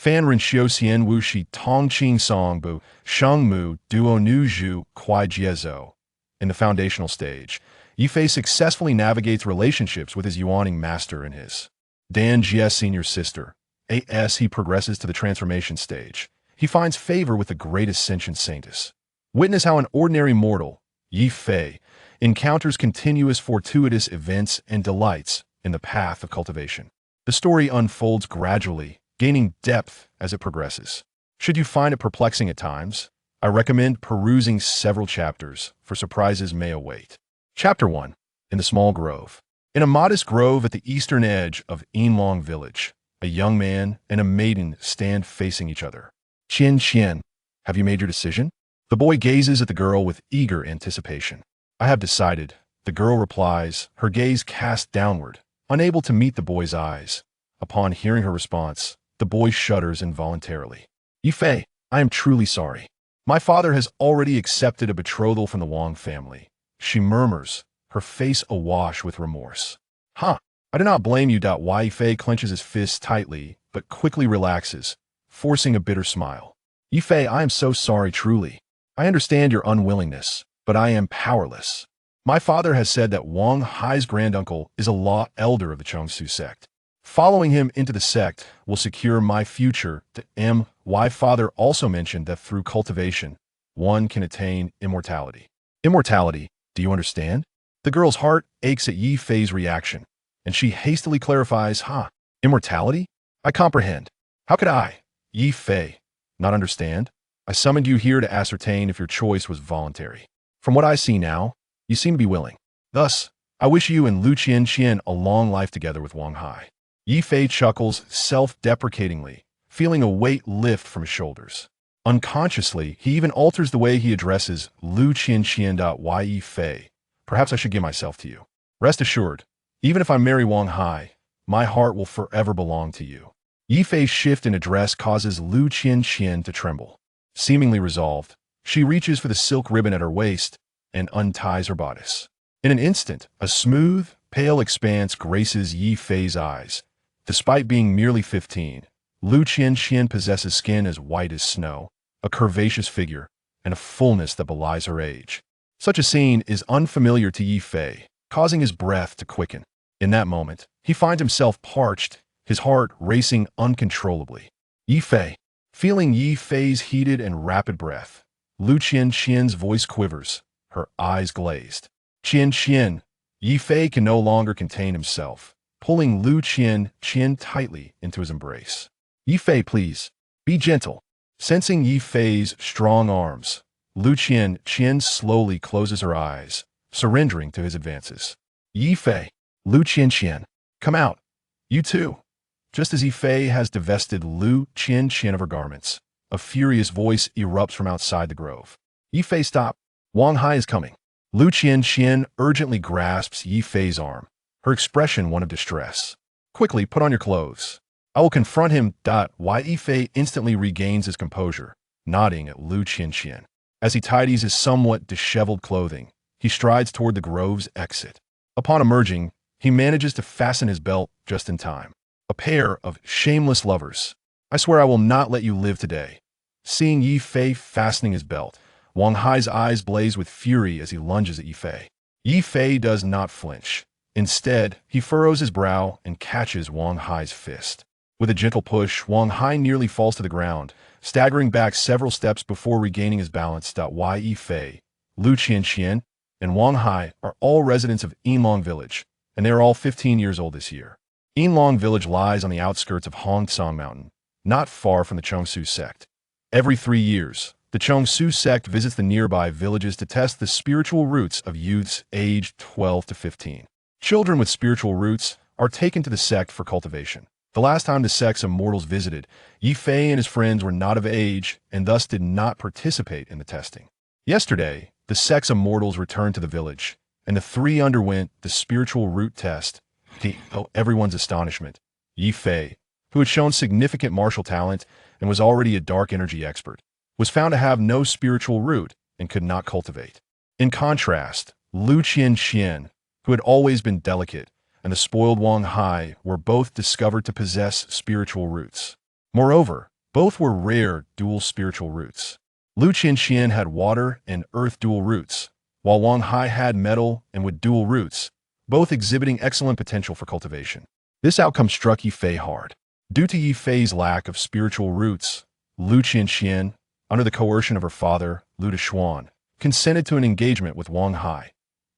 Fan ren xiu xian wu shi tong qing song bu sheng mu duo nu zhu kuai jiezo. In the foundational stage, Ye Fei successfully navigates relationships with his Yuaning master and his Dan Jie's senior sister. As he progresses to the transformation stage, he finds favor with the greatest sentient Saintess. Witness how an ordinary mortal, Ye Fei, encounters continuous fortuitous events and delights in the path of cultivation. The story unfolds gradually, gaining depth as it progresses. Should you find it perplexing at times, I recommend perusing several chapters, for surprises may await. Chapter 1. In the Small Grove. In a modest grove at the eastern edge of Yinlong village, a young man and a maiden stand facing each other. Qian, have you made your decision? The boy gazes at the girl with eager anticipation. I have decided, the girl replies, her gaze cast downward, unable to meet the boy's eyes. Upon hearing her response, the boy shudders involuntarily. Ye Fei, I am truly sorry. My father has already accepted a betrothal from the Wang family. She murmurs, her face awash with remorse. I do not blame you. Ye Fei clenches his fists tightly, but quickly relaxes, forcing a bitter smile. Ye Fei, I am so sorry truly. I understand your unwillingness, but I am powerless. My father has said that Wang Hai's granduncle is a law elder of the Chongsu sect. Following him into the sect will secure my future to My father also mentioned that through cultivation, one can attain immortality. Immortality, do you understand? The girl's heart aches at Ye Fei's reaction, and she hastily clarifies, Immortality? I comprehend. How could I, Ye Fei, not understand? I summoned you here to ascertain if your choice was voluntary. From what I see now, you seem to be willing. Thus, I wish you and Lu Qian a long life together with Wang Hai. Ye Fei chuckles self-deprecatingly, feeling a weight lift from his shoulders. Unconsciously, he even alters the way he addresses Lu Qian. Ye Fei, perhaps I should give myself to you. Rest assured, even if I marry Wang Hai, my heart will forever belong to you. Ye Fei's shift in address causes Lu Qian to tremble. Seemingly resolved, she reaches for the silk ribbon at her waist and unties her bodice. In an instant, a smooth, pale expanse graces Ye Fei's eyes. Despite being merely 15, Lu Qian possesses skin as white as snow, a curvaceous figure, and a fullness that belies her age. Such a scene is unfamiliar to Ye Fei, causing his breath to quicken. In that moment, he finds himself parched, his heart racing uncontrollably. Ye Fei. Feeling Ye Fei's heated and rapid breath, Lu Qian's voice quivers, her eyes glazed. Qian. Ye Fei can no longer contain himself, pulling Lu Qian tightly into his embrace. Ye Fei, please, be gentle. Sensing Ye Fei's strong arms, Lu Qian slowly closes her eyes, surrendering to his advances. Ye Fei, Lu Qian, come out. You too. Just as Ye Fei has divested Lu Qian of her garments, a furious voice erupts from outside the grove. Ye Fei, stop. Wang Hai is coming. Lu Qian urgently grasps Ye Fei's arm, her expression one of distress. Quickly, put on your clothes. I will confront him. Ye Fei instantly regains his composure, nodding at Lu Qian. As he tidies his somewhat disheveled clothing, he strides toward the grove's exit. Upon emerging, he manages to fasten his belt just in time. A pair of shameless lovers. I swear I will not let you live today. Seeing Ye Fei fastening his belt, Wang Hai's eyes blaze with fury as he lunges at Ye Fei. Ye Fei does not flinch. Instead, he furrows his brow and catches Wang Hai's fist. With a gentle push, Wang Hai nearly falls to the ground, staggering back several steps before regaining his balance. Ye Fei, Lu Qian, and Wang Hai are all residents of Yinlong village, and they are all 15 years old this year. Yinlong village lies on the outskirts of Hongsong Mountain, not far from the Chongsu sect. Every 3 years, the Chongsu sect visits the nearby villages to test the spiritual roots of youths aged 12 to 15. Children with spiritual roots are taken to the sect for cultivation. The last time the sect's immortals visited, Ye Fei and his friends were not of age and thus did not participate in the testing. Yesterday, the sect's immortals returned to the village, and the three underwent the spiritual root test. To everyone's astonishment, Ye Fei, who had shown significant martial talent and was already a dark energy expert, was found to have no spiritual root and could not cultivate. In contrast, Lu Qian, who had always been delicate, and the spoiled Wang Hai were both discovered to possess spiritual roots. Moreover, Both were rare dual spiritual roots. Lu Qianxian had water and earth dual roots, while Wang Hai had metal and wood dual roots, both exhibiting excellent potential for cultivation. This outcome struck Ye Fei hard. Due to Ye Fei's lack of spiritual roots, Lu Qianxian, under the coercion of her father, Lu Dexuan, consented to an engagement with Wang Hai.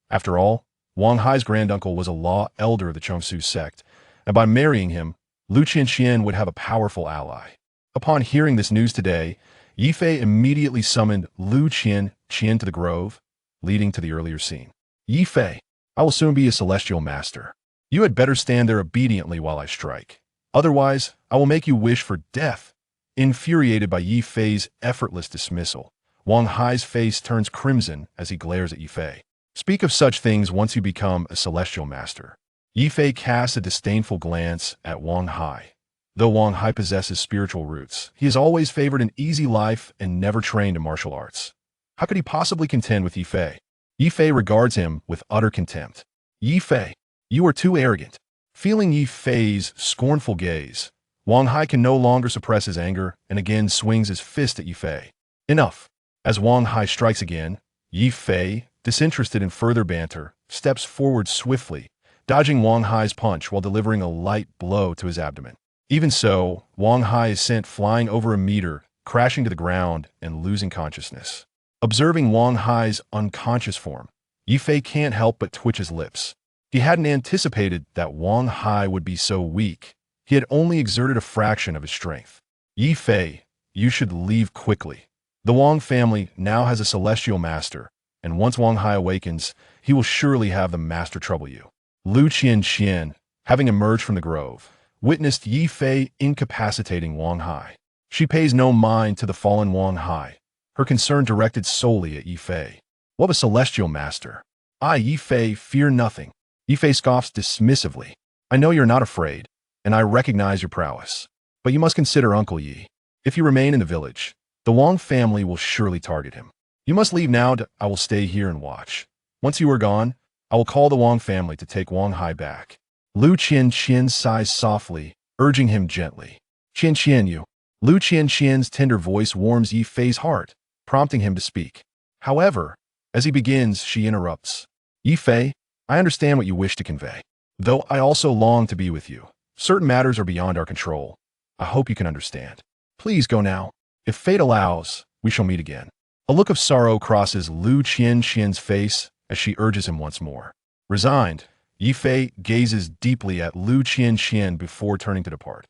After all, Wang Hai's granduncle was a law elder of the Chongsu sect, and by marrying him, Lu Qianxian would have a powerful ally. Upon hearing this news today, Ye Fei immediately summoned Lu Qianxian to the grove, leading to the earlier scene. Ye Fei, I will soon be a celestial master. You had better stand there obediently while I strike. Otherwise, I will make you wish for death. Infuriated by Ye Fei's effortless dismissal, Wang Hai's face turns crimson as he glares at Ye Fei. Speak of such things once you become a celestial master. Ye Fei casts a disdainful glance at Wang Hai. Though Wang Hai possesses spiritual roots, he has always favored an easy life and never trained in martial arts. How could he possibly contend with Ye Fei? Ye Fei regards him with utter contempt. Ye Fei, you are too arrogant. Feeling Ye Fei's scornful gaze, Wang Hai can no longer suppress his anger and again swings his fist at Ye Fei. Enough. As Wang Hai strikes again, Ye Fei, disinterested in further banter, steps forward swiftly, dodging Wang Hai's punch while delivering a light blow to his abdomen. Even so, Wang Hai is sent flying over a meter, crashing to the ground and losing consciousness. Observing Wang Hai's unconscious form, Ye Fei can't help but twitch his lips. He hadn't anticipated that Wang Hai would be so weak. He had only exerted a fraction of his strength. Ye Fei, you should leave quickly. The Wang family now has a celestial master, and once Wang Hai awakens, he will surely have the master trouble you. Lu Qianxian, having emerged from the grove, witnessed Ye Fei incapacitating Wang Hai. She pays no mind to the fallen Wang Hai, her concern directed solely at Ye Fei. What of a celestial master? I, Ye Fei, fear nothing. Ye Fei scoffs dismissively. I know you're not afraid, and I recognize your prowess. But you must consider Uncle Yi. If you remain in the village, the Wang family will surely target him. You must leave now. I will stay here and watch. Once you are gone, I will call the Wang family to take Wang Hai back. Lu Qianxian sighs softly, urging him gently. Qianxian you. Lu Qianxian's tender voice warms Ye Fei's heart, prompting him to speak. However, as he begins, she interrupts. Ye Fei, I understand what you wish to convey. Though I also long to be with you. Certain matters are beyond our control. I hope you can understand. Please go now. If fate allows, we shall meet again. A look of sorrow crosses Lu Qianxian's face as she urges him once more. Resigned, Ye Fei gazes deeply at Lu Qianxian before turning to depart.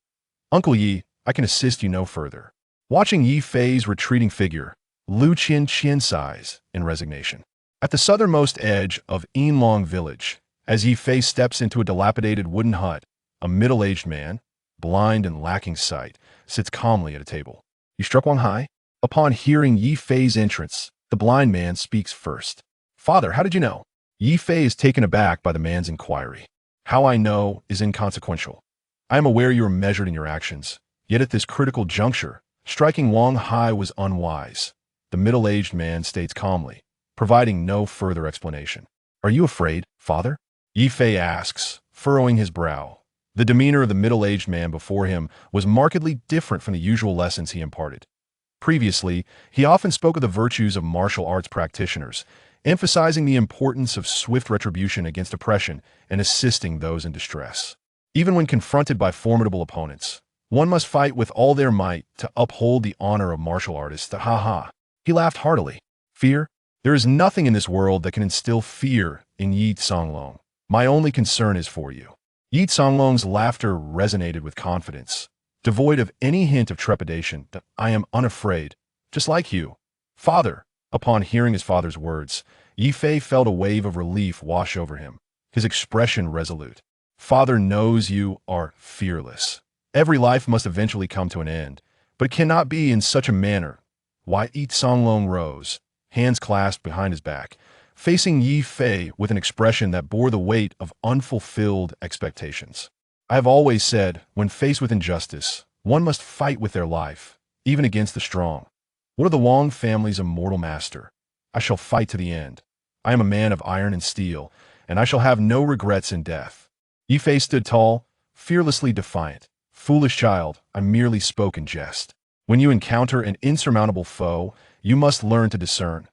Uncle Yi, I can assist you no further. Watching Ye Fei's retreating figure, Lu Qianxian sighs in resignation. At the southernmost edge of Yinlong village, as Ye Fei steps into a dilapidated wooden hut, a middle-aged man, blind and lacking sight, sits calmly at a table. You struck Wang Hai? Upon hearing Ye Fei's entrance, the blind man speaks first. Father, how did you know? Ye Fei is taken aback by the man's inquiry. How I know is inconsequential. I am aware you are measured in your actions, yet at this critical juncture, striking Wang Hai was unwise. The middle-aged man states calmly, providing no further explanation. Are you afraid, father? Ye Fei asks, furrowing his brow. The demeanor of the middle-aged man before him was markedly different from the usual lessons he imparted. Previously, he often spoke of the virtues of martial arts practitioners, emphasizing the importance of swift retribution against oppression and assisting those in distress. Even when confronted by formidable opponents, one must fight with all their might to uphold the honor of martial artists. Ha ha. He laughed heartily. Fear? There is nothing in this world that can instill fear in Yi Songlong. My only concern is for you. Yi Songlong's laughter resonated with confidence, devoid of any hint of trepidation. That I am unafraid, just like you. Father. Upon hearing his father's words, Ye Fei felt a wave of relief wash over him, his expression resolute. Father knows you are fearless. Every life must eventually come to an end, but it cannot be in such a manner. Why Yi Songlong rose, hands clasped behind his back, facing Ye Fei with an expression that bore the weight of unfulfilled expectations. I have always said, when faced with injustice, one must fight with their life, even against the strong. What of the Wang family's immortal master? I shall fight to the end. I am a man of iron and steel, and I shall have no regrets in death. Ye Fei stood tall, fearlessly defiant. Foolish child, I merely spoke in jest. When you encounter an insurmountable foe, you must learn to discern.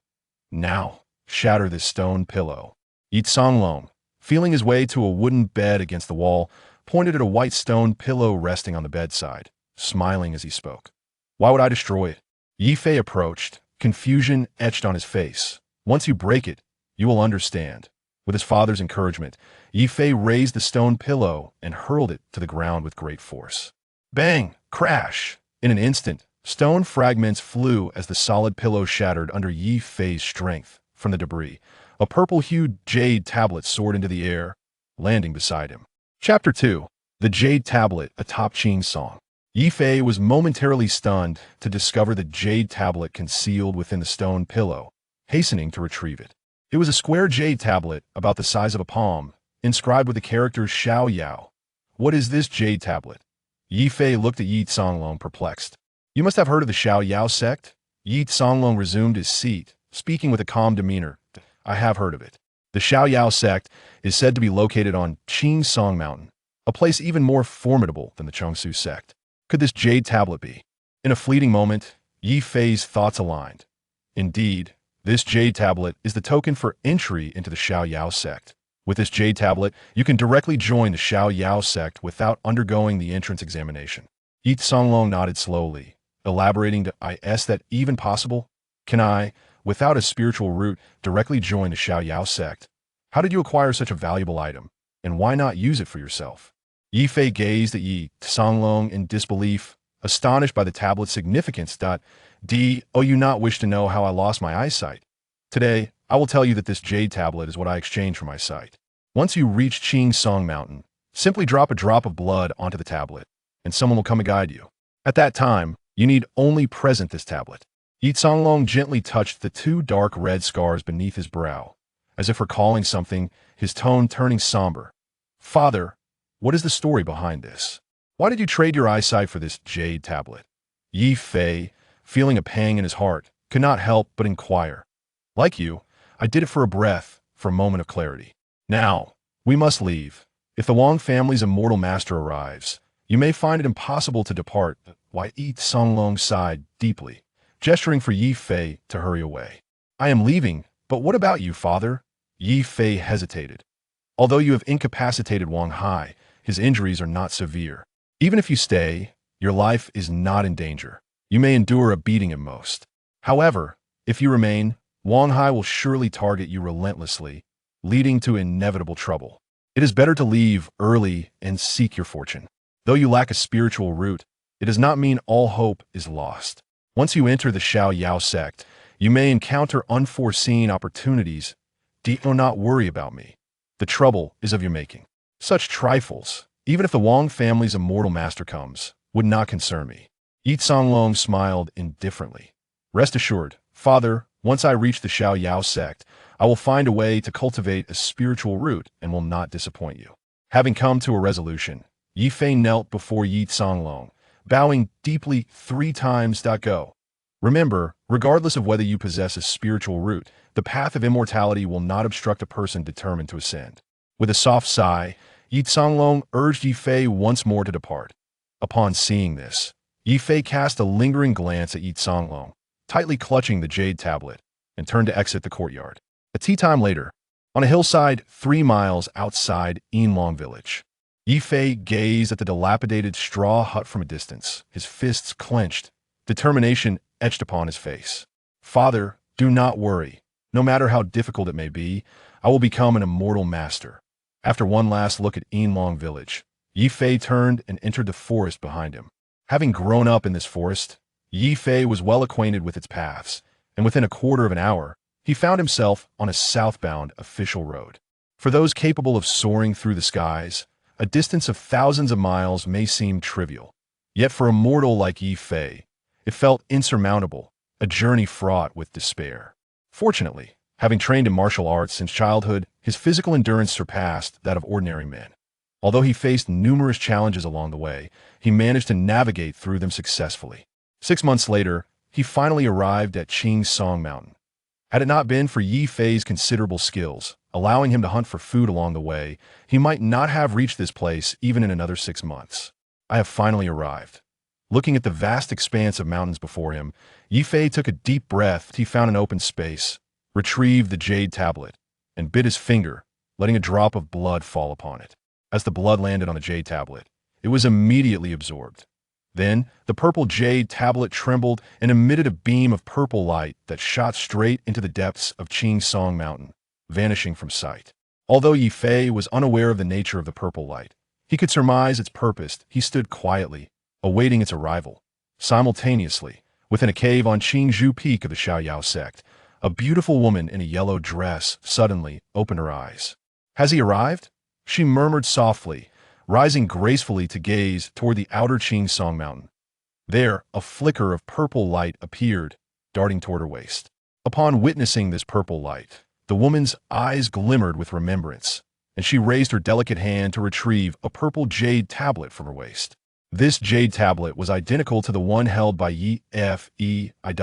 Now, shatter this stone pillow. Ye Songlong, feeling his way to a wooden bed against the wall, pointed at a white stone pillow resting on the bedside, smiling as he spoke. Why would I destroy it? Ye Fei approached, confusion etched on his face. Once you break it, you will understand. With his father's encouragement, Ye Fei raised the stone pillow and hurled it to the ground with great force. Bang! Crash! In an instant, stone fragments flew as the solid pillow shattered under Ye Fei's strength. From the debris, a purple-hued jade tablet soared into the air, landing beside him. Chapter 2. The Jade Tablet atop Qing's song. Ye Fei was momentarily stunned to discover the jade tablet concealed within the stone pillow, hastening to retrieve it. It was a square jade tablet about the size of a palm, inscribed with the characters Xiao Yao. What is this jade tablet? Ye Fei looked at Ye Songlong perplexed. You must have heard of the Xiao Yao sect? Ye Songlong resumed his seat, speaking with a calm demeanor. I have heard of it. The Xiao Yao sect is said to be located on Qing Song Mountain, a place even more formidable than the Chengsu sect. Could this jade tablet be? In a fleeting moment, Ye Fei's thoughts aligned. Indeed, this jade tablet is the token for entry into the Xiao Yao sect. With this jade tablet, you can directly join the Xiao Yao sect without undergoing the entrance examination. Ye Songlong nodded slowly, elaborating to, is that even possible? Can I, without a spiritual root, directly join the Xiao Yao sect? How did you acquire such a valuable item, and why not use it for yourself? Ye Fei gazed at Ye Songlong in disbelief, astonished by the tablet's significance. Do you not wish to know how I lost my eyesight? Today, I will tell you that this jade tablet is what I exchanged for my sight. Once you reach Qing Song Mountain, simply drop a drop of blood onto the tablet, and someone will come and guide you. At that time, you need only present this tablet. Ye Songlong gently touched the two dark red scars beneath his brow, as if recalling something, his tone turning somber. Father, what is the story behind this? Why did you trade your eyesight for this jade tablet? Ye Fei, feeling a pang in his heart, could not help but inquire. Like you, I did it for a breath, for a moment of clarity. Now, we must leave. If the Wang family's immortal master arrives, you may find it impossible to depart. Why Ye Songlong sighed deeply, gesturing for Ye Fei to hurry away. I am leaving, but what about you, father? Ye Fei hesitated. Although you have incapacitated Wang Hai, his injuries are not severe. Even if you stay, your life is not in danger. You may endure a beating at most. However, if you remain, Wang Hai will surely target you relentlessly, leading to inevitable trouble. It is better to leave early and seek your fortune. Though you lack a spiritual root, it does not mean all hope is lost. Once you enter the Xiao Yao sect, you may encounter unforeseen opportunities. Do not worry about me. The trouble is of your making. Such trifles, even if the Wang family's immortal master comes, would not concern me. Ye Songlong smiled indifferently. Rest assured, father, once I reach the Xiao Yao sect, I will find a way to cultivate a spiritual root and will not disappoint you. Having come to a resolution, Ye Fei knelt before Ye Songlong, bowing deeply 3 times. Go. Remember, regardless of whether you possess a spiritual root, the path of immortality will not obstruct a person determined to ascend. With a soft sigh, Ye Songlong urged Ye Fei once more to depart. Upon seeing this, Ye Fei cast a lingering glance at Ye Songlong, tightly clutching the jade tablet, and turned to exit the courtyard. A tea time later, on a hillside 3 miles outside Yinlong village, Ye Fei gazed at the dilapidated straw hut from a distance, his fists clenched, determination etched upon his face. Father, do not worry. No matter how difficult it may be, I will become an immortal master. After one last look at Yinlong village, Ye Fei turned and entered the forest behind him. Having grown up in this forest, Ye Fei was well acquainted with its paths, and within a quarter of an hour, he found himself on a southbound official road. For those capable of soaring through the skies, a distance of thousands of miles may seem trivial. Yet for a mortal like Ye Fei, it felt insurmountable, a journey fraught with despair. Fortunately, having trained in martial arts since childhood, his physical endurance surpassed that of ordinary men. Although he faced numerous challenges along the way, he managed to navigate through them successfully. 6 months later, he finally arrived at Qing Song Mountain. Had it not been for Ye Fei's considerable skills, allowing him to hunt for food along the way, he might not have reached this place even in another 6 months. I have finally arrived. Looking at the vast expanse of mountains before him, Ye Fei took a deep breath. He found an open space, retrieved the jade tablet, and bit his finger, letting a drop of blood fall upon it. As the blood landed on the jade tablet, it was immediately absorbed. Then, the purple jade tablet trembled and emitted a beam of purple light that shot straight into the depths of Qing Song Mountain, vanishing from sight. Although Ye Fei was unaware of the nature of the purple light, he could surmise its purpose. He stood quietly, awaiting its arrival. Simultaneously, within a cave on Qingzhou Peak of the Xiaoyao sect, a beautiful woman in a yellow dress suddenly opened her eyes. "Has he arrived?" she murmured softly, rising gracefully to gaze toward the outer Qing Song Mountain. There, a flicker of purple light appeared, darting toward her waist. Upon witnessing this purple light, the woman's eyes glimmered with remembrance, and she raised her delicate hand to retrieve a purple jade tablet from her waist. This jade tablet was identical to the one held by Ye Fei. The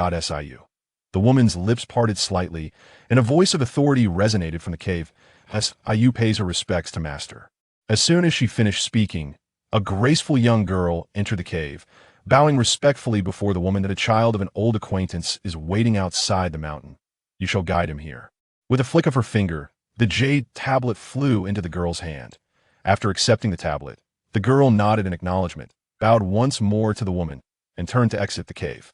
woman's lips parted slightly, and a voice of authority resonated from the cave as Ayu pays her respects to master. As soon as she finished speaking, a graceful young girl entered the cave, bowing respectfully before the woman that a child of an old acquaintance is waiting outside the mountain. "You shall guide him here." With a flick of her finger, the jade tablet flew into the girl's hand. After accepting the tablet, the girl nodded in acknowledgement, bowed once more to the woman, and turned to exit the cave.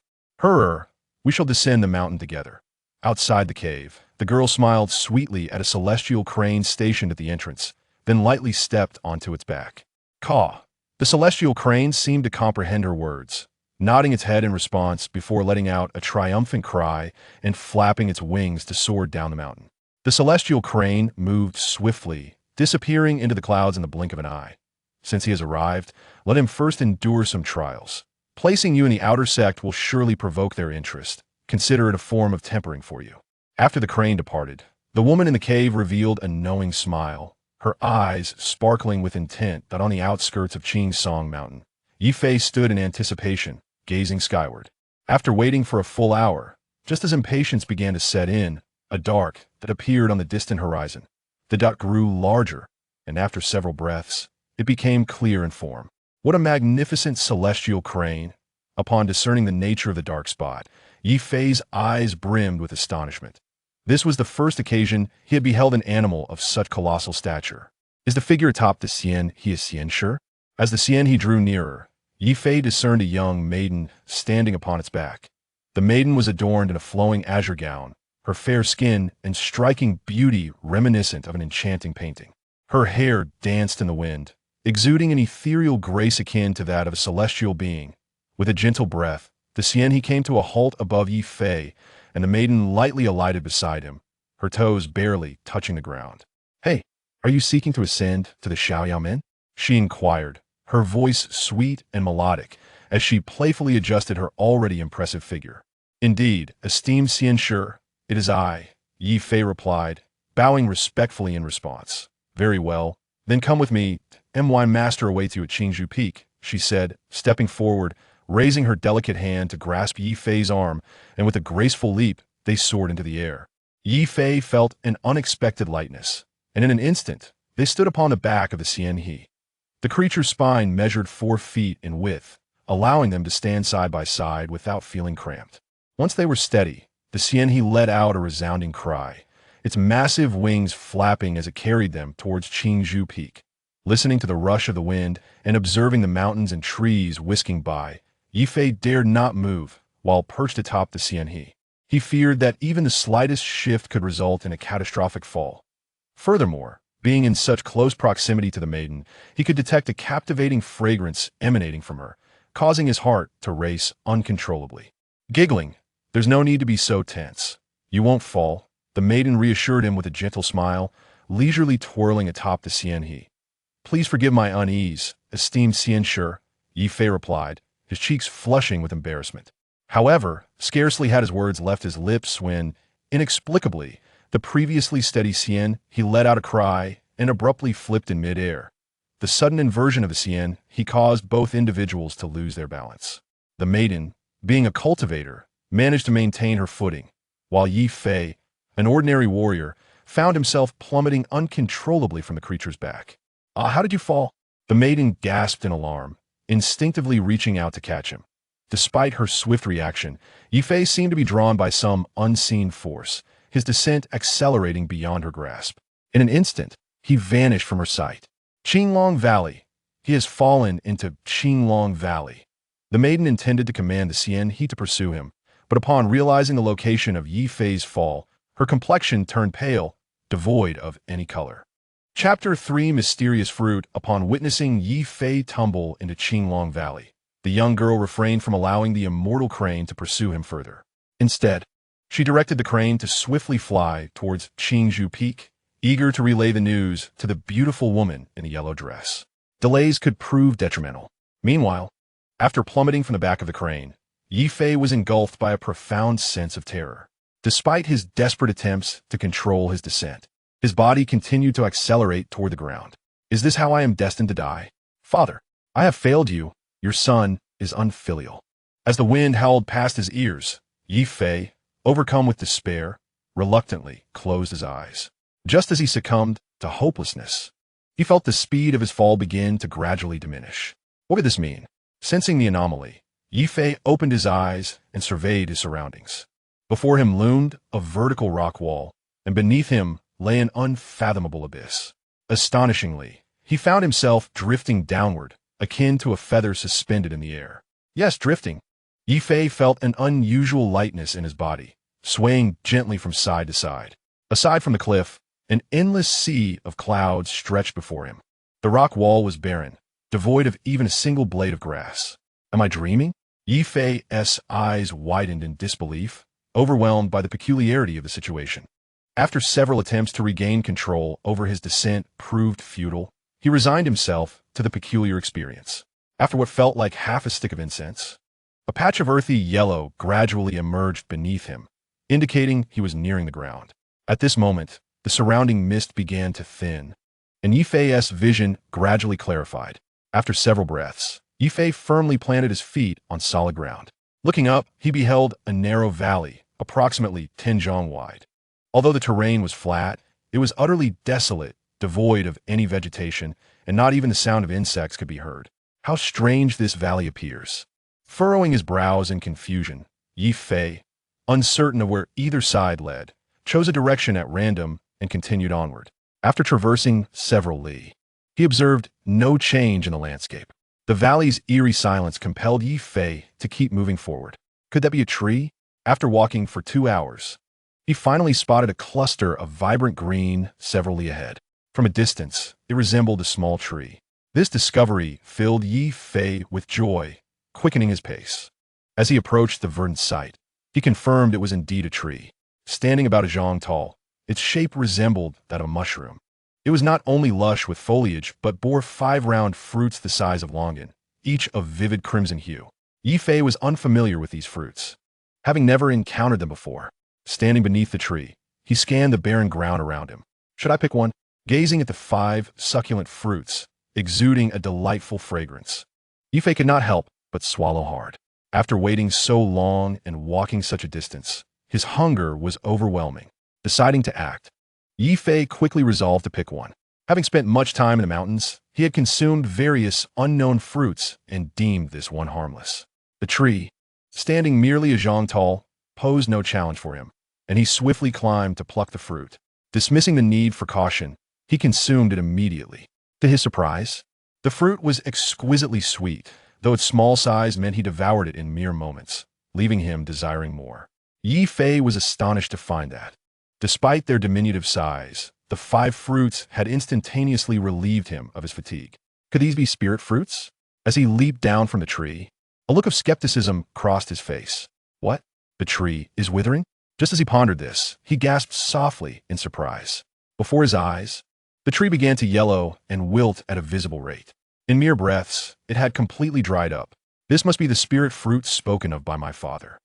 We shall descend the mountain together." Outside the cave, the girl smiled sweetly at a celestial crane stationed at the entrance, then lightly stepped onto its back. "Caw." The celestial crane seemed to comprehend her words, nodding its head in response before letting out a triumphant cry and flapping its wings to soar down the mountain. The celestial crane moved swiftly, disappearing into the clouds in the blink of an eye. "Since he has arrived, let him first endure some trials. Placing you in the outer sect will surely provoke their interest. Consider it a form of tempering for you." After the crane departed, the woman in the cave revealed a knowing smile, her eyes sparkling with intent that on the outskirts of Qing Song Mountain, Ye Fei stood in anticipation, gazing skyward. After waiting for a full hour, just as impatience began to set in, a dark that appeared on the distant horizon. The dot grew larger, and after several breaths, it became clear in form. What a magnificent celestial crane! Upon discerning the nature of the dark spot, Ye Fei's eyes brimmed with astonishment. This was the first occasion he had beheld an animal of such colossal stature. "Is the figure atop the Xian he is Xian sure?" As the Xian he drew nearer, Ye Fei discerned a young maiden standing upon its back. The maiden was adorned in a flowing azure gown, her fair skin and striking beauty reminiscent of an enchanting painting. Her hair danced in the wind, exuding an ethereal grace akin to that of a celestial being. With a gentle breath, the Xian he came to a halt above Ye Fei, and the maiden lightly alighted beside him, her toes barely touching the ground. "Hey, are you seeking to ascend to the Xiaoyao Men?" she inquired, her voice sweet and melodic, as she playfully adjusted her already impressive figure. "Indeed, esteemed Xian Shi, it is I," Ye Fei replied, bowing respectfully in response. "Very well, then come with me. My master awaits you at Qingzhou Peak," she said, stepping forward, raising her delicate hand to grasp Ye Fei's arm, and with a graceful leap, they soared into the air. Ye Fei felt an unexpected lightness, and in an instant, they stood upon the back of the Xian he. The creature's spine measured 4 feet in width, allowing them to stand side by side without feeling cramped. Once they were steady, the Xian he let out a resounding cry, its massive wings flapping as it carried them towards Qingzhou Peak. Listening to the rush of the wind and observing the mountains and trees whisking by, Ye Fei dared not move while perched atop the Xian he. He feared that even the slightest shift could result in a catastrophic fall. Furthermore, being in such close proximity to the maiden, he could detect a captivating fragrance emanating from her, causing his heart to race uncontrollably. Giggling, "There's no need to be so tense. You won't fall," the maiden reassured him with a gentle smile, leisurely twirling atop the Xian he. "Please forgive my unease, esteemed Xian Shi," Ye Fei replied, his cheeks flushing with embarrassment. However, scarcely had his words left his lips when, inexplicably, the previously steady Xian he let out a cry and abruptly flipped in midair. The sudden inversion of the Xian he caused both individuals to lose their balance. The maiden, being a cultivator, managed to maintain her footing, while Ye Fei, an ordinary warrior, found himself plummeting uncontrollably from the creature's back. "Ah, how did you fall?" The maiden gasped in alarm, instinctively reaching out to catch him. Despite her swift reaction, Ye Fei seemed to be drawn by some unseen force, his descent accelerating beyond her grasp. In an instant, he vanished from her sight. Qinglong Valley. He has fallen into Qinglong Valley. The maiden intended to command the Xian He to pursue him, but upon realizing the location of Ye Fei's fall, her complexion turned pale, devoid of any color. Chapter 3 Mysterious Fruit. Upon witnessing Ye Fei tumble into Qinglong Valley, the young girl refrained from allowing the immortal crane to pursue him further. Instead, she directed the crane to swiftly fly towards Qingzhou Peak, eager to relay the news to the beautiful woman in the yellow dress. Delays could prove detrimental. Meanwhile, after plummeting from the back of the crane, Ye Fei was engulfed by a profound sense of terror. Despite his desperate attempts to control his descent, his body continued to accelerate toward the ground. Is this how I am destined to die? Father, I have failed you. Your son is unfilial. As the wind howled past his ears, Ye Fei, overcome with despair, reluctantly closed his eyes. Just as he succumbed to hopelessness, he felt the speed of his fall begin to gradually diminish. What could this mean? Sensing the anomaly, Ye Fei opened his eyes and surveyed his surroundings. Before him loomed a vertical rock wall, and beneath him lay an unfathomable abyss. Astonishingly, he found himself drifting downward, akin to a feather suspended in the air. Yes, drifting. Ye Fei felt an unusual lightness in his body, swaying gently from side to side. Aside from the cliff, an endless sea of clouds stretched before him. The rock wall was barren, devoid of even a single blade of grass. Am I dreaming? Ye Fei's eyes widened in disbelief, overwhelmed by the peculiarity of the situation. After several attempts to regain control over his descent proved futile, he resigned himself to the peculiar experience. After what felt like half a stick of incense, a patch of earthy yellow gradually emerged beneath him, indicating he was nearing the ground. At this moment, the surrounding mist began to thin, and Ye Fei's vision gradually clarified. After several breaths, Ye Fei firmly planted his feet on solid ground. Looking up, he beheld a narrow valley, approximately 10 zhang wide. Although the terrain was flat, it was utterly desolate, devoid of any vegetation, and not even the sound of insects could be heard. How strange this valley appears. Furrowing his brows in confusion, Ye Fei, uncertain of where either side led, chose a direction at random and continued onward. After traversing several li, he observed no change in the landscape. The valley's eerie silence compelled Ye Fei to keep moving forward. Could that be a tree? After walking for 2 hours, he finally spotted a cluster of vibrant green several li ahead. From a distance, it resembled a small tree. This discovery filled Ye Fei with joy, quickening his pace. As he approached the verdant site, he confirmed it was indeed a tree. Standing about a zhang tall, its shape resembled that of a mushroom. It was not only lush with foliage, but bore 5 round fruits the size of longan, each of vivid crimson hue. Ye Fei was unfamiliar with these fruits, having never encountered them before. Standing beneath the tree, he scanned the barren ground around him. Should I pick one? Gazing at the 5 succulent fruits, exuding a delightful fragrance, Ye Fei could not help but swallow hard. After waiting so long and walking such a distance, his hunger was overwhelming. Deciding to act, Ye Fei quickly resolved to pick one. Having spent much time in the mountains, he had consumed various unknown fruits and deemed this one harmless. The tree, standing merely a zhang tall, posed no challenge for him, and he swiftly climbed to pluck the fruit. Dismissing the need for caution, he consumed it immediately. To his surprise, the fruit was exquisitely sweet, though its small size meant he devoured it in mere moments, leaving him desiring more. Ye Fei was astonished to find that, despite their diminutive size, the 5 fruits had instantaneously relieved him of his fatigue. Could these be spirit fruits? As he leaped down from the tree, a look of skepticism crossed his face. What? The tree is withering? Just as he pondered this, he gasped softly in surprise. Before his eyes, the tree began to yellow and wilt at a visible rate. In mere breaths, it had completely dried up. This must be the spirit fruit spoken of by my father.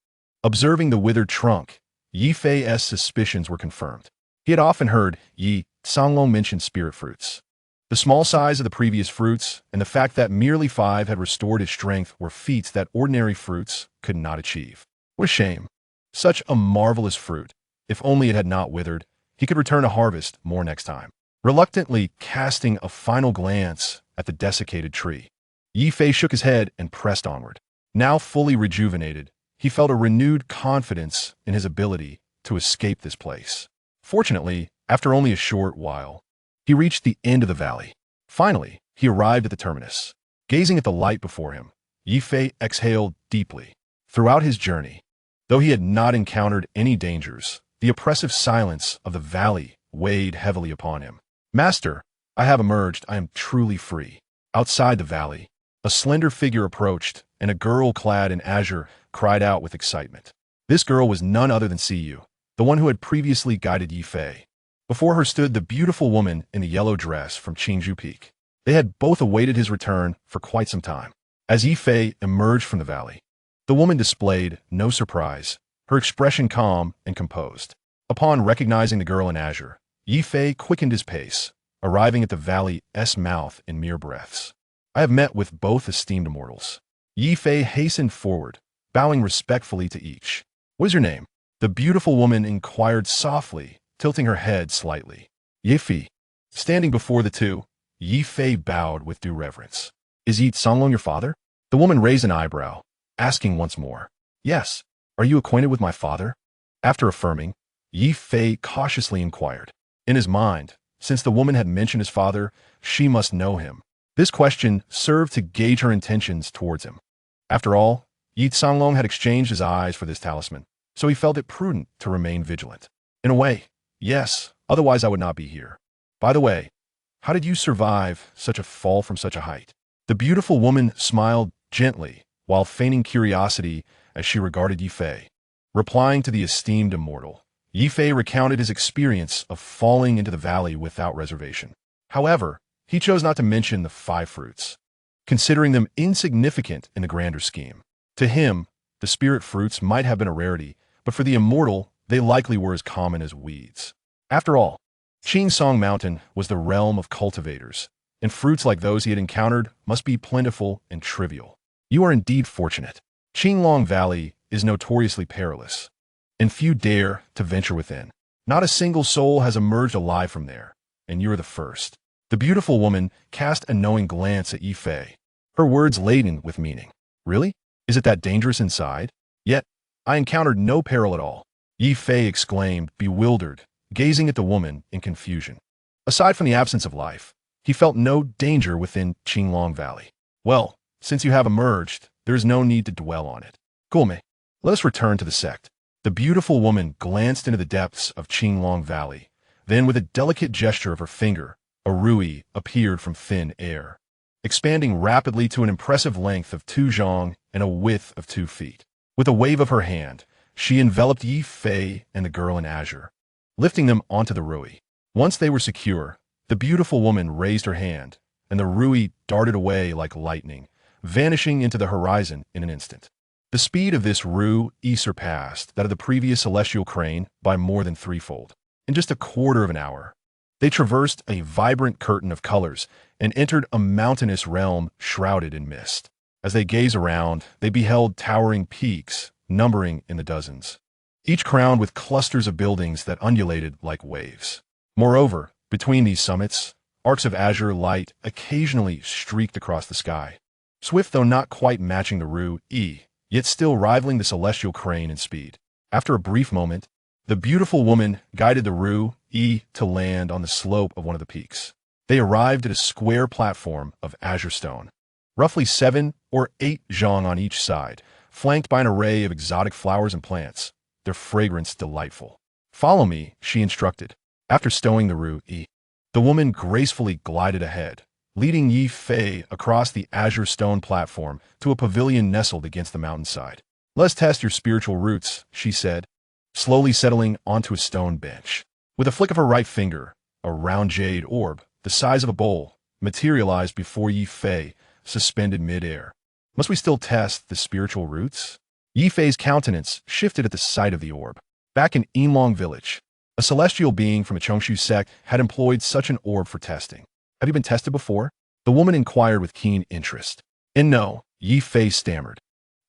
Observing the withered trunk, Ye Fei's suspicions were confirmed. He had often heard Yi Songlong mention spirit fruits. The small size of the previous fruits and the fact that merely 5 had restored his strength were feats that ordinary fruits could not achieve. What a shame. Such a marvelous fruit. If only it had not withered, he could return to harvest more next time. Reluctantly casting a final glance at the desiccated tree, Ye Fei shook his head and pressed onward. Now fully rejuvenated, he felt a renewed confidence in his ability to escape this place. Fortunately, after only a short while, he reached the end of the valley. Finally, he arrived at the terminus. Gazing at the light before him, Ye Fei exhaled deeply. Throughout his journey, though he had not encountered any dangers, the oppressive silence of the valley weighed heavily upon him. Master, I have emerged. I am truly free. Outside the valley, a slender figure approached, and a girl clad in azure cried out with excitement. This girl was none other than Siyu, the one who had previously guided Ye Fei. Before her stood the beautiful woman in the yellow dress from Qingzhou Peak. They had both awaited his return for quite some time. As Ye Fei emerged from the valley, the woman displayed no surprise, her expression calm and composed. Upon recognizing the girl in azure, Ye Fei quickened his pace, arriving at the valley's mouth in mere breaths. I have met with both esteemed immortals. Ye Fei hastened forward, bowing respectfully to each. What is your name? The beautiful woman inquired softly, tilting her head slightly. Ye Fei. Standing before the two, Ye Fei bowed with due reverence. Is Yi Songlong your father? The woman raised an eyebrow, asking once more. Yes. Are you acquainted with my father? After affirming, Ye Fei cautiously inquired. In his mind, since the woman had mentioned his father, she must know him. This question served to gauge her intentions towards him. After all, Yi Songlong had exchanged his eyes for this talisman, so he felt it prudent to remain vigilant. In a way, yes, otherwise I would not be here. By the way, how did you survive such a fall from such a height? The beautiful woman smiled gently, while feigning curiosity as she regarded Ye Fei. Replying to the esteemed immortal, Ye Fei recounted his experience of falling into the valley without reservation. However, he chose not to mention the 5 fruits, considering them insignificant in the grander scheme. To him, the spirit fruits might have been a rarity, but for the immortal, they likely were as common as weeds. After all, Qingsong Mountain was the realm of cultivators, and fruits like those he had encountered must be plentiful and trivial. You are indeed fortunate. Qinglong Valley is notoriously perilous, and few dare to venture within. Not a single soul has emerged alive from there, and you are the first. The beautiful woman cast a knowing glance at Ye Fei, her words laden with meaning. Really? Is it that dangerous inside? Yet, I encountered no peril at all. Ye Fei exclaimed, bewildered, gazing at the woman in confusion. Aside from the absence of life, he felt no danger within Qinglong Valley. Well, since you have emerged, there is no need to dwell on it. Gulme, let us return to the sect. The beautiful woman glanced into the depths of Qinglong Valley. Then, with a delicate gesture of her finger, a rui appeared from thin air, expanding rapidly to an impressive length of 2 zhang and a width of 2 feet. With a wave of her hand, she enveloped Ye Fei and the girl in azure, lifting them onto the rui. Once they were secure, the beautiful woman raised her hand, and the rui darted away like lightning, vanishing into the horizon in an instant. The speed of this rui surpassed that of the previous celestial crane by more than 3-fold. In just a quarter of an hour, they traversed a vibrant curtain of colors and entered a mountainous realm shrouded in mist. As they gazed around, they beheld towering peaks, numbering in the dozens, each crowned with clusters of buildings that undulated like waves. Moreover, between these summits, arcs of azure light occasionally streaked across the sky, swift though not quite matching the rui, yet still rivaling the celestial crane in speed. After a brief moment, the beautiful woman guided the rui to land on the slope of one of the peaks. They arrived at a square platform of azure stone, roughly 7 or 8 zhang on each side, flanked by an array of exotic flowers and plants, their fragrance delightful. Follow me, she instructed. After stowing the rui, the woman gracefully glided ahead, leading Ye Fei across the azure stone platform to a pavilion nestled against the mountainside. Let's test your spiritual roots, she said, slowly settling onto a stone bench. With a flick of her right finger, a round jade orb, the size of a bowl, materialized before Ye Fei, suspended mid-air. Must we still test the spiritual roots? Ye Fei's countenance shifted at the sight of the orb. Back in Yinlong Village, a celestial being from a Chongshu sect had employed such an orb for testing. Have you been tested before? The woman inquired with keen interest. And no, Ye Fei stammered.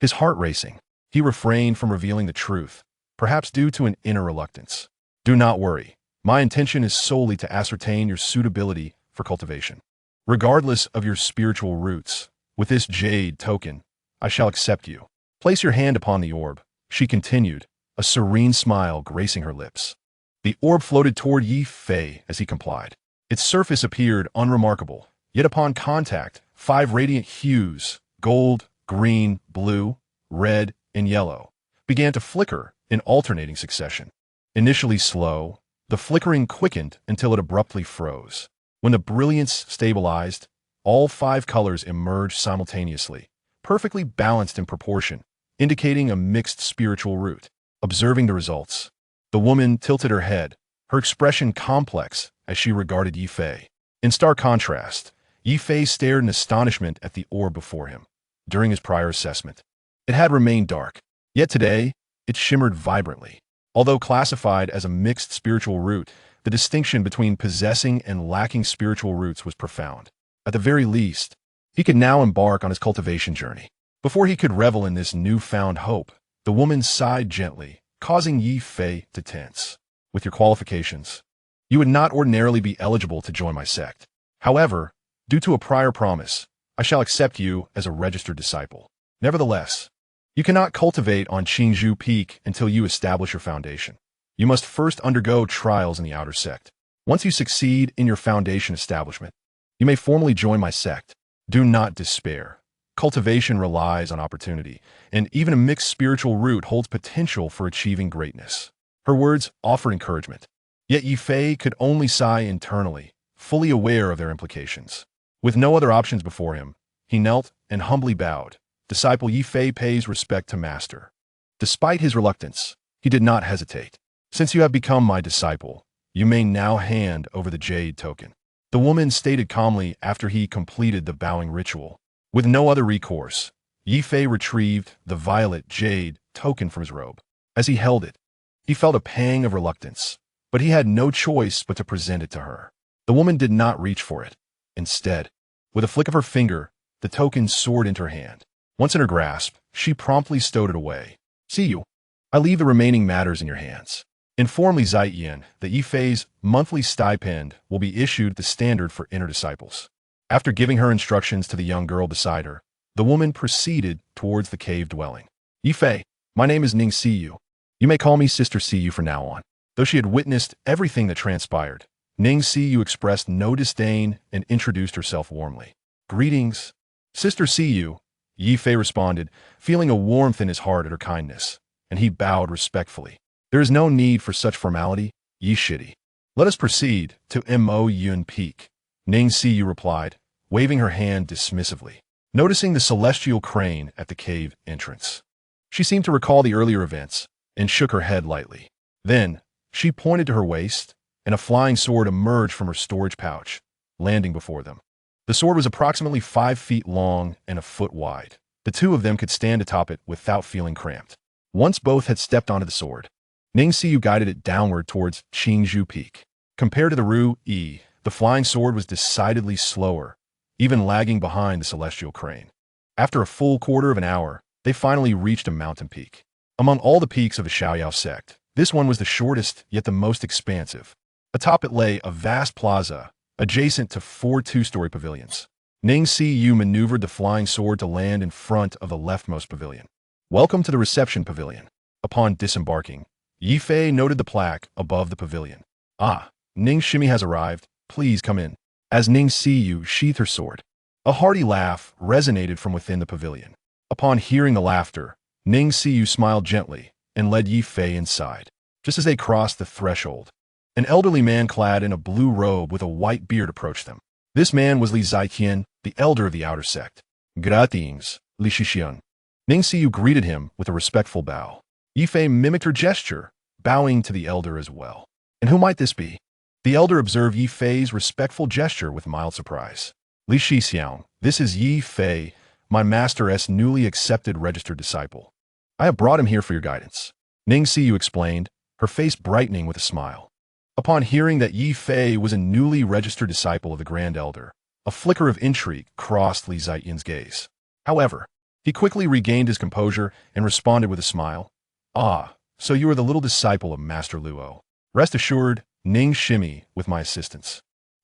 His heart racing, he refrained from revealing the truth, perhaps due to an inner reluctance. Do not worry. My intention is solely to ascertain your suitability for cultivation. Regardless of your spiritual roots, With this jade token, I shall accept you. Place your hand upon the orb, she continued, a serene smile gracing her lips. The orb floated toward Ye Fei as he complied. Its surface appeared unremarkable, yet upon contact, 5 radiant hues, gold, green, blue, red, and yellow, began to flicker in alternating succession. Initially slow, the flickering quickened until it abruptly froze. When the brilliance stabilized, all 5 colors emerged simultaneously, perfectly balanced in proportion, indicating a mixed spiritual root. Observing the results, the woman tilted her head, her expression complex as she regarded Ye Fei. In stark contrast, Ye Fei stared in astonishment at the orb before him. During his prior assessment, it had remained dark, yet today, it shimmered vibrantly. Although classified as a mixed spiritual root, the distinction between possessing and lacking spiritual roots was profound. At the very least, he could now embark on his cultivation journey. Before he could revel in this newfound hope, the woman sighed gently, causing Ye Fei to tense. With your qualifications, you would not ordinarily be eligible to join my sect. However, due to a prior promise, I shall accept you as a registered disciple. Nevertheless, you cannot cultivate on Qingzhou Peak until you establish your foundation. You must first undergo trials in the outer sect. Once you succeed in your foundation establishment, you may formally join my sect. Do not despair. Cultivation relies on opportunity, and even a mixed spiritual root holds potential for achieving greatness. Her words offered encouragement. Yet Ye Fei could only sigh internally, fully aware of their implications. With no other options before him, he knelt and humbly bowed. Disciple Ye Fei pays respect to master. Despite his reluctance, he did not hesitate. Since you have become my disciple, you may now hand over the jade token. The woman stated calmly after he completed the bowing ritual. With no other recourse, Ye Fei retrieved the violet jade token from his robe. As he held it, he felt a pang of reluctance, but he had no choice but to present it to her. The woman did not reach for it. Instead, with a flick of her finger, the token soared into her hand. Once in her grasp, she promptly stowed it away. See you. I leave the remaining matters in your hands. Inform Li Ziyan that Ye Fei's monthly stipend will be issued the standard for inner disciples. After giving her instructions to the young girl beside her, the woman proceeded towards the cave dwelling. Ye Fei, my name is Ning Siyu. You may call me Sister Siyu from now on. Though she had witnessed everything that transpired, Ning Siyu expressed no disdain and introduced herself warmly. Greetings, Sister Siyu, Ye Fei responded, feeling a warmth in his heart at her kindness, and he bowed respectfully. There is no need for such formality, Ye Shidi. Let us proceed to Mo Yun Peak, Ning Siyu replied, waving her hand dismissively. Noticing the celestial crane at the cave entrance, she seemed to recall the earlier events and shook her head lightly. Then, she pointed to her waist, and a flying sword emerged from her storage pouch, landing before them. The sword was approximately 5 feet long and a foot wide. The two of them could stand atop it without feeling cramped. Once both had stepped onto the sword, Ning Siyu guided it downward towards Qingzhou Peak. Compared to the Ru-Yi, the flying sword was decidedly slower, even lagging behind the celestial crane. After a full quarter of an hour, they finally reached a mountain peak. Among all the peaks of the Xiaoyao sect, this one was the shortest yet the most expansive. Atop it lay a vast plaza, adjacent to 4 two-story pavilions. Ning Siyu maneuvered the flying sword to land in front of the leftmost pavilion. Welcome to the reception pavilion. Upon disembarking, Ye Fei noted the plaque above the pavilion. Ah, Ning Shimi has arrived. Please come in. As Ning Siyu sheathed her sword, a hearty laugh resonated from within the pavilion. Upon hearing the laughter, Ning Siyu smiled gently and led Ye Fei inside. Just as they crossed the threshold, an elderly man clad in a blue robe with a white beard approached them. This man was Li Ziyan, the elder of the outer sect. Greetings, Li Shixian. Ning Siyu greeted him with a respectful bow. Ye Fei mimicked her gesture, bowing to the elder as well. And who might this be? The elder observed Ye Fei's respectful gesture with mild surprise. Li Shixian, this is Ye Fei, my master's newly accepted registered disciple. I have brought him here for your guidance. Ning Siyu explained, her face brightening with a smile. Upon hearing that Ye Fei was a newly registered disciple of the Grand Elder, a flicker of intrigue crossed Li Ziyan's gaze. However, he quickly regained his composure and responded with a smile. Ah, so you are the little disciple of Master Luo. Rest assured, Ning Shimi, with my assistance,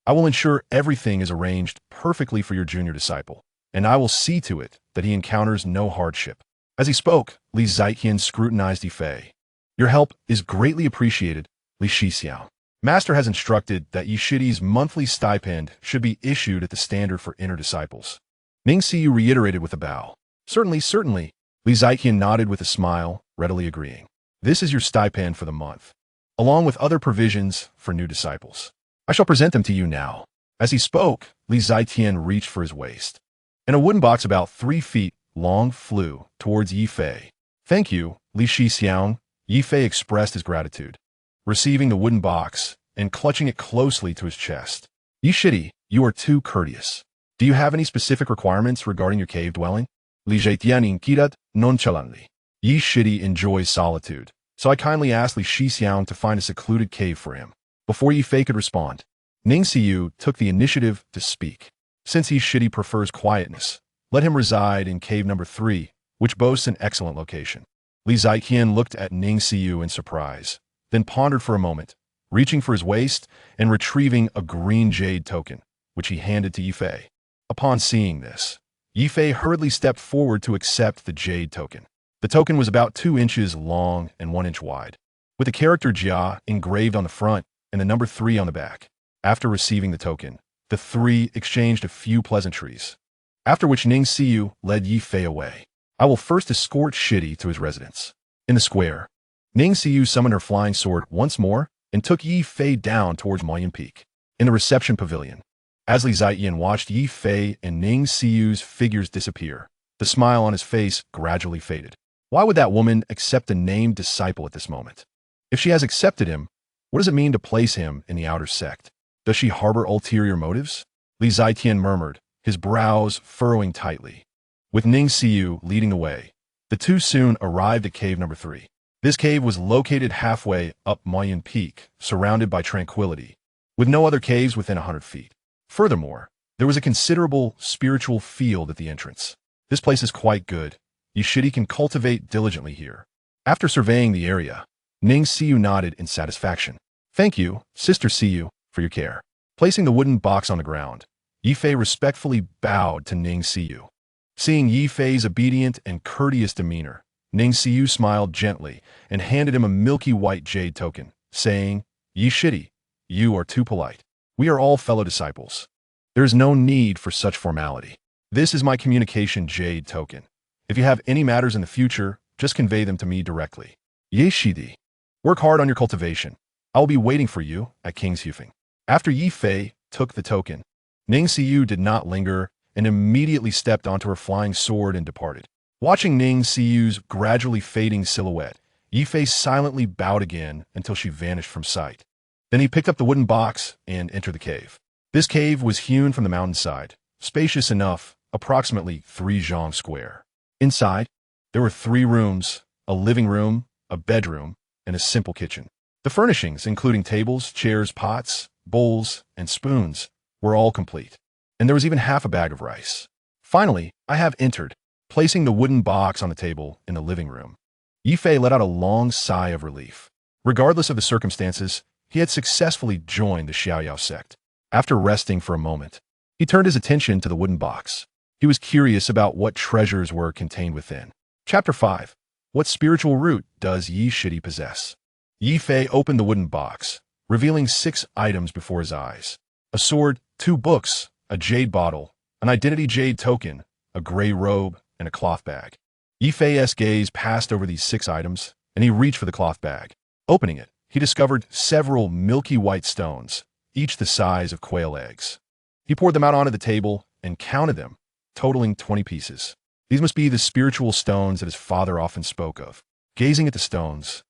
I will ensure everything is arranged perfectly for your junior disciple. and I will see to it that he encounters no hardship." As he spoke, Li Ziqian scrutinized Ye Fei. "Your help is greatly appreciated, Li Shixiao. Master has instructed that Yi Shidi's monthly stipend should be issued at the standard for inner disciples." Ning Xiyu reiterated with a bow. "Certainly, certainly." Li Ziqian nodded with a smile, readily agreeing. "This is your stipend for the month, along with other provisions for new disciples. I shall present them to you now." As he spoke, Li Ziqian reached for his waist, and a wooden box about 3 feet long flew towards Ye Fei. "Thank you, Li Shixiang." Ye Fei expressed his gratitude, receiving the wooden box and clutching it closely to his chest. "Yi Shidi, you are too courteous. Do you have any specific requirements regarding your cave dwelling?" Li Zetian inquired nonchalantly. Yi Shidi enjoys solitude, so I kindly asked Li Shixiang to find a secluded cave for him. Before Ye Fei could respond, Ning Xiyu took the initiative to speak. "Since Yi Shidi prefers quietness, let him reside in cave number 3, which boasts an excellent location." Li Ziqian looked at Ning Xiyu in surprise, then pondered for a moment, reaching for his waist and retrieving a green jade token, which he handed to Ye Fei. Upon seeing this, Ye Fei hurriedly stepped forward to accept the jade token. The token was about 2 inches long and 1 inch wide, with the character Jia engraved on the front and the number 3 on the back. After receiving the token, the 3 exchanged a few pleasantries, after which Ning Xiyu led Ye Fei away. "I will first escort Shidi to his residence." In the square, Ning Xiyu summoned her flying sword once more and took Ye Fei down towards Mahayana Peak. In the reception pavilion, as Li Ziqian watched Ye Fei and Ning Xiyu's figures disappear, the smile on his face gradually faded. Why would that woman accept a named disciple at this moment? If she has accepted him, what does it mean to place him in the outer sect? Does she harbor ulterior motives? Li Ziqian murmured, his brows furrowing tightly. With Ning Xiyu leading the way, the two soon arrived at cave number 3. This cave was located halfway up Mahayana Peak, surrounded by tranquility, with no other caves within 100 feet. Furthermore, there was a considerable spiritual field at the entrance. "This place is quite good. Yi Shidi can cultivate diligently here." After surveying the area, Ning Xiyu nodded in satisfaction. "Thank you, Sister Xiyu, for your care." Placing the wooden box on the ground, Ye Fei respectfully bowed to Ning Xiyu. Seeing Ye Fei's obedient and courteous demeanor, Ning Xiyu smiled gently and handed him a milky white jade token, saying, "Yi Shidi, you are too polite. We are all fellow disciples. There is no need for such formality. This is my communication jade token. If you have any matters in the future, just convey them to me directly. Ye Shidi, work hard on your cultivation. I will be waiting for you at King's Hufeng." After Ye Fei took the token, Ning Xiyu did not linger and immediately stepped onto her flying sword and departed. Watching Ning Xiyu's gradually fading silhouette, Ye Fei silently bowed again until she vanished from sight. Then he picked up the wooden box and entered the cave. This cave was hewn from the mountainside, spacious enough, approximately 3 zhang square. Inside, there were 3 rooms, a living room, a bedroom, and a simple kitchen. The furnishings, including tables, chairs, pots, bowls, and spoons, were all complete, and there was even half a bag of rice. Finally, I have entered, placing the wooden box on the table in the living room. Ye Fei let out a long sigh of relief. Regardless of the circumstances, he had successfully joined the Xiaoyao sect. After resting for a moment, he turned his attention to the wooden box. He was curious about what treasures were contained within. Chapter 5. What spiritual root does Yi Shidi possess? Ye Fei opened the wooden box, revealing 6 items before his eyes. A sword, 2 books, a jade bottle, an identity jade token, a gray robe, and a cloth bag. Ye Fei's gaze passed over these 6 items, and he reached for the cloth bag. Opening it, he discovered several milky white stones, each the size of quail eggs. He poured them out onto the table and counted them, totaling 20 pieces. These must be the spiritual stones that his father often spoke of. Gazing at the stones,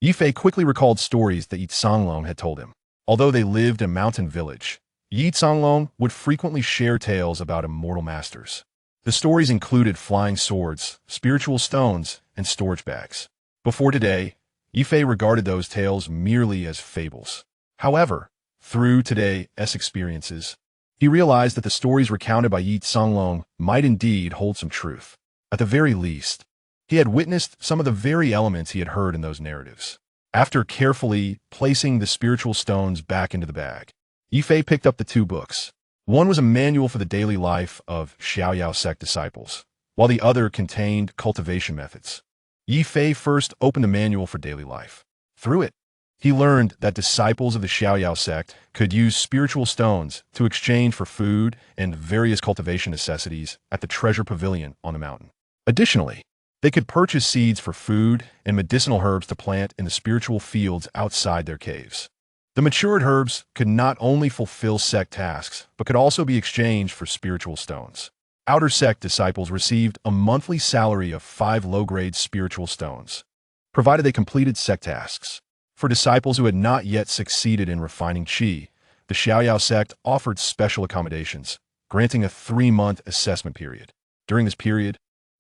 Ye Fei quickly recalled stories that Yi Songlong had told him. Although they lived in a mountain village, Yi Songlong would frequently share tales about immortal masters. The stories included flying swords, spiritual stones, and storage bags. Before today, Ye Fei regarded those tales merely as fables. However, through today's experiences, he realized that the stories recounted by Yi Songlong might indeed hold some truth. At the very least, he had witnessed some of the very elements he had heard in those narratives. After carefully placing the spiritual stones back into the bag, Ye Fei picked up the 2 books. One was a manual for the daily life of Xiaoyao sect disciples, while the other contained cultivation methods. Ye Fei first opened the manual for daily life. Through it, he learned that disciples of the Xiaoyao sect could use spiritual stones to exchange for food and various cultivation necessities at the treasure pavilion on the mountain. Additionally, they could purchase seeds for food and medicinal herbs to plant in the spiritual fields outside their caves. The matured herbs could not only fulfill sect tasks, but could also be exchanged for spiritual stones. Outer sect disciples received a monthly salary of 5 low-grade spiritual stones, provided they completed sect tasks. For disciples who had not yet succeeded in refining qi, the Xiaoyao sect offered special accommodations, granting a 3-month assessment period. During this period,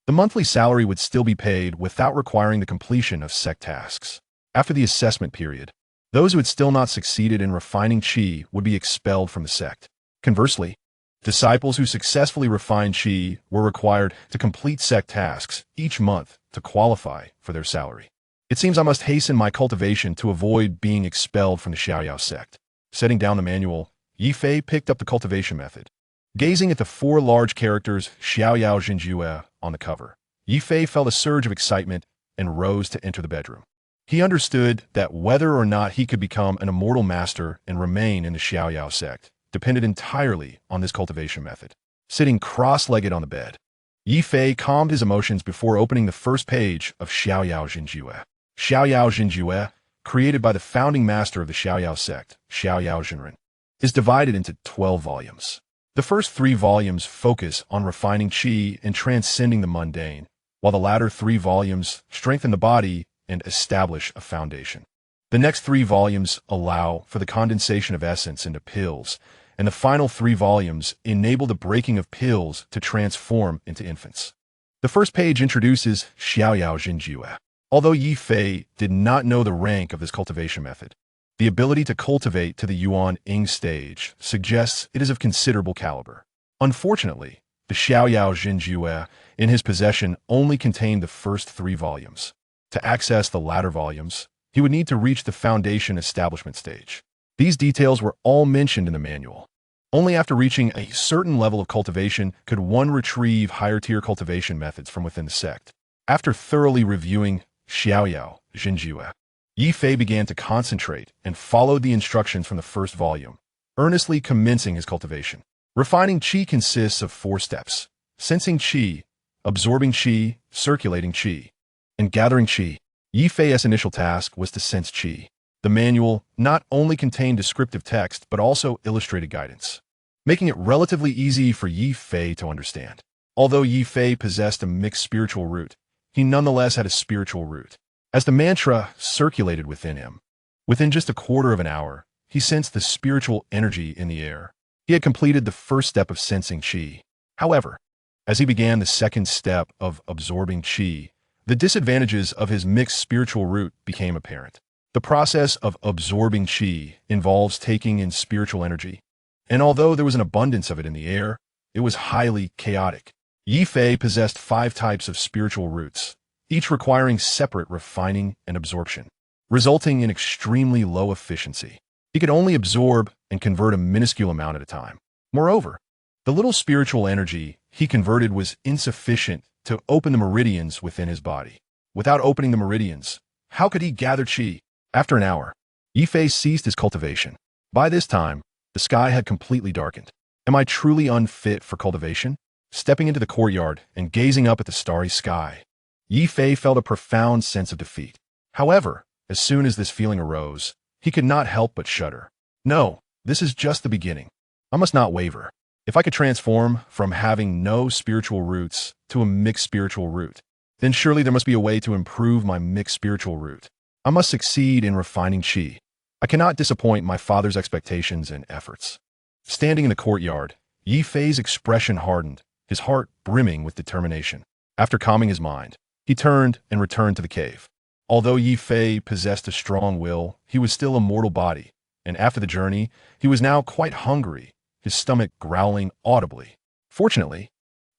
the monthly salary would still be paid without requiring the completion of sect tasks. After the assessment period, those who had still not succeeded in refining qi would be expelled from the sect. Conversely, disciples who successfully refined qi were required to complete sect tasks each month to qualify for their salary. It seems I must hasten my cultivation to avoid being expelled from the Xiaoyao sect. Setting down the manual, Ye Fei picked up the cultivation method. Gazing at the 4 large characters Xiaoyao Jinjue on the cover, Ye Fei felt a surge of excitement and rose to enter the bedroom. He understood that whether or not he could become an immortal master and remain in the Xiaoyao sect depended entirely on this cultivation method. Sitting cross-legged on the bed, Ye Fei calmed his emotions before opening the first page of Xiaoyao Jinjue. Xiaoyao Jinjue, created by the founding master of the Xiaoyao sect, Xiaoyao Jinren, is divided into 12 volumes. The first 3 volumes focus on refining qi and transcending the mundane, while the latter 3 volumes strengthen the body and establish a foundation. The next 3 volumes allow for the condensation of essence into pills, and the final 3 volumes enable the breaking of pills to transform into infants. The first page introduces Xiaoyao Jinjue. Although Ye Fei did not know the rank of this cultivation method, the ability to cultivate to the Yuan Ying stage suggests it is of considerable caliber. Unfortunately, the Xiaoyao Jinjue in his possession only contained the first 3 volumes. To access the latter volumes, he would need to reach the foundation establishment stage. These details were all mentioned in the manual. Only after reaching a certain level of cultivation could one retrieve higher-tier cultivation methods from within the sect. After thoroughly reviewing Xiaoyao Jinjue, Ye Fei began to concentrate and followed the instructions from the first volume, earnestly commencing his cultivation. Refining qi consists of 4 steps: sensing qi, absorbing qi, circulating qi, and gathering qi. Ye Fei's initial task was to sense qi. The manual not only contained descriptive text but also illustrated guidance, making it relatively easy for Ye Fei to understand. Although Ye Fei possessed a mixed spiritual root, he nonetheless had a spiritual root. As the mantra circulated within him, within just a quarter of an hour, he sensed the spiritual energy in the air. He had completed the first step of sensing qi. However, as he began the second step of absorbing qi, the disadvantages of his mixed spiritual root became apparent. The process of absorbing qi involves taking in spiritual energy, and although there was an abundance of it in the air, it was highly chaotic. Ye Fei possessed 5 types of spiritual roots, each requiring separate refining and absorption, resulting in extremely low efficiency. He could only absorb and convert a minuscule amount at a time. Moreover, the little spiritual energy he converted was insufficient to open the meridians within his body. Without opening the meridians, how could he gather qi? After an hour, Ye Fei ceased his cultivation. By this time, the sky had completely darkened. Am I truly unfit for cultivation? Stepping into the courtyard and gazing up at the starry sky, Ye Fei felt a profound sense of defeat. However, as soon as this feeling arose, he could not help but shudder. No, this is just the beginning. I must not waver. If I could transform from having no spiritual roots to a mixed spiritual root, then surely there must be a way to improve my mixed spiritual root. I must succeed in refining qi. I cannot disappoint my father's expectations and efforts. Standing in the courtyard, Ye Fei's expression hardened, his heart brimming with determination. After calming his mind, he turned and returned to the cave. Although Ye Fei possessed a strong will, he was still a mortal body, and after the journey, he was now quite hungry, his stomach growling audibly. Fortunately,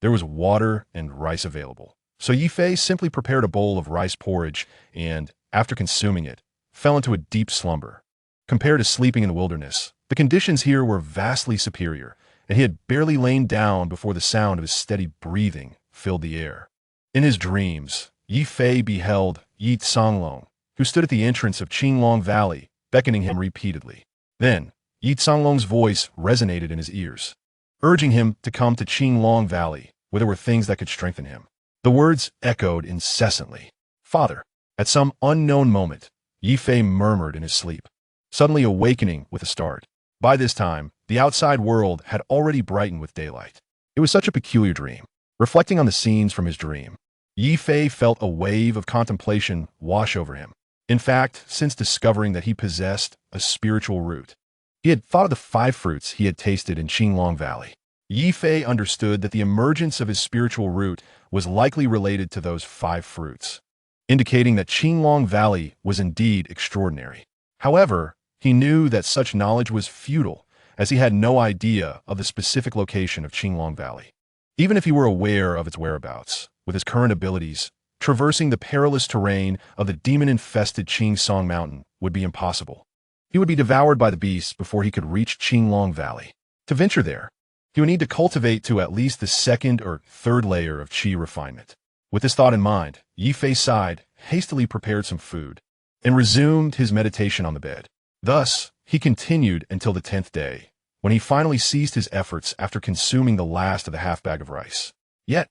there was water and rice available, so Ye Fei simply prepared a bowl of rice porridge and, after consuming it, fell into a deep slumber. Compared to sleeping in the wilderness, the conditions here were vastly superior, and he had barely lain down before the sound of his steady breathing filled the air. In his dreams, Ye Fei beheld Yi Songlong, who stood at the entrance of Qinglong Valley, beckoning him repeatedly. Then, Yi Songlong's voice resonated in his ears, urging him to come to Qinglong Valley, where there were things that could strengthen him. The words echoed incessantly. "Father." At some unknown moment, Ye Fei murmured in his sleep, suddenly awakening with a start. By this time, the outside world had already brightened with daylight. It was such a peculiar dream. Reflecting on the scenes from his dream, Ye Fei felt a wave of contemplation wash over him. In fact, since discovering that he possessed a spiritual root, he had thought of the 5 fruits he had tasted in Qinglong Valley. Ye Fei understood that the emergence of his spiritual root was likely related to those 5 fruits, indicating that Qinglong Valley was indeed extraordinary. However, he knew that such knowledge was futile, as he had no idea of the specific location of Qinglong Valley. Even if he were aware of its whereabouts, with his current abilities, traversing the perilous terrain of the demon-infested Qingsong Mountain would be impossible. He would be devoured by the beasts before he could reach Qinglong Valley. To venture there, he would need to cultivate to at least the 2nd or 3rd layer of qi refinement. With this thought in mind, Ye Fei sighed, hastily prepared some food, and resumed his meditation on the bed. Thus, he continued until the 10th day, when he finally ceased his efforts after consuming the last of the half-bag of rice. Yet,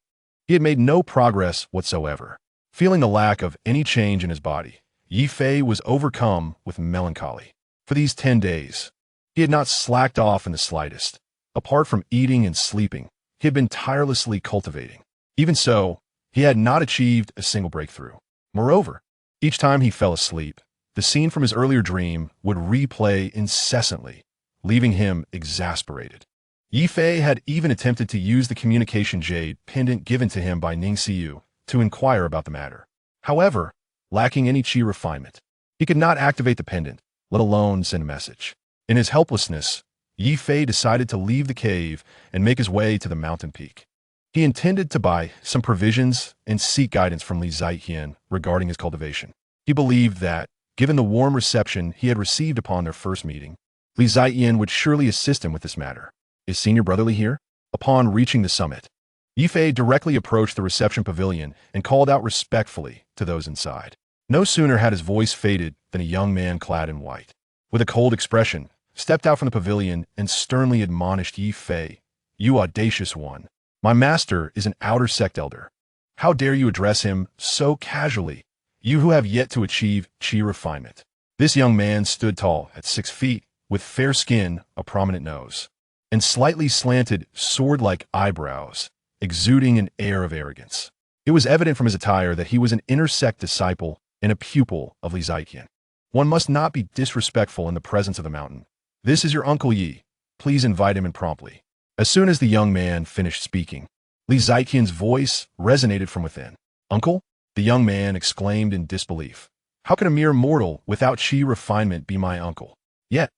he had made no progress whatsoever. Feeling the lack of any change in his body, Ye Fei was overcome with melancholy. For these 10 days, he had not slacked off in the slightest. Apart from eating and sleeping, he had been tirelessly cultivating. Even so, he had not achieved a single breakthrough. Moreover, each time he fell asleep, the scene from his earlier dream would replay incessantly, leaving him exasperated. Ye Fei had even attempted to use the communication jade pendant given to him by Ning Xiu to inquire about the matter. However, lacking any qi refinement, he could not activate the pendant, let alone send a message. In his helplessness, Ye Fei decided to leave the cave and make his way to the mountain peak. He intended to buy some provisions and seek guidance from Li Ziqian regarding his cultivation. He believed that, given the warm reception he had received upon their first meeting, Li Ziqian would surely assist him with this matter. "Is Senior Brotherly here?" Upon reaching the summit, Ye Fei directly approached the reception pavilion and called out respectfully to those inside. No sooner had his voice faded than a young man clad in white, with a cold expression, stepped out from the pavilion and sternly admonished Ye Fei. "You audacious one! My master is an outer sect elder. How dare you address him so casually, you who have yet to achieve qi refinement?" This young man stood tall at 6 feet, with fair skin, a prominent nose, and slightly slanted sword-like eyebrows, exuding an air of arrogance. It was evident from his attire that he was an intersect disciple and a pupil of Li Ziqian. One must not be disrespectful in the presence of the mountain. "This is your Uncle Yi. Please invite him in promptly." As soon as the young man finished speaking, Li Ziqian's voice resonated from within. "Uncle?" the young man exclaimed in disbelief. "How can a mere mortal without qi refinement be my uncle?" Yet,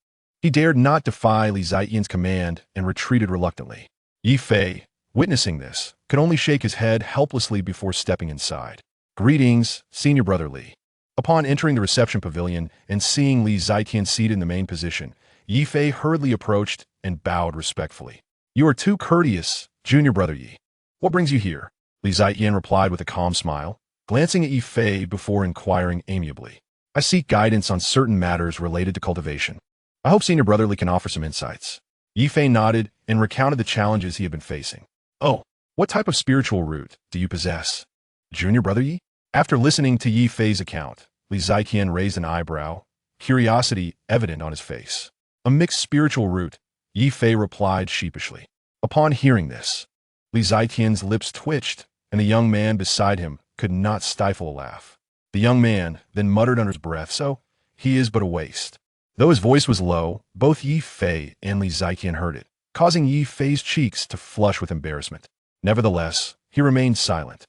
he dared not defy Li Ziqian's command and retreated reluctantly. Ye Fei, witnessing this, could only shake his head helplessly before stepping inside. "Greetings, Senior Brother Li." Upon entering the reception pavilion and seeing Li Ziqian seated in the main position, Ye Fei hurriedly approached and bowed respectfully. "You are too courteous, Junior Brother Yi. What brings you here?" Li Ziqian replied with a calm smile, glancing at Ye Fei before inquiring amiably. "I seek guidance on certain matters related to cultivation. I hope Senior Brother Li can offer some insights." Ye Fei nodded and recounted the challenges he had been facing. "Oh, what type of spiritual root do you possess, Junior Brother Yi?" After listening to Ye Fei's account, Li Ziqian raised an eyebrow, curiosity evident on his face. "A mixed spiritual root," Ye Fei replied sheepishly. Upon hearing this, Li Ziqian's lips twitched, and the young man beside him could not stifle a laugh. The young man then muttered under his breath, "So, he is but a waste." Though his voice was low, both Ye Fei and Li Ziqian heard it, causing Ye Fei's cheeks to flush with embarrassment. Nevertheless, he remained silent,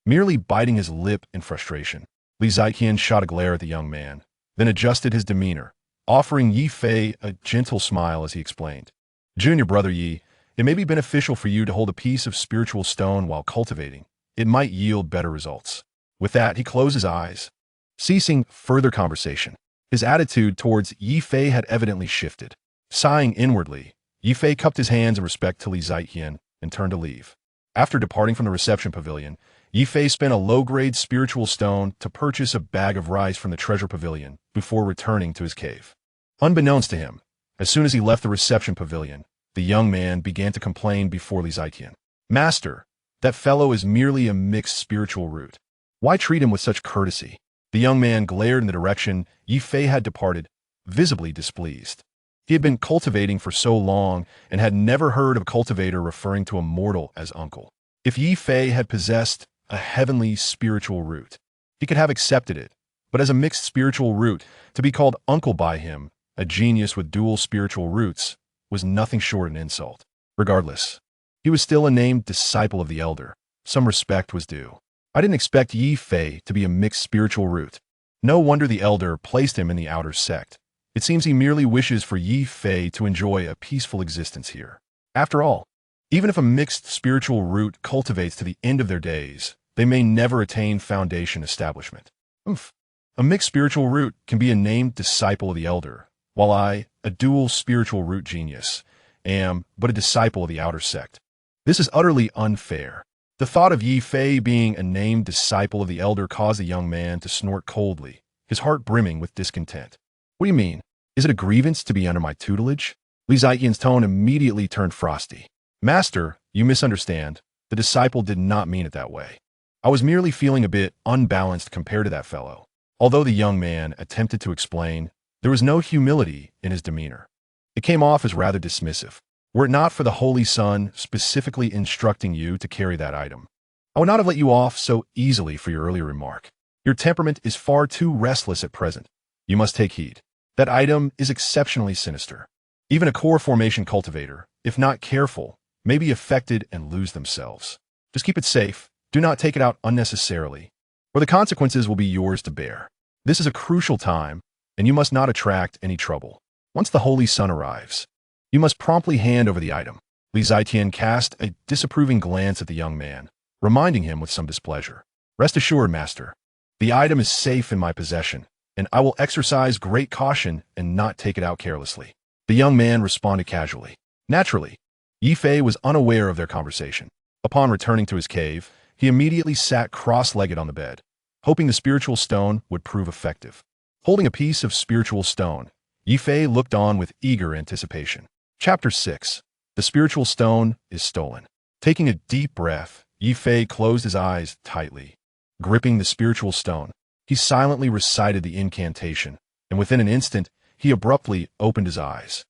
merely biting his lip in frustration. Li Ziqian shot a glare at the young man, then adjusted his demeanor, offering Ye Fei a gentle smile as he explained. "Junior Brother Yi, it may be beneficial for you to hold a piece of spiritual stone while cultivating. It might yield better results." With that, he closed his eyes, ceasing further conversation. His attitude towards Ye Fei had evidently shifted. Sighing inwardly, Ye Fei cupped his hands in respect to Li Zietian and turned to leave. After departing from the reception pavilion, Ye Fei spent a low-grade spiritual stone to purchase a bag of rice from the treasure pavilion before returning to his cave. Unbeknownst to him, as soon as he left the reception pavilion, the young man began to complain before Li Zietian. "Master, that fellow is merely a mixed spiritual root. Why treat him with such courtesy?" The young man glared in the direction Ye Fei had departed, visibly displeased. He had been cultivating for so long and had never heard of a cultivator referring to a mortal as uncle. If Ye Fei had possessed a heavenly spiritual root, he could have accepted it, but as a mixed spiritual root, to be called uncle by him, a genius with dual spiritual roots, was nothing short of an insult. Regardless, he was still a named disciple of the elder. Some respect was due. I didn't expect Ye Fei to be a mixed spiritual root. No wonder the elder placed him in the outer sect. It seems he merely wishes for Ye Fei to enjoy a peaceful existence here. After all, even if a mixed spiritual root cultivates to the end of their days, they may never attain foundation establishment. A mixed spiritual root can be a named disciple of the elder, while I, a dual spiritual root genius, am but a disciple of the outer sect. This is utterly unfair. The thought of Ye Fei being a named disciple of the elder caused the young man to snort coldly, his heart brimming with discontent. "What do you mean? Is it a grievance to be under my tutelage?" Li Zietian's tone immediately turned frosty. "Master, you misunderstand. The disciple did not mean it that way. I was merely feeling a bit unbalanced compared to that fellow." Although the young man attempted to explain, there was no humility in his demeanor. It came off as rather dismissive. Were it not for the Holy Son specifically instructing you to carry that item, I would not have let you off so easily for your earlier remark. Your temperament is far too restless at present. You must take heed. That item is exceptionally sinister. Even a core formation cultivator, if not careful, may be affected and lose themselves. Just keep it safe. Do not take it out unnecessarily, or the consequences will be yours to bear. This is a crucial time, and you must not attract any trouble. Once the Holy Son arrives, you must promptly hand over the item. Li Zietian cast a disapproving glance at the young man, reminding him with some displeasure. "Rest assured, master, the item is safe in my possession, and I will exercise great caution and not take it out carelessly." The young man responded casually. Naturally, Ye Fei was unaware of their conversation. Upon returning to his cave, he immediately sat cross-legged on the bed, hoping the spiritual stone would prove effective. Holding a piece of spiritual stone, Ye Fei looked on with eager anticipation. Chapter 6. The spiritual stone is stolen. Taking a deep breath, Ye Fei closed his eyes tightly. Gripping the spiritual stone, he silently recited the incantation, and within an instant, he abruptly opened his eyes.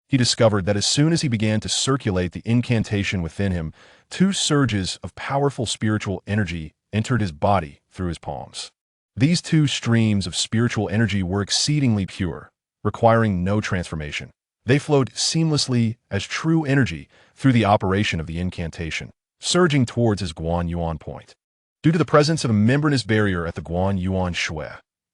He discovered that as soon as he began to circulate the incantation within him, two surges of powerful spiritual energy entered his body through his palms. These two streams of spiritual energy were exceedingly pure, requiring no transformation. They flowed seamlessly as true energy through the operation of the incantation, surging towards his Guan Yuan point. Due to the presence of a membranous barrier at the Guan Yuan Shui,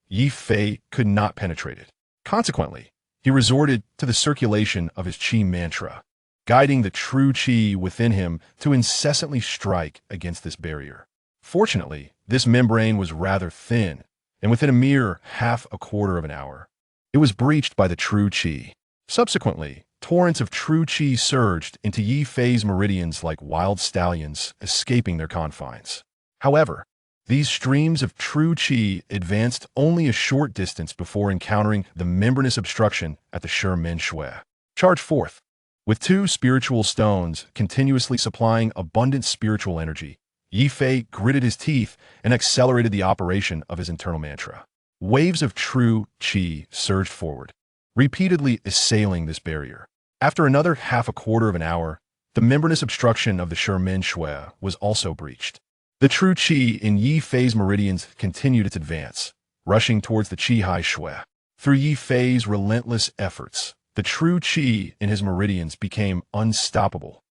Ye Fei could not penetrate it. Consequently, he resorted to the circulation of his Qi mantra, guiding the true Qi within him to incessantly strike against this barrier. Fortunately, this membrane was rather thin, and within a mere half-a-quarter of an hour, it was breached by the true Qi. Subsequently, torrents of true Qi surged into Ye Fei's meridians like wild stallions, escaping their confines. However, these streams of true Qi advanced only a short distance before encountering the membranous obstruction at the Shi Shui. Charge forth. With two spiritual stones continuously supplying abundant spiritual energy, Ye Fei gritted his teeth and accelerated the operation of his internal mantra. Waves of true Qi surged forward, repeatedly assailing this barrier. After another half-a-quarter of an hour, the membranous obstruction of the Shi Shui was also breached. The true Qi in Ye Fei's meridians continued its advance, rushing towards the Qi Hai Shui. Through Ye Fei's relentless efforts, the true Qi in his meridians became unstoppable,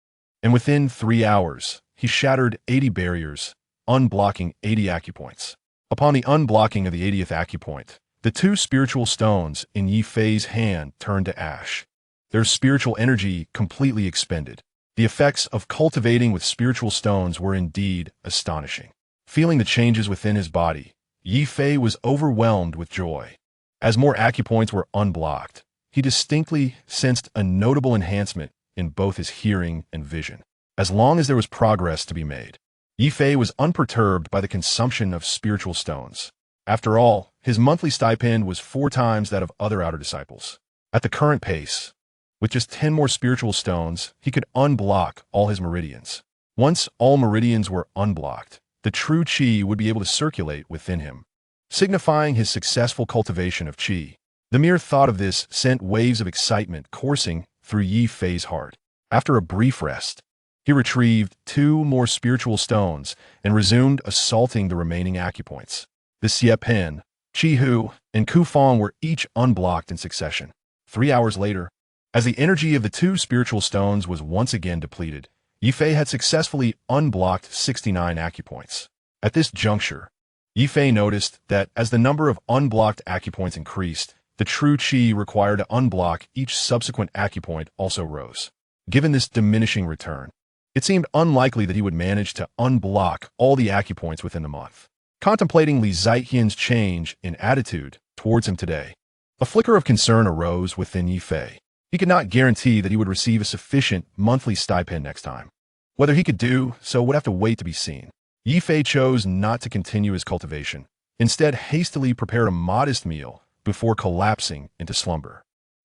and within 3 hours, he shattered 80 barriers, unblocking 80 acupoints. Upon the unblocking of the 80th acupoint, the two spiritual stones in Ye Fei's hand turned to ash, their spiritual energy completely expended. The effects of cultivating with spiritual stones were indeed astonishing. Feeling the changes within his body, Ye Fei was overwhelmed with joy. As more acupoints were unblocked, he distinctly sensed a notable enhancement in both his hearing and vision. As long as there was progress to be made, Ye Fei was unperturbed by the consumption of spiritual stones. After all, his monthly stipend was 4 times that of other outer disciples. At the current pace, with just 10 more spiritual stones, he could unblock all his meridians. Once all meridians were unblocked, the true qi would be able to circulate within him, signifying his successful cultivation of qi. The mere thought of this sent waves of excitement coursing through Ye Fei's heart. After a brief rest, he retrieved 2 more spiritual stones and resumed assaulting the remaining acupoints. The Xie Pen, Qi Hu, and Ku Fong were each unblocked in succession. 3 hours later, as the energy of the 2 spiritual stones was once again depleted, Ye Fei had successfully unblocked 69 acupoints. At this juncture, Ye Fei noticed that as the number of unblocked acupoints increased, the true qi required to unblock each subsequent acupoint also rose. Given this diminishing return, it seemed unlikely that he would manage to unblock all the acupoints within the month. Contemplating Li Ziqian's change in attitude towards him today, a flicker of concern arose within Ye Fei. He could not guarantee that he would receive a sufficient monthly stipend next time. Whether he could do so would have to wait to be seen. Ye Fei chose not to continue his cultivation, instead hastily prepared a modest meal before collapsing into slumber.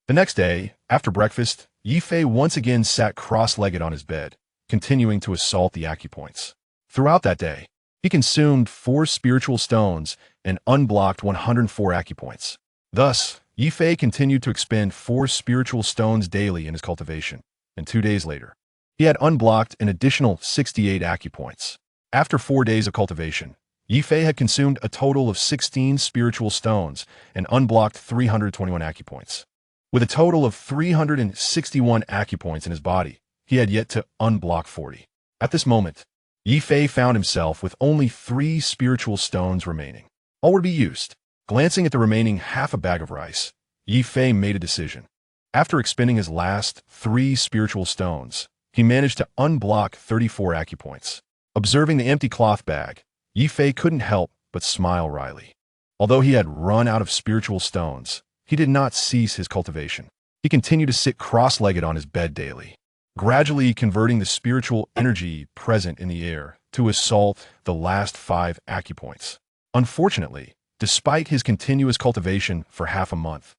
The next day, after breakfast, Ye Fei once again sat cross-legged on his bed, continuing to assault the acupoints. Throughout that day, he consumed 4 spiritual stones and unblocked 104 acupoints. Thus, Ye Fei continued to expend 4 spiritual stones daily in his cultivation, and 2 days later, he had unblocked an additional 68 acupoints. After 4 days of cultivation, Ye Fei had consumed a total of 16 spiritual stones and unblocked 321 acupoints. With a total of 361 acupoints in his body, he had yet to unblock 40. At this moment, Ye Fei found himself with only 3 spiritual stones remaining. All would be used. Glancing at the remaining half a bag of rice, Ye Fei made a decision. After expending his last 3 spiritual stones, he managed to unblock 34 acupoints. Observing the empty cloth bag, Ye Fei couldn't help but smile wryly. Although he had run out of spiritual stones, he did not cease his cultivation. He continued to sit cross-legged on his bed daily, gradually converting the spiritual energy present in the air to assault the last 5 acupoints. Unfortunately, despite his continuous cultivation for half a month,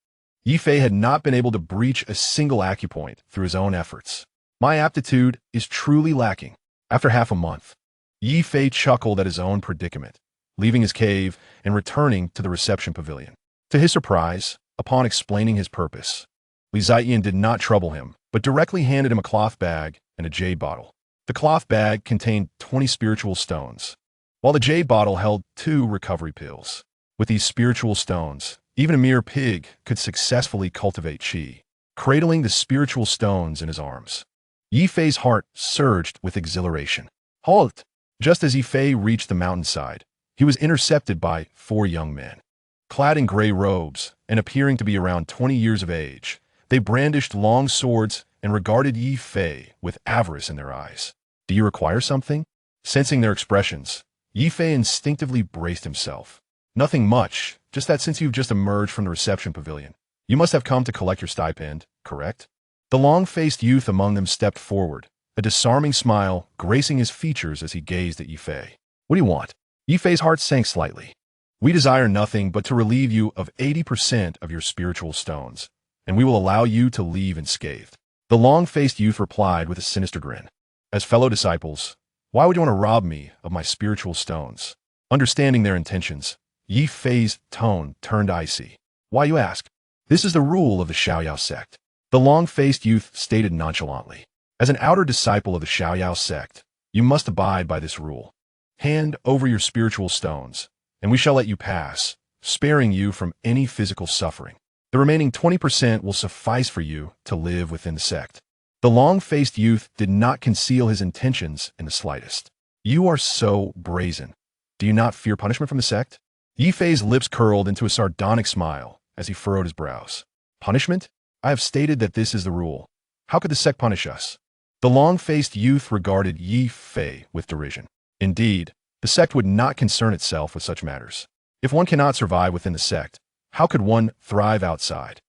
Ye Fei had not been able to breach a single acupoint through his own efforts. My aptitude is truly lacking. After half a month, Ye Fei chuckled at his own predicament, leaving his cave and returning to the reception pavilion. To his surprise, upon explaining his purpose, Li Ziqian did not trouble him, but directly handed him a cloth bag and a jade bottle. The cloth bag contained 20 spiritual stones, while the jade bottle held 2 recovery pills. With these spiritual stones, even a mere pig could successfully cultivate qi, cradling the spiritual stones in his arms. Ye Fei's heart surged with exhilaration. Halt! Just as Ye Fei reached the mountainside, he was intercepted by 4 young men. Clad in gray robes and appearing to be around 20 years of age, they brandished long swords and regarded Ye Fei with avarice in their eyes. Do you require something? Sensing their expressions, Ye Fei instinctively braced himself. Nothing much, just that since you've just emerged from the reception pavilion, you must have come to collect your stipend, correct? The long-faced youth among them stepped forward, a disarming smile gracing his features as he gazed at Ye Fei. What do you want? Ye Fei's heart sank slightly. We desire nothing but to relieve you of 80% of your spiritual stones, and we will allow you to leave unscathed. The long-faced youth replied with a sinister grin. As fellow disciples, why would you want to rob me of my spiritual stones? Understanding their intentions, Ye Fei's tone turned icy. Why, you ask? This is the rule of the Xiaoyao sect. The long-faced youth stated nonchalantly. As an outer disciple of the Xiaoyao sect, you must abide by this rule. Hand over your spiritual stones, and we shall let you pass, sparing you from any physical suffering. The remaining 20% will suffice for you to live within the sect. The long-faced youth did not conceal his intentions in the slightest. You are so brazen. Do you not fear punishment from the sect? Ye Fei's lips curled into a sardonic smile as he furrowed his brows. Punishment? I have stated that this is the rule. How could the sect punish us? The long-faced youth regarded Ye Fei with derision. Indeed, the sect would not concern itself with such matters. If one cannot survive within the sect, how could one thrive outside?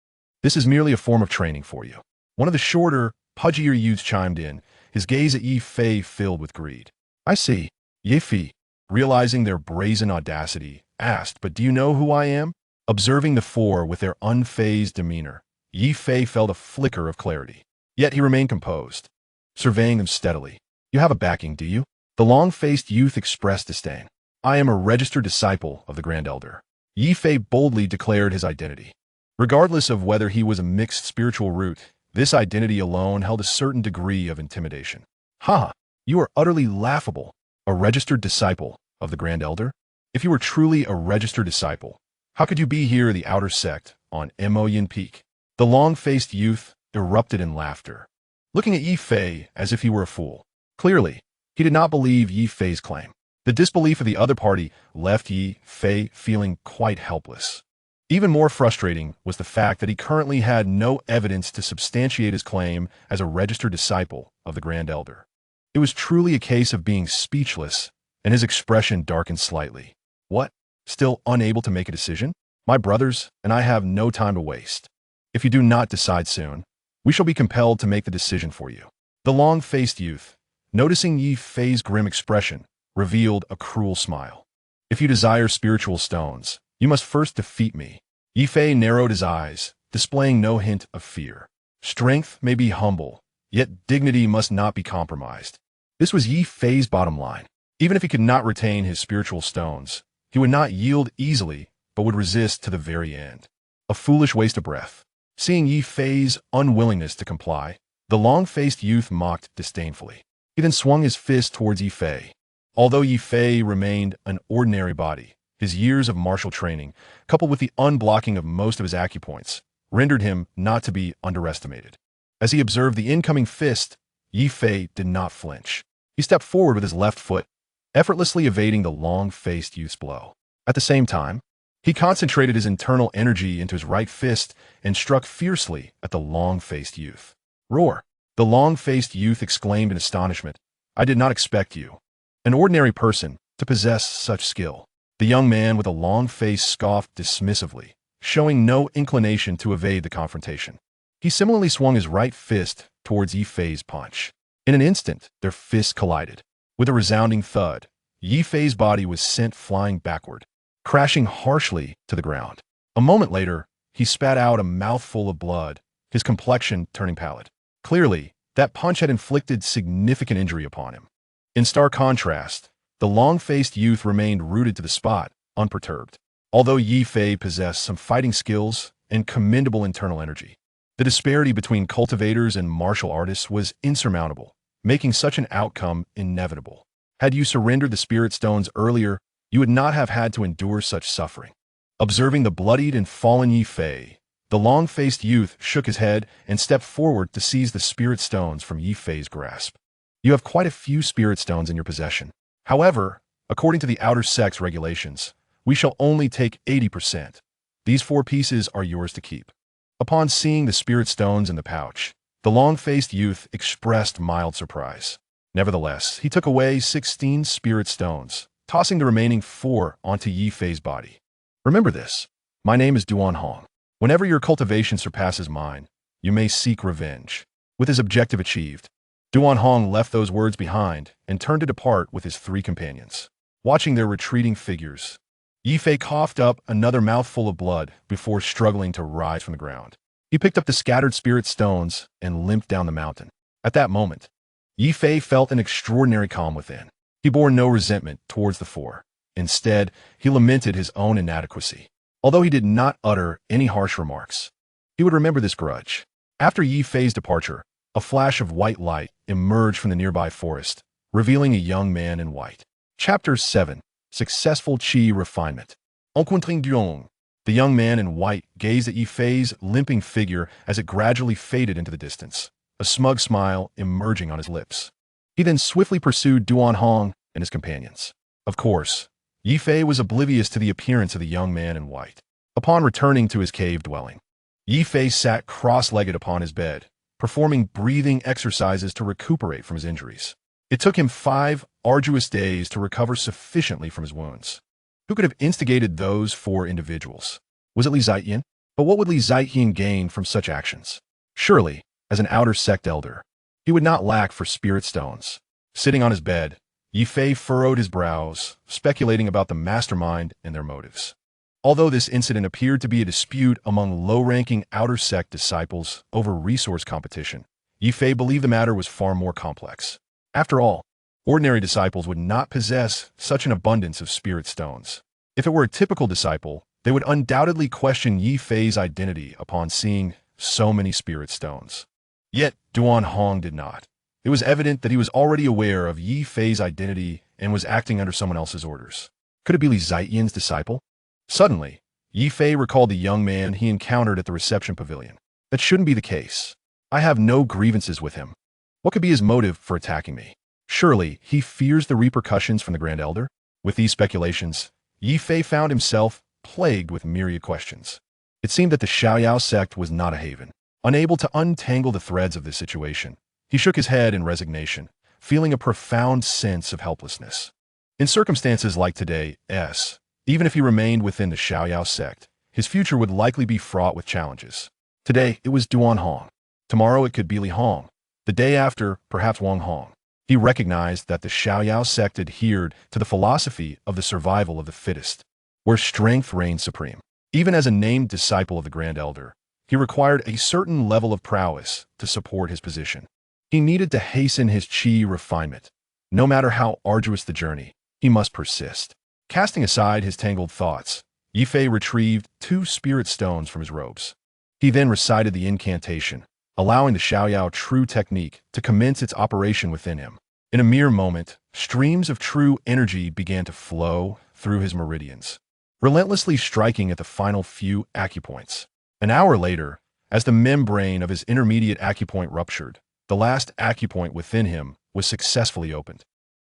This is merely a form of training for you. One of the shorter, pudgier youth chimed in, his gaze at Ye Fei filled with greed. I see. Ye Fei, realizing their brazen audacity, asked, but do you know who I am? Observing the four with their unfazed demeanor, Ye Fei felt a flicker of clarity. Yet he remained composed, surveying them steadily. You have a backing, do you? The long-faced youth expressed disdain. I am a registered disciple of the Grand Elder. Ye Fei boldly declared his identity. Regardless of whether he was a mixed spiritual root, this identity alone held a certain degree of intimidation. Ha! You are utterly laughable. A registered disciple of the Grand Elder? If you were truly a registered disciple, how could you be here, the outer sect, on Emoyin Peak? The long-faced youth erupted in laughter, looking at Ye Fei as if he were a fool. Clearly, he did not believe Ye Fei's claim. The disbelief of the other party left Ye Fei feeling quite helpless. Even more frustrating was the fact that he currently had no evidence to substantiate his claim as a registered disciple of the Grand Elder. It was truly a case of being speechless, and his expression darkened slightly. What? Still unable to make a decision? My brothers and I have no time to waste. If you do not decide soon, we shall be compelled to make the decision for you. The long-faced youth, noticing Ye Fei's grim expression, revealed a cruel smile. If you desire spiritual stones, you must first defeat me. Ye Fei narrowed his eyes, displaying no hint of fear. Strength may be humble, yet dignity must not be compromised. This was Ye Fei's bottom line. Even if he could not retain his spiritual stones, he would not yield easily, but would resist to the very end. A foolish waste of breath. Seeing Ye Fei's unwillingness to comply, the long-faced youth mocked disdainfully. He then swung his fist towards Ye Fei. Although Ye Fei remained an ordinary body, his years of martial training, coupled with the unblocking of most of his acupoints, rendered him not to be underestimated. As he observed the incoming fist, Ye Fei did not flinch. He stepped forward with his left foot, effortlessly evading the long-faced youth's blow. At the same time, he concentrated his internal energy into his right fist and struck fiercely at the long-faced youth. Roar! The long-faced youth exclaimed in astonishment. I did not expect you, an ordinary person, to possess such skill. The young man with a long face scoffed dismissively, showing no inclination to evade the confrontation. He similarly swung his right fist towards Ye Fei's punch. In an instant, their fists collided. With a resounding thud, Ye Fei's body was sent flying backward, crashing harshly to the ground. A moment later, he spat out a mouthful of blood, his complexion turning pallid. Clearly, that punch had inflicted significant injury upon him. In stark contrast, the long-faced youth remained rooted to the spot, unperturbed. Although Ye Fei possessed some fighting skills and commendable internal energy, the disparity between cultivators and martial artists was insurmountable, making such an outcome inevitable. Had you surrendered the spirit stones earlier, you would not have had to endure such suffering. Observing the bloodied and fallen Ye Fei, the long-faced youth shook his head and stepped forward to seize the spirit stones from Ye Fei's grasp. You have quite a few spirit stones in your possession. However, according to the outer sect's regulations, we shall only take 80%. These 4 pieces are yours to keep. Upon seeing the spirit stones in the pouch, the long-faced youth expressed mild surprise. Nevertheless, he took away 16 spirit stones, tossing the remaining 4 onto Ye Fei's body. Remember this. My name is Duan Hong. Whenever your cultivation surpasses mine, you may seek revenge. With his objective achieved, Duan Hong left those words behind and turned to depart with his 3 companions. Watching their retreating figures, Ye Fei coughed up another mouthful of blood before struggling to rise from the ground. He picked up the scattered spirit stones and limped down the mountain. At that moment, Ye Fei felt an extraordinary calm within. He bore no resentment towards the 4. Instead, he lamented his own inadequacy. Although he did not utter any harsh remarks, he would remember this grudge. After Ye Fei's departure, a flash of white light emerged from the nearby forest, revealing a young man in white. Chapter 7. Successful Qi Refinement. Encontring Duong. The young man in white gazed at Ye Fei's limping figure as it gradually faded into the distance, a smug smile emerging on his lips. He then swiftly pursued Duan Hong and his companions. Of course, Ye Fei was oblivious to the appearance of the young man in white. Upon returning to his cave dwelling, Ye Fei sat cross-legged upon his bed, performing breathing exercises to recuperate from his injuries. It took him 5 arduous days to recover sufficiently from his wounds. Who could have instigated those 4 individuals? Was it Li Ziyin? But what would Li Ziyin gain from such actions? Surely, as an outer sect elder, he would not lack for spirit stones. Sitting on his bed, Ye Fei furrowed his brows, speculating about the mastermind and their motives. Although this incident appeared to be a dispute among low-ranking outer sect disciples over resource competition, Ye Fei believed the matter was far more complex. After all, ordinary disciples would not possess such an abundance of spirit stones. If it were a typical disciple, they would undoubtedly question Ye Fei's identity upon seeing so many spirit stones. Yet, Duan Hong did not. It was evident that he was already aware of Ye Fei's identity and was acting under someone else's orders. Could it be Li Zaiyan's disciple? Suddenly, Ye Fei recalled the young man he encountered at the reception pavilion. That shouldn't be the case. I have no grievances with him. What could be his motive for attacking me? Surely, he fears the repercussions from the Grand Elder? With these speculations, Ye Fei found himself plagued with myriad questions. It seemed that the Xiaoyao sect was not a haven. Unable to untangle the threads of this situation, he shook his head in resignation, feeling a profound sense of helplessness. In circumstances like today's, even if he remained within the Xiaoyao sect, his future would likely be fraught with challenges. Today, it was Duan Hong. Tomorrow, it could be Li Hong. The day after, perhaps Wang Hong. He recognized that the Xiaoyao sect adhered to the philosophy of the survival of the fittest, where strength reigned supreme. Even as a named disciple of the Grand Elder, he required a certain level of prowess to support his position. He needed to hasten his qi refinement. No matter how arduous the journey, he must persist. Casting aside his tangled thoughts, Ye Fei retrieved 2 spirit stones from his robes. He then recited the incantation, allowing the Xiaoyao true technique to commence its operation within him. In a mere moment, streams of true energy began to flow through his meridians, relentlessly striking at the final few acupoints. An hour later, as the membrane of his intermediate acupoint ruptured, the last acupoint within him was successfully opened.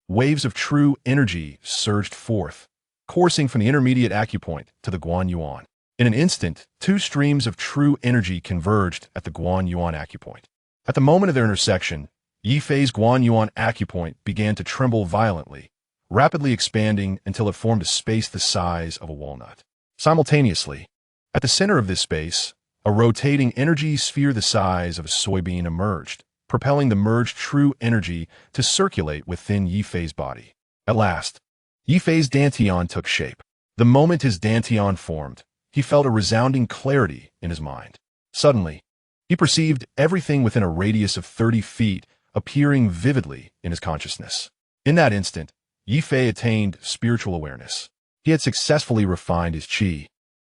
Waves of true energy surged forth, coursing from the intermediate acupoint to the Guan Yuan. In an instant, 2 streams of true energy converged at the Guan Yuan acupoint. At the moment of their intersection, Ye Fei's Guan Yuan acupoint began to tremble violently, rapidly expanding until it formed a space the size of a walnut. Simultaneously, at the center of this space, a rotating energy sphere the size of a soybean emerged, propelling the merged true energy to circulate within Ye Fei's body. At last, Ye Fei's dantian took shape. The moment his dantian formed, he felt a resounding clarity in his mind. Suddenly, he perceived everything within a radius of 30 feet appearing vividly in his consciousness. In that instant, Ye Fei attained spiritual awareness. He had successfully refined his qi,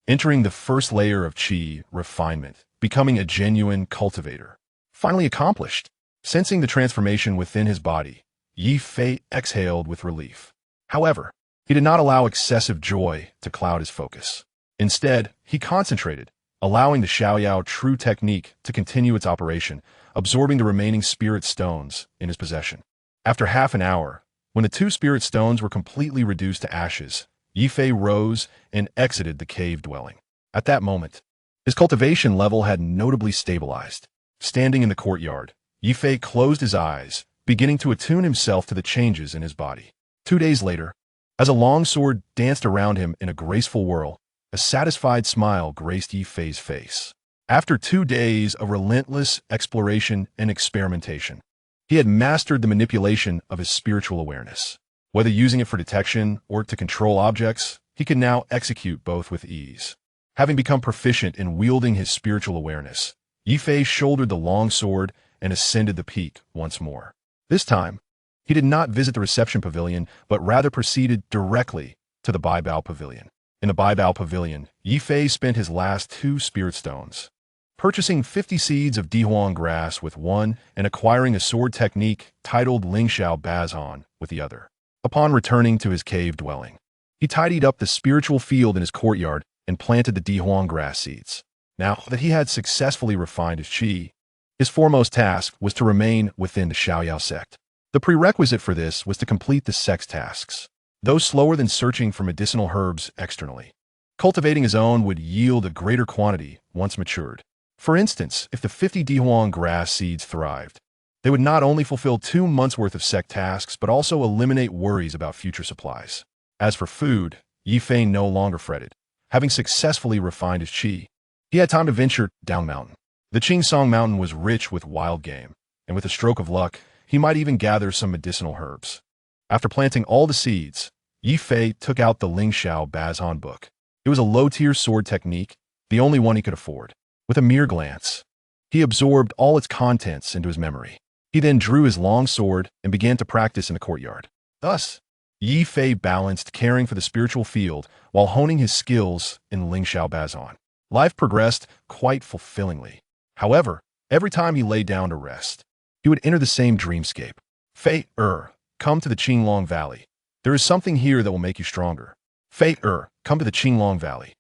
entering the first layer of qi refinement, becoming a genuine cultivator. Finally accomplished. Sensing the transformation within his body, Ye Fei exhaled with relief. However, he did not allow excessive joy to cloud his focus. Instead, he concentrated, allowing the Xiaoyao true technique to continue its operation, absorbing the remaining spirit stones in his possession. After half an hour, when the 2 spirit stones were completely reduced to ashes, Ye Fei rose and exited the cave dwelling. At that moment, his cultivation level had notably stabilized. Standing in the courtyard, Ye Fei closed his eyes, beginning to attune himself to the changes in his body. 2 days later, as a long sword danced around him in a graceful whirl, a satisfied smile graced Ye Fei's face. After 2 days of relentless exploration and experimentation, he had mastered the manipulation of his spiritual awareness. Whether using it for detection or to control objects, he could now execute both with ease. Having become proficient in wielding his spiritual awareness, Ye Fei shouldered the long sword and ascended the peak once more. This time, he did not visit the reception pavilion, but rather proceeded directly to the Baibao pavilion. In the Baibao pavilion, Ye Fei spent his last 2 spirit stones, purchasing 50 seeds of Dihuang grass with one and acquiring a sword technique titled Lingxiao Bazhan with the other. Upon returning to his cave dwelling, he tidied up the spiritual field in his courtyard and planted the Dihuang grass seeds. Now that he had successfully refined his qi, his foremost task was to remain within the Xiaoyao sect. The prerequisite for this was to complete the sect's tasks, though slower than searching for medicinal herbs externally. Cultivating his own would yield a greater quantity once matured. For instance, if the 50 Dihuang grass seeds thrived, they would not only fulfill 2 months' worth of sect tasks, but also eliminate worries about future supplies. As for food, Ye Fei no longer fretted. Having successfully refined his qi, he had time to venture down mountain. The Qingsong Mountain was rich with wild game, and with a stroke of luck, he might even gather some medicinal herbs. After planting all the seeds, Ye Fei took out the Lingxiao Bazhan book. It was a low-tier sword technique, the only one he could afford. With a mere glance, he absorbed all its contents into his memory. He then drew his long sword and began to practice in the courtyard. Thus, Ye Fei balanced caring for the spiritual field while honing his skills in Lingxiao Bazhan. Life progressed quite fulfillingly. However, every time he lay down to rest, he would enter the same dreamscape. Fei, come to the Qinglong Valley. There is something here that will make you stronger. Fei, come to the Qinglong Valley.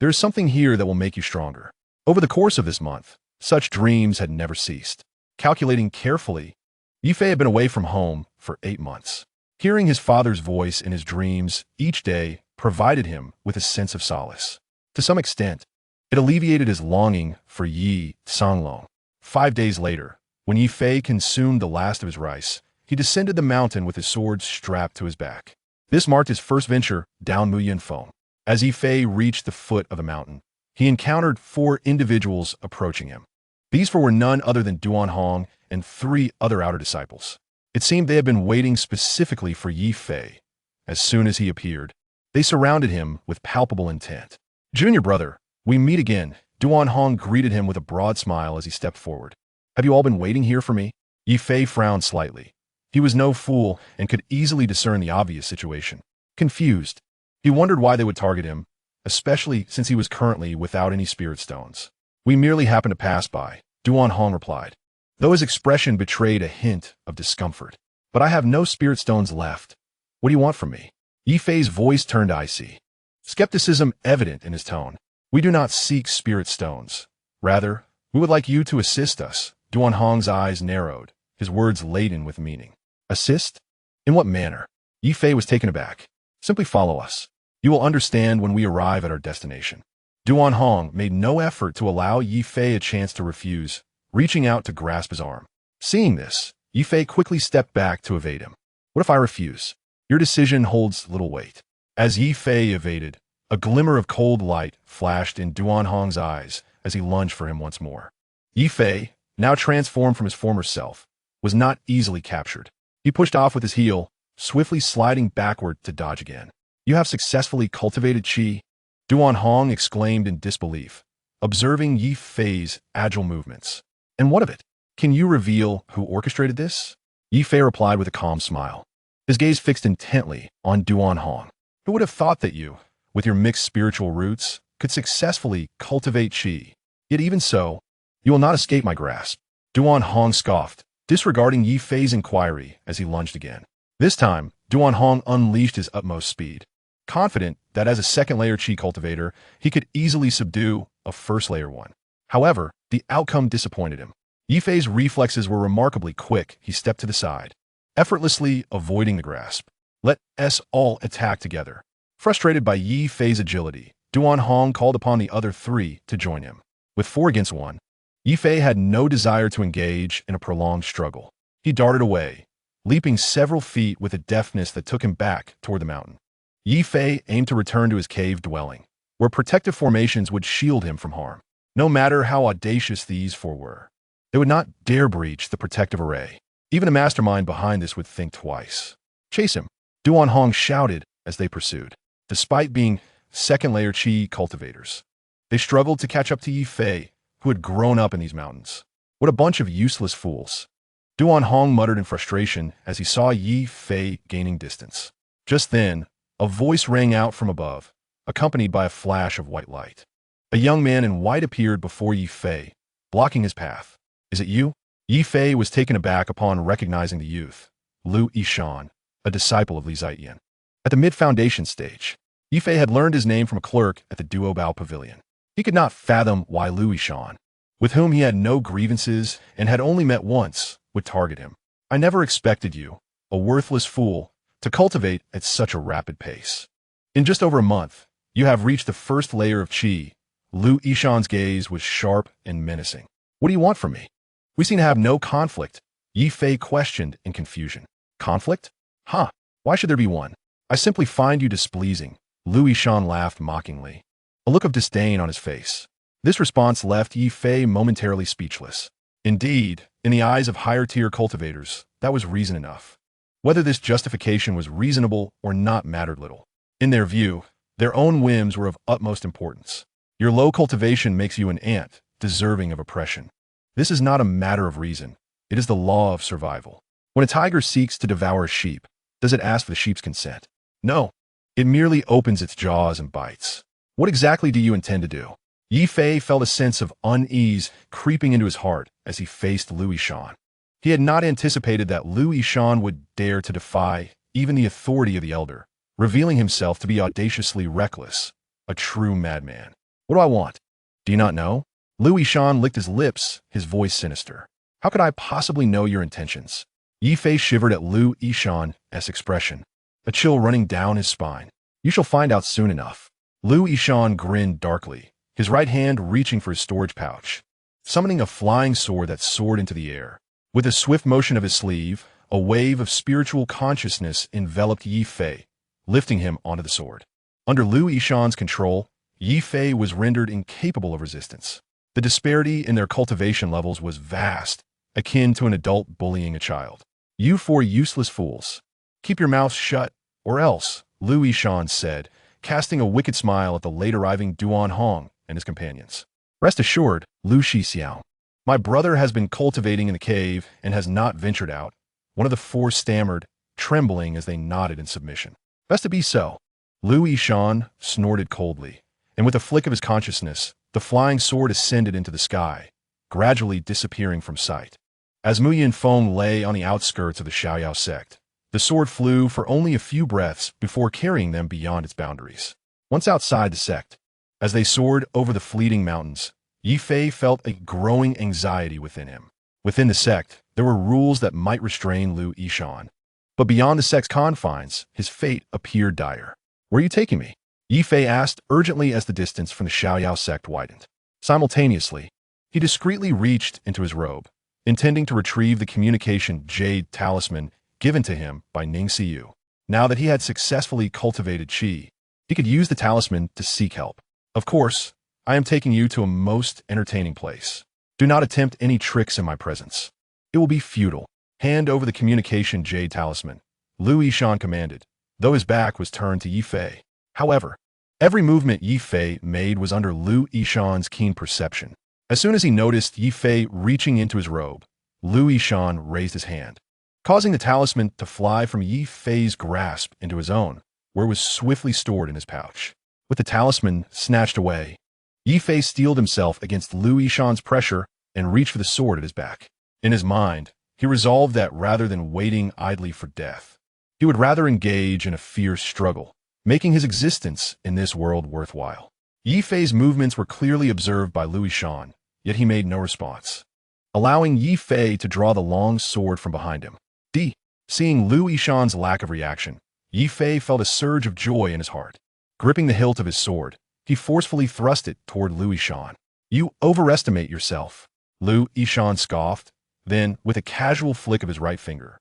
There is something here that will make you stronger. Over the course of this month, such dreams had never ceased. Calculating carefully, Ye Fei had been away from home for 8 months. Hearing his father's voice in his dreams each day provided him with a sense of solace. To some extent, it alleviated his longing for Yi Songlong. 5 days later, when Ye Fei consumed the last of his rice, he descended the mountain with his sword strapped to his back. This marked his first venture down Muyin Feng. As Ye Fei reached the foot of the mountain, he encountered 4 individuals approaching him. These 4 were none other than Duan Hong and 3 other outer disciples. It seemed they had been waiting specifically for Ye Fei. As soon as he appeared, they surrounded him with palpable intent. "Junior brother, we meet again," Duan Hong greeted him with a broad smile as he stepped forward. "Have you all been waiting here for me?" Ye Fei frowned slightly. He was no fool and could easily discern the obvious situation. Confused, he wondered why they would target him, especially since he was currently without any spirit stones. "We merely happened to pass by," Duan Hong replied, though his expression betrayed a hint of discomfort. "But I have no spirit stones left. What do you want from me?" Ye Fei's voice turned icy, skepticism evident in his tone. "We do not seek spirit stones. Rather, we would like you to assist us." Duan Hong's eyes narrowed, his words laden with meaning. "Assist? In what manner?" Ye Fei was taken aback. "Simply follow us. You will understand when we arrive at our destination." Duan Hong made no effort to allow Ye Fei a chance to refuse, reaching out to grasp his arm. Seeing this, Ye Fei quickly stepped back to evade him. "What if I refuse? Your decision holds little weight." As Ye Fei evaded, a glimmer of cold light flashed in Duan Hong's eyes as he lunged for him once more. Ye Fei, now transformed from his former self, was not easily captured. He pushed off with his heel, swiftly sliding backward to dodge again. "You have successfully cultivated qi," Duan Hong exclaimed in disbelief, observing Ye Fei's agile movements. "And what of it? Can you reveal who orchestrated this?" Ye Fei replied with a calm smile, his gaze fixed intently on Duan Hong. "Who would have thought that you, with your mixed spiritual roots, could successfully cultivate qi? Yet even so, you will not escape my grasp." Duan Hong scoffed, disregarding Ye Fei's inquiry as he lunged again. This time, Duan Hong unleashed his utmost speed, confident that as a second-layer qi cultivator, he could easily subdue a first-layer one. However, the outcome disappointed him. Ye Fei's reflexes were remarkably quick. He stepped to the side, effortlessly avoiding the grasp. "Let us all attack together." Frustrated by Ye Fei's agility, Duan Hong called upon the other 3 to join him. With 4 against 1, Ye Fei had no desire to engage in a prolonged struggle. He darted away, leaping several feet with a deftness that took him back toward the mountain. Ye Fei aimed to return to his cave dwelling, where protective formations would shield him from harm. No matter how audacious these 4 were, they would not dare breach the protective array. Even a mastermind behind this would think twice. "Chase him!" Duan Hong shouted as they pursued. Despite being second-layer qi cultivators, they struggled to catch up to Ye Fei, who had grown up in these mountains. "What a bunch of useless fools!" Duan Hong muttered in frustration as he saw Ye Fei gaining distance. Just then, a voice rang out from above, accompanied by a flash of white light. A young man in white appeared before Ye Fei, blocking his path. "Is it you?" Ye Fei was taken aback upon recognizing the youth, Lu Yishan, a disciple of Li Zietian. At the mid-foundation stage, Ye Fei had learned his name from a clerk at the Duobao Pavilion. He could not fathom why Lu Yishan, with whom he had no grievances and had only met once, would target him. "I never expected you, a worthless fool, to cultivate at such a rapid pace. In just over a month, you have reached the first layer of qi." Lu Yishan's gaze was sharp and menacing. "What do you want from me?" "We seem to have no conflict," Ye Fei questioned in confusion. "Conflict? Huh, why should there be one? I simply find you displeasing." Lu Yishan laughed mockingly, a look of disdain on his face. This response left Ye Fei momentarily speechless. Indeed, in the eyes of higher-tier cultivators, that was reason enough. Whether this justification was reasonable or not mattered little. In their view, their own whims were of utmost importance. Your low cultivation makes you an ant, deserving of oppression. This is not a matter of reason. It is the law of survival. When a tiger seeks to devour a sheep, does it ask for the sheep's consent? No. It merely opens its jaws and bites. What exactly do you intend to do? Ye Fei felt a sense of unease creeping into his heart as he faced Lu Yishan. He had not anticipated that Lu Yishan would dare to defy even the authority of the elder, revealing himself to be audaciously reckless, a true madman. What do I want? Do you not know? Lu Yishan licked his lips, his voice sinister. How could I possibly know your intentions? Ye Fei shivered at Lu Yishan's expression, a chill running down his spine. You shall find out soon enough. Lu Yishan grinned darkly, his right hand reaching for his storage pouch, summoning a flying sword that soared into the air. With a swift motion of his sleeve, a wave of spiritual consciousness enveloped Ye Fei, lifting him onto the sword. Under Lu Yishan's control, Ye Fei was rendered incapable of resistance. The disparity in their cultivation levels was vast, akin to an adult bullying a child. You four useless fools. Keep your mouths shut, or else, Lu Yishan said, casting a wicked smile at the late-arriving Duan Hong and his companions. Rest assured, Lu Shixiao. My brother has been cultivating in the cave and has not ventured out. One of the four stammered, trembling as they nodded in submission. Best to be so. Lu Yishan snorted coldly, and with a flick of his consciousness, the flying sword ascended into the sky, gradually disappearing from sight. As Mu Yinfeng lay on the outskirts of the Xiaoyao sect, the sword flew for only a few breaths before carrying them beyond its boundaries. Once outside the sect, as they soared over the fleeting mountains, Ye Fei felt a growing anxiety within him. Within the sect, there were rules that might restrain Lu Yishan. But beyond the sect's confines, his fate appeared dire. Where are you taking me? Ye Fei asked urgently as the distance from the Xiaoyao sect widened. Simultaneously, he discreetly reached into his robe, intending to retrieve the communication jade talisman given to him by Ning Siyu. Now that he had successfully cultivated qi, he could use the talisman to seek help. Of course, I am taking you to a most entertaining place. Do not attempt any tricks in my presence. It will be futile. Hand over the communication jade talisman, Lu Yishan commanded, though his back was turned to Ye Fei. However, every movement Ye Fei made was under Lu Yishan's keen perception. As soon as he noticed Ye Fei reaching into his robe, Lu Yishan raised his hand, causing the talisman to fly from Ye Fei's grasp into his own, where it was swiftly stored in his pouch. With the talisman snatched away, Ye Fei steeled himself against Lu Yishan's pressure and reached for the sword at his back. In his mind, he resolved that rather than waiting idly for death, he would rather engage in a fierce struggle, making his existence in this world worthwhile. Ye Fei's movements were clearly observed by Lu Yishan, yet he made no response, allowing Ye Fei to draw the long sword from behind him. Seeing Lu Yishan's lack of reaction, Ye Fei felt a surge of joy in his heart. Gripping the hilt of his sword, he forcefully thrust it toward Lu Yishan. You overestimate yourself, Lu Yishan scoffed. Then, with a casual flick of his right finger,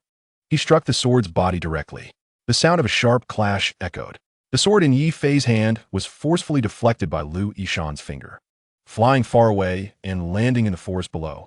he struck the sword's body directly. The sound of a sharp clash echoed. The sword in Ye Fei's hand was forcefully deflected by Lu Yishan's finger, flying far away and landing in the forest below.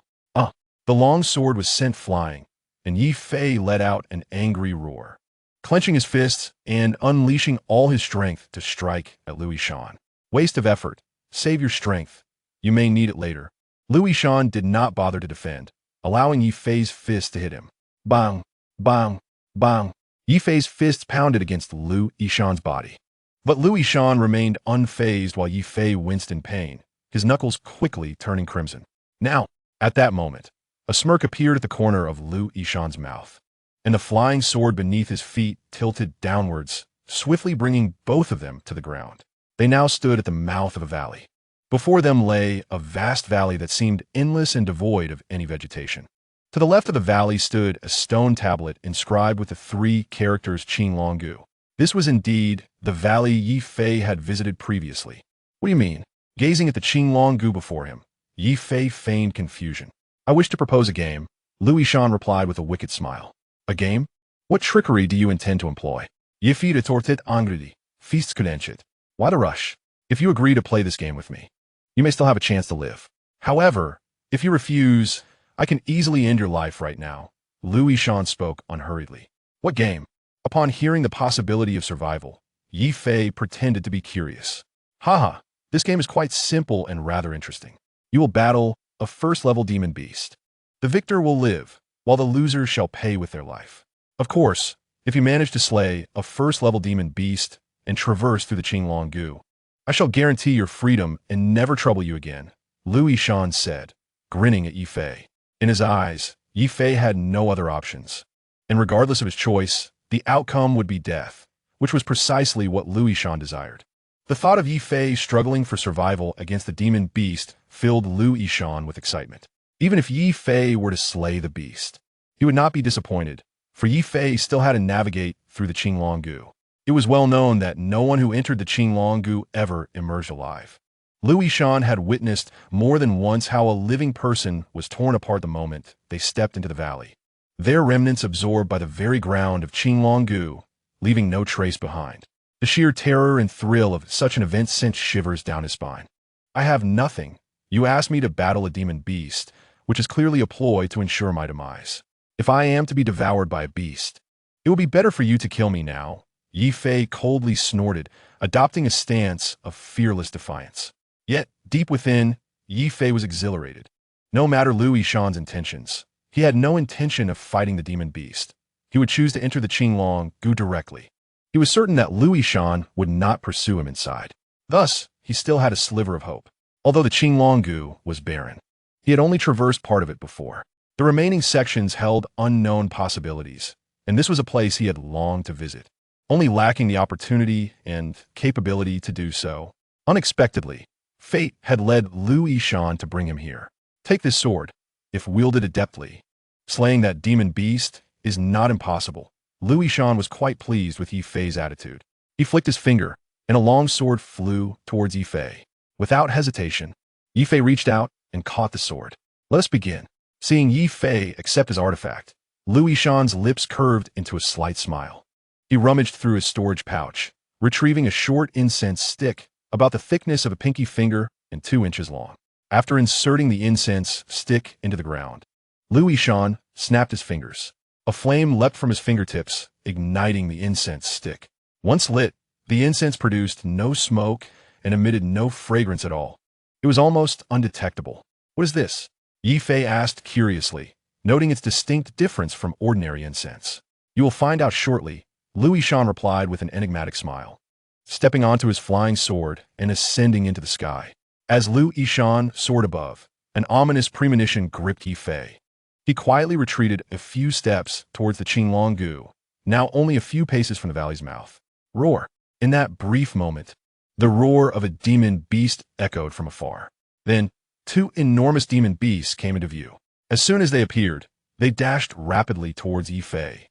The long sword was sent flying, and Ye Fei let out an angry roar, clenching his fists and unleashing all his strength to strike at Lu Yishan. Waste of effort. Save your strength. You may need it later. Lu Yishan did not bother to defend, allowing Ye Fei's fist to hit him. Bang, bang, bang. Ye Fei's fists pounded against Lu Yishan's body. But Lu Yishan remained unfazed while Ye Fei winced in pain, his knuckles quickly turning crimson. Now, at that moment, a smirk appeared at the corner of Lu Yishan's mouth, and the flying sword beneath his feet tilted downwards, swiftly bringing both of them to the ground. They now stood at the mouth of a valley. Before them lay a vast valley that seemed endless and devoid of any vegetation. To the left of the valley stood a stone tablet inscribed with the 3 characters Qinglonggu. This was indeed the valley Ye Fei had visited previously. What do you mean? Gazing at the Qinglonggu before him, Ye Fei feigned confusion. I wish to propose a game, Lu Yishan replied with a wicked smile. A game? What trickery do you intend to employ? Ye Fei retorted angrily. Feast credentiate. Why the rush? If you agree to play this game with me, you may still have a chance to live. However, if you refuse, I can easily end your life right now. Lu Yishan spoke unhurriedly. What game? Upon hearing the possibility of survival, Ye Fei pretended to be curious. Haha, this game is quite simple and rather interesting. You will battle a first-level demon beast. The victor will live, while the loser shall pay with their life. Of course, if you manage to slay a first-level demon beast and traverse through the Qinglong Gu, I shall guarantee your freedom and never trouble you again, Lu Yishan said, grinning at Ye Fei. In his eyes, Ye Fei had no other options. And regardless of his choice, the outcome would be death, which was precisely what Lu Yishan desired. The thought of Ye Fei struggling for survival against the demon beast filled Lu Yishan with excitement. Even if Ye Fei were to slay the beast, he would not be disappointed, for Ye Fei still had to navigate through the Qinglong Gu. It was well known that no one who entered the Qinglong Gu ever emerged alive. Lu Yishan had witnessed more than once how a living person was torn apart the moment they stepped into the valley, their remnants absorbed by the very ground of Qinglong Gu, leaving no trace behind. The sheer terror and thrill of such an event sent shivers down his spine. I have nothing. You asked me to battle a demon beast, which is clearly a ploy to ensure my demise. If I am to be devoured by a beast, it will be better for you to kill me now. Ye Fei coldly snorted, adopting a stance of fearless defiance. Yet, deep within, Ye Fei was exhilarated. No matter Lu Yishan's intentions, he had no intention of fighting the demon beast. He would choose to enter the Qinglong Gu directly. He was certain that Lu Yishan would not pursue him inside. Thus, he still had a sliver of hope. Although the Qinglong Gu was barren, he had only traversed part of it before. The remaining sections held unknown possibilities, and this was a place he had longed to visit, only lacking the opportunity and capability to do so. Unexpectedly, fate had led Lu Yishan to bring him here. Take this sword, if wielded adeptly. Slaying that demon beast is not impossible. Lu Yishan was quite pleased with Ye Fei's attitude. He flicked his finger, and a long sword flew towards Ye Fei. Without hesitation, Ye Fei reached out and caught the sword. Let us begin. Seeing Ye Fei accept his artifact, Lu Yishan's lips curved into a slight smile. He rummaged through his storage pouch, retrieving a short incense stick about the thickness of a pinky finger and 2 inches long. After inserting the incense stick into the ground, Lu Yishan snapped his fingers. A flame leapt from his fingertips, igniting the incense stick. Once lit, the incense produced no smoke and emitted no fragrance at all. It was almost undetectable. What is this? Ye Fei asked curiously, noting its distinct difference from ordinary incense. You will find out shortly, Lu Yishan replied with an enigmatic smile, stepping onto his flying sword and ascending into the sky. As Lu Yishan soared above, an ominous premonition gripped Ye Fei. He quietly retreated a few steps towards the Qinglong Gu, now only a few paces from the valley's mouth. Roar! In that brief moment, the roar of a demon beast echoed from afar. Then, 2 enormous demon beasts came into view. As soon as they appeared, they dashed rapidly towards Ye Fei.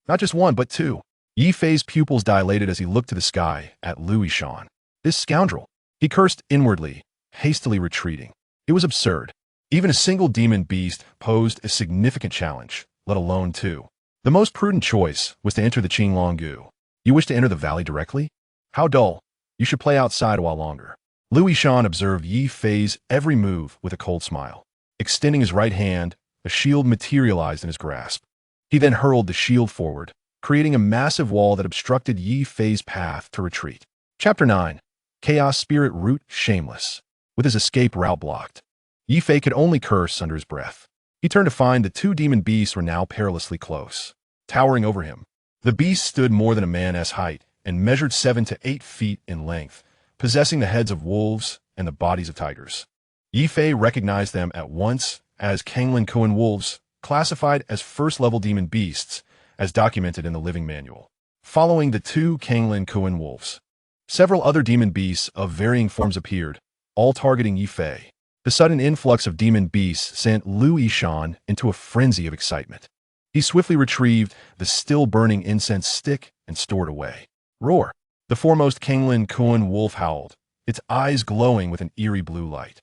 Not just 1, but 2. Ye Fei's pupils dilated as he looked to the sky at Lu Yishan. This scoundrel! He cursed inwardly, hastily retreating. It was absurd. Even a single demon beast posed a significant challenge, let alone 2. The most prudent choice was to enter the Qinglong Gu. You wish to enter the valley directly? How dull. You should play outside a while longer. Lu Yishan observed Ye Fei's every move with a cold smile. Extending his right hand, a shield materialized in his grasp. He then hurled the shield forward, creating a massive wall that obstructed Ye Fei's path to retreat. Chapter 9. Chaos Spirit Root Shameless. With his escape route blocked, Ye Fei could only curse under his breath. He turned to find the 2 demon beasts were now perilously close, towering over him. The beasts stood more than a man's height and measured 7 to 8 feet in length, possessing the heads of wolves and the bodies of tigers. Ye Fei recognized them at once as Kanglin Kuan wolves, classified as first-level demon beasts, as documented in the Living Manual. Following the 2 Kanglin Kuan wolves, several other demon beasts of varying forms appeared, all targeting Ye Fei. The sudden influx of demon beasts sent Lu Yishan into a frenzy of excitement. He swiftly retrieved the still-burning incense stick and stored away. Roar! The foremost Kanglin Kuan wolf howled, its eyes glowing with an eerie blue light.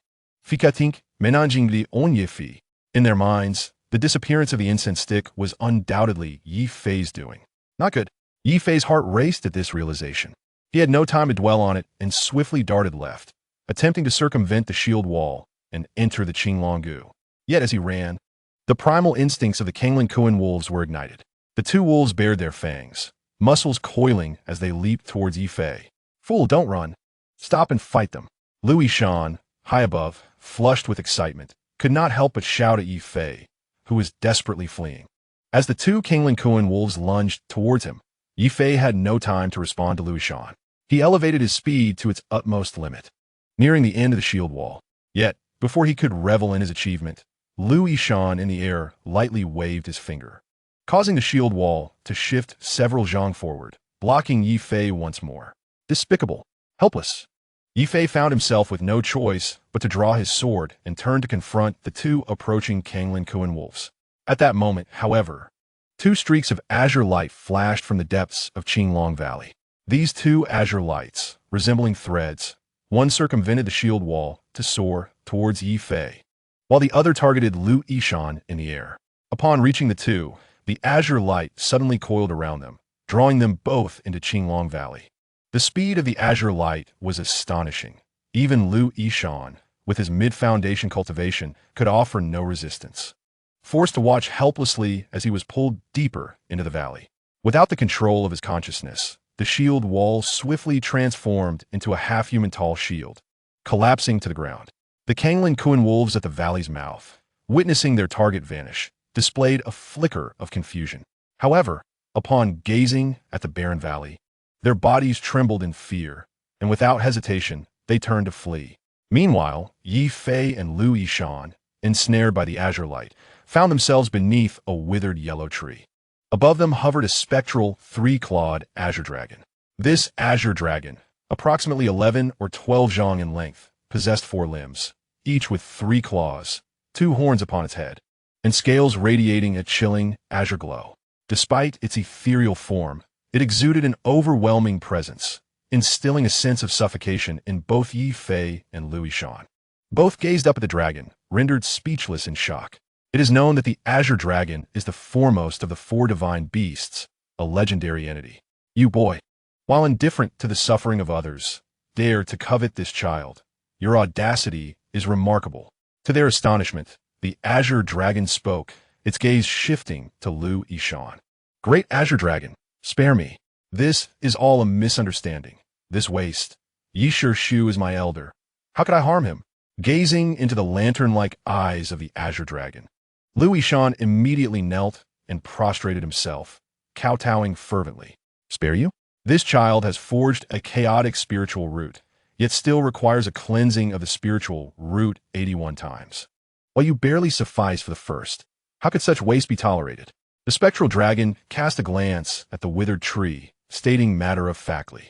Fikatink menanjingli on Ye Fei. In their minds, the disappearance of the incense stick was undoubtedly Ye Fei's doing. Not good. Ye Fei's heart raced at this realization. He had no time to dwell on it and swiftly darted left, attempting to circumvent the shield wall and enter the Qinglonggu. Yet as he ran, the primal instincts of the Kanglinkuan wolves were ignited. The two wolves bared their fangs, muscles coiling as they leaped towards Ye Fei. "Fool, don't run. Stop and fight them." Lu Yishan, high above, flushed with excitement, could not help but shout at Ye Fei, who was desperately fleeing. As the two Kanglinkuan wolves lunged towards him, Ye Fei had no time to respond to Lu Yishan. He elevated his speed to its utmost limit, nearing the end of the shield wall. Yet, before he could revel in his achievement, Lu Yishan in the air lightly waved his finger, causing the shield wall to shift several zhang forward, blocking Ye Fei once more. Despicable. Helpless. Ye Fei found himself with no choice but to draw his sword and turn to confront the two approaching Kanglinkuan wolves. At that moment, however, two streaks of azure light flashed from the depths of Qinglong Valley. These two azure lights, resembling threads, one circumvented the shield wall to soar towards Ye Fei, while the other targeted Lu Yishan in the air. Upon reaching the two, the azure light suddenly coiled around them, drawing them both into Qinglong Valley. The speed of the azure light was astonishing. Even Lu Yishan, with his mid-foundation cultivation, could offer no resistance, forced to watch helplessly as he was pulled deeper into the valley. Without the control of his consciousness, the shield wall swiftly transformed into a half-human tall shield, collapsing to the ground. The Kanglinkuan wolves at the valley's mouth, witnessing their target vanish, displayed a flicker of confusion. However, upon gazing at the barren valley, their bodies trembled in fear, and without hesitation, they turned to flee. Meanwhile, Ye Fei and Lu Yishan, ensnared by the azure light, found themselves beneath a withered yellow tree. Above them hovered a spectral, three-clawed azure dragon. This azure dragon, approximately 11 or 12 zhang in length, possessed 4 limbs, each with 3 claws, 2 horns upon its head, and scales radiating a chilling azure glow. Despite its ethereal form, it exuded an overwhelming presence, instilling a sense of suffocation in both Ye Fei and Lu Yishan. Both gazed up at the dragon, rendered speechless in shock. It is known that the azure dragon is the foremost of the 4 divine beasts, a legendary entity. You boy, while indifferent to the suffering of others, dare to covet this child. Your audacity is remarkable. To their astonishment, the azure dragon spoke, its gaze shifting to Lu Yishan. Great azure dragon, spare me. This is all a misunderstanding. This waste. Yishur Shu is my elder. How could I harm him? Gazing into the lantern-like eyes of the azure dragon, Lu Yishan immediately knelt and prostrated himself, kowtowing fervently. Spare you? This child has forged a chaotic spiritual root, yet still requires a cleansing of the spiritual root 81 times. While you barely suffice for the first, how could such waste be tolerated? The spectral dragon cast a glance at the withered tree, stating matter-of-factly,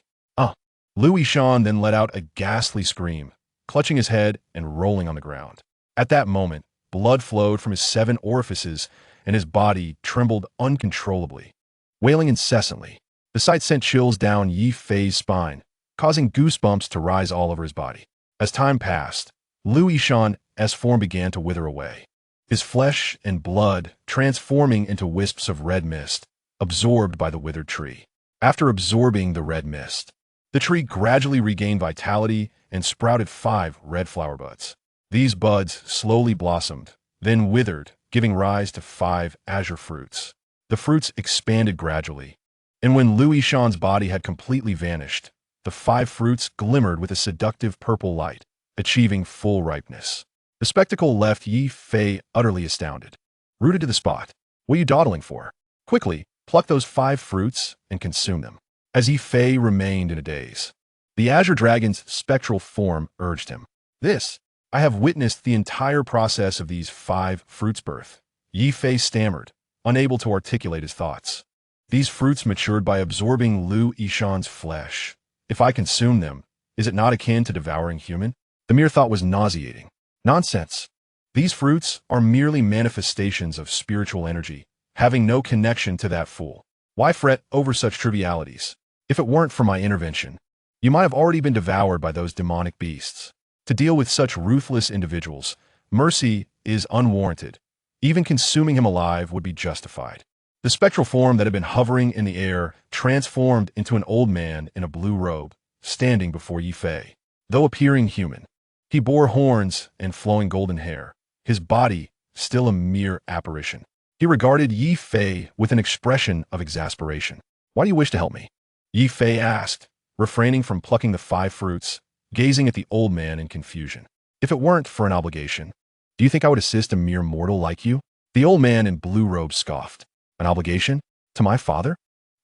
Lu Yishan then let out a ghastly scream, clutching his head and rolling on the ground. At that moment, blood flowed from his 7 orifices, and his body trembled uncontrollably, wailing incessantly. The sight sent chills down Ye Fei's spine, causing goosebumps to rise all over his body. As time passed, Lu Yishan's form began to wither away, his flesh and blood transforming into wisps of red mist, absorbed by the withered tree. After absorbing the red mist, the tree gradually regained vitality and sprouted 5 red flower buds. These buds slowly blossomed, then withered, giving rise to 5 azure fruits. The fruits expanded gradually, and when Lu Yishan's body had completely vanished, the 5 fruits glimmered with a seductive purple light, achieving full ripeness. The spectacle left Ye Fei utterly astounded. Rooted to the spot. What are you dawdling for? Quickly, pluck those 5 fruits and consume them. As Ye Fei remained in a daze, the azure dragon's spectral form urged him. I have witnessed the entire process of these 5 fruits' birth. Ye Fei stammered, unable to articulate his thoughts. These fruits matured by absorbing Lu Yishan's flesh. If I consume them, is it not akin to devouring human? The mere thought was nauseating. Nonsense. These fruits are merely manifestations of spiritual energy, having no connection to that fool. Why fret over such trivialities? If it weren't for my intervention, you might have already been devoured by those demonic beasts. To deal with such ruthless individuals, mercy is unwarranted. Even consuming him alive would be justified. The spectral form that had been hovering in the air transformed into an old man in a blue robe, standing before Ye Fei. Though appearing human, He bore horns and flowing golden hair, his body still a mere apparition. He regarded Ye Fei with an expression of exasperation. "Why do you wish to help me?" Ye Fei asked, refraining from plucking the 5 fruits, gazing at the old man in confusion. "If it weren't for an obligation, do you think I would assist a mere mortal like you?" The old man in blue robe scoffed. "An obligation? To my father?"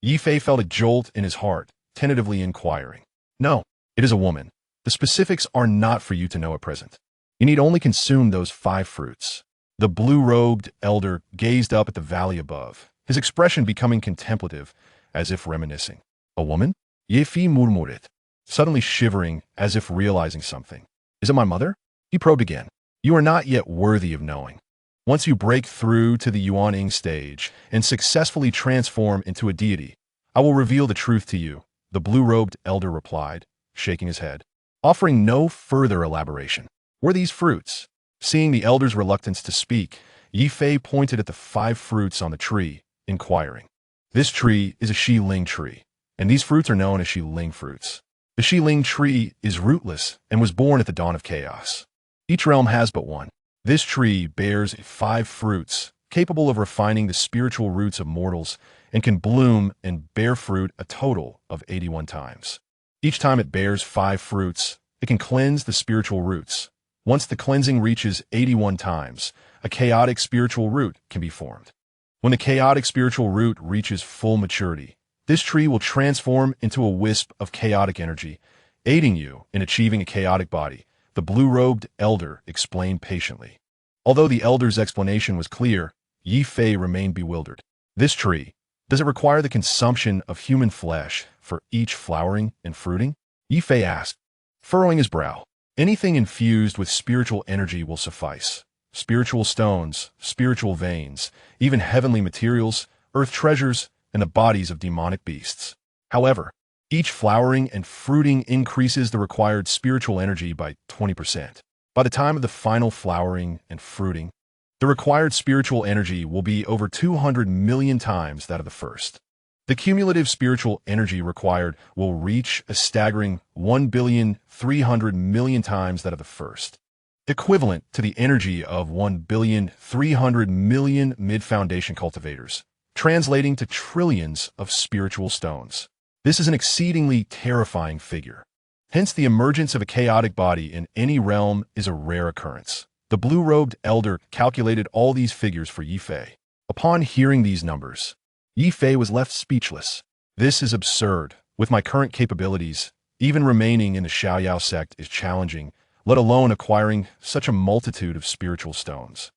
Ye Fei felt a jolt in his heart, tentatively inquiring. "No, it is a woman. The specifics are not for you to know at present. You need only consume those 5 fruits." The blue-robed elder gazed up at the valley above, his expression becoming contemplative, as if reminiscing. "A woman?" Ye Fei murmured, suddenly shivering as if realizing something. "Is it my mother?" He probed again. "You are not yet worthy of knowing. Once you break through to the Yuaning stage and successfully transform into a deity, I will reveal the truth to you," the blue-robed elder replied, shaking his head, offering no further elaboration. "Were these fruits?" Seeing the elder's reluctance to speak, Ye Fei pointed at the 5 fruits on the tree, inquiring. "This tree is a Shi Ling tree, and these fruits are known as Shi Ling fruits. The Shi Ling tree is rootless and was born at the dawn of chaos. Each realm has but one. This tree bears 5 fruits, capable of refining the spiritual roots of mortals, and can bloom and bear fruit a total of 81 times. Each time it bears 5 fruits, it can cleanse the spiritual roots. Once the cleansing reaches 81 times, a chaotic spiritual root can be formed. When the chaotic spiritual root reaches full maturity, this tree will transform into a wisp of chaotic energy, aiding you in achieving a chaotic body," the blue-robed elder explained patiently. Although the elder's explanation was clear, Ye Fei remained bewildered. "This tree, does it require the consumption of human flesh for each flowering and fruiting?" Ye Fei asked, furrowing his brow. "Anything infused with spiritual energy will suffice. Spiritual stones, spiritual veins, even heavenly materials, earth treasures, and the bodies of demonic beasts. However, each flowering and fruiting increases the required spiritual energy by 20%. By the time of the final flowering and fruiting, the required spiritual energy will be over 200 million times that of the first. The cumulative spiritual energy required will reach a staggering 1,300,000,000 times that of the first, equivalent to the energy of 1,300,000,000 mid-foundation cultivators, translating to trillions of spiritual stones. This is an exceedingly terrifying figure. Hence, the emergence of a chaotic body in any realm is a rare occurrence. The blue-robed elder calculated all these figures for Ye Fei. Upon hearing these numbers, Ye Fei was left speechless. "This is absurd. With my current capabilities, even remaining in the Xiaoyao sect is challenging, let alone acquiring such a multitude of spiritual stones."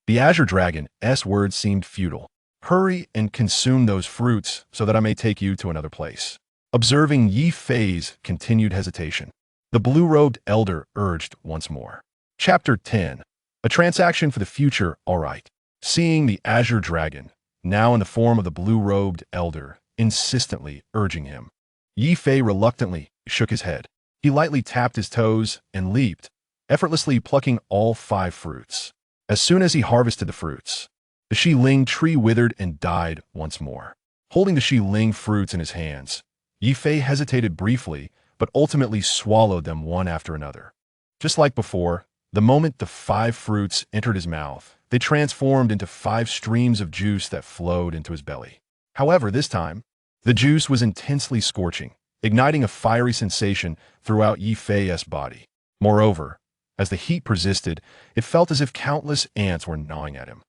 The Azure Dragon's words seemed futile. "Hurry and consume those fruits so that I may take you to another place." Observing Ye Fei's continued hesitation, the blue-robed elder urged once more. Chapter 10. A transaction for the future, all right. Seeing the Azure Dragon, now in the form of the blue-robed elder, insistently urging him, Ye Fei reluctantly shook his head. He lightly tapped his toes and leaped, effortlessly plucking all 5 fruits. As soon as he harvested the fruits, the Shi Ling tree withered and died once more. Holding the Shi Ling fruits in his hands, Ye Fei hesitated briefly, but ultimately swallowed them one after another. Just like before, the moment the 5 fruits entered his mouth, they transformed into 5 streams of juice that flowed into his belly. However, this time, the juice was intensely scorching, igniting a fiery sensation throughout Ye Fei's body. Moreover, as the heat persisted, it felt as if countless ants were gnawing at him.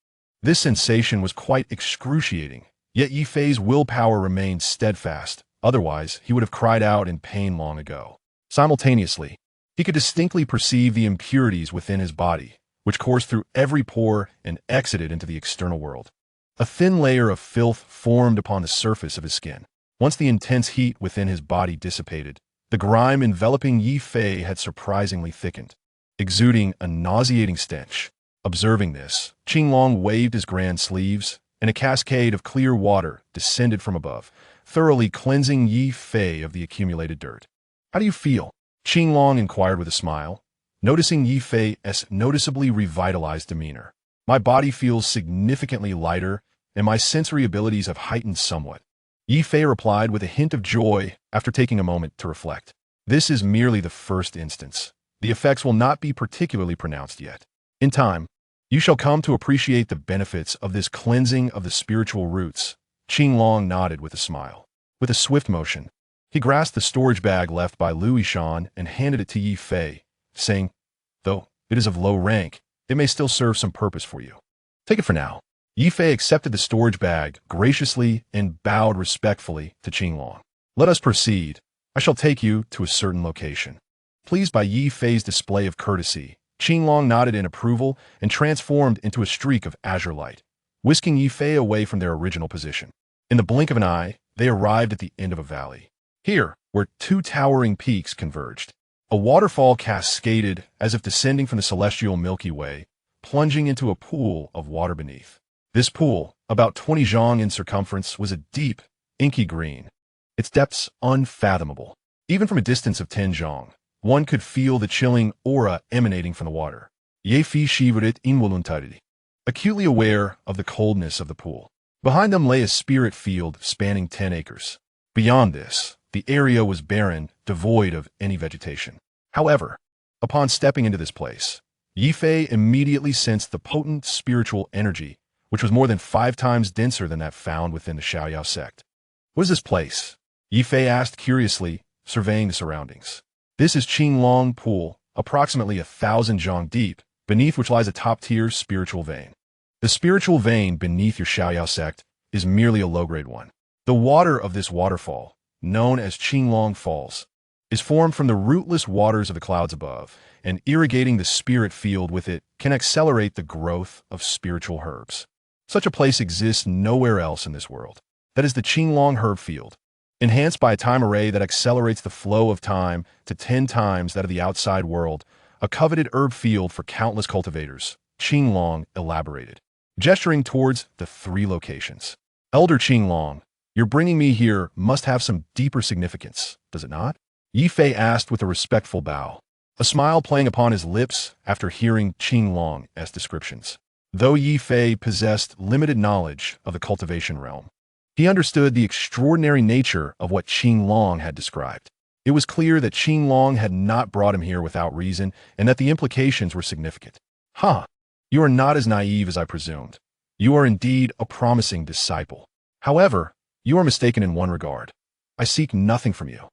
This sensation was quite excruciating, yet Ye Fei's willpower remained steadfast, otherwise he would have cried out in pain long ago. Simultaneously, he could distinctly perceive the impurities within his body, which coursed through every pore and exited into the external world. A thin layer of filth formed upon the surface of his skin. Once the intense heat within his body dissipated, the grime enveloping Ye Fei had surprisingly thickened, exuding a nauseating stench. Observing this, Qinglong waved his grand sleeves, and a cascade of clear water descended from above, thoroughly cleansing Ye Fei of the accumulated dirt. "How do you feel?" Qinglong inquired with a smile, noticing Ye Fei's noticeably revitalized demeanor. "My body feels significantly lighter, and my sensory abilities have heightened somewhat." Ye Fei replied with a hint of joy after taking a moment to reflect. "This is merely the first instance. The effects will not be particularly pronounced yet. In time, you shall come to appreciate the benefits of this cleansing of the spiritual roots. Qinglong nodded with a smile. With a swift motion, he grasped the storage bag left by Lu Yishan and handed it to Ye Fei, saying, "Though it is of low rank, it may still serve some purpose for you. Take it for now." Ye Fei accepted the storage bag graciously and bowed respectfully to Qinglong. "Let us proceed. I shall take you to a certain location." Pleased by Ye Fei's display of courtesy, Qinglong nodded in approval and transformed into a streak of azure light, whisking Ye Fei away from their original position. In the blink of an eye, they arrived at the end of a valley. Here, where two towering peaks converged, a waterfall cascaded as if descending from the celestial Milky Way, plunging into a pool of water beneath. This pool, about 20 zhang in circumference, was a deep, inky green, its depths unfathomable. Even from a distance of 10 zhang, one could feel the chilling aura emanating from the water. Ye Fei shivered involuntarily, acutely aware of the coldness of the pool. Behind them lay a spirit field spanning 10 acres. Beyond this, the area was barren, devoid of any vegetation. However, upon stepping into this place, Ye Fei immediately sensed the potent spiritual energy, which was more than 5 times denser than that found within the Xiaoyao sect. "What is this place?" Ye Fei asked curiously, surveying the surroundings. "This is Qinglong Pool, approximately 1,000 zhang deep, beneath which lies a top-tier spiritual vein. The spiritual vein beneath your Xiaoyao sect is merely a low-grade one. The water of this waterfall, known as Qinglong Falls, is formed from the rootless waters of the clouds above, and irrigating the spirit field with it can accelerate the growth of spiritual herbs. Such a place exists nowhere else in this world. That is the Qinglong herb field, enhanced by a time array that accelerates the flow of time to 10 times that of the outside world, a coveted herb field for countless cultivators," Qinglong elaborated, gesturing towards the 3 locations. "Elder Qinglong, your bringing me here must have some deeper significance, does it not?" Ye Fei asked with a respectful bow, a smile playing upon his lips after hearing Qinglong's descriptions. Though Ye Fei possessed limited knowledge of the cultivation realm, he understood the extraordinary nature of what Qinglong had described. It was clear that Qinglong had not brought him here without reason, and that the implications were significant. "Huh, you are not as naive as I presumed. You are indeed a promising disciple. However, you are mistaken in one regard. I seek nothing from you,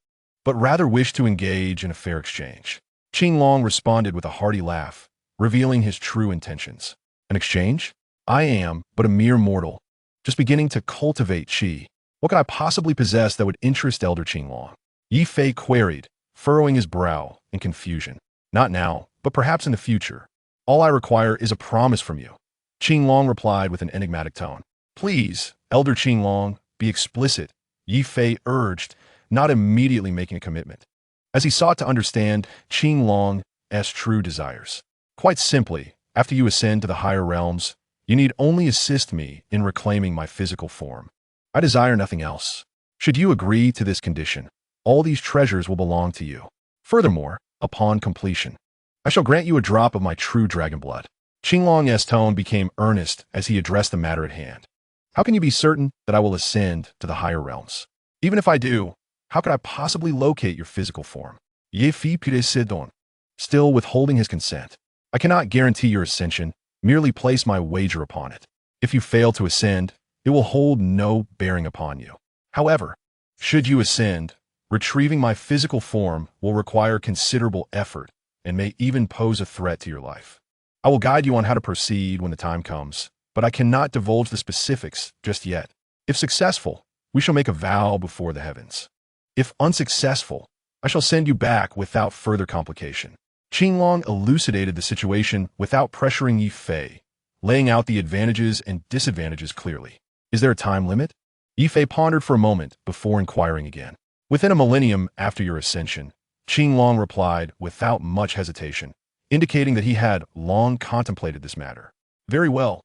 but rather wish to engage in a fair exchange." Qinglong responded with a hearty laugh, revealing his true intentions. "An exchange? I am but a mere mortal, just beginning to cultivate qi. What could I possibly possess that would interest Elder Qinglong?" Ye Fei queried, furrowing his brow in confusion. "Not now, but perhaps in the future. All I require is a promise from you," Qinglong replied with an enigmatic tone. "Please, Elder Qinglong, be explicit," Ye Fei urged, not immediately making a commitment, as he sought to understand Qinglong's true desires. "Quite simply, after you ascend to the higher realms, you need only assist me in reclaiming my physical form. I desire nothing else. Should you agree to this condition, all these treasures will belong to you. Furthermore, upon completion, I shall grant you a drop of my true dragon blood." Qinglong's tone became earnest as he addressed the matter at hand. "How can you be certain that I will ascend to the higher realms? Even if I do, how could I possibly locate your physical form?" Ye Fei Sidon, still withholding his consent. "I cannot guarantee your ascension, merely place my wager upon it. If you fail to ascend, it will hold no bearing upon you. However, should you ascend, retrieving my physical form will require considerable effort and may even pose a threat to your life. I will guide you on how to proceed when the time comes, but I cannot divulge the specifics just yet. If successful, we shall make a vow before the heavens. If unsuccessful, I shall send you back without further complication." Qinglong elucidated the situation without pressuring Ye Fei, laying out the advantages and disadvantages clearly. "Is there a time limit?" Ye Fei pondered for a moment before inquiring again. "Within a millennium after your ascension," Qinglong replied without much hesitation, indicating that he had long contemplated this matter. "Very well.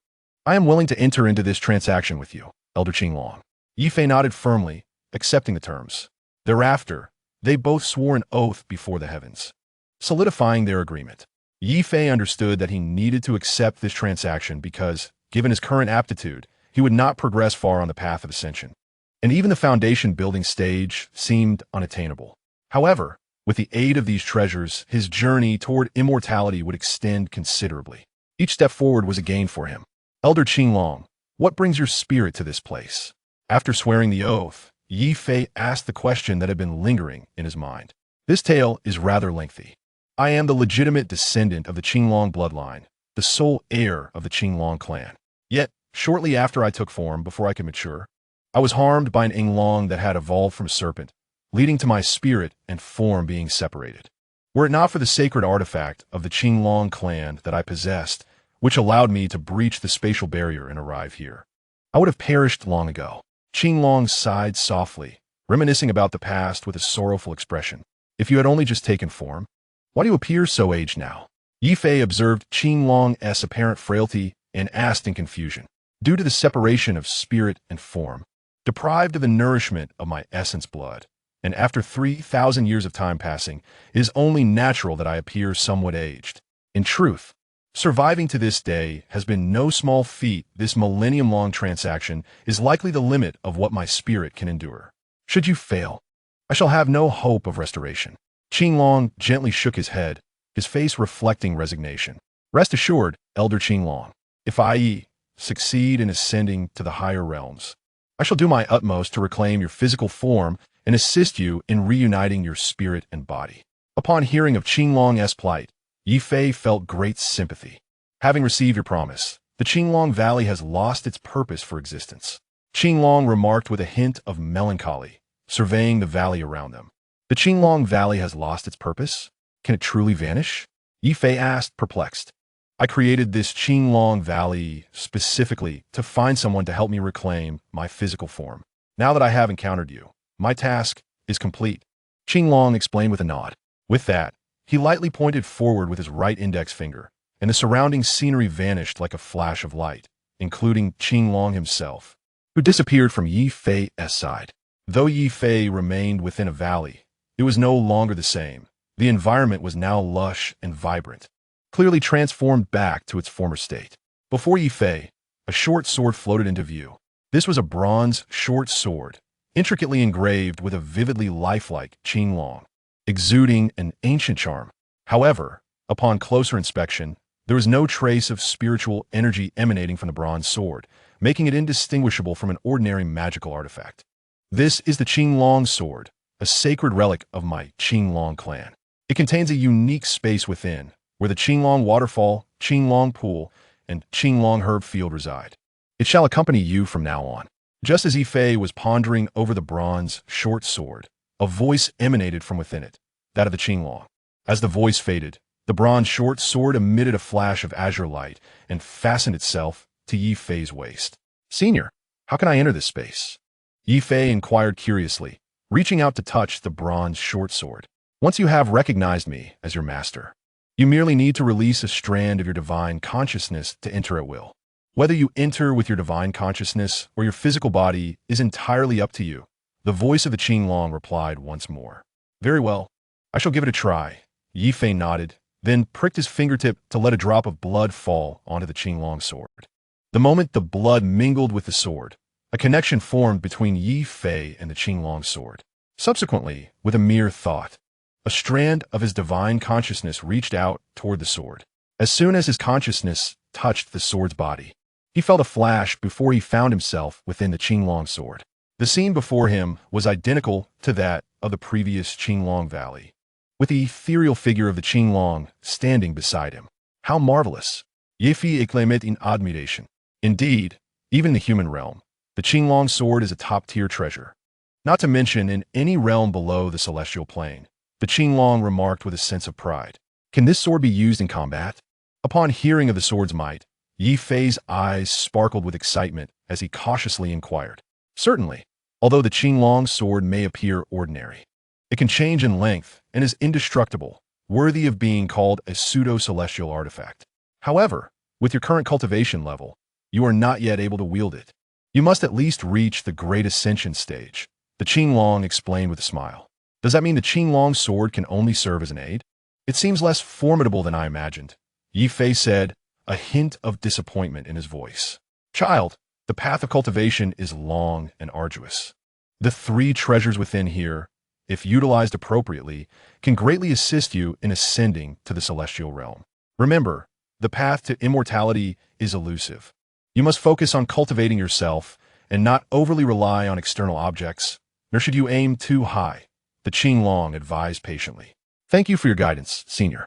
I am willing to enter into this transaction with you, Elder Qinglong." Ye Fei nodded firmly, accepting the terms. Thereafter, they both swore an oath before the heavens, solidifying their agreement. Ye Fei understood that he needed to accept this transaction because, given his current aptitude, he would not progress far on the path of ascension, and even the foundation building stage seemed unattainable. However, With the aid of these treasures, his journey toward immortality would extend considerably. Each step forward was a gain for him. Elder Qinglong, what brings your spirit to this place? After swearing the oath, Ye Fei asked the question that had been lingering in his mind. This tale is rather lengthy. I am the legitimate descendant of the Qinglong bloodline, the sole heir of the Qinglong clan. Yet, shortly after I took form, before I could mature, I was harmed by an Yinglong that had evolved from a serpent, leading to my spirit and form being separated. Were it not for the sacred artifact of the Qinglong clan that I possessed, which allowed me to breach the spatial barrier and arrive here, I would have perished long ago. Qinglong sighed softly, reminiscing about the past with a sorrowful expression. If you had only just taken form, why do you appear so aged now? Ye Fei observed Qinglong's apparent frailty and asked in confusion. Due to the separation of spirit and form, deprived of the nourishment of my essence blood, and after 3,000 years of time passing, it is only natural that I appear somewhat aged. In truth, surviving to this day has been no small feat. This millennium-long transaction is likely the limit of what my spirit can endure. Should you fail, I shall have no hope of restoration. Qinglong gently shook his head, his face reflecting resignation. Rest assured, Elder Qinglong, if I succeed in ascending to the higher realms, I shall do my utmost to reclaim your physical form and assist you in reuniting your spirit and body. Upon hearing of Qinglong's plight, Ye Fei felt great sympathy. Having received your promise, the Qinglong Valley has lost its purpose for existence. Qinglong remarked with a hint of melancholy, surveying the valley around them. The Qinglong Valley has lost its purpose? Can it truly vanish? Ye Fei asked, perplexed. I created this Qinglong Valley specifically to find someone to help me reclaim my physical form. Now that I have encountered you, my task is complete. Qinglong explained with a nod. With that, he lightly pointed forward with his right index finger, and the surrounding scenery vanished like a flash of light, including Qinglong himself, who disappeared from Ye Fei's side. Though Ye Fei remained within a valley, it was no longer the same. The environment was now lush and vibrant, clearly transformed back to its former state. Before Ye Fei, a short sword floated into view. This was a bronze short sword, intricately engraved with a vividly lifelike Qinglong, exuding an ancient charm. However, upon closer inspection, there was no trace of spiritual energy emanating from the bronze sword, making it indistinguishable from an ordinary magical artifact. This is the Qinglong sword, a sacred relic of my Qinglong clan. It contains a unique space within, where the Qinglong waterfall, Qinglong pool, and Qinglong herb field reside. It shall accompany you from now on. Just as Ye Fei was pondering over the bronze short sword, a voice emanated from within it, that of the Qinglong. As the voice faded, the bronze short sword emitted a flash of azure light and fastened itself to Ye Fei's waist. Senior, how can I enter this space? Ye Fei inquired curiously, reaching out to touch the bronze short sword. Once you have recognized me as your master, you merely need to release a strand of your divine consciousness to enter at will. Whether you enter with your divine consciousness or your physical body is entirely up to you. The voice of the Qinglong replied once more. Very well, I shall give it a try. Ye Fei nodded, then pricked his fingertip to let a drop of blood fall onto the Qinglong sword. The moment the blood mingled with the sword, a connection formed between Ye Fei and the Qinglong sword. Subsequently, with a mere thought, a strand of his divine consciousness reached out toward the sword. As soon as his consciousness touched the sword's body, he felt a flash before he found himself within the Qinglong sword. The scene before him was identical to that of the previous Qinglong Valley, with the ethereal figure of the Qinglong standing beside him. How marvelous! Ye Fei exclaimed in admiration. Indeed, even in the human realm, the Qinglong sword is a top-tier treasure. Not to mention in any realm below the celestial plane, the Qinglong remarked with a sense of pride. Can this sword be used in combat? Upon hearing of the sword's might, Ye Fei's eyes sparkled with excitement as he cautiously inquired. Certainly, although the Qinglong sword may appear ordinary, it can change in length and is indestructible, worthy of being called a pseudo-celestial artifact. However, with your current cultivation level, you are not yet able to wield it. You must at least reach the Great Ascension stage, the Qinglong explained with a smile. Does that mean the Qinglong sword can only serve as an aid? It seems less formidable than I imagined, Ye Fei said, a hint of disappointment in his voice. Child, the path of cultivation is long and arduous. The 3 treasures within here, if utilized appropriately, can greatly assist you in ascending to the celestial realm. Remember, the path to immortality is elusive. You must focus on cultivating yourself and not overly rely on external objects, nor should you aim too high, the Qinglong advised patiently. Thank you for your guidance, Senior.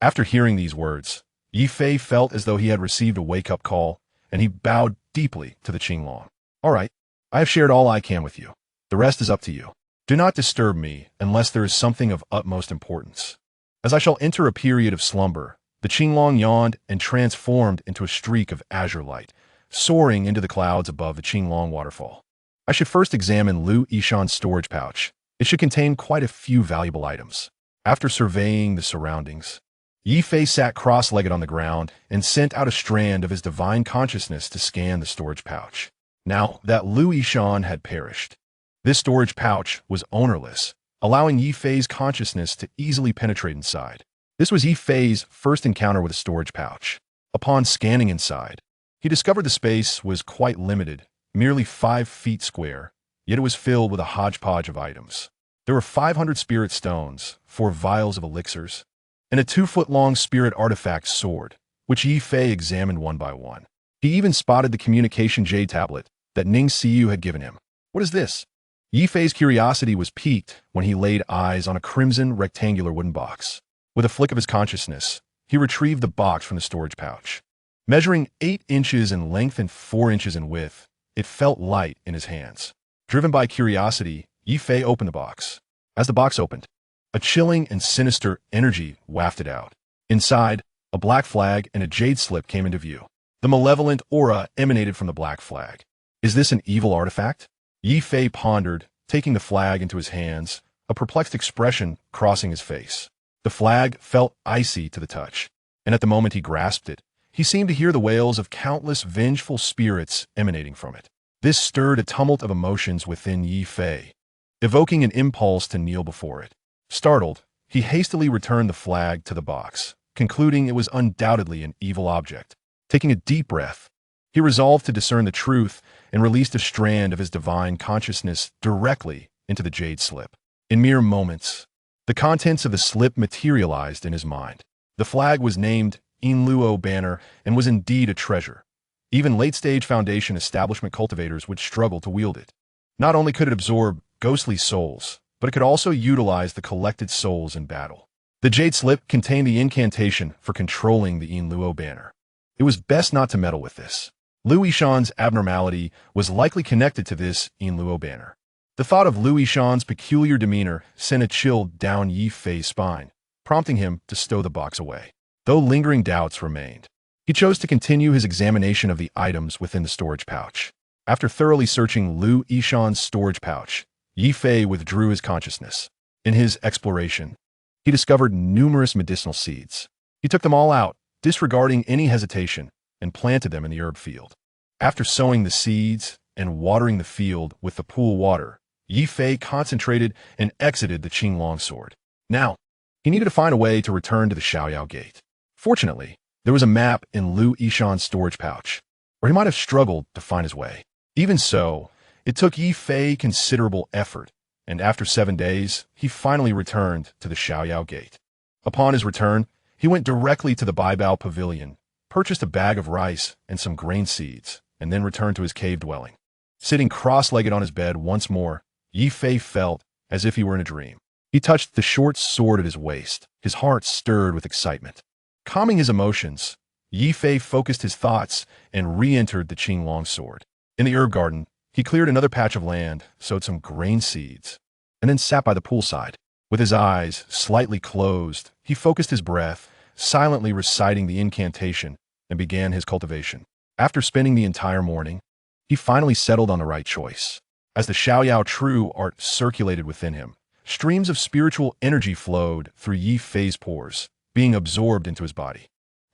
After hearing these words, Ye Fei felt as though he had received a wake-up call, and he bowed deeply to the Qinglong. All right, I have shared all I can with you. The rest is up to you. Do not disturb me unless there is something of utmost importance. As I shall enter a period of slumber, the Qinglong yawned and transformed into a streak of azure light, soaring into the clouds above the Qinglong waterfall. I should first examine Lu Yishan's storage pouch. It should contain quite a few valuable items. After surveying the surroundings, Ye Fei sat cross-legged on the ground and sent out a strand of his divine consciousness to scan the storage pouch. Now that Lu Yishan had perished, this storage pouch was ownerless, allowing Ye Fei's consciousness to easily penetrate inside. This was Ye Fei's first encounter with a storage pouch. Upon scanning inside, he discovered the space was quite limited, merely 5 feet square, yet it was filled with a hodgepodge of items. There were 500 spirit stones, 4 vials of elixirs, and a 2-foot-long spirit artifact sword, which Ye Fei examined one by one. He even spotted the communication jade tablet that Ning Xiu had given him. What is this? Ye Fei's curiosity was piqued when he laid eyes on a crimson rectangular wooden box. With a flick of his consciousness, he retrieved the box from the storage pouch. Measuring 8 inches in length and 4 inches in width, it felt light in his hands. Driven by curiosity, Ye Fei opened the box. As the box opened, a chilling and sinister energy wafted out. Inside, a black flag and a jade slip came into view. The malevolent aura emanated from the black flag. Is this an evil artifact? Ye Fei pondered, taking the flag into his hands, a perplexed expression crossing his face. The flag felt icy to the touch, and at the moment he grasped it, he seemed to hear the wails of countless vengeful spirits emanating from it. This stirred a tumult of emotions within Ye Fei, evoking an impulse to kneel before it. Startled, he hastily returned the flag to the box, concluding it was undoubtedly an evil object. Taking a deep breath, he resolved to discern the truth and released a strand of his divine consciousness directly into the jade slip. In mere moments, the contents of the slip materialized in his mind. The flag was named Inluo Banner and was indeed a treasure. Even late-stage Foundation establishment cultivators would struggle to wield it. Not only could it absorb ghostly souls, but it could also utilize the collected souls in battle. The jade slip contained the incantation for controlling the Inluo banner. It was best not to meddle with this. Lu Yishan's abnormality was likely connected to this Inluo banner. The thought of Lu Yishan's peculiar demeanor sent a chill down Ye Fei's spine, prompting him to stow the box away. Though lingering doubts remained, he chose to continue his examination of the items within the storage pouch. After thoroughly searching Lu Yishan's storage pouch, Ye Fei withdrew his consciousness. In his exploration, he discovered numerous medicinal seeds. He took them all out, disregarding any hesitation, and planted them in the herb field. After sowing the seeds and watering the field with the pool water, Ye Fei concentrated and exited the Qinglong sword. Now, he needed to find a way to return to the Xiaoyao gate. Fortunately, there was a map in Lu Yishan's storage pouch, where he might have struggled to find his way. Even so, it took Ye Fei considerable effort, and after 7 days, he finally returned to the Xiaoyao gate. Upon his return, he went directly to the Baibao pavilion, purchased a bag of rice and some grain seeds, and then returned to his cave dwelling. Sitting cross-legged on his bed once more, Ye Fei felt as if he were in a dream. He touched the short sword at his waist, his heart stirred with excitement. Calming his emotions, Ye Fei focused his thoughts and re-entered the Qinglong sword. In the herb garden, he cleared another patch of land, sowed some grain seeds, and then sat by the poolside. With his eyes slightly closed, he focused his breath, silently reciting the incantation, and began his cultivation. After spending the entire morning, he finally settled on the right choice. As the Xiaoyao True art circulated within him, streams of spiritual energy flowed through Ye Fei's pores, being absorbed into his body.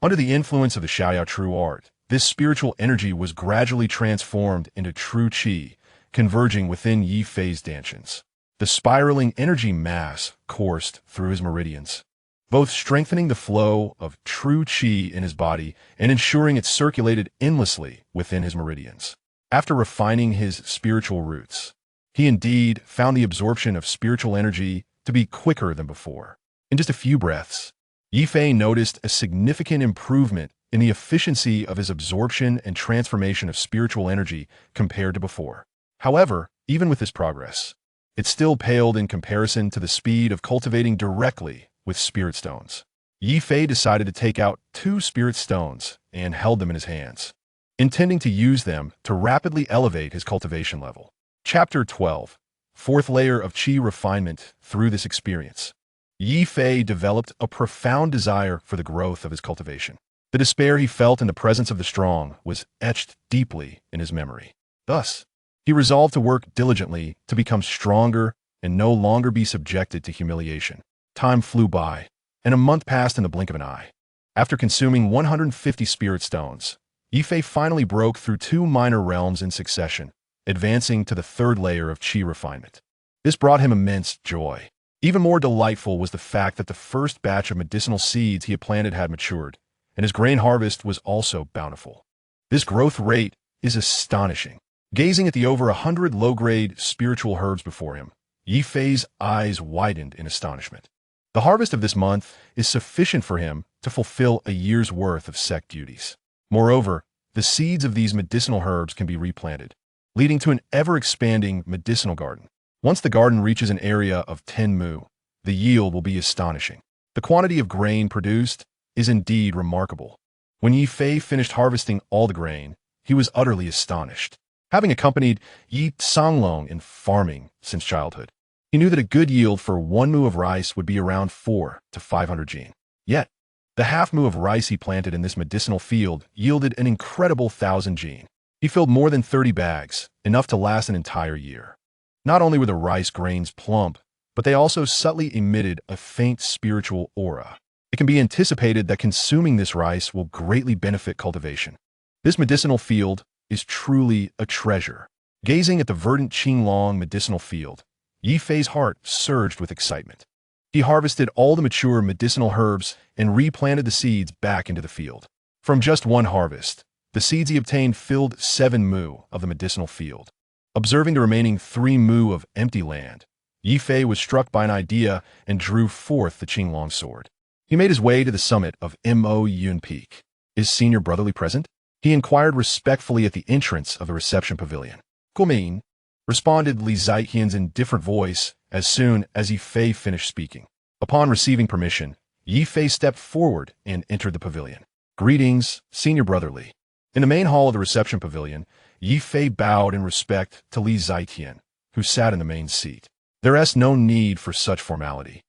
Under the influence of the Xiaoyao True art, this spiritual energy was gradually transformed into true qi, converging within Ye Fei's dantians. The spiraling energy mass coursed through his meridians, both strengthening the flow of true qi in his body and ensuring it circulated endlessly within his meridians. After refining his spiritual roots, He indeed found the absorption of spiritual energy to be quicker than before. In just a few breaths, Ye Fei noticed a significant improvement in the efficiency of his absorption and transformation of spiritual energy compared to before. However, even with this progress, it still paled in comparison to the speed of cultivating directly with spirit stones. Ye Fei decided to take out 2 spirit stones and held them in his hands, intending to use them to rapidly elevate his cultivation level. Chapter 12. Fourth layer of Qi refinement. Through this experience, Ye Fei developed a profound desire for the growth of his cultivation. The despair he felt in the presence of the strong was etched deeply in his memory. Thus, he resolved to work diligently to become stronger and no longer be subjected to humiliation. Time flew by, and a month passed in the blink of an eye. After consuming 150 spirit stones, Ye Fei finally broke through 2 minor realms in succession, advancing to the 3rd layer of Qi refinement. This brought him immense joy. Even more delightful was the fact that the first batch of medicinal seeds he had planted had matured, and his grain harvest was also bountiful. This growth rate is astonishing. Gazing at the over 100 low-grade spiritual herbs before him, Ye Fei's eyes widened in astonishment. The harvest of this month is sufficient for him to fulfill a year's worth of sect duties. Moreover, the seeds of these medicinal herbs can be replanted, leading to an ever-expanding medicinal garden. Once the garden reaches an area of 10 mu, the yield will be astonishing. The quantity of grain produced is indeed remarkable. When Ye Fei finished harvesting all the grain, he was utterly astonished. Having accompanied Yi Songlong in farming since childhood, he knew that a good yield for 1 mu of rice would be around 400 to 500 jin. Yet, the half mu of rice he planted in this medicinal field yielded an incredible 1,000 jin. He filled more than 30 bags, enough to last an entire year. Not only were the rice grains plump, but they also subtly emitted a faint spiritual aura. It can be anticipated that consuming this rice will greatly benefit cultivation. This medicinal field is truly a treasure. Gazing at the verdant Qinglong medicinal field, Ye Fei's heart surged with excitement. He harvested all the mature medicinal herbs and replanted the seeds back into the field. From just one harvest, the seeds he obtained filled 7 mu of the medicinal field. Observing the remaining 3 mu of empty land, Ye Fei was struck by an idea and drew forth the Qinglong sword. He made his way to the summit of Mo Yun Peak. "Is Senior Brotherly present?" he inquired respectfully at the entrance of the reception pavilion. "Gumin," responded Li Ziqian's indifferent voice as soon as Ye Fei finished speaking. Upon receiving permission, Ye Fei stepped forward and entered the pavilion. "Greetings, Senior Brotherly." In the main hall of the reception pavilion, Ye Fei bowed in respect to Li Ziqian, who sat in the main seat. There is no need for such formality.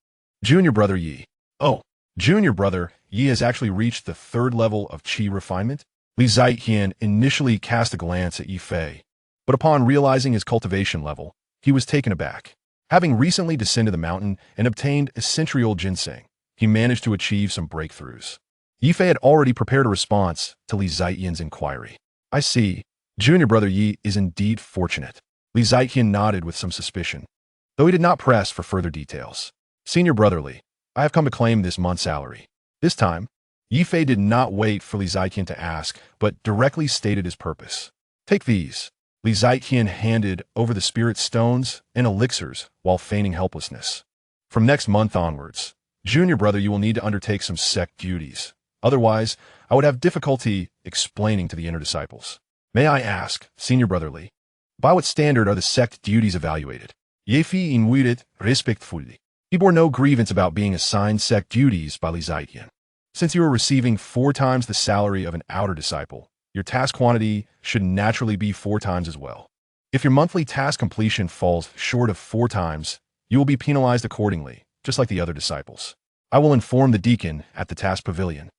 "Junior Brother Yi." "Oh, Junior Brother Yi has actually reached the 3rd level of Qi refinement?" Li Ziqian initially cast a glance at Ye Fei, but upon realizing his cultivation level, he was taken aback. Having recently descended the mountain and obtained essential ginseng, he managed to achieve some breakthroughs. Ye Fei had already prepared a response to Li Ziqian's inquiry. "I see. Junior Brother Yi is indeed fortunate." Li Ziqian nodded with some suspicion, though he did not press for further details. "Senior Brotherly, I have come to claim this month's salary." This time, Ye Fei did not wait for Li Ziqian to ask, but directly stated his purpose. "Take these." Li Ziqian handed over the spirit stones and elixirs while feigning helplessness. "From next month onwards, Junior Brother, you will need to undertake some sect duties. Otherwise, I would have difficulty explaining to the inner disciples." "May I ask, Senior Brotherly, by what standard are the sect duties evaluated?" Ye Fei invited respectfully. He bore no grievance about being assigned sect duties by Li Ziqian. Since you are receiving 4 times the salary of an outer disciple, your task quantity should naturally be 4 times as well. If your monthly task completion falls short of 4 times, you will be penalized accordingly, just like the other disciples. I will inform the deacon at the task pavilion,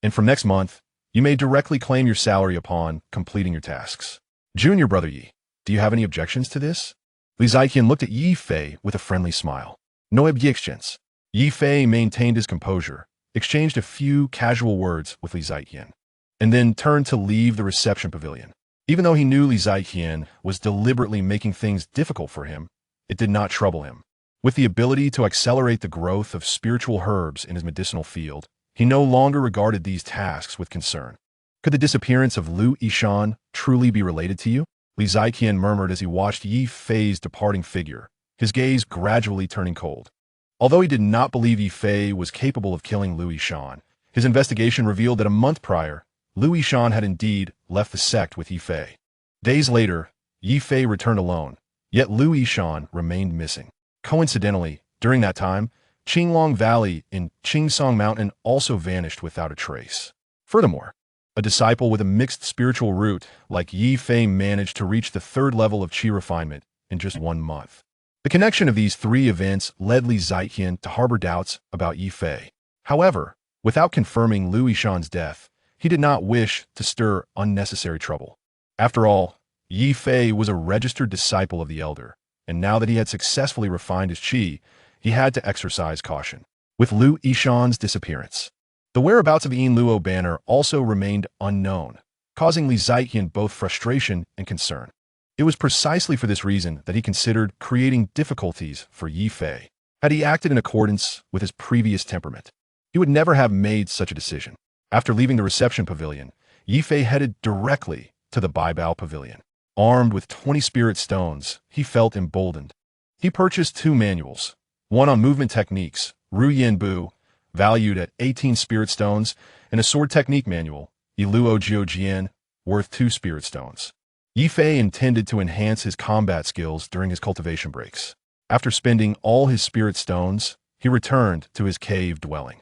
and from next month, you may directly claim your salary upon completing your tasks. Junior Brother Yi, do you have any objections to this? Li Ziqian looked at Ye Fei with a friendly smile. No objections. Ye Fei maintained his composure, exchanged a few casual words with Li Ziqian, and then turned to leave the reception pavilion. Even though he knew Li Ziqian was deliberately making things difficult for him, it did not trouble him. With the ability to accelerate the growth of spiritual herbs in his medicinal field, he no longer regarded these tasks with concern. Could the disappearance of Lu Yishan truly be related to you? Li Ziqian murmured as he watched Ye Fei's departing figure, his gaze gradually turning cold. Although he did not believe Ye Fei was capable of killing Lu Yishan, his investigation revealed that a month prior, Lu Yishan had indeed left the sect with Ye Fei. Days later, Ye Fei returned alone, yet Lu Yishan remained missing. Coincidentally, during that time, Qinglong Valley in Qingsong Mountain also vanished without a trace. Furthermore, a disciple with a mixed spiritual root like Ye Fei managed to reach the third level of qi refinement in just 1 month. The connection of these 3 events led Li Ziqian to harbor doubts about Ye Fei. However, without confirming Lu Yishan's death, he did not wish to stir unnecessary trouble. After all, Ye Fei was a registered disciple of the Elder, and now that he had successfully refined his qi, he had to exercise caution. With Lu Yishan's disappearance, the whereabouts of Yin Luo Banner also remained unknown, causing Li Ziqian both frustration and concern. It was precisely for this reason that he considered creating difficulties for Ye Fei. Had he acted in accordance with his previous temperament, he would never have made such a decision. After leaving the reception pavilion, Ye Fei headed directly to the Baibao Pavilion. Armed with 20 spirit stones, he felt emboldened. He purchased 2 manuals, one on movement techniques, Ru Yin Bu, valued at 18 spirit stones, and a sword technique manual, Iluo Jian, worth 2 spirit stones. Ye Fei intended to enhance his combat skills during his cultivation breaks. After spending all his spirit stones, he returned to his cave dwelling.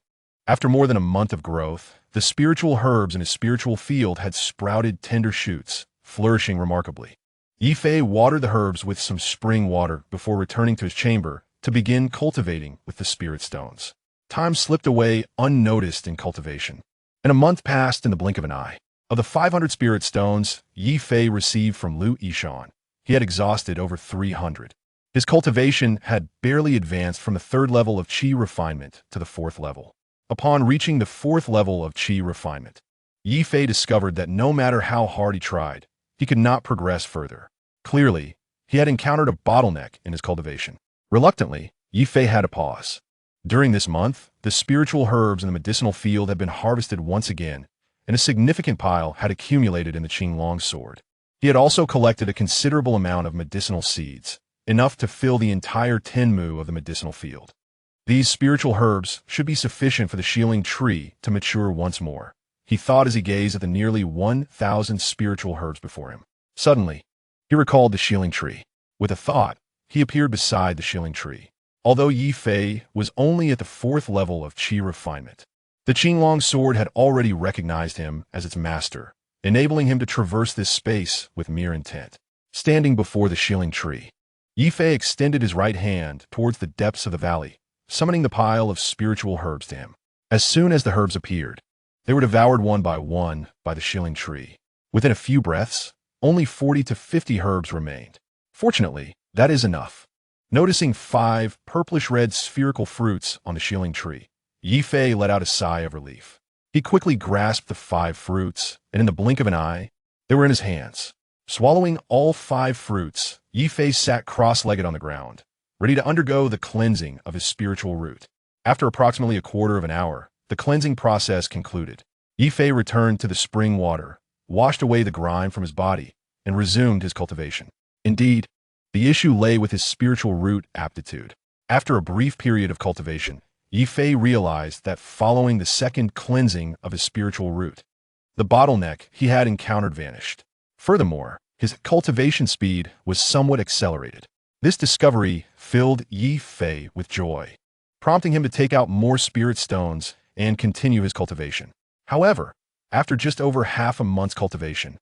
After more than a month of growth, the spiritual herbs in his spiritual field had sprouted tender shoots, flourishing remarkably. Ye Fei watered the herbs with some spring water before returning to his chamber to begin cultivating with the spirit stones. Time slipped away unnoticed in cultivation, and a month passed in the blink of an eye. Of the 500 spirit stones Ye Fei received from Lu Yishan, he had exhausted over 300. His cultivation had barely advanced from the 3rd level of qi refinement to the 4th level. Upon reaching the 4th level of qi refinement, Ye Fei discovered that no matter how hard he tried, he could not progress further. Clearly, he had encountered a bottleneck in his cultivation. Reluctantly, Ye Fei had to pause. During this month, the spiritual herbs in the medicinal field had been harvested once again, and a significant pile had accumulated in the Qinglong sword. He had also collected a considerable amount of medicinal seeds, enough to fill the entire tenmu of the medicinal field. These spiritual herbs should be sufficient for the Shieling tree to mature once more, he thought as he gazed at the nearly 1,000 spiritual herbs before him. Suddenly, he recalled the Shieling tree. With a thought, he appeared beside the Shieling tree. Although Ye Fei was only at the 4th level of qi refinement, the Qinglong sword had already recognized him as its master, enabling him to traverse this space with mere intent. Standing before the Shieling tree, Ye Fei extended his right hand towards the depths of the valley, summoning the pile of spiritual herbs to him. As soon as the herbs appeared, they were devoured one by the Shieling tree. Within a few breaths, only 40 to 50 herbs remained. Fortunately, that is enough. Noticing 5 purplish-red spherical fruits on the Shieling tree, Ye Fei let out a sigh of relief. He quickly grasped the 5 fruits, and in the blink of an eye, they were in his hands. Swallowing all 5 fruits, Ye Fei sat cross-legged on the ground, ready to undergo the cleansing of his spiritual root. After approximately a quarter of an hour, the cleansing process concluded. Ye Fei returned to the spring water, washed away the grime from his body, and resumed his cultivation. Indeed, the issue lay with his spiritual root aptitude. After a brief period of cultivation, Ye Fei realized that following the second cleansing of his spiritual root, the bottleneck he had encountered vanished. Furthermore, his cultivation speed was somewhat accelerated. This discovery filled Ye Fei with joy, prompting him to take out more spirit stones and continue his cultivation. However, after just over half a month's cultivation,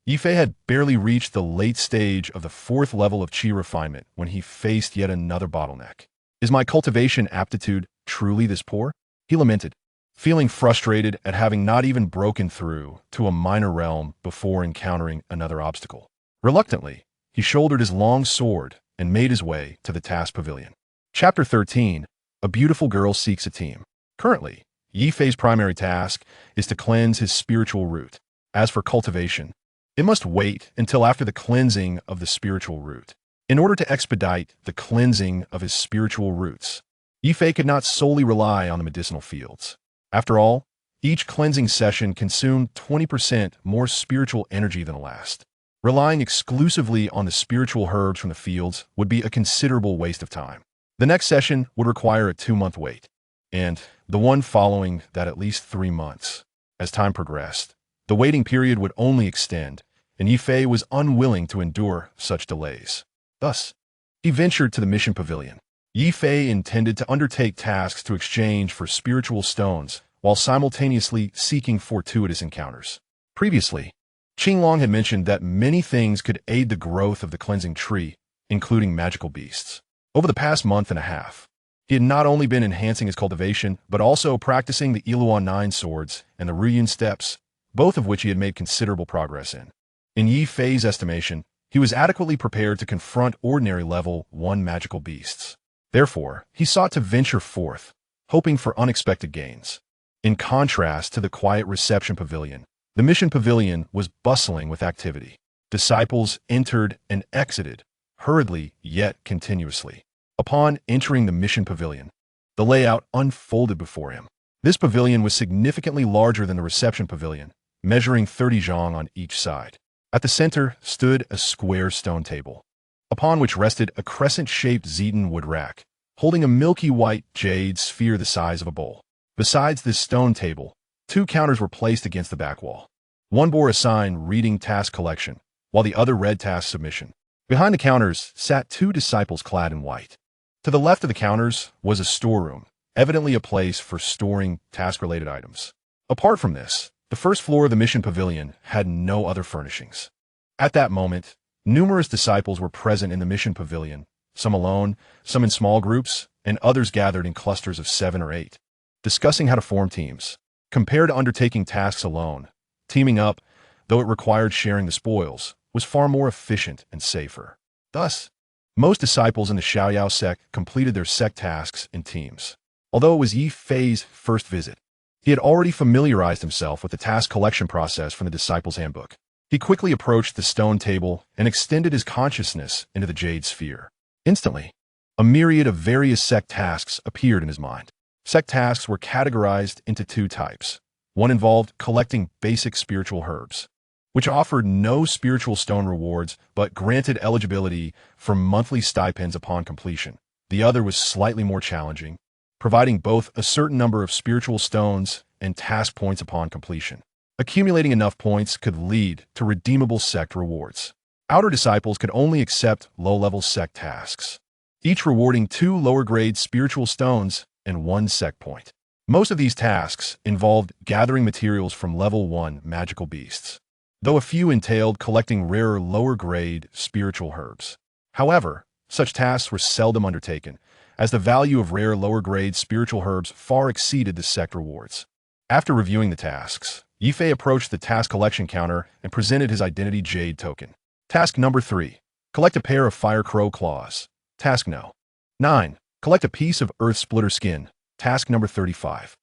Ye Fei had barely reached the late stage of the 4th level of qi refinement when he faced yet another bottleneck. Is my cultivation aptitude truly this poor? He lamented, feeling frustrated at having not even broken through to a minor realm before encountering another obstacle. Reluctantly, he shouldered his long sword and made his way to the task pavilion. Chapter 13, A Beautiful Girl Seeks a Team. Currently, Ye Fei's primary task is to cleanse his spiritual root. As for cultivation, it must wait until after the cleansing of the spiritual root. In order to expedite the cleansing of his spiritual roots, Ye Fei could not solely rely on the medicinal fields. After all, each cleansing session consumed 20% more spiritual energy than the last. Relying exclusively on the spiritual herbs from the fields would be a considerable waste of time. The next session would require a 2-month wait, and the one following that at least 3 months. As time progressed, the waiting period would only extend, and Ye Fei was unwilling to endure such delays. Thus, he ventured to the mission pavilion. Ye Fei intended to undertake tasks to exchange for spiritual stones while simultaneously seeking fortuitous encounters. Previously, Qinglong had mentioned that many things could aid the growth of the cleansing tree, including magical beasts. Over the past month and a half, he had not only been enhancing his cultivation, but also practicing the Iluan 9 swords and the Ruyun steps, both of which he had made considerable progress in. In Ye Fei's estimation, he was adequately prepared to confront ordinary level 1 magical beasts. Therefore, he sought to venture forth, hoping for unexpected gains. In contrast to the quiet reception pavilion, the mission pavilion was bustling with activity. Disciples entered and exited, hurriedly yet continuously. Upon entering the mission pavilion, the layout unfolded before him. This pavilion was significantly larger than the reception pavilion, measuring 30 zhang on each side. At the center stood a square stone table, upon which rested a crescent-shaped Zeton wood rack, holding a milky white jade sphere the size of a bowl. Besides this stone table, 2 counters were placed against the back wall. One bore a sign reading task collection, while the other read task submission. Behind the counters sat 2 disciples clad in white. To the left of the counters was a storeroom, evidently a place for storing task-related items. Apart from this, the first floor of the mission pavilion had no other furnishings. At that moment, numerous disciples were present in the mission pavilion, some alone, some in small groups, and others gathered in clusters of 7 or 8, discussing how to form teams. Compared to undertaking tasks alone, teaming up, though it required sharing the spoils, was far more efficient and safer. Thus, most disciples in the Xiaoyao sect completed their sect tasks in teams. Although it was Ye Fei's first visit, he had already familiarized himself with the task collection process from the Disciples' Handbook. He quickly approached the stone table and extended his consciousness into the jade sphere. Instantly, a myriad of various sect tasks appeared in his mind. Sect tasks were categorized into 2 types. One involved collecting basic spiritual herbs, which offered no spiritual stone rewards but granted eligibility for monthly stipends upon completion. The other was slightly more challenging, providing both a certain number of spiritual stones and task points upon completion. Accumulating enough points could lead to redeemable sect rewards. Outer disciples could only accept low-level sect tasks, each rewarding 2 lower-grade spiritual stones and 1 sect point. Most of these tasks involved gathering materials from level 1 magical beasts, though a few entailed collecting rarer lower-grade spiritual herbs. However, such tasks were seldom undertaken, as the value of rare lower-grade spiritual herbs far exceeded the sect rewards. After reviewing the tasks, Ye Fei approached the task collection counter and presented his identity jade token. Task number 3. Collect a pair of fire crow claws. Task No. 9. Collect a piece of earth splitter skin. Task number 35.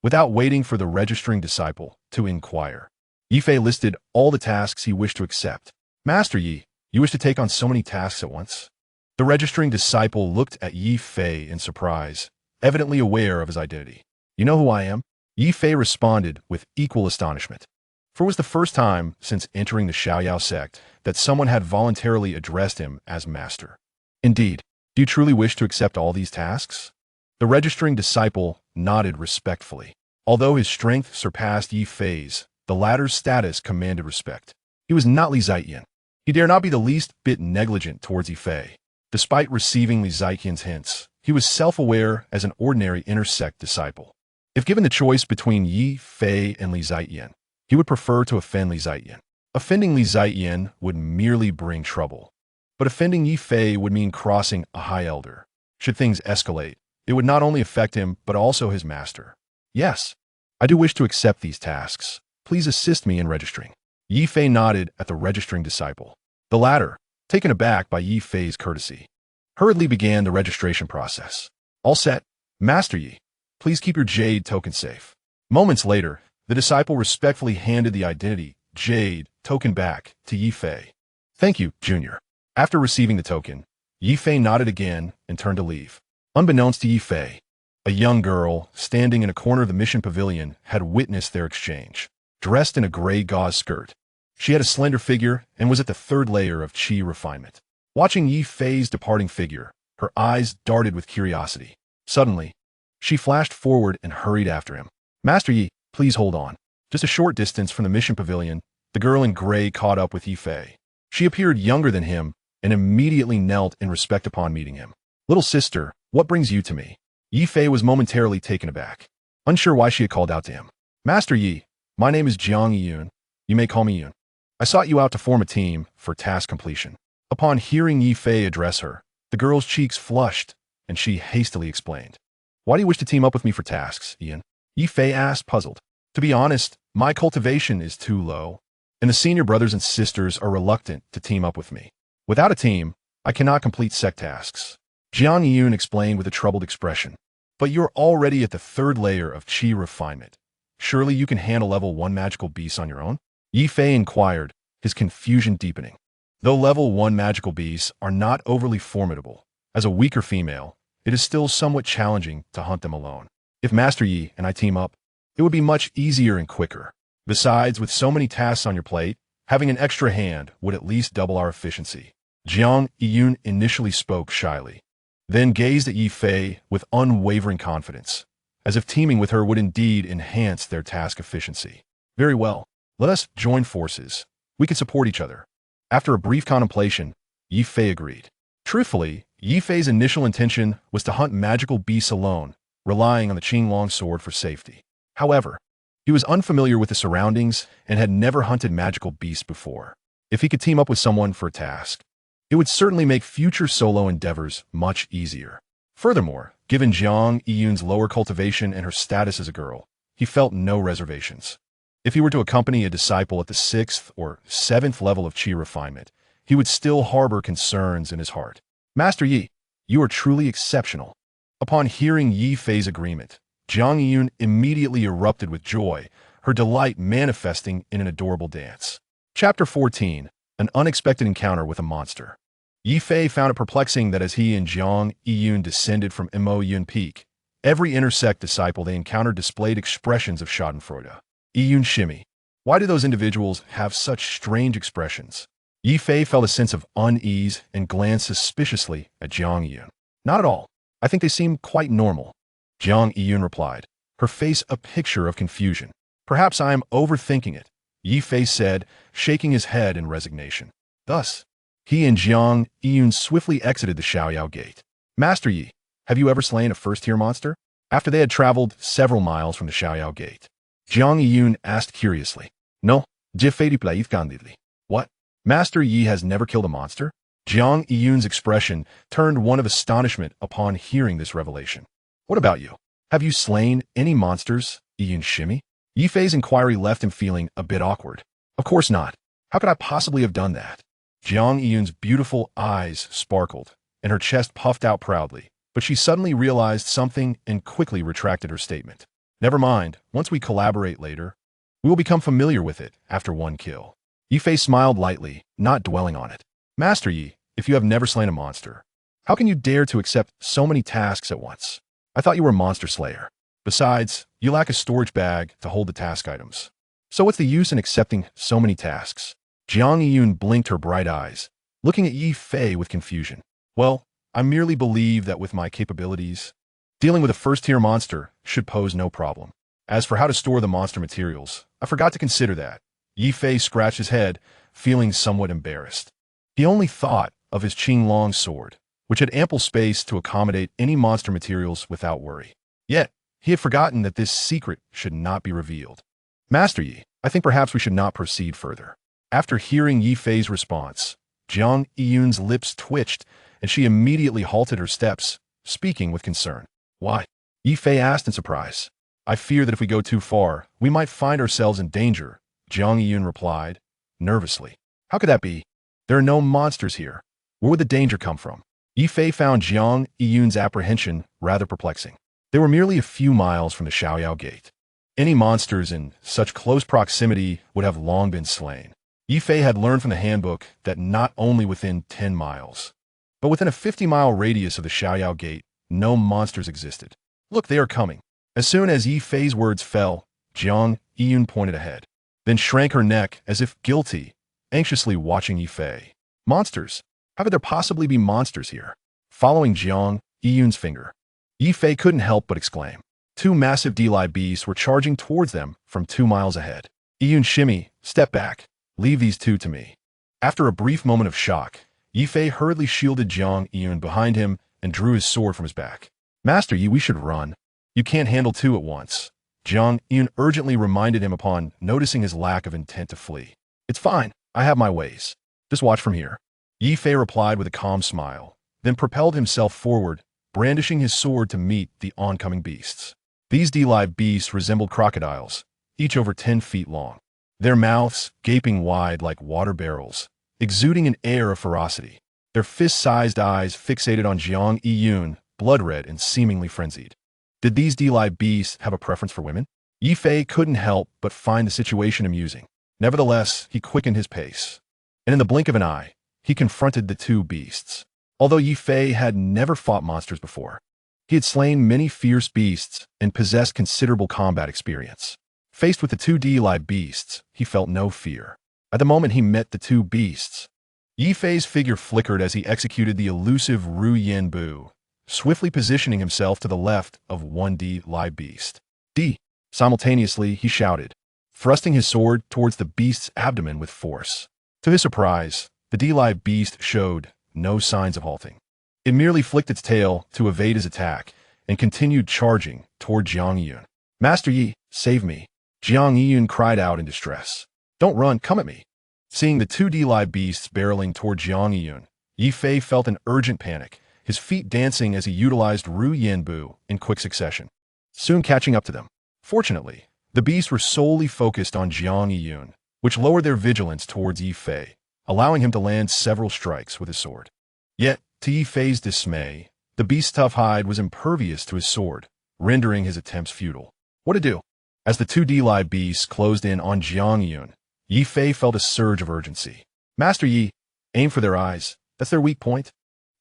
Without waiting for the registering disciple to inquire, Ye Fei listed all the tasks he wished to accept. Master Yi, you wish to take on so many tasks at once? The registering disciple looked at Ye Fei in surprise, evidently aware of his identity. You know who I am? Ye Fei responded with equal astonishment. For it was the first time since entering the Xiaoyao sect that someone had voluntarily addressed him as master. Indeed, do you truly wish to accept all these tasks? The registering disciple nodded respectfully. Although his strength surpassed Ye Fei's, the latter's status commanded respect. He was not Li Zietian. He dare not be the least bit negligent towards Ye Fei. Despite receiving Li Zietian's hints, he was self-aware as an ordinary intersect disciple. If given the choice between Ye Fei and Li Zietian, he would prefer to offend Li Zietian. Offending Li Zietian would merely bring trouble, but offending Ye Fei would mean crossing a high elder. Should things escalate, it would not only affect him, but also his master. Yes, I do wish to accept these tasks. Please assist me in registering. Ye Fei nodded at the registering disciple. The latter, taken aback by Ye Fei's courtesy, hurriedly began the registration process. All set, Master Yi. Please keep your jade token safe. Moments later, the disciple respectfully handed the identity jade token back to Ye Fei. Thank you, Junior. After receiving the token, Ye Fei nodded again and turned to leave. Unbeknownst to Ye Fei, a young girl standing in a corner of the mission pavilion had witnessed their exchange. Dressed in a gray gauze skirt, She had a slender figure and was at the third layer of qi refinement. Watching Ye Fei's departing figure, her eyes darted with curiosity. Suddenly, she flashed forward and hurried after him. Master Yi, please hold on. Just a short distance from the mission pavilion, the girl in gray caught up with Ye Fei. She appeared younger than him and immediately knelt in respect upon meeting him. Little sister, what brings you to me? Ye Fei was momentarily taken aback, unsure why she had called out to him. Master Yi, my name is Jiang Yun. You may call me Yun. I sought you out to form a team for task completion. Upon hearing Ye Fei address her, the girl's cheeks flushed, and she hastily explained. Why do you wish to team up with me for tasks, Ian? Ye Fei asked, puzzled. To be honest, my cultivation is too low, and the senior brothers and sisters are reluctant to team up with me. Without a team, I cannot complete sect tasks. Jiang Yun explained with a troubled expression. But you're already at the third layer of qi refinement. Surely you can handle level 1 magical beasts on your own? Ye Fei inquired, his confusion deepening. Though level 1 magical beasts are not overly formidable, as a weaker female, it is still somewhat challenging to hunt them alone. If Master Yi and I team up, it would be much easier and quicker. Besides, with so many tasks on your plate, having an extra hand would at least double our efficiency. Jiang Yun initially spoke shyly, then gazed at Ye Fei with unwavering confidence, as if teaming with her would indeed enhance their task efficiency. Very well, let us join forces. We can support each other. After a brief contemplation, Ye Fei agreed. Truthfully, Ye Fei's initial intention was to hunt magical beasts alone, relying on the Qinglong sword for safety. However, he was unfamiliar with the surroundings and had never hunted magical beasts before. If he could team up with someone for a task, it would certainly make future solo endeavors much easier. Furthermore, given Jiang Yun's lower cultivation and her status as a girl, he felt no reservations. If he were to accompany a disciple at the 6th or 7th level of qi refinement, he would still harbor concerns in his heart. Master Yi, you are truly exceptional. Upon hearing Ye Fei's agreement, Jiang Yun immediately erupted with joy, her delight manifesting in an adorable dance. Chapter 14. An unexpected encounter with a monster. Ye Fei found it perplexing that as he and Jiang Yun descended from Yun Peak, every intersect disciple they encountered displayed expressions of schadenfreude. Yun shimmy. Why do those individuals have such strange expressions? Ye Fei felt a sense of unease and glanced suspiciously at Jiang Yun. Not at all. I think they seem quite normal. Jiang Yun replied, her face a picture of confusion. Perhaps I am overthinking it, Ye Fei said, shaking his head in resignation. Thus, he and Jiang Yun swiftly exited the Xiaoyao gate. Master Yi, have you ever slain a first-tier monster? After they had traveled several miles from the Xiaoyao gate, Jiang Yun asked curiously. No, Ye Fei candidly. What? Master Yi has never killed a monster? Jiang Yun's expression turned one of astonishment upon hearing this revelation. What about you? Have you slain any monsters, Yun shimmy? Ye Fei's inquiry left him feeling a bit awkward. Of course not. How could I possibly have done that? Jiang Yun's beautiful eyes sparkled, and her chest puffed out proudly, but she suddenly realized something and quickly retracted her statement. Never mind, once we collaborate later, we will become familiar with it after one kill. Ye Fei smiled lightly, not dwelling on it. Master Yi, if you have never slain a monster, how can you dare to accept so many tasks at once? I thought you were a monster slayer. Besides, you lack a storage bag to hold the task items. So what's the use in accepting so many tasks? Jiang Yun blinked her bright eyes, looking at Ye Fei with confusion. Well, I merely believe that with my capabilities, dealing with a first-tier monster should pose no problem. As for how to store the monster materials, I forgot to consider that. Ye Fei scratched his head, feeling somewhat embarrassed. He only thought of his Qinglong sword, which had ample space to accommodate any monster materials without worry. Yet, he had forgotten that this secret should not be revealed. Master Yi, I think perhaps we should not proceed further. After hearing Ye Fei's response, Jiang Yun's lips twitched, and she immediately halted her steps, speaking with concern. Why? Ye Fei asked in surprise. I fear that if we go too far, we might find ourselves in danger, Jiang Yun replied, nervously. How could that be? There are no monsters here. Where would the danger come from? Ye Fei found Jiang Yun's apprehension rather perplexing. They were merely a few miles from the Xiaoyao gate. Any monsters in such close proximity would have long been slain. Ye Fei had learned from the handbook that not only within 10 miles, but within a 50-mile radius of the Xiaoyao gate, no monsters existed. Look, they are coming. As soon as Ye Fei's words fell, Jiang Yun pointed ahead. then shrank her neck as if guilty, anxiously watching Ye Fei. Monsters? How could there possibly be monsters here? Following Jiang Yiyun's finger, Ye Fei couldn't help but exclaim. Two massive D-Li beasts were charging towards them from 2 miles ahead. Yiyun, shimmy, step back. Leave these two to me. After a brief moment of shock, Ye Fei hurriedly shielded Jiang Yiyun behind him and drew his sword from his back. Master Yi, we should run. You can't handle two at once. Jiang Yiyun urgently reminded him upon noticing his lack of intent to flee. It's fine. I have my ways. Just watch from here. Ye Fei replied with a calm smile, then propelled himself forward, brandishing his sword to meet the oncoming beasts. These D-Li beasts resembled crocodiles, each over 10 feet long. Their mouths gaping wide like water barrels, exuding an air of ferocity. Their fist-sized eyes fixated on Jiang Yiyun, blood-red and seemingly frenzied. Did these D-Li beasts have a preference for women? Ye Fei couldn't help but find the situation amusing. Nevertheless, he quickened his pace. And in the blink of an eye, he confronted the two beasts. Although Ye Fei had never fought monsters before, he had slain many fierce beasts and possessed considerable combat experience. Faced with the two D-Li beasts, he felt no fear. At the moment he met the two beasts, Ye Fei's figure flickered as he executed the elusive Ru Yen Bu, swiftly positioning himself to the left of one D-Li beast. D! Simultaneously, he shouted, thrusting his sword towards the beast's abdomen with force. To his surprise, the D-Li beast showed no signs of halting. It merely flicked its tail to evade his attack and continued charging toward Jiang Yiyun. Master Yi, save me. Jiang Yiyun cried out in distress. Don't run, come at me. Seeing the two D-Li beasts barreling toward Jiang Yiyun, Ye Fei felt an urgent panic, his feet dancing as he utilized Ru Yen Bu in quick succession, soon catching up to them. Fortunately, the beasts were solely focused on Jiang Yiyun, which lowered their vigilance towards Ye Fei, allowing him to land several strikes with his sword. Yet, to Ye Fei's dismay, the beast's tough hide was impervious to his sword, rendering his attempts futile. What to do? As the two D-Li beasts closed in on Jiang Yiyun, Ye Fei felt a surge of urgency. Master Yi, aim for their eyes. That's their weak point.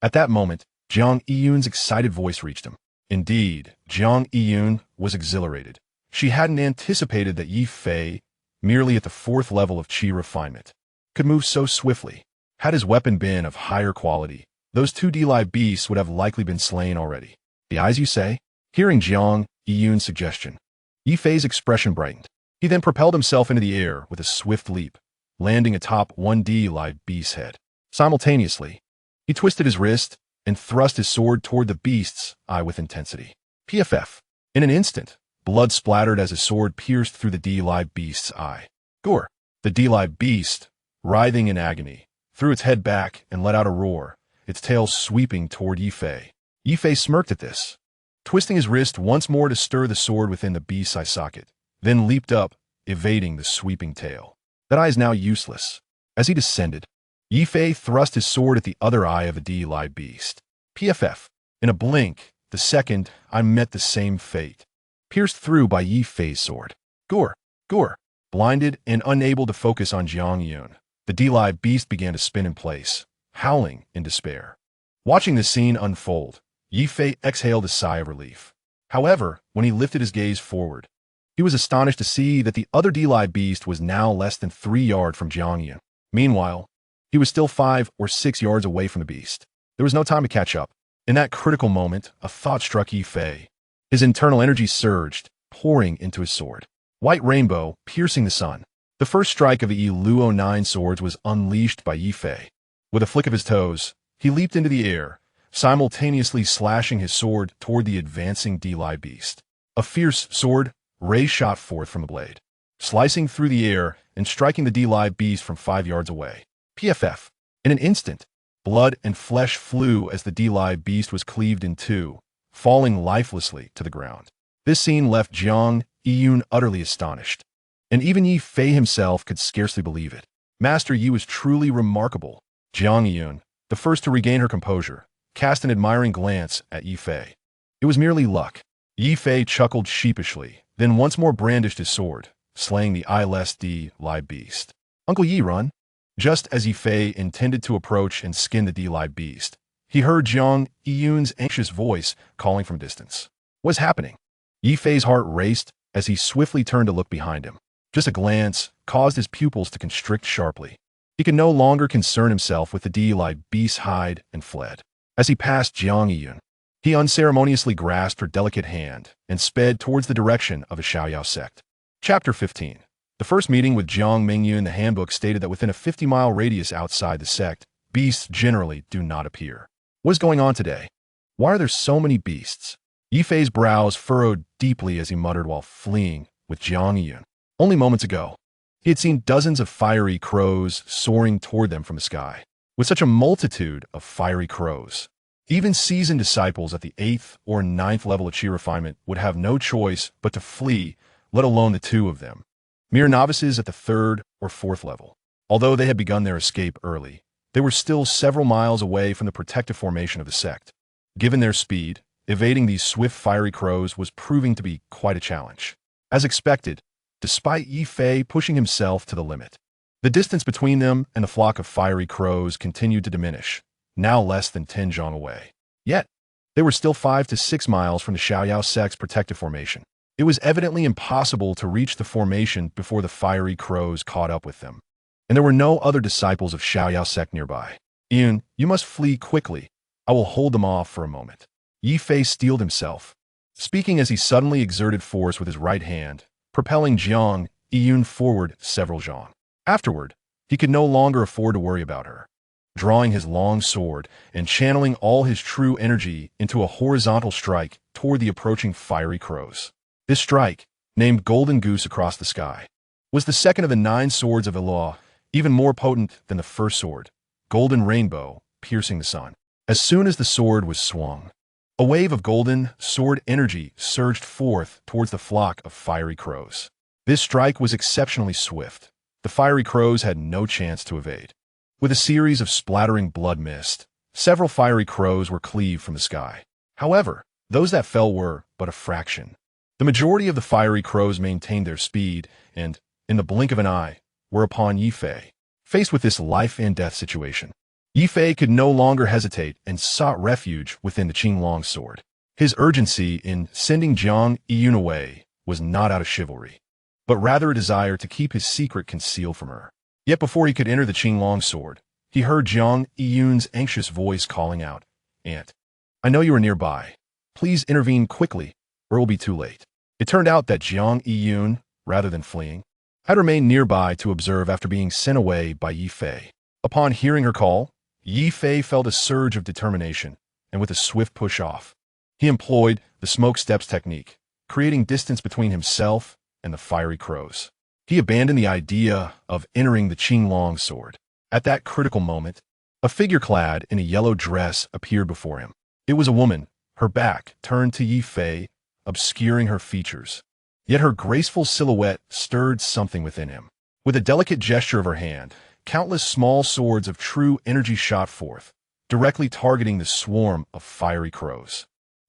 At that moment, Jiang Yiyun's excited voice reached him. Indeed, Jiang Yiyun was exhilarated. She hadn't anticipated that Ye Fei, merely at the 4th level of Qi refinement, could move so swiftly. Had his weapon been of higher quality, those two D-Li beasts would have likely been slain already. The eyes, you say? Hearing Jiang Yiyun's suggestion, Ye Fei's expression brightened. He then propelled himself into the air with a swift leap, landing atop one D-Li beast's head. Simultaneously, he twisted his wrist and thrust his sword toward the beast's eye with intensity. PFF. In an instant, blood splattered as his sword pierced through the D-Li beast's eye. Gore. The D-Li beast, writhing in agony, threw its head back and let out a roar, its tail sweeping toward Ye Fei. Ye Fei smirked at this, twisting his wrist once more to stir the sword within the beast's eye socket, then leaped up, evading the sweeping tail. That eye is now useless. As he descended, Ye Fei thrust his sword at the other eye of the D-Li beast. PFF. In a blink, the second eye met the same fate, pierced through by Ye Fei's sword. Gore. Gore. Blinded and unable to focus on Jiang Yiyun, the D-Li beast began to spin in place, howling in despair. Watching the scene unfold, Ye Fei exhaled a sigh of relief. However, when he lifted his gaze forward, he was astonished to see that the other D-Li beast was now less than 3 yards from Jiang Yiyun. Meanwhile, he was still 5 or 6 yards away from the beast. There was no time to catch up. In that critical moment, a thought struck Ye Fei. His internal energy surged, pouring into his sword. White rainbow, piercing the sun. The first strike of the Luo 9 swords was unleashed by Ye Fei. With a flick of his toes, he leaped into the air, simultaneously slashing his sword toward the advancing D-Li beast. A fierce sword ray shot forth from the blade, slicing through the air and striking the D-Li beast from 5 yards away. PFF. In an instant, blood and flesh flew as the D-Li beast was cleaved in two, falling lifelessly to the ground. This scene left Jiang Yiyun utterly astonished, and even Ye Fei himself could scarcely believe it. Master Yi was truly remarkable. Jiang Yiyun, the first to regain her composure, cast an admiring glance at Ye Fei. It was merely luck. Ye Fei chuckled sheepishly, then once more brandished his sword, slaying the eyeless D-Li beast. Uncle Yi, run! Just as Ye Fei intended to approach and skin the D-Li beast, he heard Jiang Yiyun's anxious voice calling from distance. What's happening? Ye Fei's heart raced as he swiftly turned to look behind him. Just a glance caused his pupils to constrict sharply. He could no longer concern himself with the D-like beast's hide and fled. As he passed Jiang Yiyun, he unceremoniously grasped her delicate hand and sped towards the direction of a Xiaoyao sect. Chapter 15. The first meeting with Jiang Mingyu in the handbook stated that within a 50-mile radius outside the sect, beasts generally do not appear. What is going on today? Why are there so many beasts? Ye Fei's brows furrowed deeply as he muttered while fleeing with Jiang Yiyun. Only moments ago, he had seen dozens of fiery crows soaring toward them from the sky. With such a multitude of fiery crows, even seasoned disciples at the 8th or 9th level of Qi refinement would have no choice but to flee, let alone the two of them. Mere novices at the 3rd or 4th level. Although they had begun their escape early, they were still several miles away from the protective formation of the sect. Given their speed, evading these swift fiery crows was proving to be quite a challenge. As expected, despite Ye Fei pushing himself to the limit, the distance between them and the flock of fiery crows continued to diminish, now less than 10 zhang away. Yet, they were still 5 to 6 miles from the Xiaoyao sect's protective formation. It was evidently impossible to reach the formation before the fiery crows caught up with them. And there were no other disciples of Xiaoyao sect nearby. Yun, you must flee quickly. I will hold them off for a moment. Ye Fei steeled himself, speaking as he suddenly exerted force with his right hand, propelling Jiang Yiyun forward several zhang. Afterward, he could no longer afford to worry about her. Drawing his long sword and channeling all his true energy into a horizontal strike toward the approaching fiery crows. This strike, named Golden Goose across the sky, was the second of the 9 swords of Eloah, even more potent than the first sword, Golden Rainbow, piercing the sun. As soon as the sword was swung, a wave of golden sword energy surged forth towards the flock of fiery crows. This strike was exceptionally swift. The fiery crows had no chance to evade. With a series of splattering blood mist, several fiery crows were cleaved from the sky. However, those that fell were but a fraction. The majority of the fiery crows maintained their speed and, in the blink of an eye, were upon Ye Fei. Faced with this life-and-death situation, Ye Fei could no longer hesitate and sought refuge within the Qinglong sword. His urgency in sending Jiang Yiyun away was not out of chivalry, but rather a desire to keep his secret concealed from her. Yet before he could enter the Qinglong sword, he heard Jiang Yiyun's anxious voice calling out, "Aunt, I know you are nearby. Please intervene quickly, or it will be too late." It turned out that Jiang Yiyun, rather than fleeing, had remained nearby to observe after being sent away by Ye Fei. Upon hearing her call, Ye Fei felt a surge of determination, and with a swift push-off, he employed the smoke steps technique, creating distance between himself and the fiery crows. He abandoned the idea of entering the Qinglong sword. At that critical moment, a figure clad in a yellow dress appeared before him. It was a woman, her back turned to Ye Fei, obscuring her features. Yet her graceful silhouette stirred something within him. With a delicate gesture of her hand, countless small swords of true energy shot forth, directly targeting the swarm of fiery crows.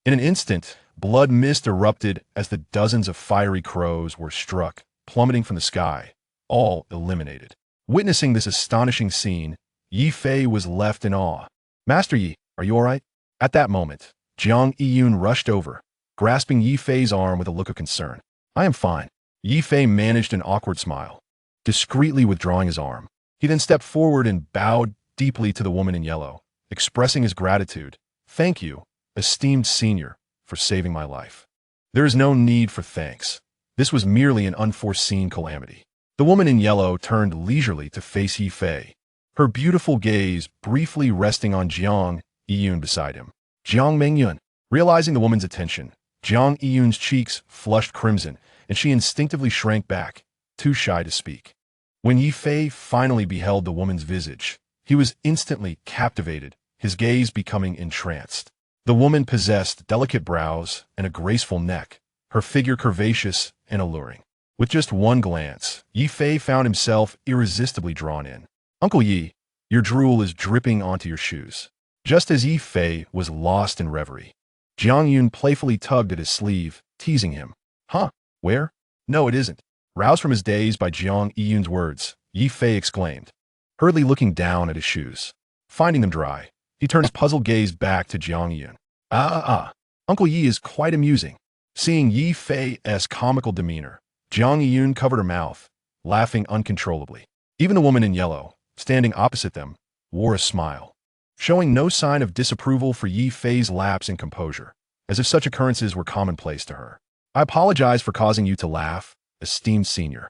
In an instant, blood mist erupted as the dozens of fiery crows were struck, plummeting from the sky, all eliminated. Witnessing this astonishing scene, Ye Fei was left in awe. "Master Yi, are you all right?" At that moment, Jiang Yiyun rushed over, grasping Ye Fei's arm with a look of concern. "I am fine." Ye Fei managed an awkward smile, discreetly withdrawing his arm. He then stepped forward and bowed deeply to the woman in yellow, expressing his gratitude. "Thank you, esteemed senior, for saving my life." "There is no need for thanks. This was merely an unforeseen calamity." The woman in yellow turned leisurely to face Ye Fei, her beautiful gaze briefly resting on Jiang Yiyun beside him. "Jiang Mingyun." Realizing the woman's attention, Jiang Yiyun's cheeks flushed crimson, and she instinctively shrank back, too shy to speak. When Ye Fei finally beheld the woman's visage, he was instantly captivated, his gaze becoming entranced. The woman possessed delicate brows and a graceful neck, her figure curvaceous and alluring. With just one glance, Ye Fei found himself irresistibly drawn in. "Uncle Yi, your drool is dripping onto your shoes." Just as Ye Fei was lost in reverie, Jiang Yun playfully tugged at his sleeve, teasing him. "Huh? Where? No, it isn't." Roused from his daze by Jiang Yiyun's words, Ye Fei exclaimed, hurriedly looking down at his shoes. Finding them dry, he turned his puzzled gaze back to Jiang Yiyun. Uncle Yi is quite amusing." Seeing Ye Fei's comical demeanor, Jiang Yiyun covered her mouth, laughing uncontrollably. Even the woman in yellow, standing opposite them, wore a smile, showing no sign of disapproval for Ye Fei's lapse in composure, as if such occurrences were commonplace to her. I apologize for causing you to laugh, esteemed senior.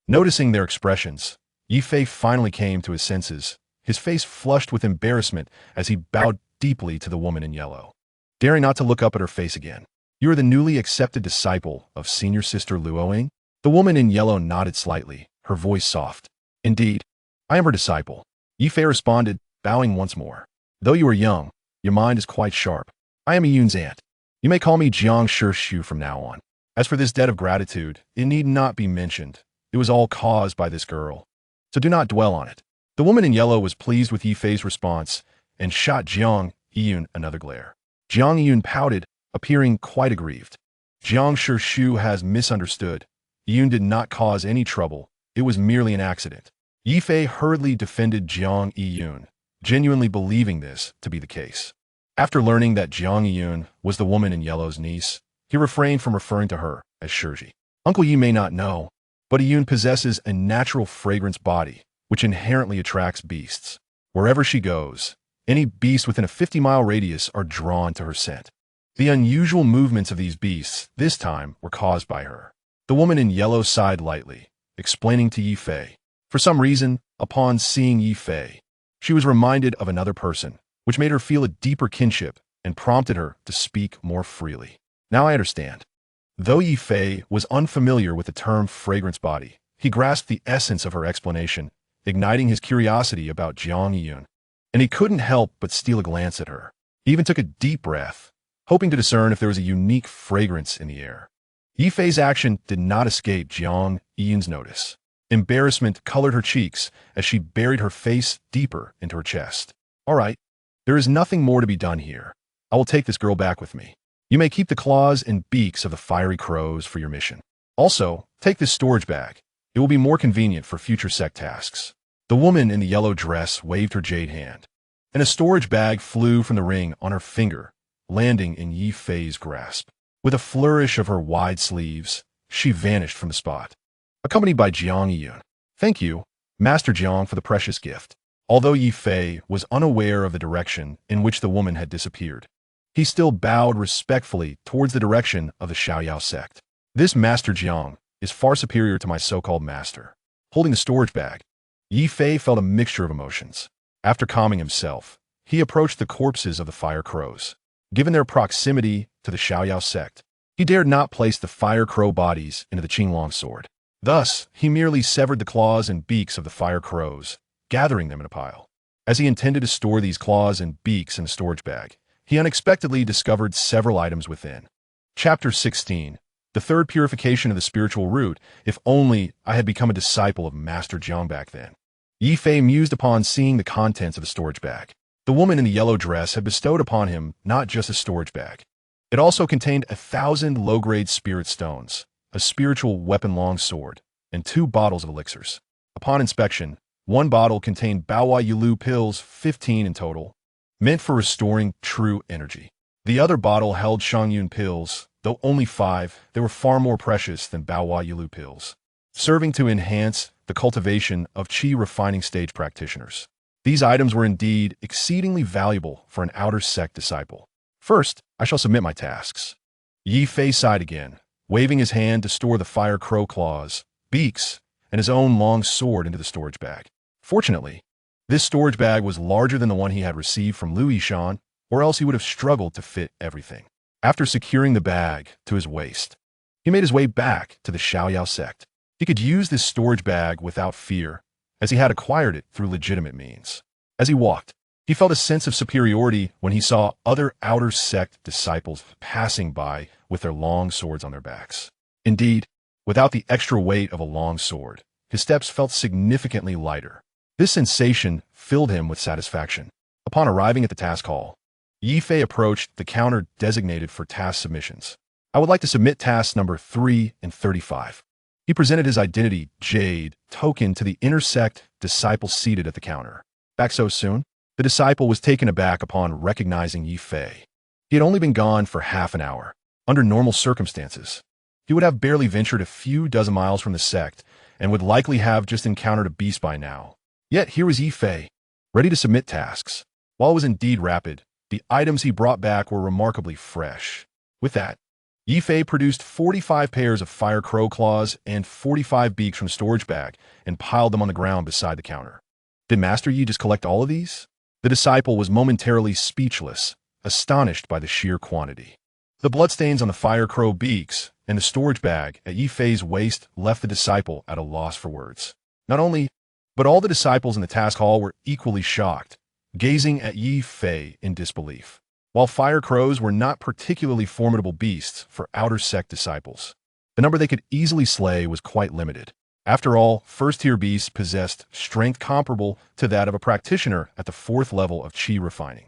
Noticing their expressions, Ye Fei finally came to his senses, his face flushed with embarrassment as he bowed deeply to the woman in yellow, daring not to look up at her face again. You are the newly accepted disciple of senior sister Luoying? The woman in yellow nodded slightly, her voice soft. Indeed, I am her disciple. Ye Fei responded, bowing once more. Though you are young, your mind is quite sharp. I am Yun's aunt. You may call me Jiang Shu from now on. As for this debt of gratitude, it need not be mentioned. It was all caused by this girl. So do not dwell on it. The woman in yellow was pleased with Ye Fei's response and shot Jiang Yun another glare. Jiang Yun pouted, appearing quite aggrieved. Jiang Shu has misunderstood. Yun did not cause any trouble. It was merely an accident. Ye Fei hurriedly defended Jiang Yun, genuinely believing this to be the case. After learning that Jiang Yun was the woman in yellow's niece, he refrained from referring to her as Shiji. Uncle Yi may not know, but Yun possesses a natural fragrance body, which inherently attracts beasts. Wherever she goes, any beast within a 50-mile radius are drawn to her scent. The unusual movements of these beasts, this time, were caused by her. The woman in yellow sighed lightly, explaining to Ye Fei. For some reason, upon seeing Ye Fei, she was reminded of another person, which made her feel a deeper kinship and prompted her to speak more freely. Now I understand. Though Ye Fei was unfamiliar with the term fragrance body, he grasped the essence of her explanation, igniting his curiosity about Jiang Yun, and he couldn't help but steal a glance at her. He even took a deep breath, hoping to discern if there was a unique fragrance in the air. Ye Fei's action did not escape Jiang Yun's notice. Embarrassment colored her cheeks as she buried her face deeper into her chest. All right, there is nothing more to be done here. I will take this girl back with me. You may keep the claws and beaks of the fiery crows for your mission. Also, take this storage bag. It will be more convenient for future sect tasks. The woman in the yellow dress waved her jade hand, and a storage bag flew from the ring on her finger, landing in Ye Fei's grasp. With a flourish of her wide sleeves, she vanished from the spot, accompanied by Jiang Yun. Thank you, Master Jiang, for the precious gift. Although Ye Fei was unaware of the direction in which the woman had disappeared, he still bowed respectfully towards the direction of the Xiaoyao sect. This Master Jiang is far superior to my so-called master. Holding the storage bag, Ye Fei felt a mixture of emotions. After calming himself, he approached the corpses of the fire crows. Given their proximity to the Xiaoyao sect, he dared not place the fire crow bodies into the Qinglong sword. Thus, he merely severed the claws and beaks of the fire crows, gathering them in a pile. As he intended to store these claws and beaks in a storage bag, he unexpectedly discovered several items within. Chapter 16. The third purification of the spiritual root. If only I had become a disciple of Master Jiang back then. Ye Fei mused upon seeing the contents of the storage bag. The woman in the yellow dress had bestowed upon him not just a storage bag. It also contained 1,000 low-grade spirit stones, a spiritual weapon long sword, and 2 bottles of elixirs. Upon inspection, one bottle contained Baohua Yulu pills, 15 in total, meant for restoring true energy. The other bottle held Shangyun pills, though only 5, they were far more precious than Baohua Yulu pills, serving to enhance the cultivation of qi refining stage practitioners. These items were indeed exceedingly valuable for an outer sect disciple. First, I shall submit my tasks. Ye Fei sighed again, waving his hand to store the fire crow claws, beaks, and his own long sword into the storage bag. Fortunately, this storage bag was larger than the one he had received from Lu Yishan, or else he would have struggled to fit everything. After securing the bag to his waist, he made his way back to the Xiaoyao sect. He could use this storage bag without fear, as he had acquired it through legitimate means. As he walked, he felt a sense of superiority when he saw other outer sect disciples passing by with their long swords on their backs. Indeed, without the extra weight of a long sword, his steps felt significantly lighter. This sensation filled him with satisfaction. Upon arriving at the task hall, Ye Fei approached the counter designated for task submissions. I would like to submit tasks number 3 and 35. He presented his identity jade token to the intersect disciple seated at the counter. Back so soon? The disciple was taken aback upon recognizing Ye Fei. He had only been gone for half an hour. Under normal circumstances, he would have barely ventured a few dozen miles from the sect and would likely have just encountered a beast by now. Yet here was Ye Fei, ready to submit tasks. While it was indeed rapid, the items he brought back were remarkably fresh. With that, Ye Fei produced 45 pairs of fire crow claws and 45 beaks from the storage bag and piled them on the ground beside the counter. Did Master Yi just collect all of these? The disciple was momentarily speechless, astonished by the sheer quantity. The bloodstains on the fire crow beaks and the storage bag at Ye Fei's waist left the disciple at a loss for words. Not only, but all the disciples in the task hall were equally shocked, gazing at Ye Fei in disbelief. While fire crows were not particularly formidable beasts for outer sect disciples, the number they could easily slay was quite limited. After all, first-tier beasts possessed strength comparable to that of a practitioner at the 4th level of Qi refining.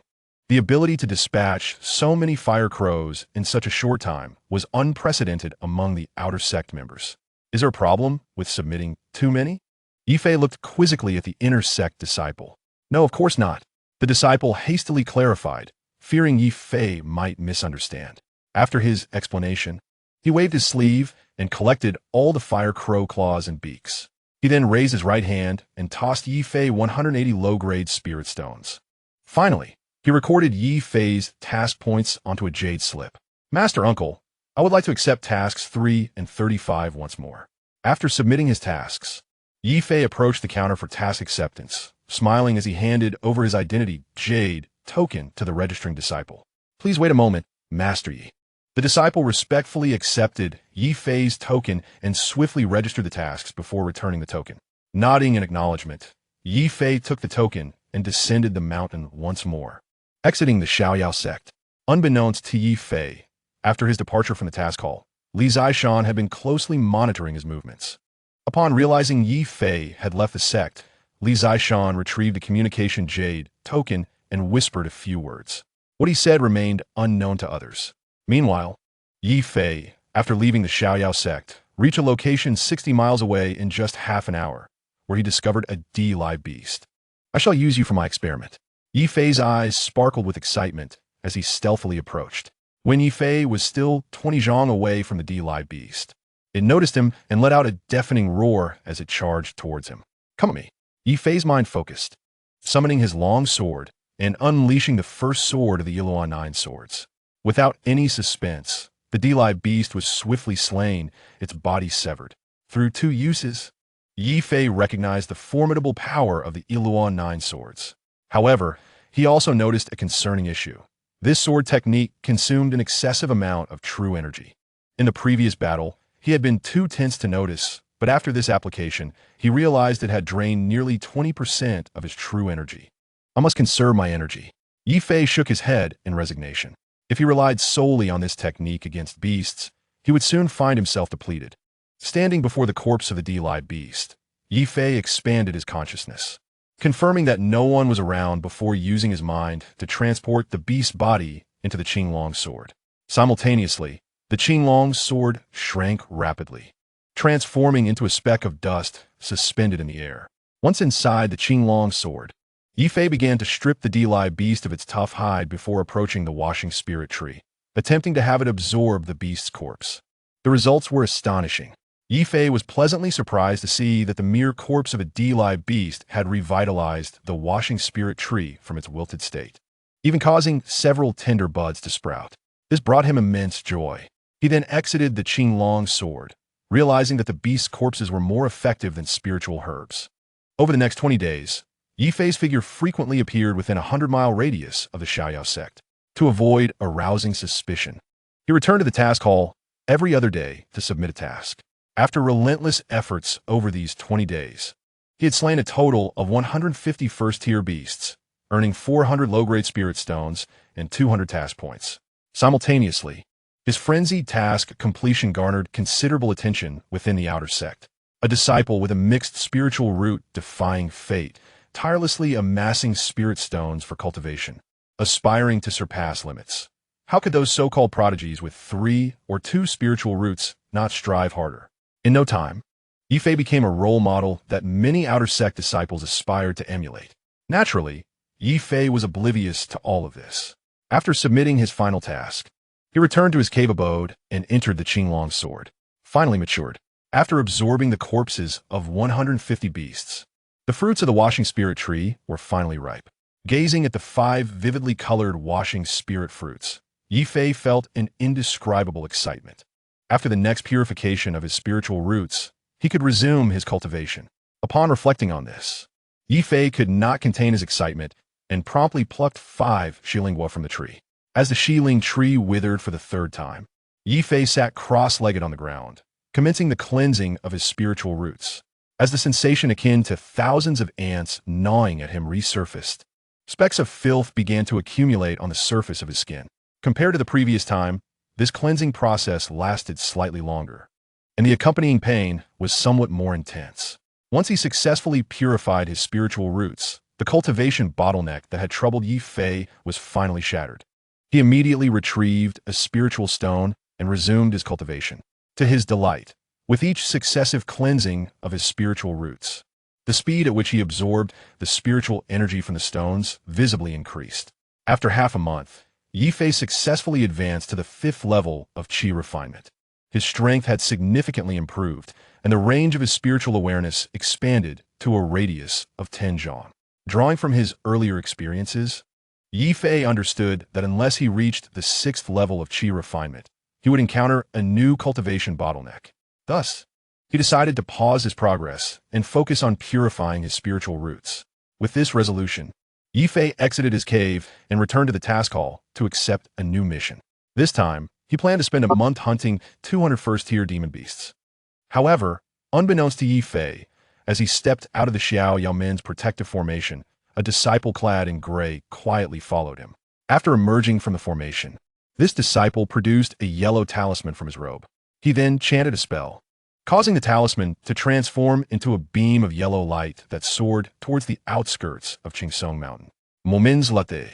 The ability to dispatch so many fire crows in such a short time was unprecedented among the outer sect members. Is there a problem with submitting too many? Ye Fei looked quizzically at the inner sect disciple. No, of course not. The disciple hastily clarified, fearing Ye Fei might misunderstand. After his explanation, he waved his sleeve and collected all the fire crow claws and beaks. He then raised his right hand and tossed Ye Fei 180 low-grade spirit stones. Finally, he recorded Ye Fei's task points onto a jade slip. Master Uncle, I would like to accept tasks 3 and 35 once more. After submitting his tasks, Ye Fei approached the counter for task acceptance, smiling as he handed over his identity jade token to the registering disciple. Please wait a moment, Master Yi. The disciple respectfully accepted Ye Fei's token and swiftly registered the tasks before returning the token. Nodding in acknowledgement, Ye Fei took the token and descended the mountain once more, exiting the Xiaoyao sect. Unbeknownst to Ye Fei, after his departure from the task hall, Li Zishan had been closely monitoring his movements. Upon realizing Ye Fei had left the sect, Li Zishan retrieved the communication jade token and whispered a few words. What he said remained unknown to others. Meanwhile, Ye Fei, after leaving the Xiaoyao sect, reached a location 60 miles away in just half an hour, where he discovered a D-live beast. I shall use you for my experiment. Ye Fei's eyes sparkled with excitement as he stealthily approached. When Ye Fei was still 20 zhang away from the D-live beast, it noticed him and let out a deafening roar as it charged towards him. Come at me. Ye Fei's mind focused, summoning his long sword and unleashing the first sword of the Yiluan 9 swords. Without any suspense, the D-live beast was swiftly slain, its body severed. Through 2 uses, Ye Fei recognized the formidable power of the Yiluan 9 swords. However, he also noticed a concerning issue. This sword technique consumed an excessive amount of true energy. In the previous battle, he had been too tense to notice, but after this application, he realized it had drained nearly 20% of his true energy. I must conserve my energy. Ye Fei shook his head in resignation. If he relied solely on this technique against beasts, he would soon find himself depleted. Standing before the corpse of the D-live beast, Ye Fei expanded his consciousness, confirming that no one was around before using his mind to transport the beast's body into the Qinglong sword. Simultaneously, the Qinglong sword shrank rapidly, transforming into a speck of dust suspended in the air. Once inside the Qinglong sword, Ye Fei began to strip the D-live beast of its tough hide before approaching the washing spirit tree, attempting to have it absorb the beast's corpse. The results were astonishing. Ye Fei was pleasantly surprised to see that the mere corpse of a D-live beast had revitalized the washing spirit tree from its wilted state, even causing several tender buds to sprout. This brought him immense joy. He then exited the Qinglong sword, realizing that the beast's corpses were more effective than spiritual herbs. Over the next 20 days, Ye Fei's figure frequently appeared within a 100-mile radius of the Xiaoyao sect to avoid arousing suspicion. He returned to the task hall every other day to submit a task. After relentless efforts over these 20 days, he had slain a total of 150 first-tier beasts, earning 400 low-grade spirit stones and 200 task points. Simultaneously, his frenzied task completion garnered considerable attention within the outer sect. A disciple with a mixed spiritual root defying fate, tirelessly amassing spirit stones for cultivation, aspiring to surpass limits. How could those so-called prodigies with 3 or 2 spiritual roots not strive harder? In no time, Ye Fei became a role model that many outer sect disciples aspired to emulate. Naturally, Ye Fei was oblivious to all of this. After submitting his final task, he returned to his cave abode and entered the Qinglong sword, finally matured. after absorbing the corpses of 150 beasts. The fruits of the washing spirit tree were finally ripe. Gazing at the 5 vividly colored washing spirit fruits, Ye Fei felt an indescribable excitement. After the next purification of his spiritual roots, he could resume his cultivation. Upon reflecting on this, Ye Fei could not contain his excitement and promptly plucked 5 shilingua from the tree. As the shilling tree withered for the 3rd time, Ye Fei sat cross-legged on the ground, commencing the cleansing of his spiritual roots. As the sensation akin to thousands of ants gnawing at him resurfaced, specks of filth began to accumulate on the surface of his skin. Compared to the previous time, this cleansing process lasted slightly longer, and the accompanying pain was somewhat more intense. Once he successfully purified his spiritual roots, the cultivation bottleneck that had troubled Ye Fei was finally shattered. He immediately retrieved a spiritual stone and resumed his cultivation. To his delight, with each successive cleansing of his spiritual roots, the speed at which he absorbed the spiritual energy from the stones visibly increased. After half a month, Ye Fei successfully advanced to the 5th level of qi refinement. His strength had significantly improved, and the range of his spiritual awareness expanded to a radius of 10 zhang. Drawing from his earlier experiences, Ye Fei understood that unless he reached the 6th level of qi refinement, he would encounter a new cultivation bottleneck. Thus, he decided to pause his progress and focus on purifying his spiritual roots. With this resolution, Ye Fei exited his cave and returned to the task hall to accept a new mission. This time, he planned to spend a month hunting 200 first-tier demon beasts. However, unbeknownst to Ye Fei, as he stepped out of the Xiao Yaomen's protective formation, a disciple clad in gray quietly followed him. After emerging from the formation, this disciple produced a yellow talisman from his robe. He then chanted a spell, causing the talisman to transform into a beam of yellow light that soared towards the outskirts of Qingsong Mountain. Momin's Latte.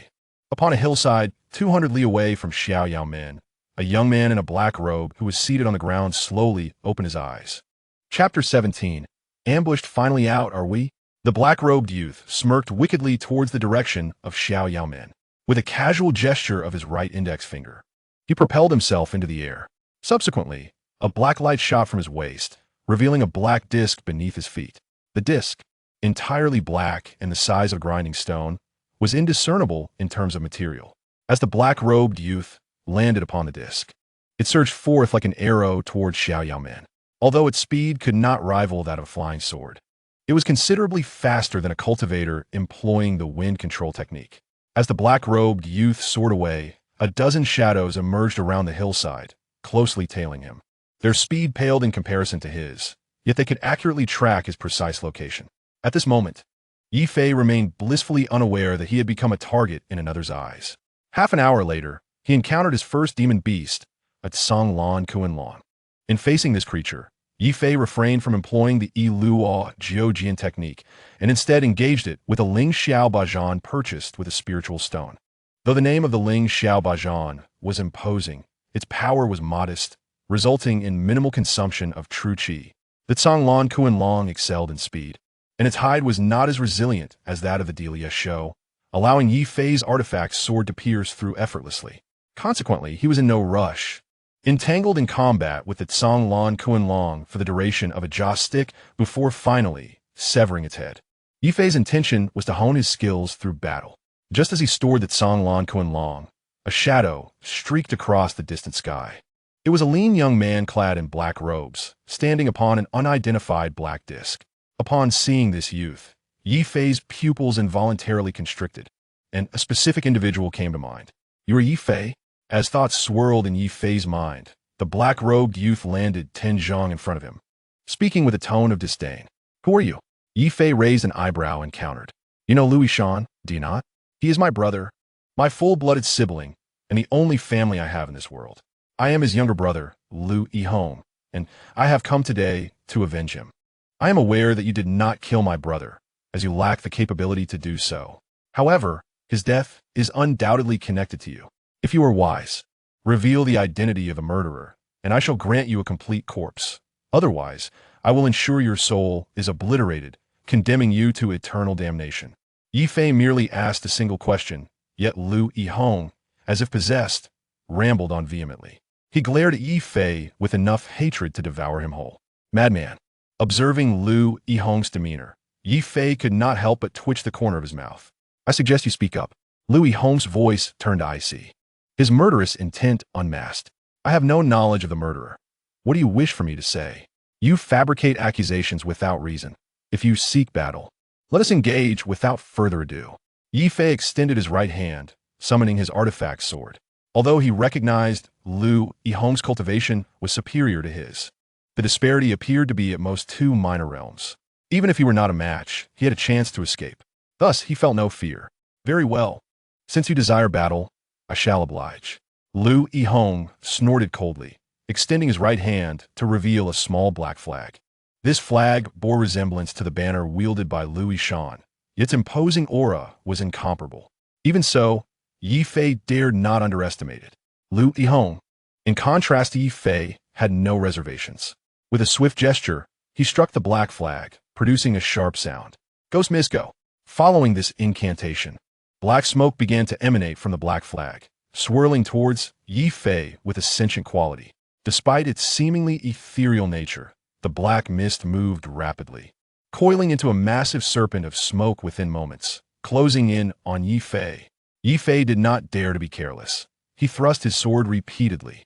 Upon a hillside 200 li away from Xiao Yaomen, a young man in a black robe who was seated on the ground slowly opened his eyes. Chapter 17. Ambushed finally out, are we? The black-robed youth smirked wickedly towards the direction of Xiao Yaomen. With a casual gesture of his right index finger, he propelled himself into the air. Subsequently, a black light shot from his waist, revealing a black disc beneath his feet. The disc, entirely black and the size of a grinding stone, was indiscernible in terms of material. As the black-robed youth landed upon the disc, it surged forth like an arrow towards Xiao Yaomen. Although its speed could not rival that of a flying sword, it was considerably faster than a cultivator employing the wind control technique. As the black-robed youth soared away, a dozen shadows emerged around the hillside, closely tailing him. Their speed paled in comparison to his, yet they could accurately track his precise location. At this moment, Ye Fei remained blissfully unaware that he had become a target in another's eyes. Half an hour later, he encountered his first demon beast, a Tsang Lan Kuan Lan. In facing this creature, Ye Fei refrained from employing the Yi Luo Jiujian technique and instead engaged it with a Ling Xiao Bajan purchased with a spiritual stone. Though the name of the Ling Xiao Bajan was imposing, its power was modest, resulting in minimal consumption of true qi. The Tsang Lan Kuan Long excelled in speed, and its hide was not as resilient as that of the Delia Shou, allowing Ye Fei's artifact's sword to pierce through effortlessly. Consequently, he was in no rush. Entangled in combat with the Tsang Lan Kuan Long for the duration of a joss stick before finally severing its head. Ye Fei's intention was to hone his skills through battle. Just as he stored the Tsang Lan Kuan Long, a shadow streaked across the distant sky. It was a lean young man clad in black robes, standing upon an unidentified black disc. Upon seeing this youth, Ye Fei's pupils involuntarily constricted, and a specific individual came to mind. You are Ye Fei? As thoughts swirled in Ye Fei's mind, the black-robed youth landed 10 zhang in front of him, speaking with a tone of disdain. Who are you? Ye Fei raised an eyebrow and countered. You know Louis Shan, do you not? He is my brother, my full-blooded sibling, and the only family I have in this world. I am his younger brother, Lu Yihong, and I have come today to avenge him. I am aware that you did not kill my brother, as you lack the capability to do so. However, his death is undoubtedly connected to you. If you are wise, reveal the identity of the murderer, and I shall grant you a complete corpse. Otherwise, I will ensure your soul is obliterated, condemning you to eternal damnation. Ye Fei merely asked a single question, yet Lu Yihong, as if possessed, rambled on vehemently. He glared at Ye Fei with enough hatred to devour him whole. Madman. Observing Lu Yihong's demeanor, Ye Fei could not help but twitch the corner of his mouth. I suggest you speak up. Lu Yihong's voice turned icy, his murderous intent unmasked. I have no knowledge of the murderer. What do you wish for me to say? You fabricate accusations without reason. If you seek battle, let us engage without further ado. Ye Fei extended his right hand, summoning his artifact sword. Although he recognized Lu Yihong's cultivation was superior to his, the disparity appeared to be at most 2 minor realms. Even if he were not a match, he had a chance to escape. Thus, he felt no fear. Very well. Since you desire battle, I shall oblige. Lu Yihong snorted coldly, extending his right hand to reveal a small black flag. This flag bore resemblance to the banner wielded by Lu Yishan. Its imposing aura was incomparable. Even so, Ye Fei dared not underestimate it. Lu Yihong, in contrast to Ye Fei, had no reservations. With a swift gesture, he struck the black flag, producing a sharp sound. Ghost Misco. Following this incantation, black smoke began to emanate from the black flag, swirling towards Ye Fei with a sentient quality. Despite its seemingly ethereal nature, the black mist moved rapidly, coiling into a massive serpent of smoke within moments, closing in on Ye Fei. Ye Fei did not dare to be careless. He thrust his sword repeatedly,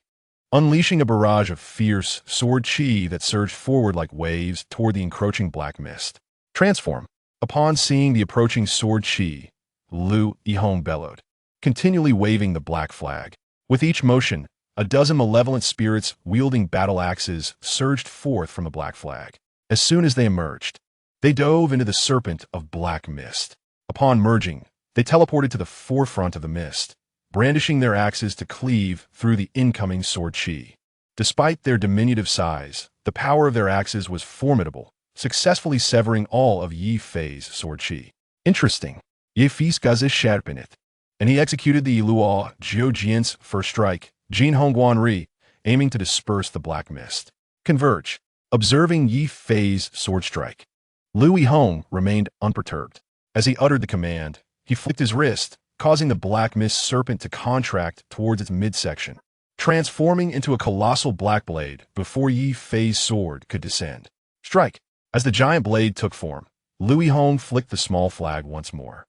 unleashing a barrage of fierce sword chi that surged forward like waves toward the encroaching black mist. Transform. Upon seeing the approaching sword chi, Lu Yihong bellowed, continually waving the black flag. With each motion, a dozen malevolent spirits wielding battle axes surged forth from the black flag. As soon as they emerged, they dove into the serpent of black mist. Upon merging, they teleported to the forefront of the mist, brandishing their axes to cleave through the incoming sword chi. Despite their diminutive size, the power of their axes was formidable, successfully severing all of Ye Fei's sword chi. Interesting. Ye Fei's gaze sharpened, and he executed the Luo Jiujian's first strike, Jin Hongguan Ri, aiming to disperse the black mist. Converge. Observing Ye Fei's sword strike, Lu Yihong remained unperturbed. As he uttered the command, he flicked his wrist, causing the black mist serpent to contract towards its midsection, transforming into a colossal black blade before Ye Fei's sword could descend. Strike! As the giant blade took form, Lu Yihong flicked the small flag once more.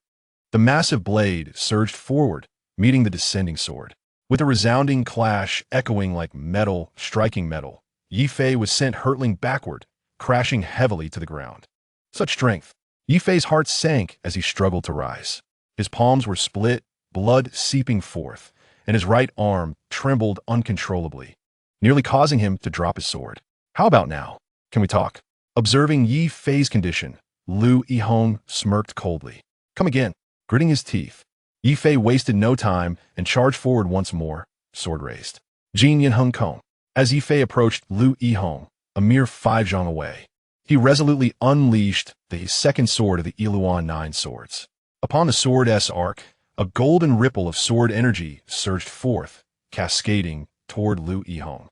The massive blade surged forward, meeting the descending sword. With a resounding clash echoing like metal striking metal, Ye Fei was sent hurtling backward, crashing heavily to the ground. Such strength! Ye Fei's heart sank as he struggled to rise. His palms were split, blood seeping forth, and his right arm trembled uncontrollably, nearly causing him to drop his sword. How about now? Can we talk? Observing Ye Fei's condition, Lu Yihong smirked coldly. Come again. Gritting his teeth, Ye Fei wasted no time and charged forward once more, sword raised. Jin Yin Hung Kong. As Ye Fei approached Lu Yihong, a mere 5 zhang away, he resolutely unleashed the second sword of the Iluan 9 swords. Upon the sword's arc, a golden ripple of sword energy surged forth, cascading toward Lu Yihong.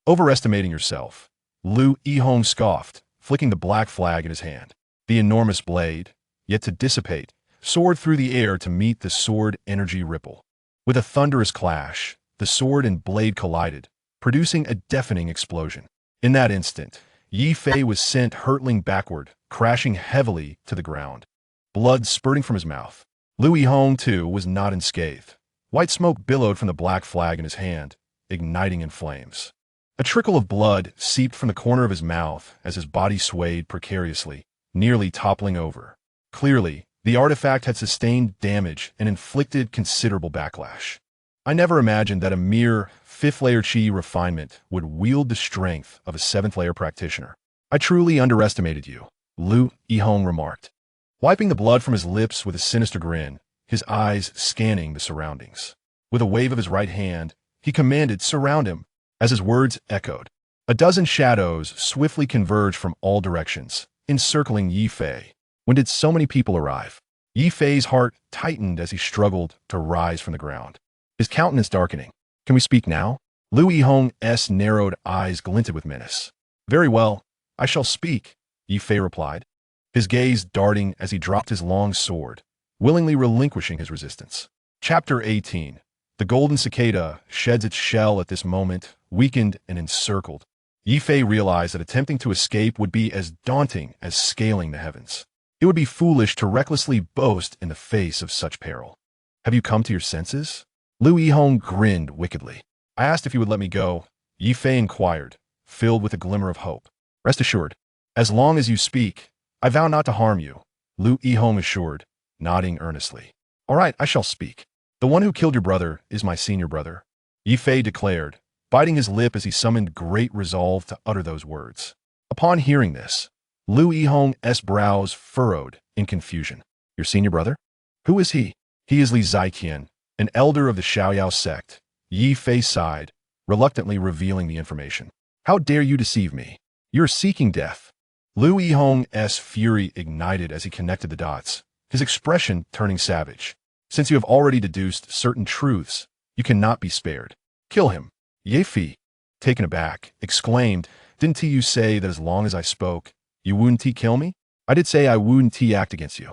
Overestimating yourself, Lu Yihong scoffed, flicking the black flag in his hand. The enormous blade, yet to dissipate, soared through the air to meet the sword energy ripple. With a thunderous clash, the sword and blade collided, producing a deafening explosion. In that instant, Ye Fei was sent hurtling backward, crashing heavily to the ground, blood spurting from his mouth. Lu Yihong, too, was not unscathed. White smoke billowed from the black flag in his hand, igniting in flames. A trickle of blood seeped from the corner of his mouth as his body swayed precariously, nearly toppling over. Clearly, the artifact had sustained damage and inflicted considerable backlash. I never imagined that a mere 5th-layer chi refinement would wield the strength of a 7th-layer practitioner. I truly underestimated you, Lu Yihong remarked, wiping the blood from his lips with a sinister grin, his eyes scanning the surroundings. With a wave of his right hand, he commanded, "Surround him." As his words echoed, a dozen shadows swiftly converged from all directions, encircling Ye Fei. When did so many people arrive? Ye Fei's heart tightened as he struggled to rise from the ground, his countenance darkening. Can we speak now? Lu Yihong's narrowed eyes glinted with menace. Very well, I shall speak, Ye Fei replied, his gaze darting as he dropped his long sword, willingly relinquishing his resistance. Chapter 18. The golden cicada sheds its shell at this moment, weakened and encircled. Ye Fei realized that attempting to escape would be as daunting as scaling the heavens. It would be foolish to recklessly boast in the face of such peril. Have you come to your senses? Lu Yihong grinned wickedly. I asked if you would let me go. Ye Fei inquired, filled with a glimmer of hope. Rest assured, as long as you speak, I vow not to harm you, Lu Yihong assured, nodding earnestly. All right, I shall speak. The one who killed your brother is my senior brother, Ye Fei declared, biting his lip as he summoned great resolve to utter those words. Upon hearing this, Lu Yihong's brows furrowed in confusion. Your senior brother? Who is he? He is Li Ziqian, an elder of the Xiaoyao sect. Ye Fei sighed, reluctantly revealing the information. How dare you deceive me? You're seeking death. Lu Yihong's fury ignited as he connected the dots, his expression turning savage. Since you have already deduced certain truths, you cannot be spared. Kill him. Ye Fei, taken aback, exclaimed, Didn't you say that as long as I spoke, you wouldn't kill me? I did say I wouldn't act against you.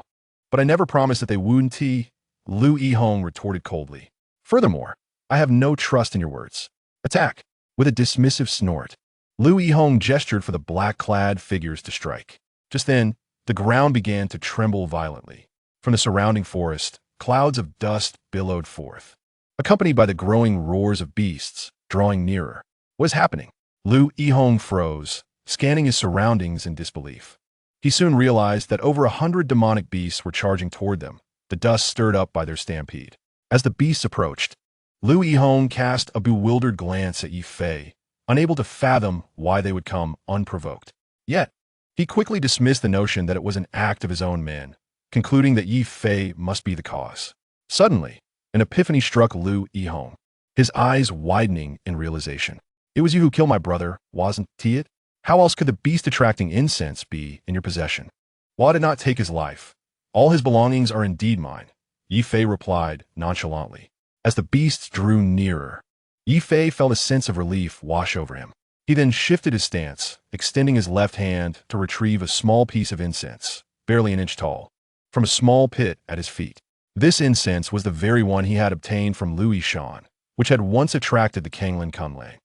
But I never promised that they wouldn't. Lu Yihong retorted coldly. Furthermore, I have no trust in your words. Attack. With a dismissive snort, Lu Yihong gestured for the black-clad figures to strike. Just then, the ground began to tremble violently. From the surrounding forest, clouds of dust billowed forth, accompanied by the growing roars of beasts drawing nearer. What is happening? Lu Yihong froze, scanning his surroundings in disbelief. He soon realized that over 100 demonic beasts were charging toward them, the dust stirred up by their stampede. As the beasts approached, Lu Yihong cast a bewildered glance at Ye Fei, unable to fathom why they would come unprovoked. Yet, he quickly dismissed the notion that it was an act of his own men, concluding that Ye Fei must be the cause. Suddenly, an epiphany struck Lu Yihong, his eyes widening in realization. It was you who killed my brother, wasn't it? How else could the beast-attracting incense be in your possession? While I did not take his life, all his belongings are indeed mine, Ye Fei replied nonchalantly. As the beasts drew nearer, Ye Fei felt a sense of relief wash over him. He then shifted his stance, extending his left hand to retrieve a small piece of incense, barely an inch tall, from a small pit at his feet. This incense was the very one he had obtained from Lu Yishan, which had once attracted the Kanglin Kunlei.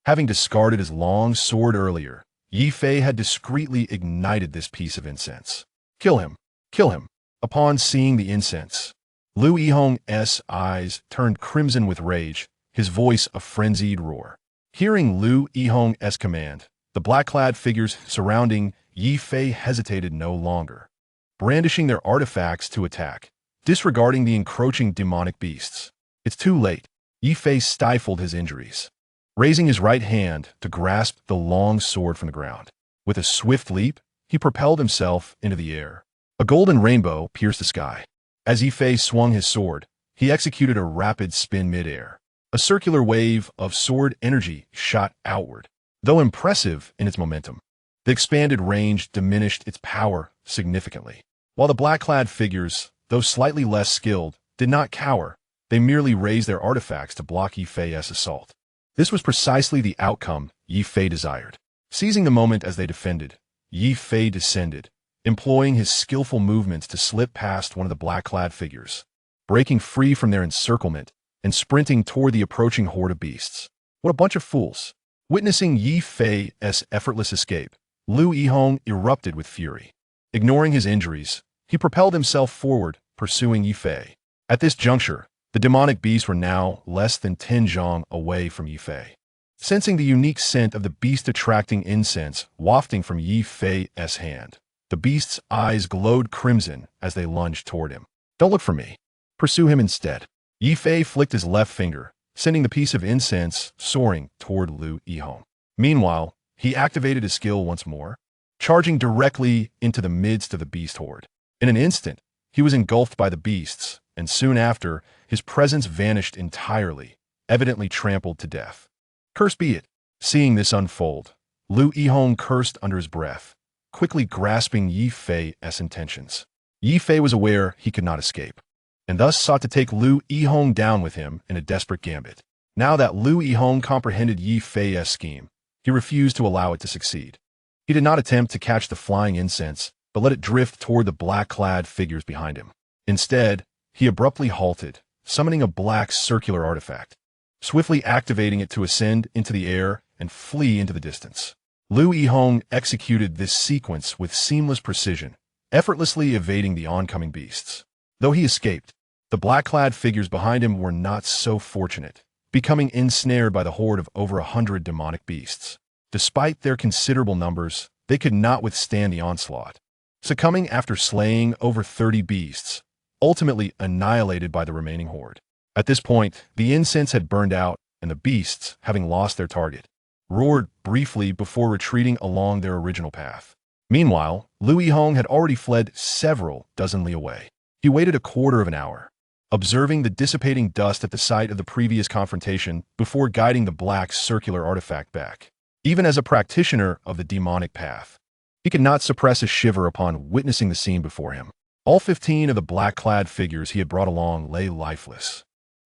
Having discarded his long sword earlier, Ye Fei had discreetly ignited this piece of incense. Kill him! Kill him! Upon seeing the incense, Lu Yihong's eyes turned crimson with rage, his voice a frenzied roar. Hearing Lu Yihong's command, the black-clad figures surrounding Ye Fei hesitated no longer, brandishing their artifacts to attack, disregarding the encroaching demonic beasts. It's too late. Ye Fei stifled his injuries, raising his right hand to grasp the long sword from the ground. With a swift leap, he propelled himself into the air. A golden rainbow pierced the sky. As Ye Fei swung his sword, he executed a rapid spin mid-air. A circular wave of sword energy shot outward. Though impressive in its momentum, the expanded range diminished its power significantly. While the black-clad figures, though slightly less skilled, did not cower, they merely raised their artifacts to block Ye Fei's assault. This was precisely the outcome Ye Fei desired. Seizing the moment as they defended, Ye Fei descended, employing his skillful movements to slip past one of the black-clad figures, breaking free from their encirclement and sprinting toward the approaching horde of beasts. What a bunch of fools! Witnessing Ye Fei's effortless escape, Lu Yihong erupted with fury. Ignoring his injuries, he propelled himself forward, pursuing Ye Fei. At this juncture, the demonic beasts were now less than 10 zhang away from Ye Fei. Sensing the unique scent of the beast-attracting incense wafting from Ye Fei's hand, the beast's eyes glowed crimson as they lunged toward him. Don't look for me. Pursue him instead. Ye Fei flicked his left finger, sending the piece of incense soaring toward Lu Yihong. Meanwhile, he activated his skill once more, charging directly into the midst of the beast horde. In an instant, he was engulfed by the beasts, and soon after, his presence vanished entirely, evidently trampled to death. Cursed be it! Seeing this unfold, Lu Yihong cursed under his breath, quickly grasping Ye Fei's intentions. Ye Fei was aware he could not escape, and thus sought to take Lu Yihong down with him in a desperate gambit. Now that Lu Yihong comprehended Ye Fei's scheme, he refused to allow it to succeed. He did not attempt to catch the flying incense, but let it drift toward the black-clad figures behind him. Instead, he abruptly halted, summoning a black circular artifact, swiftly activating it to ascend into the air and flee into the distance. Lu Yihong executed this sequence with seamless precision, effortlessly evading the oncoming beasts. Though he escaped, the black-clad figures behind him were not so fortunate, becoming ensnared by the horde of over 100 demonic beasts. Despite their considerable numbers, they could not withstand the onslaught, succumbing after slaying over 30 beasts, ultimately annihilated by the remaining horde. At this point, the incense had burned out, and the beasts, having lost their target, roared briefly before retreating along their original path. Meanwhile, Lu Yihong had already fled several dozen li away. He waited a quarter of an hour, observing the dissipating dust at the site of the previous confrontation before guiding the black circular artifact back. Even as a practitioner of the demonic path, he could not suppress a shiver upon witnessing the scene before him. All 15 of the black-clad figures he had brought along lay lifeless,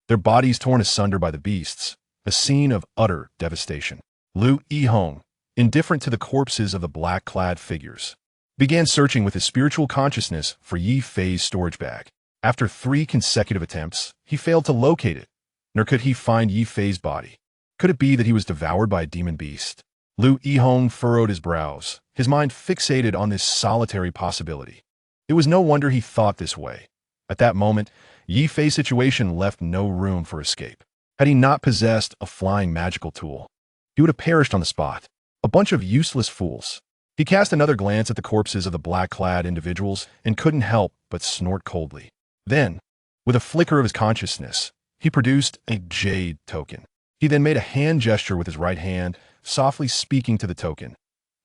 their bodies torn asunder by the beasts, a scene of utter devastation. Lu Yihong, indifferent to the corpses of the black-clad figures, began searching with his spiritual consciousness for Ye Fei's storage bag. After 3 consecutive attempts, he failed to locate it, nor could he find Ye Fei's body. Could it be that he was devoured by a demon beast? Lu Yihong furrowed his brows, his mind fixated on this solitary possibility. It was no wonder he thought this way. At that moment, Ye Fei's situation left no room for escape. Had he not possessed a flying magical tool, he would have perished on the spot. A bunch of useless fools. He cast another glance at the corpses of the black-clad individuals and couldn't help but snort coldly. Then, with a flicker of his consciousness, he produced a jade token. He then made a hand gesture with his right hand, softly speaking to the token.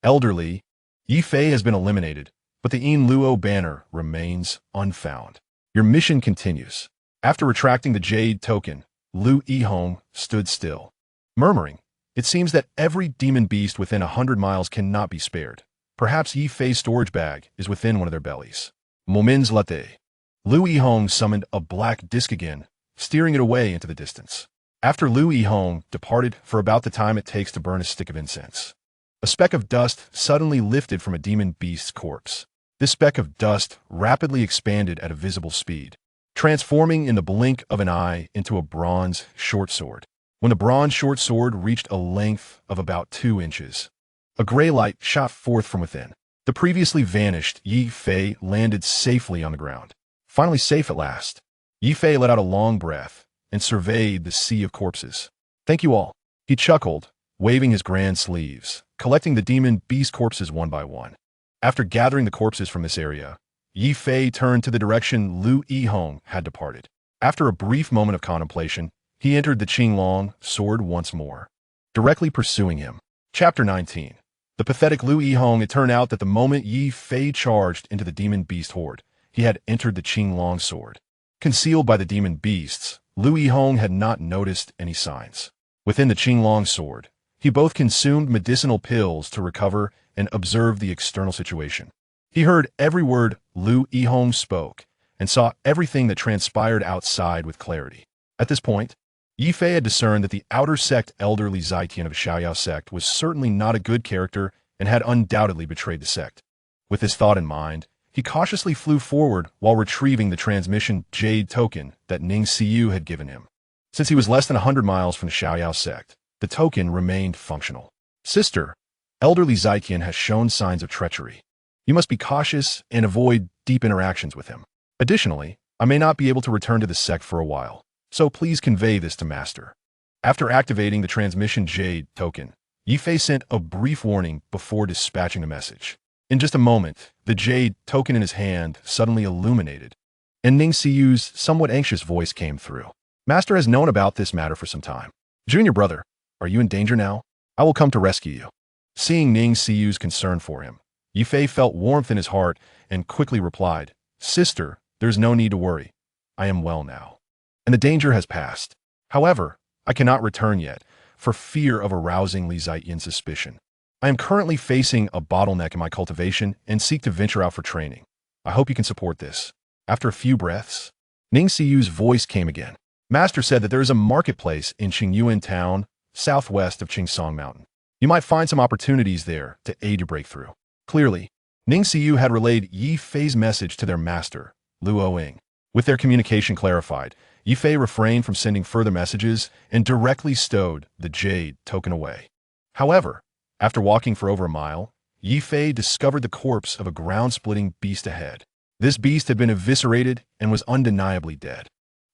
Elderly, Ye Fei has been eliminated, but the Yin Luo banner remains unfound. Your mission continues. After retracting the jade token, Lu Yihong stood still, murmuring, "It seems that every demon beast within 100 miles cannot be spared. Perhaps Ye Fei's storage bag is within one of their bellies." Moments later, Lu Yihong summoned a black disc again, steering it away into the distance. After Lu Yihong departed for about the time it takes to burn a stick of incense, a speck of dust suddenly lifted from a demon beast's corpse. This speck of dust rapidly expanded at a visible speed, transforming in the blink of an eye into a bronze short sword. When the bronze short sword reached a length of about 2 inches, a gray light shot forth from within. The previously vanished Ye Fei landed safely on the ground. Finally safe at last, Ye Fei let out a long breath and surveyed the sea of corpses. "Thank you all," he chuckled, waving his grand sleeves, collecting the demon beast corpses one by one. After gathering the corpses from this area, Ye Fei turned to the direction Lu Yihong had departed. After a brief moment of contemplation, he entered the Qinglong sword once more, directly pursuing him. Chapter 19. The pathetic Lu Yihong. It turned out that the moment Ye Fei charged into the demon beast horde, he had entered the Qinglong sword. Concealed by the demon beasts, Lu Yihong had not noticed any signs. Within the Qinglong sword, he both consumed medicinal pills to recover and observed the external situation. He heard every word Lu Yihong spoke and saw everything that transpired outside with clarity. At this point, Ye Fei had discerned that the outer sect elderly Zaitian of Xiaoyao sect was certainly not a good character and had undoubtedly betrayed the sect. With this thought in mind, he cautiously flew forward while retrieving the transmission jade token that Ning Xiyu had given him. Since he was less than 100 miles from the Xiaoyao sect, the token remained functional. "Sister, elderly Zaitian has shown signs of treachery. You must be cautious and avoid deep interactions with him. Additionally, I may not be able to return to the sect for a while, so please convey this to Master." After activating the transmission jade token, Ye Fei sent a brief warning before dispatching the message. In just a moment, the jade token in his hand suddenly illuminated, and Ning Xiyu's somewhat anxious voice came through. "Master has known about this matter for some time. Junior brother, are you in danger now? I will come to rescue you." Seeing Ning Xiyu's concern for him, Ye Fei felt warmth in his heart and quickly replied, "Sister, there's no need to worry. I am well now, and the danger has passed. However, I cannot return yet, for fear of arousing Li Zaitian's suspicion. I am currently facing a bottleneck in my cultivation and seek to venture out for training. I hope you can support this." After a few breaths, Ning Xiyu's voice came again. "Master said that there is a marketplace in Qingyuan town, southwest of Qingsong Mountain. You might find some opportunities there to aid your breakthrough." Clearly, Ning Xiyu had relayed Ye Fei's message to their master, Luo Ying. With their communication clarified, Ye Fei refrained from sending further messages and directly stowed the jade token away. However, After walking for over a mile, Ye Fei discovered the corpse of a ground-splitting beast ahead. This beast had been eviscerated and was undeniably dead.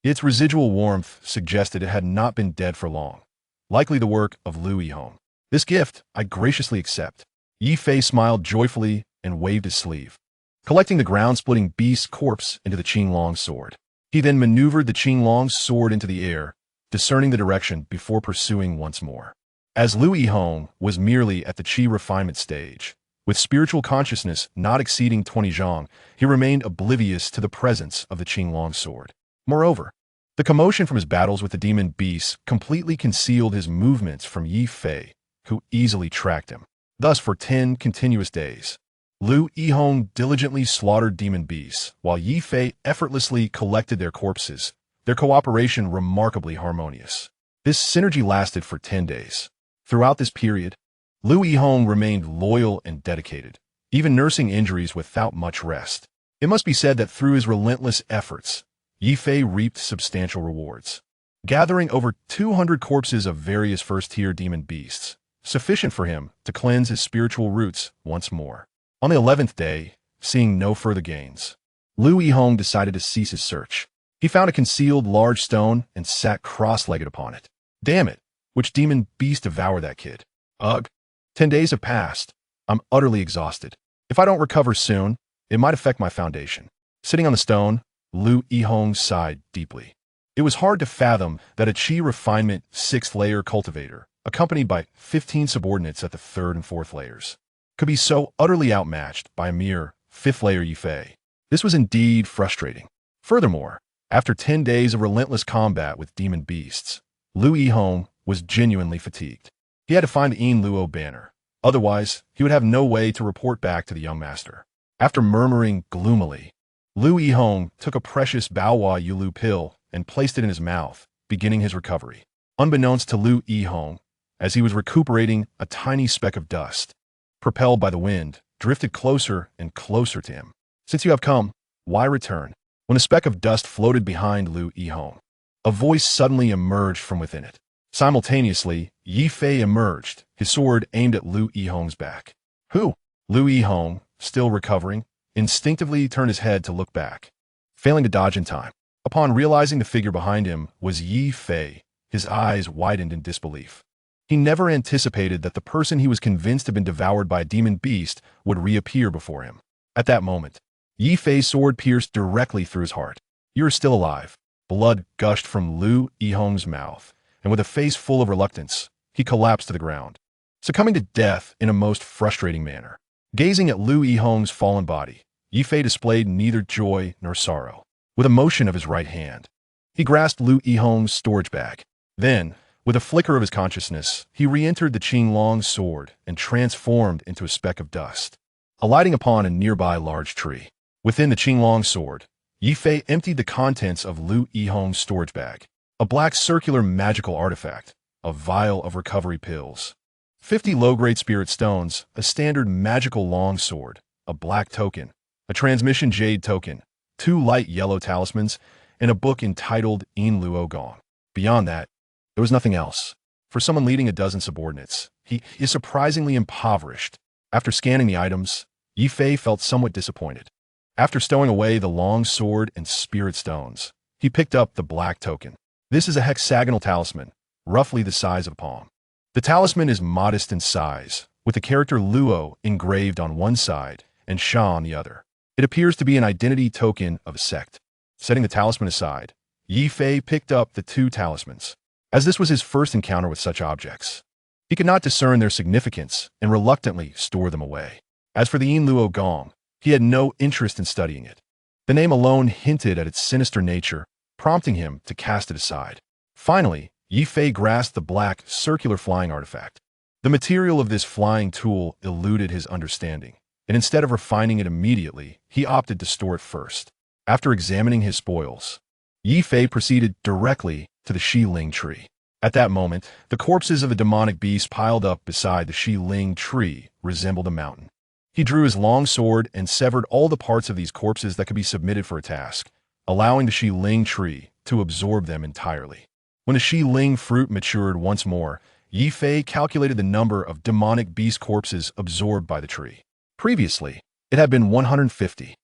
Its residual warmth suggested it had not been dead for long, likely the work of Lu Yihong. This gift I graciously accept. Ye Fei smiled joyfully and waved his sleeve, collecting the ground-splitting beast's corpse into the Qinglong sword. He then maneuvered the Qinglong sword into the air, discerning the direction before pursuing once more. As Lu Yihong was merely at the qi refinement stage, with spiritual consciousness not exceeding 20 zhang, he remained oblivious to the presence of the Qinglong sword. Moreover, the commotion from his battles with the demon beasts completely concealed his movements from Ye Fei, who easily tracked him. Thus, for 10 continuous days, Lu Yihong diligently slaughtered demon beasts, while Ye Fei effortlessly collected their corpses, their cooperation remarkably harmonious. This synergy lasted for 10 days. Throughout this period, Lu Yihong remained loyal and dedicated, even nursing injuries without much rest. It must be said that through his relentless efforts, Ye Fei reaped substantial rewards, gathering over 200 corpses of various first-tier demon beasts, sufficient for him to cleanse his spiritual roots once more. On the 11th day, seeing no further gains, Lu Yihong decided to cease his search. He found a concealed large stone and sat cross-legged upon it. Damn it, which demon beast devoured that kid? Ugh. 10 days have passed. I'm utterly exhausted. If I don't recover soon, it might affect my foundation. Sitting on the stone, Lu Yihong sighed deeply. It was hard to fathom that a qi refinement 6th layer cultivator, accompanied by 15 subordinates at the 3rd and 4th layers, could be so utterly outmatched by a mere 5th layer Ye Fei. This was indeed frustrating. Furthermore, after 10 days of relentless combat with demon beasts, Lu Yihong was genuinely fatigued. He had to find the Yin Luo banner. Otherwise, he would have no way to report back to the young master. After murmuring gloomily, Lu Yihong took a precious Baohua Yulu pill and placed it in his mouth, beginning his recovery. Unbeknownst to Lu Yihong, as he was recuperating, a tiny speck of dust, propelled by the wind, drifted closer and closer to him. Since you have come, why return? When a speck of dust floated behind Lu Yihong, a voice suddenly emerged from within it. Simultaneously, Ye Fei emerged, his sword aimed at Lu Yihong's back. Who? Lu Yihong, still recovering, instinctively turned his head to look back, failing to dodge in time. Upon realizing the figure behind him was Ye Fei, his eyes widened in disbelief. He never anticipated that the person he was convinced had been devoured by a demon beast would reappear before him. At that moment, Ye Fei's sword pierced directly through his heart. You are still alive. Blood gushed from Lu Yihong's mouth, and with a face full of reluctance, he collapsed to the ground, succumbing to death in a most frustrating manner. Gazing at Lu Yihong's fallen body, Ye Fei displayed neither joy nor sorrow. With a motion of his right hand, he grasped Lu Yihong's storage bag. Then, with a flicker of his consciousness, he re-entered the Qinglong sword and transformed into a speck of dust, alighting upon a nearby large tree. Within the Qinglong sword, Ye Fei emptied the contents of Lu Yihong's storage bag, a black circular magical artifact, a vial of recovery pills, 50 low-grade spirit stones, a standard magical long sword, a black token, a transmission jade token, 2 light yellow talismans, and a book entitled Yin Luo Gong. Beyond that, there was nothing else. For someone leading a dozen subordinates, he is surprisingly impoverished. After scanning the items, Ye Fei felt somewhat disappointed. After stowing away the long sword and spirit stones, he picked up the black token. This is a hexagonal talisman, roughly the size of a palm. The talisman is modest in size, with the character Luo engraved on one side and Sha on the other. It appears to be an identity token of a sect. Setting the talisman aside, Ye Fei picked up the 2 talismans. As this was his first encounter with such objects, he could not discern their significance and reluctantly stored them away. As for the Yin Luo Gong, he had no interest in studying it. The name alone hinted at its sinister nature, prompting him to cast it aside. Finally, Ye Fei grasped the black, circular flying artifact. The material of this flying tool eluded his understanding, and instead of refining it immediately, he opted to store it first. After examining his spoils, Ye Fei proceeded directly to the Shi Ling tree. At that moment, the corpses of the demonic beast piled up beside the Shi Ling tree resembled a mountain. He drew his long sword and severed all the parts of these corpses that could be submitted for a task, allowing the Shi Ling tree to absorb them entirely. When the Shi Ling fruit matured once more, Ye Fei calculated the number of demonic beast corpses absorbed by the tree. Previously, it had been 150.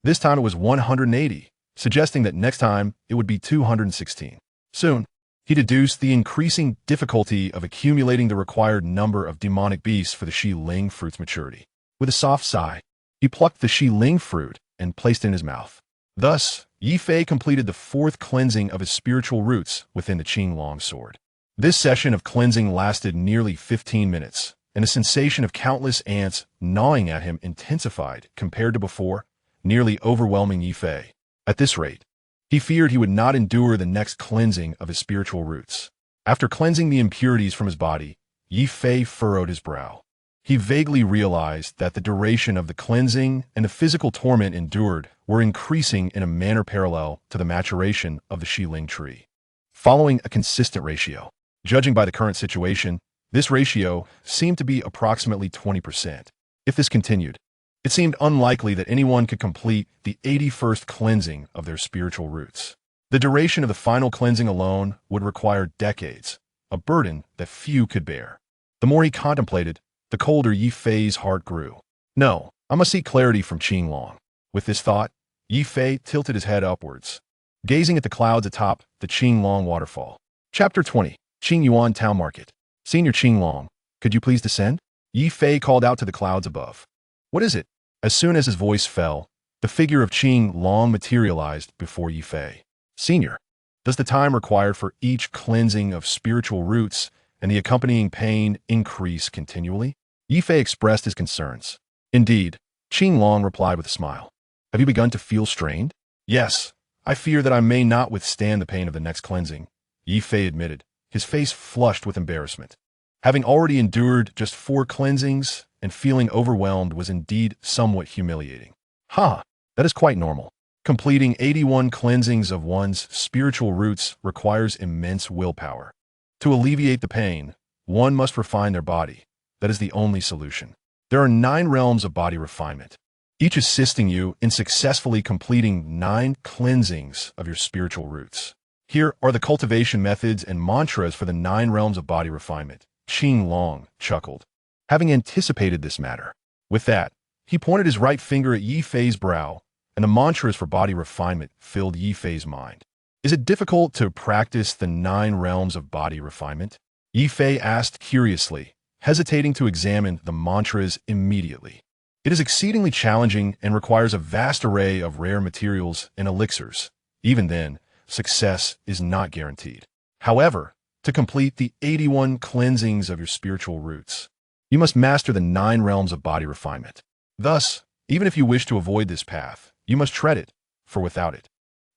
This time it was 180, suggesting that next time it would be 216. Soon, he deduced the increasing difficulty of accumulating the required number of demonic beasts for the Shi Ling fruit's maturity. With a soft sigh, he plucked the Shi Ling fruit and placed it in his mouth. Thus, Ye Fei completed the fourth cleansing of his spiritual roots within the Qing Long sword. This session of cleansing lasted nearly 15 minutes, and the sensation of countless ants gnawing at him intensified compared to before, nearly overwhelming Ye Fei. At this rate, he feared he would not endure the next cleansing of his spiritual roots. After cleansing the impurities from his body, Ye Fei furrowed his brow. He vaguely realized that the duration of the cleansing and the physical torment endured were increasing in a manner parallel to the maturation of the Shi Ling tree, following a consistent ratio. Judging by the current situation, this ratio seemed to be approximately 20%. If this continued, it seemed unlikely that anyone could complete the 81st cleansing of their spiritual roots. The duration of the final cleansing alone would require decades, a burden that few could bear. The more he contemplated, the colder Ye Fei's heart grew. No, I must seek clarity from Qing Long. With this thought, Ye Fei tilted his head upwards, gazing at the clouds atop the Qing Long waterfall. Chapter 20. Qing Yuan Town Market. Senior Qing Long, could you please descend? Ye Fei called out to the clouds above. What is it? As soon as his voice fell, the figure of Qing Long materialized before Ye Fei. Senior, does the time required for each cleansing of spiritual roots and the accompanying pain increase continually? Ye Fei expressed his concerns. Indeed, Qing Long replied with a smile. Have you begun to feel strained? Yes, I fear that I may not withstand the pain of the next cleansing, Ye Fei admitted, his face flushed with embarrassment. Having already endured just 4 cleansings and feeling overwhelmed was indeed somewhat humiliating. That is quite normal. Completing 81 cleansings of one's spiritual roots requires immense willpower. To alleviate the pain, one must refine their body. That is the only solution. There are 9 realms of body refinement, each assisting you in successfully completing 9 cleansings of your spiritual roots. Here are the cultivation methods and mantras for the 9 realms of body refinement. Qing Long chuckled, having anticipated this matter. With that, he pointed his right finger at Ye Fei's brow, and the mantras for body refinement filled Ye Fei's mind. Is it difficult to practice the 9 realms of body refinement? Ye Fei asked curiously, hesitating to examine the mantras immediately. It is exceedingly challenging and requires a vast array of rare materials and elixirs. Even then, success is not guaranteed. However, to complete the 81 cleansings of your spiritual roots, you must master the 9 realms of body refinement. Thus, even if you wish to avoid this path, you must tread it, for without it,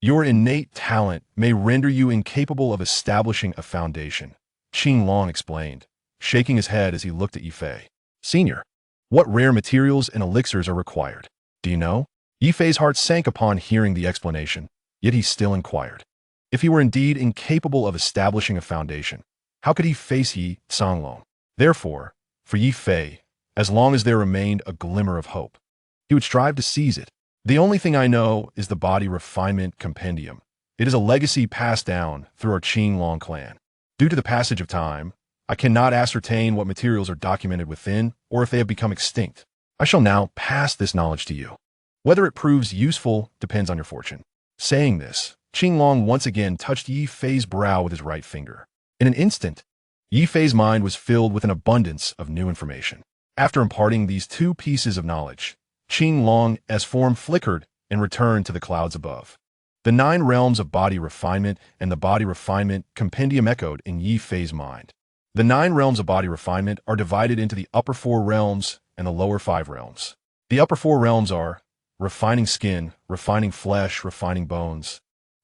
your innate talent may render you incapable of establishing a foundation, Qing Long explained, shaking his head as he looked at Ye Fei. Senior, what rare materials and elixirs are required? Do you know? Ye Fei's heart sank upon hearing the explanation, yet he still inquired. If he were indeed incapable of establishing a foundation, how could he face Ye Songlong? Therefore, for Ye Fei, as long as there remained a glimmer of hope, he would strive to seize it. The only thing I know is the Body Refinement Compendium. It is a legacy passed down through our Qing Long clan. Due to the passage of time, I cannot ascertain what materials are documented within or if they have become extinct. I shall now pass this knowledge to you. Whether it proves useful depends on your fortune. Saying this, Qing Long once again touched Ye Fei's brow with his right finger. In an instant, Ye Fei's mind was filled with an abundance of new information. After imparting these 2 pieces of knowledge, Qing Long's form flickered and returned to the clouds above. The 9 realms of body refinement and the Body Refinement Compendium echoed in Ye Fei's mind. The 9 realms of body refinement are divided into the upper 4 realms and the lower 5 realms. The upper 4 realms are refining skin, refining flesh, refining bones,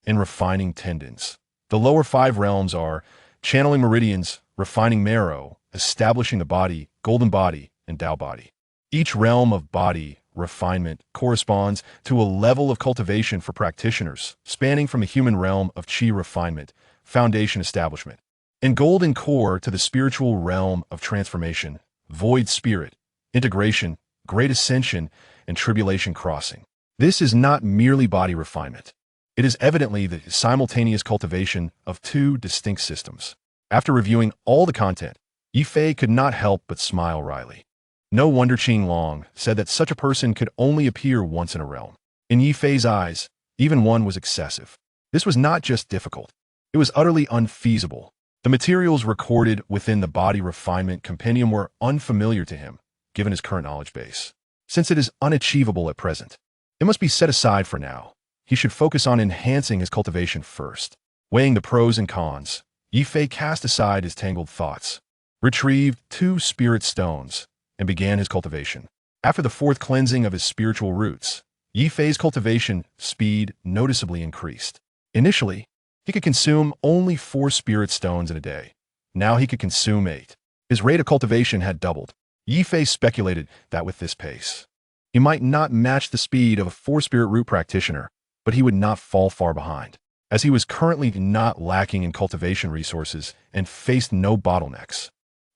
and refining tendons. The lower 5 realms are channeling meridians, refining marrow, establishing the body, golden body, and Tao body. Each realm of body refinement corresponds to a level of cultivation for practitioners, spanning from the human realm of Qi refinement, foundation establishment, and golden core to the spiritual realm of transformation, void spirit, integration, great ascension, and tribulation crossing. This is not merely body refinement. It is evidently the simultaneous cultivation of 2 distinct systems. After reviewing all the content, Ye Fei could not help but smile wryly. No wonder Qing Long said that such a person could only appear once in a realm. In Ye Fei's eyes, even one was excessive. This was not just difficult. It was utterly unfeasible. The materials recorded within the body refinement compendium were unfamiliar to him, given his current knowledge base. Since it is unachievable at present, it must be set aside for now. He should focus on enhancing his cultivation first. Weighing the pros and cons, Ye Fei cast aside his tangled thoughts, retrieved 2 spirit stones, and began his cultivation. After the 4th cleansing of his spiritual roots, Ye Fei's cultivation speed noticeably increased. Initially, he could consume only 4 spirit stones in a day. Now he could consume 8. His rate of cultivation had doubled. Ye Fei speculated that with this pace, he might not match the speed of a 4-spirit root practitioner, but he would not fall far behind, as he was currently not lacking in cultivation resources and faced no bottlenecks.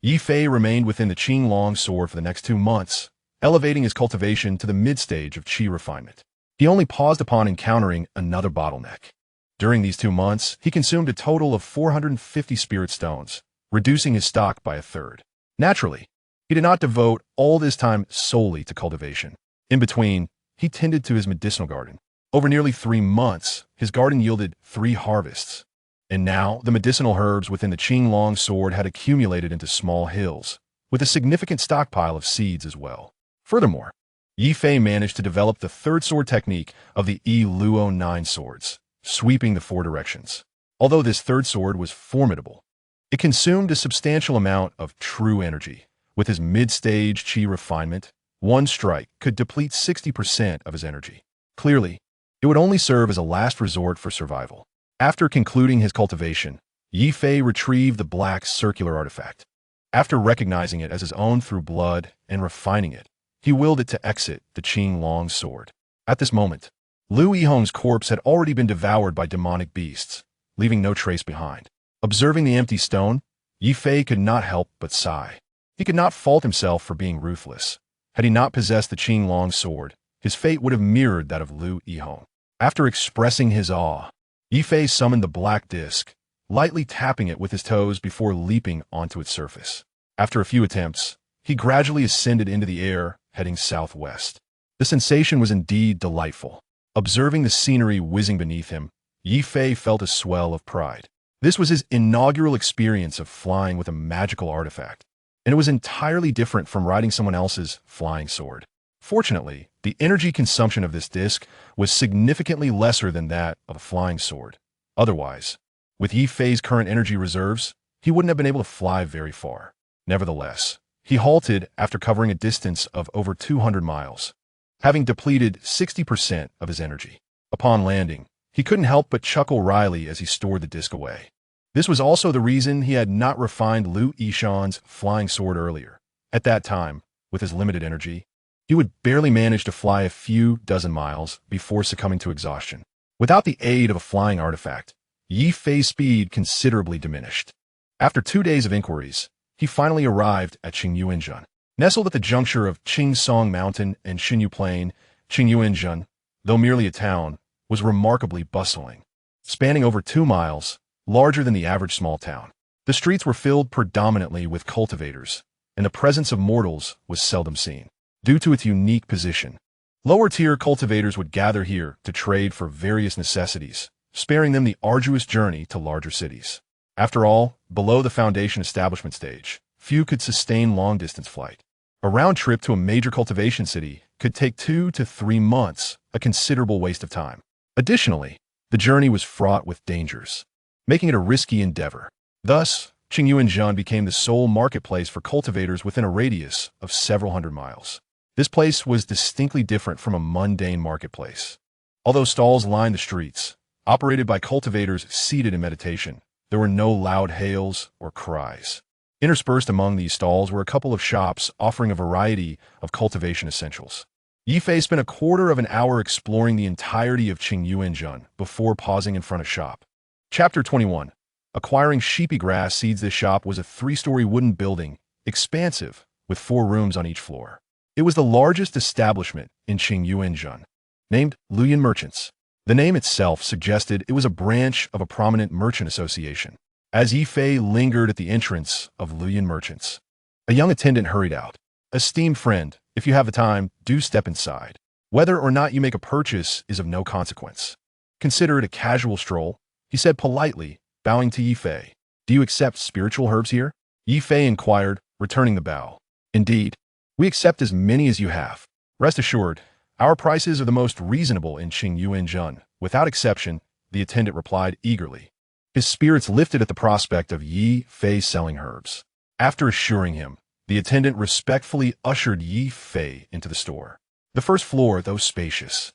Ye Fei remained within the Qing Long sword for the next 2 months, elevating his cultivation to the mid-stage of qi refinement. He only paused upon encountering another bottleneck. During these 2 months, he consumed a total of 450 spirit stones, reducing his stock by 1/3. Naturally, he did not devote all this time solely to cultivation. In between, he tended to his medicinal garden. Over nearly 3 months, his garden yielded 3 harvests. And now, the medicinal herbs within the Qing Long sword had accumulated into small hills, with a significant stockpile of seeds as well. Furthermore, Ye Fei managed to develop the 3rd sword technique of the Yi Luo 9 swords, sweeping the 4 directions. Although this 3rd sword was formidable, it consumed a substantial amount of true energy. With his mid-stage qi refinement, one strike could deplete 60% of his energy. Clearly, it would only serve as a last resort for survival. After concluding his cultivation, Ye Fei retrieved the black circular artifact. After recognizing it as his own through blood and refining it, he willed it to exit the Qing Long sword. At this moment, Lu Yihong's corpse had already been devoured by demonic beasts, leaving no trace behind. Observing the empty stone, Ye Fei could not help but sigh. He could not fault himself for being ruthless. Had he not possessed the Qing Long sword, his fate would have mirrored that of Lu Yihong. After expressing his awe, Ye Fei summoned the black disc, lightly tapping it with his toes before leaping onto its surface. After a few attempts, he gradually ascended into the air, heading southwest. The sensation was indeed delightful. Observing the scenery whizzing beneath him, Ye Fei felt a swell of pride. This was his inaugural experience of flying with a magical artifact, and it was entirely different from riding someone else's flying sword. Fortunately, the energy consumption of this disc was significantly lesser than that of a flying sword. Otherwise, with Ye Fei's current energy reserves, he wouldn't have been able to fly very far. Nevertheless, he halted after covering a distance of over 200 miles, having depleted 60% of his energy. Upon landing, he couldn't help but chuckle wryly as he stored the disc away. This was also the reason he had not refined Lu Yishan's flying sword earlier. At that time, with his limited energy, he would barely manage to fly a few dozen miles before succumbing to exhaustion. Without the aid of a flying artifact, Ye Fei's speed considerably diminished. After 2 days of inquiries, he finally arrived at Qingyuanzhen. Nestled at the juncture of Qingsong Mountain and Xinyu Plain, Qingyuanzhen, though merely a town, was remarkably bustling. Spanning over 2 miles, larger than the average small town, the streets were filled predominantly with cultivators, and the presence of mortals was seldom seen. Due to its unique position, lower-tier cultivators would gather here to trade for various necessities, sparing them the arduous journey to larger cities. After all, below the foundation establishment stage, few could sustain long-distance flight. A round trip to a major cultivation city could take 2 to 3 months, a considerable waste of time. Additionally, the journey was fraught with dangers, making it a risky endeavor. Thus, Qingyuanzhen became the sole marketplace for cultivators within a radius of several hundred miles. This place was distinctly different from a mundane marketplace. Although stalls lined the streets, operated by cultivators seated in meditation, there were no loud hails or cries. Interspersed among these stalls were a couple of shops offering a variety of cultivation essentials. Ye Fei spent a quarter of an hour exploring the entirety of Qingyuanzhen before pausing in front of shop. Chapter 21. Acquiring sheepy grass seeds. This shop was a 3-story wooden building, expansive, with 4 rooms on each floor. It was the largest establishment in Qingyuanzhen, named Luyan Merchants. The name itself suggested it was a branch of a prominent merchant association. As Ye Fei lingered at the entrance of Luyan Merchants, a young attendant hurried out. Esteemed friend, if you have the time, do step inside. Whether or not you make a purchase is of no consequence. Consider it a casual stroll, he said politely, bowing to Ye Fei. Do you accept spiritual herbs here? Ye Fei inquired, returning the bow. Indeed, we accept as many as you have. Rest assured, our prices are the most reasonable in Qingyuanzhen. Without exception, the attendant replied eagerly. His spirits lifted at the prospect of Ye Fei selling herbs. After assuring him, the attendant respectfully ushered Ye Fei into the store. The first floor, though spacious,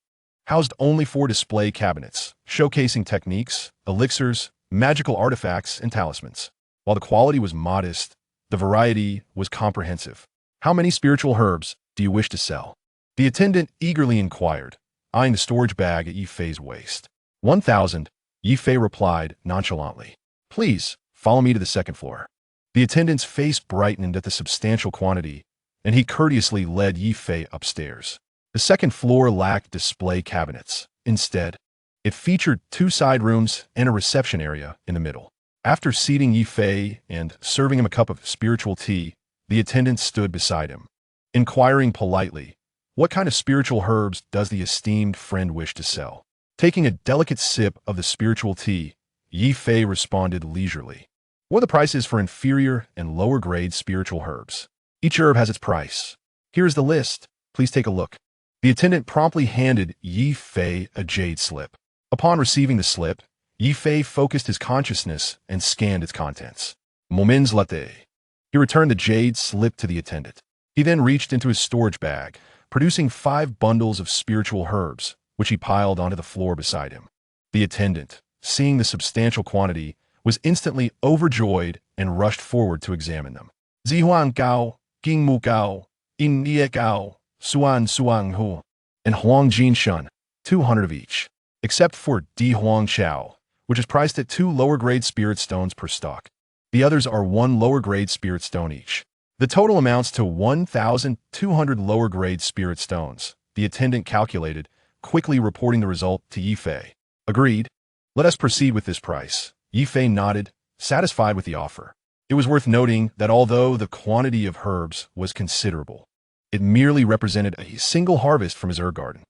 housed only 4 display cabinets, showcasing techniques, elixirs, magical artifacts, and talismans. While the quality was modest, the variety was comprehensive. How many spiritual herbs do you wish to sell? The attendant eagerly inquired, eyeing the storage bag at Ye Fei's waist. 1,000, Ye Fei replied nonchalantly. Please, follow me to the second floor. The attendant's face brightened at the substantial quantity, and he courteously led Ye Fei upstairs. The second floor lacked display cabinets. Instead, it featured 2 side rooms and a reception area in the middle. After seating Ye Fei and serving him a cup of spiritual tea, the attendant stood beside him, inquiring politely, what kind of spiritual herbs does the esteemed friend wish to sell? Taking a delicate sip of the spiritual tea, Ye Fei responded leisurely. What are the prices for inferior and lower grade spiritual herbs? Each herb has its price. Here is the list. Please take a look. The attendant promptly handed Ye Fei a jade slip. Upon receiving the slip, Ye Fei focused his consciousness and scanned its contents. Moments latte. He returned the jade slip to the attendant. He then reached into his storage bag, producing 5 bundles of spiritual herbs, which he piled onto the floor beside him. The attendant, seeing the substantial quantity, was instantly overjoyed and rushed forward to examine them. Zihuan Gao, Gingmu Gao, In Nie Gao, Suan Hu, and Huang Jin Shun, 200 of each, except for Di Huang Chao, which is priced at 2 lower-grade spirit stones per stock. The others are 1 lower-grade spirit stone each. The total amounts to 1,200 lower-grade spirit stones, the attendant calculated, quickly reporting the result to Ye Fei. Agreed. Let us proceed with this price. Ye Fei nodded, satisfied with the offer. It was worth noting that although the quantity of herbs was considerable, it merely represented a single harvest from his herb garden.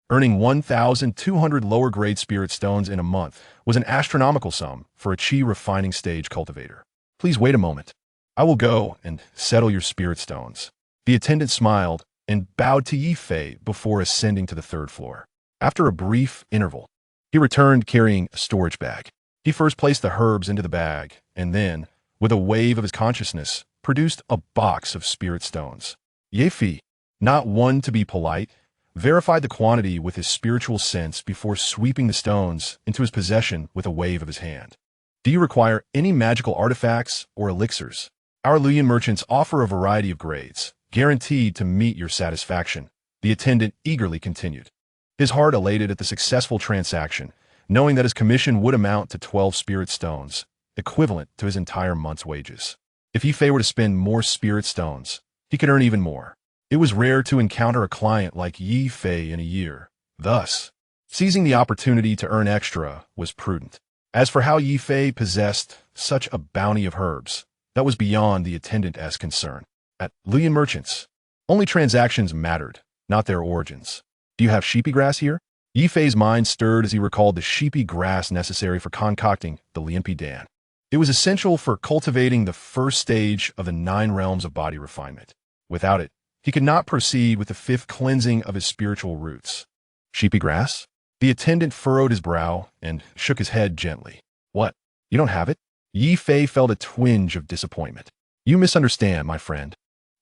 Earning 1,200 lower-grade spirit stones in a month was an astronomical sum for a Qi refining stage cultivator. Please wait a moment. I will go and settle your spirit stones. The attendant smiled and bowed to Ye Fei before ascending to the 3rd floor. After a brief interval, he returned carrying a storage bag. He first placed the herbs into the bag and then, with a wave of his consciousness, produced a box of spirit stones. Ye Fei, not one to be polite, verified the quantity with his spiritual sense before sweeping the stones into his possession with a wave of his hand. Do you require any magical artifacts or elixirs? Our Luyan merchants offer a variety of grades, guaranteed to meet your satisfaction, the attendant eagerly continued. His heart elated at the successful transaction, knowing that his commission would amount to 12 spirit stones, equivalent to his entire month's wages. If Ye Fei were to spend more spirit stones, he could earn even more. It was rare to encounter a client like Ye Fei in a year. Thus, seizing the opportunity to earn extra was prudent. As for how Ye Fei possessed such a bounty of herbs, that was beyond the attendant's concern. At Luyan Merchants, only transactions mattered, not their origins. Do you have sheepy grass here? Ye Fei's mind stirred as he recalled the sheepy grass necessary for concocting the Lianpi Dan. It was essential for cultivating the first stage of the 9 realms of body refinement. Without it, he could not proceed with the 5th cleansing of his spiritual roots. Sheepy grass? The attendant furrowed his brow and shook his head gently. What? You don't have it? Ye Fei felt a twinge of disappointment. You misunderstand, my friend.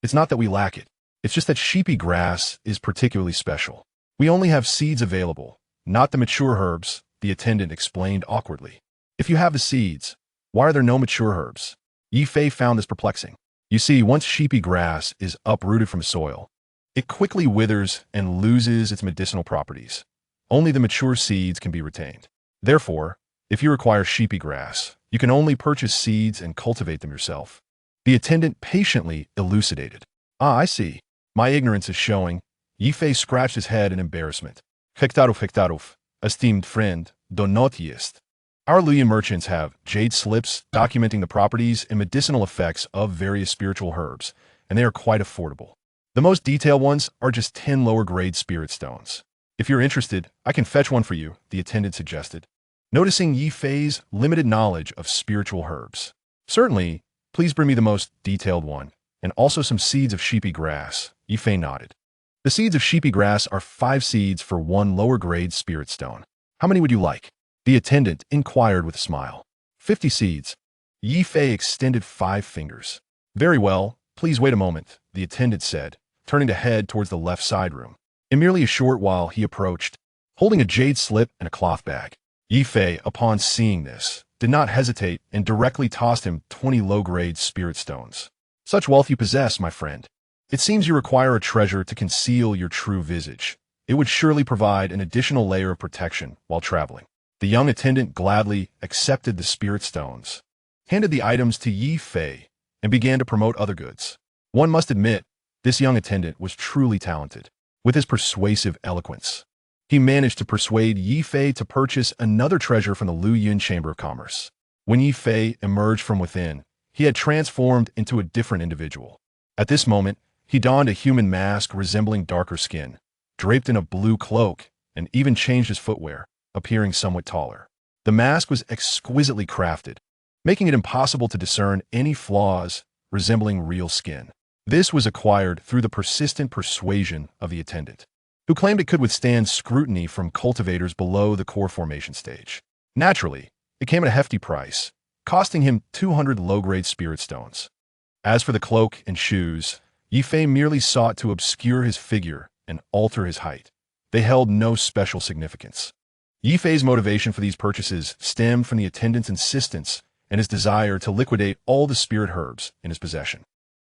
It's not that we lack it. It's just that sheepy grass is particularly special. We only have seeds available, not the mature herbs, the attendant explained awkwardly. If you have the seeds, why are there no mature herbs? Ye Fei found this perplexing. You see, once sheepy grass is uprooted from soil, it quickly withers and loses its medicinal properties. Only the mature seeds can be retained. Therefore, if you require sheepy grass, you can only purchase seeds and cultivate them yourself. The attendant patiently elucidated. Ah, I see. My ignorance is showing. Ye Fei scratched his head in embarrassment. Hektaruf, esteemed friend, do not jest. Our Luyan merchants have jade slips documenting the properties and medicinal effects of various spiritual herbs, and they are quite affordable. The most detailed ones are just 10 lower-grade spirit stones. If you're interested, I can fetch one for you, the attendant suggested, noticing Ye Fei's limited knowledge of spiritual herbs. Certainly, please bring me the most detailed one, and also some seeds of sheepy grass. Ye Fei nodded. The seeds of sheepy grass are 5 seeds for 1 lower-grade spirit stone. How many would you like? The attendant inquired with a smile. 50 seeds. Ye Fei extended 5 fingers. Very well, please wait a moment, the attendant said, turning to head towards the left side room. In merely a short while, he approached, holding a jade slip and a cloth bag. Ye Fei, upon seeing this, did not hesitate and directly tossed him 20 low-grade spirit stones. Such wealth you possess, my friend. It seems you require a treasure to conceal your true visage. It would surely provide an additional layer of protection while traveling. The young attendant gladly accepted the spirit stones, handed the items to Ye Fei, and began to promote other goods. One must admit, this young attendant was truly talented. With his persuasive eloquence, he managed to persuade Ye Fei to purchase another treasure from the Luyan Chamber of Commerce. When Ye Fei emerged from within, he had transformed into a different individual. At this moment, he donned a human mask resembling darker skin, draped in a blue cloak, and even changed his footwear, appearing somewhat taller. The mask was exquisitely crafted, making it impossible to discern any flaws resembling real skin. This was acquired through the persistent persuasion of the attendant, who claimed it could withstand scrutiny from cultivators below the core formation stage. Naturally, it came at a hefty price, costing him 200 low-grade spirit stones. As for the cloak and shoes, Ye Fei merely sought to obscure his figure and alter his height. They held no special significance. Ye Fei's motivation for these purchases stemmed from the attendant's insistence and his desire to liquidate all the spirit herbs in his possession.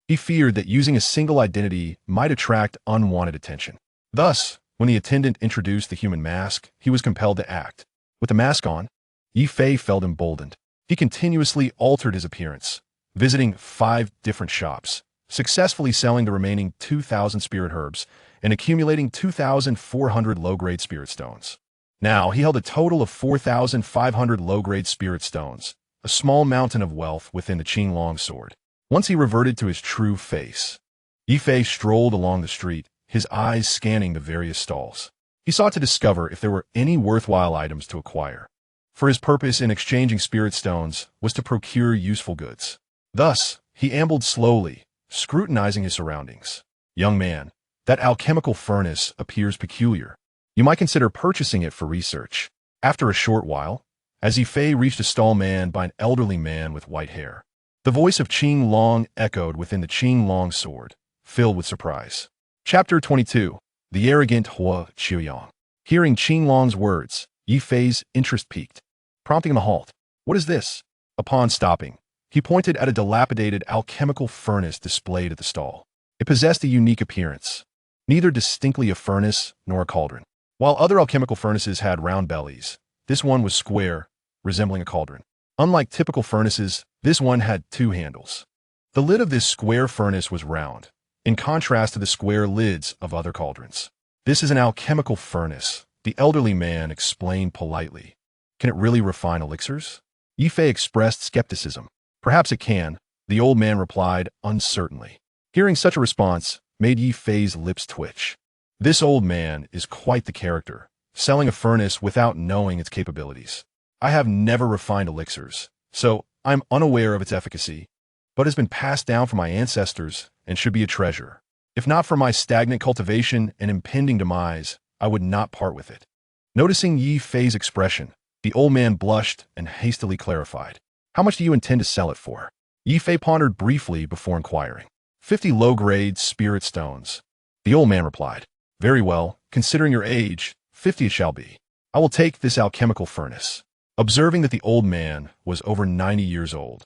He feared that using a single identity might attract unwanted attention. Thus, when the attendant introduced the human mask, he was compelled to act. With the mask on, Ye Fei felt emboldened. He continuously altered his appearance, visiting 5 different shops, successfully selling the remaining 2,000 spirit herbs and accumulating 2,400 low-grade spirit stones. Now, he held a total of 4,500 low-grade spirit stones, a small mountain of wealth within the Qinglong sword. Once he reverted to his true face, Ye Fei strolled along the street, his eyes scanning the various stalls. He sought to discover if there were any worthwhile items to acquire, for his purpose in exchanging spirit stones was to procure useful goods. Thus, he ambled slowly, scrutinizing his surroundings. Young man, that alchemical furnace appears peculiar. You might consider purchasing it for research. After a short while, as Ye Fei reached a stall manned by an elderly man with white hair, the voice of Qinglong echoed within the Qinglong sword, filled with surprise. Chapter 22. The Arrogant Hua Qiuyang. Hearing Qinglong's words, Ye Fei's interest piqued, prompting him to halt. What is this? Upon stopping, he pointed at a dilapidated alchemical furnace displayed at the stall. It possessed a unique appearance, neither distinctly a furnace nor a cauldron. While other alchemical furnaces had round bellies, this one was square, resembling a cauldron. Unlike typical furnaces, this one had 2 handles. The lid of this square furnace was round, in contrast to the square lids of other cauldrons. This is an alchemical furnace, the elderly man explained politely. Can it really refine elixirs? Ye Fei expressed skepticism. Perhaps it can, the old man replied uncertainly. Hearing such a response made Ye Fei's lips twitch. This old man is quite the character, selling a furnace without knowing its capabilities. I have never refined elixirs, so I'm unaware of its efficacy, but has been passed down from my ancestors and should be a treasure. If not for my stagnant cultivation and impending demise, I would not part with it. Noticing Ye Fei's expression, the old man blushed and hastily clarified. How much do you intend to sell it for? Ye Fei pondered briefly before inquiring. 50 low-grade spirit stones. The old man replied. Very well, considering your age, 50 it shall be. I will take this alchemical furnace. Observing that the old man was over 90 years old,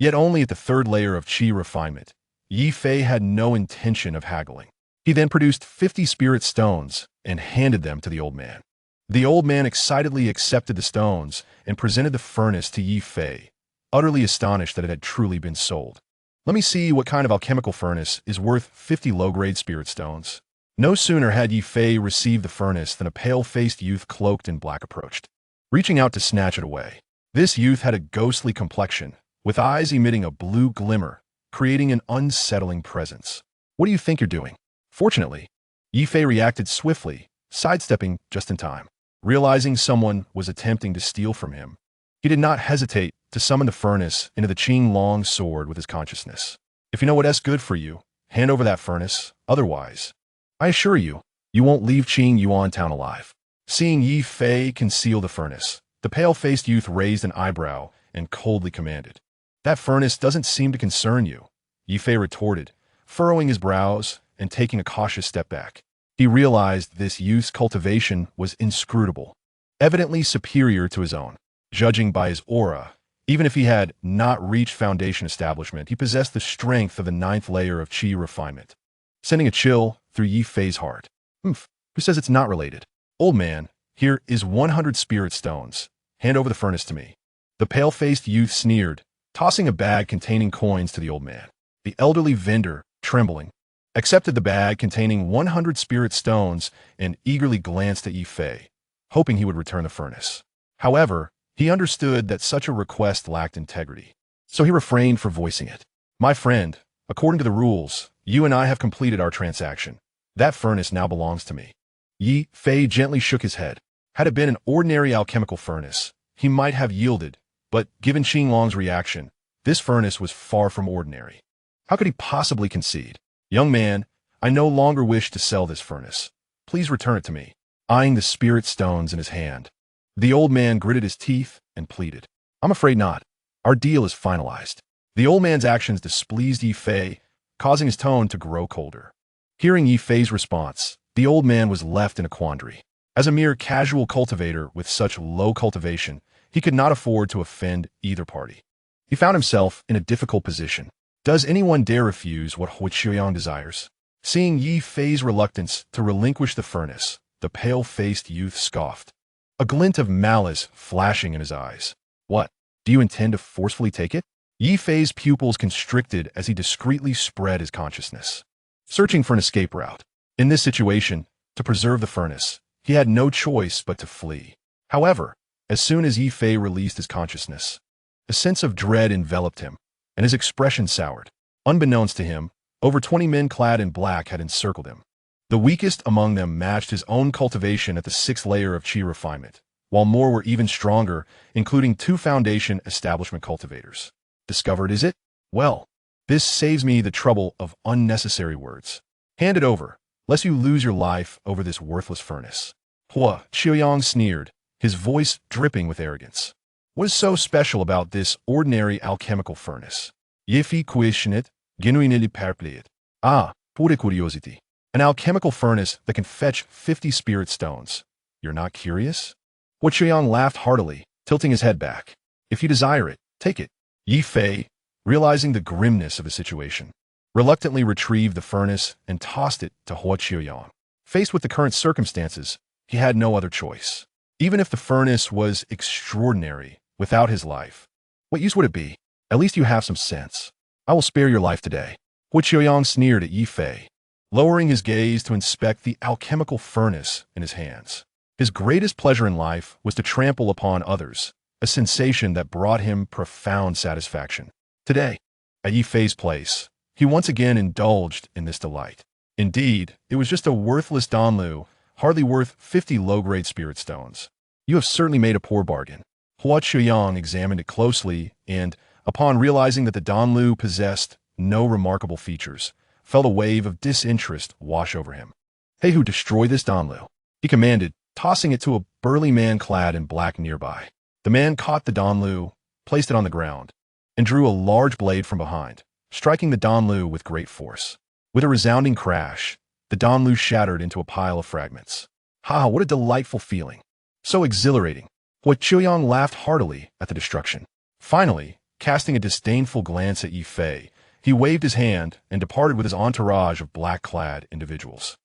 yet only at the 3rd layer of qi refinement, Ye Fei had no intention of haggling. He then produced 50 spirit stones and handed them to the old man. The old man excitedly accepted the stones and presented the furnace to Ye Fei, utterly astonished that it had truly been sold. Let me see what kind of alchemical furnace is worth 50 low-grade spirit stones. No sooner had Ye Fei received the furnace than a pale-faced youth cloaked in black approached. Reaching out to snatch it away, This youth had a ghostly complexion, with eyes emitting a blue glimmer, creating an unsettling presence. What do you think you're doing? Fortunately, Ye Fei reacted swiftly, sidestepping just in time. Realizing someone was attempting to steal from him, he did not hesitate to summon the furnace into the Qing Long sword with his consciousness. If you know what's good for you, hand over that furnace, otherwise, I assure you, you won't leave Qing Yuan town alive. Seeing Ye Fei conceal the furnace, the pale-faced youth raised an eyebrow and coldly commanded, "That furnace doesn't seem to concern you," Ye Fei retorted, furrowing his brows and taking a cautious step back. He realized this youth's cultivation was inscrutable, evidently superior to his own. Judging by his aura, even if he had not reached foundation establishment, he possessed the strength of the 9th layer of Qi refinement, sending a chill through Ye Fei's heart. Who says it's not related? Old man, here is 100 spirit stones. Hand over the furnace to me. The pale-faced youth sneered, tossing a bag containing coins to the old man. The elderly vendor, trembling, accepted the bag containing 100 spirit stones and eagerly glanced at Ye Fei, hoping he would return the furnace. However, he understood that such a request lacked integrity, so he refrained from voicing it. "My friend, according to the rules, you and I have completed our transaction. That furnace now belongs to me." Ye Fei gently shook his head. Had it been an ordinary alchemical furnace, he might have yielded, but given Qing Long's reaction, this furnace was far from ordinary. How could he possibly concede? "Young man, I no longer wish to sell this furnace. Please return it to me," eyeing the spirit stones in his hand. The old man gritted his teeth and pleaded, "I'm afraid not. Our deal is finalized." The old man's actions displeased Ye Fei, causing his tone to grow colder. Hearing Ye Fei's response, the old man was left in a quandary. As a mere casual cultivator with such low cultivation, he could not afford to offend either party. He found himself in a difficult position. Does anyone dare refuse what Qiuyang desires? Seeing Ye Fei's reluctance to relinquish the furnace, the pale-faced youth scoffed, a glint of malice flashing in his eyes. "What? Do you intend to forcefully take it?" Ye Fei's pupils constricted as he discreetly spread his consciousness, searching for an escape route. In this situation, to preserve the furnace, he had no choice but to flee. However, as soon as Ye Fei released his consciousness, a sense of dread enveloped him, and his expression soured. Unbeknownst to him, over 20 men clad in black had encircled him. The weakest among them matched his own cultivation at the 6th layer of Qi refinement, while more were even stronger, including 2 foundation establishment cultivators. Discovered, is it? Well, this saves me the trouble of unnecessary words. Hand it over, lest you lose your life over this worthless furnace. Qiuyang sneered, his voice dripping with arrogance. What is so special about this ordinary alchemical furnace? Ye Fei questioned, genuinely perplexed. Ah, pure curiosity. An alchemical furnace that can fetch 50 spirit stones. You're not curious? Qiuyang laughed heartily, tilting his head back. If you desire it, take it. Ye Fei, realizing the grimness of the situation, reluctantly retrieved the furnace and tossed it to Qiuyang. Faced with the current circumstances, he had no other choice. Even if the furnace was extraordinary, without his life, what use would it be? At least you have some sense. I will spare your life today. Qiuyang sneered at Ye Fei, lowering his gaze to inspect the alchemical furnace in his hands. His greatest pleasure in life was to trample upon others, a sensation that brought him profound satisfaction. Today, at Ye Fei's place, he once again indulged in this delight. Indeed, it was just a worthless Danlu, hardly worth 50 low-grade spirit stones. You have certainly made a poor bargain. Qiuyang examined it closely and, upon realizing that the Danlu possessed no remarkable features, felt a wave of disinterest wash over him. "Hey, who destroy this Danlu?" he commanded, tossing it to a burly man clad in black nearby. The man caught the Danlu, placed it on the ground, and drew a large blade from behind, striking the Danlu with great force. With a resounding crash, the Danlu shattered into a pile of fragments. Ha, what a delightful feeling. So exhilarating. Qiuyang laughed heartily at the destruction. Finally, casting a disdainful glance at Ye Fei, he waved his hand and departed with his entourage of black-clad individuals.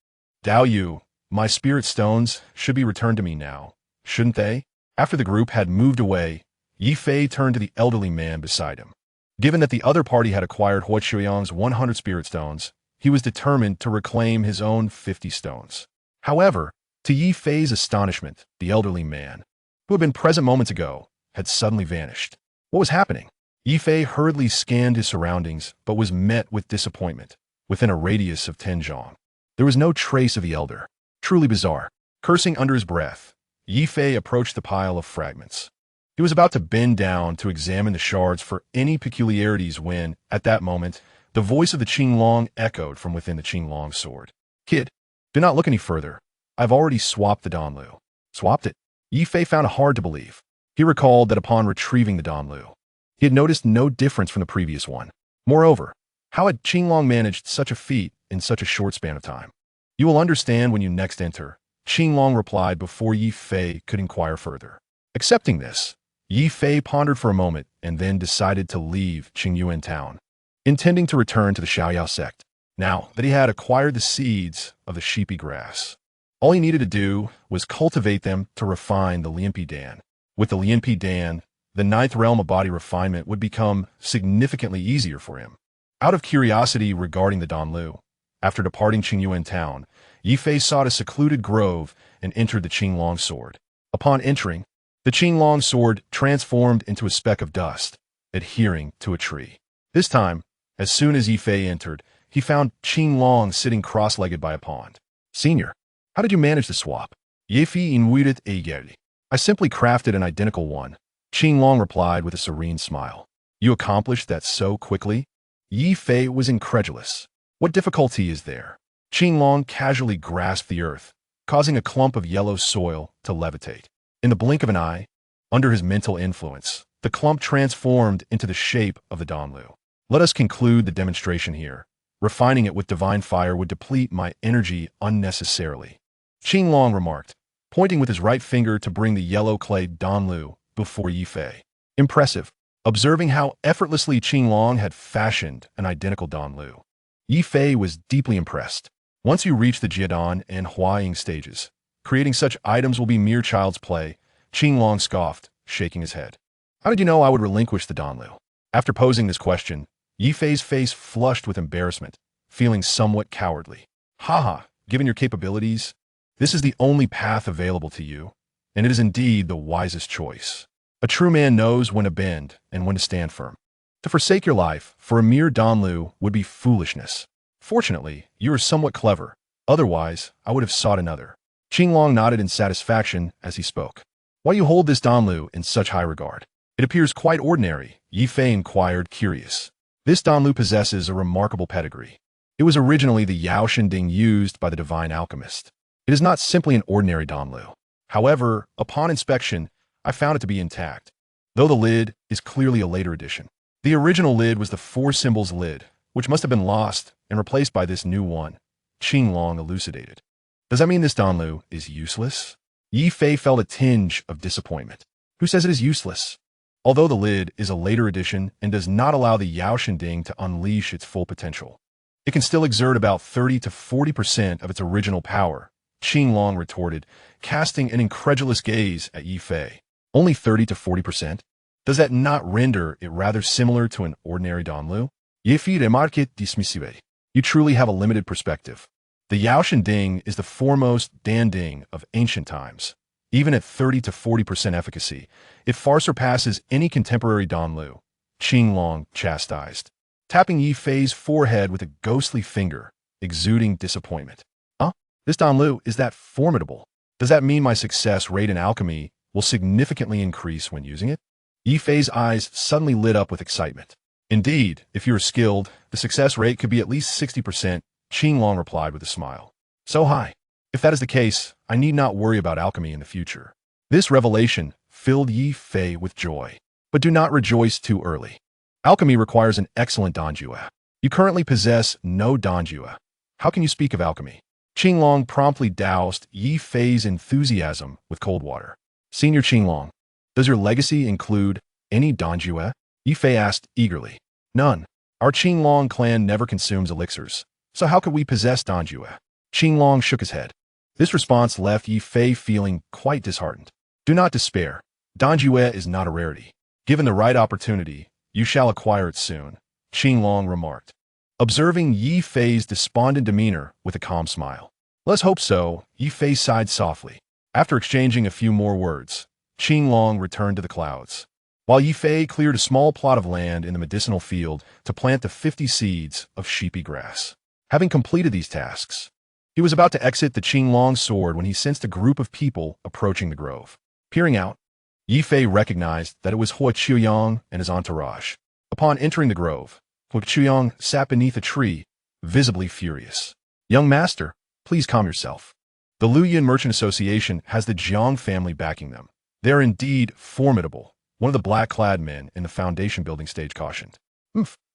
"Dao Yu, my spirit stones should be returned to me now, shouldn't they?" After the group had moved away, Ye Fei turned to the elderly man beside him. Given that the other party had acquired Qiuyang's 100 spirit stones, he was determined to reclaim his own 50 stones. However, to Ye Fei's astonishment, the elderly man, who had been present moments ago, had suddenly vanished. What was happening? Ye Fei hurriedly scanned his surroundings, but was met with disappointment. Within a radius of 10 zhong, there was no trace of the elder. Truly bizarre. Cursing under his breath, Ye Fei approached the pile of fragments. He was about to bend down to examine the shards for any peculiarities when, at that moment, the voice of the Qinglong echoed from within the Qinglong sword. Kid, do not look any further. I've already swapped the Danlu. Swapped it? Ye Fei found it hard to believe. He recalled that upon retrieving the Danlu, he had noticed no difference from the previous one. Moreover, how had Qinglong managed such a feat in such a short span of time? You will understand when you next enter, Qinglong replied before Ye Fei could inquire further. Accepting this, Ye Fei pondered for a moment and then decided to leave Qingyuan town, intending to return to the Xiaoyao sect. Now that he had acquired the seeds of the sheepy grass, all he needed to do was cultivate them to refine the Lianpi Dan. With the Lianpi Dan, the ninth realm of body refinement would become significantly easier for him. Out of curiosity regarding the Danlu, after departing Qingyuan town, Ye Fei sought a secluded grove and entered the Qinglong sword. Upon entering, the Qinglong sword transformed into a speck of dust, adhering to a tree. This time, as soon as Ye Fei entered, he found Qinglong sitting cross-legged by a pond. Senior, how did you manage the swap? Ye Fei invited eagerly. I simply crafted an identical one, Qinglong replied with a serene smile. You accomplished that so quickly? Ye Fei was incredulous. What difficulty is there? Qinglong casually grasped the earth, causing a clump of yellow soil to levitate. In the blink of an eye, under his mental influence, the clump transformed into the shape of the Danlu. Let us conclude the demonstration here. Refining it with divine fire would deplete my energy unnecessarily. Qinglong remarked, pointing with his right finger to bring the yellow clay Danlu before Ye Fei. Impressive. Observing how effortlessly Qinglong had fashioned an identical Danlu, Ye Fei was deeply impressed. Once you reach the Jiadan and Huaying stages, creating such items will be mere child's play, Qinglong scoffed, shaking his head. How did you know I would relinquish the Danlu? After posing this question, Ye Fei's face flushed with embarrassment, feeling somewhat cowardly. Haha, given your capabilities, this is the only path available to you, and it is indeed the wisest choice. A true man knows when to bend and when to stand firm. To forsake your life for a mere Danlu would be foolishness. Fortunately, you are somewhat clever. Otherwise, I would have sought another. Qinglong nodded in satisfaction as he spoke. Why you hold this Danlu in such high regard? It appears quite ordinary, Ye Fei inquired, curious. This Danlu possesses a remarkable pedigree. It was originally the Yao Shinding used by the divine alchemist. It is not simply an ordinary Danlu. However, upon inspection, I found it to be intact, though the lid is clearly a later addition. The original lid was the four symbols lid, which must have been lost and replaced by this new one, Qinglong elucidated. Does that mean this Danlu is useless? Ye Fei felt a tinge of disappointment. Who says it is useless? Although the lid is a later addition and does not allow the Yao Shinding to unleash its full potential, it can still exert about 30 to 40% of its original power, Qinglong retorted, casting an incredulous gaze at Ye Fei. Only 30 to 40%? Does that not render it rather similar to an ordinary Danlu? Ye Fei remarqued dismissively. You truly have a limited perspective. The Yao Shinding is the foremost Danding of ancient times. Even at 30 to 40% efficacy, it far surpasses any contemporary Danlu, Qinglong chastised, tapping Ye Fei's forehead with a ghostly finger, exuding disappointment. Huh? This Danlu is that formidable. Does that mean my success rate in alchemy will significantly increase when using it? Ye Fei's eyes suddenly lit up with excitement. Indeed, if you are skilled, the success rate could be at least 60%, Qinglong replied with a smile. So high. If that is the case, I need not worry about alchemy in the future. This revelation filled Ye Fei with joy. But do not rejoice too early. Alchemy requires an excellent Danjue. You currently possess no Danjue. How can you speak of alchemy? Qinglong promptly doused Ye Fei's enthusiasm with cold water. Senior Qinglong, does your legacy include any Danjue? Ye Fei asked eagerly. None. Our Qinglong clan never consumes elixirs, so how could we possess Danjue? Qinglong shook his head. This response left Ye Fei feeling quite disheartened. Do not despair. Danjue is not a rarity. Given the right opportunity, you shall acquire it soon, Qinglong remarked, observing Ye Fei's despondent demeanor with a calm smile. Let's hope so, Ye Fei sighed softly. After exchanging a few more words, Qinglong returned to the clouds, while Ye Fei cleared a small plot of land in the medicinal field to plant the 50 seeds of sheepy grass. Having completed these tasks, he was about to exit the Qinglong sword when he sensed a group of people approaching the grove. Peering out, Ye Fei recognized that it was Hua Qiuyang and his entourage. Upon entering the grove, Hua Qiuyang sat beneath a tree, visibly furious. "Young master, please calm yourself. The Luoyuan Merchant Association has the Jiang family backing them. They are indeed formidable," one of the black-clad men in the foundation building stage cautioned.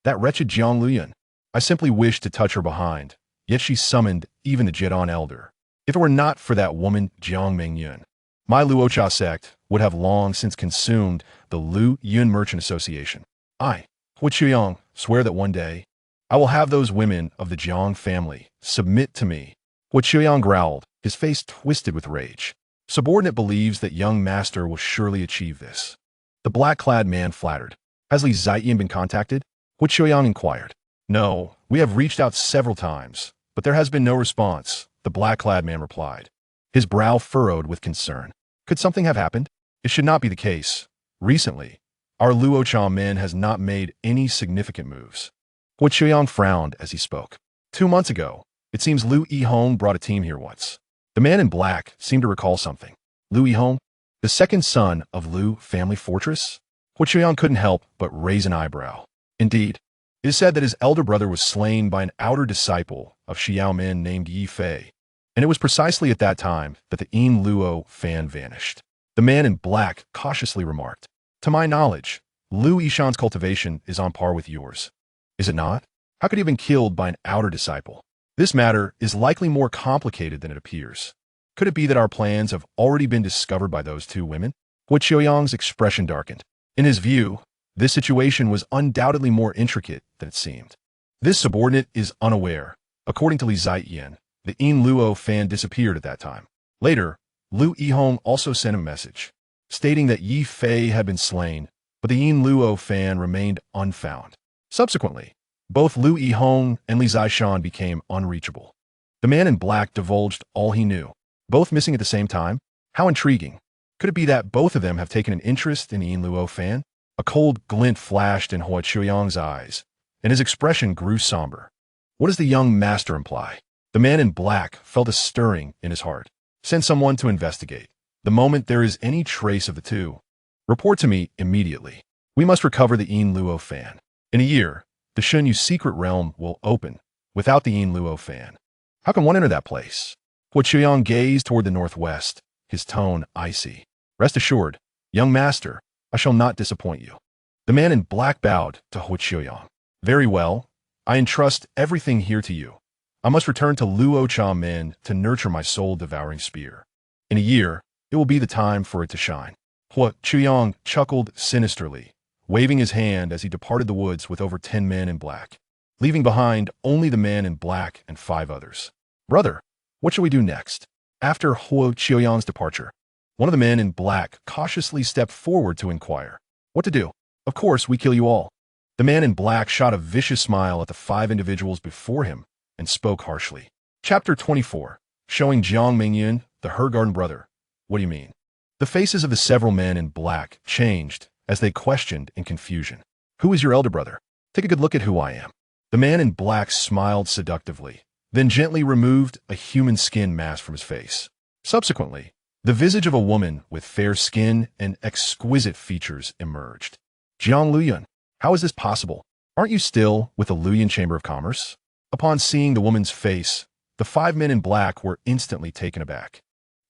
That wretched Jiang Luoyuan. I simply wished to touch her behind, yet she summoned even the Jedon elder. If it were not for that woman Jiang Mengyun, my Luocha sect would have long since consumed the Luoyuan Merchant Association. I, Hua Qiuyang, swear that one day, I will have those women of the Jiang family submit to me. Hua Qiuyang growled, his face twisted with rage. Subordinate believes that young master will surely achieve this. The black-clad man flattered. Has Li Ziyan been contacted? Hua Qiuyang inquired. No, we have reached out several times, but there has been no response, the black-clad man replied. His brow furrowed with concern. Could something have happened? It should not be the case. Recently, our Luocha men has not made any significant moves. Hua Qiuyang frowned as he spoke. 2 months ago, it seems Lu Yihong brought a team here once. The man in black seemed to recall something. Lu Yihong? The second son of Lu family fortress? Hua Qiuyang couldn't help but raise an eyebrow. Indeed, it is said that his elder brother was slain by an outer disciple of Xiaomin named Ye Fei, and it was precisely at that time that the Yin Luo fan vanished. The man in black cautiously remarked, "To my knowledge, Lu Yishan's cultivation is on par with yours. Is it not? How could he have been killed by an outer disciple? This matter is likely more complicated than it appears. Could it be that our plans have already been discovered by those 2 women?" Hua Qiuyang's expression darkened. In his view, this situation was undoubtedly more intricate than it seemed. This subordinate is unaware. According to Li Ziyan, the Yin Luo fan disappeared at that time. Later, Lu Yihong also sent a message, stating that Ye Fei had been slain, but the Yin Luo fan remained unfound. Subsequently, both Lu Yihong and Li Zishan became unreachable. The man in black divulged all he knew. Both missing at the same time? How intriguing. Could it be that both of them have taken an interest in the Yin Luo fan? A cold glint flashed in Hua Qiuyang's eyes, and his expression grew somber. What does the young master imply? The man in black felt a stirring in his heart. Send someone to investigate. The moment there is any trace of the 2, report to me immediately. We must recover the Yin Luo fan. In a year, the Shunyu secret realm will open without the Yin Luo fan. How can one enter that place? Hua Qiuyang gazed toward the northwest, his tone icy. Rest assured, young master, I shall not disappoint you. The man in black bowed to Hua Qiuyang. Very well, I entrust everything here to you. I must return to Luocha men to nurture my soul-devouring spear. In a year, it will be the time for it to shine. Hua Qiuyang chuckled sinisterly, waving his hand as he departed the woods with over 10 men in black, leaving behind only the man in black and 5 others. Brother, what shall we do next? After Hua Qiuyang's departure, one of the men in black cautiously stepped forward to inquire. What to do? Of course, we kill you all. The man in black shot a vicious smile at the 5 individuals before him and spoke harshly. Chapter 24, showing Jiang Mengyun, the Hergarden brother. What do you mean? The faces of the several men in black changed as they questioned in confusion. Who is your elder brother? Take a good look at who I am. The man in black smiled seductively, then gently removed a human skin mask from his face. Subsequently, the visage of a woman with fair skin and exquisite features emerged. Jiang Luoyuan, how is this possible? Aren't you still with the Luoyuan Chamber of Commerce? Upon seeing the woman's face, the 5 men in black were instantly taken aback.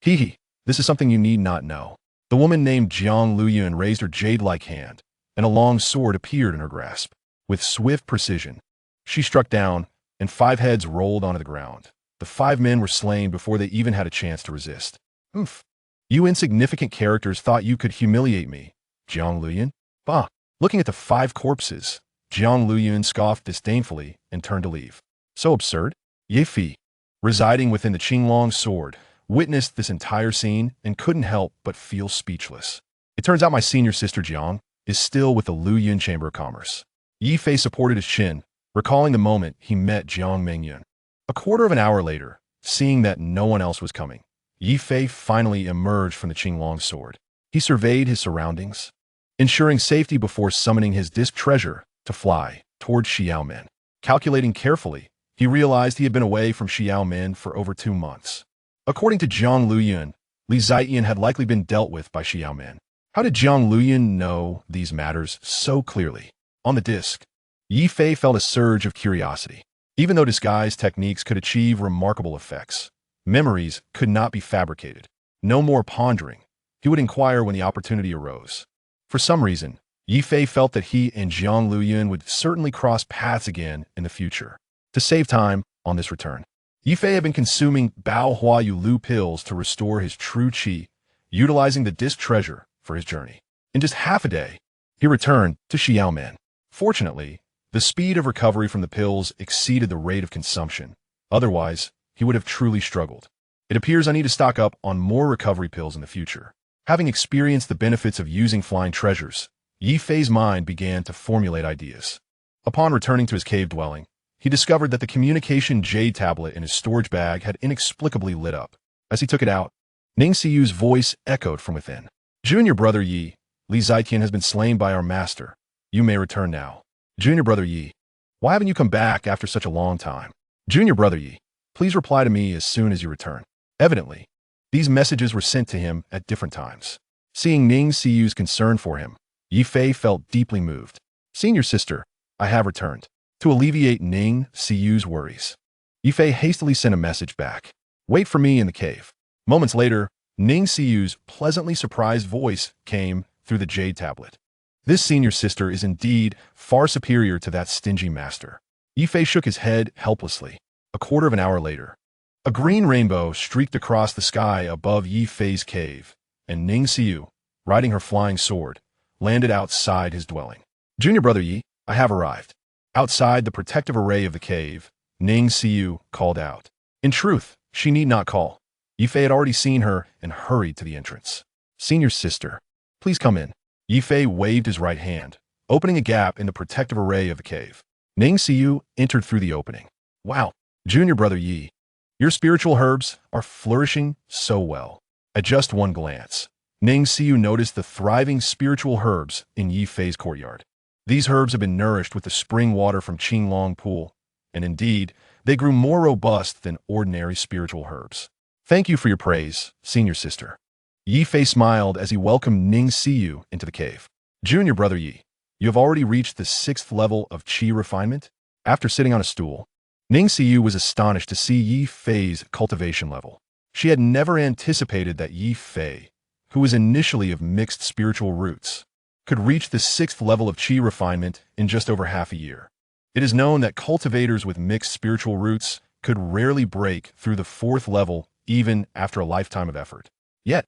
Hee, this is something you need not know. The woman named Jiang Luoyuan raised her jade-like hand, and a long sword appeared in her grasp. With swift precision, she struck down, and 5 heads rolled onto the ground. The 5 men were slain before they even had a chance to resist. You insignificant characters thought you could humiliate me, Jiang Luoyuan? Bah! Looking at the 5 corpses, Jiang Luoyuan scoffed disdainfully and turned to leave. So absurd? Ye Fei, residing within the Qinglong sword, witnessed this entire scene and couldn't help but feel speechless. It turns out my senior sister Jiang is still with the Luoyuan Chamber of Commerce. Ye Fei supported his chin, recalling the moment he met Jiang Mengyun. A quarter of an hour later, seeing that no one else was coming, Ye Fei finally emerged from the Qinglong sword. He surveyed his surroundings, ensuring safety before summoning his disk treasure to fly toward Xiaomen. Calculating carefully, he realized he had been away from Xiaomen for over 2 months. According to Zhang Luyan, Li Zietian had likely been dealt with by Xiaomen. How did Zhang Luyan know these matters so clearly? On the disk, Ye Fei felt a surge of curiosity. Even though disguise techniques could achieve remarkable effects, memories could not be fabricated. No more pondering. He would inquire when the opportunity arose. For some reason, Ye Fei felt that he and Zhang Luyan would certainly cross paths again in the future. To save time on this return, Ye Fei had been consuming Bao Hua Yu Lu pills to restore his true qi, utilizing the disk treasure for his journey. In just half a day, he returned to Xiaomen. Fortunately, the speed of recovery from the pills exceeded the rate of consumption. Otherwise, he would have truly struggled. It appears I need to stock up on more recovery pills in the future. Having experienced the benefits of using flying treasures, Ye Fei's mind began to formulate ideas. Upon returning to his cave dwelling, he discovered that the communication jade tablet in his storage bag had inexplicably lit up. As he took it out, Ning Siyu's voice echoed from within. Junior brother Yi, Li Zietian has been slain by our master. You may return now. Junior brother Yi, why haven't you come back after such a long time? Junior brother Yi, please reply to me as soon as you return. Evidently, these messages were sent to him at different times. Seeing Ning Siyu's concern for him, Ye Fei felt deeply moved. Senior sister, I have returned. To alleviate Ning Siyu's worries, Ye Fei hastily sent a message back. Wait for me in the cave. Moments later, Ning Siyu's pleasantly surprised voice came through the jade tablet. This senior sister is indeed far superior to that stingy master. Ye Fei shook his head helplessly. A quarter of an hour later, a green rainbow streaked across the sky above Ye Fei's cave, and Ning Siyu, riding her flying sword, landed outside his dwelling. Junior brother Yi, I have arrived. Outside the protective array of the cave, Ning Siyu called out. In truth, she need not call. Ye Fei had already seen her and hurried to the entrance. Senior sister, please come in. Ye Fei waved his right hand, opening a gap in the protective array of the cave. Ning Siyu entered through the opening. Wow, junior brother Yi, your spiritual herbs are flourishing so well. At just one glance, Ning Siyu noticed the thriving spiritual herbs in Ye Fei's courtyard. These herbs have been nourished with the spring water from Qinglong Pool, and indeed, they grew more robust than ordinary spiritual herbs. Thank you for your praise, senior sister. Ye Fei smiled as he welcomed Ning Siyu into the cave. Junior brother Yi, you have already reached the 6th level of qi refinement? After sitting on a stool, Ning Siyu was astonished to see Ye Fei's cultivation level. She had never anticipated that Ye Fei, who was initially of mixed spiritual roots, could reach the 6th level of qi refinement in just over half a year. It is known that cultivators with mixed spiritual roots could rarely break through the 4th level even after a lifetime of effort. Yet,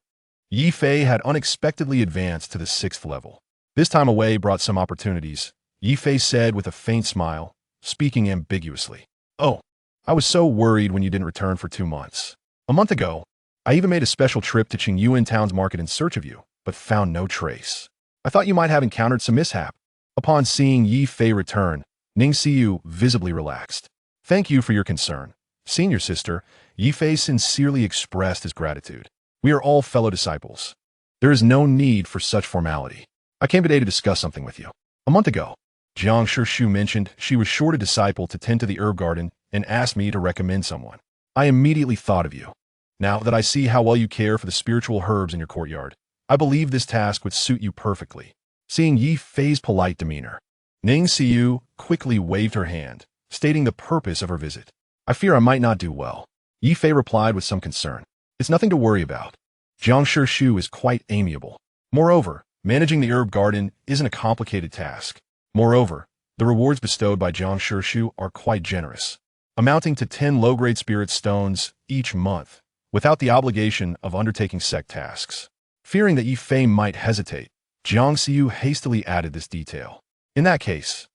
Ye Fei had unexpectedly advanced to the 6th level. This time away brought some opportunities, Ye Fei said with a faint smile, speaking ambiguously. Oh, I was so worried when you didn't return for 2 months. A month ago, I even made a special trip to Qingyuan Town's market in search of you, but found no trace. I thought you might have encountered some mishap. Upon seeing Ye Fei return, Ning Siyu visibly relaxed. Thank you for your concern. Senior sister, Ye Fei sincerely expressed his gratitude. We are all fellow disciples. There is no need for such formality. I came today to discuss something with you. A month ago, Jiang Shishu mentioned she was short a disciple to tend to the herb garden and asked me to recommend someone. I immediately thought of you. Now that I see how well you care for the spiritual herbs in your courtyard, I believe this task would suit you perfectly. Seeing Ye Fei's polite demeanor, Ning Siyu quickly waved her hand, stating the purpose of her visit. I fear I might not do well. Ye Fei replied with some concern. It's nothing to worry about. Jiang Shishu is quite amiable. Moreover, managing the herb garden isn't a complicated task. Moreover, the rewards bestowed by Jiang Shishu are quite generous, amounting to 10 low-grade spirit stones each month, without the obligation of undertaking sect tasks. Fearing that Ye Fei might hesitate, Jiang Siyu hastily added this detail. In that case,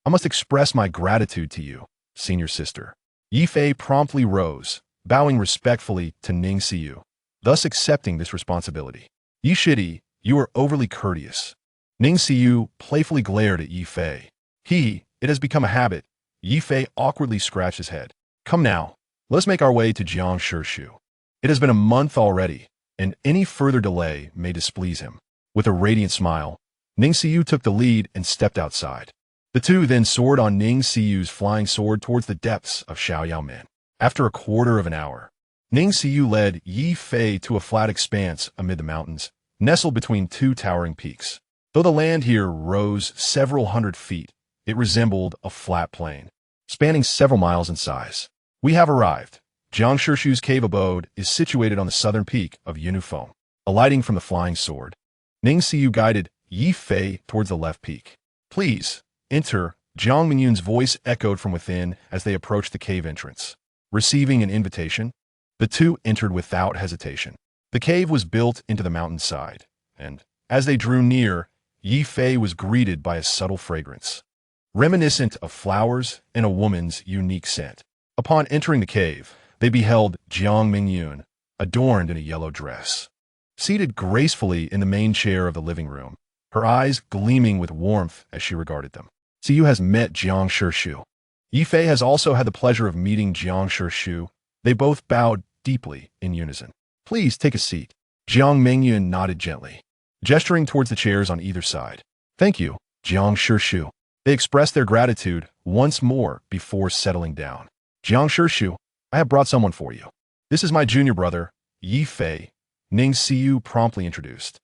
I must express my gratitude to you, senior sister. Ye Fei promptly rose, bowing respectfully to Ning Siyu, thus accepting this responsibility. Yi Shidi, you are overly courteous. Ning Siyu playfully glared at Ye Fei. It has become a habit. Ye Fei awkwardly scratched his head. Come now, let's make our way to Jiang Shishu. It has been a month already. and any further delay may displease him. With a radiant smile, Ning Xiu took the lead and stepped outside. The two then soared on Ning Xiu's flying sword towards the depths of Xiaoyaomen. After a quarter of an hour, Ning Xiu led Ye Fei to a flat expanse amid the mountains, nestled between two towering peaks. Though the land here rose several hundred feet, it resembled a flat plain, spanning several miles in size. We have arrived. Jiang Shishu's cave abode is situated on the southern peak of Yunufeng. Alighting from the flying sword, Ning Xiu guided Ye Fei towards the left peak. Please, enter, Jiang Mingyun's voice echoed from within as they approached the cave entrance. Receiving an invitation, the two entered without hesitation. The cave was built into the mountainside, and, as they drew near, Ye Fei was greeted by a subtle fragrance, reminiscent of flowers and a woman's unique scent. Upon entering the cave, they beheld Jiang Mingyun, adorned in a yellow dress, seated gracefully in the main chair of the living room, her eyes gleaming with warmth as she regarded them. Xiu has met Jiang Shishu. Ye Fei has also had the pleasure of meeting Jiang Shishu. They both bowed deeply in unison. Please take a seat. Jiang Mingyun nodded gently, gesturing towards the chairs on either side. Thank you, Jiang Shishu. They expressed their gratitude once more before settling down. Jiang Shishu, I have brought someone for you. This is my junior brother, Ye Fei. Ning Xiu promptly introduced.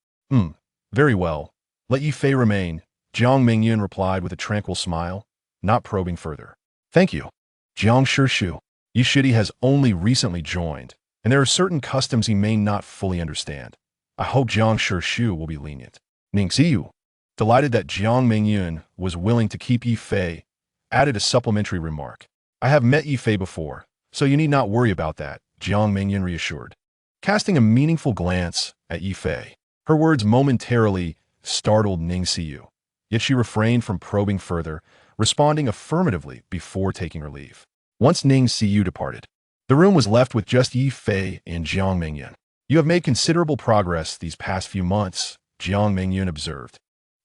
Very well. Let Ye Fei remain, Jiang Mingyun replied with a tranquil smile, not probing further. Thank you. Jiang Shishu. Ye Shidi has only recently joined, and there are certain customs he may not fully understand. I hope Jiang Shishu will be lenient. Ning Xiu, delighted that Jiang Mingyun was willing to keep Ye Fei, added a supplementary remark. I have met Ye Fei before, so you need not worry about that, Jiang Mingyun reassured. Casting a meaningful glance at Ye Fei, her words momentarily startled Ning Xiu, yet she refrained from probing further, responding affirmatively before taking her leave. Once Ning Xiu departed, the room was left with just Ye Fei and Jiang Mingyun. You have made considerable progress these past few months, Jiang Mingyun observed,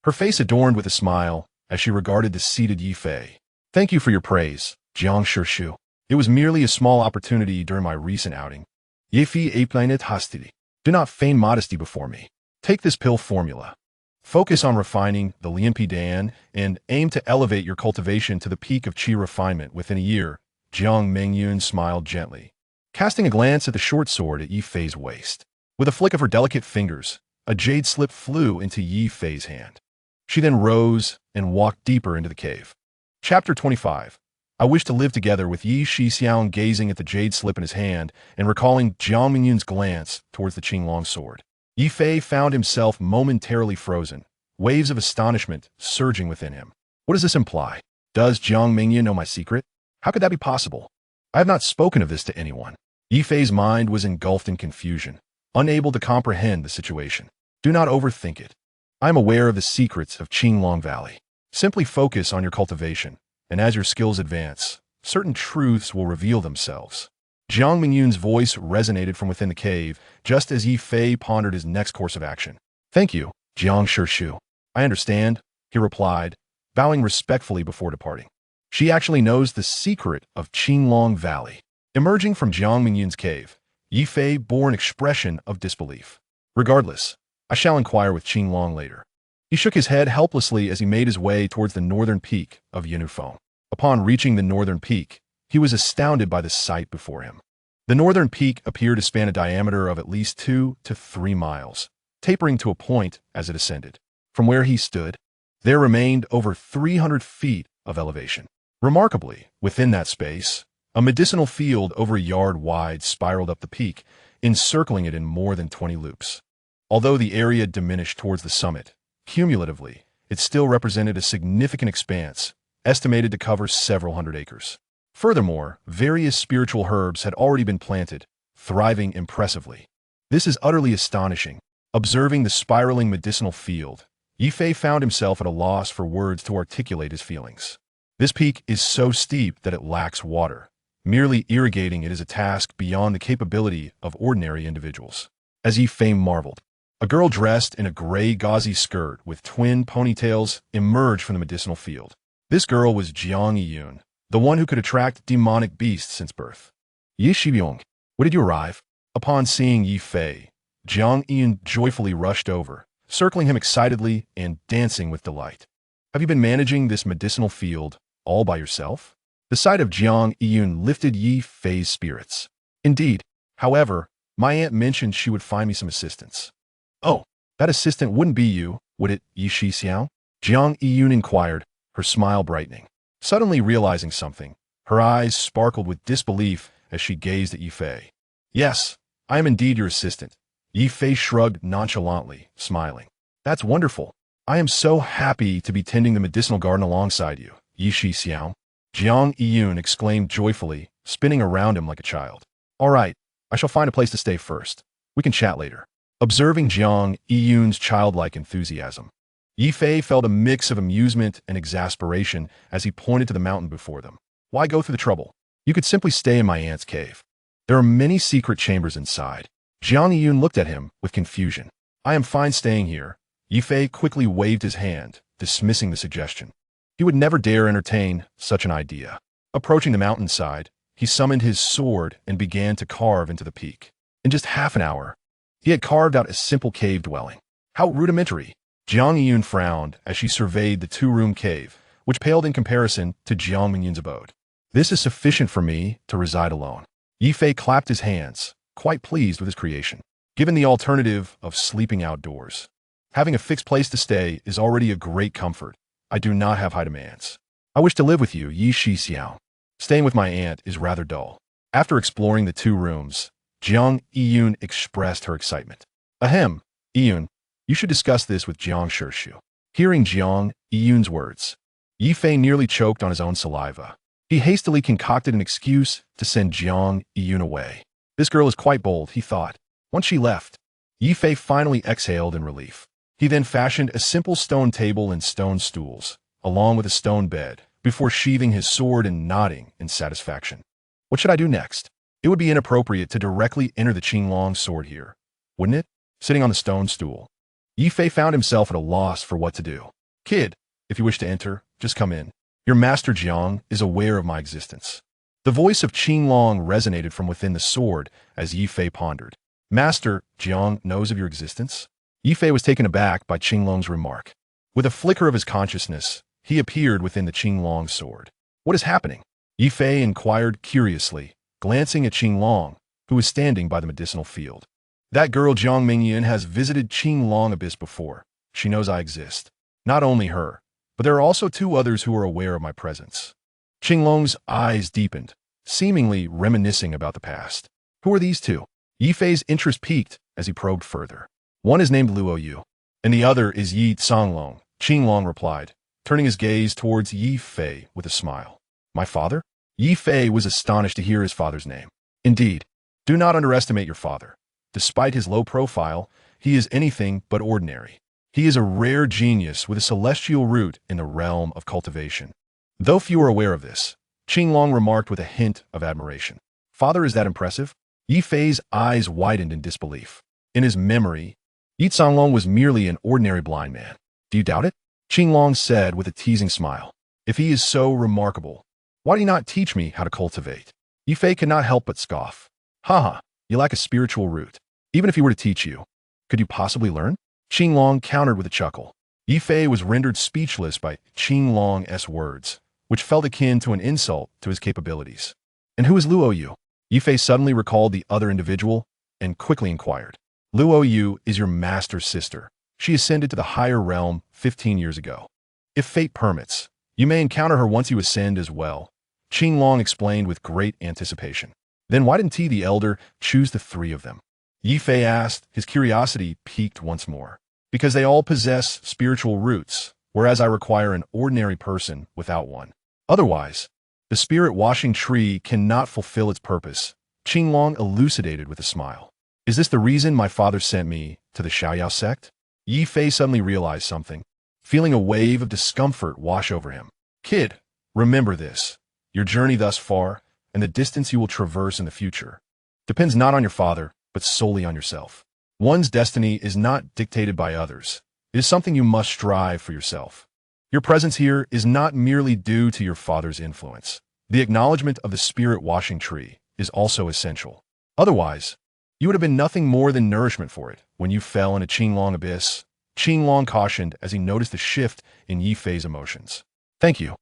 her face adorned with a smile as she regarded the seated Ye Fei. Thank you for your praise, Jiang Shishu. It was merely a small opportunity during my recent outing. Ye Fei a planet hastily. Do not feign modesty before me. Take this pill formula. Focus on refining the Lianpi Dan and aim to elevate your cultivation to the peak of qi refinement within a year. Jiang Mingyun smiled gently, casting a glance at the short sword at Ye Fei's waist. With a flick of her delicate fingers, a jade slip flew into Ye Fei's hand. She then rose and walked deeper into the cave. Chapter 25. I wish to live together with Yi Shixiang gazing at the jade slip in his hand and recalling Jiang Mingyun's glance towards the Qinglong sword. Ye Fei found himself momentarily frozen, waves of astonishment surging within him. What does this imply? Does Jiang Mingyun know my secret? How could that be possible? I have not spoken of this to anyone. Ye Fei's mind was engulfed in confusion, unable to comprehend the situation. Do not overthink it. I am aware of the secrets of Qinglong Valley. Simply focus on your cultivation, and as your skills advance, certain truths will reveal themselves. Jiang Mingyun's voice resonated from within the cave, just as Ye Fei pondered his next course of action. Thank you, Jiang Shishu. I understand, he replied, bowing respectfully before departing. She actually knows the secret of Qinglong Valley. Emerging from Jiang Mingyun's cave, Ye Fei bore an expression of disbelief. Regardless, I shall inquire with Qinglong later. He shook his head helplessly as he made his way towards the northern peak of Yunufeng. Upon reaching the northern peak, he was astounded by the sight before him. The northern peak appeared to span a diameter of at least 2 to 3 miles, tapering to a point as it ascended. From where he stood, there remained over 300 feet of elevation. Remarkably, within that space, a medicinal field over a yard wide spiraled up the peak, encircling it in more than 20 loops. Although the area diminished towards the summit, cumulatively, it still represented a significant expanse, estimated to cover several hundred acres. Furthermore, various spiritual herbs had already been planted, thriving impressively. This is utterly astonishing. Observing the spiraling medicinal field, Ye Fei found himself at a loss for words to articulate his feelings. This peak is so steep that it lacks water. Merely irrigating it is a task beyond the capability of ordinary individuals. As Ye Fei marveled, a girl dressed in a gray gauzy skirt with twin ponytails emerged from the medicinal field. This girl was Jiang Yiyun, the one who could attract demonic beasts since birth. Ye Shibyong, when did you arrive? Upon seeing Ye Fei, Jiang Ian joyfully rushed over, circling him excitedly and dancing with delight. Have you been managing this medicinal field all by yourself? The sight of Jiang Iyun lifted Ye Fei's spirits. Indeed, however, my aunt mentioned she would find me some assistance. Oh, that assistant wouldn't be you, would it, Yi Shi Xiao? Jiang Iyun inquired, her smile brightening. Suddenly realizing something, her eyes sparkled with disbelief as she gazed at Ye Fei. Yes, I am indeed your assistant. Ye Fei shrugged nonchalantly, smiling. That's wonderful. I am so happy to be tending the medicinal garden alongside you, Yi Shi Xiao. Jiang Iyun exclaimed joyfully, spinning around him like a child. All right, I shall find a place to stay first. We can chat later. Observing Jiang Iyun's childlike enthusiasm, Ye Fei felt a mix of amusement and exasperation as he pointed to the mountain before them. Why go through the trouble? You could simply stay in my aunt's cave. There are many secret chambers inside. Jiang Iyun looked at him with confusion. I am fine staying here. Ye Fei quickly waved his hand, dismissing the suggestion. He would never dare entertain such an idea. Approaching the mountainside, he summoned his sword and began to carve into the peak. In just half an hour, he had carved out a simple cave dwelling. How rudimentary! Jiang Iyun frowned as she surveyed the two-room cave, which paled in comparison to Jiang Mingyun's abode. This is sufficient for me to reside alone. Ye Fei clapped his hands, quite pleased with his creation. Given the alternative of sleeping outdoors, having a fixed place to stay is already a great comfort. I do not have high demands. I wish to live with you, Yi Shi Xiao. Staying with my aunt is rather dull. After exploring the two rooms, Jiang Iyun expressed her excitement. Ahem, Iyun, you should discuss this with Jiang Shishu. Hearing Jiang Iyun's words, Ye Fei nearly choked on his own saliva. He hastily concocted an excuse to send Jiang Iyun away. This girl is quite bold, he thought. Once she left, Ye Fei finally exhaled in relief. He then fashioned a simple stone table and stone stools, along with a stone bed, before sheathing his sword and nodding in satisfaction. What should I do next? It would be inappropriate to directly enter the Qinglong sword here, wouldn't it? Sitting on the stone stool, Ye Fei found himself at a loss for what to do. Kid, if you wish to enter, just come in. Your master Jiang is aware of my existence. The voice of Qinglong resonated from within the sword as Ye Fei pondered. Master Jiang knows of your existence? Ye Fei was taken aback by Qinglong's remark. With a flicker of his consciousness, he appeared within the Qinglong sword. What is happening? Ye Fei inquired curiously, glancing at Qinglong, who was standing by the medicinal field. That girl Jiang Mingyan has visited Qinglong Abyss before. She knows I exist. Not only her, but there are also two others who are aware of my presence. Qinglong's eyes deepened, seemingly reminiscing about the past. Who are these two? Ye Fei's interest peaked as he probed further. One is named Luo Yu, and the other is Yi Songlong, Qinglong replied, turning his gaze towards Ye Fei with a smile. My father? Ye Fei was astonished to hear his father's name. Indeed, do not underestimate your father. Despite his low profile, he is anything but ordinary. He is a rare genius with a celestial root in the realm of cultivation. Though few are aware of this, Qinglong remarked with a hint of admiration. Father, is that impressive? Ye Fei's eyes widened in disbelief. In his memory, Yi Songlong was merely an ordinary blind man. Do you doubt it? Qinglong said with a teasing smile. If he is so remarkable, why do you not teach me how to cultivate? Ye Fei could not help but scoff. Haha, you lack a spiritual root. Even if he were to teach you, could you possibly learn? Qinglong countered with a chuckle. Ye Fei was rendered speechless by Qinglong's words, which felt akin to an insult to his capabilities. And who is Luo Yu? Ye Fei suddenly recalled the other individual and quickly inquired. Luo Yu is your master's sister. She ascended to the higher realm 15 years ago. If fate permits, you may encounter her once you ascend as well, Qinglong explained with great anticipation. Then why didn't he, the elder, choose the three of them? Ye Fei asked, his curiosity piqued once more. Because they all possess spiritual roots, whereas I require an ordinary person without one. Otherwise, the spirit-washing tree cannot fulfill its purpose, Qinglong elucidated with a smile. Is this the reason my father sent me to the Xiaoyao sect? Ye Fei suddenly realized something, feeling a wave of discomfort wash over him. Kid, remember this. Your journey thus far, and the distance you will traverse in the future, depends not on your father, but solely on yourself. One's destiny is not dictated by others. It is something you must strive for yourself. Your presence here is not merely due to your father's influence. The acknowledgement of the spirit-washing tree is also essential. Otherwise, You would have been nothing more than nourishment for it when you fell in a Qinglong abyss. Qinglong cautioned as he noticed a shift in Ye Fei's emotions. Thank you,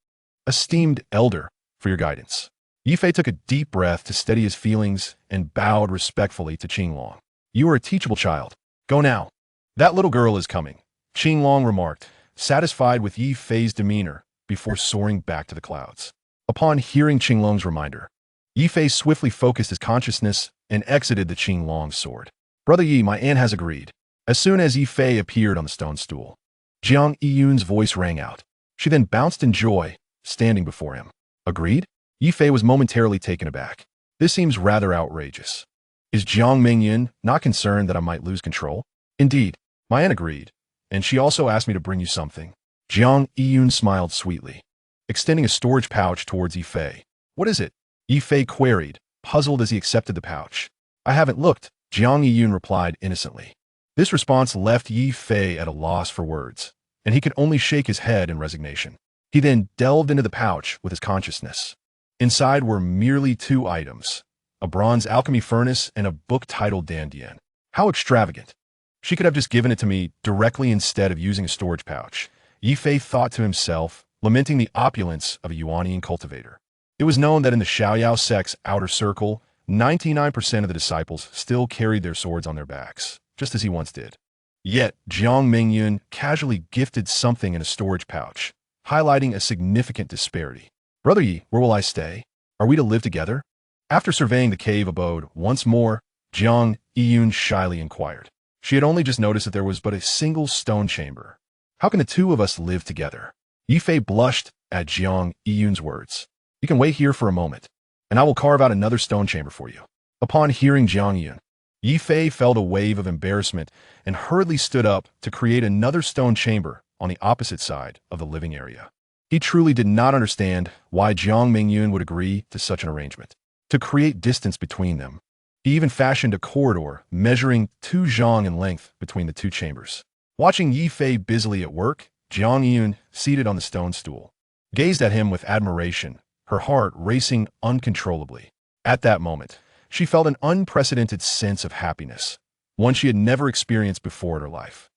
esteemed elder, for your guidance. Ye Fei took a deep breath to steady his feelings and bowed respectfully to Qinglong. You are a teachable child. Go now. That little girl is coming, Qinglong remarked, satisfied with Ye Fei's demeanor before soaring back to the clouds. Upon hearing Qinglong's reminder, Ye Fei swiftly focused his consciousness and exited the Qinglong sword. Brother Yi, my aunt has agreed. As soon as Ye Fei appeared on the stone stool, Jiang Yiyun's voice rang out. She then bounced in joy, standing before him. Agreed? Ye Fei was momentarily taken aback. This seems rather outrageous. Is Jiang Mingyun not concerned that I might lose control? Indeed, my aunt agreed, and she also asked me to bring you something. Jiang Yiyun smiled sweetly, extending a storage pouch towards Ye Fei. What is it? Ye Fei queried, puzzled as he accepted the pouch. I haven't looked, Jiang Yiyun replied innocently. This response left Ye Fei at a loss for words, and he could only shake his head in resignation. He then delved into the pouch with his consciousness. Inside were merely two items, a bronze alchemy furnace and a book titled Dandian. How extravagant. She could have just given it to me directly instead of using a storage pouch, Ye Fei thought to himself, lamenting the opulence of a Yuanian cultivator. It was known that in the Xiaoyao sect's outer circle, 99% of the disciples still carried their swords on their backs, just as he once did. Yet, Jiang Mingyun casually gifted something in a storage pouch, highlighting a significant disparity. Brother Yi, where will I stay? Are we to live together? After surveying the cave abode once more, Jiang Yiyun shyly inquired. She had only just noticed that there was but a single stone chamber. How can the two of us live together? Ye Fei blushed at Jiang Yiyun's words. You can wait here for a moment, and I will carve out another stone chamber for you. Upon hearing Jiang Yiyun, Ye Fei felt a wave of embarrassment and hurriedly stood up to create another stone chamber on the opposite side of the living area. He truly did not understand why Jiang Mingyun would agree to such an arrangement. To create distance between them, he even fashioned a corridor measuring 2 zhang in length between the two chambers. Watching Ye Fei busily at work, Jiang Yiyun, seated on the stone stool, gazed at him with admiration, her heart racing uncontrollably. At that moment, she felt an unprecedented sense of happiness, one she had never experienced before in her life.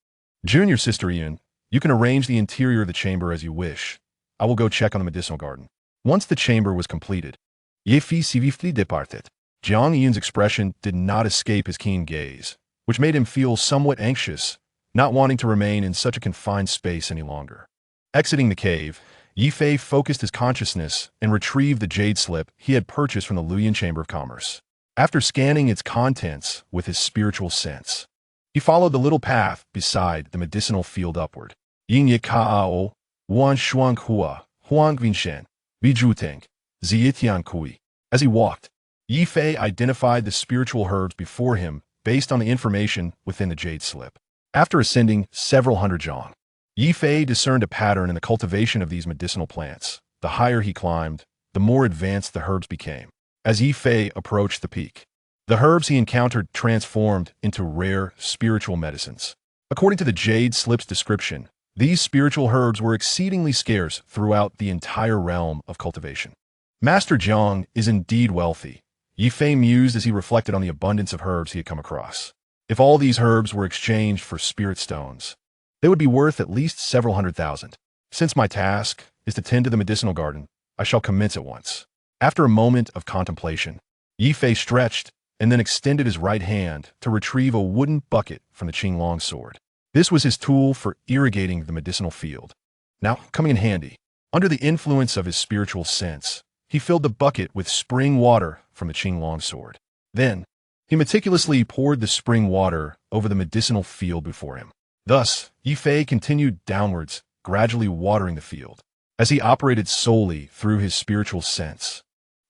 Junior Sister Yiyun, you can arrange the interior of the chamber as you wish. I will go check on the medicinal garden. Once the chamber was completed, Ye Fei swiftly departed. Jiang Yiyun's expression did not escape his keen gaze, which made him feel somewhat anxious, not wanting to remain in such a confined space any longer. Exiting the cave, Ye Fei focused his consciousness and retrieved the jade slip he had purchased from the Luoyuan Chamber of Commerce. After scanning its contents with his spiritual sense, he followed the little path beside the medicinal field upward. Yin Ye Kao, Huan Shuang Hua, Huang Vinshen, Bijuteng, Ziyitian Kui. As he walked, Ye Fei identified the spiritual herbs before him based on the information within the jade slip. After ascending several hundred zhang, Ye Fei discerned a pattern in the cultivation of these medicinal plants. The higher he climbed, the more advanced the herbs became. As Ye Fei approached the peak, the herbs he encountered transformed into rare spiritual medicines. According to the jade slip's description, these spiritual herbs were exceedingly scarce throughout the entire realm of cultivation. Master Jiang is indeed wealthy, Ye Fei mused as he reflected on the abundance of herbs he had come across. If all these herbs were exchanged for spirit stones, they would be worth at least several 100,000. Since my task is to tend to the medicinal garden, I shall commence at once. After a moment of contemplation, Ye Fei stretched and then extended his right hand to retrieve a wooden bucket from the Qinglong sword. This was his tool for irrigating the medicinal field. Now, coming in handy, under the influence of his spiritual sense, he filled the bucket with spring water from the Qinglong sword. Then, he meticulously poured the spring water over the medicinal field before him. Thus, Ye Fei continued downwards, gradually watering the field. As he operated solely through his spiritual sense,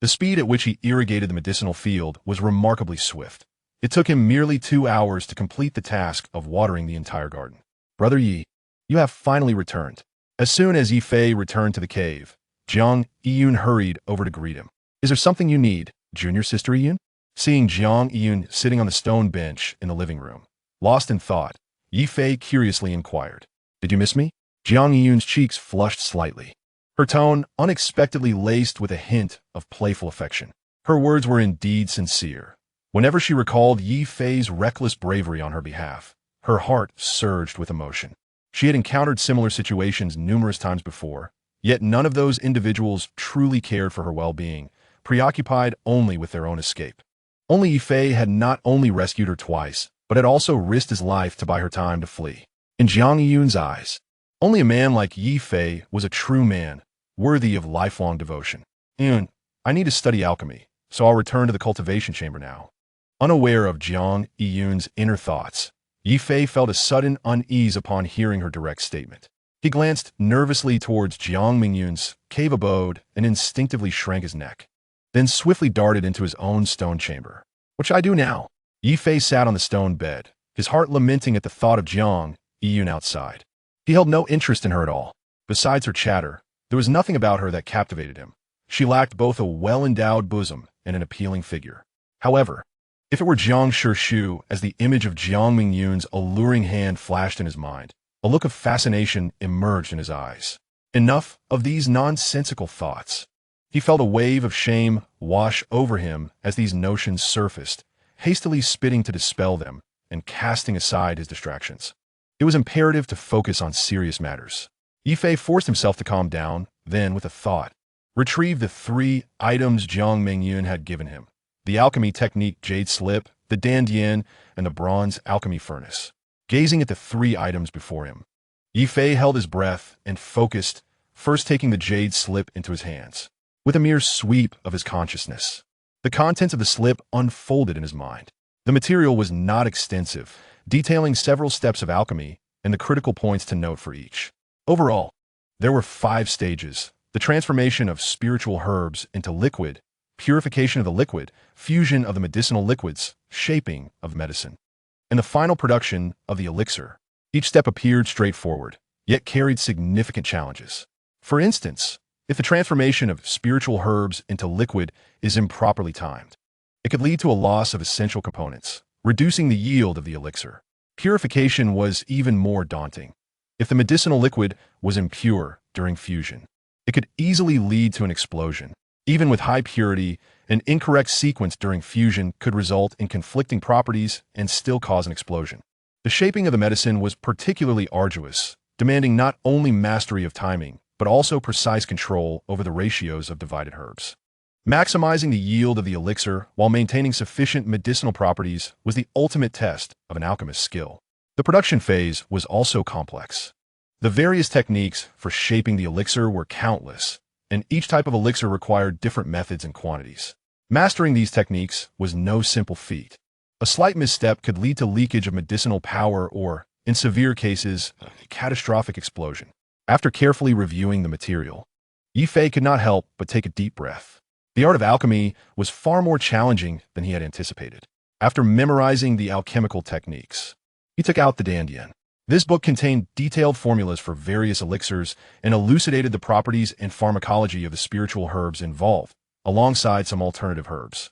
the speed at which he irrigated the medicinal field was remarkably swift. It took him merely 2 hours to complete the task of watering the entire garden. Brother Yi, you have finally returned. As soon as Ye Fei returned to the cave, Jiang Yiyun hurried over to greet him. Is there something you need, Junior Sister Yiyun? Seeing Jiang Yiyun sitting on the stone bench in the living room, lost in thought, Ye Fei curiously inquired, Did you miss me? Jiang Yiyun's cheeks flushed slightly, her tone unexpectedly laced with a hint of playful affection. Her words were indeed sincere, Whenever she recalled Ye Fei's reckless bravery on her behalf, her heart surged with emotion. She had encountered similar situations numerous times before, yet none of those individuals truly cared for her well-being, preoccupied only with their own escape. Only Ye Fei had not only rescued her twice, but had also risked his life to buy her time to flee. In Jiang Yun's eyes, only a man like Ye Fei was a true man, worthy of lifelong devotion. "Yun, I need to study alchemy, so I'll return to the cultivation chamber now." Unaware of Jiang Yun's inner thoughts, Ye Fei felt a sudden unease upon hearing her direct statement. He glanced nervously towards Jiang Mingyun's cave abode and instinctively shrank his neck, then swiftly darted into his own stone chamber. "What should I do now?" Ye Fei sat on the stone bed, his heart lamenting at the thought of Jiang Yun outside. He held no interest in her at all. Besides her chatter, there was nothing about her that captivated him. She lacked both a well-endowed bosom and an appealing figure. However, if it were Jiang Shishu, as the image of Jiang Mingyun's alluring hand flashed in his mind, a look of fascination emerged in his eyes. Enough of these nonsensical thoughts. He felt a wave of shame wash over him as these notions surfaced, hastily spitting to dispel them and casting aside his distractions. It was imperative to focus on serious matters. Ye Fei forced himself to calm down, then, with a thought, retrieved the 3 items Jiang Mingyun had given him: the alchemy technique jade slip, the dandian, and the bronze alchemy furnace. Gazing at the 3 items before him, Ye Fei held his breath and focused, first taking the jade slip into his hands. With a mere sweep of his consciousness, the contents of the slip unfolded in his mind. The material was not extensive, detailing several steps of alchemy and the critical points to note for each. Overall, there were 5 stages: the transformation of spiritual herbs into liquid, purification of the liquid, fusion of the medicinal liquids, shaping of medicine, and the final production of the elixir. Each step appeared straightforward, yet carried significant challenges. For instance, if the transformation of spiritual herbs into liquid is improperly timed, it could lead to a loss of essential components, reducing the yield of the elixir. Purification was even more daunting. If the medicinal liquid was impure during fusion, it could easily lead to an explosion. Even with high purity, an incorrect sequence during fusion could result in conflicting properties and still cause an explosion. The shaping of the medicine was particularly arduous, demanding not only mastery of timing, but also precise control over the ratios of divided herbs. Maximizing the yield of the elixir while maintaining sufficient medicinal properties was the ultimate test of an alchemist's skill. The production phase was also complex. The various techniques for shaping the elixir were countless, and each type of elixir required different methods and quantities. Mastering these techniques was no simple feat. A slight misstep could lead to leakage of medicinal power or, in severe cases, a catastrophic explosion. After carefully reviewing the material, Ye Fei could not help but take a deep breath. The art of alchemy was far more challenging than he had anticipated. After memorizing the alchemical techniques, he took out the dandian. This book contained detailed formulas for various elixirs and elucidated the properties and pharmacology of the spiritual herbs involved, alongside some alternative herbs.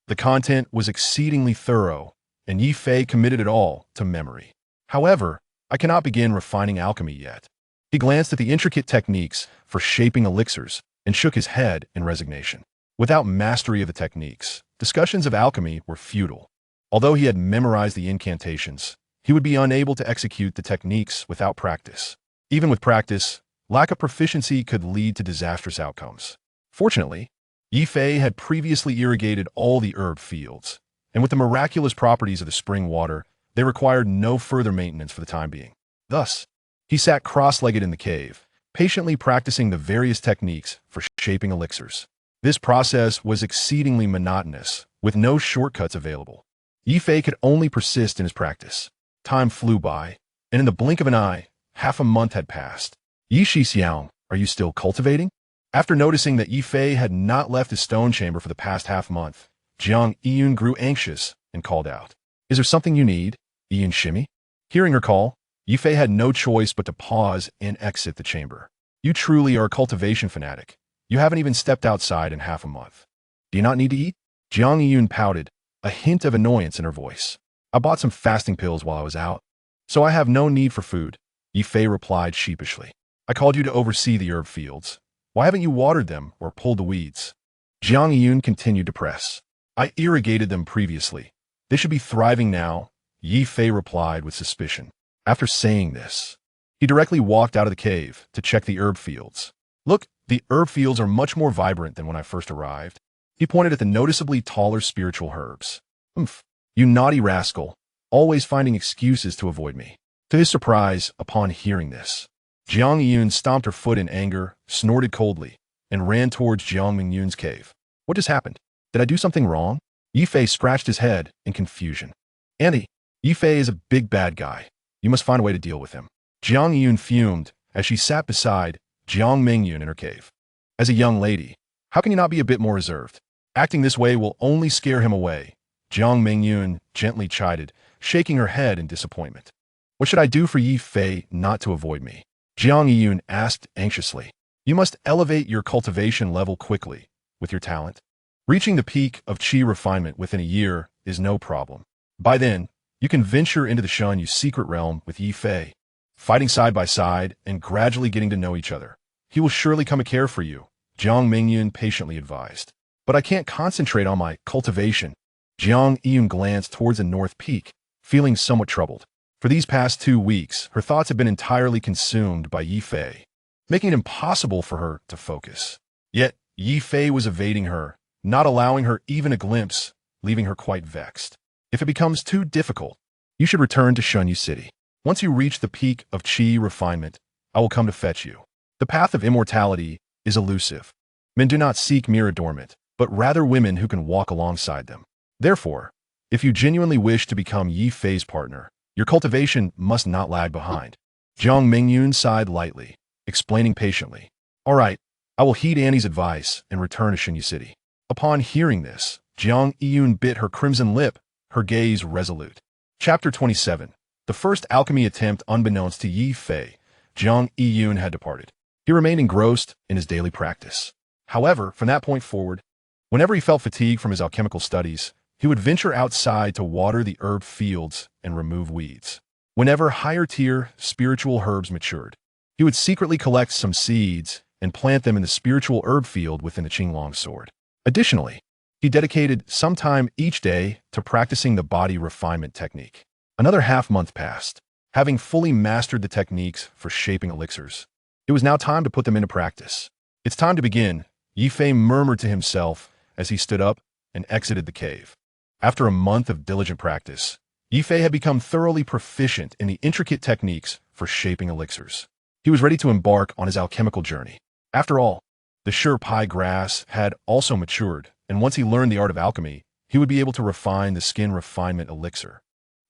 The content was exceedingly thorough, and Ye Fei committed it all to memory. However, I cannot begin refining alchemy yet. He glanced at the intricate techniques for shaping elixirs and shook his head in resignation. Without mastery of the techniques, discussions of alchemy were futile. Although he had memorized the incantations, he would be unable to execute the techniques without practice. Even with practice, lack of proficiency could lead to disastrous outcomes. Fortunately, Ye Fei had previously irrigated all the herb fields, and with the miraculous properties of the spring water, they required no further maintenance for the time being. Thus, he sat cross-legged in the cave, patiently practicing the various techniques for shaping elixirs. This process was exceedingly monotonous, with no shortcuts available. Ye Fei could only persist in his practice. Time flew by, and in the blink of an eye, half a month had passed. "Yi Xixiang, are you still cultivating?" After noticing that Ye Fei had not left his stone chamber for the past half-month, Jiang Yun grew anxious and called out, "Is there something you need, Yun Shimi?" Hearing her call, Ye Fei had no choice but to pause and exit the chamber. "You truly are a cultivation fanatic. You haven't even stepped outside in half a month. Do you not need to eat?" Jiang Yun pouted, a hint of annoyance in her voice. "I bought some fasting pills while I was out, so I have no need for food," Ye Fei replied sheepishly. "I called you to oversee the herb fields. Why haven't you watered them or pulled the weeds?" Jiang Yun continued to press. I irrigated them previously. They should be thriving now, Ye Fei replied with suspicion. After saying this, he directly walked out of the cave to check the herb fields. Look, the herb fields are much more vibrant than when I first arrived. He pointed at the noticeably taller spiritual herbs. Oomph, you naughty rascal, always finding excuses to avoid me. To his surprise, upon hearing this, Jiang Yun stomped her foot in anger, snorted coldly, and ran towards Jiang Mingyun's cave. What just happened? Did I do something wrong? Ye Fei scratched his head in confusion. Andy, Ye Fei is a big bad guy. You must find a way to deal with him. Jiang Yun fumed as she sat beside Jiang Mingyun in her cave. As a young lady, how can you not be a bit more reserved? Acting this way will only scare him away, Jiang Mingyun gently chided, shaking her head in disappointment. What should I do for Ye Fei not to avoid me? Jiang Yun asked anxiously. You must elevate your cultivation level quickly with your talent. Reaching the peak of qi refinement within a year is no problem. By then, you can venture into the Shun Yu secret realm with Ye Fei, fighting side by side and gradually getting to know each other. He will surely come to care for you, Jiang Mingyun patiently advised. But I can't concentrate on my cultivation. Jiang Yun glanced towards the north peak, feeling somewhat troubled. For these past 2 weeks, her thoughts had been entirely consumed by Ye Fei, making it impossible for her to focus. Yet, Ye Fei was evading her, not allowing her even a glimpse, leaving her quite vexed. If it becomes too difficult, you should return to Shun Yu City. Once you reach the peak of qi refinement, I will come to fetch you. The path of immortality is elusive. Men do not seek mere adornment, but rather women who can walk alongside them. Therefore, if you genuinely wish to become Ye Fei's partner, your cultivation must not lag behind. Jiang Mingyun sighed lightly, explaining patiently. All right, I will heed Annie's advice and return to Shun Yu City. Upon hearing this, Jiang Yun bit her crimson lip, her gaze resolute. Chapter 27. The first alchemy attempt unbeknownst to Ye Fei, Jiang Yun had departed. He remained engrossed in his daily practice. However, from that point forward, whenever he felt fatigue from his alchemical studies, he would venture outside to water the herb fields and remove weeds. Whenever higher-tier spiritual herbs matured, he would secretly collect some seeds and plant them in the spiritual herb field within the Qinglong sword. Additionally, he dedicated some time each day to practicing the body refinement technique. Another half-month passed. Having fully mastered the techniques for shaping elixirs, it was now time to put them into practice. It's time to begin, Ye Fei murmured to himself as he stood up and exited the cave. After a month of diligent practice, Ye Fei had become thoroughly proficient in the intricate techniques for shaping elixirs. He was ready to embark on his alchemical journey. After all, the sure pie grass had also matured, and once he learned the art of alchemy, he would be able to refine the skin refinement elixir.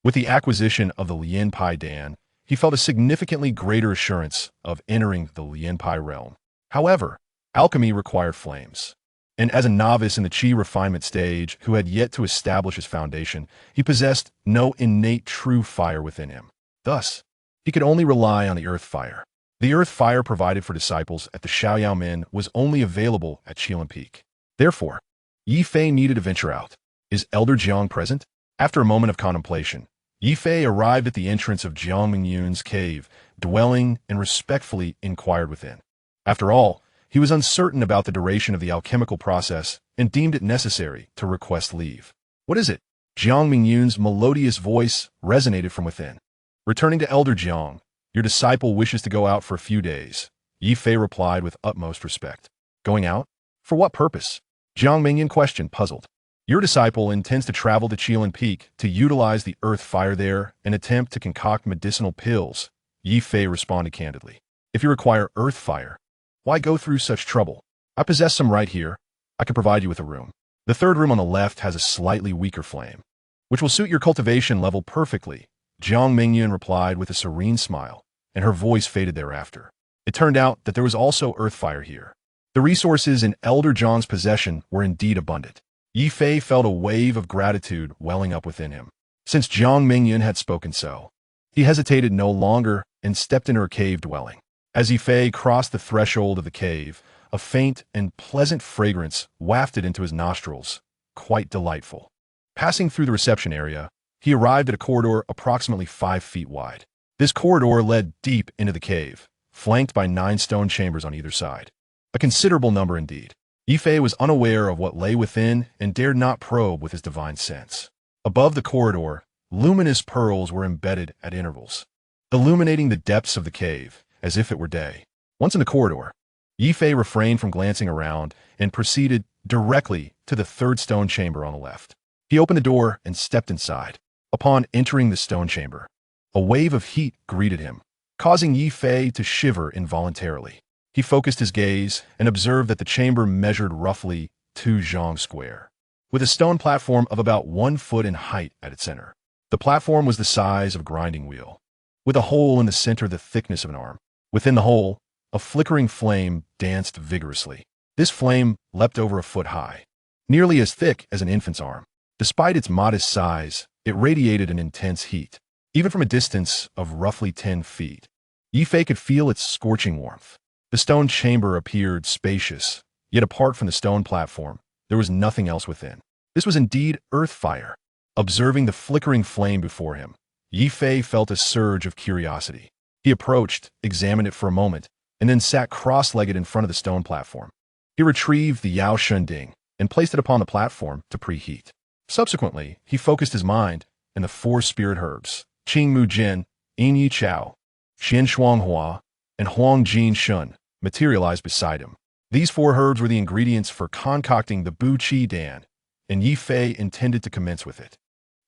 With the acquisition of the Lian Pai Dan, he felt a significantly greater assurance of entering the Lian Pai realm. However, alchemy required flames. And as a novice in the qi refinement stage who had yet to establish his foundation, he possessed no innate true fire within him. Thus, he could only rely on the earth fire. The earth fire provided for disciples at the Shaoyao Min was only available at Qilin Peak. Therefore, Ye Fei needed to venture out. Is Elder Jiang present? After a moment of contemplation, Ye Fei arrived at the entrance of Jiang Mingyun's cave, dwelling and respectfully inquired within. After all, he was uncertain about the duration of the alchemical process and deemed it necessary to request leave. What is it? Jiang Mingyun's melodious voice resonated from within. Returning to Elder Jiang, your disciple wishes to go out for a few days, Ye Fei replied with utmost respect. Going out? For what purpose? Jiang Mingyun questioned, puzzled. Your disciple intends to travel to Qilin Peak to utilize the earth fire there and attempt to concoct medicinal pills, Ye Fei responded candidly. If you require earth fire, why go through such trouble? I possess some right here. I can provide you with a room. The third room on the left has a slightly weaker flame, which will suit your cultivation level perfectly, Jiang Mingyun replied with a serene smile, and her voice faded thereafter. It turned out that there was also earth fire here. The resources in Elder Jiang's possession were indeed abundant. Ye Fei felt a wave of gratitude welling up within him. Since Jiang Mingyun had spoken so, he hesitated no longer and stepped into her cave dwelling. As Ye Fei crossed the threshold of the cave, a faint and pleasant fragrance wafted into his nostrils, quite delightful. Passing through the reception area, he arrived at a corridor approximately 5 feet wide. This corridor led deep into the cave, flanked by 9 stone chambers on either side. A considerable number indeed. Ye Fei was unaware of what lay within and dared not probe with his divine sense. Above the corridor, luminous pearls were embedded at intervals, illuminating the depths of the cave as if it were day. Once in the corridor, Ye Fei refrained from glancing around and proceeded directly to the third stone chamber on the left. He opened the door and stepped inside. Upon entering the stone chamber, a wave of heat greeted him, causing Ye Fei to shiver involuntarily. He focused his gaze and observed that the chamber measured roughly 2 zhang square, with a stone platform of about 1 foot in height at its center. The platform was the size of a grinding wheel, with a hole in the center the thickness of an arm. Within the hole, a flickering flame danced vigorously. This flame leapt over 1 foot high, nearly as thick as an infant's arm. Despite its modest size, it radiated an intense heat. Even from a distance of roughly 10 feet, Ye Fei could feel its scorching warmth. The stone chamber appeared spacious, yet apart from the stone platform, there was nothing else within. This was indeed earth fire. Observing the flickering flame before him, Ye Fei felt a surge of curiosity. He approached, examined it for a moment, and then sat cross-legged in front of the stone platform. He retrieved the Yao Shun Ding and placed it upon the platform to preheat. Subsequently, he focused his mind in the 4 spirit herbs, Qing Mu Jin, Yin Yi Chao, Xian Shuang Hua, and Huang Jin Shun, materialized beside him. These 4 herbs were the ingredients for concocting the Bu Qi Dan, and Ye Fei intended to commence with it.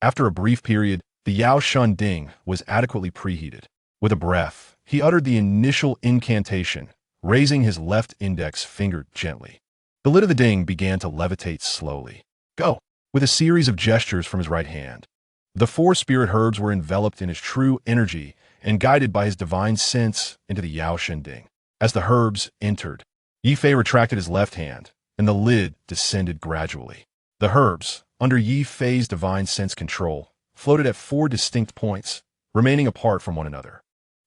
After a brief period, the Yao Shun Ding was adequately preheated. With a breath, he uttered the initial incantation, raising his left index finger gently. The lid of the ding began to levitate slowly. Go! With a series of gestures from his right hand, the 4 spirit herbs were enveloped in his true energy and guided by his divine sense into the Yao Shun Ding. As the herbs entered, Ye Fei retracted his left hand, and the lid descended gradually. The herbs, under Ye Fei's divine sense control, floated at 4 distinct points, remaining apart from one another.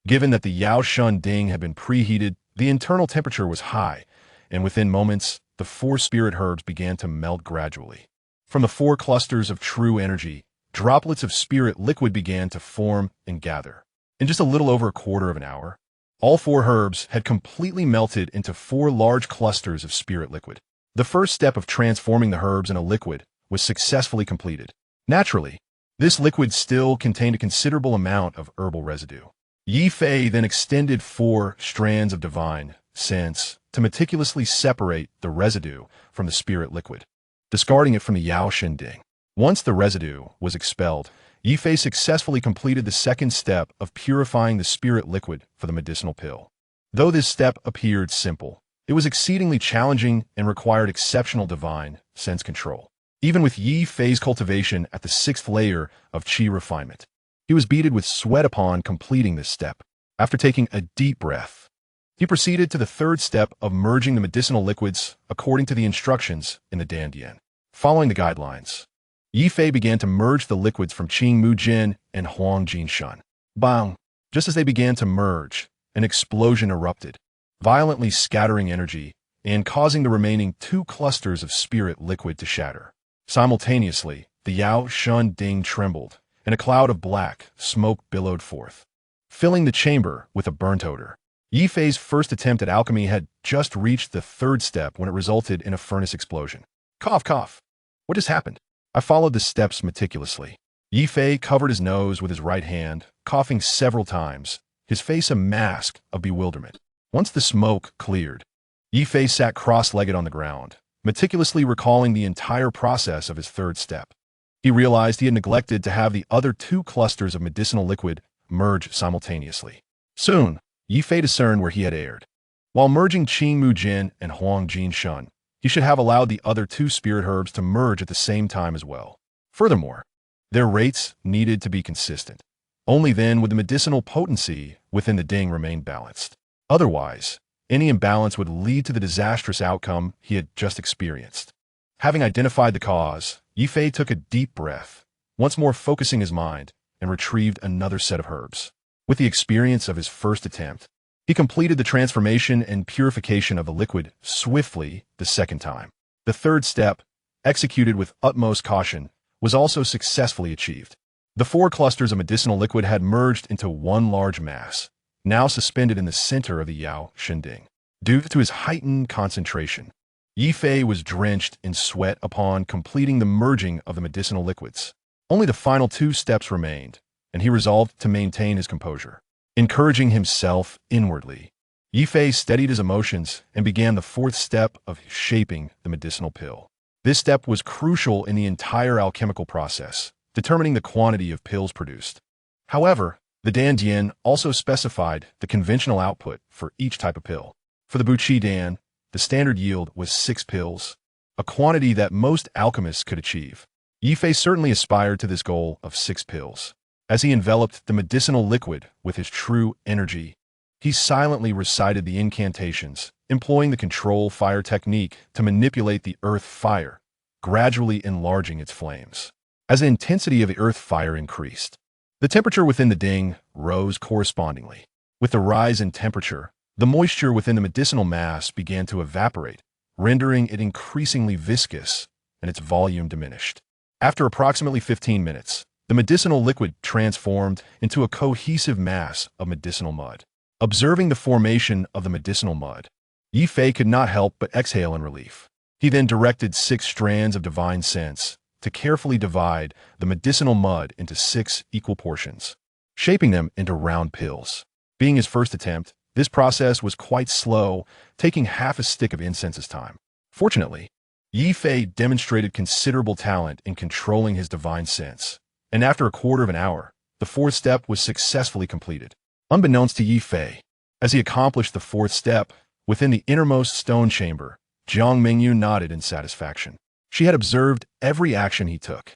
Given that the Yao Shun Ding had been preheated, the internal temperature was high, and within moments, the 4 spirit herbs began to melt gradually. From the 4 clusters of true energy, droplets of spirit liquid began to form and gather. In just a little over a quarter of an hour, all 4 herbs had completely melted into 4 large clusters of spirit liquid. The first step of transforming the herbs in a liquid was successfully completed. Naturally, this liquid still contained a considerable amount of herbal residue. Ye Fei then extended 4 strands of divine sense to meticulously separate the residue from the spirit liquid, discarding it from the Yao Shun Ding. Once the residue was expelled, Ye Fei successfully completed the second step of purifying the spirit liquid for the medicinal pill. Though this step appeared simple, it was exceedingly challenging and required exceptional divine sense control. Even with Ye Fei's cultivation at the 6th layer of qi refinement, he was beaded with sweat upon completing this step. After taking a deep breath, he proceeded to the 3rd step of merging the medicinal liquids according to the instructions in the Dandian. Following the guidelines, Ye Fei began to merge the liquids from Qing Mu Jin and Huang Jin Shun. Bang! Just as they began to merge, an explosion erupted, violently scattering energy and causing the remaining 2 clusters of spirit liquid to shatter. Simultaneously, the Yao Shun Ding trembled, and a cloud of black smoke billowed forth, filling the chamber with a burnt odor. Ye Fei's first attempt at alchemy had just reached the 3rd step when it resulted in a furnace explosion. Cough, cough. What just happened? I followed the steps meticulously. Ye Fei covered his nose with his right hand, coughing several times, his face a mask of bewilderment. Once the smoke cleared, Ye Fei sat cross-legged on the ground, meticulously recalling the entire process of his 3rd step. He realized he had neglected to have the other 2 clusters of medicinal liquid merge simultaneously. Soon, Ye Fei discerned where he had erred. While merging Qing Mu Jin and Huang Jin Shun, he should have allowed the other 2 spirit herbs to merge at the same time as well. Furthermore, their rates needed to be consistent. Only then would the medicinal potency within the ding remain balanced. Otherwise, any imbalance would lead to the disastrous outcome he had just experienced. Having identified the cause, Ye Fei took a deep breath, once more focusing his mind, and retrieved another set of herbs. With the experience of his first attempt, he completed the transformation and purification of the liquid swiftly the 2nd time. The 3rd step, executed with utmost caution, was also successfully achieved. The 4 clusters of medicinal liquid had merged into one large mass, now suspended in the center of the Yao Shun Ding. Due to his heightened concentration, Ye Fei was drenched in sweat upon completing the merging of the medicinal liquids. Only the final two steps remained, and he resolved to maintain his composure. Encouraging himself inwardly, Ye Fei steadied his emotions and began the fourth step of shaping the medicinal pill. This step was crucial in the entire alchemical process, determining the quantity of pills produced. However, the Dan also specified the conventional output for each type of pill. For the Buqi Dan, the standard yield was 6 pills, a quantity that most alchemists could achieve. Ye Fei certainly aspired to this goal of 6 pills. As he enveloped the medicinal liquid with his true energy, he silently recited the incantations, employing the control fire technique to manipulate the earth fire, gradually enlarging its flames. As the intensity of the earth fire increased, the temperature within the ding rose correspondingly. With the rise in temperature, the moisture within the medicinal mass began to evaporate, rendering it increasingly viscous, and its volume diminished. After approximately 15 minutes, the medicinal liquid transformed into a cohesive mass of medicinal mud. Observing the formation of the medicinal mud, Ye Fei could not help but exhale in relief. He then directed 6 strands of divine sense to carefully divide the medicinal mud into 6 equal portions, shaping them into round pills. Being his first attempt, this process was quite slow, taking half a stick of incense's time. Fortunately, Ye Fei demonstrated considerable talent in controlling his divine sense, and after a quarter of an hour, the fourth step was successfully completed. Unbeknownst to Ye Fei, as he accomplished the fourth step, within the innermost stone chamber, Jiang Mingyu nodded in satisfaction. She had observed every action he took,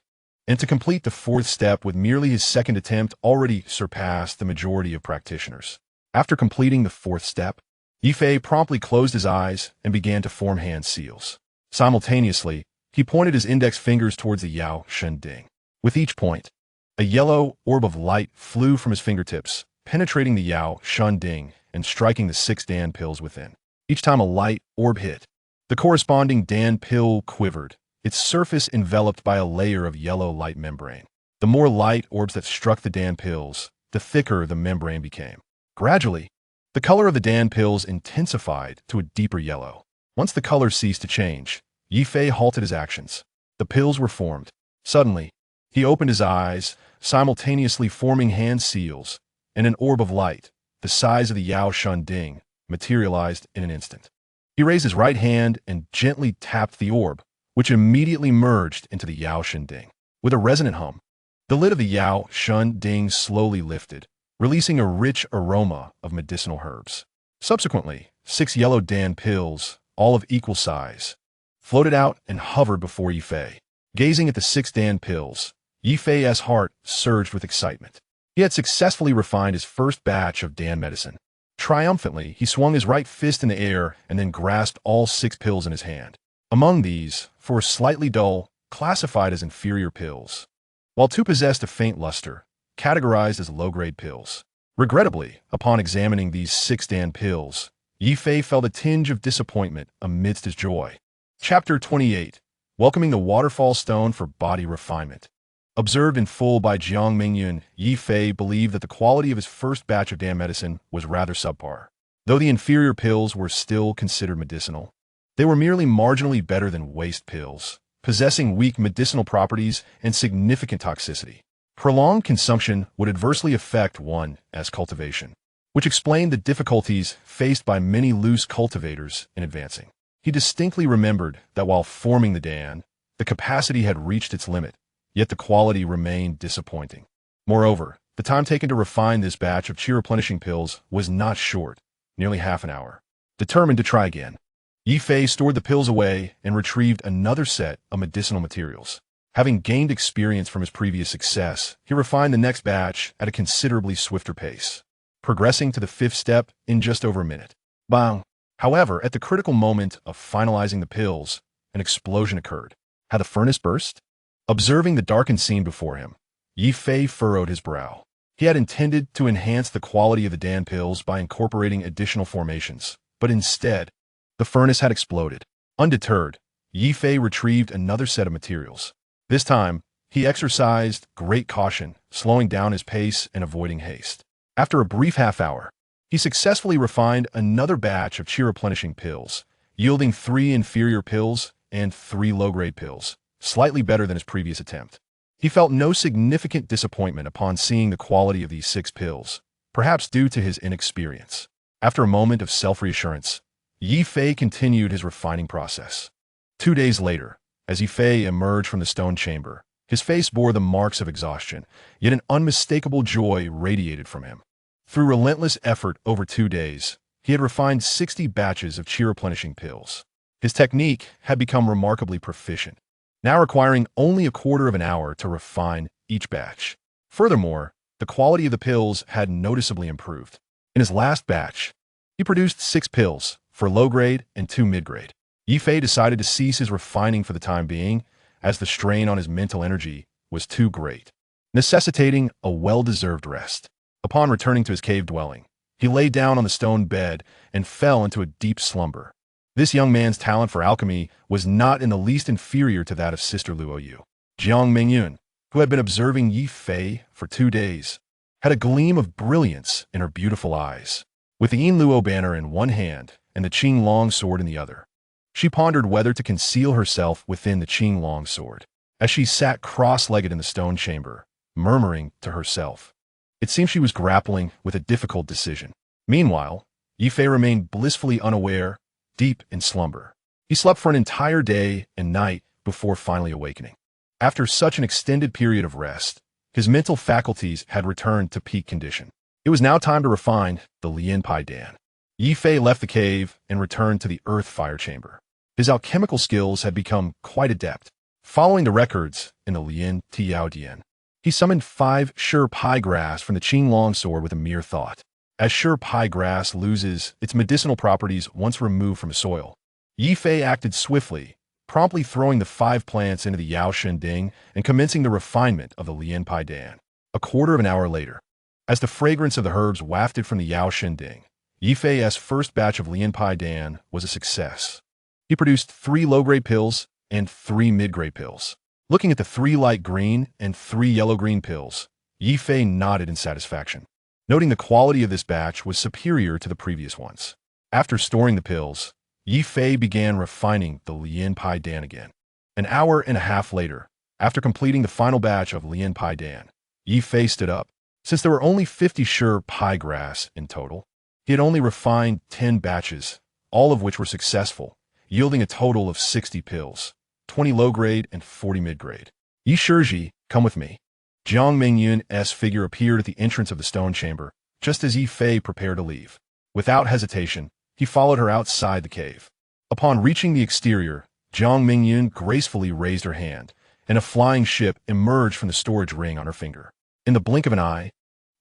and to complete the fourth step with merely his second attempt already surpassed the majority of practitioners. After completing the fourth step, Ye Fei promptly closed his eyes and began to form hand seals. Simultaneously, he pointed his index fingers towards the Yao Shen Ding. With each point, a yellow orb of light flew from his fingertips, penetrating the Yao Shen Ding and striking the 6 Dan pills within. Each time a light orb hit, the corresponding Dan pill quivered, its surface enveloped by a layer of yellow light membrane. The more light orbs that struck the Dan pills, the thicker the membrane became. Gradually, the color of the Dan pills intensified to a deeper yellow. Once the color ceased to change, Ye Fei halted his actions. The pills were formed. Suddenly, he opened his eyes, simultaneously forming hand seals, and an orb of light, the size of the Yao Shen Ding, materialized in an instant. He raised his right hand and gently tapped the orb, which immediately merged into the Yao Shen Ding. With a resonant hum, the lid of the Yao Shen Ding slowly lifted, releasing a rich aroma of medicinal herbs. Subsequently, 6 yellow Dan pills, all of equal size, floated out and hovered before Ye Fei. Gazing at the 6 Dan pills, Ye Fei's heart surged with excitement. He had successfully refined his first batch of Dan medicine. Triumphantly, he swung his right fist in the air and then grasped all 6 pills in his hand. Among these, 4 slightly dull, classified as inferior pills, while 2 possessed a faint luster, categorized as low-grade pills. Regrettably, upon examining these 6 Dan pills, Ye Fei felt a tinge of disappointment amidst his joy. Chapter 28. Welcoming the Waterfall Stone for Body Refinement. Observed in full by Jiang Mingyun, Ye Fei believed that the quality of his first batch of Dan medicine was rather subpar. Though the inferior pills were still considered medicinal, they were merely marginally better than waste pills, possessing weak medicinal properties and significant toxicity. Prolonged consumption would adversely affect one as cultivation, which explained the difficulties faced by many loose cultivators in advancing. He distinctly remembered that while forming the Dan, the capacity had reached its limit, yet the quality remained disappointing. Moreover, the time taken to refine this batch of chi-replenishing pills was not short, nearly half an hour. Determined to try again, Ye Fei stored the pills away and retrieved another set of medicinal materials. Having gained experience from his previous success, he refined the next batch at a considerably swifter pace, progressing to the 5th step in just over a minute. Bang! However, at the critical moment of finalizing the pills, an explosion occurred. Had the furnace burst? Observing the darkened scene before him, Ye Fei furrowed his brow. He had intended to enhance the quality of the Dan pills by incorporating additional formations, but instead, the furnace had exploded. Undeterred, Ye Fei retrieved another set of materials. This time, he exercised great caution, slowing down his pace and avoiding haste. After a brief half hour, he successfully refined another batch of chi-replenishing pills, yielding 3 inferior pills and 3 low-grade pills, slightly better than his previous attempt. He felt no significant disappointment upon seeing the quality of these 6 pills, perhaps due to his inexperience. After a moment of self-reassurance, Ye Fei continued his refining process. 2 days later, as Ye Fei emerged from the stone chamber, his face bore the marks of exhaustion, yet an unmistakable joy radiated from him. Through relentless effort over 2 days, he had refined 60 batches of chi-replenishing pills. His technique had become remarkably proficient, now requiring only a quarter of an hour to refine each batch. Furthermore, the quality of the pills had noticeably improved. In his last batch, he produced 6 pills for low-grade and 2 mid-grade. Ye Fei decided to cease his refining for the time being, as the strain on his mental energy was too great, necessitating a well-deserved rest. Upon returning to his cave dwelling, he lay down on the stone bed and fell into a deep slumber. This young man's talent for alchemy was not in the least inferior to that of Sister Luo Yu. Jiang Mingyun, who had been observing Ye Fei for 2 days, had a gleam of brilliance in her beautiful eyes. With the Yin Luo banner in one hand and the Qing long sword in the other, she pondered whether to conceal herself within the Qing long sword. As she sat cross-legged in the stone chamber, murmuring to herself, it seemed she was grappling with a difficult decision. Meanwhile, Ye Fei remained blissfully unaware, deep in slumber. He slept for an entire day and night before finally awakening. After such an extended period of rest, his mental faculties had returned to peak condition. It was now time to refine the Lian Pai Dan. Ye Fei left the cave and returned to the earth fire chamber. His alchemical skills had become quite adept. Following the records in the Lian Tiao Dian, he summoned 5 sure pie grass from the Qing long sword with a mere thought. As sure pie grass loses its medicinal properties once removed from the soil, Ye Fei acted swiftly, promptly throwing the 5 plants into the Yao Shen Ding and commencing the refinement of the Lian Pai Dan. A quarter of an hour later, as the fragrance of the herbs wafted from the Yao Shen Ding, Ye Fei's first batch of Lian Pai Dan was a success. He produced 3 low-grade pills and 3 mid-grade pills. Looking at the 3 light green and 3 yellow-green pills, Ye Fei nodded in satisfaction, noting the quality of this batch was superior to the previous ones. After storing the pills, Ye Fei began refining the Lian Pai Dan again. An hour and a half later, after completing the final batch of Lian Pai Dan, Ye Fei stood up. Since there were only 50 sure pie grass in total, he had only refined 10 batches, all of which were successful, yielding a total of 60 pills, 20 low-grade and 40 mid-grade. Yi Shiji, come with me. Jiang Mingyun's figure appeared at the entrance of the stone chamber, just as Ye Fei prepared to leave. Without hesitation, he followed her outside the cave. Upon reaching the exterior, Jiang Mingyun gracefully raised her hand, and a flying ship emerged from the storage ring on her finger. In the blink of an eye,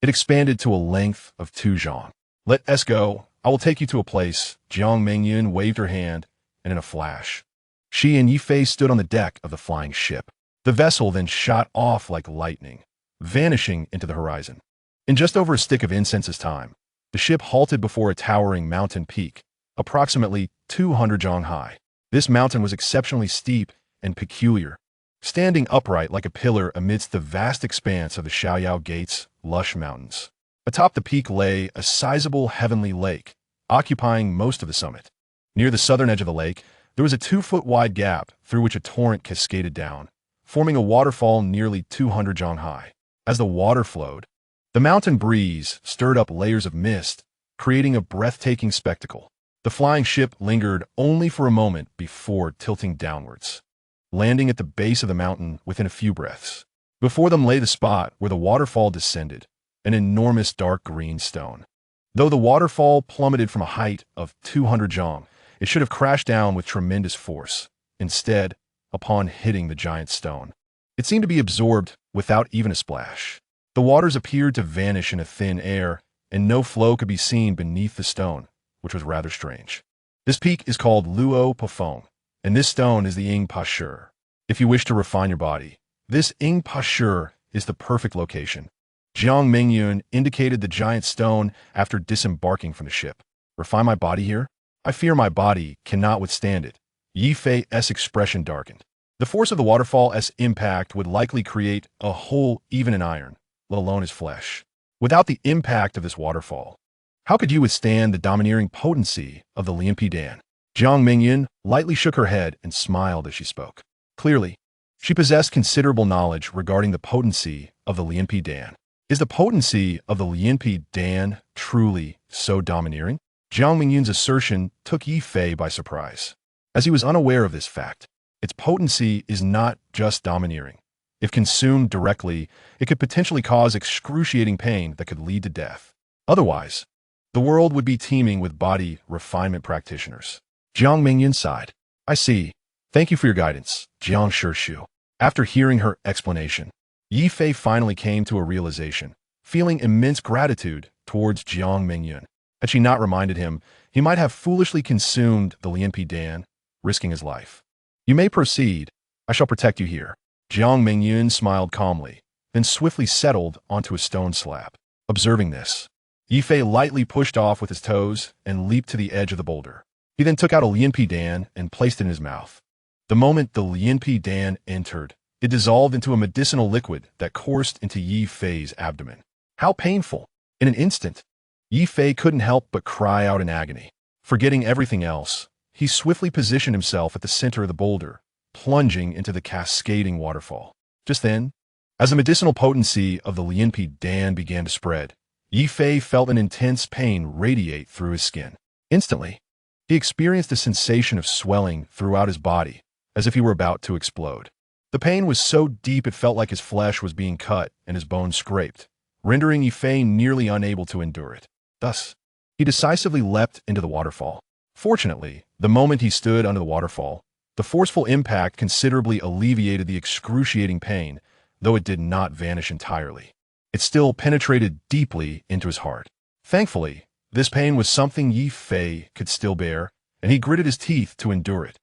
it expanded to a length of 2 zhang. Let us go. I will take you to a place. Jiang Mingyun waved her hand, and in a flash, she and Ye Fei stood on the deck of the flying ship. The vessel then shot off like lightning, vanishing into the horizon. In just over a stick of incense's time, the ship halted before a towering mountain peak, approximately 200 zhang high. This mountain was exceptionally steep and peculiar, standing upright like a pillar amidst the vast expanse of the Shaoyao Gate's lush mountains. Atop the peak lay a sizable heavenly lake, occupying most of the summit. Near the southern edge of the lake, there was a 2-foot-wide gap through which a torrent cascaded down, forming a waterfall nearly 200 zhang high. As the water flowed, the mountain breeze stirred up layers of mist, creating a breathtaking spectacle. The flying ship lingered only for a moment before tilting downwards, landing at the base of the mountain within a few breaths. Before them lay the spot where the waterfall descended, an enormous dark green stone. Though the waterfall plummeted from a height of 200 zhang, it should have crashed down with tremendous force. Instead, upon hitting the giant stone, it seemed to be absorbed without even a splash. The waters appeared to vanish in a thin air, and no flow could be seen beneath the stone, which was rather strange. This peak is called Luo Pofeng, and this stone is the Ing Pa Shi. If you wish to refine your body, this Ing Pa Shi is the perfect location. Jiang Mingyun indicated the giant stone after disembarking from the ship. Refine my body here? I fear my body cannot withstand it. Ye Fei's expression darkened. The force of the waterfall's impact would likely create a hole even in iron, let alone his flesh. Without the impact of this waterfall, how could you withstand the domineering potency of the Lian Pai Dan? Jiang Mingyun lightly shook her head and smiled as she spoke. Clearly, she possessed considerable knowledge regarding the potency of the Lianpi Dan. Is the potency of the Lianpi Dan truly so domineering? Jiang Mingyun's assertion took Ye Fei by surprise, as he was unaware of this fact. Its potency is not just domineering. If consumed directly, it could potentially cause excruciating pain that could lead to death. Otherwise, the world would be teeming with body refinement practitioners. Jiang Mingyun sighed. I see. Thank you for your guidance, Jiang Shishu. After hearing her explanation, Ye Fei finally came to a realization, feeling immense gratitude towards Jiang Mingyun. Had she not reminded him, he might have foolishly consumed the Lianpi Dan, risking his life. You may proceed. I shall protect you here. Jiang Mingyun smiled calmly, then swiftly settled onto a stone slab. Observing this, Ye Fei lightly pushed off with his toes and leaped to the edge of the boulder. He then took out a Lianpi Dan and placed it in his mouth. The moment the Lianpi Dan entered, it dissolved into a medicinal liquid that coursed into Ye Fei's abdomen. How painful! In an instant, Ye Fei couldn't help but cry out in agony. Forgetting everything else, he swiftly positioned himself at the center of the boulder, plunging into the cascading waterfall. Just then, as the medicinal potency of the Lianpi Dan began to spread, Ye Fei felt an intense pain radiate through his skin. Instantly, he experienced a sensation of swelling throughout his body, as if he were about to explode. The pain was so deep it felt like his flesh was being cut and his bones scraped, rendering Ye Fei nearly unable to endure it. Thus, he decisively leapt into the waterfall. Fortunately, the moment he stood under the waterfall, the forceful impact considerably alleviated the excruciating pain, though it did not vanish entirely. It still penetrated deeply into his heart. Thankfully, this pain was something Ye Fei could still bear, and he gritted his teeth to endure it.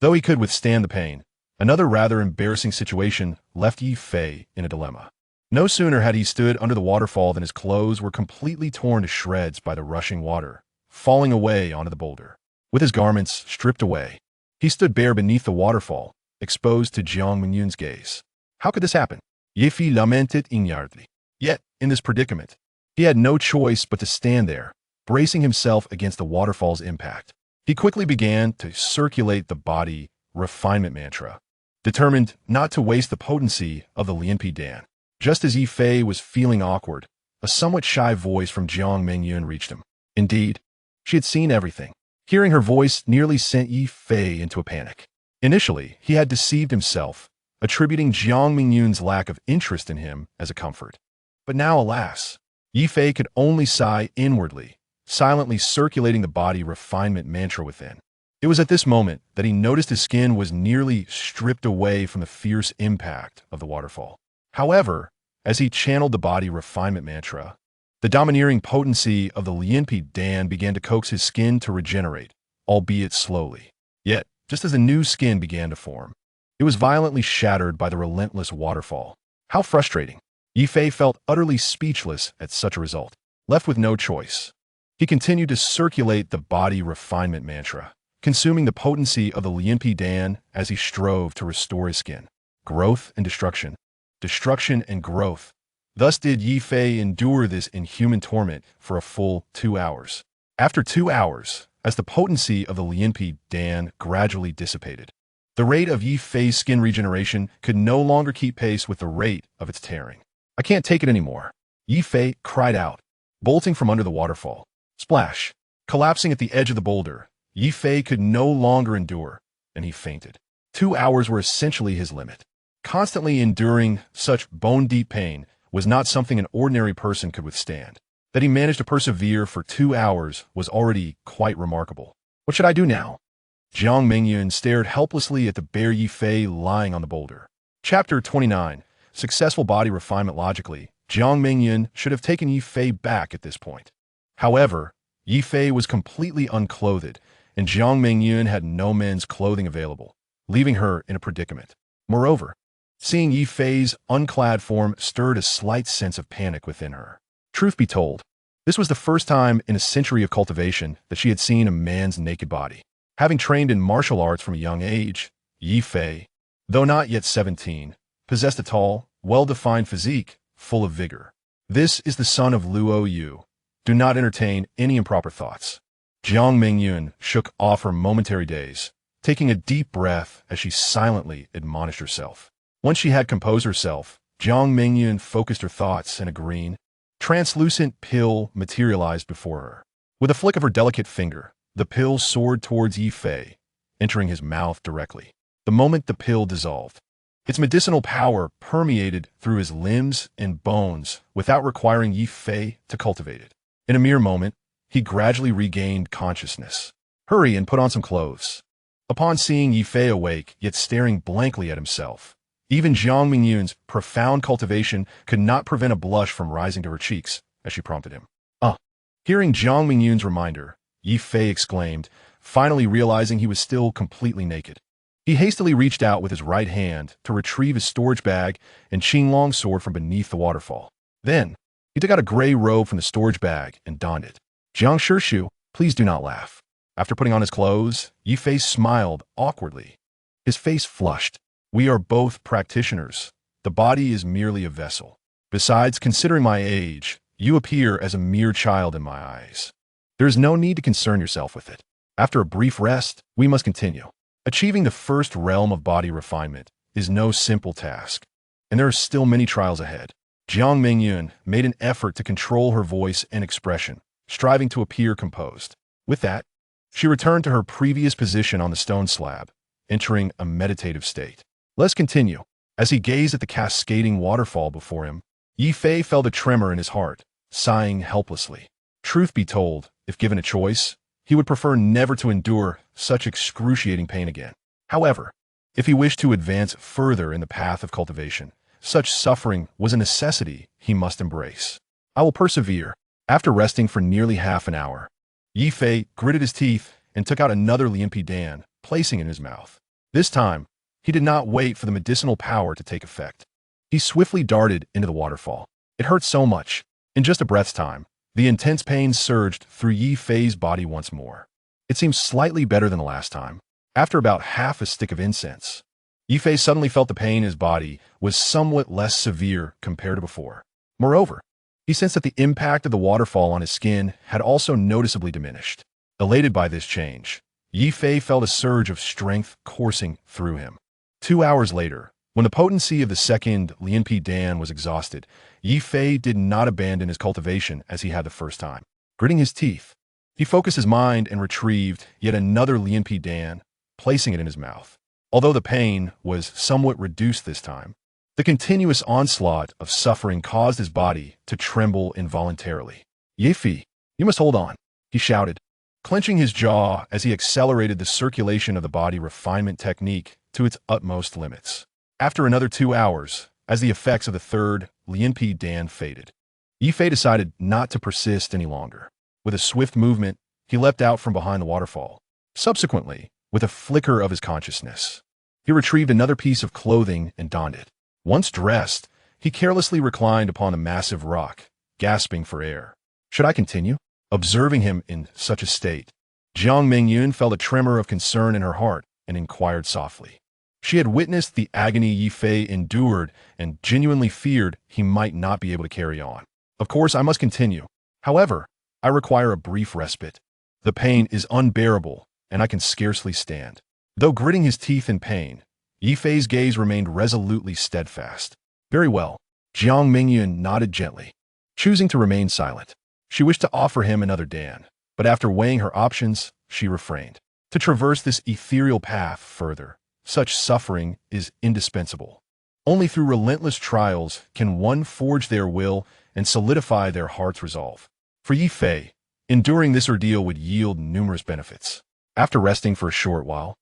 Though he could withstand the pain, another rather embarrassing situation left Ye Fei in a dilemma. No sooner had he stood under the waterfall than his clothes were completely torn to shreds by the rushing water, falling away onto the boulder. With his garments stripped away, he stood bare beneath the waterfall, exposed to Jiang Mingyun's gaze. How could this happen? Ye Fei lamented inwardly. Yet, in this predicament, he had no choice but to stand there, bracing himself against the waterfall's impact. He quickly began to circulate the body refinement mantra, determined not to waste the potency of the Lianpi Dan. Just as Ye Fei was feeling awkward, a somewhat shy voice from Jiang Mingyun reached him. Indeed, she had seen everything. Hearing her voice nearly sent Ye Fei into a panic. Initially, he had deceived himself, attributing Jiang Mingyun's lack of interest in him as a comfort. But now, alas, Ye Fei could only sigh inwardly, silently circulating the body refinement mantra within. It was at this moment that he noticed his skin was nearly stripped away from the fierce impact of the waterfall. However, as he channeled the body refinement mantra, the domineering potency of the Lianpi Dan began to coax his skin to regenerate, albeit slowly. Yet, just as the new skin began to form, it was violently shattered by the relentless waterfall. How frustrating! Ye Fei felt utterly speechless at such a result. Left with no choice, he continued to circulate the body refinement mantra, consuming the potency of the Lianpi Dan as he strove to restore his skin. Growth and destruction. Destruction and growth. Thus did Ye Fei endure this inhuman torment for a full 2 hours. After 2 hours, as the potency of the Lianpi Dan gradually dissipated, the rate of Ye Fei's skin regeneration could no longer keep pace with the rate of its tearing. I can't take it anymore, Ye Fei cried out, bolting from under the waterfall. Splash! Collapsing at the edge of the boulder, Ye Fei could no longer endure, and he fainted. 2 hours were essentially his limit. Constantly enduring such bone-deep pain was not something an ordinary person could withstand. That he managed to persevere for 2 hours was already quite remarkable. What should I do now? Jiang Mingyun stared helplessly at the bare Ye Fei lying on the boulder. Chapter 29. Successful body refinement. Logically, Jiang Mingyun should have taken Ye Fei back at this point. However, Ye Fei was completely unclothed, and Jiang Mingyun had no men's clothing available, leaving her in a predicament. Moreover, seeing Ye Fei's unclad form stirred a slight sense of panic within her. Truth be told, this was the first time in a century of cultivation that she had seen a man's naked body. Having trained in martial arts from a young age, Ye Fei, though not yet 17, possessed a tall, well-defined physique, full of vigor. This is the son of Luo Yu. Do not entertain any improper thoughts. Jiang Mingyun shook off her momentary daze, taking a deep breath as she silently admonished herself. Once she had composed herself, Jiang Mingyun focused her thoughts, and a green, translucent pill materialized before her. With a flick of her delicate finger, the pill soared towards Ye Fei, entering his mouth directly. The moment the pill dissolved, its medicinal power permeated through his limbs and bones without requiring Ye Fei to cultivate it. In a mere moment, he gradually regained consciousness. Hurry and put on some clothes. Upon seeing Ye Fei awake, yet staring blankly at himself, even Jiang Mingyun's profound cultivation could not prevent a blush from rising to her cheeks as she prompted him. Hearing Jiang Mingyun's reminder, Ye Fei exclaimed, finally realizing he was still completely naked. He hastily reached out with his right hand to retrieve his storage bag and Qinglong's sword from beneath the waterfall. Then, he took out a gray robe from the storage bag and donned it. Jiang Shishu, please do not laugh. After putting on his clothes, Ye Fei smiled awkwardly. His face flushed. We are both practitioners. The body is merely a vessel. Besides, considering my age, you appear as a mere child in my eyes. There is no need to concern yourself with it. After a brief rest, we must continue. Achieving the first realm of body refinement is no simple task, and there are still many trials ahead. Jiang Mingyun made an effort to control her voice and expression, striving to appear composed. With that, she returned to her previous position on the stone slab, entering a meditative state. Let's continue. As he gazed at the cascading waterfall before him, Ye Fei felt a tremor in his heart, sighing helplessly. Truth be told, if given a choice, he would prefer never to endure such excruciating pain again. However, if he wished to advance further in the path of cultivation, such suffering was a necessity he must embrace. I will persevere. After resting for nearly half an hour, Ye Fei gritted his teeth and took out another Lianpi Dan, placing it in his mouth. This time, he did not wait for the medicinal power to take effect. He swiftly darted into the waterfall. It hurt so much. In just a breath's time, the intense pain surged through Ye Fei's body once more. It seemed slightly better than the last time. After about half a stick of incense, Ye Fei suddenly felt the pain in his body was somewhat less severe compared to before. Moreover, he sensed that the impact of the waterfall on his skin had also noticeably diminished. Elated by this change, Ye Fei felt a surge of strength coursing through him. 2 hours later, when the potency of the second Lianpi Dan was exhausted, Ye Fei did not abandon his cultivation as he had the first time. Gritting his teeth, he focused his mind and retrieved yet another Lianpi Dan, placing it in his mouth. Although the pain was somewhat reduced this time, the continuous onslaught of suffering caused his body to tremble involuntarily. Ye Fei, you must hold on, he shouted, clenching his jaw as he accelerated the circulation of the body refinement technique to its utmost limits. After another 2 hours, as the effects of the third Lianpi Dan faded, Ye Fei decided not to persist any longer. With a swift movement, he leapt out from behind the waterfall. Subsequently, with a flicker of his consciousness, he retrieved another piece of clothing and donned it. Once dressed, he carelessly reclined upon a massive rock, gasping for air. Should I continue? Observing him in such a state, Jiang Mingyun felt a tremor of concern in her heart and inquired softly. She had witnessed the agony Ye Fei endured and genuinely feared he might not be able to carry on. Of course, I must continue. However, I require a brief respite. The pain is unbearable, and I can scarcely stand. Though gritting his teeth in pain, Ye Fei's gaze remained resolutely steadfast. Very well. Jiang Mingyun nodded gently, choosing to remain silent. She wished to offer him another Dan, but after weighing her options, she refrained. To traverse this ethereal path further, such suffering is indispensable. Only through relentless trials can one forge their will and solidify their heart's resolve. For Ye Fei, enduring this ordeal would yield numerous benefits. After resting for a short while,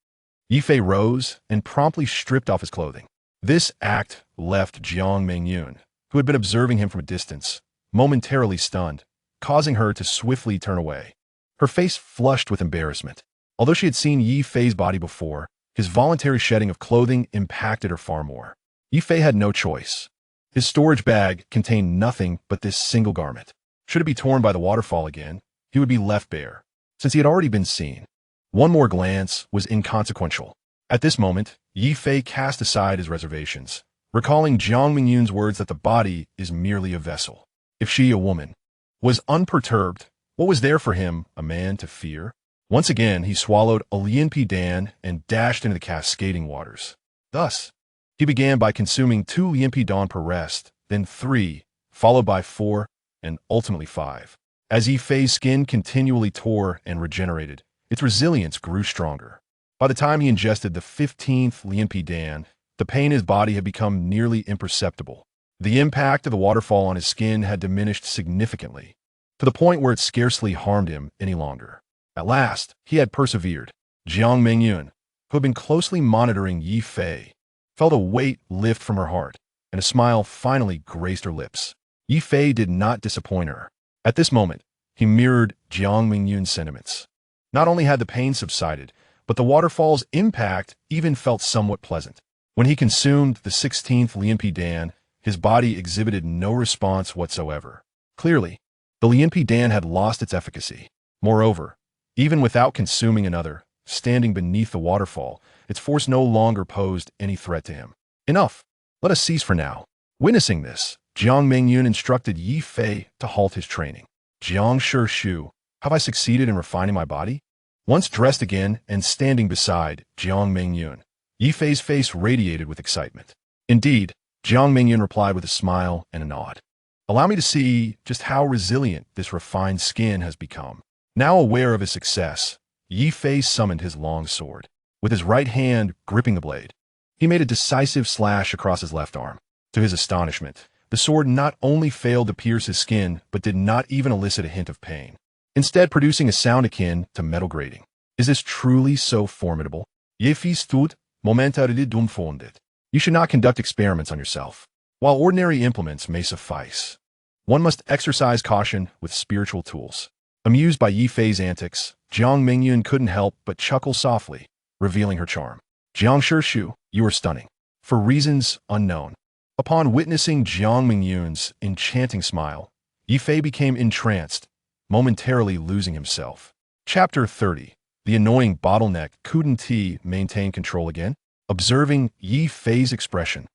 Ye Fei rose and promptly stripped off his clothing. This act left Jiang Mingyun, who had been observing him from a distance, momentarily stunned, causing her to swiftly turn away. Her face flushed with embarrassment. Although she had seen Ye Fei's body before, his voluntary shedding of clothing impacted her far more. Ye Fei had no choice. His storage bag contained nothing but this single garment. Should it be torn by the waterfall again, he would be left bare, since he had already been seen. One more glance was inconsequential. At this moment, Ye Fei cast aside his reservations, recalling Jiang Mingyun's words that the body is merely a vessel. If she, a woman, was unperturbed, What was there for him, a man to fear? Once again, he swallowed a Lianpi Dan and dashed into the cascading waters. Thus, he began by consuming 2 Lianpi Dan per rest, then 3, followed by 4, and ultimately 5. As Ye Fei's skin continually tore and regenerated, its resilience grew stronger. By the time he ingested the 15th Lianpi Dan, the pain in his body had become nearly imperceptible. The impact of the waterfall on his skin had diminished significantly, to the point where it scarcely harmed him any longer. At last, he had persevered. Jiang Mengyun, who had been closely monitoring Ye Fei, felt a weight lift from her heart, and a smile finally graced her lips. Ye Fei did not disappoint her. At this moment, he mirrored Jiang Mengyun's sentiments. Not only had the pain subsided, but the waterfall's impact even felt somewhat pleasant. When he consumed the 16th Lianpi Dan, his body exhibited no response whatsoever. Clearly, the Lianpi Dan had lost its efficacy. Moreover, even without consuming another, standing beneath the waterfall, its force no longer posed any threat to him. Enough. Let us cease for now. Witnessing this, Jiang Mengyun instructed Ye Fei to halt his training. Jiang Shu, have I succeeded in refining my body? Once dressed again and standing beside Jiang Mengyun, Ye Fei's face radiated with excitement. Indeed, Jiang Mengyun replied with a smile and a nod. Allow me to see just how resilient this refined skin has become. Now aware of his success, Ye Fei summoned his long sword. With his right hand gripping the blade, he made a decisive slash across his left arm. To his astonishment, the sword not only failed to pierce his skin, but did not even elicit a hint of pain, instead producing a sound akin to metal grating. Is this truly so formidable? Ye Fei stood, momentarily dumbfounded. You should not conduct experiments on yourself. While ordinary implements may suffice, one must exercise caution with spiritual tools. Amused by Ye Fei's antics, Jiang Mengyun couldn't help but chuckle softly, revealing her charm. Jiang Shu, you are stunning. For reasons unknown. Upon witnessing Jiang Mengyun's enchanting smile, Ye Fei became entranced, momentarily losing himself. Chapter 30. The annoying bottleneck. Couldn't he maintain control again? Observing Ye Fei's expression,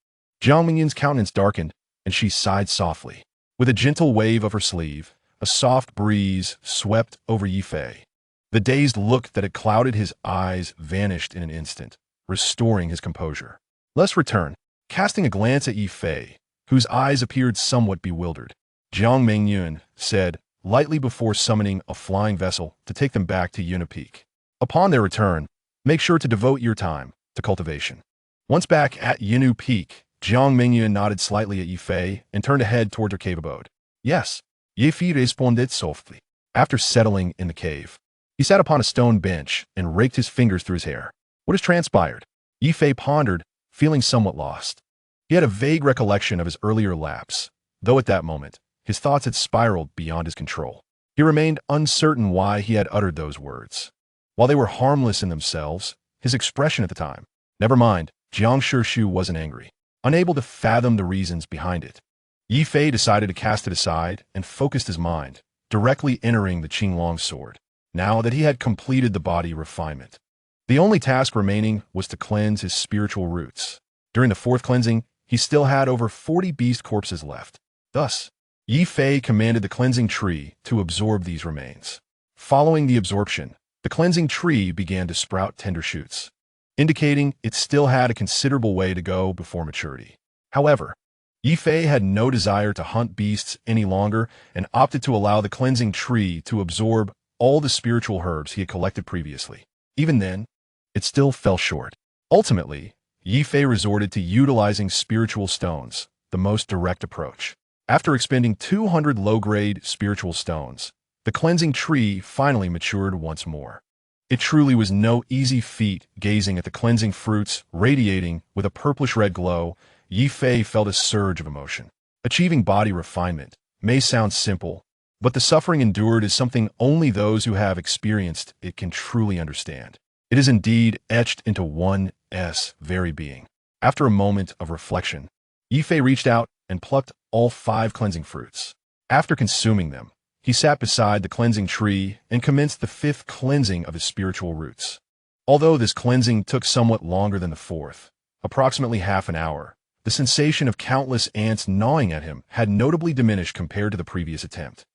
Jiang Mengyun's countenance darkened, and she sighed softly. With a gentle wave of her sleeve, a soft breeze swept over Ye Fei. The dazed look that had clouded his eyes vanished in an instant, restoring his composure. Let's return. Casting a glance at Ye Fei, whose eyes appeared somewhat bewildered, Jiang Mengyun said, lightly before summoning a flying vessel to take them back to Yuna Peak. Upon their return, make sure to devote your time to cultivation. Once back at Yinu Peak, Jiang Mengyun nodded slightly at Ye Fei and turned ahead toward her cave abode. Yes, Ye Fei responded softly. After settling in the cave, he sat upon a stone bench and raked his fingers through his hair. What has transpired? Ye Fei pondered, feeling somewhat lost. He had a vague recollection of his earlier lapse, though at that moment, his thoughts had spiraled beyond his control. He remained uncertain why he had uttered those words. While they were harmless in themselves, his expression at the time. Never mind, Jiang Shu wasn't angry, unable to fathom the reasons behind it. Ye Fei decided to cast it aside and focused his mind, directly entering the Qinglong sword, now that he had completed the body refinement. The only task remaining was to cleanse his spiritual roots. During the 4th cleansing, he still had over 40 beast corpses left. Thus, Ye Fei commanded the cleansing tree to absorb these remains. Following the absorption, the cleansing tree began to sprout tender shoots, indicating it still had a considerable way to go before maturity. However, Ye Fei had no desire to hunt beasts any longer and opted to allow the cleansing tree to absorb all the spiritual herbs he had collected previously. Even then, it still fell short. Ultimately, Ye Fei resorted to utilizing spiritual stones, the most direct approach. After expending 200 low-grade spiritual stones, the cleansing tree finally matured once more. It truly was no easy feat gazing at the cleansing fruits radiating with a purplish-red glow. Ye Fei felt a surge of emotion. Achieving body refinement may sound simple, but the suffering endured is something only those who have experienced it can truly understand. It is indeed etched into one's very being. After a moment of reflection, Ye Fei reached out and plucked all 5 cleansing fruits. After consuming them, he sat beside the cleansing tree and commenced the 5th cleansing of his spiritual roots. Although this cleansing took somewhat longer than the 4th, approximately half an hour, the sensation of countless ants gnawing at him had notably diminished compared to the previous attempt.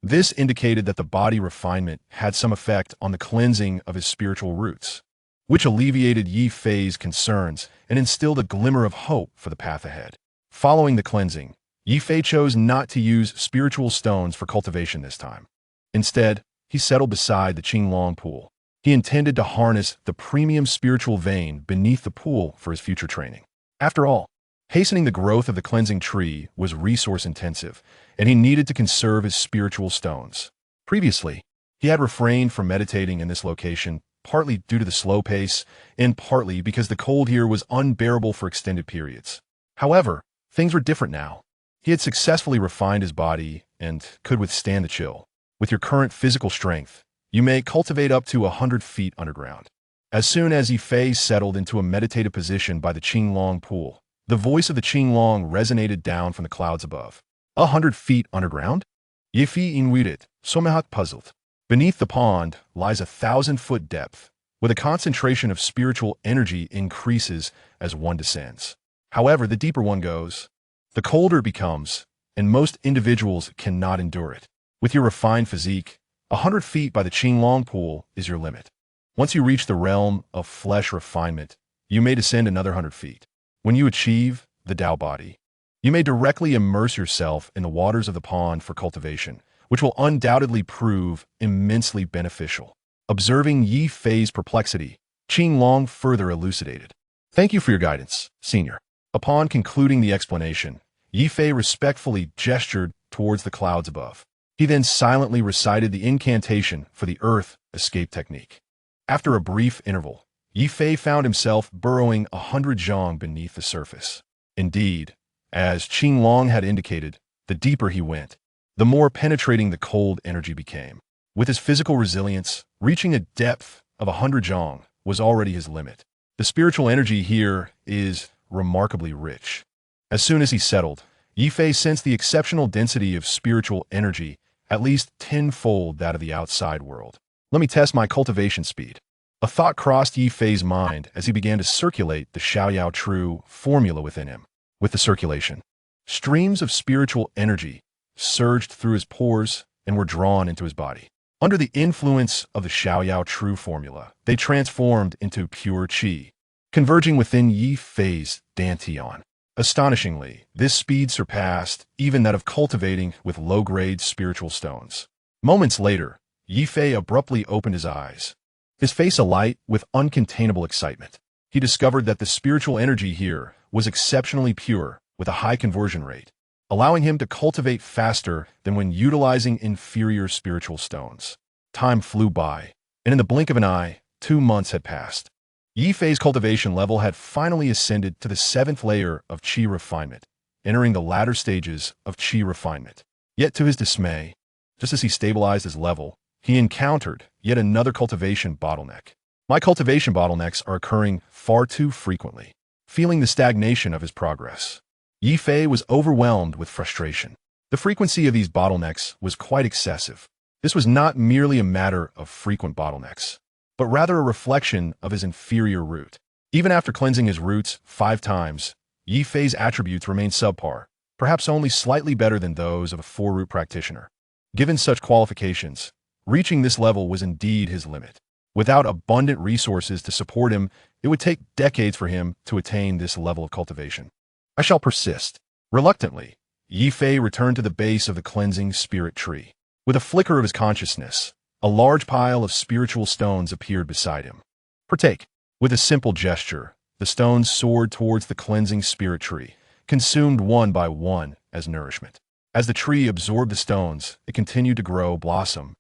This indicated that the body refinement had some effect on the cleansing of his spiritual roots, which alleviated Ye Fei's concerns and instilled a glimmer of hope for the path ahead. Following the cleansing, Ye Fei chose not to use spiritual stones for cultivation this time. Instead, he settled beside the Qinglong pool. He intended to harness the premium spiritual vein beneath the pool for his future training. After all, hastening the growth of the cleansing tree was resource-intensive, and he needed to conserve his spiritual stones. Previously, he had refrained from meditating in this location, partly due to the slow pace, and partly because the cold here was unbearable for extended periods. However, things were different now. He had successfully refined his body and could withstand the chill. With your current physical strength, you may cultivate up to 100 feet underground. As soon as Ye Fei settled into a meditative position by the Qinglong pool, the voice of the Qinglong resonated down from the clouds above. 100 feet underground? Ye Fei inwided, somehow puzzled. Beneath the pond lies 1,000-foot depth, where the concentration of spiritual energy increases as one descends. However, the deeper one goes, the colder it becomes, and most individuals cannot endure it. With your refined physique, 100 feet by the Qinglong pool is your limit. Once you reach the realm of flesh refinement, you may descend another 100 feet. When you achieve the Tao body, you may directly immerse yourself in the waters of the pond for cultivation, which will undoubtedly prove immensely beneficial. Observing Ye Fei's perplexity, Qinglong further elucidated. Thank you for your guidance, Senior. Upon concluding the explanation, Ye Fei respectfully gestured towards the clouds above. He then silently recited the incantation for the earth escape technique. After a brief interval, Ye Fei found himself burrowing 100 zhang beneath the surface. Indeed, as Qinglong had indicated, the deeper he went, the more penetrating the cold energy became. With his physical resilience, reaching a depth of 100 zhang was already his limit. The spiritual energy here is remarkably rich. As soon as he settled, Ye Fei sensed the exceptional density of spiritual energy, at least tenfold that of the outside world. Let me test my cultivation speed. A thought crossed Ye Fei's mind as he began to circulate the Xiaoyao True formula within him. With the circulation, streams of spiritual energy surged through his pores and were drawn into his body. Under the influence of the Xiaoyao True formula, they transformed into pure qi, converging within Ye Fei's dantian. Astonishingly, this speed surpassed even that of cultivating with low-grade spiritual stones. Moments later, Ye Fei abruptly opened his eyes, his face alight with uncontainable excitement. He discovered that the spiritual energy here was exceptionally pure, with a high conversion rate, allowing him to cultivate faster than when utilizing inferior spiritual stones. Time flew by, and in the blink of an eye, 2 months had passed. Ye Fei's cultivation level had finally ascended to the 7th layer of qi refinement, entering the latter stages of qi refinement. Yet to his dismay, just as he stabilized his level, he encountered yet another cultivation bottleneck. My cultivation bottlenecks are occurring far too frequently. Feeling the stagnation of his progress, Ye Fei was overwhelmed with frustration. The frequency of these bottlenecks was quite excessive. This was not merely a matter of frequent bottlenecks, but rather a reflection of his inferior root. Even after cleansing his roots 5 times, Ye Fei's attributes remained subpar, perhaps only slightly better than those of a 4-root practitioner. Given such qualifications, reaching this level was indeed his limit. Without abundant resources to support him, it would take decades for him to attain this level of cultivation. I shall persist. Reluctantly, Ye Fei returned to the base of the cleansing spirit tree. With a flicker of his consciousness, a large pile of spiritual stones appeared beside him. Partake. With a simple gesture, the stones soared towards the cleansing spirit tree, consumed one by one as nourishment. As the tree absorbed the stones, it continued to grow, blossom,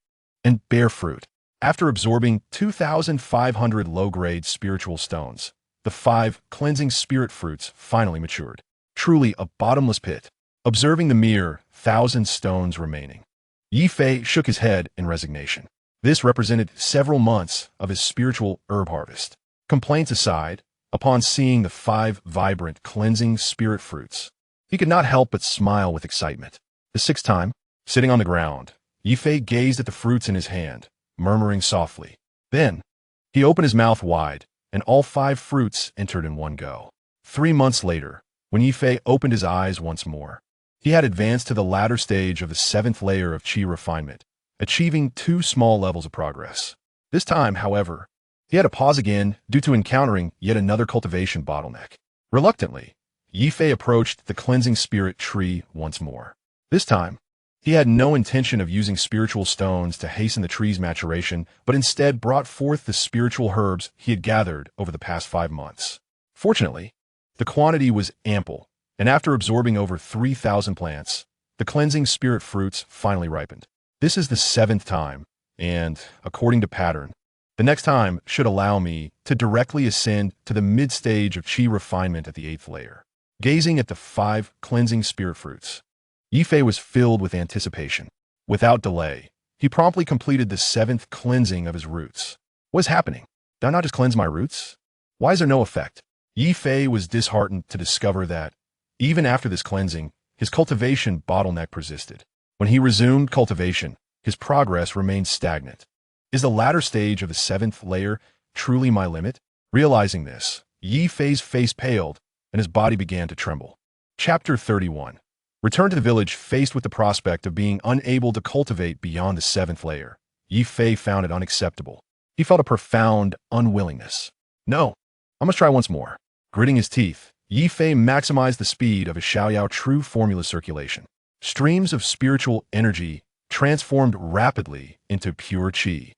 and bear fruit. After absorbing 2,500 low-grade spiritual stones, the 5 cleansing spirit fruits finally matured. Truly a bottomless pit. Observing the mere 1,000 stones remaining, Ye Fei shook his head in resignation. This represented several months of his spiritual herb harvest. Complaints aside, upon seeing the 5 vibrant, cleansing spirit fruits, he could not help but smile with excitement. The 6th time, sitting on the ground, Ye Fei gazed at the fruits in his hand, murmuring softly. Then, he opened his mouth wide, and all 5 fruits entered in one go. 3 months later, when Ye Fei opened his eyes once more, he had advanced to the latter stage of the 7th layer of Qi refinement, achieving 2 small levels of progress. This time, however, he had to pause again due to encountering yet another cultivation bottleneck. Reluctantly, Ye Fei approached the cleansing spirit tree once more. This time, he had no intention of using spiritual stones to hasten the tree's maturation, but instead brought forth the spiritual herbs he had gathered over the past 5 months. Fortunately, the quantity was ample, and after absorbing over 3,000 plants, the cleansing spirit fruits finally ripened. This is the 7th time, and, according to pattern, the next time should allow me to directly ascend to the mid-stage of Qi refinement at the 8th layer. Gazing at the 5 cleansing spirit fruits, Ye Fei was filled with anticipation. Without delay, he promptly completed the 7th cleansing of his roots. What is happening? Did I not just cleanse my roots? Why is there no effect? Ye Fei was disheartened to discover that, even after this cleansing, his cultivation bottleneck persisted. When he resumed cultivation, his progress remained stagnant. Is the latter stage of the 7th layer truly my limit? Realizing this, Ye Fei's face paled and his body began to tremble. Chapter 31. Returned to the village faced with the prospect of being unable to cultivate beyond the 7th layer, Ye Fei found it unacceptable. He felt a profound unwillingness. No, I must try once more. Gritting his teeth, Ye Fei maximized the speed of his Xiaoyao true formula circulation. Streams of spiritual energy transformed rapidly into pure qi,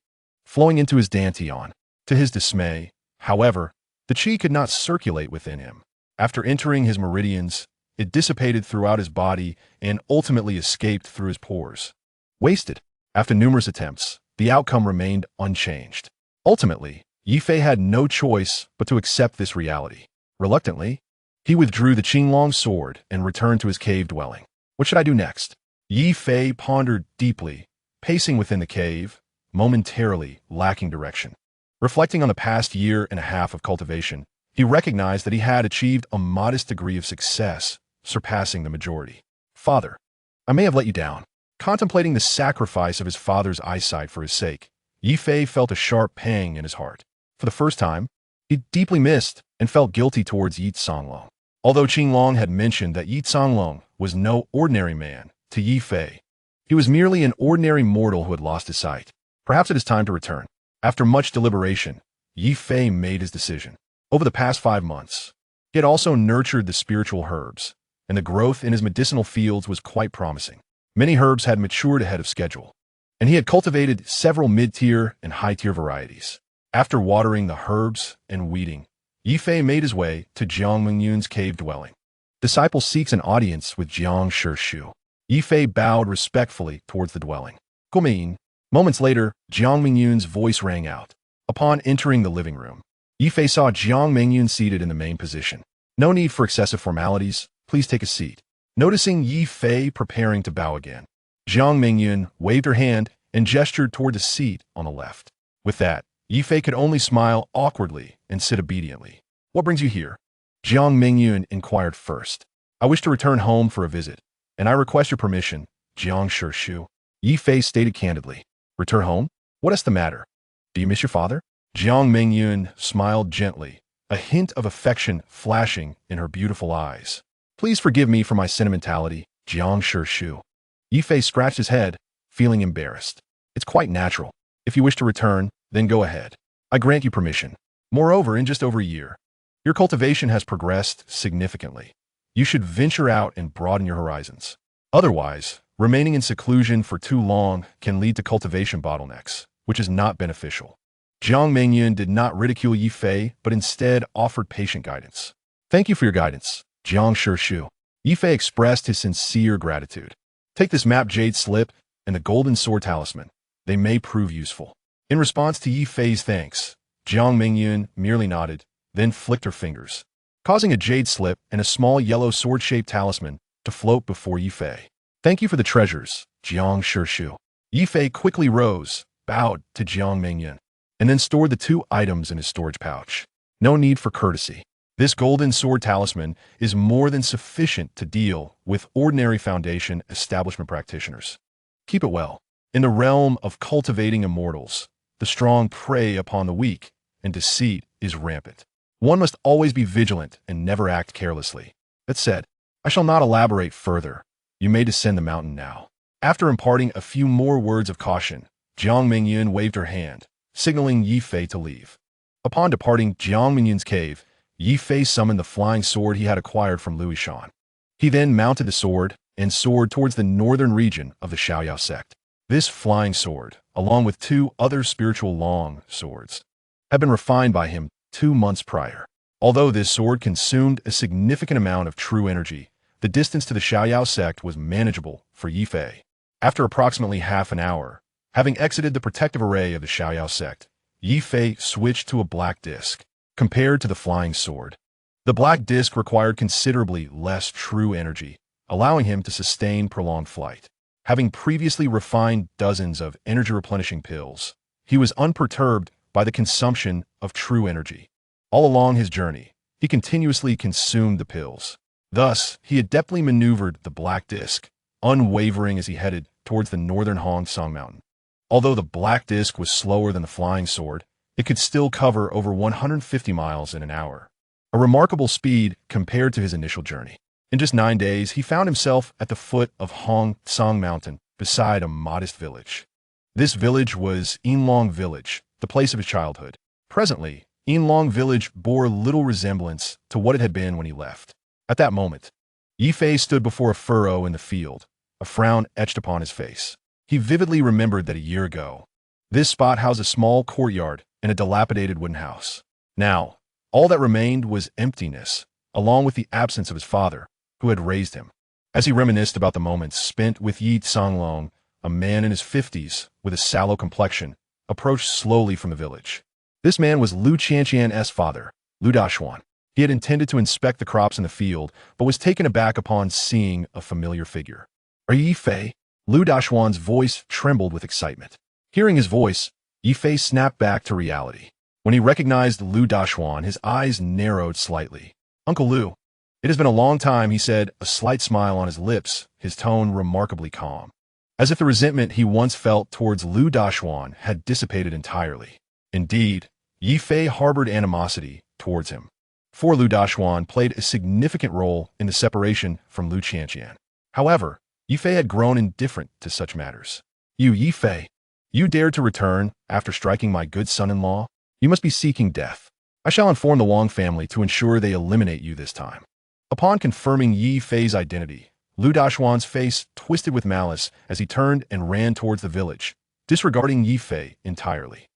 flowing into his dantian. To his dismay, however, the qi could not circulate within him. After entering his meridians, it dissipated throughout his body and ultimately escaped through his pores. Wasted. After numerous attempts, the outcome remained unchanged. Ultimately, Ye Fei had no choice but to accept this reality. Reluctantly, he withdrew the Qinglong sword and returned to his cave dwelling. What should I do next? Ye Fei pondered deeply, pacing within the cave, momentarily lacking direction. Reflecting on the past year and a half of cultivation, he recognized that he had achieved a modest degree of success, surpassing the majority. Father, I may have let you down. Contemplating the sacrifice of his father's eyesight for his sake, Ye Fei felt a sharp pang in his heart. For the first time, he deeply missed and felt guilty towards Yi Songlong. Although Qinglong had mentioned that Yi Songlong was no ordinary man, to Ye Fei, he was merely an ordinary mortal who had lost his sight. Perhaps it is time to return. After much deliberation, Ye Fei made his decision. Over the past 5 months, he had also nurtured the spiritual herbs, and the growth in his medicinal fields was quite promising. Many herbs had matured ahead of schedule, and he had cultivated several mid-tier and high-tier varieties. After watering the herbs and weeding, Ye Fei made his way to Jiang Mingyun's cave dwelling. Disciple seeks an audience with Jiang Shishu. Ye Fei bowed respectfully towards the dwelling. Gumin. Moments later, Jiang Mingyun's voice rang out. Upon entering the living room, Ye Fei saw Jiang Mingyun seated in the main position. No need for excessive formalities. Please take a seat. Noticing Ye Fei preparing to bow again, Jiang Mingyun waved her hand and gestured toward the seat on the left. With that, Ye Fei could only smile awkwardly and sit obediently. What brings you here? Jiang Mingyun inquired first. I wish to return home for a visit, and I request your permission, Jiang Shishu. Ye Fei stated candidly. Return home? What is the matter? Do you miss your father? Jiang Mingyun smiled gently, a hint of affection flashing in her beautiful eyes. Please forgive me for my sentimentality, Jiang Shishu. Ye Fei scratched his head, feeling embarrassed. It's quite natural. If you wish to return, then go ahead. I grant you permission. Moreover, in just over a year, your cultivation has progressed significantly. You should venture out and broaden your horizons. Otherwise, remaining in seclusion for too long can lead to cultivation bottlenecks, which is not beneficial. Jiang Mingyun did not ridicule Ye Fei, but instead offered patient guidance. Thank you for your guidance, Jiang Shishu. Ye Fei expressed his sincere gratitude. Take this map jade slip and the golden sword talisman. They may prove useful. In response to Ye Fei's thanks, Jiang Mingyun merely nodded, then flicked her fingers, causing a jade slip and a small yellow sword-shaped talisman to float before Ye Fei. Thank you for the treasures, Jiang Shishu. Ye Fei quickly rose, bowed to Jiang Mingyun, and then stored the 2 items in his storage pouch. No need for courtesy. This golden sword talisman is more than sufficient to deal with ordinary foundation establishment practitioners. Keep it well. In the realm of cultivating immortals, the strong prey upon the weak, and deceit is rampant. One must always be vigilant and never act carelessly. That said, I shall not elaborate further. You may descend the mountain now." After imparting a few more words of caution, Jiang Mingyun waved her hand, signaling Ye Fei to leave. Upon departing Jiang Mingyun's cave, Ye Fei summoned the flying sword he had acquired from Louis Shan. He then mounted the sword and soared towards the northern region of the Xiaoyao sect. This flying sword, along with 2 other spiritual long swords, had been refined by him 2 months prior. Although this sword consumed a significant amount of true energy, the distance to the Xiaoyao sect was manageable for Ye Fei. After approximately half an hour, having exited the protective array of the Xiaoyao sect, Ye Fei switched to a black disc. Compared to the flying sword, the black disc required considerably less true energy, allowing him to sustain prolonged flight. Having previously refined dozens of energy-replenishing pills, he was unperturbed by the consumption of true energy. All along his journey, he continuously consumed the pills. Thus, he adeptly maneuvered the black disc, unwavering as he headed towards the northern Hong Song Mountain. Although the black disc was slower than the flying sword, it could still cover over 150 miles in an hour. A remarkable speed compared to his initial journey. In just 9 days, he found himself at the foot of Hong Song Mountain, beside a modest village. This village was Yinlong Village, the place of his childhood. Presently, Yinlong Village bore little resemblance to what it had been when he left. At that moment, Ye Fei stood before a furrow in the field, a frown etched upon his face. He vividly remembered that a year ago, this spot housed a small courtyard and a dilapidated wooden house. Now, all that remained was emptiness, along with the absence of his father, who had raised him. As he reminisced about the moments spent with Yi Songlong, a man in his 50s with a sallow complexion, approached slowly from the village. This man was Lu Qianqian's father, Lu Dashuan. He had intended to inspect the crops in the field, but was taken aback upon seeing a familiar figure. "Are you Ye Fei?" Lu Dashuan's voice trembled with excitement. Hearing his voice, Ye Fei snapped back to reality. When he recognized Lu Dashuan, his eyes narrowed slightly. "Uncle Lu." "It has been a long time," he said, a slight smile on his lips, his tone remarkably calm. As if the resentment he once felt towards Lu Dashuan had dissipated entirely. Indeed, Ye Fei harbored animosity towards him. For Lu Dashuan played a significant role in the separation from Lu Qianqian. However, Ye Fei had grown indifferent to such matters. "You, Ye Fei, you dared to return after striking my good son-in-law? You must be seeking death. I shall inform the Wang family to ensure they eliminate you this time." Upon confirming Ye Fei's identity, Lu Dashuan's face twisted with malice as he turned and ran towards the village, disregarding Ye Fei entirely.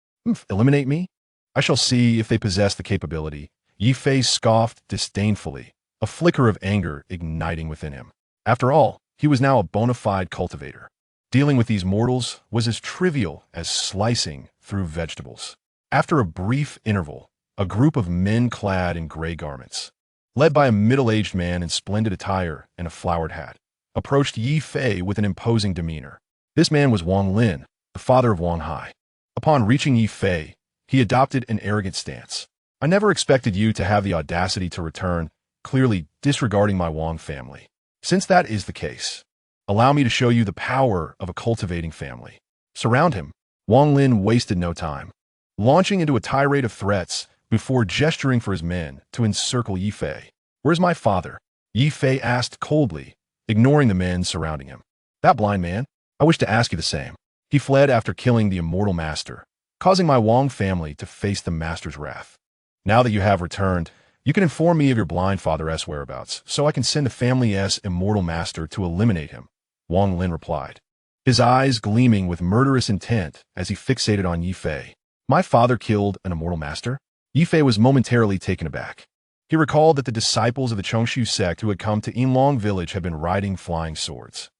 "Eliminate me? I shall see if they possess the capability." Ye Fei scoffed disdainfully, a flicker of anger igniting within him. After all, he was now a bona fide cultivator. Dealing with these mortals was as trivial as slicing through vegetables. After a brief interval, a group of men clad in gray garments, led by a middle-aged man in splendid attire and a flowered hat, approached Ye Fei with an imposing demeanor. This man was Wang Lin, the father of Wang Hai. Upon reaching Ye Fei, he adopted an arrogant stance. "I never expected you to have the audacity to return, clearly disregarding my Wang family. Since that is the case, allow me to show you the power of a cultivating family." Surround him. Wang Lin wasted no time, launching into a tirade of threats before gesturing for his men to encircle Ye Fei. "Where's my father?" Ye Fei asked coldly, ignoring the men surrounding him. "That blind man? I wish to ask you the same. He fled after killing the immortal master, causing my Wang family to face the master's wrath. Now that you have returned, you can inform me of your blind father's whereabouts, so I can send the family's immortal master to eliminate him," Wang Lin replied, his eyes gleaming with murderous intent as he fixated on Ye Fei. "My father killed an immortal master?" Ye Fei was momentarily taken aback. He recalled that the disciples of the Chongshu sect who had come to Yinlong village had been riding flying swords.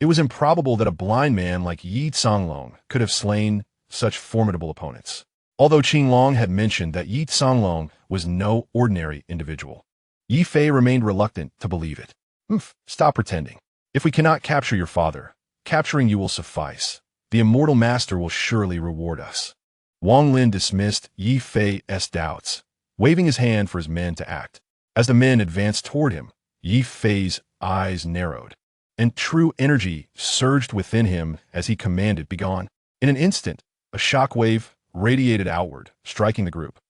It was improbable that a blind man like Yi Songlong could have slain such formidable opponents. Although Qinglong had mentioned that Yi Songlong was no ordinary individual, Ye Fei remained reluctant to believe it. Stop pretending. If we cannot capture your father, capturing you will suffice. The immortal master will surely reward us." Wang Lin dismissed Ye Fei's doubts, waving his hand for his men to act. As the men advanced toward him, Ye Fei's eyes narrowed, and true energy surged within him as he commanded, "Begone." In an instant, a shockwave radiated outward, striking the group.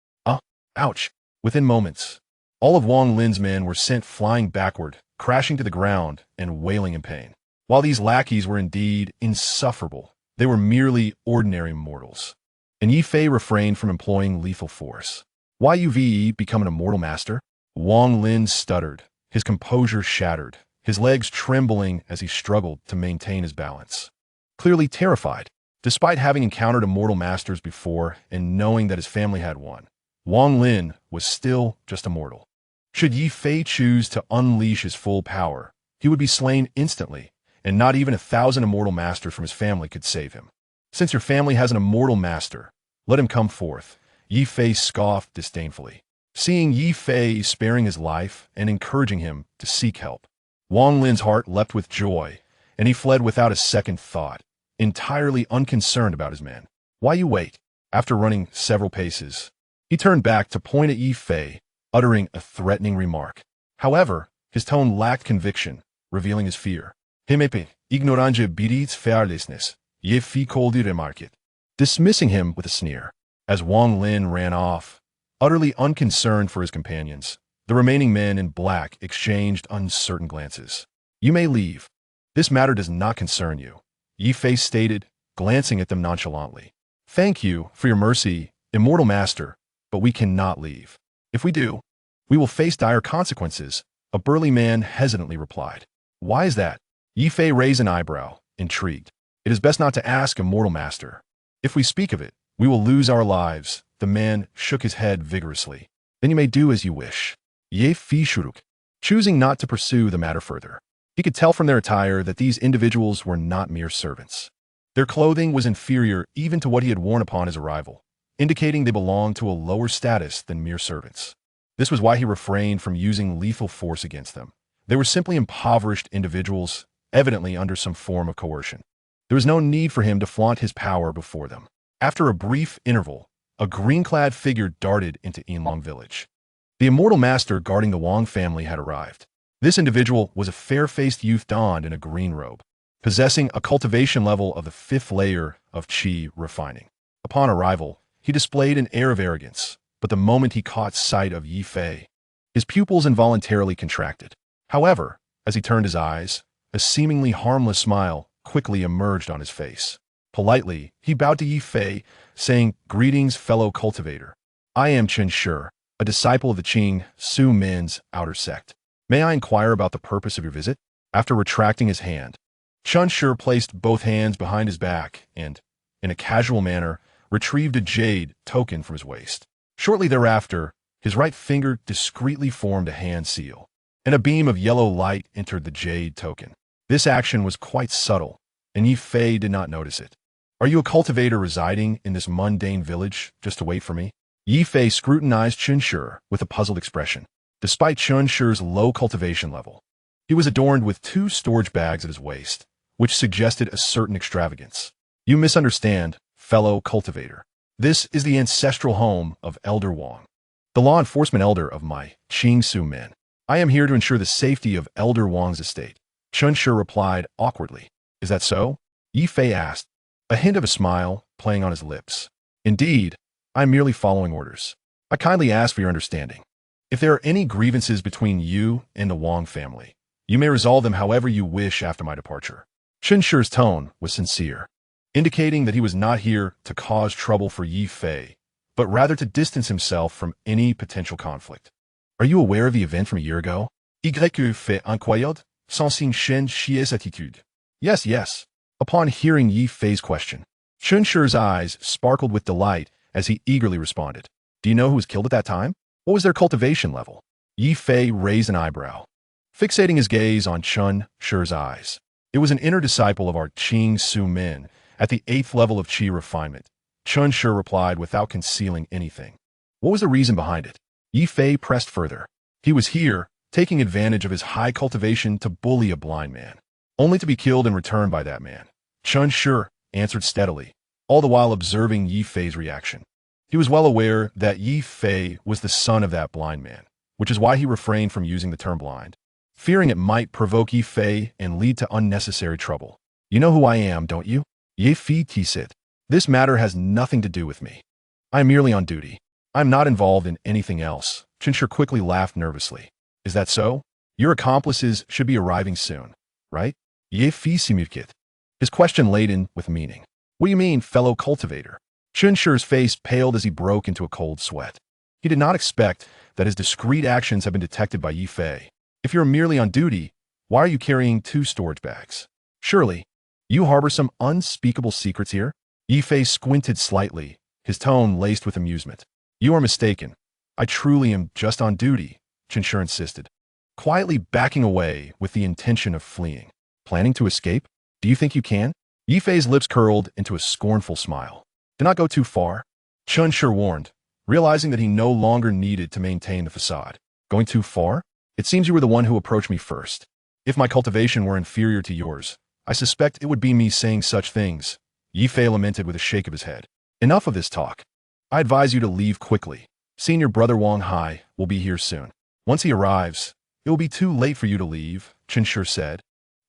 Ouch! Within moments, all of Wang Lin's men were sent flying backward, crashing to the ground and wailing in pain. While these lackeys were indeed insufferable, they were merely ordinary mortals. And Ye Fei refrained from employing lethal force. Why UVE become an immortal master? Wang Lin stuttered, his composure shattered, his legs trembling as he struggled to maintain his balance. Clearly terrified, despite having encountered immortal masters before and knowing that his family had one, Wang Lin was still just a mortal. Should Ye Fei choose to unleash his full power, he would be slain instantly, and not even 1,000 immortal masters from his family could save him. Since your family has an immortal master, let him come forth, Ye Fei scoffed disdainfully. Seeing Ye Fei sparing his life and encouraging him to seek help, Wang Lin's heart leapt with joy, and he fled without a second thought, entirely unconcerned about his man. Why you wait? After running several paces, he turned back to point at Ye Fei, uttering a threatening remark. However, his tone lacked conviction, revealing his fear. Himepe, ignoranje bidits fearlessness, Ye Fei coldly remarked, dismissing him with a sneer. As Wang Lin ran off, utterly unconcerned for his companions, the remaining men in black exchanged uncertain glances. You may leave. This matter does not concern you, Ye Fei stated, glancing at them nonchalantly. Thank you for your mercy, immortal master, but we cannot leave. If we do, we will face dire consequences, a burly man hesitantly replied. Why is that? Ye Fei raised an eyebrow, intrigued. It is best not to ask, immortal master. If we speak of it, we will lose our lives. The man shook his head vigorously. Then you may do as you wish. Ye Fei shuruk, choosing not to pursue the matter further. He could tell from their attire that these individuals were not mere servants. Their clothing was inferior even to what he had worn upon his arrival, indicating they belonged to a lower status than mere servants. This was why he refrained from using lethal force against them. They were simply impoverished individuals, evidently under some form of coercion. There was no need for him to flaunt his power before them. After a brief interval, a green-clad figure darted into Yinlong village. The immortal master guarding the Wang family had arrived. This individual was a fair-faced youth donned in a green robe, possessing a cultivation level of the 5th layer of Qi refining. Upon arrival, he displayed an air of arrogance, but the moment he caught sight of Ye Fei, his pupils involuntarily contracted. However, as he turned his eyes, a seemingly harmless smile quickly emerged on his face. Politely, he bowed to Ye Fei, saying, Greetings, fellow cultivator. I am Chen Shi, a disciple of the Qing Su Min's outer sect. May I inquire about the purpose of your visit? After retracting his hand, Chen Shi placed both hands behind his back and, in a casual manner, retrieved a jade token from his waist. Shortly thereafter, his right finger discreetly formed a hand seal, and a beam of yellow light entered the jade token. This action was quite subtle, and Ye Fei did not notice it. Are you a cultivator residing in this mundane village just to wait for me? Ye Fei scrutinized Chen Shi with a puzzled expression. Despite Chen Shi's low cultivation level, he was adorned with 2 storage bags at his waist, which suggested a certain extravagance. You misunderstand, fellow cultivator. This is the ancestral home of Elder Wang, the law enforcement elder of my Qing Su Min. I am here to ensure the safety of Elder Wang's estate. Chen Shi replied awkwardly. Is that so? Ye Fei asked, a hint of a smile playing on his lips. Indeed, I am merely following orders. I kindly ask for your understanding. If there are any grievances between you and the Wang family, you may resolve them however you wish after my departure. Chen Shi's tone was sincere, indicating that he was not here to cause trouble for Ye Fei, but rather to distance himself from any potential conflict. Are you aware of the event from a year ago? Ye Fei inquired, sensing Chen Shi's attitude. Yes. Upon hearing Ye Fei's question, Chen Shi's eyes sparkled with delight as he eagerly responded. Do you know who was killed at that time? What was their cultivation level? Ye Fei raised an eyebrow, fixating his gaze on Chen Shi's eyes. It was an inner disciple of our Qing Su Min at the 8th level of Qi refinement. Chen Shi replied without concealing anything. What was the reason behind it? Ye Fei pressed further. He was here, taking advantage of his high cultivation to bully a blind man, only to be killed in return by that man. Chen Shi answered steadily, all the while observing Ye Fei's reaction. He was well aware that Ye Fei was the son of that blind man, which is why he refrained from using the term blind, fearing it might provoke Ye Fei and lead to unnecessary trouble. You know who I am, don't you? Ye Fei said. This matter has nothing to do with me. I am merely on duty. I am not involved in anything else. Chen Shi quickly laughed nervously. Is that so? Your accomplices should be arriving soon, right? Ye Fei simulkit. His question laden with meaning. What do you mean, fellow cultivator? Chunshi's face paled as he broke into a cold sweat. He did not expect that his discreet actions had been detected by Ye Fei. If you're merely on duty, why are you carrying 2 storage bags? Surely, you harbor some unspeakable secrets here? Ye Fei squinted slightly, his tone laced with amusement. You are mistaken. I truly am just on duty, Chinshi insisted, quietly backing away with the intention of fleeing. Planning to escape? Do you think you can? Ye Fei's lips curled into a scornful smile. Do not go too far, Chinshi warned, realizing that he no longer needed to maintain the facade. Going too far? It seems you were the one who approached me first. If my cultivation were inferior to yours, I suspect it would be me saying such things, Ye Fei lamented with a shake of his head. Enough of this talk. I advise you to leave quickly. Senior brother Wang Hai will be here soon. Once he arrives, it will be too late for you to leave, Chinshi said,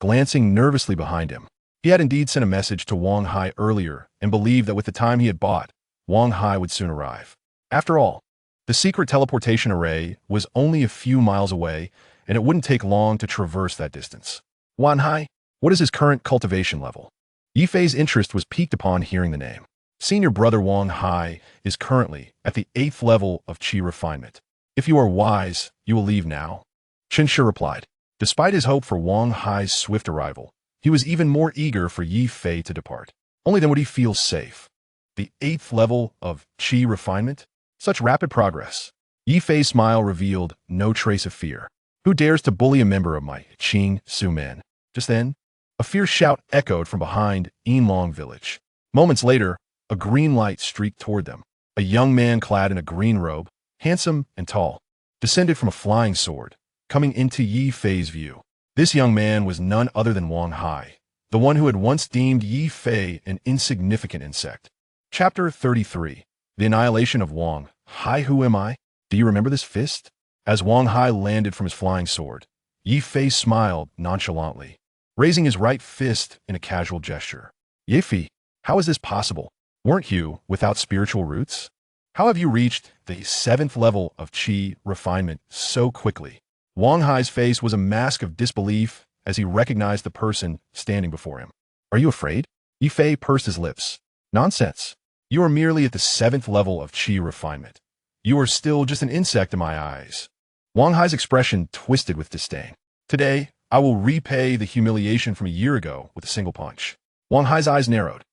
glancing nervously behind him. He had indeed sent a message to Wang Hai earlier and believed that with the time he had bought, Wang Hai would soon arrive. After all, the secret teleportation array was only a few miles away, and it wouldn't take long to traverse that distance. Wang Hai, what is his current cultivation level? Ye Fei's interest was piqued upon hearing the name. Senior brother Wang Hai is currently at the 8th level of Qi refinement. If you are wise, you will leave now. Chinshi replied. Despite his hope for Wang Hai's swift arrival, he was even more eager for Ye Fei to depart. Only then would he feel safe. The 8th level of Qi refinement? Such rapid progress. Ye Fei's smile revealed no trace of fear. Who dares to bully a member of my Qing Su Men? Just then, a fierce shout echoed from behind Yinlong village. Moments later, a green light streaked toward them. A young man clad in a green robe, handsome and tall, descended from a flying sword, coming into Ye Fei's view. This young man was none other than Wang Hai, the one who had once deemed Ye Fei an insignificant insect. Chapter 33. The Annihilation of Wang Hai. Who am I? Do you remember this fist? As Wang Hai landed from his flying sword, Ye Fei smiled nonchalantly, raising his right fist in a casual gesture. Ye Fei, how is this possible? Weren't you without spiritual roots? How have you reached the 7th level of Qi refinement so quickly? Wang Hai's face was a mask of disbelief as he recognized the person standing before him. Are you afraid? Ye Fei pursed his lips. Nonsense. You are merely at the 7th level of Qi refinement. You are still just an insect in my eyes. Wang Hai's expression twisted with disdain. Today, I will repay the humiliation from a year ago with a single punch. Wang Hai's eyes narrowed,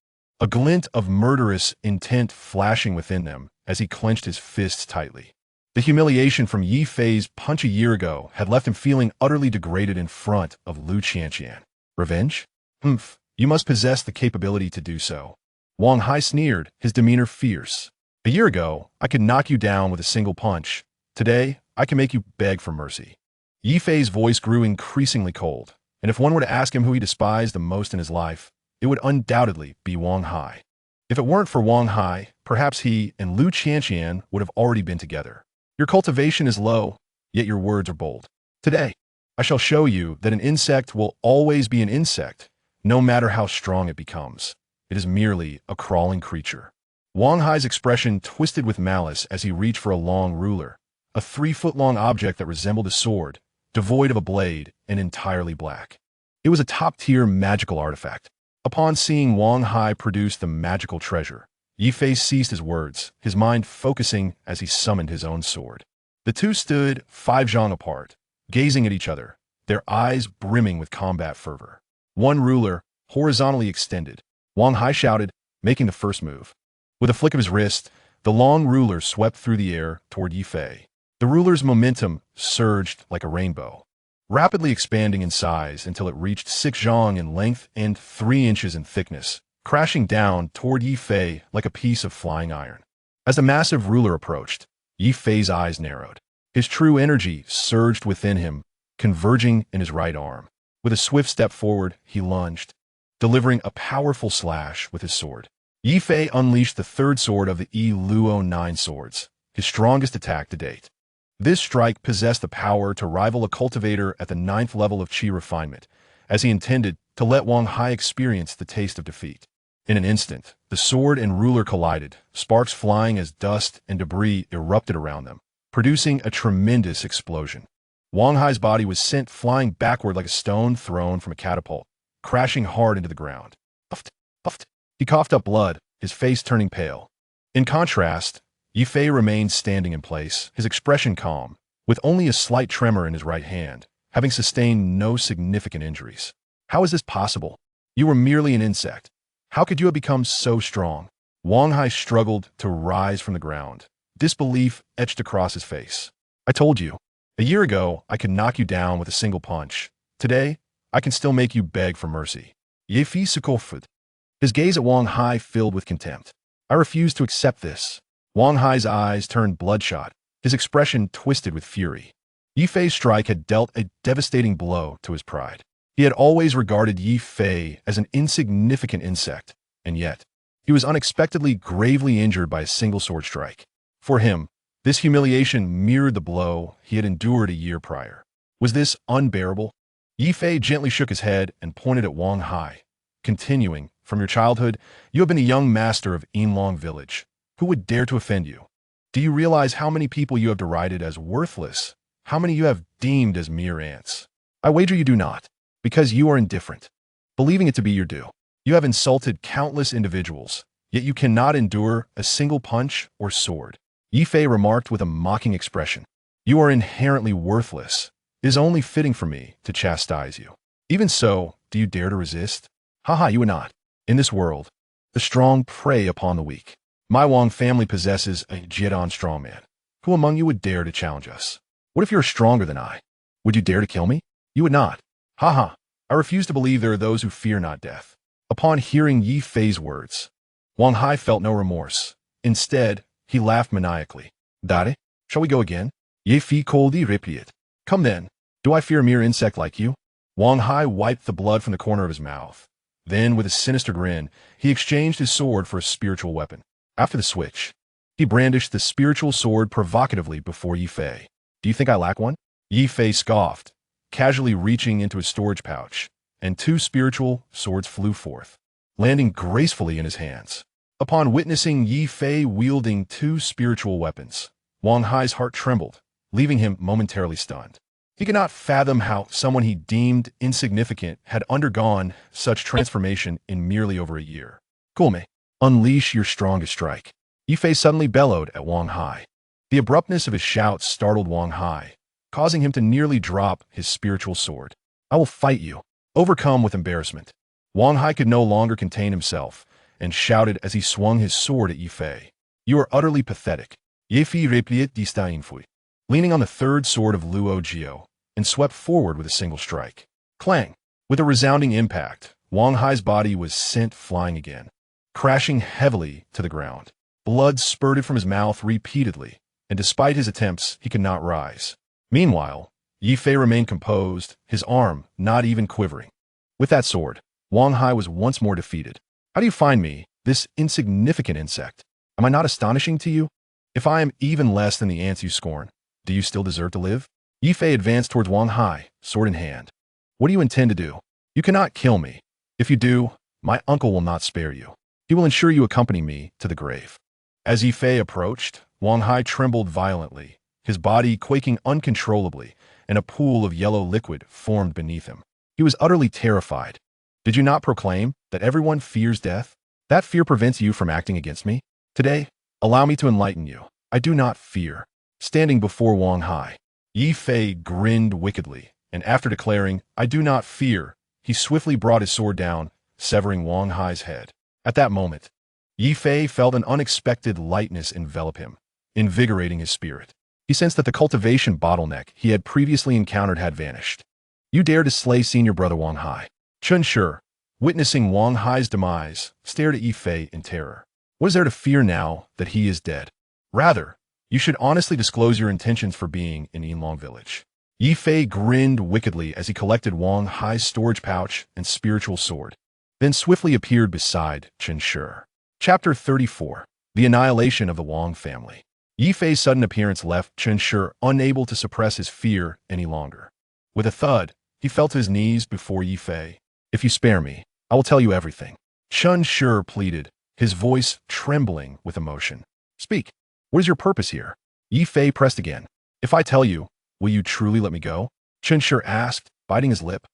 a glint of murderous intent flashing within them as he clenched his fists tightly. The humiliation from Ye Fei's punch a year ago had left him feeling utterly degraded in front of Lu Qianqian. Revenge? Humph, you must possess the capability to do so. Wang Hai sneered, his demeanor fierce. A year ago, I could knock you down with a single punch. Today, I can make you beg for mercy. Ye Fei's voice grew increasingly cold, and if one were to ask him who he despised the most in his life, it would undoubtedly be Wang Hai. If it weren't for Wang Hai, perhaps he and Lu Qianqian would have already been together. Your cultivation is low, yet your words are bold. Today, I shall show you that an insect will always be an insect, no matter how strong it becomes. It is merely a crawling creature. Wang Hai's expression twisted with malice as he reached for a long ruler, a 3-foot-long object that resembled a sword, devoid of a blade and entirely black. It was a top-tier magical artifact. Upon seeing Wang Hai produce the magical treasure, Ye Fei ceased his words, his mind focusing as he summoned his own sword. The two stood 5 zhang apart, gazing at each other, their eyes brimming with combat fervor. One ruler, horizontally extended, Wang Hai shouted, making the first move. With a flick of his wrist, the long ruler swept through the air toward Ye Fei. The ruler's momentum surged like a rainbow, rapidly expanding in size until it reached 6 zhang in length and 3 inches in thickness, crashing down toward Ye Fei like a piece of flying iron. As the massive ruler approached, Ye Fei's eyes narrowed. His true energy surged within him, converging in his right arm. With a swift step forward, he lunged, delivering a powerful slash with his sword. Ye Fei unleashed the 3rd sword of the Yi Luo 9 swords, his strongest attack to date. This strike possessed the power to rival a cultivator at the 9th level of Qi refinement, as he intended to let Wang Hai experience the taste of defeat. In an instant, the sword and ruler collided, sparks flying as dust and debris erupted around them, producing a tremendous explosion. Wang Hai's body was sent flying backward like a stone thrown from a catapult, crashing hard into the ground. Puffed, puffed. He coughed up blood, his face turning pale. In contrast, Ye Fei remained standing in place, his expression calm, with only a slight tremor in his right hand, having sustained no significant injuries. How is this possible? You were merely an insect. How could you have become so strong? Wang Hai struggled to rise from the ground. Disbelief etched across his face. I told you. A year ago, I could knock you down with a single punch. Today, I can still make you beg for mercy. Ye Fei scoffed. His gaze at Wang Hai filled with contempt. I refuse to accept this. Wang Hai's eyes turned bloodshot, his expression twisted with fury. Ye Fei's strike had dealt a devastating blow to his pride. He had always regarded Ye Fei as an insignificant insect, and yet, he was unexpectedly gravely injured by a single sword strike. For him, this humiliation mirrored the blow he had endured a year prior. Was this unbearable? Ye Fei gently shook his head and pointed at Wang Hai, continuing, from your childhood, you have been a young master of Yinlong village. Who would dare to offend you? Do you realize how many people you have derided as worthless? How many you have deemed as mere ants? I wager you do not, because you are indifferent, believing it to be your due. You have insulted countless individuals, yet you cannot endure a single punch or sword. Ye Fei remarked with a mocking expression. You are inherently worthless. It is only fitting for me to chastise you. Even so, do you dare to resist? Haha, you would not. In this world, the strong prey upon the weak. My Wang family possesses a Jidan strongman. Who among you would dare to challenge us? What if you are stronger than I? Would you dare to kill me? You would not. Haha, I refuse to believe there are those who fear not death. Upon hearing Ye Fei's words, Wang Hai felt no remorse. Instead, he laughed maniacally. Dare, shall we go again? Ye Fei coldly replied. Come then. Do I fear a mere insect like you? Wang Hai wiped the blood from the corner of his mouth. Then, with a sinister grin, he exchanged his sword for a spiritual weapon. After the switch, he brandished the spiritual sword provocatively before Ye Fei. Do you think I lack one? Ye Fei scoffed, casually reaching into his storage pouch, and two spiritual swords flew forth, landing gracefully in his hands. Upon witnessing Ye Fei wielding two spiritual weapons, Wang Hai's heart trembled, leaving him momentarily stunned. He could not fathom how someone he deemed insignificant had undergone such transformation in merely over a year. Kulme, unleash your strongest strike. Ye Fei suddenly bellowed at Wang Hai. The abruptness of his shout startled Wang Hai, causing him to nearly drop his spiritual sword. I will fight you. Overcome with embarrassment, Wang Hai could no longer contain himself, and shouted as he swung his sword at Ye Fei. You are utterly pathetic. Ye Fei replied disdainfully, leaning on the third sword of Luo Jiao, and swept forward with a single strike. Clang! With a resounding impact, Wang Hai's body was sent flying again, crashing heavily to the ground. Blood spurted from his mouth repeatedly, and despite his attempts, he could not rise. Meanwhile, Ye Fei remained composed, his arm not even quivering. With that sword, Wang Hai was once more defeated. How do you find me, this insignificant insect? Am I not astonishing to you? If I am even less than the ants you scorn, do you still deserve to live? Ye Fei advanced towards Wang Hai, sword in hand. What do you intend to do? You cannot kill me. If you do, my uncle will not spare you. He will ensure you accompany me to the grave. As Ye Fei approached, Wang Hai trembled violently, his body quaking uncontrollably, and a pool of yellow liquid formed beneath him. He was utterly terrified. Did you not proclaim that everyone fears death? That fear prevents you from acting against me? Today, allow me to enlighten you. I do not fear. Standing before Wang Hai, Ye Fei grinned wickedly, and after declaring, I do not fear, he swiftly brought his sword down, severing Wang Hai's head. At that moment, Ye Fei felt an unexpected lightness envelop him, invigorating his spirit. He sensed that the cultivation bottleneck he had previously encountered had vanished. You dare to slay senior brother Wang Hai. Chun Shi, witnessing Wang Hai's demise, stared at Ye Fei in terror. What is there to fear now that he is dead? Rather, you should honestly disclose your intentions for being in Yinlong village. Ye Fei grinned wickedly as he collected Wang Hai's storage pouch and spiritual sword, then swiftly appeared beside Chun Shi. Chapter 34. The Annihilation of the Wang Family. Ye Fei's sudden appearance left Chun Shi unable to suppress his fear any longer. With a thud, he fell to his knees before Ye Fei. If you spare me, I will tell you everything. Chun Shi pleaded, his voice trembling with emotion. Speak. What is your purpose here? Ye Fei pressed again. If I tell you, will you truly let me go? Chun Shi asked, biting his lip.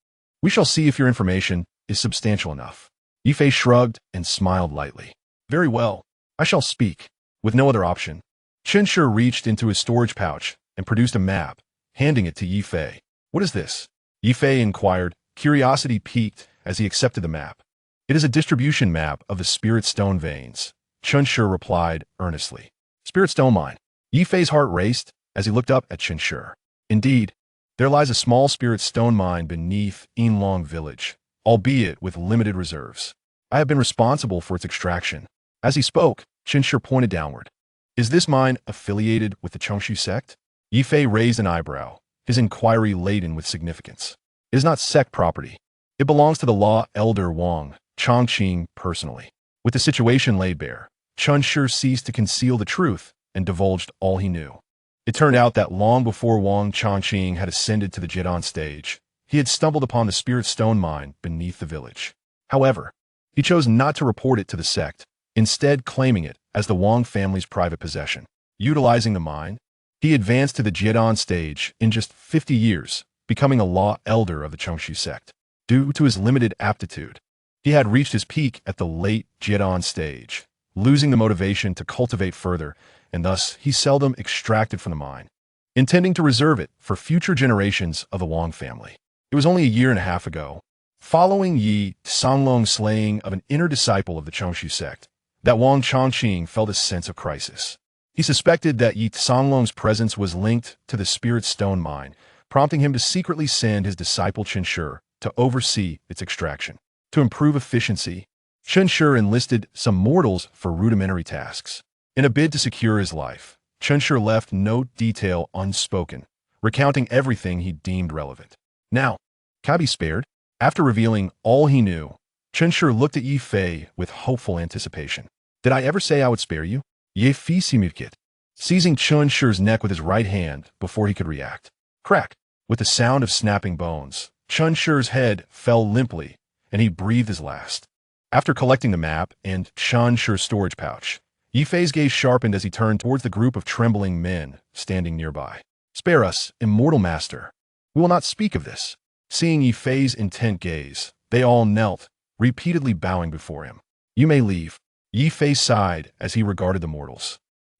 We shall see if your information is substantial enough. Ye Fei shrugged and smiled lightly. Very well, I shall speak. With no other option, Qinshe reached into his storage pouch and produced a map, handing it to Ye Fei. What is this? Ye Fei inquired, curiosity piqued as he accepted the map. It is a distribution map of the spirit stone veins, Qinshe replied earnestly. Spirit stone mine. Ye Fei's heart raced as he looked up at Qinshe. Indeed, there lies a small spirit stone mine beneath Yinlong village, albeit with limited reserves. I have been responsible for its extraction. As he spoke, Qinshe pointed downward. Is this mine affiliated with the Chongshu sect? Ye Fei raised an eyebrow, his inquiry laden with significance. It is not sect property. It belongs to the law elder Wang Chongqing personally. With the situation laid bare, Qinshe ceased to conceal the truth and divulged all he knew. It turned out that long before Wang Chongqing had ascended to the Jidan stage, he had stumbled upon the spirit stone mine beneath the village. However, he chose not to report it to the sect, instead claiming it as the Wang family's private possession. Utilizing the mine, he advanced to the Jidan stage in just 50 years, becoming a law elder of the Chongshu sect. Due to his limited aptitude, he had reached his peak at the late Jidan stage, losing the motivation to cultivate further, and thus he seldom extracted from the mine, intending to reserve it for future generations of the Wang family. It was only a year and a half ago, following Yi Sanglong's slaying of an inner disciple of the Chongshu sect, that Wang Chongqing felt a sense of crisis. He suspected that Yi Sanglong's presence was linked to the spirit stone mine, prompting him to secretly send his disciple Qinshe to oversee its extraction. To improve efficiency, Qinshe enlisted some mortals for rudimentary tasks. In a bid to secure his life, Qinshe left no detail unspoken, recounting everything he deemed relevant. Now, can I be spared? After revealing all he knew, Qinshe looked at Ye Fei with hopeful anticipation. Did I ever say I would spare you? Ye Fei simulkit, seizing Qinshe's neck with his right hand before he could react. Crack! With the sound of snapping bones, Qinshe's head fell limply, and he breathed his last. After collecting the map and Qinshe's storage pouch, Ye Fei's gaze sharpened as he turned towards the group of trembling men standing nearby. Spare us, immortal master. We will not speak of this. Seeing Ye Fei's intent gaze, they all knelt, repeatedly bowing before him. You may leave. Ye Fei sighed as he regarded the mortals,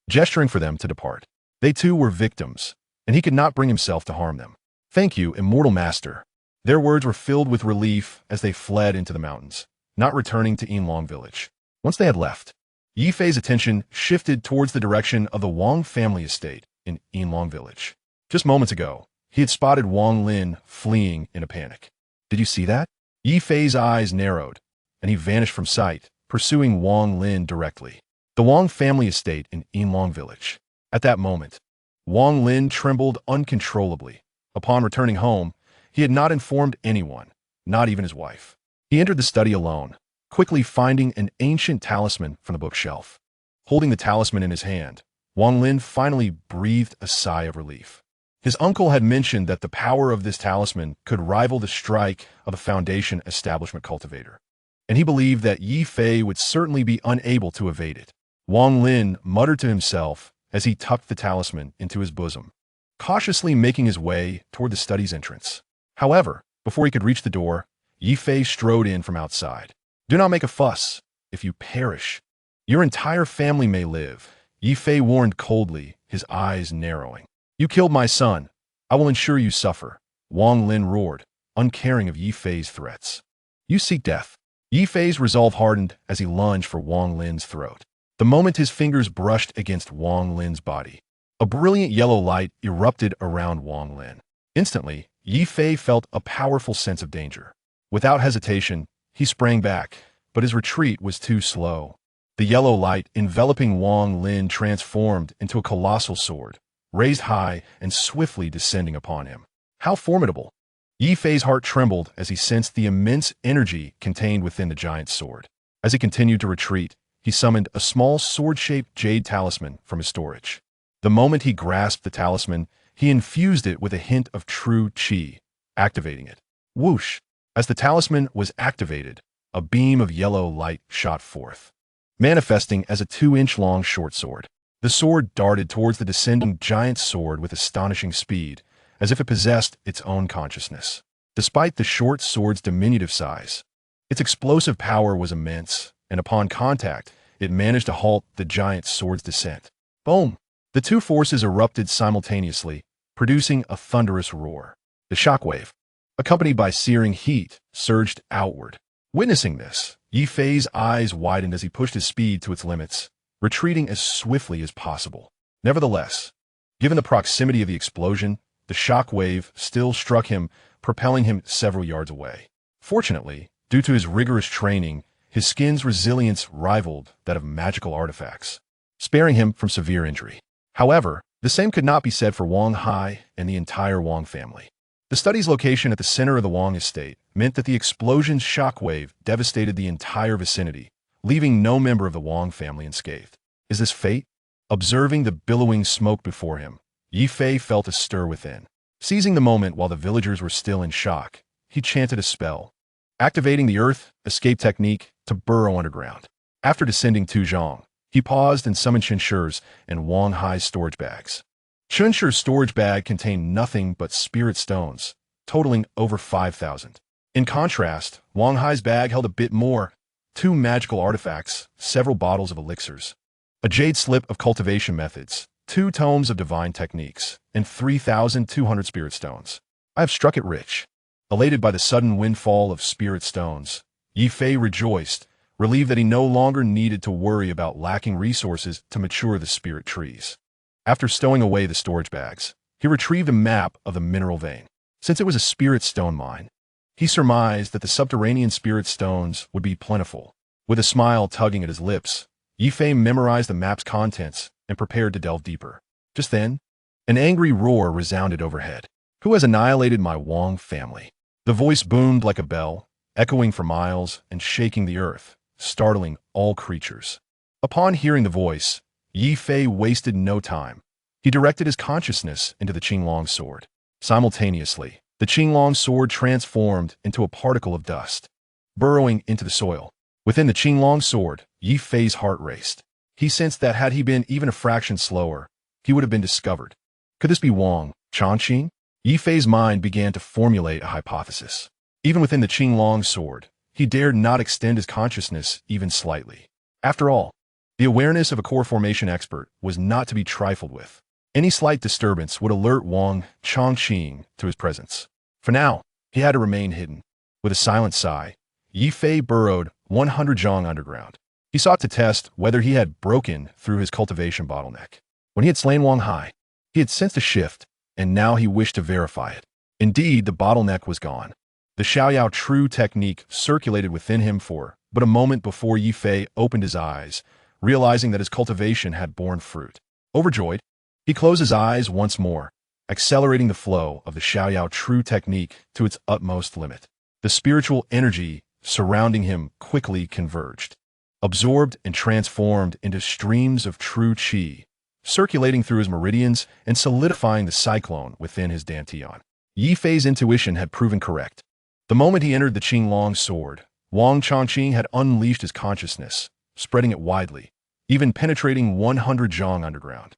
gesturing for them to depart. They too were victims, and he could not bring himself to harm them. Thank you, immortal master. Their words were filled with relief as they fled into the mountains, not returning to Yinlong village. Once they had left, Ye Fei's attention shifted towards the direction of the Wang family estate in Yinlong village. Just moments ago, he had spotted Wang Lin fleeing in a panic. Did you see that? Ye Fei's eyes narrowed, and he vanished from sight, pursuing Wang Lin directly. The Wang family estate in Yinlong village. At that moment, Wang Lin trembled uncontrollably. Upon returning home, he had not informed anyone, not even his wife. He entered the study alone, quickly finding an ancient talisman from the bookshelf. Holding the talisman in his hand, Wang Lin finally breathed a sigh of relief. His uncle had mentioned that the power of this talisman could rival the strike of the Foundation establishment cultivator, and he believed that Ye Fei would certainly be unable to evade it. Wang Lin muttered to himself as he tucked the talisman into his bosom, cautiously making his way toward the study's entrance. However, before he could reach the door, Ye Fei strode in from outside. Do not make a fuss. If you perish, your entire family may live, Ye Fei warned coldly, his eyes narrowing. You killed my son. I will ensure you suffer, Wang Lin roared, uncaring of Ye Fei's threats. You seek death. Ye Fei's resolve hardened as he lunged for Wang Lin's throat. The moment his fingers brushed against Wang Lin's body, a brilliant yellow light erupted around Wang Lin. Instantly, Ye Fei felt a powerful sense of danger. Without hesitation, he sprang back, but his retreat was too slow. The yellow light enveloping Wang Lin transformed into a colossal sword, raised high and swiftly descending upon him. How formidable! Ye Fei's heart trembled as he sensed the immense energy contained within the giant sword. As he continued to retreat, he summoned a small sword-shaped jade talisman from his storage. The moment he grasped the talisman, he infused it with a hint of true qi, activating it. Whoosh! As the talisman was activated, a beam of yellow light shot forth, manifesting as a 2-inch-long short sword. The sword darted towards the descending giant sword with astonishing speed, as if it possessed its own consciousness. Despite the short sword's diminutive size, Its explosive power was immense, and upon contact, it managed to halt the giant sword's descent. Boom! The two forces erupted simultaneously, producing a thunderous roar. The shockwave, accompanied by searing heat, surged outward. Witnessing this, Ye Fei's eyes widened as he pushed his speed to its limits, retreating as swiftly as possible. Nevertheless, given the proximity of the explosion, the shockwave still struck him, propelling him several yards away. Fortunately, due to his rigorous training, his skin's resilience rivaled that of magical artifacts, sparing him from severe injury. However, the same could not be said for Wang Hai and the entire Wang family. The study's location at the center of the Wang estate meant that the explosion's shockwave devastated the entire vicinity, leaving no member of the Wang family unscathed. Is this fate? Observing the billowing smoke before him, Ye Fei felt a stir within. Seizing the moment while the villagers were still in shock, he chanted a spell, activating the earth escape technique to burrow underground. After descending Tuzhong, he paused and summoned Qinshi's and Wang Hai's storage bags. Qinshi's storage bag contained nothing but spirit stones, totaling over 5,000. In contrast, Wang Hai's bag held a bit more: 2 magical artifacts, several bottles of elixirs, a jade slip of cultivation methods, 2 tomes of divine techniques, and 3,200 spirit stones. I have struck it rich. Elated by the sudden windfall of spirit stones, Ye Fei rejoiced, relieved that he no longer needed to worry about lacking resources to mature the spirit trees. After stowing away the storage bags, he retrieved a map of the mineral vein. Since it was a spirit stone mine, he surmised that the subterranean spirit stones would be plentiful. With a smile tugging at his lips, Ye Fei memorized the map's contents and prepared to delve deeper. Just then, an angry roar resounded overhead. Who has annihilated my Wang family? The voice boomed like a bell, echoing for miles and shaking the earth, startling all creatures. Upon hearing the voice, Ye Fei wasted no time. He directed his consciousness into the Qinglong sword. Simultaneously, the Qinglong sword transformed into a particle of dust, burrowing into the soil. Within the Qinglong sword, Ye Fei's heart raced. He sensed that had he been even a fraction slower, he would have been discovered. Could this be Wang Changqing? Ye Fei's mind began to formulate a hypothesis. Even within the Qinglong sword, he dared not extend his consciousness even slightly. After all, the awareness of a core formation expert was not to be trifled with. Any slight disturbance would alert Wang Changqing to his presence. For now, he had to remain hidden. With a silent sigh, Ye Fei burrowed 100 zhang underground. He sought to test whether he had broken through his cultivation bottleneck. When he had slain Wang Hai, he had sensed a shift, and now he wished to verify it. Indeed, the bottleneck was gone. The Xiaoyao True technique circulated within him for but a moment before Ye Fei opened his eyes, realizing that his cultivation had borne fruit. Overjoyed, he closed his eyes once more, accelerating the flow of the Xiaoyao True technique to its utmost limit. The spiritual energy surrounding him quickly converged, absorbed and transformed into streams of true qi, circulating through his meridians and solidifying the cyclone within his dantian. Ye Fei's intuition had proven correct. The moment he entered the Qinglong sword, Wang Changqing had unleashed his consciousness, spreading it widely, even penetrating 100 zhang underground.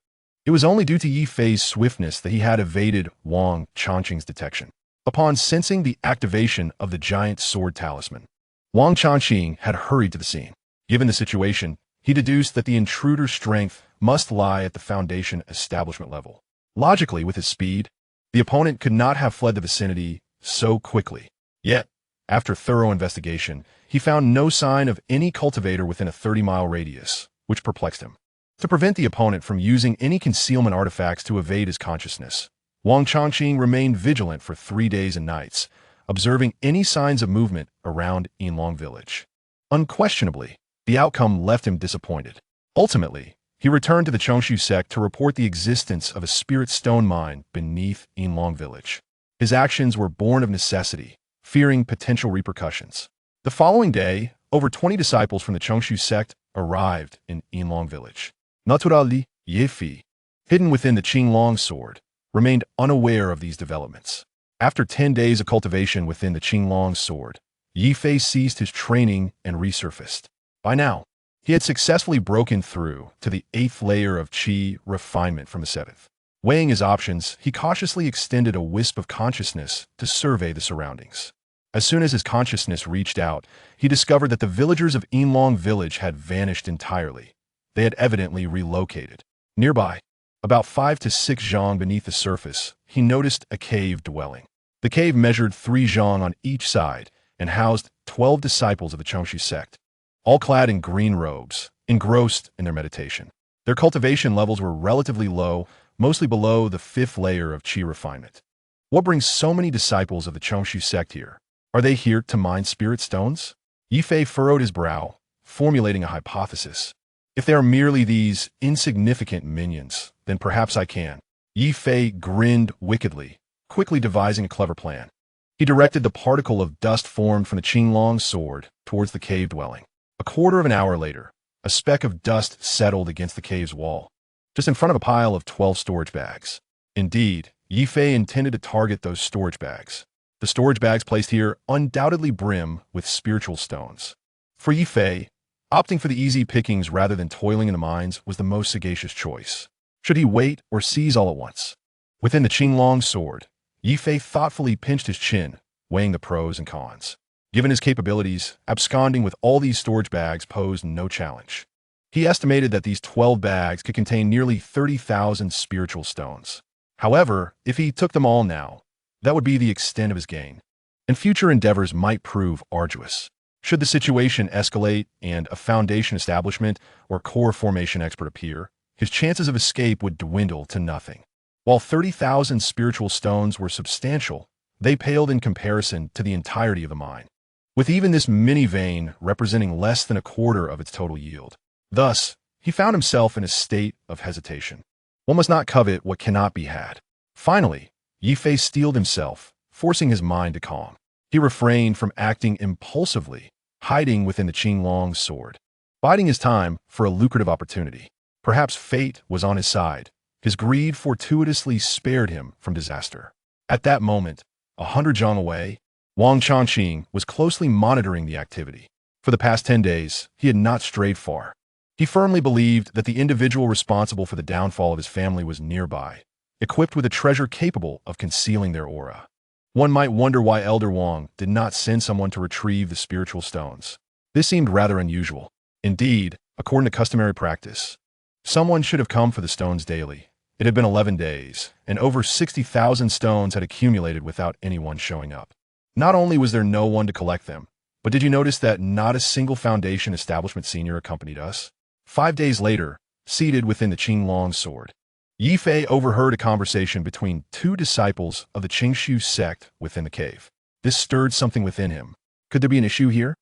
It was only due to Ye Fei's swiftness that he had evaded Wang Changqing's detection. Upon sensing the activation of the giant sword talisman, Wang Changqing had hurried to the scene. Given the situation, he deduced that the intruder's strength must lie at the foundation establishment level. Logically, with his speed, the opponent could not have fled the vicinity so quickly. Yet, after thorough investigation, he found no sign of any cultivator within a 30-mile radius, which perplexed him. To prevent the opponent from using any concealment artifacts to evade his consciousness, Wang Changqing remained vigilant for 3 days and nights, observing any signs of movement around Yinlong village. Unquestionably, the outcome left him disappointed. Ultimately, he returned to the Chongshu sect to report the existence of a spirit stone mine beneath Yinlong village. His actions were born of necessity, fearing potential repercussions. The following day, over 20 disciples from the Chongshu sect arrived in Yinlong village. Naturally, Ye Fei, hidden within the Qinglong sword, remained unaware of these developments. After 10 days of cultivation within the Qinglong sword, Ye Fei ceased his training and resurfaced. By now, he had successfully broken through to the 8th layer of qi refinement from the 7th. Weighing his options, he cautiously extended a wisp of consciousness to survey the surroundings. As soon as his consciousness reached out, he discovered that the villagers of Yinlong village had vanished entirely. They had evidently relocated. Nearby, about 5 to 6 zhang beneath the surface, he noticed a cave dwelling. The cave measured 3 zhang on each side and housed 12 disciples of the Chongshu sect, all clad in green robes, engrossed in their meditation. Their cultivation levels were relatively low, mostly below the 5th layer of qi refinement. What brings so many disciples of the Chongshu sect here? Are they here to mine spirit stones? Ye Fei furrowed his brow, formulating a hypothesis. If they are merely these insignificant minions, then perhaps I can. Ye Fei grinned wickedly, quickly devising a clever plan. He directed the particle of dust formed from the Qinglong sword towards the cave dwelling. A quarter of an hour later, a speck of dust settled against the cave's wall, just in front of a pile of 12 storage bags. Indeed, Ye Fei intended to target those storage bags. The storage bags placed here undoubtedly brim with spiritual stones. For Ye Fei, opting for the easy pickings rather than toiling in the mines was the most sagacious choice. Should he wait or seize all at once? Within the Qinglong sword, Ye Fei thoughtfully pinched his chin, weighing the pros and cons. Given his capabilities, absconding with all these storage bags posed no challenge. He estimated that these 12 bags could contain nearly 30,000 spiritual stones. However, if he took them all now, that would be the extent of his gain, and future endeavors might prove arduous. Should the situation escalate and a foundation establishment or core formation expert appear, his chances of escape would dwindle to nothing. While 30,000 spiritual stones were substantial, they paled in comparison to the entirety of the mine, with even this mini vein representing less than a quarter of its total yield. Thus, he found himself in a state of hesitation. One must not covet what cannot be had. Finally, Ye Fei steeled himself, forcing his mind to calm. He refrained from acting impulsively, hiding within the Qinglong sword, biding his time for a lucrative opportunity. Perhaps fate was on his side. His greed fortuitously spared him from disaster. At that moment, 100 zhang away, Wang Changqing was closely monitoring the activity. For the past 10 days, he had not strayed far. He firmly believed that the individual responsible for the downfall of his family was nearby, equipped with a treasure capable of concealing their aura. One might wonder why Elder Wang did not send someone to retrieve the spiritual stones. This seemed rather unusual. Indeed, according to customary practice, someone should have come for the stones daily. It had been 11 days, and over 60,000 stones had accumulated without anyone showing up. Not only was there no one to collect them, but did you notice that not a single Foundation establishment senior accompanied us? 5 days later, seated within the Qinglong sword, Ye Fei overheard a conversation between 2 disciples of the Qingshu sect within the cave. This stirred something within him. Could there be an issue here?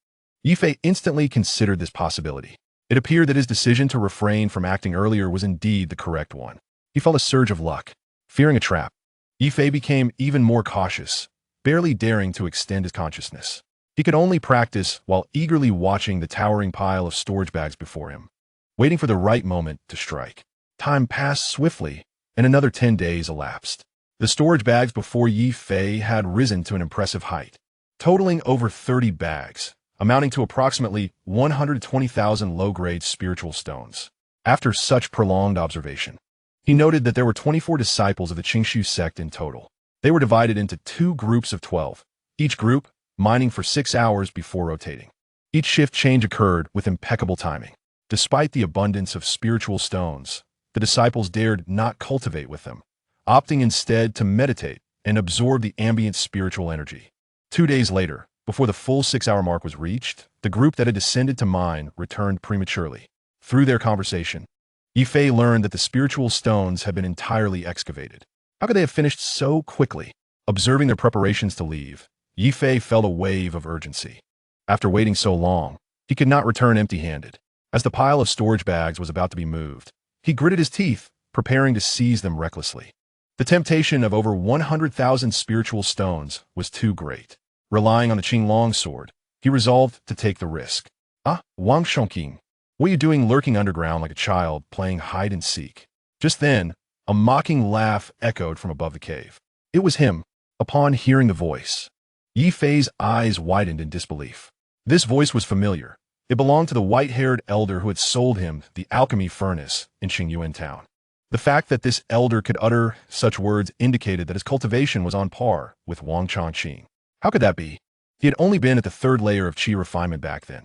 Ye Fei instantly considered this possibility. It appeared that his decision to refrain from acting earlier was indeed the correct one. He felt a surge of luck. Fearing a trap, Ye Fei became even more cautious, barely daring to extend his consciousness. He could only practice while eagerly watching the towering pile of storage bags before him, waiting for the right moment to strike. Time passed swiftly, and another 10 days elapsed. The storage bags before Ye Fei had risen to an impressive height, totaling over 30 bags, amounting to approximately 120,000 low-grade spiritual stones. After such prolonged observation, he noted that there were 24 disciples of the Qingshu sect in total. They were divided into 2 groups of 12, each group mining for 6 hours before rotating. Each shift change occurred with impeccable timing. Despite the abundance of spiritual stones, the disciples dared not cultivate with them, opting instead to meditate and absorb the ambient spiritual energy. 2 days later, before the full 6-hour mark was reached, the group that had descended to mine returned prematurely. Through their conversation, Ye Fei learned that the spiritual stones had been entirely excavated. How could they have finished so quickly? Observing their preparations to leave, Ye Fei felt a wave of urgency. After waiting so long, he could not return empty-handed. As the pile of storage bags was about to be moved, he gritted his teeth, preparing to seize them recklessly. The temptation of over 100,000 spiritual stones was too great. Relying on the Qinglong sword, he resolved to take the risk. "Ah, Wang Shongqing, what are you doing lurking underground like a child playing hide-and-seek?" Just then, a mocking laugh echoed from above the cave. It was him. Upon hearing the voice, Ye Fei's eyes widened in disbelief. This voice was familiar. It belonged to the white-haired elder who had sold him the alchemy furnace in Qingyuan town. The fact that this elder could utter such words indicated that his cultivation was on par with Wang Changqing. How could that be? He had only been at the third layer of chi refinement back then.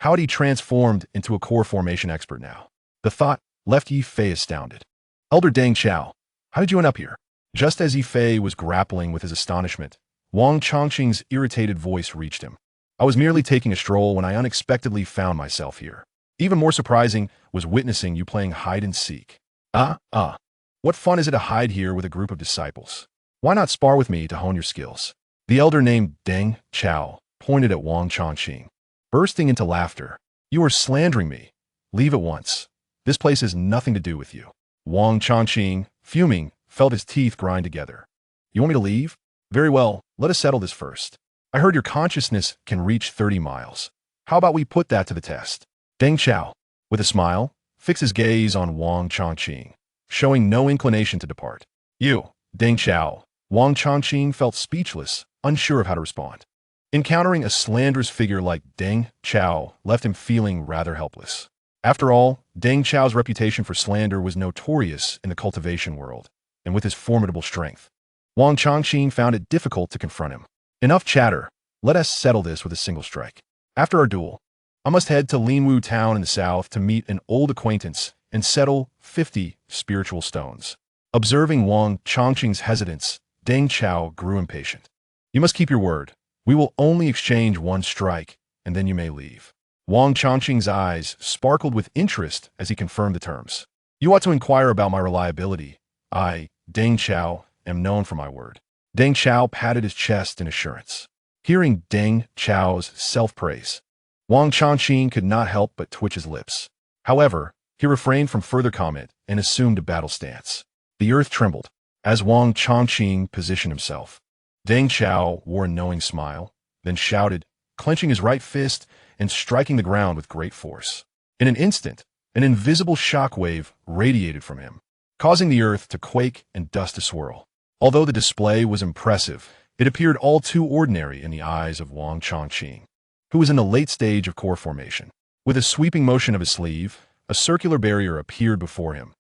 How had he transformed into a core formation expert now? The thought left Ye Fei astounded. Elder Deng Chao, how did you end up here? Just as Ye Fei was grappling with his astonishment, Wang Chongqing's irritated voice reached him. I was merely taking a stroll when I unexpectedly found myself here. Even more surprising was witnessing you playing hide-and-seek. What fun is it to hide here with a group of disciples? Why not spar with me to hone your skills? The elder named Deng Chao pointed at Wang Chongqing, bursting into laughter. You are slandering me. Leave at once. This place has nothing to do with you. Wang Chongqing, fuming, felt his teeth grind together. You want me to leave? Very well, let us settle this first. I heard your consciousness can reach 30 miles. How about we put that to the test? Deng Chao, with a smile, fixed his gaze on Wang Chongqing, showing no inclination to depart. You, Deng Chao. Wang Chongqing felt speechless, unsure of how to respond. Encountering a slanderous figure like Deng Chao left him feeling rather helpless. After all, Deng Chao's reputation for slander was notorious in the cultivation world, and with his formidable strength, Wang Chongqing found it difficult to confront him. Enough chatter. Let us settle this with a single strike. After our duel, I must head to Linwu town in the south to meet an old acquaintance and settle 50 spiritual stones. Observing Wang Chongqing's hesitance, Deng Chao grew impatient. You must keep your word. We will only exchange one strike, and then you may leave. Wang Chongqing's eyes sparkled with interest as he confirmed the terms. You ought to inquire about my reliability. I, Deng Chao, am known for my word. Deng Chao patted his chest in assurance. Hearing Deng Chao's self-praise, Wang Chongqing could not help but twitch his lips. However, he refrained from further comment and assumed a battle stance. The earth trembled as Wang Chongqing positioned himself. Deng Chao wore a knowing smile, then shouted, clenching his right fist and striking the ground with great force. In an instant, an invisible shockwave radiated from him, causing the earth to quake and dust to swirl. Although the display was impressive, it appeared all too ordinary in the eyes of Wang Chongqing, who was in the late stage of core formation. With a sweeping motion of his sleeve, a circular barrier appeared before him,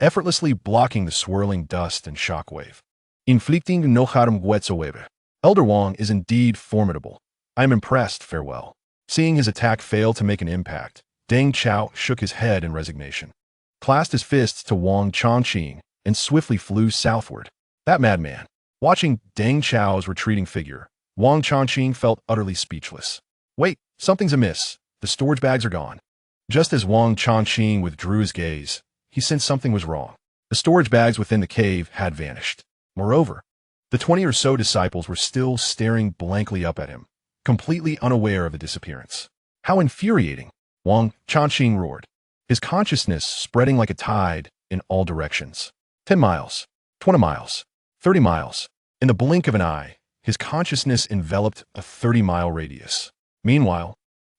effortlessly blocking the swirling dust and shockwave. Inflicting no harm whatsoever. Elder Wang is indeed formidable. I am impressed, farewell. Seeing his attack fail to make an impact, Deng Chao shook his head in resignation, clasped his fists to Wang Chongqing, and swiftly flew southward. That madman. Watching Deng Chao's retreating figure, Wang Chongqing felt utterly speechless. Wait, something's amiss. The storage bags are gone. Just as Wang Chongqing withdrew his gaze, he sensed something was wrong. The storage bags within the cave had vanished. Moreover, the 20 or so disciples were still staring blankly up at him, completely unaware of the disappearance. How infuriating! Wang Chongqing roared, his consciousness spreading like a tide in all directions. 10 miles, 20 miles, 30 miles. In the blink of an eye, his consciousness enveloped a 30-mile radius. Meanwhile,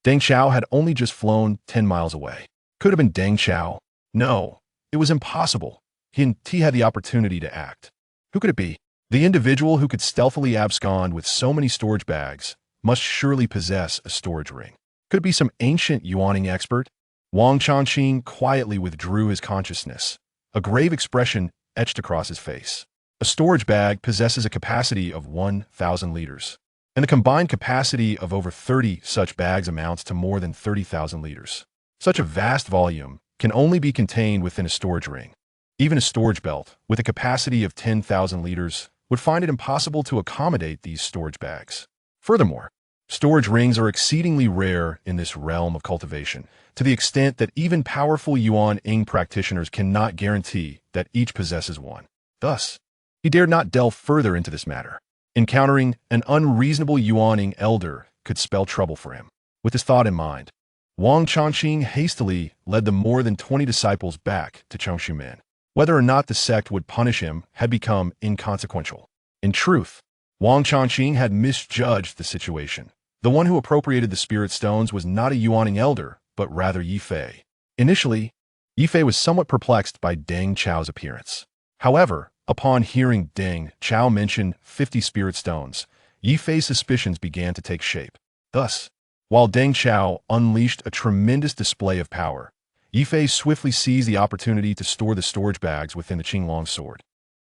Deng Chao had only just flown 10 miles away. Could have been Deng Chao. No, it was impossible. He had the opportunity to act. Who could it be? The individual who could stealthily abscond with so many storage bags must surely possess a storage ring. Could it be some ancient yuaning expert? Wang Chongqing quietly withdrew his consciousness. A grave expression etched across his face. A storage bag possesses a capacity of 1,000 liters, and the combined capacity of over 30 such bags amounts to more than 30,000 liters. Such a vast volume can only be contained within a storage ring. Even a storage belt, with a capacity of 10,000 liters, would find it impossible to accommodate these storage bags. Furthermore, storage rings are exceedingly rare in this realm of cultivation, to the extent that even powerful Yuan-Ing practitioners cannot guarantee that each possesses one. Thus, he dared not delve further into this matter. Encountering an unreasonable Yuan-Ing elder could spell trouble for him. With this thought in mind, Wang Chongqing hastily led the more than 20 disciples back to Chongshumen. Whether or not the sect would punish him had become inconsequential. In truth, Wang Chongqing had misjudged the situation. The one who appropriated the spirit stones was not a Yuaning elder, but rather Ye Fei. Initially, Ye Fei was somewhat perplexed by Deng Chao's appearance. However, upon hearing Deng Chao mention 50 spirit stones, Ye Fei's suspicions began to take shape. Thus, while Deng Chao unleashed a tremendous display of power, Ye Fei swiftly seized the opportunity to store the storage bags within the Qinglong sword,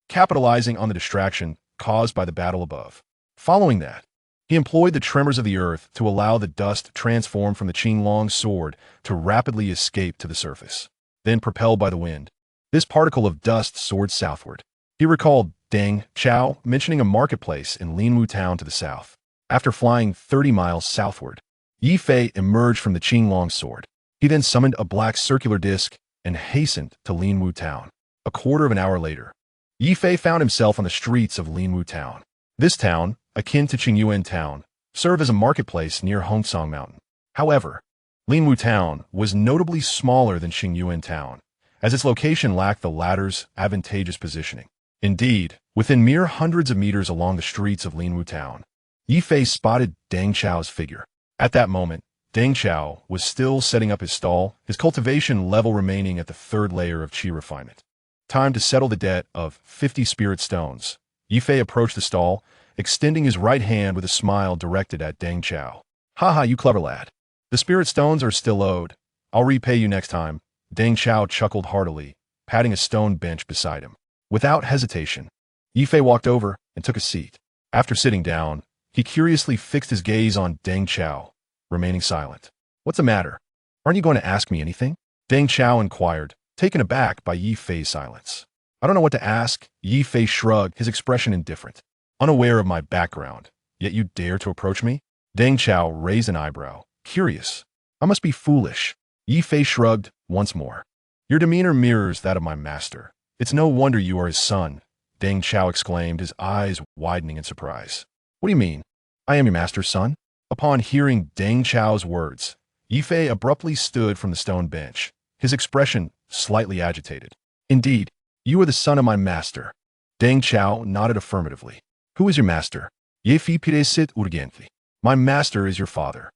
capitalizing on the distraction caused by the battle above. Following that, he He employed the tremors of the earth to allow the dust transformed from the Qinglong's sword to rapidly escape to the surface. Then, propelled by the wind, this particle of dust soared southward. He recalled Deng Chao mentioning a marketplace in Linwu town to the south. After flying 30 miles southward, Ye Fei emerged from the Qinglong sword. He then summoned a black circular disc and hastened to Linwu town. A quarter of an hour later, Ye Fei found himself on the streets of Linwu town. This town, akin to Qingyuan town, served as a marketplace near Hongsong Mountain. However, Linwu town was notably smaller than Qingyuan town, as its location lacked the latter's advantageous positioning. Indeed, within mere hundreds of meters along the streets of Linwu town, Ye Fei spotted Deng Chao's figure. At that moment, Deng Chao was still setting up his stall, his cultivation level remaining at the third layer of qi refinement. Time to settle the debt of 50 spirit stones. Ye Fei approached the stall, extending his right hand with a smile directed at Deng Chao. "Haha, you clever lad. The spirit stones are still owed. I'll repay you next time." Deng Chao chuckled heartily, patting a stone bench beside him. Without hesitation, Ye Fei walked over and took a seat. After sitting down, he curiously fixed his gaze on Deng Chao, remaining silent. "What's the matter? Aren't you going to ask me anything?" Deng Chao inquired, taken aback by Ye Fei's silence. "I don't know what to ask." Ye Fei shrugged, his expression indifferent. "Unaware of my background, yet you dare to approach me?" Deng Chao raised an eyebrow, curious. "I must be foolish." Ye Fei shrugged once more. "Your demeanor mirrors that of my master. It's no wonder you are his son," Deng Chao exclaimed, his eyes widening in surprise. "What do you mean? I am your master's son?" Upon hearing Deng Chao's words, Ye Fei abruptly stood from the stone bench, his expression slightly agitated. "Indeed, you are the son of my master." Deng Chao nodded affirmatively. "Who is your master?" "Ye Fei piresit urgently." "My master is your father."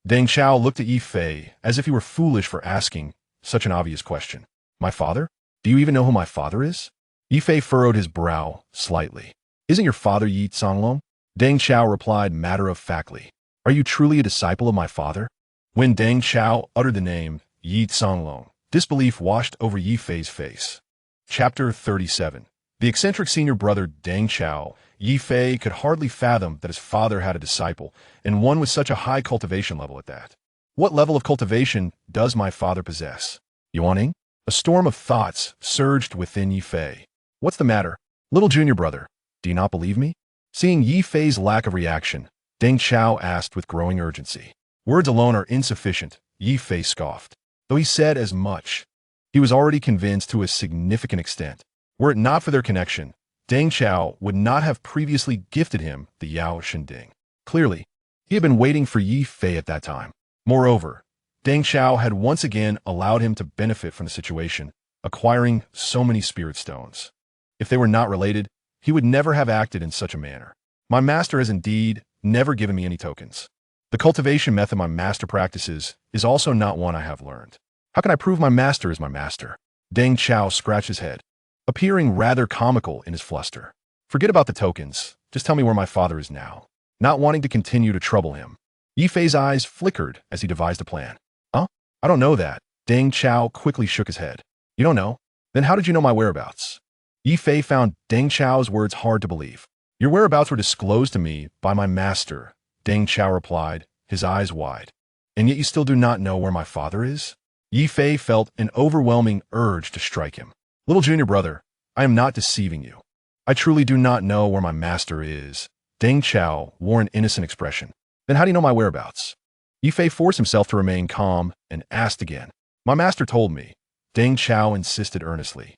Deng Chao looked at Ye Fei as if he were foolish for asking such an obvious question. "My father? Do you even know who my father is?" Ye Fei furrowed his brow slightly. "Isn't your father Yi Songlong?" Deng Chao replied matter-of-factly. "Are you truly a disciple of my father?" When Deng Chao uttered the name Yi Songlong, disbelief washed over Ye Fei's face. Chapter 37. The eccentric senior brother Deng Chao, Ye Fei could hardly fathom that his father had a disciple, and one with such a high cultivation level at that. "What level of cultivation does my father possess?" "Yuaning?" A storm of thoughts surged within Ye Fei. "What's the matter? Little junior brother, do you not believe me?" Seeing Ye Fei's lack of reaction, Deng Chao asked with growing urgency. "Words alone are insufficient," Ye Fei scoffed. Though he said as much, he was already convinced to a significant extent. Were it not for their connection, Deng Chao would not have previously gifted him the Yao Shinding. Clearly, he had been waiting for Ye Fei at that time. Moreover, Deng Chao had once again allowed him to benefit from the situation, acquiring so many spirit stones. If they were not related, he would never have acted in such a manner. "My master has indeed never given me any tokens. The cultivation method my master practices is also not one I have learned. How can I prove my master is my master?" Deng Chao scratched his head, appearing rather comical in his fluster. "Forget about the tokens. Just tell me where my father is now." Not wanting to continue to trouble him, Ye Fei's eyes flickered as he devised a plan. "Huh? I don't know that." Deng Chao quickly shook his head. "You don't know? Then how did you know my whereabouts?" Ye Fei found Deng Chao's words hard to believe. "Your whereabouts were disclosed to me by my master," Deng Chao replied, his eyes wide. "And yet you still do not know where my father is?" Ye Fei felt an overwhelming urge to strike him. "Little junior brother, I am not deceiving you. I truly do not know where my master is." Deng Chao wore an innocent expression. "Then how do you know my whereabouts?" Ye Fei forced himself to remain calm and asked again. "My master told me." Deng Chao insisted earnestly.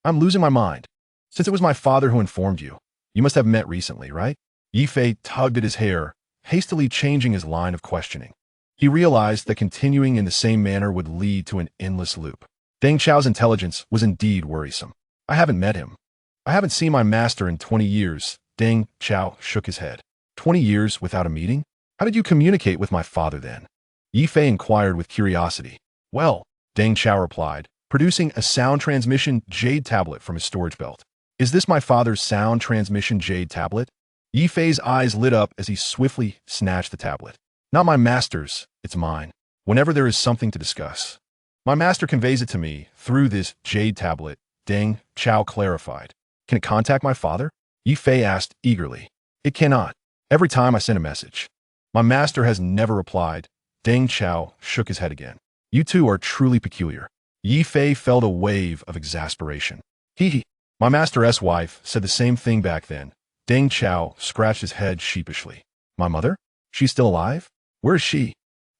I'm losing my mind. Since it was my father who informed you, you must have met recently, right?" Ye Fei tugged at his hair, hastily changing his line of questioning. He realized that continuing in the same manner would lead to an endless loop. Deng Chao's intelligence was indeed worrisome. "I haven't met him. I haven't seen my master in 20 years. Deng Chao shook his head. 20 years without a meeting? How did you communicate with my father then?" Ye Fei inquired with curiosity. "Well," Deng Chao replied, producing a sound transmission jade tablet from his storage belt. "Is this my father's sound transmission jade tablet?" Ye Fei's eyes lit up as he swiftly snatched the tablet. "Not my master's, it's mine. Whenever there is something to discuss, my master conveys it to me through this jade tablet," Deng Chao clarified. "Can it contact my father?" Ye Fei asked eagerly. "It cannot. Every time I send a message. My master has never replied. Deng Chao shook his head again. You two are truly peculiar. Ye Fei felt a wave of exasperation. Hee. My master's wife said the same thing back then. Deng Chao scratched his head sheepishly. My mother? She's still alive? Where is she?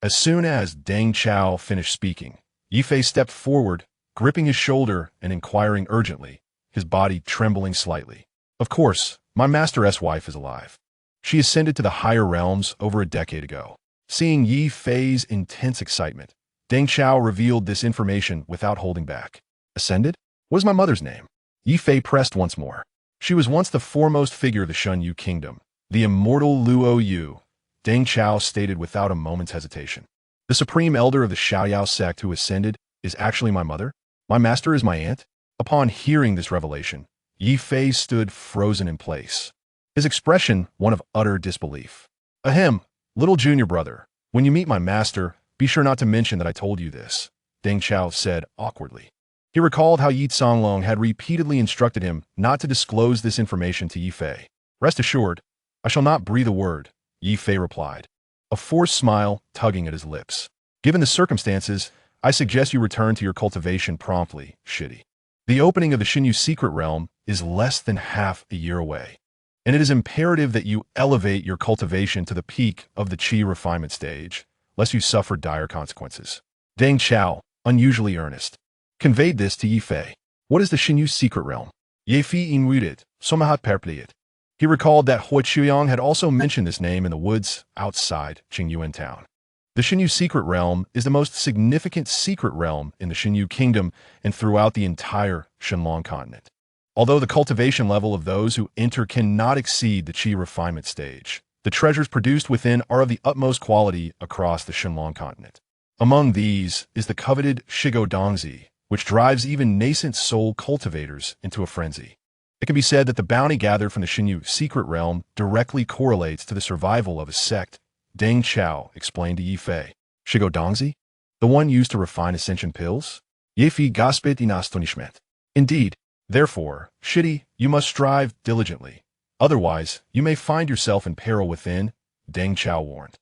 As soon as Deng Chao finished speaking, Ye Fei stepped forward, gripping his shoulder and inquiring urgently, his body trembling slightly. Of course, my master's wife is alive. She ascended to the higher realms over a decade ago. Seeing Ye Fei's intense excitement, Deng Chao revealed this information without holding back. Ascended? What is my mother's name? Ye Fei pressed once more. She was once the foremost figure of the Shun Yu kingdom, the immortal Luo Yu, Deng Chao stated without a moment's hesitation. The supreme elder of the Xiaoyao sect who ascended is actually my mother? My master is my aunt? Upon hearing this revelation, Ye Fei stood frozen in place. His expression one of utter disbelief. Ahem, little junior brother, when you meet my master, be sure not to mention that I told you this, Deng Chao said awkwardly. He recalled how Yi Songlong had repeatedly instructed him not to disclose this information to Ye Fei. Rest assured, I shall not breathe a word, Ye Fei replied, a forced smile tugging at his lips. Given the circumstances, I suggest you return to your cultivation promptly, Shitty. The opening of the Xinyu secret realm is less than half a year away, and it is imperative that you elevate your cultivation to the peak of the qi refinement stage, lest you suffer dire consequences. Deng Chao, unusually earnest, conveyed this to Ye Fei. What is the Xinyu secret realm? Ye Fei inwuded, somahat perpliet. He recalled that Hui Chuyang had also mentioned this name in the woods outside Qingyuan town. The Xinyu secret realm is the most significant secret realm in the Xinyu kingdom and throughout the entire Shenlong continent. Although the cultivation level of those who enter cannot exceed the qi refinement stage, the treasures produced within are of the utmost quality across the Shenlong continent. Among these is the coveted Shigo Dongzi, which drives even nascent soul cultivators into a frenzy. It can be said that the bounty gathered from the Xinyu secret realm directly correlates to the survival of a sect, Deng Chao explained to Ye Fei. Shigo Dongzi? The one used to refine ascension pills? Ye Fei gasped in astonishment. Indeed. Therefore, Shitty, you must strive diligently. Otherwise, you may find yourself in peril within, Deng Chao warned.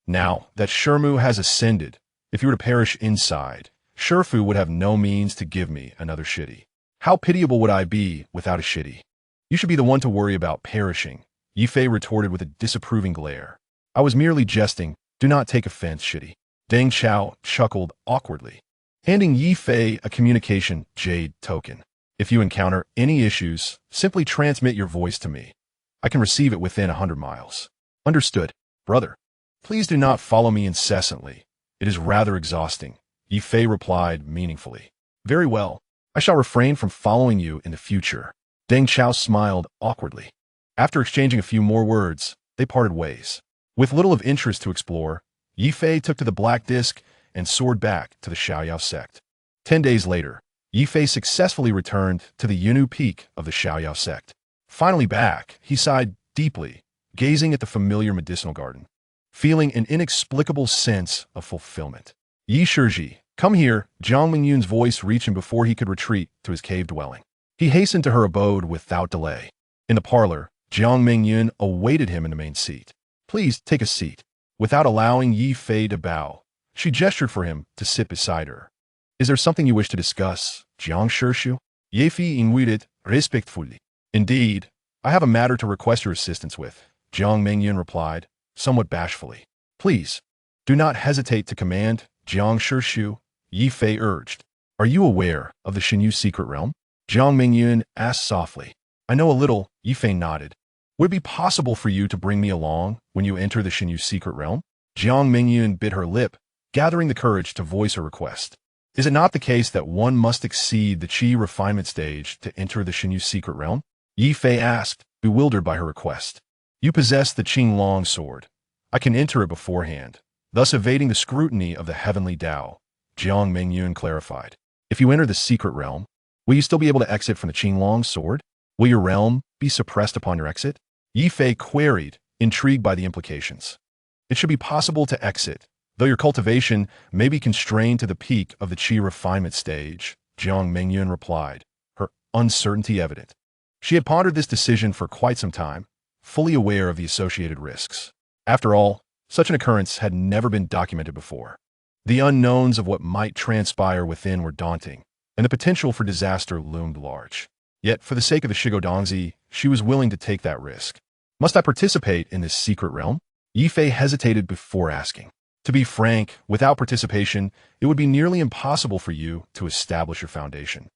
Now that Shermu has ascended, if you were to perish inside, Sherfu would have no means to give me another Shitty. How pitiable would I be without a Shitty? You should be the one to worry about perishing, Ye Fei retorted with a disapproving glare. I was merely jesting. Do not take offense, Shitty. Deng Chao chuckled awkwardly, handing Ye Fei a communication jade token. If you encounter any issues, simply transmit your voice to me. I can receive it within 100 miles. Understood, brother. Please do not follow me incessantly. It is rather exhausting, Ye Fei replied meaningfully. Very well. I shall refrain from following you in the future. Deng Chao smiled awkwardly. After exchanging a few more words, they parted ways. With little of interest to explore, Ye Fei took to the black disk and soared back to the Xiaoyao sect. 10 days later, Ye Fei successfully returned to the Yunnu peak of the Xiaoyao sect. Finally back, he sighed deeply, gazing at the familiar medicinal garden, feeling an inexplicable sense of fulfillment. Yi Shiji, come here, Jiang Mingyun's voice reached him before he could retreat to his cave dwelling. He hastened to her abode without delay. In the parlor, Jiang Mingyun awaited him in the main seat. Please take a seat. Without allowing Ye Fei to bow, she gestured for him to sit beside her. Is there something you wish to discuss, Jiang Shirshu? Ye Fei invited respectfully. Indeed, I have a matter to request your assistance with, Jiang Mingyun replied, somewhat bashfully. Please, do not hesitate to command, Jiang Shirshu, Ye Fei urged. Are you aware of the Xinyu secret realm? Jiang Mingyun asked softly. I know a little, Ye Fei nodded. Would it be possible for you to bring me along when you enter the Xinyu secret realm? Jiang Mingyun bit her lip, gathering the courage to voice her request. Is it not the case that one must exceed the qi refinement stage to enter the Xinyu secret realm? Ye Fei asked, bewildered by her request. You possess the Qinglong sword. I can enter it beforehand, thus evading the scrutiny of the heavenly Tao, Jiang Mingyun clarified. If you enter the secret realm, will you still be able to exit from the Qinglong sword? Will your realm be suppressed upon your exit? Ye Fei queried, intrigued by the implications. It should be possible to exit, though your cultivation may be constrained to the peak of the qi refinement stage, Jiang Mingyun replied, her uncertainty evident. She had pondered this decision for quite some time, fully aware of the associated risks. After all, such an occurrence had never been documented before. The unknowns of what might transpire within were daunting, and the potential for disaster loomed large. Yet, for the sake of the Shigodongzi, she was willing to take that risk. Must I participate in this secret realm? Ye Fei hesitated before asking. To be frank, without participation, it would be nearly impossible for you to establish your foundation.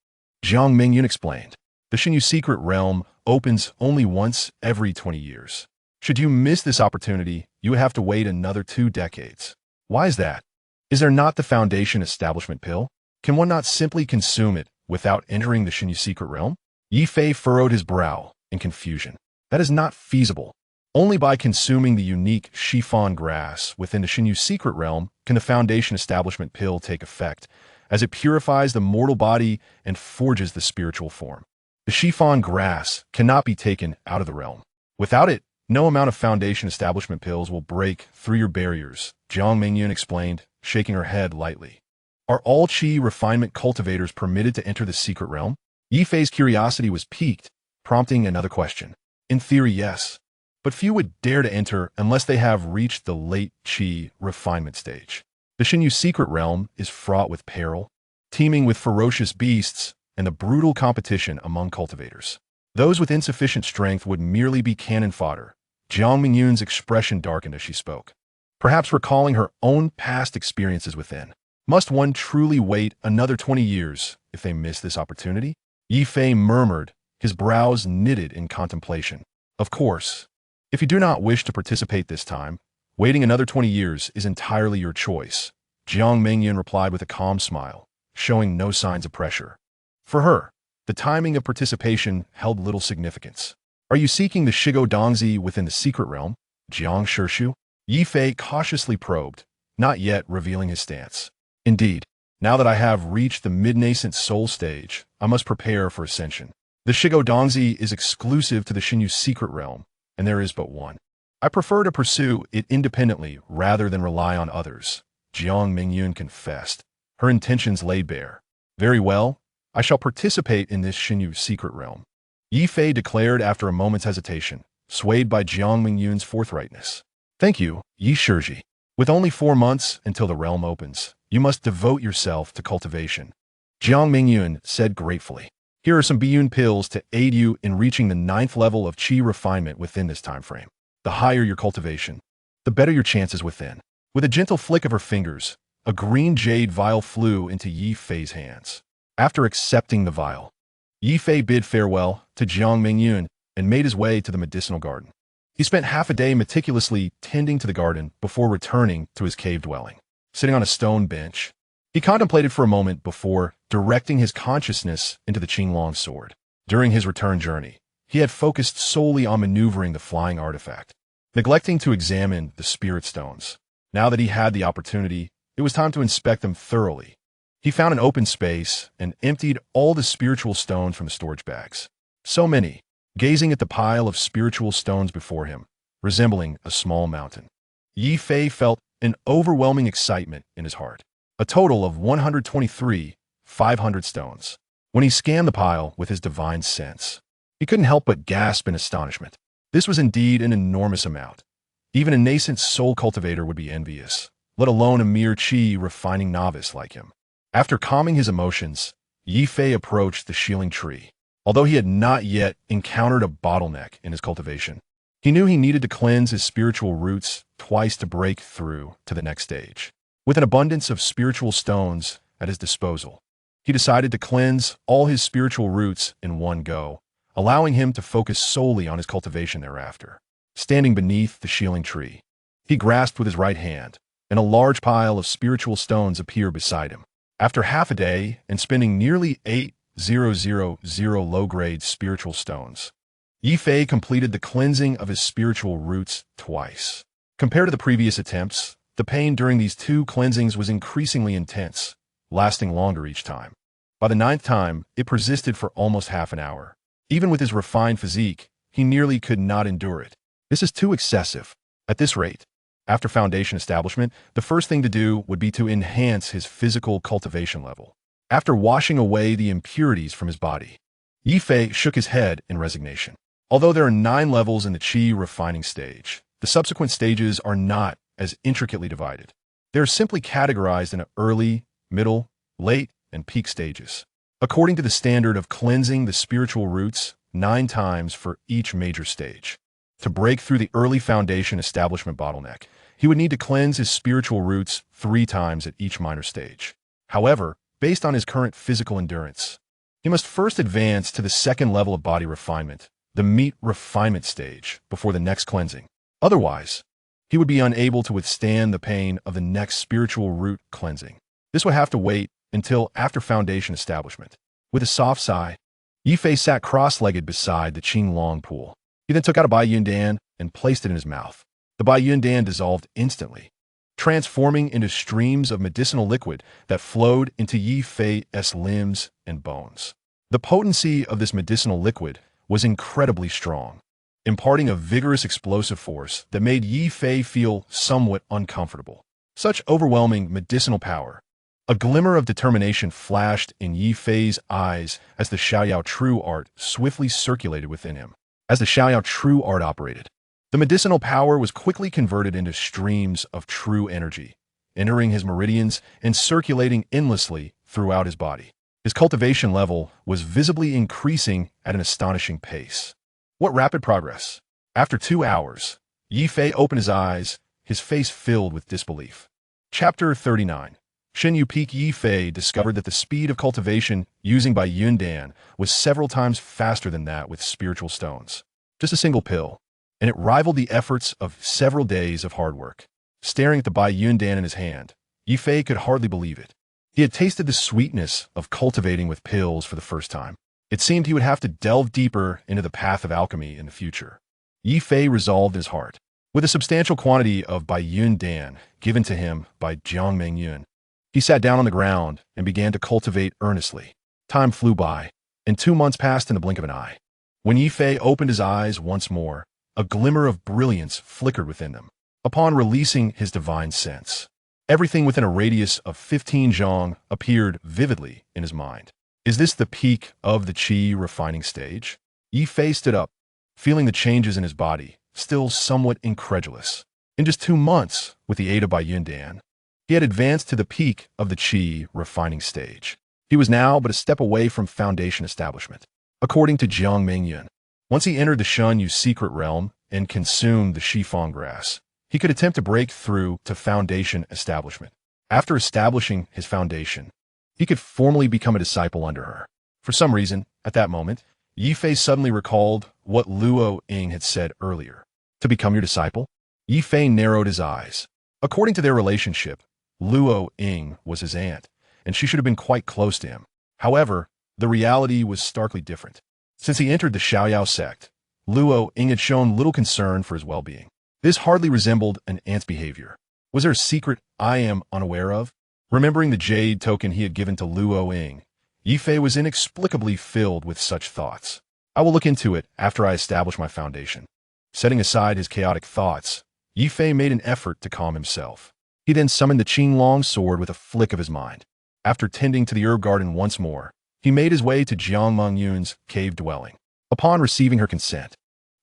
Jiang Mingyun explained. The Xinyu secret realm opens only once every 20 years. Should you miss this opportunity, you would have to wait another 2 decades. Why is that? Is there not the foundation establishment pill? Can one not simply consume it without entering the Xinyu secret realm? Ye Fei furrowed his brow in confusion. That is not feasible. Only by consuming the unique chiffon grass within the Xinyu secret realm can the foundation establishment pill take effect, as it purifies the mortal body and forges the spiritual form. The chiffon grass cannot be taken out of the realm. Without it, no amount of foundation establishment pills will break through your barriers, Jiang Mingyun explained, shaking her head lightly. Are all qi refinement cultivators permitted to enter the secret realm? Ye Fei's curiosity was piqued, prompting another question. In theory, yes. But few would dare to enter unless they have reached the late qi refinement stage. The Xinyu secret realm is fraught with peril, teeming with ferocious beasts and the brutal competition among cultivators. Those with insufficient strength would merely be cannon fodder. Jiang Mingyun's expression darkened as she spoke, perhaps recalling her own past experiences within. Must one truly wait another 20 years if they miss this opportunity? Ye Fei murmured, his brows knitted in contemplation. Of course. If you do not wish to participate this time, waiting another 20 years is entirely your choice, Jiang Mingyun replied with a calm smile, showing no signs of pressure. For her, the timing of participation held little significance. Are you seeking the Shigodongzi within the secret realm, Jiang Shishu? Ye Fei cautiously probed, not yet revealing his stance. Indeed, now that I have reached the mid-nascent soul stage, I must prepare for ascension. The Shigodongzi is exclusive to the Xinyu secret realm, and there is but one. I prefer to pursue it independently rather than rely on others, Jiang Mingyun confessed, her intentions laid bare. Very well, I shall participate in this Xinyu secret realm, Ye Fei declared after a moment's hesitation, swayed by Jiang Mingyun's forthrightness. Thank you, Yi Shiji. With only 4 months until the realm opens, you must devote yourself to cultivation, Jiang Mingyun said gratefully. Here are some Biyun pills to aid you in reaching the 9th level of qi refinement within this time frame. The higher your cultivation, the better your chances within. With a gentle flick of her fingers, a green jade vial flew into Ye Fei's hands. After accepting the vial, Ye Fei bid farewell to Jiang Mingyun and made his way to the medicinal garden. He spent half a day meticulously tending to the garden before returning to his cave dwelling. Sitting on a stone bench, he contemplated for a moment before directing his consciousness into the Qinglong sword. During his return journey, he had focused solely on maneuvering the flying artifact, neglecting to examine the spirit stones. Now that he had the opportunity, it was time to inspect them thoroughly. He found an open space and emptied all the spiritual stones from the storage bags. So many, gazing at the pile of spiritual stones before him, resembling a small mountain. Ye Fei felt an overwhelming excitement in his heart. A total of 123,500 stones. When he scanned the pile with his divine sense, he couldn't help but gasp in astonishment. This was indeed an enormous amount. Even a nascent soul cultivator would be envious, let alone a mere qi refining novice like him. After calming his emotions, Ye Fei approached the shieling tree. Although he had not yet encountered a bottleneck in his cultivation, he knew he needed to cleanse his spiritual roots twice to break through to the next stage. With an abundance of spiritual stones at his disposal, he decided to cleanse all his spiritual roots in one go, allowing him to focus solely on his cultivation thereafter. Standing beneath the shieling tree, he grasped with his right hand, and a large pile of spiritual stones appeared beside him. After half a day and spending nearly 8,000 low-grade spiritual stones, Ye Fei completed the cleansing of his spiritual roots twice. Compared to the previous attempts, the pain during these 2 cleansings was increasingly intense, lasting longer each time. By the 9th time, it persisted for almost half an hour. Even with his refined physique, he nearly could not endure it. This is too excessive. At this rate, after foundation establishment, the first thing to do would be to enhance his physical cultivation level. After washing away the impurities from his body, Ye Fei shook his head in resignation. Although there are 9 levels in the Qi refining stage, the subsequent stages are not as intricately divided. They are simply categorized into early, middle, late, and peak stages, according to the standard of cleansing the spiritual roots 9 times for each major stage. To break through the early foundation establishment bottleneck, he would need to cleanse his spiritual roots 3 times at each minor stage. However, based on his current physical endurance, he must first advance to the second level of body refinement, the meat refinement stage, before the next cleansing. Otherwise, he would be unable to withstand the pain of the next spiritual root cleansing. This would have to wait until after foundation establishment. With a soft sigh, Ye Fei sat cross-legged beside the Qinglong pool. He then took out a Bai Yundan and placed it in his mouth. The Bai Yundan dissolved instantly, transforming into streams of medicinal liquid that flowed into Ye Fei's limbs and bones. The potency of this medicinal liquid was incredibly strong, imparting a vigorous explosive force that made Ye Fei feel somewhat uncomfortable. Such overwhelming medicinal power. A glimmer of determination flashed in Ye Fei's eyes as the Xiaoyao True Art swiftly circulated within him. As the Xiaoyao True Art operated, the medicinal power was quickly converted into streams of true energy, entering his meridians and circulating endlessly throughout his body. His cultivation level was visibly increasing at an astonishing pace. What rapid progress! After 2 hours, Ye Fei opened his eyes, his face filled with disbelief. Chapter 39. Shenyu Peak. Ye Fei discovered that the speed of cultivation using Bai Yundan was several times faster than that with spiritual stones. Just a single pill, and it rivaled the efforts of several days of hard work. Staring at the Bai Yundan in his hand, Ye Fei could hardly believe it. He had tasted the sweetness of cultivating with pills for the first time. It seemed he would have to delve deeper into the path of alchemy in the future. Ye Fei resolved in his heart. With a substantial quantity of Bai Yundan given to him by Jiang Mengyun, he sat down on the ground and began to cultivate earnestly. Time flew by, and 2 months passed in the blink of an eye. When Ye Fei opened his eyes once more, a glimmer of brilliance flickered within them. Upon releasing his divine sense, everything within a radius of 15 zhang appeared vividly in his mind. Is this the peak of the Qi refining stage? Ye Fei stood up, feeling the changes in his body, still somewhat incredulous. In just 2 months, with the aid of Bai Yundan, he had advanced to the peak of the Qi refining stage. He was now but a step away from foundation establishment. According to Jiang Mengyun, once he entered the Shunyu secret realm and consumed the Shifang grass, he could attempt to break through to foundation establishment. After establishing his foundation, he could formally become a disciple under her. For some reason, at that moment, Ye Fei suddenly recalled what Luo Ying had said earlier. To become your disciple? Ye Fei narrowed his eyes. According to their relationship, Luo Ying was his aunt, and she should have been quite close to him. However, the reality was starkly different. Since he entered the Xiaoyao sect, Luo Ying had shown little concern for his well-being. This hardly resembled an aunt's behavior. Was there a secret I am unaware of? Remembering the jade token he had given to Luo Ying, Ye Fei was inexplicably filled with such thoughts. I will look into it after I establish my foundation. Setting aside his chaotic thoughts, Ye Fei made an effort to calm himself. He then summoned the Qinglong sword with a flick of his mind. After tending to the herb garden once more, he made his way to Jiang Mengyun's cave dwelling. Upon receiving her consent,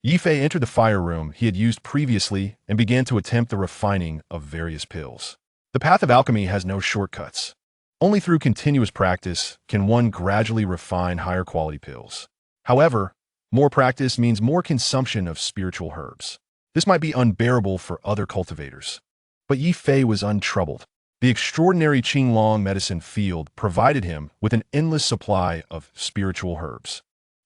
Ye Fei entered the fire room he had used previously and began to attempt the refining of various pills. The path of alchemy has no shortcuts. Only through continuous practice can one gradually refine higher quality pills. However, more practice means more consumption of spiritual herbs. This might be unbearable for other cultivators, but Ye Fei was untroubled. The extraordinary Qinglong medicine field provided him with an endless supply of spiritual herbs.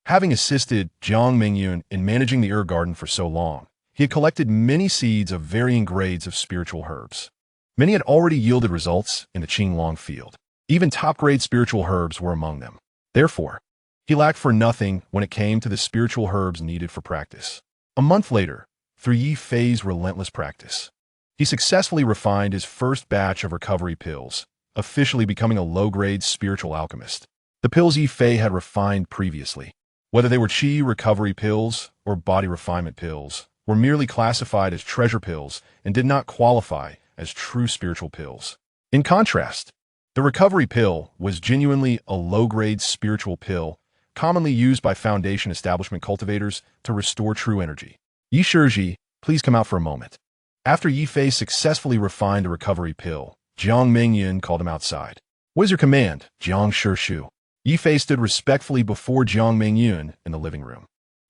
Having assisted Jiang Mengyun in managing the herb garden for so long, he had collected many seeds of varying grades of spiritual herbs. Many had already yielded results in the Qinglong field. Even top-grade spiritual herbs were among them. Therefore, he lacked for nothing when it came to the spiritual herbs needed for practice. A month later, through Ye Fei's relentless practice, he successfully refined his first batch of recovery pills, officially becoming a low-grade spiritual alchemist. The pills Ye Fei had refined previously, whether they were Qi recovery pills or body refinement pills, were merely classified as treasure pills and did not qualify as true spiritual pills. In contrast, the recovery pill was genuinely a low-grade spiritual pill commonly used by foundation establishment cultivators to restore true energy. Yi Shiji, please come out for a moment. After Ye Fei successfully refined a recovery pill, Jiang Mingyun called him outside. What is your command, Jiang Shishu? Ye Fei stood respectfully before Jiang Mingyun in the living room.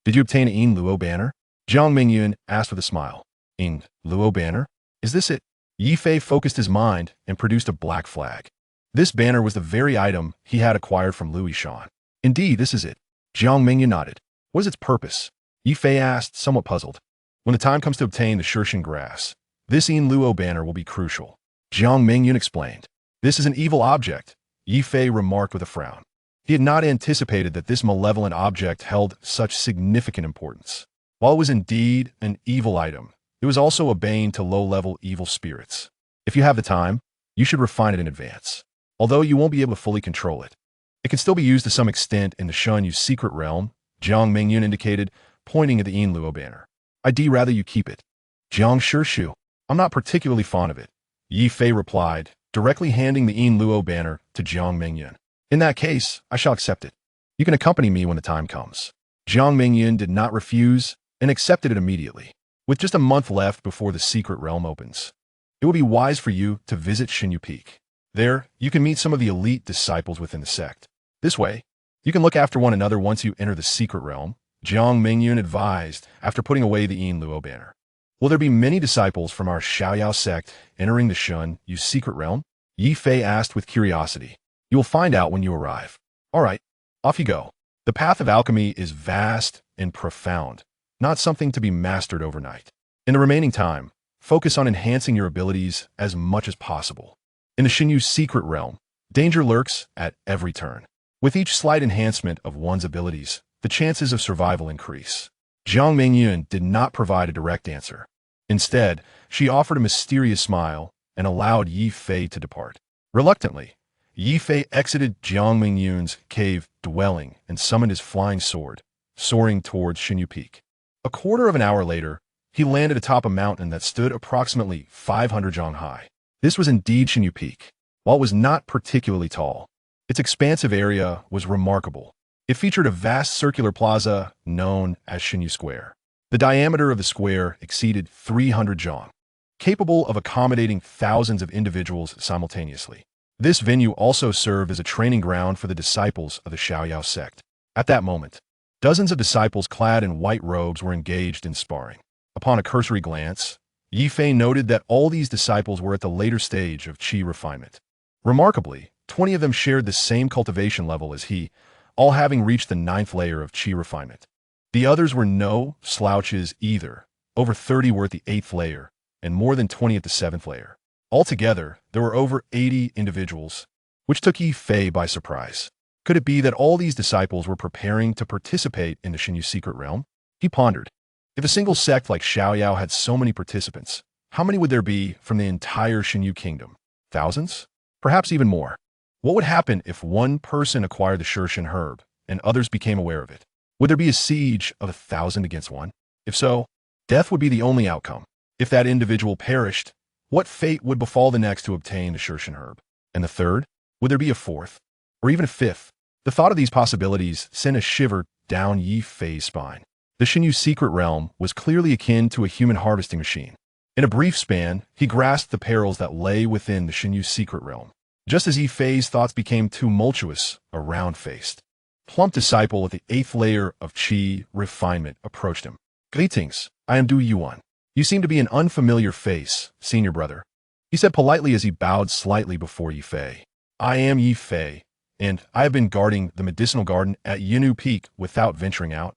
Did you obtain Yin Luo banner? Jiang Mingyun asked with a smile. Yin Luo banner? Is this it? Ye Fei focused his mind and produced a black flag. This banner was the very item he had acquired from Louis Shan. Indeed, this is it. Jiang Mingyun nodded. What is its purpose? Ye Fei asked, somewhat puzzled. When the time comes to obtain the Shirshin grass, this Yin Luo banner will be crucial. Jiang Mingyun explained. This is an evil object, Ye Fei remarked with a frown. He had not anticipated that this malevolent object held such significant importance. While it was indeed an evil item, it was also a bane to low-level evil spirits. If you have the time, you should refine it in advance. Although you won't be able to fully control it, it can still be used to some extent in the Shunyu's secret realm, Jiang Mingyun indicated, pointing at the Yin Luo banner. I'd rather you keep it. Jiang Shishu, I'm not particularly fond of it, Ye Fei replied, directly handing the Yin Luo banner to Jiang Mingyun. In that case, I shall accept it. You can accompany me when the time comes. Jiang Mingyun did not refuse and accepted it immediately. With just a month left before the secret realm opens, it would be wise for you to visit Xinyu Peak. There, you can meet some of the elite disciples within the sect. This way, you can look after one another once you enter the secret realm, Jiang Mingyun advised after putting away the Yin Luo banner. Will there be many disciples from our Xiaoyao sect entering the Xunyu secret realm? Ye Fei asked with curiosity. You will find out when you arrive. All right, off you go. The path of alchemy is vast and profound, not something to be mastered overnight. In the remaining time, focus on enhancing your abilities as much as possible. In the Xinyu secret realm, danger lurks at every turn. With each slight enhancement of one's abilities, the chances of survival increase. Jiang Mingyun did not provide a direct answer. Instead, she offered a mysterious smile and allowed Ye Fei to depart. Reluctantly, Ye Fei exited Jiang Mingyun's cave dwelling and summoned his flying sword, soaring towards Xinyu Peak. A quarter of an hour later, he landed atop a mountain that stood approximately 500 zhang high. This was indeed Xinyu Peak. While it was not particularly tall, its expansive area was remarkable. It featured a vast circular plaza known as Xinyu Square. The diameter of the square exceeded 300 zhang, capable of accommodating thousands of individuals simultaneously. This venue also served as a training ground for the disciples of the Xiaoyao sect. At that moment, dozens of disciples clad in white robes were engaged in sparring. Upon a cursory glance, Ye Fei noted that all these disciples were at the later stage of qi refinement. Remarkably, 20 of them shared the same cultivation level as he, all having reached the 9th layer of qi refinement. The others were no slouches either. Over 30 were at the 8th layer, and more than 20 at the 7th layer. Altogether, there were over 80 individuals, which took Ye Fei by surprise. Could it be that all these disciples were preparing to participate in the Xinyu secret realm? He pondered. If a single sect like Xiaoyao had so many participants, how many would there be from the entire Xinyu kingdom? Thousands? Perhaps even more. What would happen if one person acquired the Shirshin herb and others became aware of it? Would there be a siege of 1,000 against one? If so, death would be the only outcome. If that individual perished, what fate would befall the next to obtain the Shirshin herb? And the third? Would there be a fourth? Or even a fifth? The thought of these possibilities sent a shiver down Ye Fei's spine. The Xinyu secret realm was clearly akin to a human harvesting machine. In a brief span, he grasped the perils that lay within the Xinyu secret realm. Just as Ye Fei's thoughts became tumultuous, a round-faced, plump disciple at the 8th layer of qi refinement approached him. Greetings, I am Du Yuan. You seem to be an unfamiliar face, senior brother, he said politely as he bowed slightly before Ye Fei. I am Ye Fei, and I have been guarding the medicinal garden at Xinyu Peak without venturing out.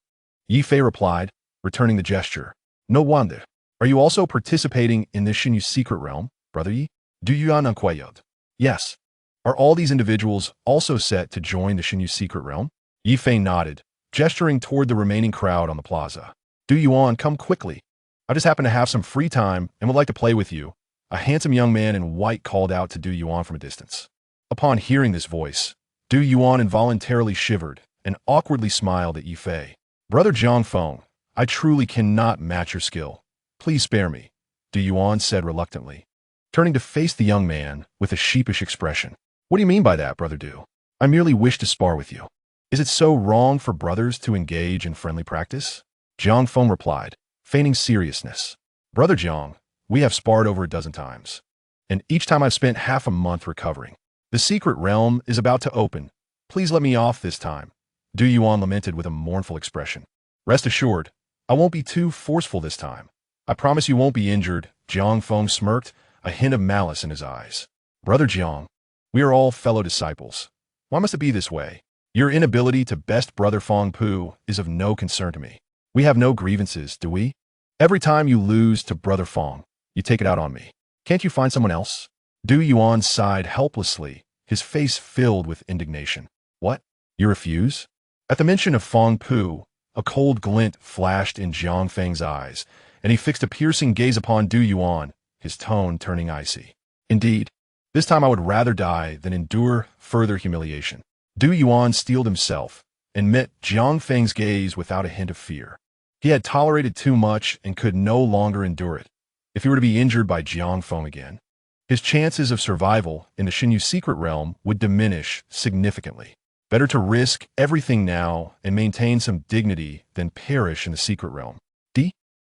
Ye Fei replied, returning the gesture. No wonder. Are you also participating in this Xinyu secret realm, brother Yi? Du Yuan inquired. Yes. Are all these individuals also set to join the Xinyu secret realm? Ye Fei nodded, gesturing toward the remaining crowd on the plaza. Du Yuan, come quickly. I just happen to have some free time and would like to play with you. A handsome young man in white called out to Du Yuan from a distance. Upon hearing this voice, Du Yuan involuntarily shivered and awkwardly smiled at Ye Fei. Brother Zhang Feng, I truly cannot match your skill. Please spare me, Du Yuan said reluctantly, turning to face the young man with a sheepish expression. What do you mean by that, Brother Du? I merely wish to spar with you. Is it so wrong for brothers to engage in friendly practice? Jiang Feng replied, feigning seriousness. Brother Jiang, we have sparred over a dozen times, and each time I've spent half a month recovering. The secret realm is about to open. Please let me off this time. Du Yuan lamented with a mournful expression. Rest assured, I won't be too forceful this time. I promise you won't be injured. Jiang Feng smirked, a hint of malice in his eyes. Brother Jiang, we are all fellow disciples. Why must it be this way? Your inability to best Brother Feng Pu is of no concern to me. We have no grievances, do we? Every time you lose to Brother Feng, you take it out on me. Can't you find someone else? Du Yuan sighed helplessly, his face filled with indignation. What? You refuse? At the mention of Feng Pu, a cold glint flashed in Jiang Feng's eyes, and he fixed a piercing gaze upon Du Yuan, his tone turning icy. Indeed, this time I would rather die than endure further humiliation. Du Yuan steeled himself and met Jiang Feng's gaze without a hint of fear. He had tolerated too much and could no longer endure it. If he were to be injured by Jiang Feng again, his chances of survival in the Xinyu secret realm would diminish significantly. Better to risk everything now and maintain some dignity than perish in the secret realm.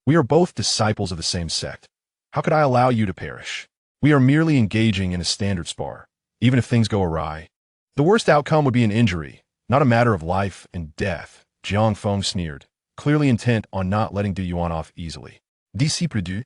We are both disciples of the same sect. How could I allow you to perish? We are merely engaging in a standard spar, even if things go awry. The worst outcome would be an injury, not a matter of life and death. Jiang Feng sneered, clearly intent on not letting Du Yuan off easily. D'ici près du?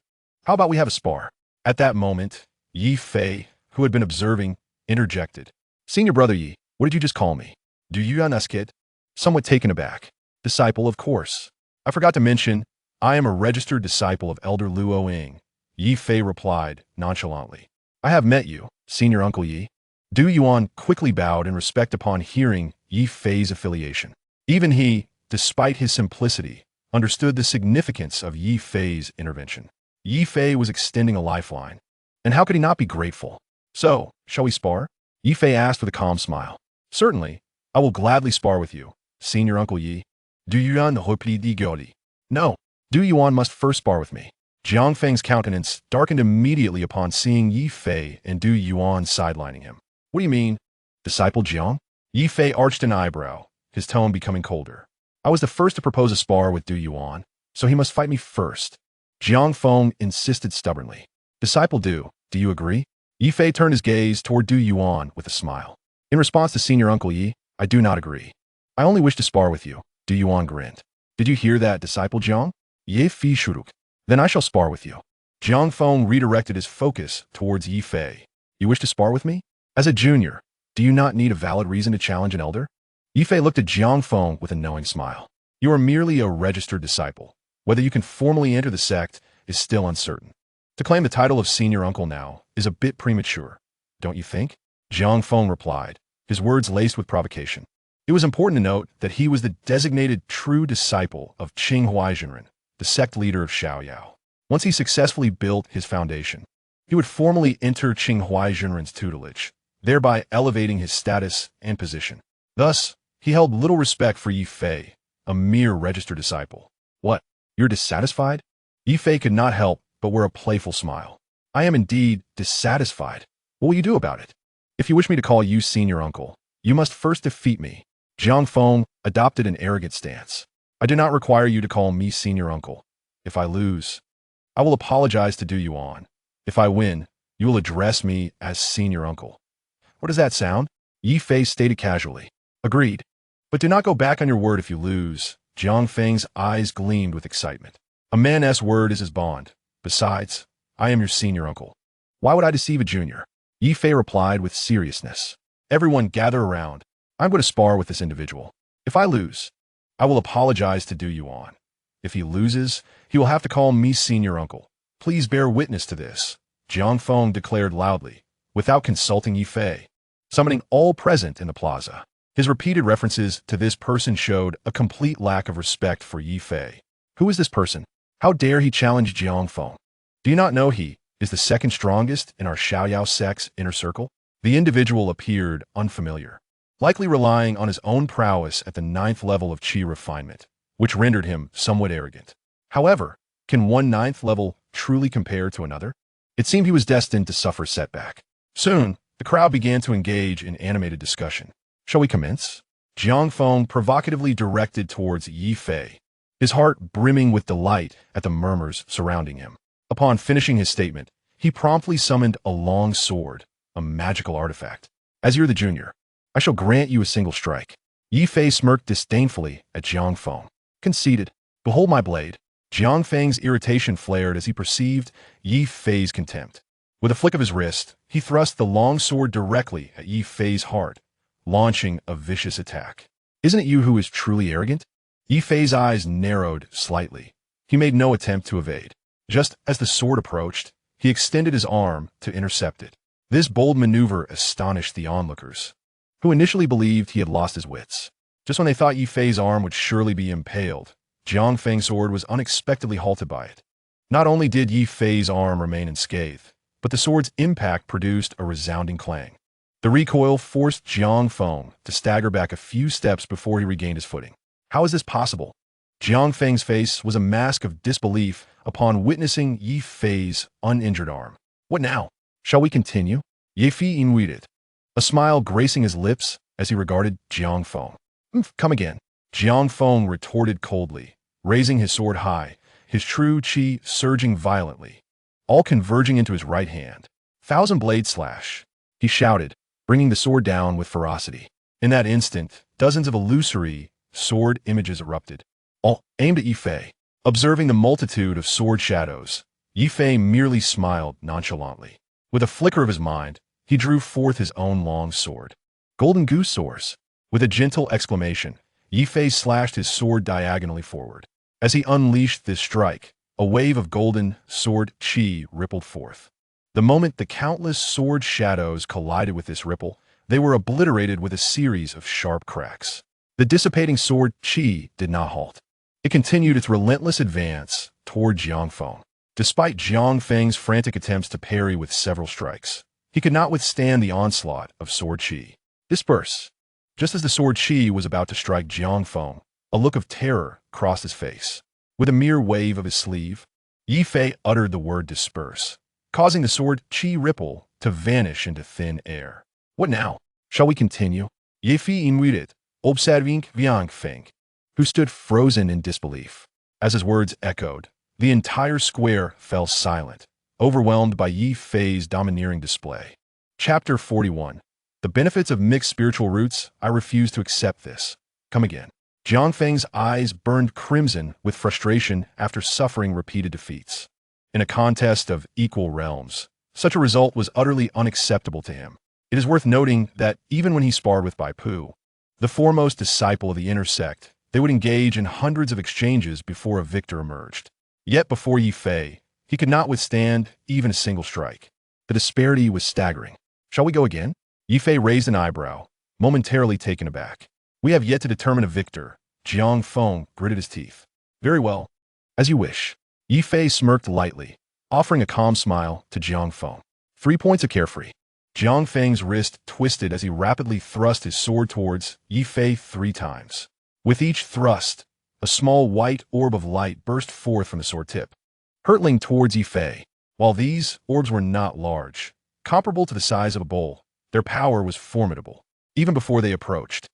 How about we have a spar? At that moment, Ye Fei, who had been observing, interjected. Senior brother Ye, what did you just call me? Du Yuan Nascent? Somewhat taken aback. Disciple, of course. I forgot to mention, I am a registered disciple of Elder Luo Ying. Ye Fei replied, nonchalantly. I have met you, Senior Uncle Yi. Du Yuan quickly bowed in respect upon hearing Ye Fei's affiliation. Even he, despite his simplicity, understood the significance of Ye Fei's intervention. Ye Fei was extending a lifeline, and how could he not be grateful? So, shall we spar? Ye Fei asked with a calm smile. Certainly, I will gladly spar with you, Senior Uncle Yi. Du Yuan replied gaudily. No, Du Yuan must first spar with me. Jiang Feng's countenance darkened immediately upon seeing Ye Fei and Du Yuan sidelining him. What do you mean, disciple Jiang? Ye Fei arched an eyebrow, his tone becoming colder. I was the first to propose a spar with Du Yuan, so he must fight me first. Jiang Feng insisted stubbornly. Disciple Du, do you agree? Ye Fei turned his gaze toward Du Yuan with a smile. In response to Senior Uncle Yi, I do not agree. I only wish to spar with you. Du Yuan grinned. Did you hear that, disciple Jiang? Ye Fei shuruk. Then I shall spar with you. Jiang Feng redirected his focus towards Ye Fei. You wish to spar with me? As a junior, do you not need a valid reason to challenge an elder? Ye Fei looked at Jiang Feng with a knowing smile. You are merely a registered disciple. Whether you can formally enter the sect is still uncertain. To claim the title of senior uncle now is a bit premature, don't you think? Jiang Feng replied, his words laced with provocation. It was important to note that he was the designated true disciple of Qing Huaizhenren, the sect leader of Xiaoyao. Once he successfully built his foundation, he would formally enter Qing Huaizhenren's tutelage, thereby elevating his status and position. Thus, he held little respect for Ye Fei, a mere registered disciple. What? You're dissatisfied? Ye Fei could not help but wear a playful smile. I am indeed dissatisfied. What will you do about it? If you wish me to call you senior uncle, you must first defeat me. Jiang Feng adopted an arrogant stance. I do not require you to call me senior uncle. If I lose, I will apologize to Du Yuan. If I win, you will address me as senior uncle. What does that sound? Ye Fei stated casually. Agreed. But do not go back on your word if you lose. Jiang Feng's eyes gleamed with excitement. A man's word is his bond. Besides, I am your senior uncle. Why would I deceive a junior? Ye Fei replied with seriousness. Everyone gather around. I'm going to spar with this individual. If I lose, I will apologize to Du Yuan. If he loses, he will have to call me senior uncle. Please bear witness to this, Jiang Feng declared loudly, without consulting Ye Fei, summoning all present in the plaza. His repeated references to this person showed a complete lack of respect for Ye Fei. Who is this person? How dare he challenge Jiang Feng? Do you not know he is the second strongest in our Xiaoyao sect's inner circle? The individual appeared unfamiliar, likely relying on his own prowess at the 9th level of qi refinement, which rendered him somewhat arrogant. However, can one 9th level truly compare to another? It seemed he was destined to suffer setback. Soon, the crowd began to engage in animated discussion. Shall we commence? Jiang Feng provocatively directed towards Ye Fei, his heart brimming with delight at the murmurs surrounding him. Upon finishing his statement, he promptly summoned a long sword, a magical artifact. As you're the junior, I shall grant you a single strike. Ye Fei smirked disdainfully at Jiang Feng. Conceded. Behold my blade. Jiang Feng's irritation flared as he perceived Ye Fei's contempt. With a flick of his wrist, he thrust the long sword directly at Ye Fei's heart, launching a vicious attack. Isn't it you who is truly arrogant? Ye Fei's eyes narrowed slightly. He made no attempt to evade. Just as the sword approached, he extended his arm to intercept it. This bold maneuver astonished the onlookers, who initially believed he had lost his wits. Just when they thought Ye Fei's arm would surely be impaled, Jiang Feng's sword was unexpectedly halted by it. Not only did Ye Fei's arm remain unscathed, but the sword's impact produced a resounding clang. The recoil forced Jiang Feng to stagger back a few steps before he regained his footing. How is this possible? Jiang Feng's face was a mask of disbelief upon witnessing Ye Fei's uninjured arm. What now? Shall we continue? Ye Fei inwaited, a smile gracing his lips as he regarded Jiang Feng. Come again. Jiang Feng retorted coldly, raising his sword high, his true qi surging violently, all converging into his right hand. Thousand blade slash, he shouted, bringing the sword down with ferocity. In that instant, dozens of illusory sword images erupted, all aimed at Ye Fei. Observing the multitude of sword shadows, Ye Fei merely smiled nonchalantly. With a flicker of his mind, he drew forth his own long sword. Golden goose soars. With a gentle exclamation, Ye Fei slashed his sword diagonally forward. As he unleashed this strike, a wave of golden sword qi rippled forth. The moment the countless sword shadows collided with this ripple, they were obliterated with a series of sharp cracks. The dissipating sword qi did not halt. It continued its relentless advance toward Jiang Feng. Despite Jiang Feng's frantic attempts to parry with several strikes, he could not withstand the onslaught of sword qi. Disperse. Just as the sword qi was about to strike Jiang Feng, a look of terror crossed his face. With a mere wave of his sleeve, Ye Fei uttered the word disperse, causing the sword qi ripple to vanish into thin air. What now? Shall we continue? Ye Fei inwaited, observing Jiang Feng, who stood frozen in disbelief. As his words echoed, the entire square fell silent, overwhelmed by Ye Fei's domineering display. Chapter 41. The benefits of mixed spiritual roots. I refuse to accept this. Come again. Jiang Feng's eyes burned crimson with frustration after suffering repeated defeats. In a contest of equal realms, such a result was utterly unacceptable to him. It is worth noting that even when he sparred with Bai Pu, the foremost disciple of the inner sect, they would engage in hundreds of exchanges before a victor emerged. Yet before Ye Fei, he could not withstand even a single strike. The disparity was staggering. Shall we go again? Ye Fei raised an eyebrow, momentarily taken aback. We have yet to determine a victor. Jiang Feng gritted his teeth. Very well. As you wish. Ye Fei smirked lightly, offering a calm smile to Jiang Feng. 3 points of carefree. Jiang Feng's wrist twisted as he rapidly thrust his sword towards Ye Fei 3 times. With each thrust, a small white orb of light burst forth from the sword tip, hurtling towards Ye Fei. While these orbs were not large, comparable to the size of a bowl, their power was formidable. Even before they approached,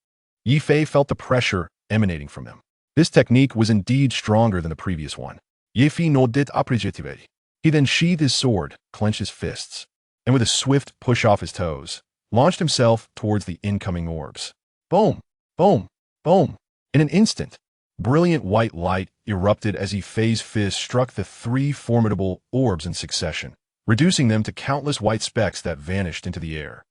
Ye Fei felt the pressure emanating from them. This technique was indeed stronger than the previous one. Ye Fei nodded appreciatively. He then sheathed his sword, clenched his fists, and with a swift push off his toes, launched himself towards the incoming orbs. Boom! Boom! Boom! In an instant, brilliant white light erupted as Ye Fei's fist struck the 3 formidable orbs in succession, reducing them to countless white specks that vanished into the air.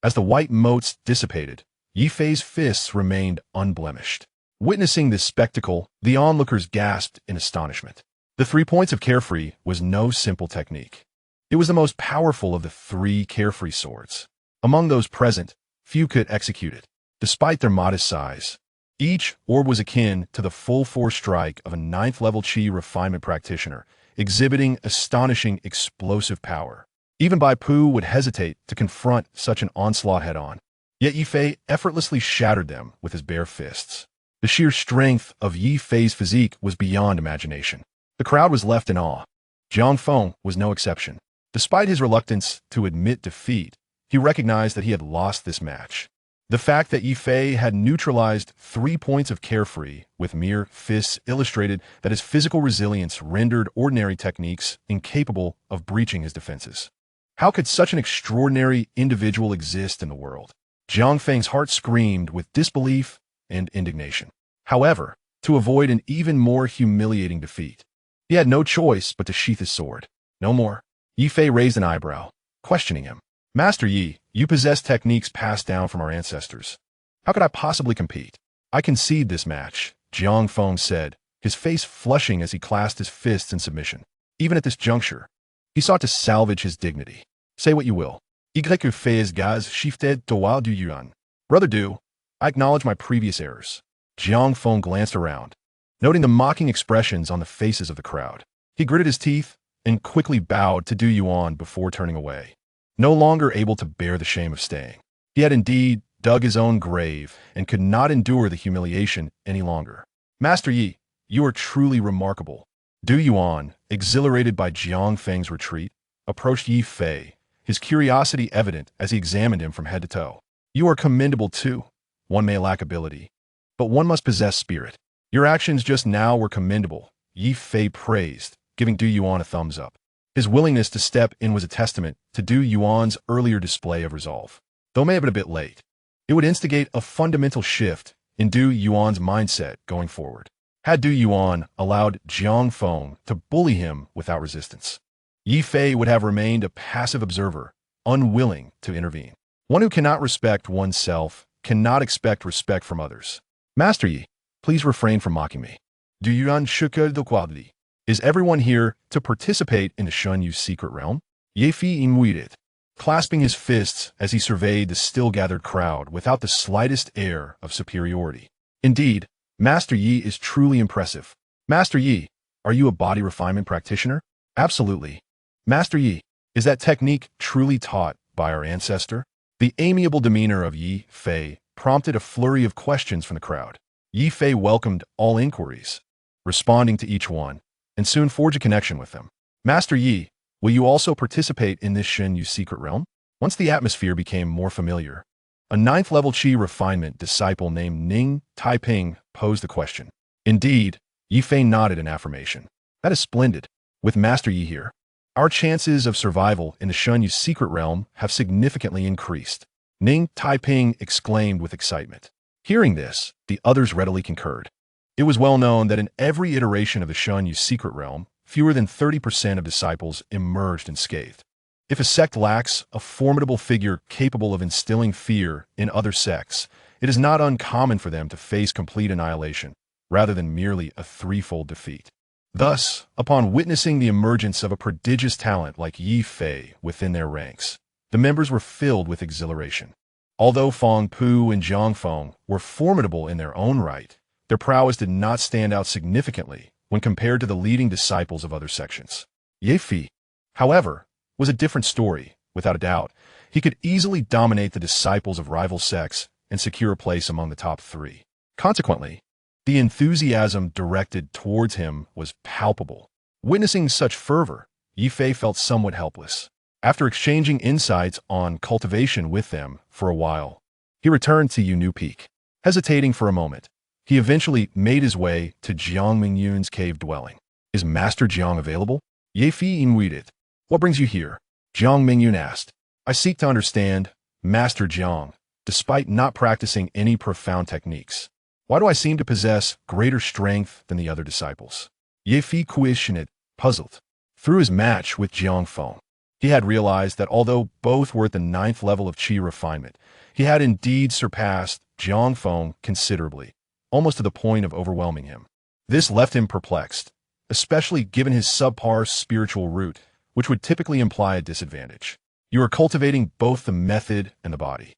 As the white motes dissipated, Ye Fei's fists remained unblemished. Witnessing this spectacle, the onlookers gasped in astonishment. The 3 points of carefree was no simple technique. It was the most powerful of the 3 carefree swords. Among those present, few could execute it. Despite their modest size, each orb was akin to the full force strike of a 9th level Qi refinement practitioner, exhibiting astonishing explosive power. Even Bai Pu would hesitate to confront such an onslaught head-on. Yet Ye Fei effortlessly shattered them with his bare fists. The sheer strength of Ye Fei's physique was beyond imagination. The crowd was left in awe. Jiang Feng was no exception. Despite his reluctance to admit defeat, he recognized that he had lost this match. The fact that Ye Fei had neutralized 3 points of carefree with mere fists illustrated that his physical resilience rendered ordinary techniques incapable of breaching his defenses. How could such an extraordinary individual exist in the world? Jiang Feng's heart screamed with disbelief and indignation. However, to avoid an even more humiliating defeat, he had no choice but to sheath his sword. No more. Ye Fei raised an eyebrow, questioning him. Master Yi, you possess techniques passed down from our ancestors. How could I possibly compete? I concede this match, Jiang Feng said, his face flushing as he clasped his fists in submission. Even at this juncture, he sought to salvage his dignity. Say what you will. Ye Fei is gaz shifted doa du yuan. Brother Du, I acknowledge my previous errors. Jiang Feng glanced around, noting the mocking expressions on the faces of the crowd. He gritted his teeth and quickly bowed to Du Yuan before turning away. No longer able to bear the shame of staying. He had indeed dug his own grave and could not endure the humiliation any longer. Master Yi, you are truly remarkable. Du Yuan, exhilarated by Jiang Feng's retreat, approached Ye Fei, his curiosity evident as he examined him from head to toe. You are commendable too. One may lack ability, but one must possess spirit. Your actions just now were commendable, Ye Fei praised, giving Du Yuan a thumbs up. His willingness to step in was a testament to Du Yuan's earlier display of resolve. Though it may have been a bit late, it would instigate a fundamental shift in Du Yuan's mindset going forward. Had Du Yuan allowed Jiang Feng to bully him without resistance, Ye Fei would have remained a passive observer, unwilling to intervene. One who cannot respect oneself cannot expect respect from others. Master Yi, please refrain from mocking me. Du Yuan shuke de quality. Is everyone here to participate in the Shun Yu's secret realm? Ye Fei imuited, clasping his fists as he surveyed the still-gathered crowd without the slightest air of superiority. Indeed, Master Yi is truly impressive. Master Yi, are you a body refinement practitioner? Absolutely. Master Yi, is that technique truly taught by our ancestor? The amiable demeanor of Ye Fei prompted a flurry of questions from the crowd. Ye Fei welcomed all inquiries, responding to each one, and soon forge a connection with them. Master Yi, will you also participate in this Shen Yu secret realm? Once the atmosphere became more familiar, a 9th-level Qi refinement disciple named Ning Taiping posed the question. Indeed, Ye Fei nodded in affirmation. That is splendid. With Master Yi here, our chances of survival in the Shen Yu secret realm have significantly increased. Ning Taiping exclaimed with excitement. Hearing this, the others readily concurred. It was well known that in every iteration of the Shen Yu secret realm, fewer than 30% of disciples emerged unscathed. If a sect lacks a formidable figure capable of instilling fear in other sects, it is not uncommon for them to face complete annihilation, rather than merely a threefold defeat. Thus, upon witnessing the emergence of a prodigious talent like Ye Fei within their ranks, the members were filled with exhilaration. Although Fang Pu and Jiang Feng were formidable in their own right, their prowess did not stand out significantly when compared to the leading disciples of other sections. Ye Fei, however, was a different story, without a doubt. He could easily dominate the disciples of rival sects and secure a place among the top 3. Consequently, the enthusiasm directed towards him was palpable. Witnessing such fervor, Ye Fei felt somewhat helpless. After exchanging insights on cultivation with them for a while, he returned to Yunu Peak. Hesitating for a moment, he eventually made his way to Jiang Mingyun's cave dwelling. Is Master Jiang available? Ye Fei inquired. What brings you here? Jiang Mingyun asked. I seek to understand, Master Jiang, despite not practicing any profound techniques. Why do I seem to possess greater strength than the other disciples? Ye Fei questioned, puzzled. Through his match with Jiang Feng, he had realized that although both were at the 9th level of Qi refinement, he had indeed surpassed Jiang Feng considerably, almost to the point of overwhelming him. This left him perplexed, especially given his subpar spiritual root, which would typically imply a disadvantage. You are cultivating both the method and the body.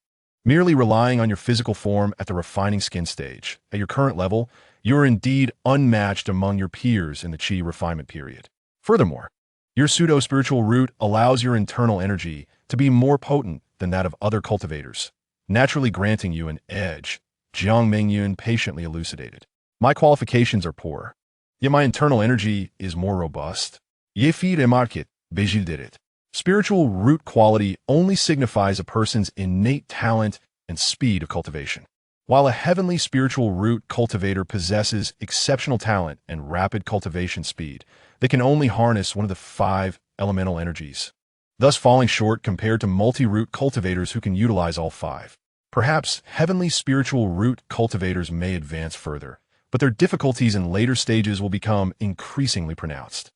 Merely relying on your physical form at the refining skin stage, at your current level, you are indeed unmatched among your peers in the Qi refinement period. Furthermore, your pseudo-spiritual root allows your internal energy to be more potent than that of other cultivators, naturally granting you an edge, Jiang Mingyun patiently elucidated. My qualifications are poor, yet my internal energy is more robust. Ye Fei remarqued, Beijing did it. Spiritual root quality only signifies a person's innate talent and speed of cultivation. While a heavenly spiritual root cultivator possesses exceptional talent and rapid cultivation speed, they can only harness one of the 5 elemental energies, thus falling short compared to multi-root cultivators who can utilize all 5. Perhaps heavenly spiritual root cultivators may advance further, but their difficulties in later stages will become increasingly pronounced.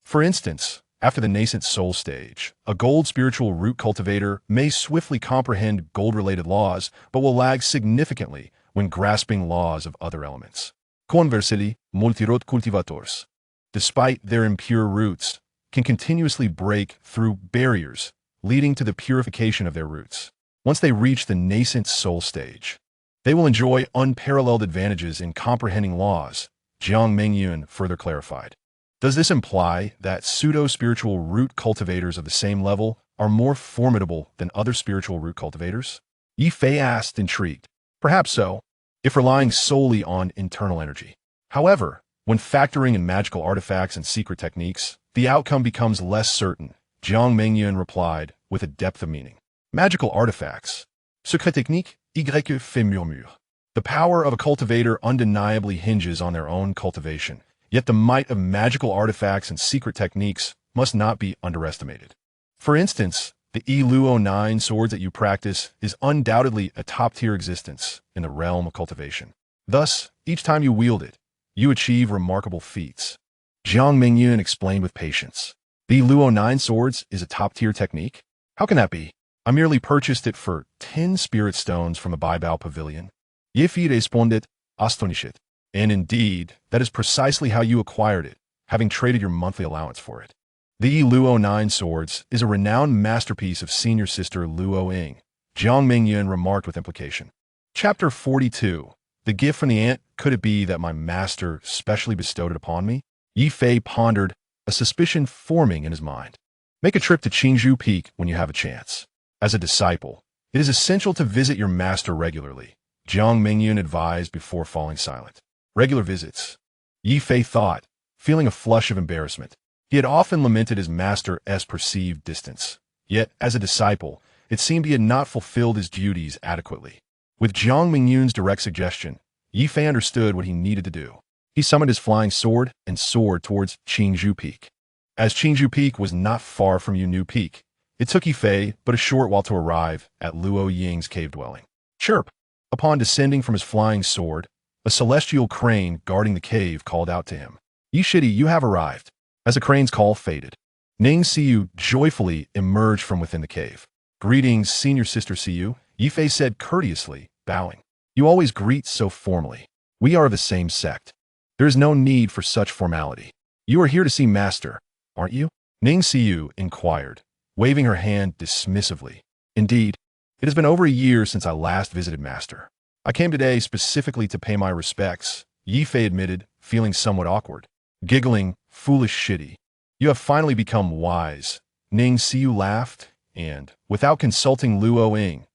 For instance, after the nascent soul stage, a gold spiritual root cultivator may swiftly comprehend gold-related laws, but will lag significantly when grasping laws of other elements. Conversely, multi-root cultivators, despite their impure roots, can continuously break through barriers, leading to the purification of their roots. Once they reach the nascent soul stage, they will enjoy unparalleled advantages in comprehending laws, Jiang Mengyun further clarified. Does this imply that pseudo-spiritual root cultivators of the same level are more formidable than other spiritual root cultivators? Ye Fei asked, intrigued. Perhaps so, if relying solely on internal energy. However, when factoring in magical artifacts and secret techniques, the outcome becomes less certain, Jiang Mengyun replied with a depth of meaning. Magical artifacts. Secret technique, Y fait murmure. The power of a cultivator undeniably hinges on their own cultivation. Yet the might of magical artifacts and secret techniques must not be underestimated. For instance, the Luo 9 swords that you practice is undoubtedly a top-tier existence in the realm of cultivation. Thus, each time you wield it, you achieve remarkable feats. Jiang Mengyun explained with patience. The Luo 9 swords is a top-tier technique? How can that be? I merely purchased it for 10 spirit stones from a Baibao pavilion. Ye Fei responded, astonished. And indeed, that is precisely how you acquired it, having traded your monthly allowance for it. The Luo 9 Swords is a renowned masterpiece of senior sister Luo Ying, Jiang Mengyun remarked with implication. Chapter 42. The gift from the ant, could it be that my master specially bestowed it upon me? Ye Fei pondered, a suspicion forming in his mind. Make a trip to Qingzhou Peak when you have a chance. As a disciple, it is essential to visit your master regularly, Jiang Mengyun advised before falling silent. Regular visits. Ye Fei thought, feeling a flush of embarrassment. He had often lamented his master's perceived distance. Yet, as a disciple, it seemed he had not fulfilled his duties adequately. With Jiang Mengyun's direct suggestion, Ye Fei understood what he needed to do. He summoned his flying sword and soared towards Qingzhou Peak. As Qingzhou Peak was not far from Yunnu Peak, it took Ye Fei but a short while to arrive at Luo Ying's cave dwelling. Chirp! Upon descending from his flying sword, a celestial crane guarding the cave called out to him. Ye Shidi, you have arrived. As the crane's call faded, Ning Siyu joyfully emerged from within the cave. Greetings, senior sister Siyu, Ye Fei said courteously, bowing. You always greet so formally. We are of the same sect. There is no need for such formality. You are here to see Master, aren't you? Ning Siyu inquired, waving her hand dismissively. Indeed, it has been over a year since I last visited Master. I came today specifically to pay my respects, Ye Fei admitted, feeling somewhat awkward. Giggling, foolish Shidi. You have finally become wise. Ning Siyu laughed and, without consulting Luo Ying,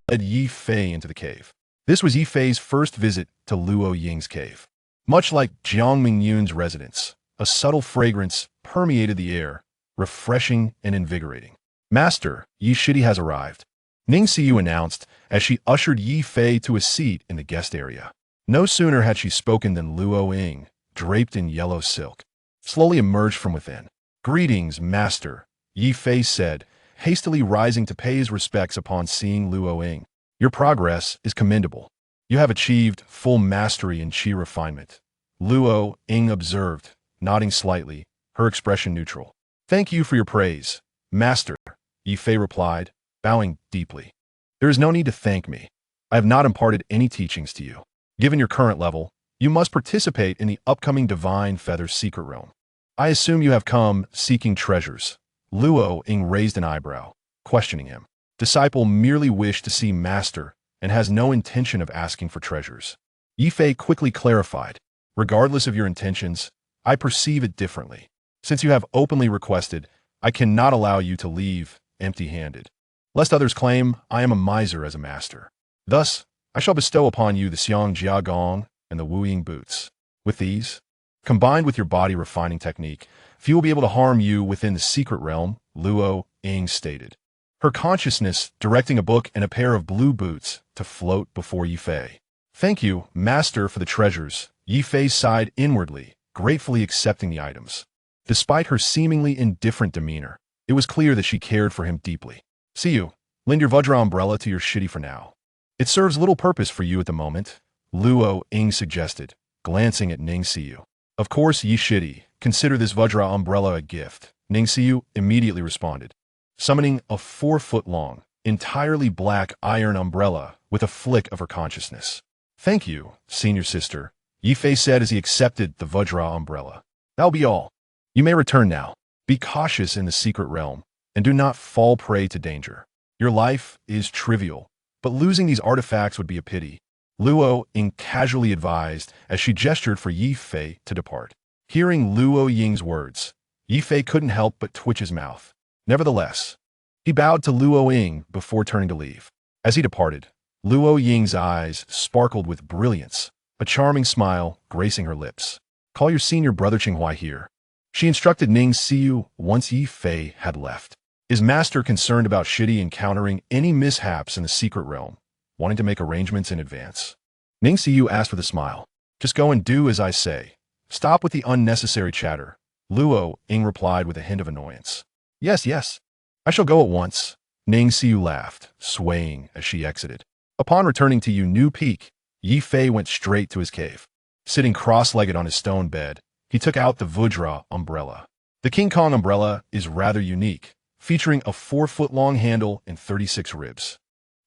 led Ye Fei into the cave. This was Ye Fei's first visit to Luo Ying's cave. Much like Jiang Mengyun's residence, a subtle fragrance permeated the air, refreshing and invigorating. Master, Ye Shidi has arrived, Ning Siyu announced as she ushered Ye Fei to a seat in the guest area. No sooner had she spoken than Luo Ying, draped in yellow silk, slowly emerged from within. Greetings, Master, Ye Fei said, hastily rising to pay his respects upon seeing Luo Ying. Your progress is commendable. You have achieved full mastery in qi refinement, Luo Ying observed, nodding slightly, her expression neutral. Thank you for your praise, Master, Ye Fei replied, bowing deeply. There is no need to thank me. I have not imparted any teachings to you. Given your current level, you must participate in the upcoming Divine Feather Secret Realm. I assume you have come seeking treasures. Luo Ying raised an eyebrow, questioning him. Disciple merely wished to see Master and has no intention of asking for treasures. Ye Fei quickly clarified. Regardless of your intentions, I perceive it differently. Since you have openly requested, I cannot allow you to leave empty-handed, lest others claim I am a miser as a master. Thus, I shall bestow upon you the Xiang Jia Gong and the Wu Ying boots. With these, combined with your body refining technique, few will be able to harm you within the secret realm, Luo Ying stated. Her consciousness directing a book and a pair of blue boots to float before Ye Fei. "Thank you, master, for the treasures." Ye Fei sighed inwardly, gratefully accepting the items. Despite her seemingly indifferent demeanor, it was clear that she cared for him deeply. "See you. Lend your Vajra umbrella to your shitty for now. It serves little purpose for you at the moment," Luo Ying suggested, glancing at Ning Xiu. "Of course, ye shitty. Consider this Vajra umbrella a gift," Ning Xiu immediately responded, summoning a 4-foot-long, entirely black iron umbrella with a flick of her consciousness. "Thank you, senior sister," Ye Fei said as he accepted the Vajra umbrella. "That'll be all. You may return now. Be cautious in the secret realm, and do not fall prey to danger. Your life is trivial, but losing these artifacts would be a pity," Luo Ying casually advised as she gestured for Ye Fei to depart. Hearing Luo Ying's words, Ye Fei couldn't help but twitch his mouth. Nevertheless, he bowed to Luo Ying before turning to leave. As he departed, Luo Ying's eyes sparkled with brilliance, a charming smile gracing her lips. "Call your senior brother Qinghua here," she instructed Ning Xiu once Ye Fei had left. His master concerned about Shitty encountering any mishaps in the secret realm, wanting to make arrangements in advance. Ning Xiu asked with a smile, "Just go and do as I say. Stop with the unnecessary chatter," Luo Ying replied with a hint of annoyance. Yes, I shall go at once," Ning Xiu laughed, swaying as she exited. Upon returning to Yu Peak, Ye Fei went straight to his cave. Sitting cross-legged on his stone bed, he took out the Vajra umbrella. The King Kong umbrella is rather unique, featuring a 4-foot-long handle and 36 ribs,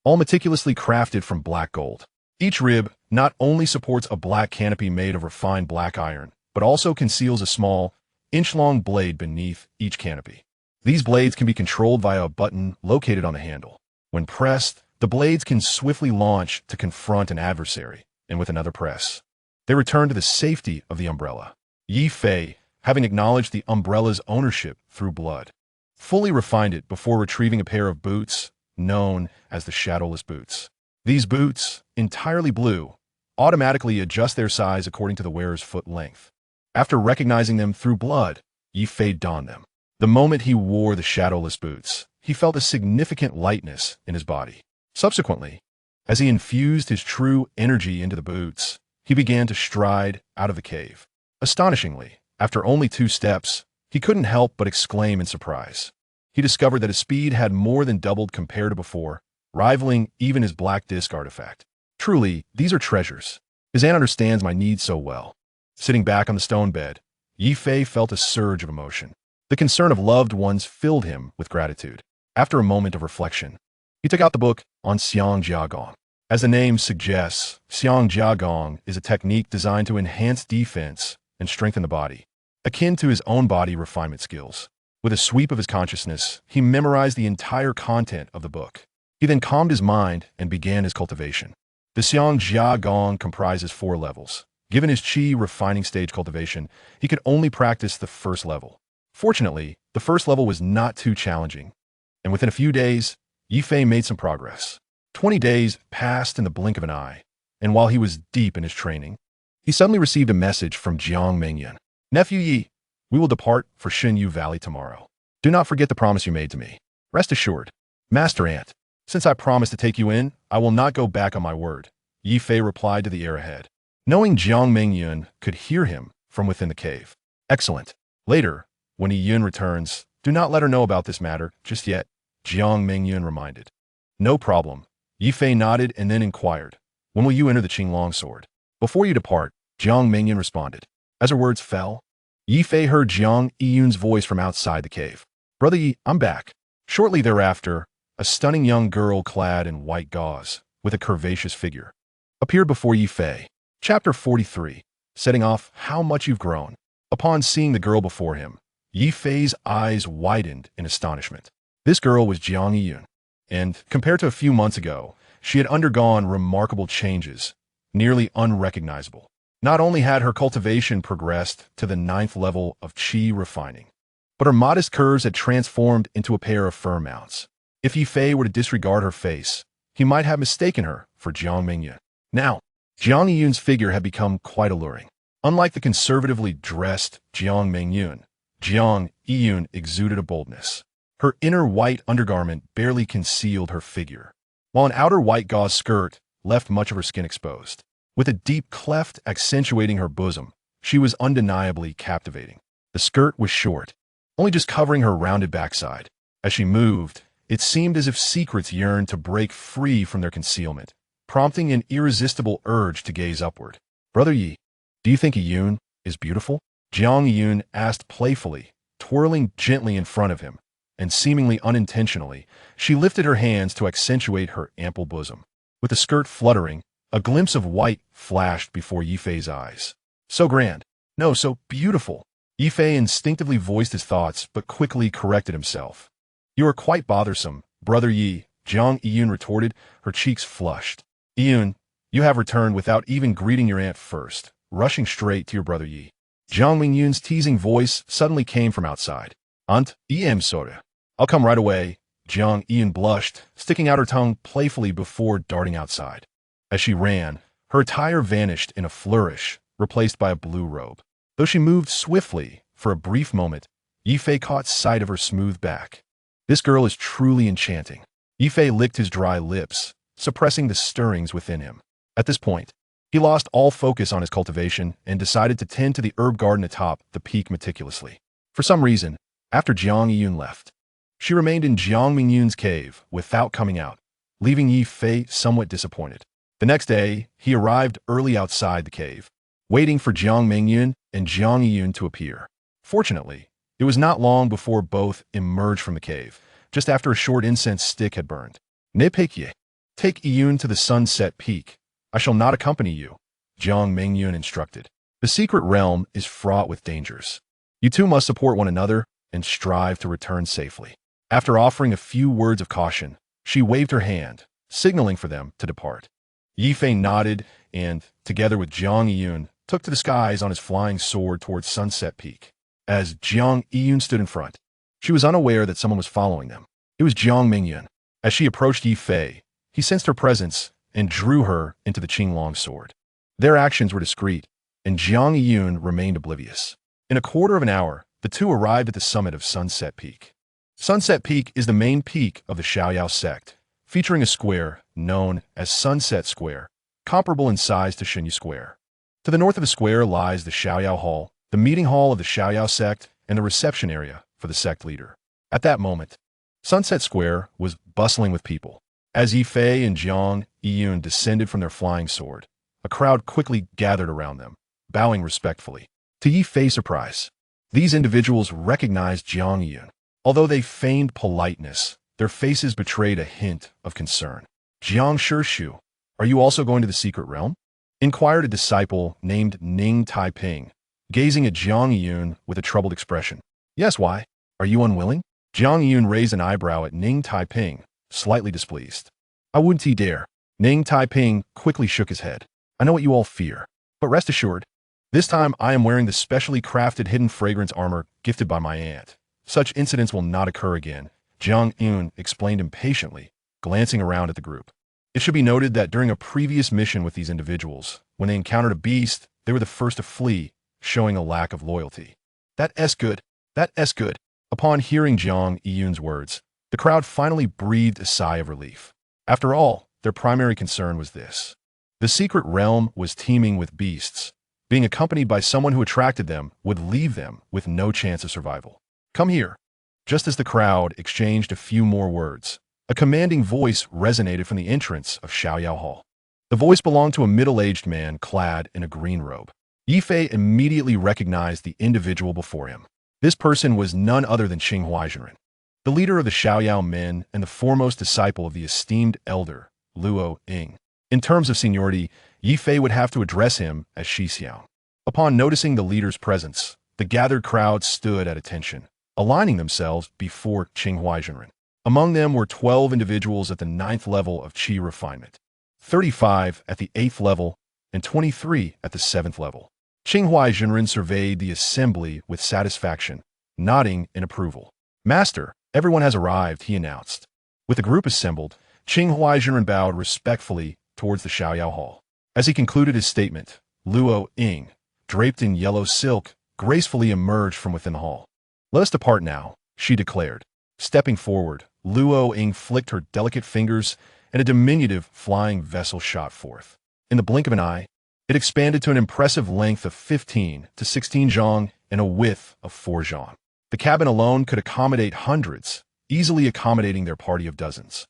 all meticulously crafted from black gold. Each rib not only supports a black canopy made of refined black iron, but also conceals a small, inch-long blade beneath each canopy. These blades can be controlled via a button located on the handle. When pressed, the blades can swiftly launch to confront an adversary, and with another press, they return to the safety of the umbrella. Ye Fei, having acknowledged the umbrella's ownership through blood, fully refined it before retrieving a pair of boots known as the shadowless boots. These boots, entirely blue, automatically adjust their size according to the wearer's foot length. After recognizing them through blood, Ye Fei donned them. The moment he wore the shadowless boots, he felt a significant lightness in his body. Subsequently, as he infused his true energy into the boots, he began to stride out of the cave. Astonishingly, after only 2 steps, he couldn't help but exclaim in surprise. He discovered that his speed had more than doubled compared to before, rivaling even his black disc artifact. Truly, these are treasures. His aunt understands my needs so well. Sitting back on the stone bed, Ye Fei felt a surge of emotion. The concern of loved ones filled him with gratitude. After a moment of reflection, he took out the book on Xiang Jiagong. As the name suggests, Xiang Jiagong is a technique designed to enhance defense and strengthen the body, akin to his own body refinement skills. With a sweep of his consciousness, he memorized the entire content of the book. He then calmed his mind and began his cultivation. The Xiang Jiagong comprises 4 levels. Given his qi refining stage cultivation, he could only practice the first level. Fortunately, the first level was not too challenging, and within a few days, Ye Fei made some progress. 20 days passed in the blink of an eye, and while he was deep in his training, he suddenly received a message from Jiang Mengyan. "Nephew Yi, we will depart for Xinyu Valley tomorrow. Do not forget the promise you made to me. Rest assured, Master Ant, since I promised to take you in, I will not go back on my word," Ye Fei replied to the air ahead, knowing Jiang Mengyun could hear him from within the cave. "Excellent. Later, when Yi Yun returns, do not let her know about this matter just yet," Jiang Mengyun reminded. "No problem." Ye Fei nodded and then inquired, "When will you enter the Qing Longsword?" "Before you depart," Jiang Mengyun responded. As her words fell, Ye Fei heard Jiang Yun's voice from outside the cave. "Brother Yi, I'm back." Shortly thereafter, a stunning young girl clad in white gauze, with a curvaceous figure, appeared before Ye Fei. Chapter 43. Setting off how much you've grown. Upon seeing the girl before him, Ye Fei's eyes widened in astonishment. This girl was Jiang Yun, and, compared to a few months ago, she had undergone remarkable changes, nearly unrecognizable. Not only had her cultivation progressed to the 9th level of qi refining, but her modest curves had transformed into a pair of firm mounts. If Ye Fei were to disregard her face, he might have mistaken her for Jiang Mengyun. Now, Jiang Yun's figure had become quite alluring. Unlike the conservatively dressed Jiang Mengyun, Jiang Yun exuded a boldness. Her inner white undergarment barely concealed her figure, while an outer white gauze skirt left much of her skin exposed. With a deep cleft accentuating her bosom, she was undeniably captivating. The skirt was short, only just covering her rounded backside. As she moved, it seemed as if secrets yearned to break free from their concealment, prompting an irresistible urge to gaze upward. "Brother Ye, do you think Iyun is beautiful?" Jiang Iyun asked playfully, twirling gently in front of him, and seemingly unintentionally, she lifted her hands to accentuate her ample bosom. With the skirt fluttering, a glimpse of white flashed before Ye Fei's eyes. "So grand. No, so beautiful." Ye Fei instinctively voiced his thoughts, but quickly corrected himself. "You are quite bothersome, Brother Yi," Jiang Iyun retorted, her cheeks flushed. "Iyun, you have returned without even greeting your aunt first, rushing straight to your brother Yi." Jiang Mingyun's teasing voice suddenly came from outside. "Aunt, em sorry. I'll come right away." Jiang Iyun blushed, sticking out her tongue playfully before darting outside. As she ran, her attire vanished in a flourish, replaced by a blue robe. Though she moved swiftly, for a brief moment, Ye Fei caught sight of her smooth back. "This girl is truly enchanting." Ye Fei licked his dry lips, suppressing the stirrings within him. At this point, he lost all focus on his cultivation and decided to tend to the herb garden atop the peak meticulously. For some reason, after Jiang Yiyun left, she remained in Jiang Mingyun's cave without coming out, leaving Ye Fei somewhat disappointed. The next day, he arrived early outside the cave, waiting for Jiang Mingyun and Jiang Yiyun to appear. Fortunately, it was not long before both emerged from the cave, just after a short incense stick had burned. "Ne Pekye, take Yiyun to the sunset peak. I shall not accompany you," Jiang Mingyun instructed. "The secret realm is fraught with dangers. You two must support one another and strive to return safely." After offering a few words of caution, she waved her hand, signaling for them to depart. Ye Fei nodded and, together with Jiang Yiyun, took to the skies on his flying sword towards Sunset Peak. As Jiang Yiyun stood in front, she was unaware that someone was following them. It was Jiang Mingyun. As she approached Ye Fei, he sensed her presence and drew her into the Qinglong sword. Their actions were discreet, and Jiang Yiyun remained oblivious. In a quarter of an hour, the two arrived at the summit of Sunset Peak. Sunset Peak is the main peak of the Xiaoyao sect, featuring a square known as Sunset Square, comparable in size to Xinyu Square. To the north of the square lies the Xiaoyao Hall, the meeting hall of the Xiaoyao sect, and the reception area for the sect leader. At that moment, Sunset Square was bustling with people. As Ye Fei and Jiang Yiyun descended from their flying sword, a crowd quickly gathered around them, bowing respectfully. To Ye Fei's surprise, these individuals recognized Jiang Yiyun. Although they feigned politeness, their faces betrayed a hint of concern. "Jiang Shishu, are you also going to the secret realm?" inquired a disciple named Ning Taiping, gazing at Jiang Yiyun with a troubled expression. "Yes, why? Are you unwilling?" Jiang Yiyun raised an eyebrow at Ning Taiping, slightly displeased. "I wouldn't dare." Ning Taiping quickly shook his head. "I know what you all fear, but rest assured, this time I am wearing the specially crafted hidden fragrance armor gifted by my aunt. Such incidents will not occur again," Jiang Yun explained impatiently, glancing around at the group. It should be noted that during a previous mission with these individuals, when they encountered a beast, they were the first to flee, showing a lack of loyalty. That's good. That's good." Upon hearing Jiang Yiyun's words, the crowd finally breathed a sigh of relief. After all, their primary concern was this. The secret realm was teeming with beasts. Being accompanied by someone who attracted them would leave them with no chance of survival. "Come here." Just as the crowd exchanged a few more words, a commanding voice resonated from the entrance of Xiaoyao Hall. The voice belonged to a middle-aged man clad in a green robe. Ye Fei immediately recognized the individual before him. This person was none other than Qing Huaizhenren, the leader of the Xiaoyao men and the foremost disciple of the esteemed elder, Luo Ying. In terms of seniority, Ye Fei would have to address him as Shi Xiao. Upon noticing the leader's presence, the gathered crowd stood at attention, aligning themselves before Qing Huaizhenren. Among them were 12 individuals at the 9th level of Qi refinement, 35 at the 8th level, and 23 at the 7th level. Qing Huaizhenren surveyed the assembly with satisfaction, nodding in approval. "Master, everyone has arrived," he announced. With the group assembled, Qing Huaizhenren bowed respectfully towards the Xiaoyao Hall. As he concluded his statement, Luo Ying, draped in yellow silk, gracefully emerged from within the hall. "Let us depart now," she declared. Stepping forward, Luo Ying flicked her delicate fingers, and a diminutive flying vessel shot forth. In the blink of an eye, it expanded to an impressive length of 15 to 16 zhang and a width of 4 zhang. The cabin alone could accommodate hundreds, easily accommodating their party of dozens.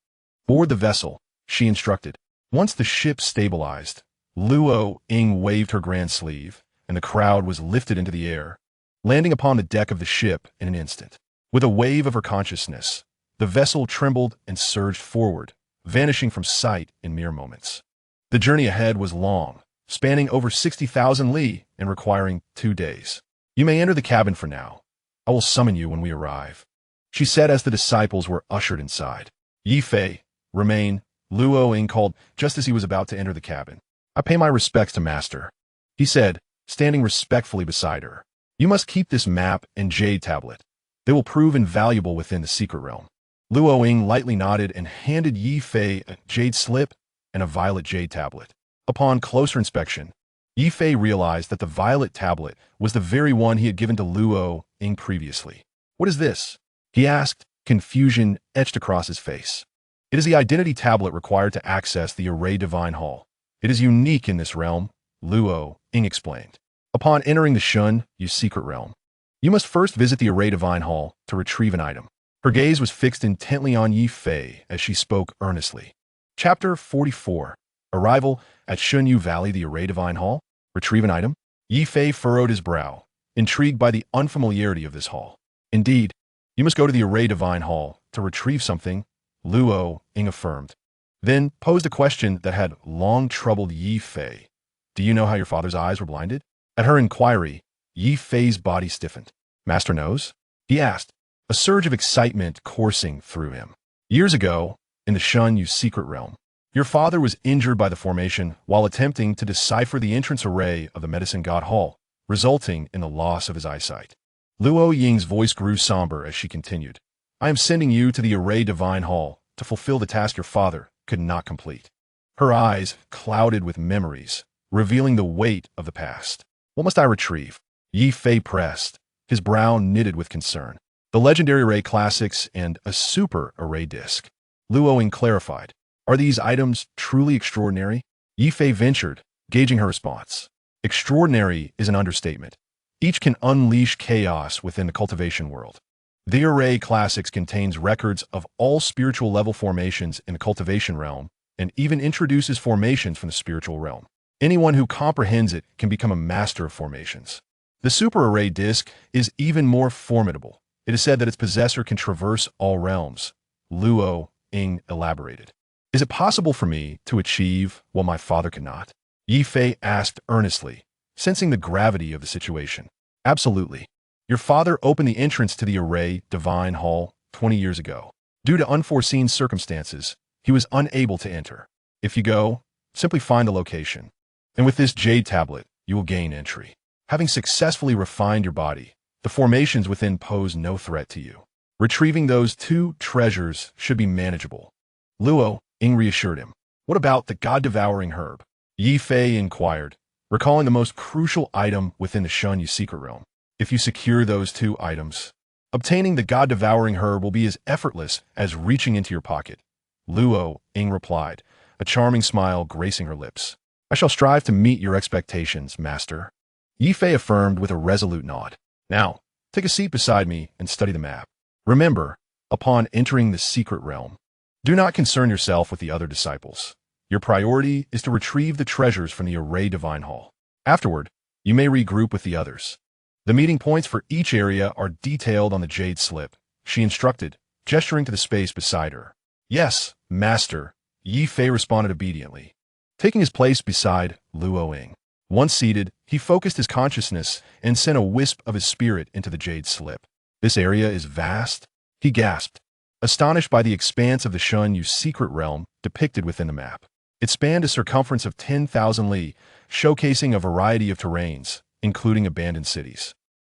Board the vessel, she instructed. Once the ship stabilized, Luo Ying waved her grand sleeve, and the crowd was lifted into the air, landing upon the deck of the ship in an instant. With a wave of her consciousness, the vessel trembled and surged forward, vanishing from sight in mere moments. The journey ahead was long, spanning over 60,000 li and requiring 2 days. You may enter the cabin for now. I will summon you when we arrive, she said as the disciples were ushered inside. Ye Fei, remain, Luo Ying called just as he was about to enter the cabin. I pay my respects to Master, he said, standing respectfully beside her. You must keep this map and jade tablet. They will prove invaluable within the secret realm. Luo Ying lightly nodded and handed Ye Fei a jade slip and a violet jade tablet. Upon closer inspection, Ye Fei realized that the violet tablet was the very one he had given to Luo Ying previously. What is this? He asked, confusion etched across his face. It is the identity tablet required to access the Array Divine Hall. It is unique in this realm, Luo Ying explained. Upon entering the Shun Yu secret realm, you must first visit the Array Divine Hall to retrieve an item. Her gaze was fixed intently on Ye Fei as she spoke earnestly. Chapter 44. Arrival at Shun Yu Valley, the Array Divine Hall. Retrieve an item? Ye Fei furrowed his brow, intrigued by the unfamiliarity of this hall. Indeed, you must go to the Array Divine Hall to retrieve something, Luo Ying affirmed. Then posed a question that had long troubled Ye Fei. Do you know how your father's eyes were blinded? At her inquiry, Ye Fei's body stiffened. Master knows? He asked, a surge of excitement coursing through him. Years ago, in the Shun Yu secret realm, your father was injured by the formation while attempting to decipher the entrance array of the Medicine God Hall, resulting in the loss of his eyesight. Luo Ying's voice grew somber as she continued. I am sending you to the Array Divine Hall to fulfill the task your father could not complete. Her eyes clouded with memories, revealing the weight of the past. What must I retrieve? Ye Fei pressed, his brow knitted with concern. The legendary array classics and a super array disc. Luo Ying clarified. Are these items truly extraordinary? Ye Fei ventured, gauging her response. Extraordinary is an understatement. Each can unleash chaos within the cultivation world. The Array Classics contains records of all spiritual level formations in the cultivation realm and even introduces formations from the spiritual realm. Anyone who comprehends it can become a master of formations. The Super Array Disc is even more formidable. It is said that its possessor can traverse all realms. Luo Ying elaborated. Is it possible for me to achieve what my father cannot? Ye Fei asked earnestly, sensing the gravity of the situation. Absolutely. Your father opened the entrance to the Array Divine Hall 20 years ago. Due to unforeseen circumstances, he was unable to enter. If you go, simply find the location. And with this jade tablet, you will gain entry. Having successfully refined your body, the formations within pose no threat to you. Retrieving those 2 treasures should be manageable. Luo Ying reassured him. What about the God-devouring herb? Ye Fei inquired, recalling the most crucial item within the Shun Yu secret realm. If you secure those 2 items, obtaining the God-devouring herb will be as effortless as reaching into your pocket. Luo Ying replied, a charming smile gracing her lips. I shall strive to meet your expectations, Master. Ye Fei affirmed with a resolute nod. Now, take a seat beside me and study the map. Remember, upon entering the secret realm, do not concern yourself with the other disciples. Your priority is to retrieve the treasures from the Array Divine Hall. Afterward, you may regroup with the others. The meeting points for each area are detailed on the jade slip, she instructed, gesturing to the space beside her. Yes, Master, Ye Fei responded obediently, taking his place beside Luo Ying. Once seated, he focused his consciousness and sent a wisp of his spirit into the jade slip. This area is vast, he gasped, astonished by the expanse of the Shun Yu secret realm depicted within the map. It spanned a circumference of 10,000 li, showcasing a variety of terrains, including abandoned cities.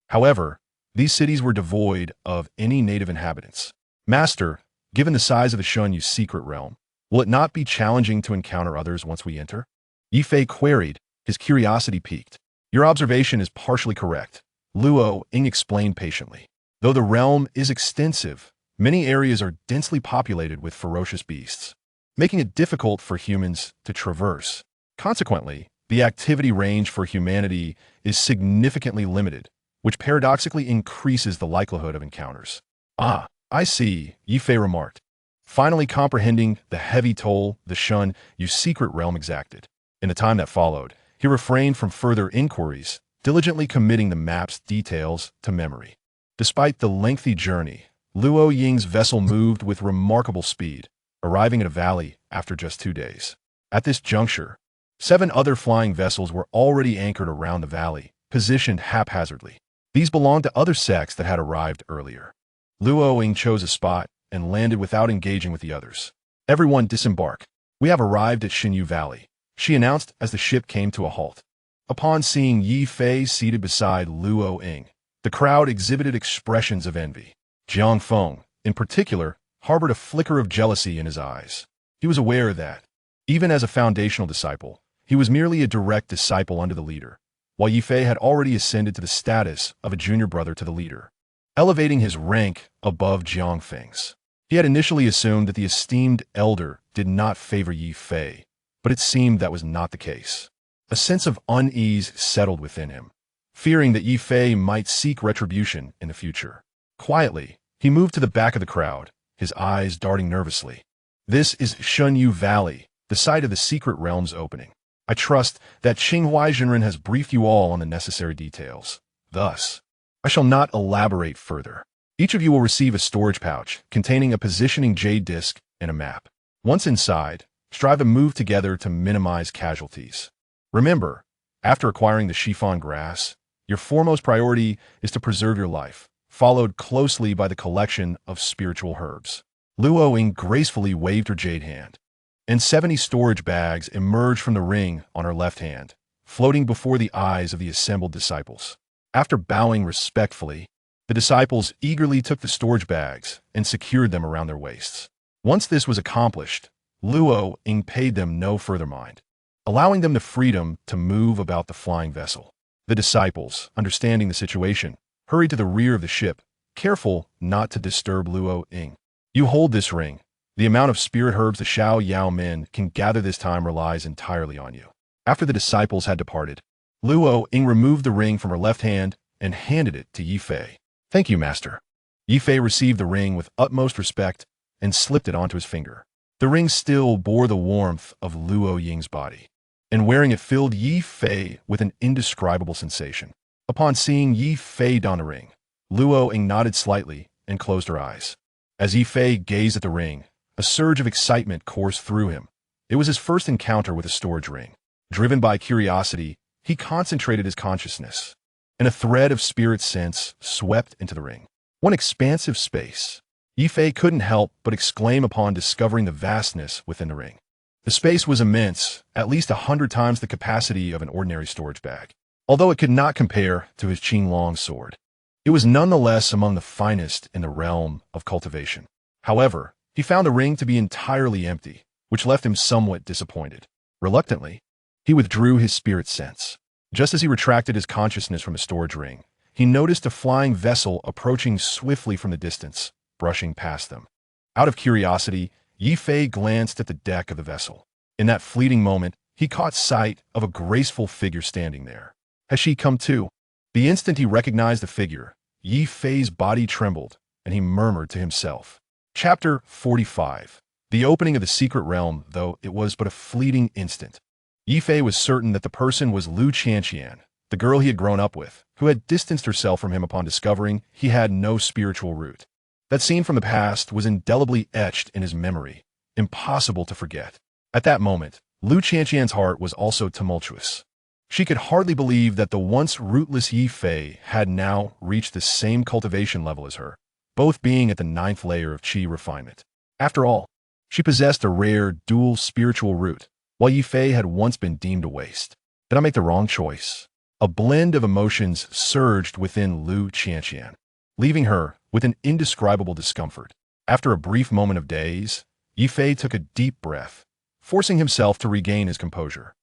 However, these cities were devoid of any native inhabitants. Master, given the size of the Shun Yu secret realm, will it not be challenging to encounter others once we enter? Ye Fei queried, his curiosity piqued. Your observation is partially correct, Luo Ying explained patiently. Though the realm is extensive, many areas are densely populated with ferocious beasts. making it difficult for humans to traverse. Consequently, the activity range for humanity is significantly limited, which paradoxically increases the likelihood of encounters. Ah, I see, Ye Fei remarked, finally comprehending the heavy toll the Shun Yu's secret realm exacted. In the time that followed, he refrained from further inquiries, diligently committing the map's details to memory. Despite the lengthy journey, Luo Ying's vessel moved with remarkable speed, arriving at a valley after just 2 days. At this juncture, 7 other flying vessels were already anchored around the valley, positioned haphazardly. These belonged to other sects that had arrived earlier. Luo Ying chose a spot and landed without engaging with the others. Everyone disembark. We have arrived at Xinyu Valley, she announced as the ship came to a halt. Upon seeing Ye Fei seated beside Luo Ying, the crowd exhibited expressions of envy. Jiang Feng, in particular, harbored a flicker of jealousy in his eyes. He was aware that, even as a foundational disciple, he was merely a direct disciple under the leader, while Ye Fei had already ascended to the status of a junior brother to the leader, elevating his rank above Jiang Feng's. He had initially assumed that the esteemed elder did not favor Ye Fei, but it seemed that was not the case. A sense of unease settled within him, fearing that Ye Fei might seek retribution in the future. Quietly, he moved to the back of the crowd, his eyes darting nervously. This is Xinyu Valley, the site of the secret realm's opening. I trust that Qinghua Jinren has briefed you all on the necessary details. Thus, I shall not elaborate further. Each of you will receive a storage pouch containing a positioning jade disc and a map. Once inside, strive to move together to minimize casualties. Remember, after acquiring the chiffon grass, your foremost priority is to preserve your life, followed closely by the collection of spiritual herbs. Luo Ying gracefully waved her jade hand, and 70 storage bags emerged from the ring on her left hand, floating before the eyes of the assembled disciples. After bowing respectfully, the disciples eagerly took the storage bags and secured them around their waists. Once this was accomplished, Luo Ying paid them no further mind, allowing them the freedom to move about the flying vessel. The disciples, understanding the situation, hurried to the rear of the ship, careful not to disturb Luo Ying. You hold this ring. The amount of spirit herbs the Xiao Yao men can gather this time relies entirely on you. After the disciples had departed, Luo Ying removed the ring from her left hand and handed it to Ye Fei. Thank you, master. Ye Fei received the ring with utmost respect and slipped it onto his finger. The ring still bore the warmth of Luo Ying's body, and wearing it filled Ye Fei with an indescribable sensation. Upon seeing Ye Fei don the ring, Luo Ying nodded slightly and closed her eyes. As Ye Fei gazed at the ring, a surge of excitement coursed through him. It was his first encounter with a storage ring. Driven by curiosity, he concentrated his consciousness, and a thread of spirit sense swept into the ring. One expansive space. Ye Fei couldn't help but exclaim upon discovering the vastness within the ring. The space was immense, at least 100 times the capacity of an ordinary storage bag. Although it could not compare to his Qinglong sword, it was nonetheless among the finest in the realm of cultivation. However, he found the ring to be entirely empty, which left him somewhat disappointed. Reluctantly, he withdrew his spirit sense. Just as he retracted his consciousness from the storage ring, he noticed a flying vessel approaching swiftly from the distance, brushing past them. Out of curiosity, Ye Fei glanced at the deck of the vessel. In that fleeting moment, he caught sight of a graceful figure standing there. Has she come too? The instant he recognized the figure, Ye Fei's body trembled, and he murmured to himself. Chapter 45. The opening of the secret realm, though it was but a fleeting instant. Ye Fei was certain that the person was Lu Qianqian, the girl he had grown up with, who had distanced herself from him upon discovering he had no spiritual root. That scene from the past was indelibly etched in his memory, impossible to forget. At that moment, Lu Qianqian's heart was also tumultuous. She could hardly believe that the once rootless Ye Fei had now reached the same cultivation level as her, both being at the 9th layer of qi refinement. After all, she possessed a rare dual spiritual root, while Ye Fei had once been deemed a waste. Did I make the wrong choice? A blend of emotions surged within Lu Qianqian, leaving her with an indescribable discomfort. After a brief moment of daze, Ye Fei took a deep breath, forcing himself to regain his composure.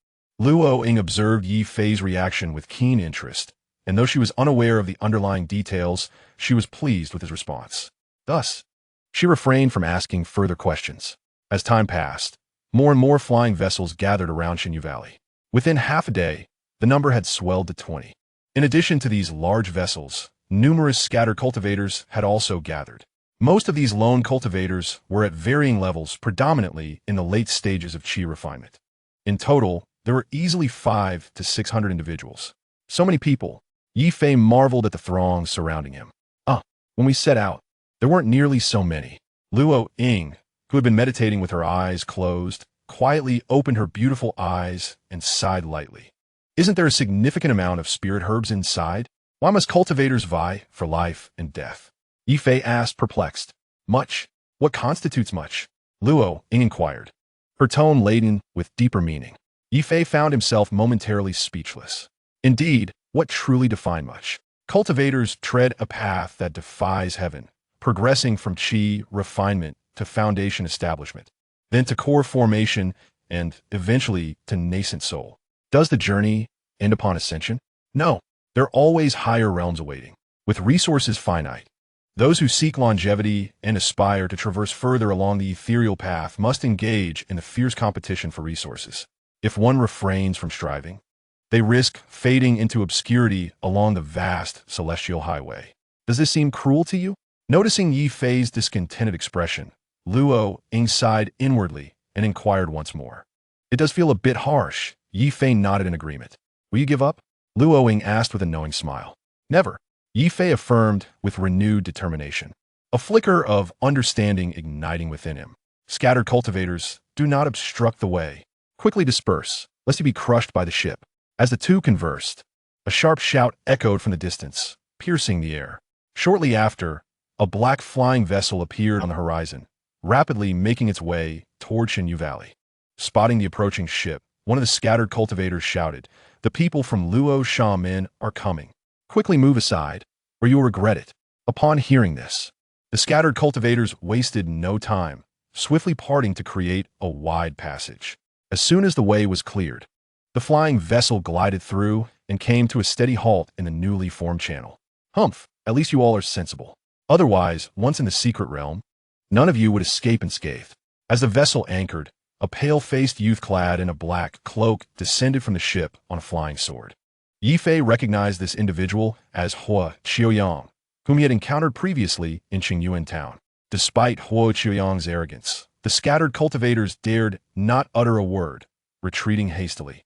Luo Ying observed Ye Fei's reaction with keen interest, and though she was unaware of the underlying details, she was pleased with his response. Thus, she refrained from asking further questions. As time passed, more and more flying vessels gathered around Xinyu Valley. Within half a day, the number had swelled to 20. In addition to these large vessels, numerous scattered cultivators had also gathered. Most of these lone cultivators were at varying levels, predominantly in the late stages of qi refinement. In total, there were easily 500 to 600 individuals. So many people. Ye Fei marveled at the throng surrounding him. When we set out, there weren't nearly so many. Luo Ying, who had been meditating with her eyes closed, quietly opened her beautiful eyes and sighed lightly. Isn't there a significant amount of spirit herbs inside? Why must cultivators vie for life and death? Ye Fei asked, perplexed. Much? What constitutes much? Luo Ying inquired, her tone laden with deeper meaning. Ye Fei found himself momentarily speechless. Indeed, what truly defined much? Cultivators tread a path that defies heaven, progressing from qi refinement to foundation establishment, then to core formation, and eventually to nascent soul. Does the journey end upon ascension? No, there are always higher realms awaiting. With resources finite, those who seek longevity and aspire to traverse further along the ethereal path must engage in the fierce competition for resources. If one refrains from striving, they risk fading into obscurity along the vast celestial highway. Does this seem cruel to you? Noticing Ye Fei's discontented expression, Luo Ying sighed inwardly and inquired once more. It does feel a bit harsh. Ye Fei nodded in agreement. Will you give up? Luo Ying asked with a knowing smile. Never. Ye Fei affirmed with renewed determination, a flicker of understanding igniting within him. Scattered cultivators, do not obstruct the way. Quickly disperse, lest you be crushed by the ship. As the two conversed, a sharp shout echoed from the distance, piercing the air. Shortly after, a black flying vessel appeared on the horizon, rapidly making its way toward Xinyu Valley. Spotting the approaching ship, one of the scattered cultivators shouted, "The people from Luo Shaman are coming. Quickly move aside, or you will regret it." Upon hearing this, the scattered cultivators wasted no time, swiftly parting to create a wide passage. As soon as the way was cleared, the flying vessel glided through and came to a steady halt in the newly formed channel. Humph, at least you all are sensible. Otherwise, once in the secret realm, none of you would escape unscathed. As the vessel anchored, a pale-faced youth clad in a black cloak descended from the ship on a flying sword. Ye Fei recognized this individual as Hua Qiuyang, whom he had encountered previously in Qingyuan town. Despite Hua Qiuyang's arrogance, the scattered cultivators dared not utter a word, retreating hastily.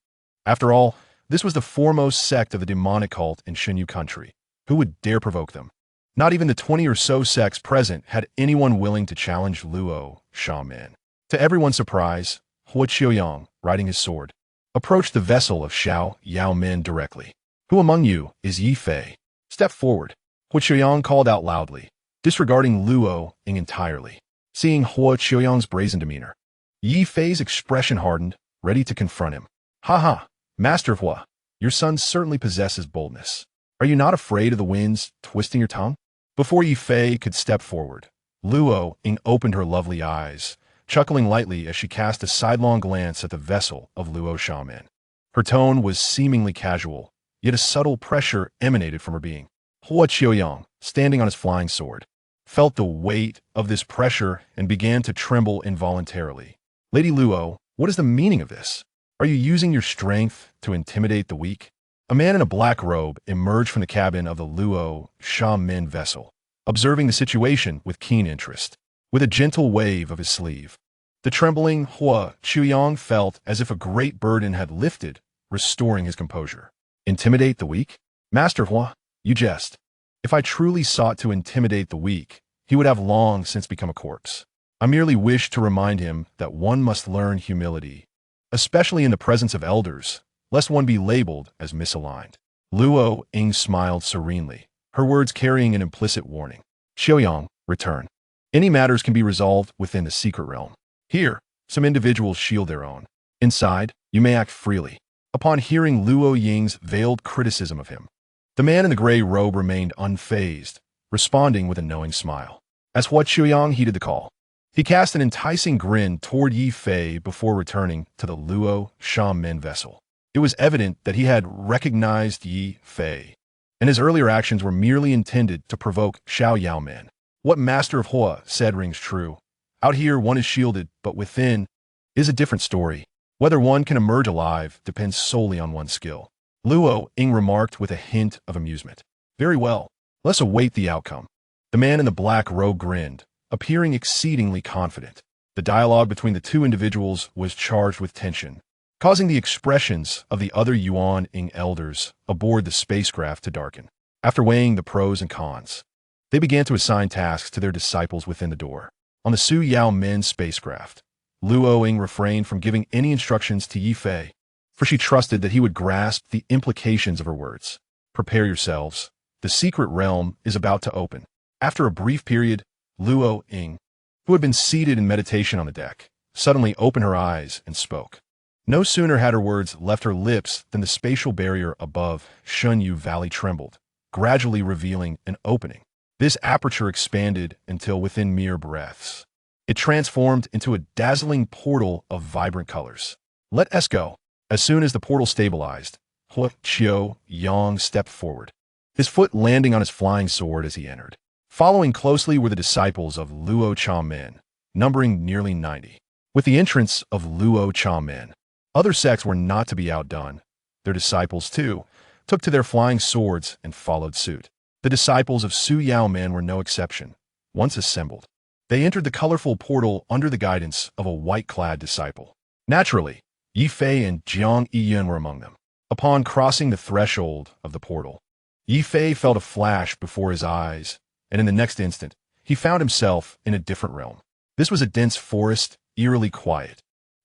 After all, this was the foremost sect of the demonic cult in Xinyu country. Who would dare provoke them? Not even the 20 or so sects present had anyone willing to challenge Luo Shaman. To everyone's surprise, Hua Qiuyang, riding his sword, approached the vessel of Xiao Yaomen directly. Who among you is Ye Fei? Step forward, Hua Qiuyang called out loudly, disregarding Luo Ying entirely. Seeing Hua Qiuyang's brazen demeanor, Ye Fei's expression hardened, ready to confront him. Ha ha! Master Hua, your son certainly possesses boldness. Are you not afraid of the winds twisting your tongue? Before Ye Fei could step forward, Luo Ying opened her lovely eyes, chuckling lightly as she cast a sidelong glance at the vessel of Luo Shaman. Her tone was seemingly casual, yet a subtle pressure emanated from her being. Hua Qiuyang, standing on his flying sword, felt the weight of this pressure and began to tremble involuntarily. Lady Luo, what is the meaning of this? Are you using your strength to intimidate the weak? A man in a black robe emerged from the cabin of the Luo Shaman vessel, observing the situation with keen interest. With a gentle wave of his sleeve, the trembling Hua Qiuyang felt as if a great burden had lifted, restoring his composure. Intimidate the weak? Master Hua, you jest. If I truly sought to intimidate the weak, he would have long since become a corpse. I merely wish to remind him that one must learn humility, especially in the presence of elders, lest one be labeled as misaligned. Luo Ying smiled serenely, her words carrying an implicit warning. Qiuyang, return. Any matters can be resolved within the secret realm. Here, some individuals shield their own. Inside, you may act freely. Upon hearing Luo Ying's veiled criticism of him, the man in the gray robe remained unfazed, responding with a knowing smile. As Hua Qiuyang heeded the call, he cast an enticing grin toward Ye Fei before returning to the Luo Shaman vessel. It was evident that he had recognized Ye Fei, and his earlier actions were merely intended to provoke Xiao Yaomen. What Master of Hua said rings true. Out here one is shielded, but within, is a different story. Whether one can emerge alive depends solely on one's skill. Luo Ying remarked with a hint of amusement. Very well. Let's await the outcome. The man in the black robe grinned, appearing exceedingly confident. The dialogue between the two individuals was charged with tension, causing the expressions of the other Yuan Ying elders aboard the spacecraft to darken. After weighing the pros and cons, they began to assign tasks to their disciples within the door. On the Su Yao Min spacecraft, Luo Ying refrained from giving any instructions to Ye Fei, for she trusted that he would grasp the implications of her words. Prepare yourselves. The secret realm is about to open. After a brief period, Luo Ying, who had been seated in meditation on the deck, suddenly opened her eyes and spoke. No sooner had her words left her lips than the spatial barrier above Shunyu Valley trembled, gradually revealing an opening. This aperture expanded until within mere breaths. It transformed into a dazzling portal of vibrant colors. Let us go. As soon as the portal stabilized, Hua Qiu Yang stepped forward, his foot landing on his flying sword as he entered. Following closely were the disciples of Luo Chaomin, numbering nearly 90. With the entrance of Luo Chaomin, other sects were not to be outdone. Their disciples, too, took to their flying swords and followed suit. The disciples of Su Yao Min were no exception. Once assembled, they entered the colorful portal under the guidance of a white-clad disciple. Naturally, Ye Fei and Jiang Yiyun were among them. Upon crossing the threshold of the portal, Ye Fei felt a flash before his eyes, and in the next instant, he found himself in a different realm. This was a dense forest, eerily quiet,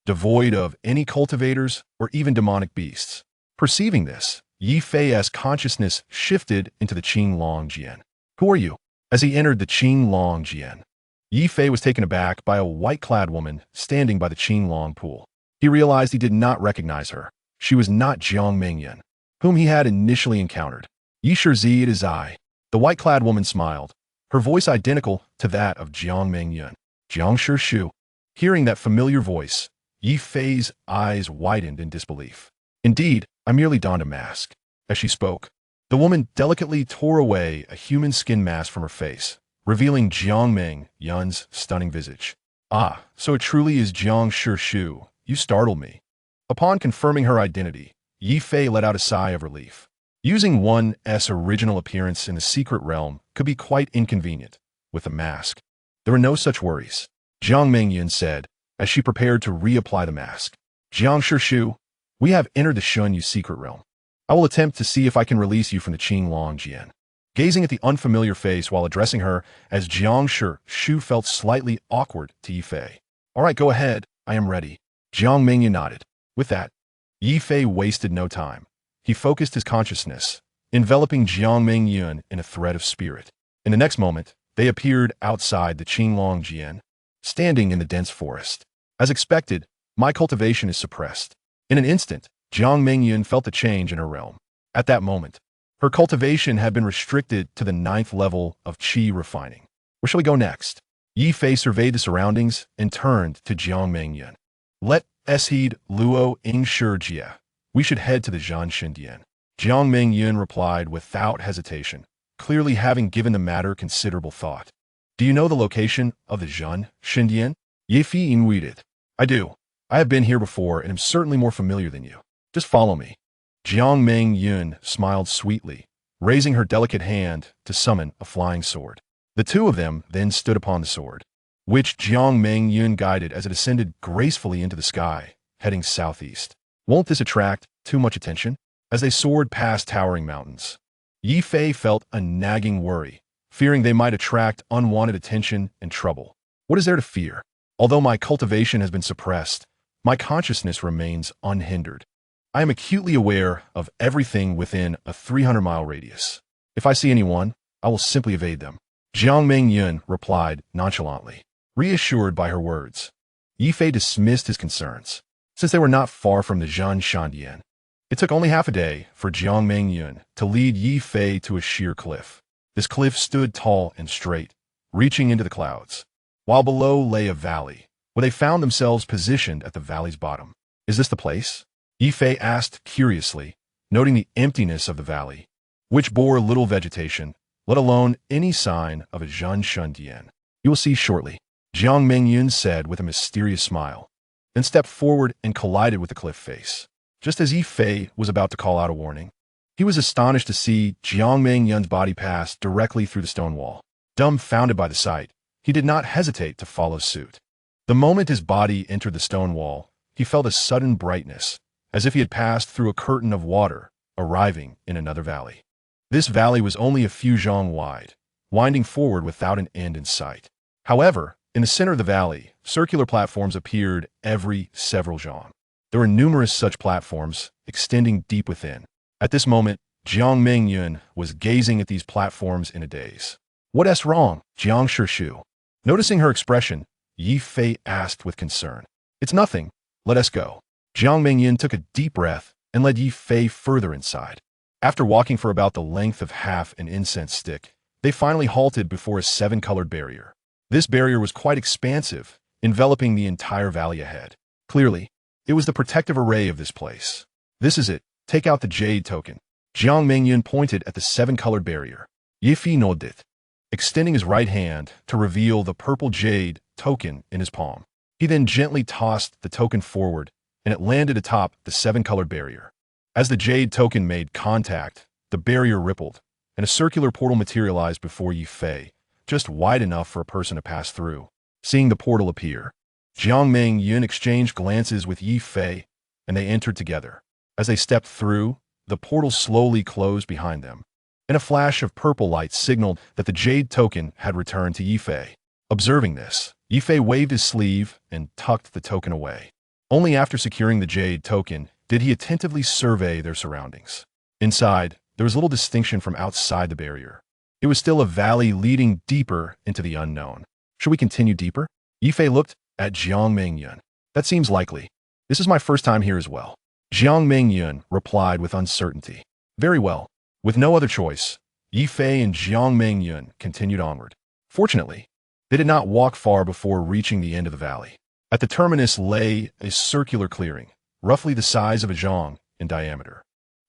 devoid of any cultivators or even demonic beasts. Perceiving this, Ye Fei's consciousness shifted into the Qing Long Jian. Who are you? As he entered the Qing Long Jian, Ye Fei was taken aback by a white-clad woman standing by the Qing Long pool. He realized he did not recognize her. She was not Jiang Mingyan, whom he had initially encountered. Yi Shizi, it is I. The white-clad woman smiled, her voice identical to that of Jiang Mingyun. Jiang Shu. Hearing that familiar voice, Ye Fei's eyes widened in disbelief. Indeed, I merely donned a mask. As she spoke, the woman delicately tore away a human skin mask from her face, revealing Jiang Mingyun's stunning visage. Ah, so it truly is Jiang Shu. You startled me. Upon confirming her identity, Ye Fei let out a sigh of relief. Using one's original appearance in the secret realm could be quite inconvenient. With a mask, there were no such worries, Jiang Mingyun said, as she prepared to reapply the mask. Jiang Shu, we have entered the Shunyu secret realm. I will attempt to see if I can release you from the Qing Long Jian. Gazing at the unfamiliar face while addressing her as Jiang Shu felt slightly awkward to Ye Fei. All right, go ahead. I am ready. Jiang Mingyun nodded. With that, Ye Fei wasted no time. He focused his consciousness, enveloping Jiang Mingyun in a thread of spirit. In the next moment, they appeared outside the Qing Long Jian, standing in the dense forest. As expected, my cultivation is suppressed. In an instant, Jiang Mingyun felt the change in her realm. At that moment, her cultivation had been restricted to the 9th level of qi refining. Where shall we go next? Ye Fei surveyed the surroundings and turned to Jiang Mingyun. Let us heed Luo Ying Jie. We should head to the Zhan Shindian. Jiang Mingyun replied without hesitation, clearly having given the matter considerable thought. Do you know the location of the Zhan Shindian? Ye Fei inweited. I do. I have been here before and am certainly more familiar than you. Just follow me. Jiang Mingyun smiled sweetly, raising her delicate hand to summon a flying sword. The two of them then stood upon the sword, which Jiang Mingyun guided as it ascended gracefully into the sky, heading southeast. Won't this attract too much attention? As they soared past towering mountains, Ye Fei felt a nagging worry, fearing they might attract unwanted attention and trouble. What is there to fear? Although my cultivation has been suppressed, my consciousness remains unhindered. I am acutely aware of everything within a 300-mile radius. If I see anyone, I will simply evade them. Jiang Mingyun replied nonchalantly. Reassured by her words, Ye Fei dismissed his concerns, since they were not far from the Zhan Shandian. It took only half a day for Jiang Mingyun to lead Ye Fei to a sheer cliff. This cliff stood tall and straight, reaching into the clouds, while below lay a valley, where they found themselves positioned at the valley's bottom. Is this the place? Ye Fei asked curiously, noting the emptiness of the valley, which bore little vegetation, let alone any sign of a Zhan Shandian. You will see shortly, Jiang Mingyun said with a mysterious smile. then stepped forward and collided with the cliff face. Just as Ye Fei was about to call out a warning, he was astonished to see Jiang Mengyun's body pass directly through the stone wall. Dumbfounded by the sight, he did not hesitate to follow suit. The moment his body entered the stone wall, he felt a sudden brightness, as if he had passed through a curtain of water, arriving in another valley. This valley was only a few zhang wide, winding forward without an end in sight. However, in the center of the valley, circular platforms appeared every several zhang. There were numerous such platforms, extending deep within. At this moment, Jiang Mengyun was gazing at these platforms in a daze. "What's wrong, Jiang Shishu?" Noticing her expression, Ye Fei asked with concern. "It's nothing. Let us go." Jiang Mengyun took a deep breath and led Ye Fei further inside. After walking for about the length of half an incense stick, they finally halted before a 7-colored barrier. This barrier was quite expansive, enveloping the entire valley ahead. Clearly, it was the protective array of this place. "This is it. Take out the jade token." Jiang Mengyun pointed at the 7-colored barrier. Ye Fei nodded, extending his right hand to reveal the purple jade token in his palm. He then gently tossed the token forward, and it landed atop the 7-colored barrier. As the jade token made contact, the barrier rippled, and a circular portal materialized before Ye Fei, just wide enough for a person to pass through. Seeing the portal appear, Jiang Mengyun exchanged glances with Ye Fei, and they entered together. As they stepped through, the portal slowly closed behind them, and a flash of purple light signaled that the jade token had returned to Ye Fei. Observing this, Ye Fei waved his sleeve and tucked the token away. Only after securing the jade token did he attentively survey their surroundings. Inside, there was little distinction from outside the barrier. It was still a valley leading deeper into the unknown. "Should we continue deeper?" Ye Fei looked at Jiang Mengyun. "That seems likely. This is my first time here as well." Jiang Mengyun replied with uncertainty. "Very well." With no other choice, Ye Fei and Jiang Mengyun continued onward. Fortunately, they did not walk far before reaching the end of the valley. At the terminus lay a circular clearing, roughly the size of a zhang in diameter.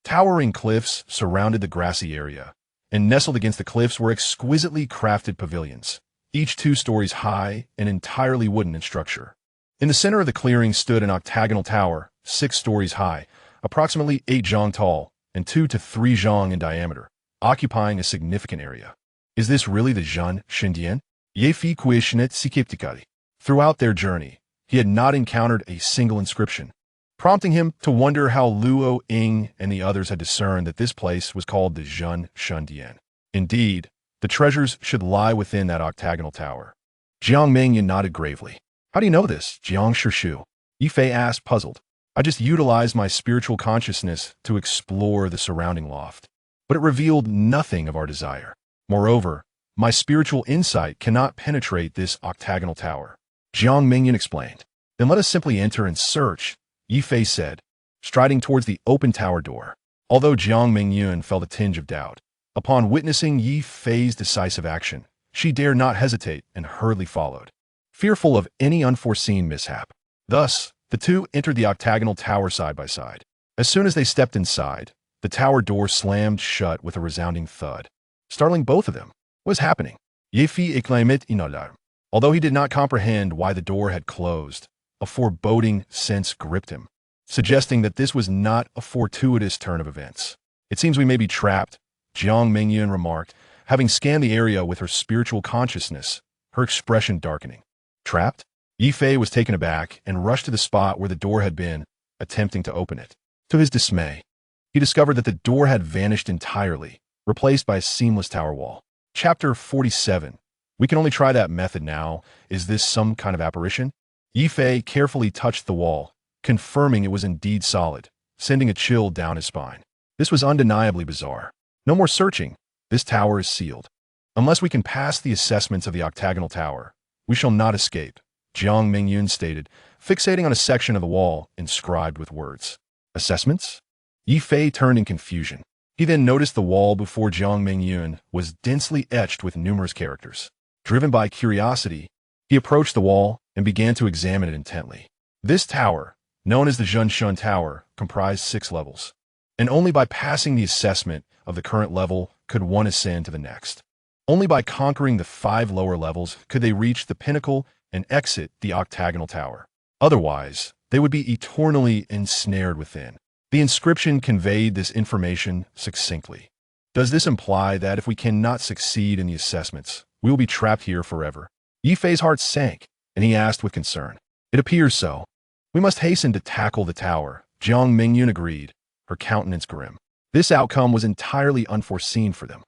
Towering cliffs surrounded the grassy area, and nestled against the cliffs were exquisitely crafted pavilions, each 2 stories high and entirely wooden in structure. In the center of the clearing stood an octagonal tower, 6 stories high, approximately 8 zhang tall, and 2 to 3 zhang in diameter, occupying a significant area. "Is this really the Zhan Shendian?" Ye Fei questioned skeptically. Throughout their journey, he had not encountered a single inscription, prompting him to wonder how Luo Ying and the others had discerned that this place was called the Zhan Shendian. Indeed, the treasures should lie within that octagonal tower. Jiang Mengyun nodded gravely. "How do you know this, Jiang Shishu?" Ye Fei asked, puzzled. "I just utilized my spiritual consciousness to explore the surrounding loft, but it revealed nothing of our desire. Moreover, my spiritual insight cannot penetrate this octagonal tower." Jiang Mengyun explained. "Then let us simply enter and search," Ye Fei said, striding towards the open tower door. Although Jiang Mengyun felt a tinge of doubt, upon witnessing Ye Fei's decisive action, she dared not hesitate and hurriedly followed, fearful of any unforeseen mishap. Thus, the two entered the octagonal tower side by side. As soon as they stepped inside, the tower door slammed shut with a resounding thud, startling both of them. What was happening? Ye Fei exclaimed in alarm. Although he did not comprehend why the door had closed, a foreboding sense gripped him, suggesting that this was not a fortuitous turn of events. "It seems we may be trapped," Jiang Mengyun remarked, having scanned the area with her spiritual consciousness, her expression darkening. "Trapped?" Ye Fei was taken aback and rushed to the spot where the door had been, attempting to open it. To his dismay, he discovered that the door had vanished entirely, replaced by a seamless tower wall. Chapter 47. We can only try that method now. Is this some kind of apparition? Ye Fei carefully touched the wall, confirming it was indeed solid, sending a chill down his spine. This was undeniably bizarre. No more searching. This tower is sealed. Unless we can pass the assessments of the octagonal tower, we shall not escape, Jiang Mengyun stated, fixating on a section of the wall inscribed with words. Assessments? Ye Fei turned in confusion. He then noticed the wall before Jiang Mengyun was densely etched with numerous characters. Driven by curiosity, he approached the wall and began to examine it intently. This tower, known as the Zhenshan Tower, comprised 6 levels, and only by passing the assessment of the current level could one ascend to the next. Only by conquering the 5 lower levels could they reach the pinnacle and exit the octagonal tower. Otherwise, they would be eternally ensnared within. The inscription conveyed this information succinctly. Does this imply that if we cannot succeed in the assessments, we will be trapped here forever? Ye Fei's heart sank, and he asked with concern. It appears so. We must hasten to tackle the tower. Jiang Mingyun agreed, her countenance grim. This outcome was entirely unforeseen for them.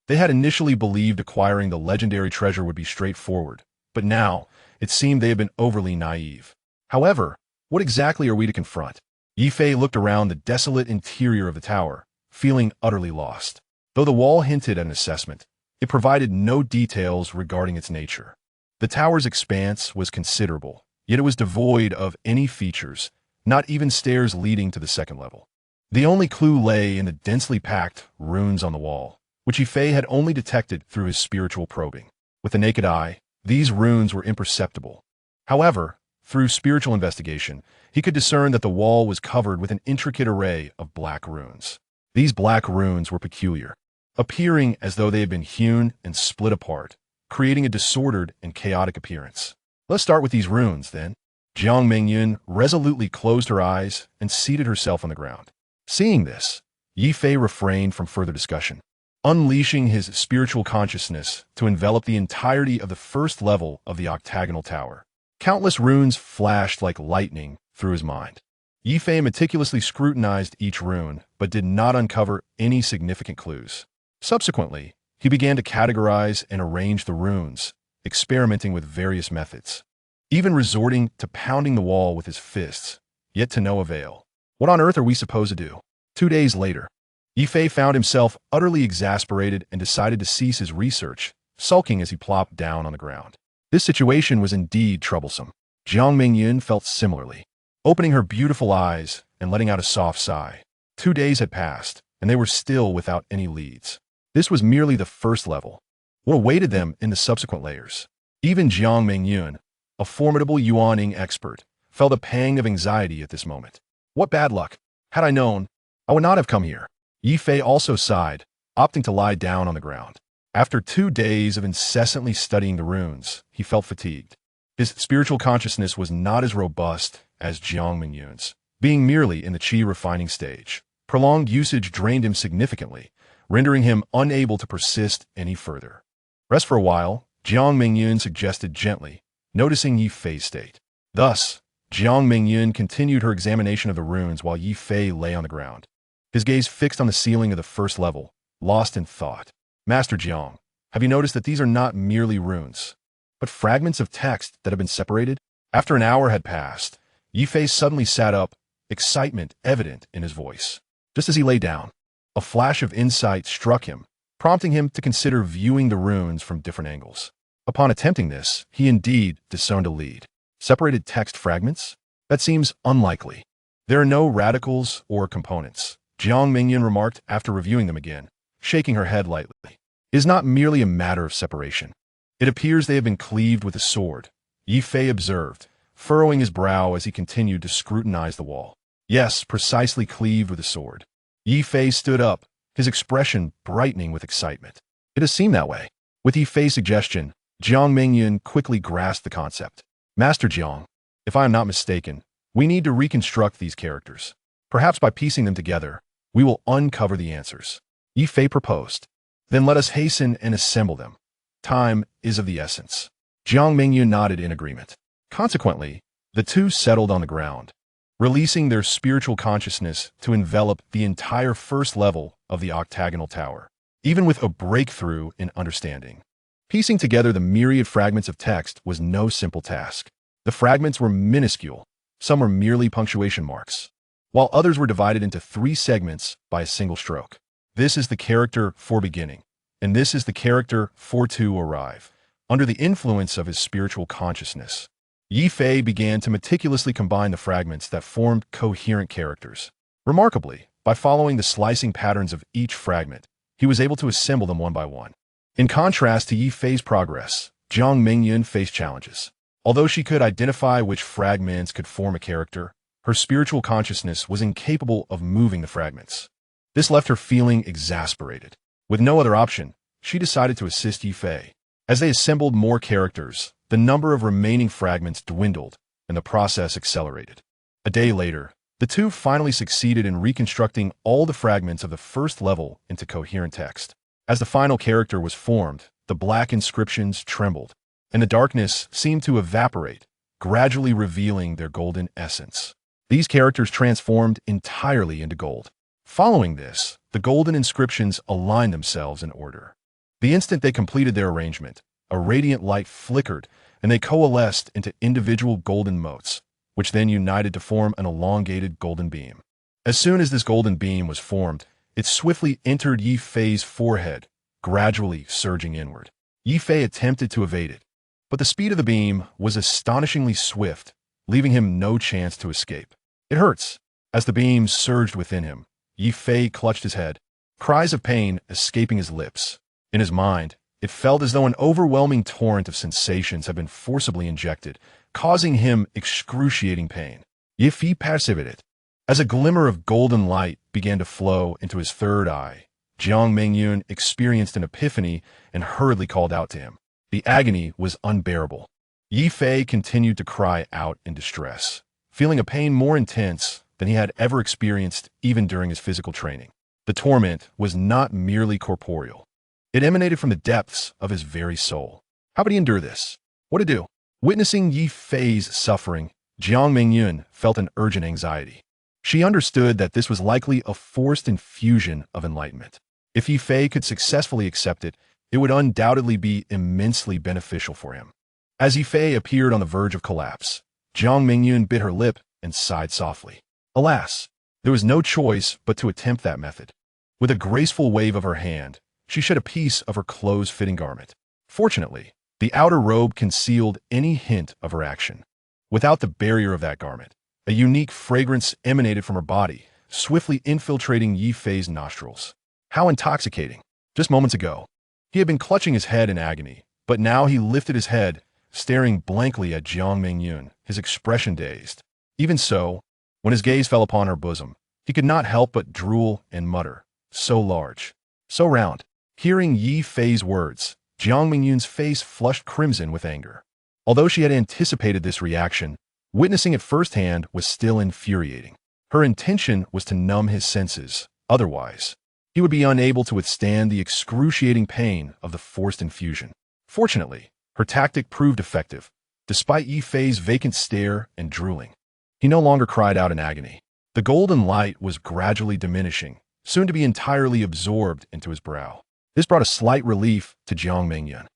They had initially believed acquiring the legendary treasure would be straightforward, but now it seemed they had been overly naive. However, what exactly are we to confront? Ye Fei looked around the desolate interior of the tower, feeling utterly lost. Though the wall hinted at an assessment, it provided no details regarding its nature. The tower's expanse was considerable, yet it was devoid of any features, not even stairs leading to the second level. The only clue lay in the densely packed runes on the wall, which Ye Fei had only detected through his spiritual probing. With the naked eye, these runes were imperceptible. However, through spiritual investigation, he could discern that the wall was covered with an intricate array of black runes. These black runes were peculiar, appearing as though they had been hewn and split apart, creating a disordered and chaotic appearance. Let's start with these runes, then. Jiang Mingyun resolutely closed her eyes and seated herself on the ground. Seeing this, Ye Fei refrained from further discussion, unleashing his spiritual consciousness to envelop the entirety of the first level of the octagonal tower. Countless runes flashed like lightning through his mind. Ye Fei meticulously scrutinized each rune, but did not uncover any significant clues. Subsequently, he began to categorize and arrange the runes, experimenting with various methods, even resorting to pounding the wall with his fists, yet to no avail. What on earth are we supposed to do? 2 days later, Ye Fei found himself utterly exasperated and decided to cease his research, sulking as he plopped down on the ground. This situation was indeed troublesome. Jiang Mingyun felt similarly, opening her beautiful eyes and letting out a soft sigh. 2 days had passed, and they were still without any leads. This was merely the first level. What awaited them in the subsequent layers? Even Jiang Mingyun, a formidable yuaning expert, felt a pang of anxiety at this moment. What bad luck! Had I known, I would not have come here. Ye Fei also sighed, opting to lie down on the ground. After 2 days of incessantly studying the runes, he felt fatigued. His spiritual consciousness was not as robust as Jiang Mingyun's, being merely in the qi refining stage. Prolonged usage drained him significantly, rendering him unable to persist any further. Rest for a while, Jiang Mingyun suggested gently, noticing Ye Fei's state. Thus, Jiang Mingyun continued her examination of the runes while Ye Fei lay on the ground, his gaze fixed on the ceiling of the first level, lost in thought. Master Jiang, have you noticed that these are not merely runes, but fragments of text that have been separated? After an hour had passed, Ye Fei suddenly sat up, excitement evident in his voice. Just as he lay down, a flash of insight struck him, prompting him to consider viewing the runes from different angles. Upon attempting this, he indeed discerned a lead. Separated text fragments? That seems unlikely. There are no radicals or components, Jiang Mingyun remarked after reviewing them again, shaking her head lightly. It is not merely a matter of separation. It appears they have been cleaved with a sword, Ye Fei observed, furrowing his brow as he continued to scrutinize the wall. Yes, precisely cleaved with a sword. Ye Fei stood up, his expression brightening with excitement. It has seemed that way. With Ye Fei's suggestion, Jiang Mingyun quickly grasped the concept. Master Jiang, if I am not mistaken, we need to reconstruct these characters. Perhaps by piecing them together, we will uncover the answers. Ye Fei proposed. Then let us hasten and assemble them. Time is of the essence. Jiang Mingyun nodded in agreement. Consequently, the two settled on the ground, releasing their spiritual consciousness to envelop the entire first level of the octagonal tower. Even with a breakthrough in understanding, piecing together the myriad fragments of text was no simple task. The fragments were minuscule, some were merely punctuation marks, while others were divided into 3 segments by a single stroke. This is the character for beginning, and this is the character for to arrive. Under the influence of his spiritual consciousness, Ye Fei began to meticulously combine the fragments that formed coherent characters. Remarkably, by following the slicing patterns of each fragment, he was able to assemble them one by one. In contrast to Ye Fei's progress, Jiang Mingyun faced challenges. Although she could identify which fragments could form a character, her spiritual consciousness was incapable of moving the fragments. This left her feeling exasperated. With no other option, she decided to assist Ye Fei. As they assembled more characters, the number of remaining fragments dwindled, and the process accelerated. A day later, the two finally succeeded in reconstructing all the fragments of the first level into coherent text. As the final character was formed, the black inscriptions trembled, and the darkness seemed to evaporate, gradually revealing their golden essence. These characters transformed entirely into gold. Following this, the golden inscriptions aligned themselves in order. The instant they completed their arrangement, a radiant light flickered, and they coalesced into individual golden motes, which then united to form an elongated golden beam. As soon as this golden beam was formed, it swiftly entered Ye Fei's forehead, gradually surging inward. Ye Fei attempted to evade it, but the speed of the beam was astonishingly swift, leaving him no chance to escape. It hurts. As the beam surged within him, Ye Fei clutched his head, cries of pain escaping his lips. In his mind, it felt as though an overwhelming torrent of sensations had been forcibly injected, causing him excruciating pain. Ye Fei perceived it. As a glimmer of golden light began to flow into his third eye, Jiang Mengyun experienced an epiphany and hurriedly called out to him. The agony was unbearable. Ye Fei continued to cry out in distress, feeling a pain more intense than he had ever experienced even during his physical training. The torment was not merely corporeal. It emanated from the depths of his very soul. How would he endure this? What to do? Witnessing Ye Fei's suffering, Jiang Mengyun felt an urgent anxiety. She understood that this was likely a forced infusion of enlightenment. If Ye Fei could successfully accept it, it would undoubtedly be immensely beneficial for him. As Ye Fei appeared on the verge of collapse, Jiang Mengyun bit her lip and sighed softly. Alas, there was no choice but to attempt that method. With a graceful wave of her hand, she shed a piece of her close-fitting garment. Fortunately, the outer robe concealed any hint of her action. Without the barrier of that garment, a unique fragrance emanated from her body, swiftly infiltrating Ye Fei's nostrils. How intoxicating! Just moments ago, he had been clutching his head in agony, but now he lifted his head, staring blankly at Jiang Mengyun, his expression dazed. Even so, when his gaze fell upon her bosom, he could not help but drool and mutter, so large, so round. Hearing Ye Fei's words, Jiang Mengyun's face flushed crimson with anger. Although she had anticipated this reaction, witnessing it firsthand was still infuriating. Her intention was to numb his senses, otherwise, he would be unable to withstand the excruciating pain of the forced infusion. Fortunately, her tactic proved effective, despite Ye Fei's vacant stare and drooling. He no longer cried out in agony. The golden light was gradually diminishing, soon to be entirely absorbed into his brow. This brought a slight relief to Jiang Mengyun.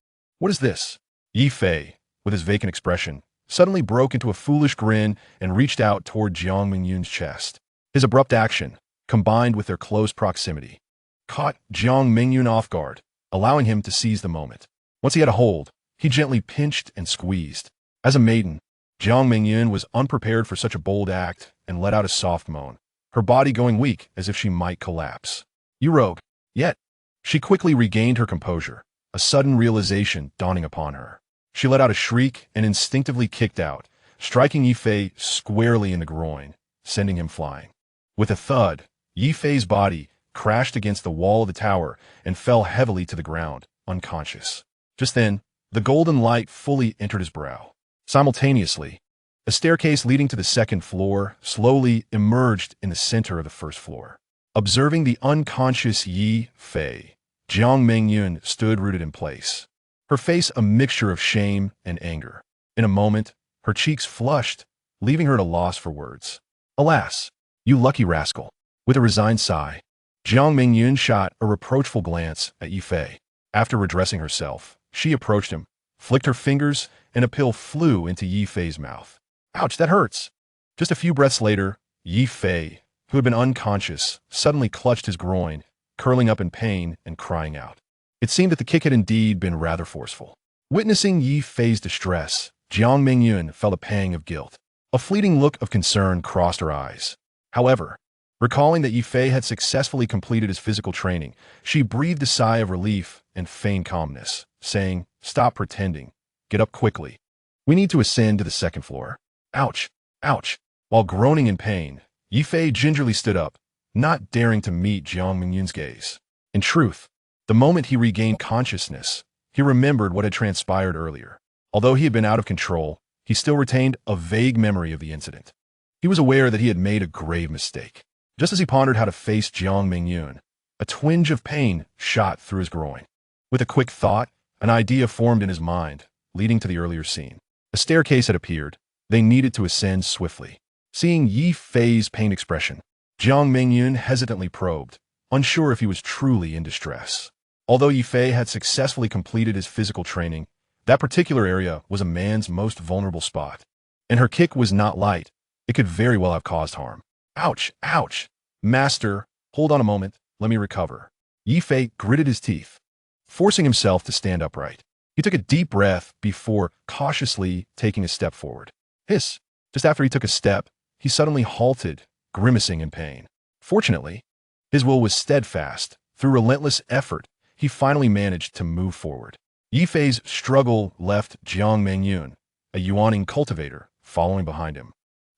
What is this? Ye Fei, with his vacant expression, suddenly broke into a foolish grin and reached out toward Jiang Mengyun's chest. His abrupt action, combined with their close proximity, caught Jiang Mengyun off guard, allowing him to seize the moment. Once he had a hold, he gently pinched and squeezed. As a maiden, Jiang Mengyun was unprepared for such a bold act and let out a soft moan, her body going weak as if she might collapse. You rogue! Yet, she quickly regained her composure, a sudden realization dawning upon her. She let out a shriek and instinctively kicked out, striking Ye Fei squarely in the groin, sending him flying. With a thud, Ye Fei's body crashed against the wall of the tower and fell heavily to the ground, unconscious. Just then, the golden light fully entered his brow. Simultaneously, a staircase leading to the second floor slowly emerged in the center of the first floor. Observing the unconscious Ye Fei, Jiang Mengyun stood rooted in place, her face a mixture of shame and anger. In a moment, her cheeks flushed, leaving her at a loss for words. Alas, you lucky rascal! With a resigned sigh, Jiang Mengyun shot a reproachful glance at Ye Fei. After redressing herself, she approached him, flicked her fingers, and a pill flew into Ye Fei's mouth. Ouch, that hurts! Just a few breaths later, Ye Fei, who had been unconscious, suddenly clutched his groin, curling up in pain and crying out. It seemed that the kick had indeed been rather forceful. Witnessing Ye Fei's distress, Jiang Mengyun felt a pang of guilt. A fleeting look of concern crossed her eyes. However, recalling that Ye Fei had successfully completed his physical training, she breathed a sigh of relief and feigned calmness, saying, "Stop pretending. Get up quickly. We need to ascend to the second floor." Ouch! Ouch! While groaning in pain, Ye Fei gingerly stood up, not daring to meet Jiang Mengyun's gaze. In truth, the moment he regained consciousness, he remembered what had transpired earlier. Although he had been out of control, he still retained a vague memory of the incident. He was aware that he had made a grave mistake. Just as he pondered how to face Jiang Mingyun, a twinge of pain shot through his groin. With a quick thought, an idea formed in his mind, leading to the earlier scene. A staircase had appeared. They needed to ascend swiftly. Seeing Ye Fei's pain expression, Jiang Mingyun hesitantly probed, unsure if he was truly in distress. Although Ye Fei had successfully completed his physical training, that particular area was a man's most vulnerable spot. And her kick was not light. It could very well have caused harm. Ouch, ouch. Master, hold on a moment, let me recover. Ye Fei gritted his teeth, forcing himself to stand upright. He took a deep breath before cautiously taking a step forward. Hiss! Just after he took a step, he suddenly halted, grimacing in pain. Fortunately, his will was steadfast. Through relentless effort, he finally managed to move forward. Ye Fei's struggle left Jiang Mingyun, a yuaning cultivator, following behind him.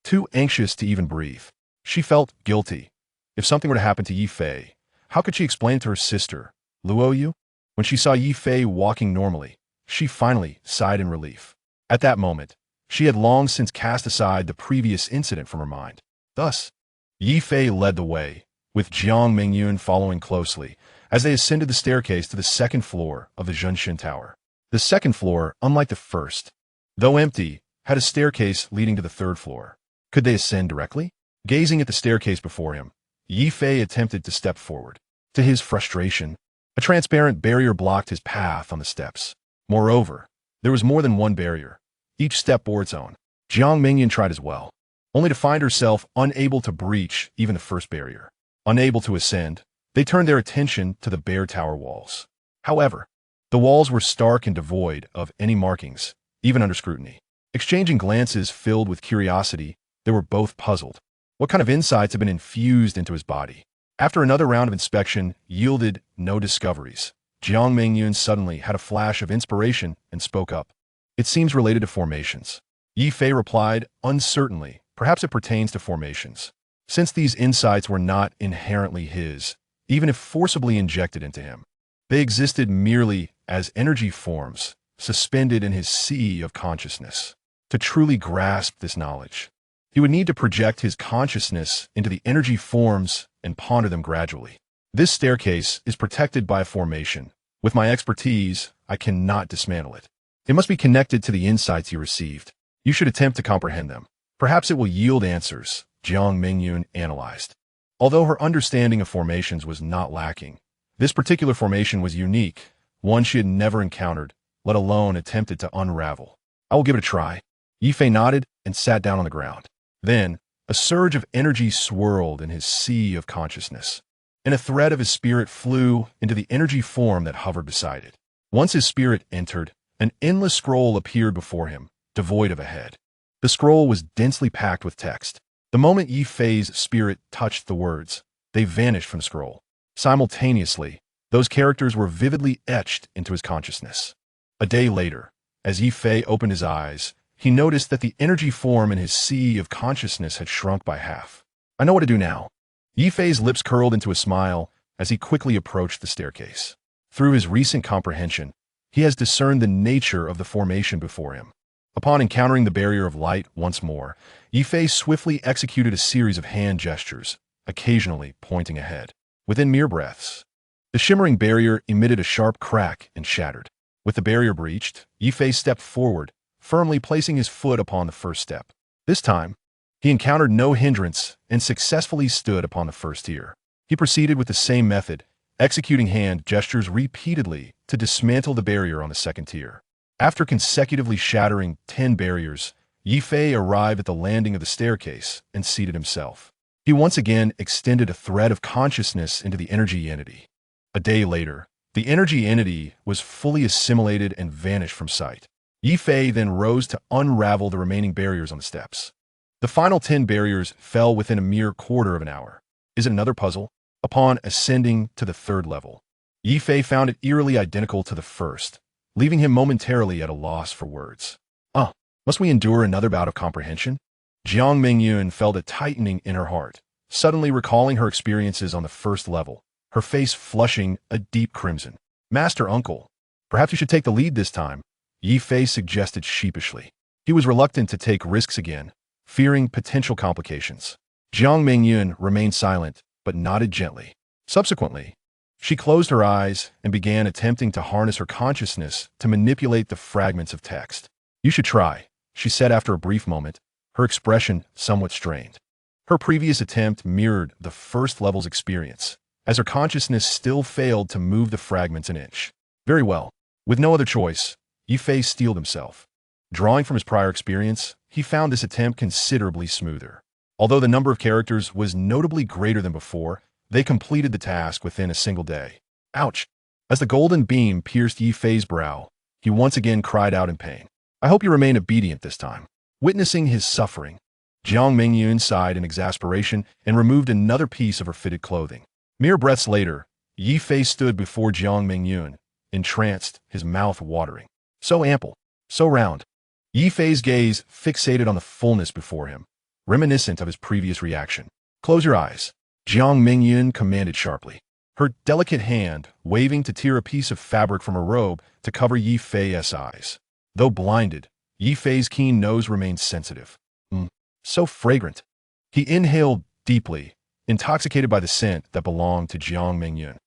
Too anxious to even breathe. She felt guilty. If something were to happen to Ye Fei, how could she explain it to her sister, Luo Yu? When she saw Ye Fei walking normally, she finally sighed in relief. At that moment, she had long since cast aside the previous incident from her mind. Thus, Ye Fei led the way, with Jiang Mingyun following closely, as they ascended the staircase to the second floor of the Zhenshin Tower. The second floor, unlike the first, though empty, had a staircase leading to the third floor. Could they ascend directly? Gazing at the staircase before him, Ye Fei attempted to step forward. To his frustration, a transparent barrier blocked his path on the steps. Moreover, there was more than one barrier. Each step bore its own. Jiang Mingyun tried as well, only to find herself unable to breach even the first barrier. Unable to ascend, they turned their attention to the bare tower walls. However, the walls were stark and devoid of any markings, even under scrutiny. Exchanging glances filled with curiosity, they were both puzzled. What kind of insights had been infused into his body? After another round of inspection yielded no discoveries, Jiang Mingyun suddenly had a flash of inspiration and spoke up. It seems related to formations. Ye Fei replied, uncertainly, perhaps it pertains to formations. Since these insights were not inherently his, even if forcibly injected into him, they existed merely as energy forms, suspended in his sea of consciousness. To truly grasp this knowledge, he would need to project his consciousness into the energy forms and ponder them gradually. This staircase is protected by a formation. With my expertise, I cannot dismantle it. It must be connected to the insights you received. You should attempt to comprehend them. Perhaps it will yield answers, Jiang Mingyun analyzed. Although her understanding of formations was not lacking, this particular formation was unique, one she had never encountered, let alone attempted to unravel. I will give it a try. Ye Fei nodded and sat down on the ground. Then, a surge of energy swirled in his sea of consciousness, and a thread of his spirit flew into the energy form that hovered beside it. Once his spirit entered, an endless scroll appeared before him, devoid of a head. The scroll was densely packed with text. The moment Ye Fei's spirit touched the words, they vanished from the scroll. Simultaneously, those characters were vividly etched into his consciousness. A day later, as Ye Fei opened his eyes, he noticed that the energy form in his sea of consciousness had shrunk by half. I know what to do now. Ye Fei's lips curled into a smile as he quickly approached the staircase. Through his recent comprehension, he has discerned the nature of the formation before him. Upon encountering the barrier of light once more, Ye Fei swiftly executed a series of hand gestures, occasionally pointing ahead. Within mere breaths, the shimmering barrier emitted a sharp crack and shattered. With the barrier breached, Ye Fei stepped forward, firmly placing his foot upon the first step. This time, he encountered no hindrance and successfully stood upon the first tier. He proceeded with the same method, executing hand gestures repeatedly to dismantle the barrier on the second tier. After consecutively shattering 10 barriers, Ye Fei arrived at the landing of the staircase and seated himself. He once again extended a thread of consciousness into the energy entity. A day later, the energy entity was fully assimilated and vanished from sight. Ye Fei then rose to unravel the remaining barriers on the steps. The final 10 barriers fell within a mere quarter of an hour. Is it another puzzle? Upon ascending to the third level, Ye Fei found it eerily identical to the first, leaving him momentarily at a loss for words. Must we endure another bout of comprehension? Jiang Mingyun felt a tightening in her heart, suddenly recalling her experiences on the first level, her face flushing a deep crimson. Master Uncle, perhaps you should take the lead this time, Ye Fei suggested sheepishly. He was reluctant to take risks again, fearing potential complications. Jiang Mingyun remained silent, but nodded gently. Subsequently, she closed her eyes and began attempting to harness her consciousness to manipulate the fragments of text. "You should try," she said after a brief moment, her expression somewhat strained. Her previous attempt mirrored the first level's experience, as her consciousness still failed to move the fragments an inch. Very well. With no other choice, Ye Fei steeled himself. Drawing from his prior experience, he found this attempt considerably smoother. Although the number of characters was notably greater than before, they completed the task within a single day. Ouch! As the golden beam pierced Ye Fei's brow, he once again cried out in pain. "I hope you remain obedient this time." Witnessing his suffering, Jiang Mingyun sighed in exasperation and removed another piece of her fitted clothing. Mere breaths later, Ye Fei stood before Jiang Mingyun, entranced, his mouth watering. So ample, so round. Ye Fei's gaze fixated on the fullness before him, reminiscent of his previous reaction. "Close your eyes," Jiang Mingyun commanded sharply, her delicate hand waving to tear a piece of fabric from her robe to cover Ye Fei's eyes. Though blinded, Ye Fei's keen nose remained sensitive. So fragrant. He inhaled deeply, intoxicated by the scent that belonged to Jiang Mingyun.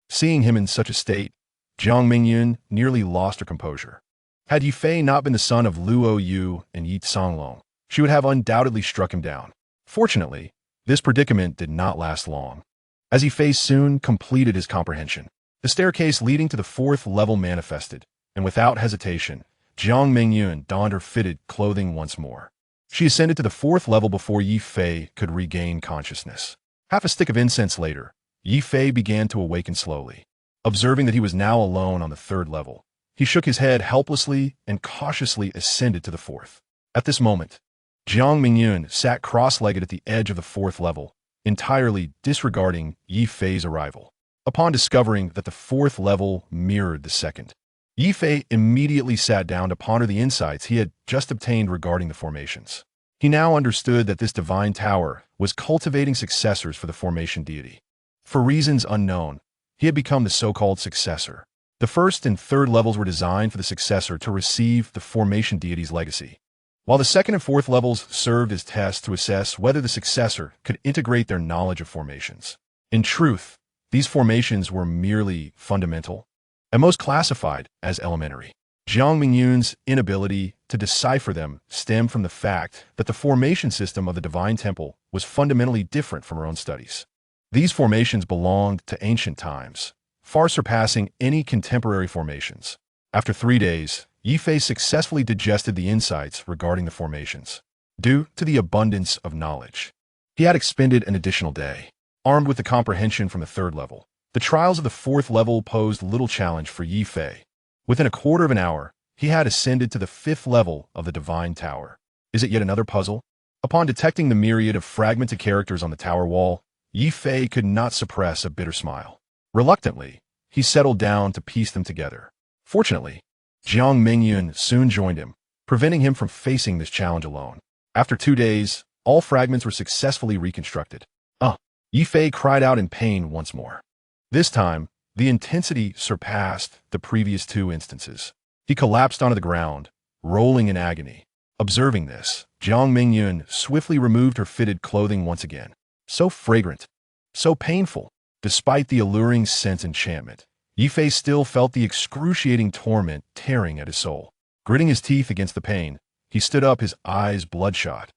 Seeing him in such a state, Jiang Mingyun nearly lost her composure. Had Ye Fei not been the son of Luo Yu and Yi Songlong, she would have undoubtedly struck him down. Fortunately, this predicament did not last long, as Ye Fei soon completed his comprehension. The staircase leading to the fourth level manifested, and without hesitation, Jiang Mingyun donned her fitted clothing once more. She ascended to the fourth level before Ye Fei could regain consciousness. Half a stick of incense later, Ye Fei began to awaken slowly. Observing that he was now alone on the third level, he shook his head helplessly and cautiously ascended to the fourth. At this moment, Jiang Mingyun sat cross-legged at the edge of the fourth level, entirely disregarding Ye Fei's arrival. Upon discovering that the fourth level mirrored the second, Ye Fei immediately sat down to ponder the insights he had just obtained regarding the formations. He now understood that this divine tower was cultivating successors for the formation deity. For reasons unknown, he had become the so-called successor. The first and third levels were designed for the successor to receive the formation deity's legacy, while the second and fourth levels served as tests to assess whether the successor could integrate their knowledge of formations. In truth, these formations were merely fundamental, and most classified as elementary. Jiang Mingyun's inability to decipher them stemmed from the fact that the formation system of the Divine Temple was fundamentally different from her own studies. These formations belonged to ancient times, far surpassing any contemporary formations. After 3 days, Ye Fei successfully digested the insights regarding the formations. Due to the abundance of knowledge, he had expended an additional day. Armed with the comprehension from the third level, the trials of the fourth level posed little challenge for Ye Fei. Within a quarter of an hour, he had ascended to the fifth level of the Divine Tower. Is it yet another puzzle? Upon detecting the myriad of fragmented characters on the tower wall, Ye Fei could not suppress a bitter smile. Reluctantly, he settled down to piece them together. Fortunately, Jiang Mingyun soon joined him, preventing him from facing this challenge alone. After 2 days, all fragments were successfully reconstructed. Ye Fei cried out in pain once more. This time, the intensity surpassed the previous 2 instances. He collapsed onto the ground, rolling in agony. Observing this, Jiang Mingyun swiftly removed her fitted clothing once again. So fragrant, so painful. Despite the alluring scent's enchantment, Ye Fei still felt the excruciating torment tearing at his soul. Gritting his teeth against the pain, he stood up, his eyes bloodshot.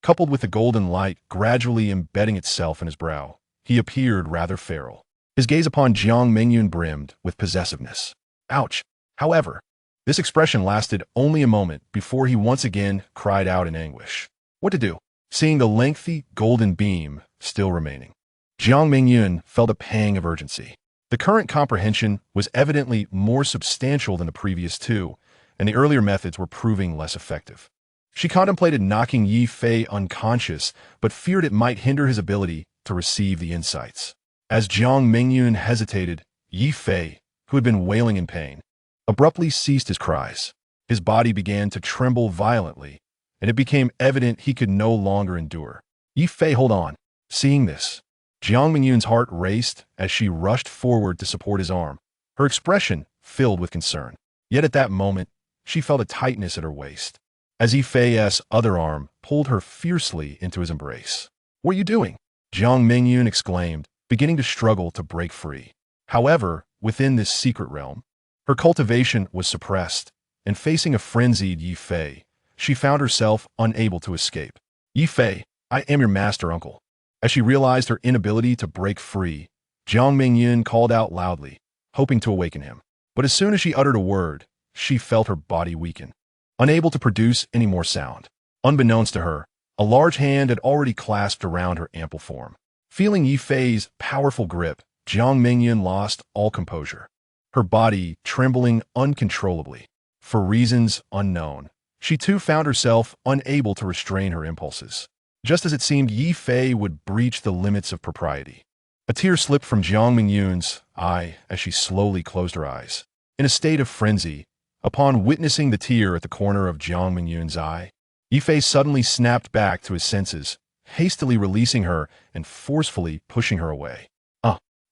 Coupled with the golden light gradually embedding itself in his brow, he appeared rather feral. His gaze upon Jiang Mingyun brimmed with possessiveness. Ouch! However, this expression lasted only a moment before he once again cried out in anguish. What to do? Seeing the lengthy golden beam still remaining, Jiang Mingyun felt a pang of urgency. The current comprehension was evidently more substantial than the previous 2, and the earlier methods were proving less effective. She contemplated knocking Ye Fei unconscious, but feared it might hinder his ability to receive the insights. As Jiang Mingyun hesitated, Ye Fei, who had been wailing in pain, abruptly ceased his cries. His body began to tremble violently, and it became evident he could no longer endure. Ye Fei, hold on. Seeing this, Jiang Mingyun's heart raced as she rushed forward to support his arm, her expression filled with concern. Yet at that moment, she felt a tightness at her waist. as Ye Fei's other arm pulled her fiercely into his embrace. "What are you doing?" Jiang Mingyun exclaimed, beginning to struggle to break free. However, within this secret realm, her cultivation was suppressed, and facing a frenzied Ye Fei, she found herself unable to escape. "Ye Fei, I am your master uncle." As she realized her inability to break free, Jiang Mingyun called out loudly, hoping to awaken him. But as soon as she uttered a word, she felt her body weaken, unable to produce any more sound. Unbeknownst to her, a large hand had already clasped around her ample form. Feeling Ye Fei's powerful grip, Jiang Mingyun lost all composure, her body trembling uncontrollably. For reasons unknown, she too found herself unable to restrain her impulses. Just as it seemed Ye Fei would breach the limits of propriety, a tear slipped from Jiang Mingyun's eye as she slowly closed her eyes. In a state of frenzy, upon witnessing the tear at the corner of Jiang Mingyun's eye, Ye Fei suddenly snapped back to his senses, hastily releasing her and forcefully pushing her away.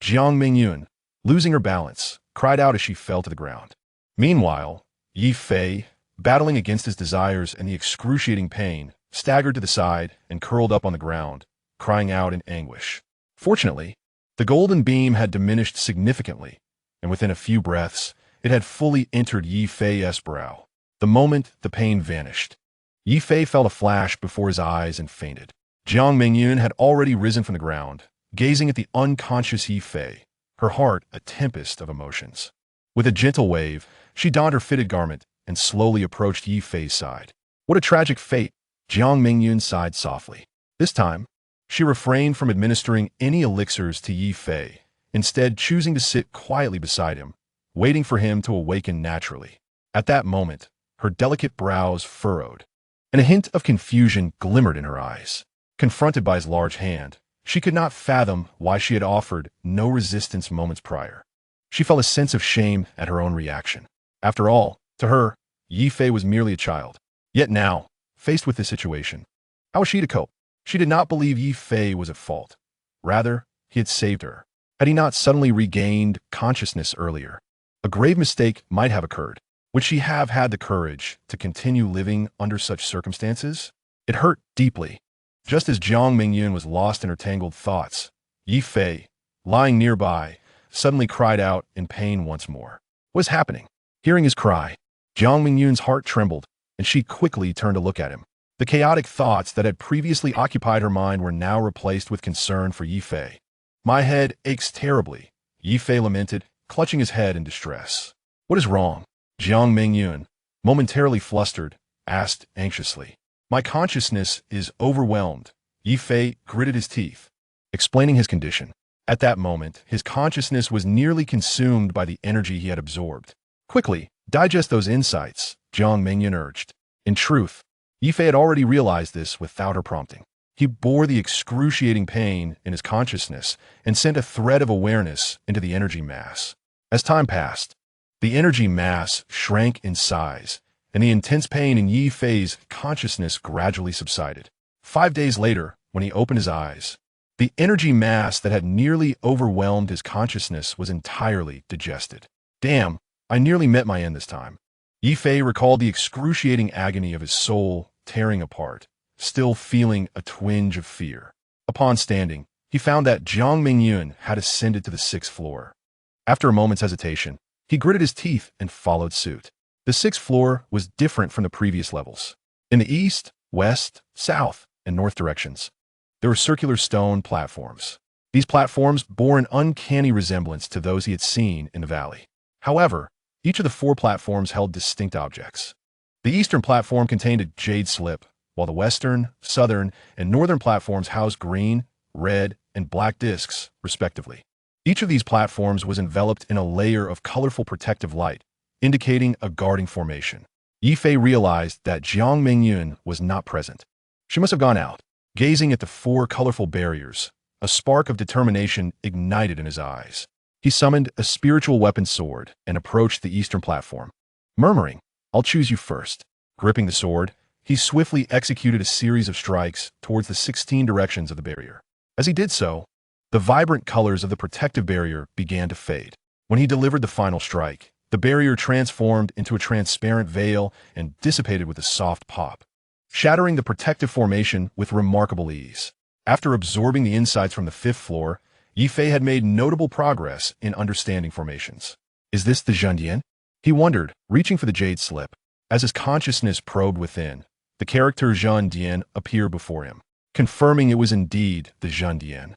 Jiang Mingyun, losing her balance, cried out as she fell to the ground. Meanwhile, Ye Fei, battling against his desires and the excruciating pain, staggered to the side and curled up on the ground, crying out in anguish. Fortunately, the golden beam had diminished significantly, and within a few breaths, it had fully entered Ye Fei's brow. The moment the pain vanished, Ye Fei felt a flash before his eyes and fainted. Jiang Mingyun had already risen from the ground, gazing at the unconscious Ye Fei, her heart a tempest of emotions. With a gentle wave, she donned her fitted garment and slowly approached Ye Fei's side. "What a tragic fate," Jiang Mingyun sighed softly. This time, she refrained from administering any elixirs to Ye Fei, instead choosing to sit quietly beside him, waiting for him to awaken naturally. At that moment, her delicate brows furrowed, and a hint of confusion glimmered in her eyes. Confronted by his large hand, she could not fathom why she had offered no resistance moments prior. She felt a sense of shame at her own reaction. After all, to her, Ye Fei was merely a child. Yet now, faced with this situation, how was she to cope? She did not believe Ye Fei was at fault. Rather, he had saved her. Had he not suddenly regained consciousness earlier, a grave mistake might have occurred. Would she have had the courage to continue living under such circumstances? It hurt deeply. Just as Jiang Mingyun was lost in her tangled thoughts, Ye Fei, lying nearby, suddenly cried out in pain once more. What was happening? Hearing his cry, Jiang Mingyun's heart trembled, and she quickly turned to look at him. The chaotic thoughts that had previously occupied her mind were now replaced with concern for Ye Fei. "My head aches terribly," Ye Fei lamented, clutching his head in distress. "What is wrong?" Jiang Mingyun, momentarily flustered, asked anxiously. "My consciousness is overwhelmed." Ye Fei gritted his teeth, explaining his condition. At that moment, his consciousness was nearly consumed by the energy he had absorbed. "Quickly, digest those insights," Jiang Mingyun urged. In truth, Ye Fei had already realized this without her prompting. He bore the excruciating pain in his consciousness and sent a thread of awareness into the energy mass. As time passed, the energy mass shrank in size, and the intense pain in Ye Fei's consciousness gradually subsided. 5 days later, when he opened his eyes, the energy mass that had nearly overwhelmed his consciousness was entirely digested. "Damn, I nearly met my end this time." Ye Fei recalled the excruciating agony of his soul tearing apart, still feeling a twinge of fear. Upon standing, he found that Jiang Mingyun had ascended to the 6th floor. After a moment's hesitation, he gritted his teeth and followed suit. The 6th floor was different from the previous levels. In the east, west, south, and north directions, there were circular stone platforms. These platforms bore an uncanny resemblance to those he had seen in the valley. However, each of the 4 platforms held distinct objects. The eastern platform contained a jade slip, while the western, southern, and northern platforms housed green, red, and black discs, respectively. Each of these platforms was enveloped in a layer of colorful protective light, indicating a guarding formation. Ye Fei realized that Jiang Mingyun was not present. She must have gone out. Gazing at the 4 colorful barriers, a spark of determination ignited in his eyes. He summoned a spiritual weapon sword and approached the eastern platform. Murmuring, "I'll choose you first." Gripping the sword, he swiftly executed a series of strikes towards the 16 directions of the barrier. As he did so, the vibrant colors of the protective barrier began to fade. When he delivered the final strike, The barrier transformed into a transparent veil and dissipated with a soft pop, shattering the protective formation with remarkable ease. After absorbing the insights from the fifth floor, Ye Fei had made notable progress in understanding formations. Is this the Zhendian? He wondered, reaching for the jade slip. As his consciousness probed within, the character Zhendian appeared before him, confirming it was indeed the Zhendian.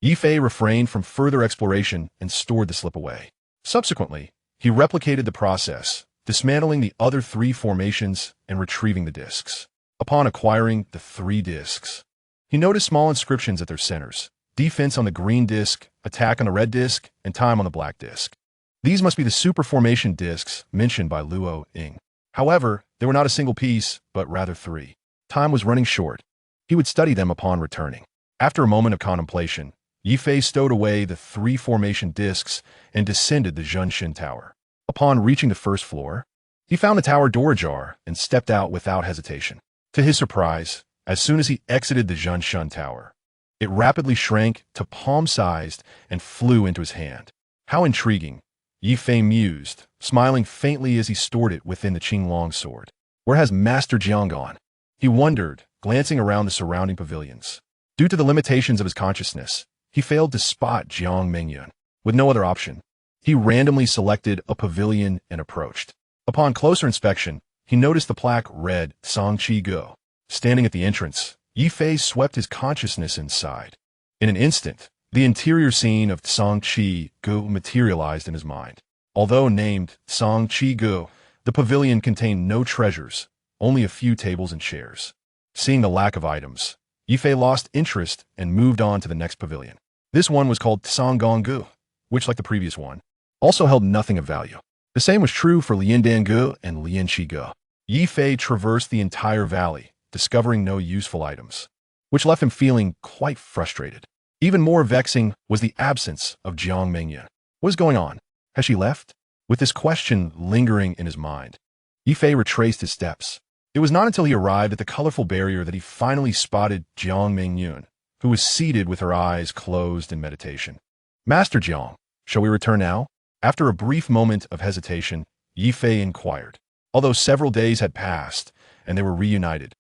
Ye Fei refrained from further exploration and stored the slip away. Subsequently, he replicated the process, dismantling the other 3 formations and retrieving the discs. Upon acquiring the 3 discs, he noticed small inscriptions at their centers: defense on the green disc, attack on the red disc, and time on the black disc. These must be the super formation discs mentioned by Luo Ying. However, they were not a single piece, but rather 3. Time was running short. He would study them upon returning. After a moment of contemplation, Ye Fei stowed away the 3 formation discs and descended the Zhenshin Tower. Upon reaching the first floor, he found the tower door ajar and stepped out without hesitation. To his surprise, as soon as he exited the Zhenshin Tower, it rapidly shrank to palm-sized and flew into his hand. How intriguing, Ye Fei mused, smiling faintly as he stored it within the Qinglong sword. Where has Master Jiang gone? He wondered, glancing around the surrounding pavilions. Due to the limitations of his consciousness, he failed to spot Jiang Mingyun. With no other option, he randomly selected a pavilion and approached. Upon closer inspection, he noticed the plaque read Songqi Go. Standing at the entrance, Ye Fei swept his consciousness inside. In an instant, the interior scene of Songqi Go materialized in his mind. Although named Songqi Go, the pavilion contained no treasures, only a few tables and chairs. Seeing the lack of items, Ye Fei lost interest and moved on to the next pavilion. This one was called Tsonggonggu, which, like the previous one, also held nothing of value. The same was true for Liandangu and Lianqigu. Ye Fei traversed the entire valley, discovering no useful items, which left him feeling quite frustrated. Even more vexing was the absence of Jiang Mingyun. What is going on? Has she left? With this question lingering in his mind, Ye Fei retraced his steps. It was not until he arrived at the colorful barrier that he finally spotted Jiang Mingyun, who was seated with her eyes closed in meditation. Master Jiang, shall we return now? After a brief moment of hesitation, Ye Fei inquired. Although several days had passed and they were reunited,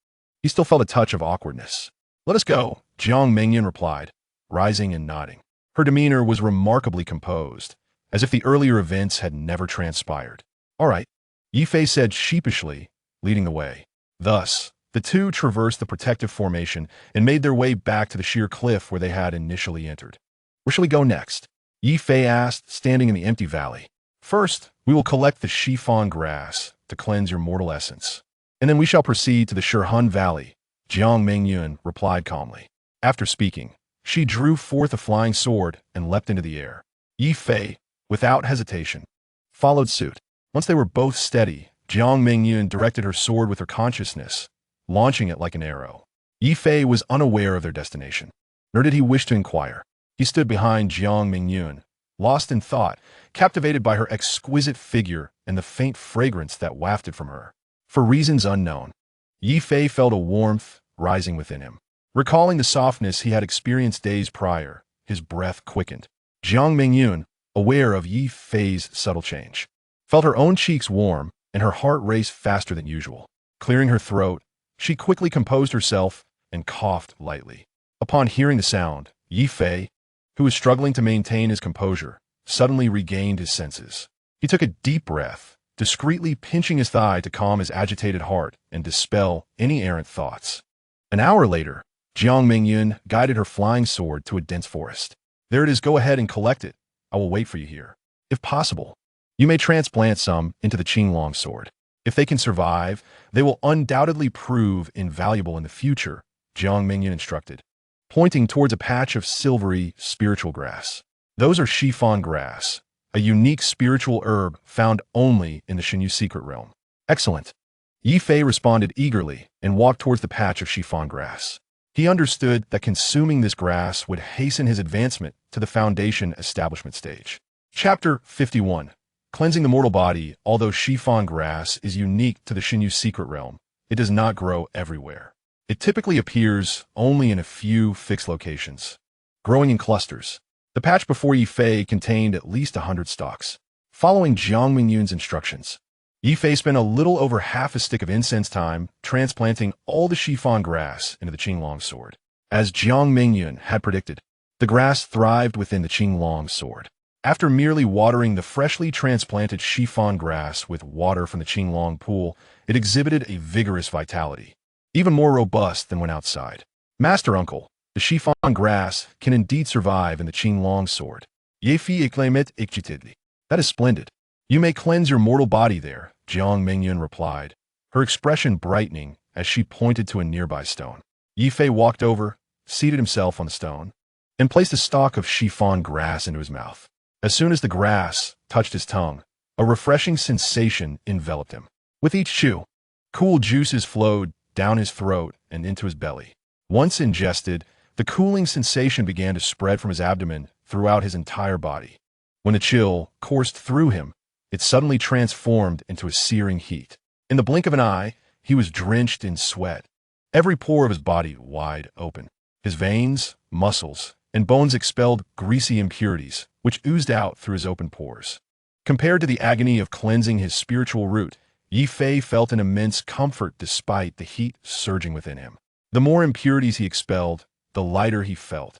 he still felt a touch of awkwardness. Let us go, Jiang Mingyun replied, rising and nodding. Her demeanor was remarkably composed, as if the earlier events had never transpired. All right, Ye Fei said sheepishly, leading the way. Thus, the two traversed the protective formation and made their way back to the sheer cliff where they had initially entered. Where shall we go next? Ye Fei asked, standing in the empty valley. First, we will collect the chiffon grass to cleanse your mortal essence, and then we shall proceed to the Shihun Valley, Jiang Mingyun replied calmly. After speaking, she drew forth a flying sword and leapt into the air. Ye Fei, without hesitation, followed suit. Once they were both steady, Jiang Mingyun directed her sword with her consciousness, launching it like an arrow. Ye Fei was unaware of their destination, nor did he wish to inquire. He stood behind Jiang Mingyun, lost in thought, captivated by her exquisite figure and the faint fragrance that wafted from her. For reasons unknown, Ye Fei felt a warmth rising within him. Recalling the softness he had experienced days prior, his breath quickened. Jiang Mingyun, aware of Ye Fei's subtle change, felt her own cheeks warm and her heart race faster than usual. Clearing her throat, she quickly composed herself and coughed lightly. Upon hearing the sound, Ye Fei, who was struggling to maintain his composure, suddenly regained his senses. He took a deep breath, discreetly pinching his thigh to calm his agitated heart and dispel any errant thoughts. An hour later, Jiang Mingyun guided her flying sword to a dense forest. There it is, go ahead and collect it. I will wait for you here. If possible, you may transplant some into the Qinglong sword. If they can survive, they will undoubtedly prove invaluable in the future, Jiang Mingyun instructed, pointing towards a patch of silvery spiritual grass. Those are chiffon grass, a unique spiritual herb found only in the Xinyu secret realm. Excellent. Ye Fei responded eagerly and walked towards the patch of chiffon grass. He understood that consuming this grass would hasten his advancement to the foundation establishment stage. Chapter 51. Cleansing the mortal body. Although chiffon grass is unique to the Xinyu secret realm, it does not grow everywhere. It typically appears only in a few fixed locations, growing in clusters. The patch before Ye Fei contained at least 100 stalks. Following Jiang Mingyun's instructions, Ye Fei spent a little over half a stick of incense time transplanting all the chiffon grass into the Qinglong sword. As Jiang Mingyun had predicted, the grass thrived within the Qinglong sword. After merely watering the freshly transplanted chiffon grass with water from the Qinglong pool, it exhibited a vigorous vitality, even more robust than when outside. Master Uncle, the chiffon grass can indeed survive in the Qinglong sword. Ye Fei exclaimed excitedly. That is splendid. You may cleanse your mortal body there, Jiang Mingyun replied, her expression brightening as she pointed to a nearby stone. Ye Fei walked over, seated himself on the stone, and placed a stalk of chiffon grass into his mouth. As soon as the grass touched his tongue, a refreshing sensation enveloped him. With each chew, cool juices flowed down his throat and into his belly. Once ingested, the cooling sensation began to spread from his abdomen throughout his entire body. When the chill coursed through him, it suddenly transformed into a searing heat. In the blink of an eye, he was drenched in sweat, every pore of his body wide open. His veins, muscles, and bones expelled greasy impurities, which oozed out through his open pores. Compared to the agony of cleansing his spiritual root, Ye Fei felt an immense comfort despite the heat surging within him. The more impurities he expelled, the lighter he felt,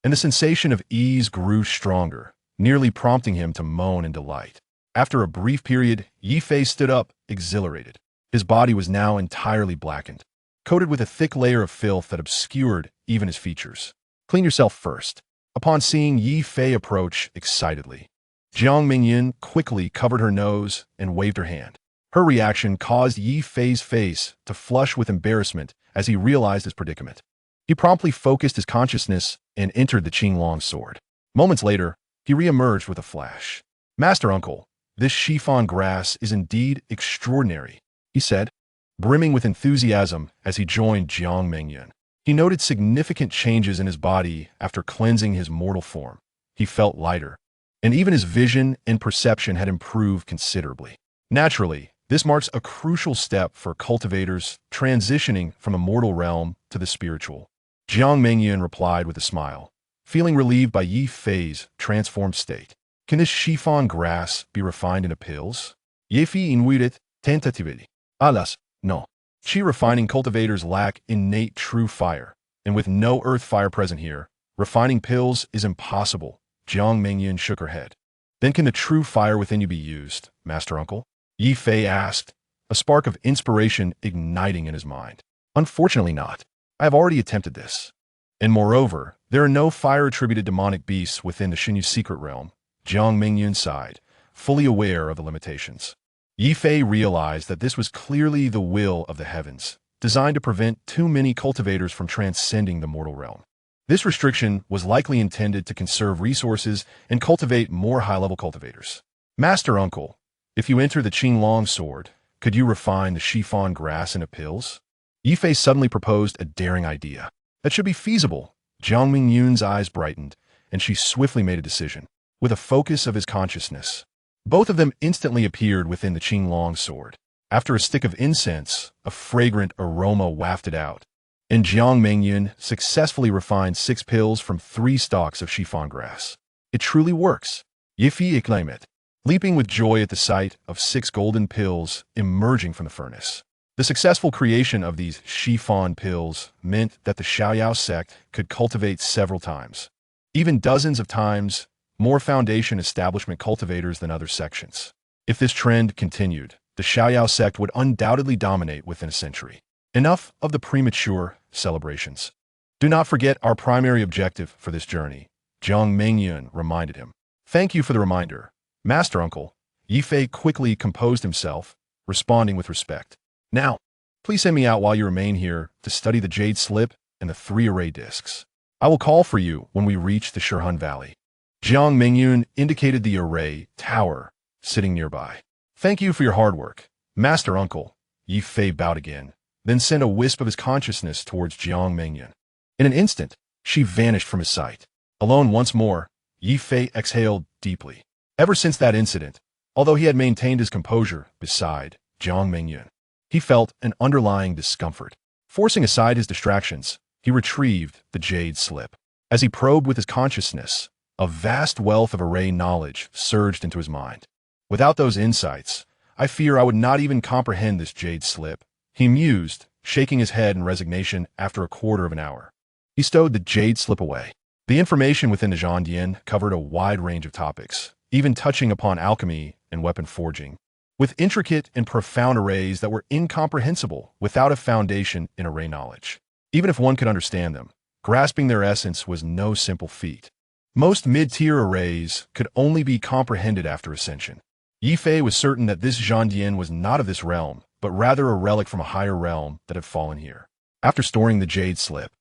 and the sensation of ease grew stronger, nearly prompting him to moan in delight. After a brief period, Ye Fei stood up, exhilarated. His body was now entirely blackened, coated with a thick layer of filth that obscured even his features. Clean yourself first. Upon seeing Ye Fei approach excitedly, Jiang Mingyun quickly covered her nose and waved her hand. Her reaction caused Ye Fei's face to flush with embarrassment as he realized his predicament. He promptly focused his consciousness and entered the Qinglong sword. Moments later, he re-emerged with a flash. Master Uncle, this chiffon grass is indeed extraordinary, he said, brimming with enthusiasm as he joined Jiang Mingyun. He noted significant changes in his body after cleansing his mortal form. He felt lighter, and even his vision and perception had improved considerably. Naturally, this marks a crucial step for cultivators transitioning from the mortal realm to the spiritual. Jiang Mingyun replied with a smile, feeling relieved by Ye Fei's transformed state. Can this chiffon grass be refined into pills? Ye Fei invited tentatively. Alas, no. Qi refining cultivators lack innate true fire, and with no earth fire present here, refining pills is impossible. Jiang Mingyun shook her head. Then can the true fire within you be used, Master Uncle? Ye Fei asked, a spark of inspiration igniting in his mind. Unfortunately not. I have already attempted this. And moreover, there are no fire-attributed demonic beasts within the Xinyu secret realm. Jiang Mingyun sighed, fully aware of the limitations. Ye Fei realized that this was clearly the will of the heavens, designed to prevent too many cultivators from transcending the mortal realm. This restriction was likely intended to conserve resources and cultivate more high-level cultivators. Master Uncle, if you enter the Qinglong sword, could you refine the chiffon grass into pills? Ye Fei suddenly proposed a daring idea. That should be feasible. Jiang Mingyun's eyes brightened, and she swiftly made a decision. With a focus of his consciousness, both of them instantly appeared within the Qinglong sword. After a stick of incense, a fragrant aroma wafted out, and Jiang Mingyun successfully refined 6 pills from 3 stalks of chiffon grass. It truly works. Ye Fei exclaimed, leaping with joy at the sight of 6 golden pills emerging from the furnace. The successful creation of these chiffon pills meant that the Xiaoyao sect could cultivate several times, even dozens of times, more foundation establishment cultivators than other sections. If this trend continued, the Xiaoyao sect would undoubtedly dominate within a century. Enough of the premature celebrations. Do not forget our primary objective for this journey, Jiang Mingyun reminded him. Thank you for the reminder, Master Uncle. Ye Fei quickly composed himself, responding with respect. Now, please send me out while you remain here to study the jade slip and the 3 array discs. I will call for you when we reach the Shirhun Valley. Jiang Mingyun indicated the array tower sitting nearby. Thank you for your hard work, Master Uncle. Ye Fei bowed again, then sent a wisp of his consciousness towards Jiang Mingyun. In an instant, she vanished from his sight. Alone once more, Ye Fei exhaled deeply. Ever since that incident, although he had maintained his composure beside Jiang Mingyun, he felt an underlying discomfort. Forcing aside his distractions, he retrieved the jade slip. As he probed with his consciousness, a vast wealth of array knowledge surged into his mind. Without those insights, I fear I would not even comprehend this jade slip, he mused, shaking his head in resignation after a quarter of an hour. He stowed the jade slip away. The information within the Zhandian covered a wide range of topics, even touching upon alchemy and weapon forging, with intricate and profound arrays that were incomprehensible without a foundation in array knowledge. Even if one could understand them, grasping their essence was no simple feat. Most mid-tier arrays could only be comprehended after ascension. Ye Fei was certain that this Zhandian was not of this realm, but rather a relic from a higher realm that had fallen here. After storing the jade slip,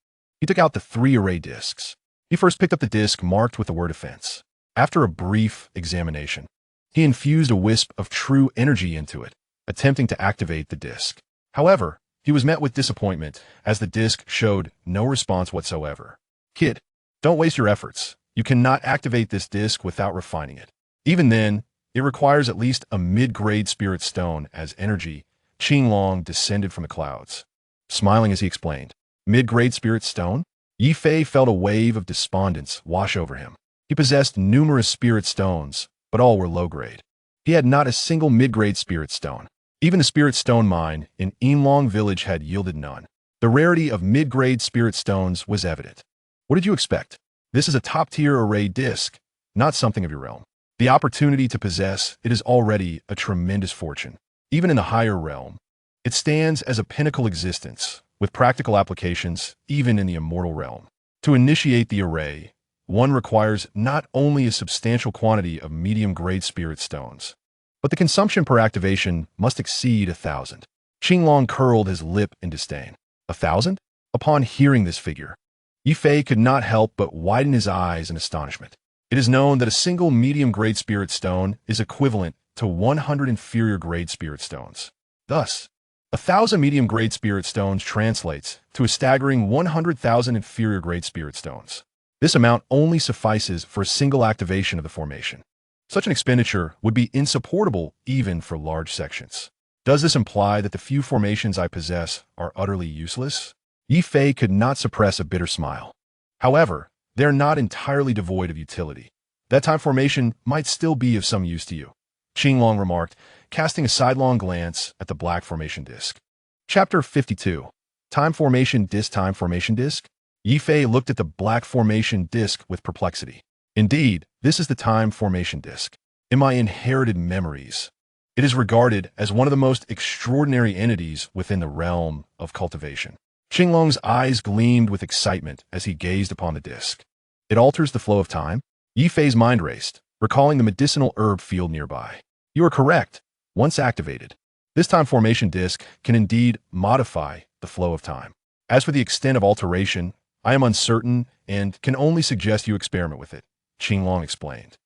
he took out the 3 array discs. He first picked up the disc marked with the word offense. After a brief examination, he infused a wisp of true energy into it, attempting to activate the disc. However, he was met with disappointment as the disc showed no response whatsoever. Kid, don't waste your efforts. You cannot activate this disc without refining it. Even then, it requires at least a mid-grade spirit stone as energy. Qinglong descended from the clouds, smiling as he explained. Mid-grade spirit stone? Ye Fei felt a wave of despondence wash over him. He possessed numerous spirit stones, but all were low-grade. He had not a single mid-grade spirit stone. Even the spirit stone mine in Yinlong village had yielded none. The rarity of mid-grade spirit stones was evident. What did you expect? This is a top-tier array disc, not something of your realm. The opportunity to possess it is already a tremendous fortune. Even in the higher realm, it stands as a pinnacle existence, with practical applications even in the immortal realm. To initiate the array, one requires not only a substantial quantity of medium-grade spirit stones, but the consumption per activation must exceed 1,000. Qinglong curled his lip in disdain. 1,000? Upon hearing this figure, Ye Fei could not help but widen his eyes in astonishment. It is known that a single medium-grade spirit stone is equivalent to 100 inferior-grade spirit stones. Thus, 1,000 medium-grade spirit stones translates to a staggering 100,000 inferior-grade spirit stones. This amount only suffices for a single activation of the formation. Such an expenditure would be insupportable even for large sections. Does this imply that the few formations I possess are utterly useless? Ye Fei could not suppress a bitter smile. However, they are not entirely devoid of utility. That time formation might still be of some use to you, Qinglong remarked, casting a sidelong glance at the black formation disk. Chapter 52. Time Formation Disk. Time Formation Disk? Ye Fei looked at the black formation disk with perplexity. Indeed, this is the time formation disk. In my inherited memories, it is regarded as one of the most extraordinary entities within the realm of cultivation. Qinglong's eyes gleamed with excitement as he gazed upon the disk. It alters the flow of time? Ye Fei's mind raced, recalling the medicinal herb field nearby. You are correct. Once activated, this time formation disk can indeed modify the flow of time. As for the extent of alteration, I am uncertain and can only suggest you experiment with it, Qinglong explained.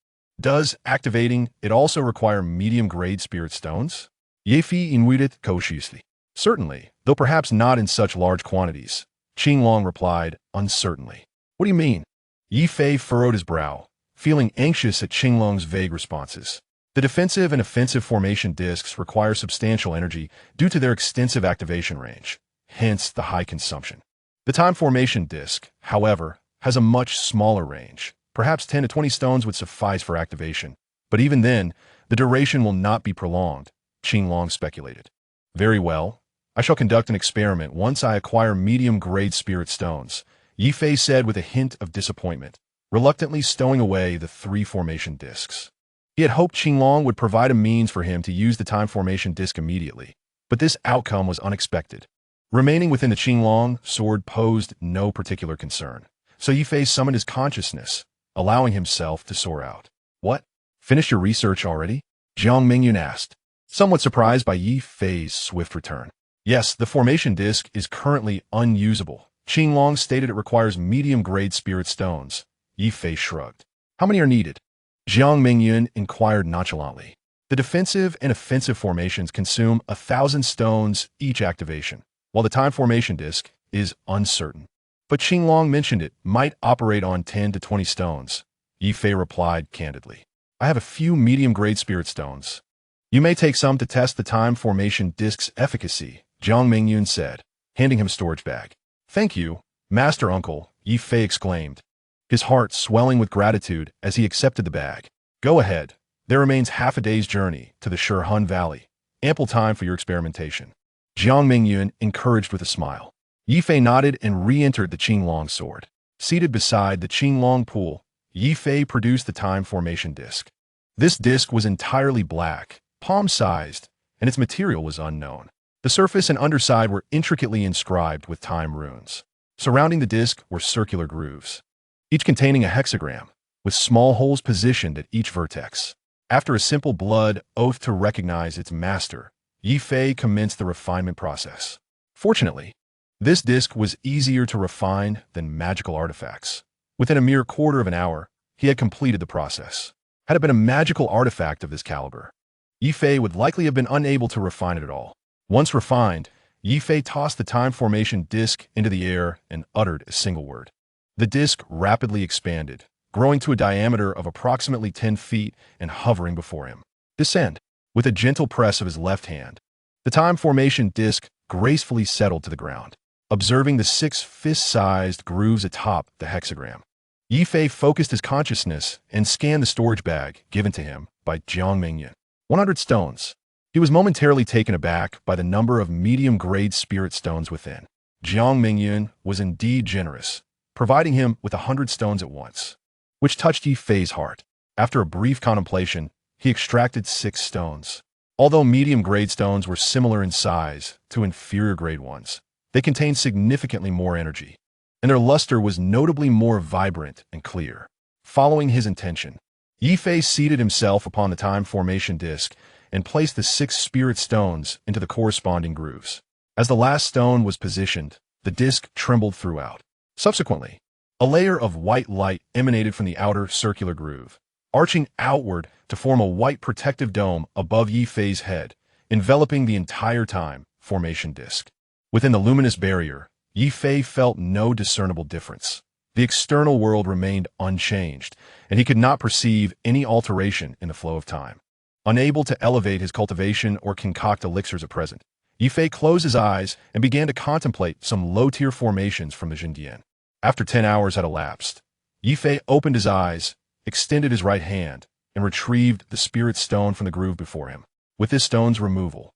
Does activating it also require medium-grade spirit stones? Ye Fei invited cautiously. Certainly, though perhaps not in such large quantities, Qinglong replied uncertainly. What do you mean? Ye Fei furrowed his brow, feeling anxious at Qinglong's vague responses. The defensive and offensive formation discs require substantial energy due to their extensive activation range, hence the high consumption. The time formation disc, however, has a much smaller range. Perhaps 10 to 20 stones would suffice for activation, but even then, the duration will not be prolonged, Qinglong speculated. Very well. I shall conduct an experiment once I acquire medium-grade spirit stones, Ye Fei said with a hint of disappointment, reluctantly stowing away the 3 formation discs. He had hoped Qinglong would provide a means for him to use the time formation disc immediately, but this outcome was unexpected. Remaining within the Qinglong sword posed no particular concern, so Ye Fei summoned his consciousness, allowing himself to soar out. What? Finished your research already? Jiang Mingyun asked, somewhat surprised by Ye Fei's swift return. Yes, the formation disc is currently unusable. Qinglong stated it requires medium-grade spirit stones. Ye Fei shrugged. How many are needed? Jiang Mingyun inquired nonchalantly. The defensive and offensive formations consume 1,000 stones each activation, while the time formation disc is uncertain. But Qinglong mentioned it might operate on 10 to 20 stones. Ye Fei replied candidly. I have a few medium-grade spirit stones. You may take some to test the time formation disc's efficacy, Jiang Mingyun said, handing him a storage bag. Thank you, Master Uncle, Ye Fei exclaimed, his heart swelling with gratitude as he accepted the bag. Go ahead, There remains half a day's journey to the Shirhun Valley, ample time for your experimentation. Jiang Mingyun encouraged with a smile. Ye Fei nodded and re-entered the Qinglong sword. Seated beside the Qinglong pool, Ye Fei produced the time formation disc. This disc was entirely black, palm-sized, and its material was unknown. The surface and underside were intricately inscribed with time runes. Surrounding the disc were circular grooves, each containing a hexagram, with small holes positioned at each vertex. After a simple blood oath to recognize its master, Ye Fei commenced the refinement process. Fortunately, this disc was easier to refine than magical artifacts. Within a mere quarter of an hour, he had completed the process. Had it been a magical artifact of this caliber, Ye Fei would likely have been unable to refine it at all. Once refined, Ye Fei tossed the time formation disc into the air and uttered a single word. The disc rapidly expanded, growing to a diameter of approximately 10 feet and hovering before him. Descend. With a gentle press of his left hand, the time formation disc gracefully settled to the ground, observing the 6 fist-sized grooves atop the hexagram. Ye Fei focused his consciousness and scanned the storage bag given to him by Jiang Mingyun. 100 stones. He was momentarily taken aback by the number of medium-grade spirit stones within. Jiang Mingyun was indeed generous, providing him with 100 stones at once, which touched Ye Fei's heart. After a brief contemplation, he extracted 6 stones. Although medium-grade stones were similar in size to inferior-grade ones, they contained significantly more energy, and their luster was notably more vibrant and clear. Following his intention, Ye Fei seated himself upon the time formation disc and placed the 6 spirit stones into the corresponding grooves. As the last stone was positioned, the disc trembled throughout. Subsequently, a layer of white light emanated from the outer circular groove, arching outward to form a white protective dome above Ye Fei's head, enveloping the entire time formation disc. Within the luminous barrier, Ye Fei felt no discernible difference. The external world remained unchanged, and he could not perceive any alteration in the flow of time. Unable to elevate his cultivation or concoct elixirs at present, Ye Fei closed his eyes and began to contemplate some low-tier formations from the Jindian. After 10 hours had elapsed, Ye Fei opened his eyes, extended his right hand, and retrieved the spirit stone from the groove before him. With this stone's removal,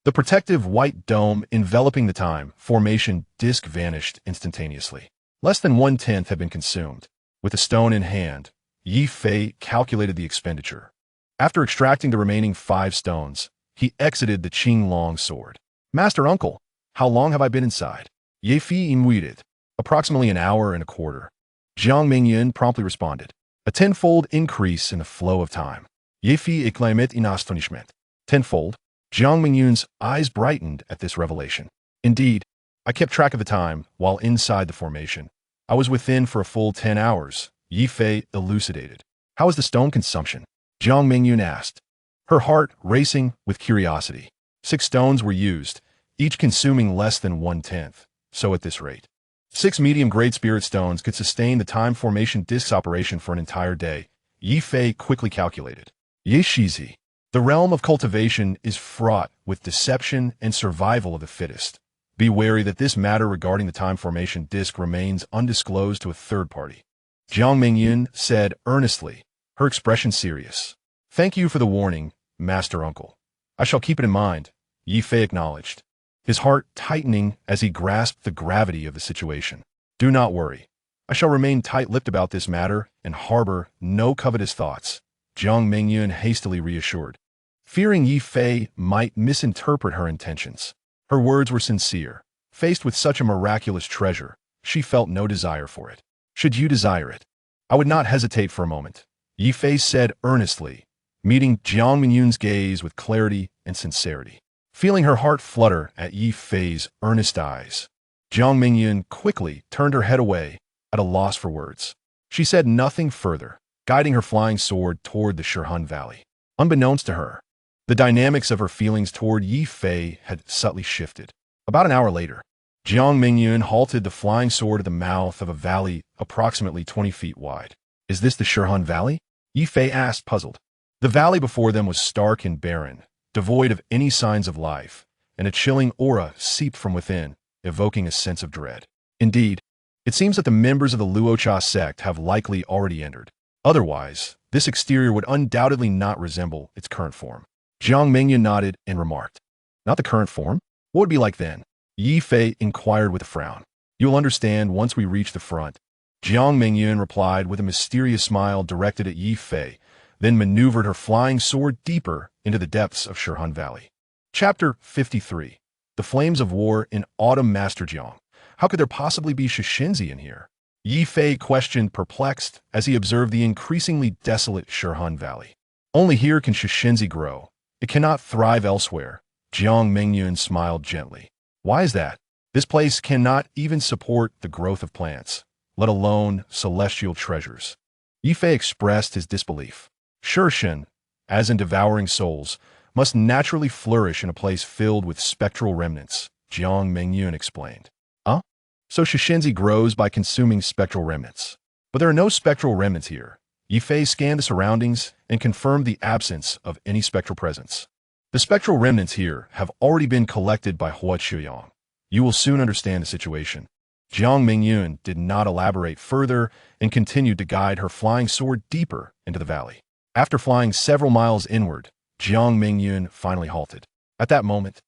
the protective white dome enveloping the time formation disc vanished instantaneously. Less than 1/10 had been consumed. With the stone in hand, Ye Fei calculated the expenditure. After extracting the remaining 5 stones, he exited the Qinglong sword. "Master Uncle, how long have I been inside?" Ye Fei waited. "Approximately an hour and a quarter." Jiang Mingyun promptly responded. "A tenfold increase in the flow of time." Ye Fei exclaimed in astonishment. "Tenfold?" Jiang Mingyun's eyes brightened at this revelation. "Indeed, I kept track of the time while inside the formation. I was within for a full 10 hours, Ye Fei elucidated. "How is the stone consumption?" Jiang Mingyun asked, her heart racing with curiosity. 6 stones were used, each consuming less than 1/10, so at this rate, 6 medium-grade spirit stones could sustain the time formation disc's operation for an entire day, Ye Fei quickly calculated. Ye Shizi. The realm of cultivation is fraught with deception and survival of the fittest. Be wary that this matter regarding the time formation disc remains undisclosed to a third party. Jiang Mingyun said earnestly, her expression serious. "Thank you for the warning, Master Uncle. I shall keep it in mind," Ye Fei acknowledged, his heart tightening as he grasped the gravity of the situation. "Do not worry. I shall remain tight-lipped about this matter and harbor no covetous thoughts," Jiang Mingyun hastily reassured, fearing Ye Fei might misinterpret her intentions. Her words were sincere. Faced with such a miraculous treasure, she felt no desire for it. "Should you desire it, I would not hesitate for a moment," Ye Fei said earnestly, meeting Jiang Mingyun's gaze with clarity and sincerity. Feeling her heart flutter at Ye Fei's earnest eyes, Jiang Mingyun quickly turned her head away, at a loss for words. She said nothing further, guiding her flying sword toward the Shirhun Valley. Unbeknownst to her, the dynamics of her feelings toward Ye Fei had subtly shifted. About an hour later, Jiang Mingyun halted the flying sword at the mouth of a valley approximately 20 feet wide. "Is this the Shirhun Valley?" Ye Fei asked, puzzled. The valley before them was stark and barren, devoid of any signs of life, and a chilling aura seeped from within, evoking a sense of dread. Indeed, it seems that the members of the Luocha sect have likely already entered. Otherwise, this exterior would undoubtedly not resemble its current form. Jiang Mingyun nodded and remarked, "Not the current form? What would it be like then?" Ye Fei inquired with a frown. "You'll understand once we reach the front." Jiang Mingyun replied with a mysterious smile directed at Ye Fei, then maneuvered her flying sword deeper into the depths of Shihun Valley. Chapter 53. The Flames of War in Autumn. Master Jiang, how could there possibly be Shishinzi in here? Ye Fei questioned, perplexed, as he observed the increasingly desolate Shihun Valley. Only here can Shishinzi grow. It cannot thrive elsewhere. Jiang Mingyun smiled gently. Why is that? This place cannot even support the growth of plants, let alone celestial treasures. Ye Fei expressed his disbelief. Shirshin, as in devouring souls, must naturally flourish in a place filled with spectral remnants, Jiang Mingyun explained. Huh? So Shishinzi grows by consuming spectral remnants. But there are no spectral remnants here. Ye Fei scanned the surroundings and confirmed the absence of any spectral presence. The spectral remnants here have already been collected by Hua Chuyang. You will soon understand the situation. Jiang Mingyun did not elaborate further and continued to guide her flying sword deeper into the valley. After flying several miles inward, Jiang Mingyun finally halted. At that moment,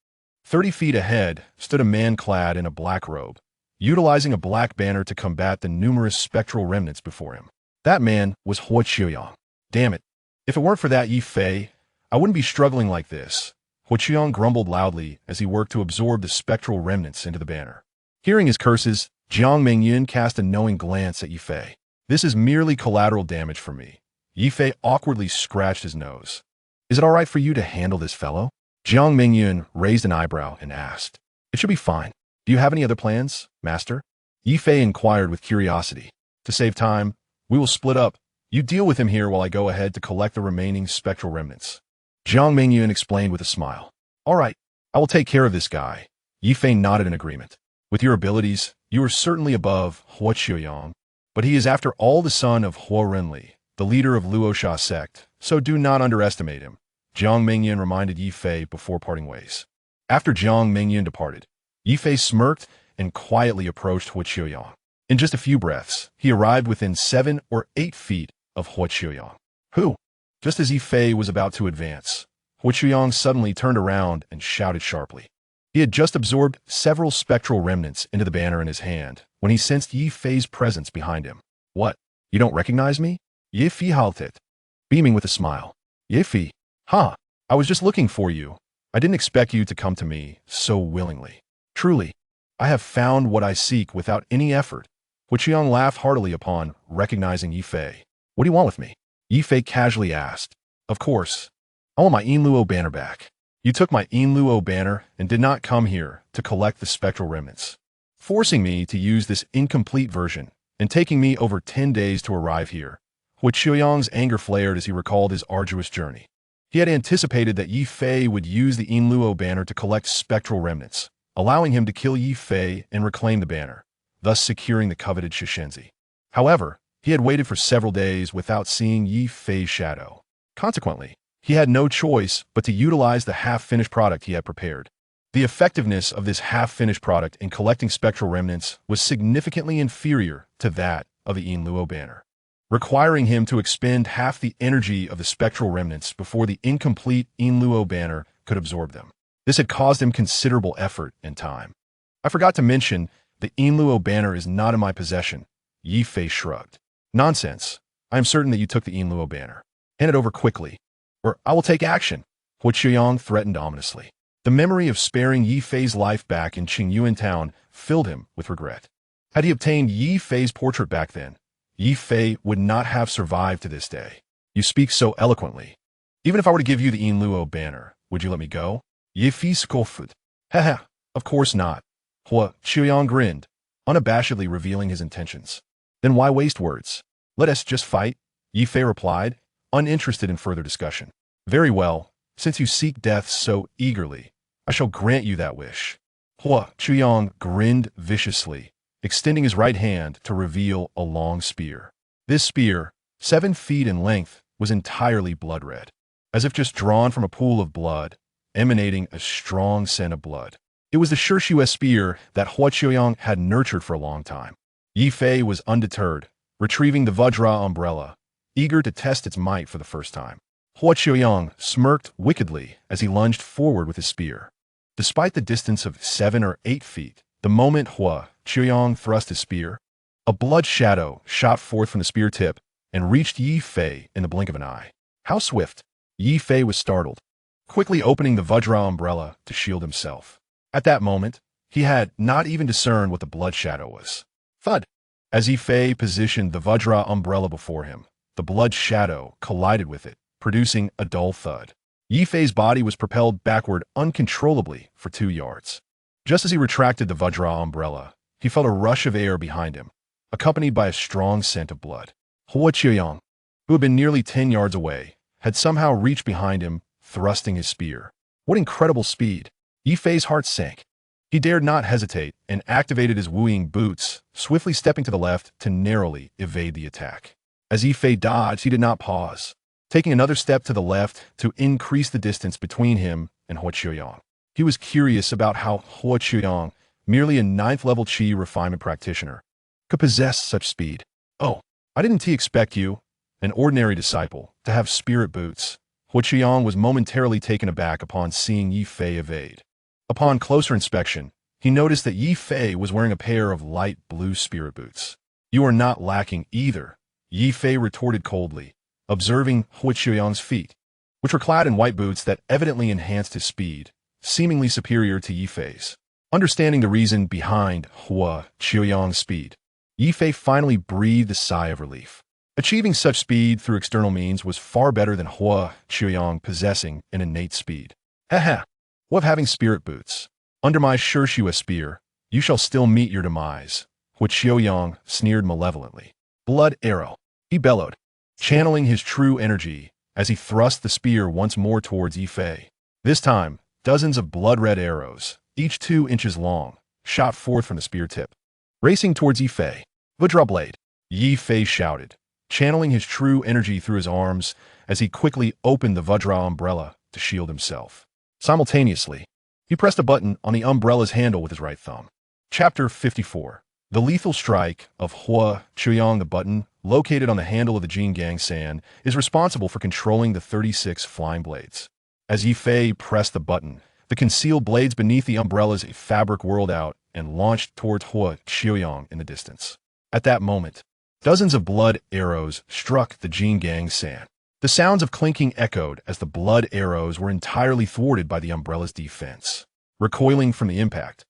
30 feet ahead stood a man clad in a black robe, utilizing a black banner to combat the numerous spectral remnants before him. That man was Hua Chuyang. Damn it. If it weren't for that Ye Fei, I wouldn't be struggling like this. Hua Chuyang grumbled loudly as he worked to absorb the spectral remnants into the banner. Hearing his curses, Jiang Mingyun cast a knowing glance at Ye Fei. This is merely collateral damage for me. Ye Fei awkwardly scratched his nose. Is it all right for you to handle this fellow? Jiang Mingyun raised an eyebrow and asked. It should be fine. Do you have any other plans, master? Ye Fei inquired with curiosity. To save time, we will split up. You deal with him here while I go ahead to collect the remaining spectral remnants. Jiang Mingyun explained with a smile. All right, I will take care of this guy. Ye Fei nodded in agreement. With your abilities, you are certainly above Hua Chuyang, but he is after all the son of Hua Renli, the leader of Luosha sect, so do not underestimate him. Jiang Mingyun reminded Ye Fei before parting ways. After Jiang Mingyun departed, Ye Fei smirked and quietly approached Hua Chuyang. In just a few breaths, he arrived within 7 or 8 feet of Hua Chuyang. Who? Just as Ye Fei was about to advance, Hua Chuyang suddenly turned around and shouted sharply. He had just absorbed several spectral remnants into the banner in his hand when he sensed Ye Fei's presence behind him. What? You don't recognize me? Ye Fei halted, beaming with a smile. Ye Fei? Huh, I was just looking for you. I didn't expect you to come to me so willingly. Truly, I have found what I seek without any effort. Hua Chuyang laughed heartily upon recognizing Ye Fei. What do you want with me? Ye Fei casually asked. Of course, I want my Yinluo banner back. You took my Yinluo banner and did not come here to collect the spectral remnants, forcing me to use this incomplete version and taking me over 10 days to arrive here. Hua Chuyang's anger flared as he recalled his arduous journey. He had anticipated that Ye Fei would use the Yinluo banner to collect spectral remnants, allowing him to kill Ye Fei and reclaim the banner, thus securing the coveted Shishinzi. However, he had waited for several days without seeing Ye Fei's shadow. Consequently, he had no choice but to utilize the half-finished product he had prepared. The effectiveness of this half-finished product in collecting spectral remnants was significantly inferior to that of the Yinluo banner, requiring him to expend half the energy of the spectral remnants before the incomplete Yinluo banner could absorb them. This had caused him considerable effort and time. I forgot to mention, the Yinluo banner is not in my possession. Ye Fei shrugged. Nonsense. I am certain that you took the Yinluo banner. Hand it over quickly, or I will take action. Hua Chuyang threatened ominously. The memory of sparing Ye Fei's life back in Qingyuan town filled him with regret. Had he obtained Ye Fei's portrait back then, Ye Fei would not have survived to this day. You speak so eloquently. Even if I were to give you the Yinluo banner, would you let me go? Ye Fei scoffed. Haha, of course not. Hua Chuyang grinned, unabashedly revealing his intentions. Then why waste words? Let us just fight, Ye Fei replied, uninterested in further discussion. Very well, since you seek death so eagerly, I shall grant you that wish. Hua Chuyang grinned viciously, extending his right hand to reveal a long spear. This spear, 7 feet in length, was entirely blood red, as if just drawn from a pool of blood, emanating a strong scent of blood. It was the Shishue spear that Hua Chuyang had nurtured for a long time. Ye Fei was undeterred, retrieving the Vajra umbrella, eager to test its might for the first time. Hua Qiuyang smirked wickedly as he lunged forward with his spear. Despite the distance of 7 or 8 feet, the moment Hua Qiuyang thrust his spear, a blood shadow shot forth from the spear tip and reached Ye Fei in the blink of an eye. How swift! Ye Fei was startled, quickly opening the Vajra umbrella to shield himself. At that moment, he had not even discerned what the blood shadow was. Thud! As Ye Fei positioned the Vajra umbrella before him, the blood shadow collided with it, producing a dull thud. Ye Fei's body was propelled backward uncontrollably for 2 yards. Just as he retracted the Vajra umbrella, he felt a rush of air behind him, accompanied by a strong scent of blood. Hua Qiuyang, who had been nearly 10 yards away, had somehow reached behind him, thrusting his spear. What incredible speed! Ye Fei's heart sank. He dared not hesitate and activated his wooing boots, swiftly stepping to the left to narrowly evade the attack. As Ye Fei dodged, he did not pause, taking another step to the left to increase the distance between him and Hua Qiuyang. He was curious about how Hua Qiuyang, merely a 9th-level Qi refinement practitioner, could possess such speed. Oh, I didn't expect you, an ordinary disciple, to have spirit boots. Hua Qiuyang was momentarily taken aback upon seeing Ye Fei evade. Upon closer inspection, he noticed that Ye Fei was wearing a pair of light blue spirit boots. You are not lacking either, Ye Fei retorted coldly, observing Hua Qiuyang's feet, which were clad in white boots that evidently enhanced his speed, seemingly superior to Ye Fei's. Understanding the reason behind Hua Qiuyang's speed, Ye Fei finally breathed a sigh of relief. Achieving such speed through external means was far better than Hua Qiuyang possessing an innate speed. Haha! What of having spirit boots? Under my Shirshua spear, you shall still meet your demise, Hua Qiuyang sneered malevolently. Blood arrow, he bellowed, channeling his true energy as he thrust the spear once more towards Ye Fei. This time, dozens of blood-red arrows, each 2 inches long, shot forth from the spear tip. Racing towards Ye Fei. Vajra blade, Ye Fei shouted, channeling his true energy through his arms as he quickly opened the Vajra umbrella to shield himself. Simultaneously, he pressed a button on the umbrella's handle with his right thumb. Chapter 54. The lethal strike of Hua Qiuyang. The button, located on the handle of the Jin Gang San, is responsible for controlling the 36 flying blades. As Ye Fei pressed the button, the concealed blades beneath the umbrella's fabric whirled out and launched towards Hua Qiuyang in the distance. At that moment, dozens of blood arrows struck the Jin Gang San. The sounds of clinking echoed as the blood arrows were entirely thwarted by the umbrella's defense. Recoiling from the impact,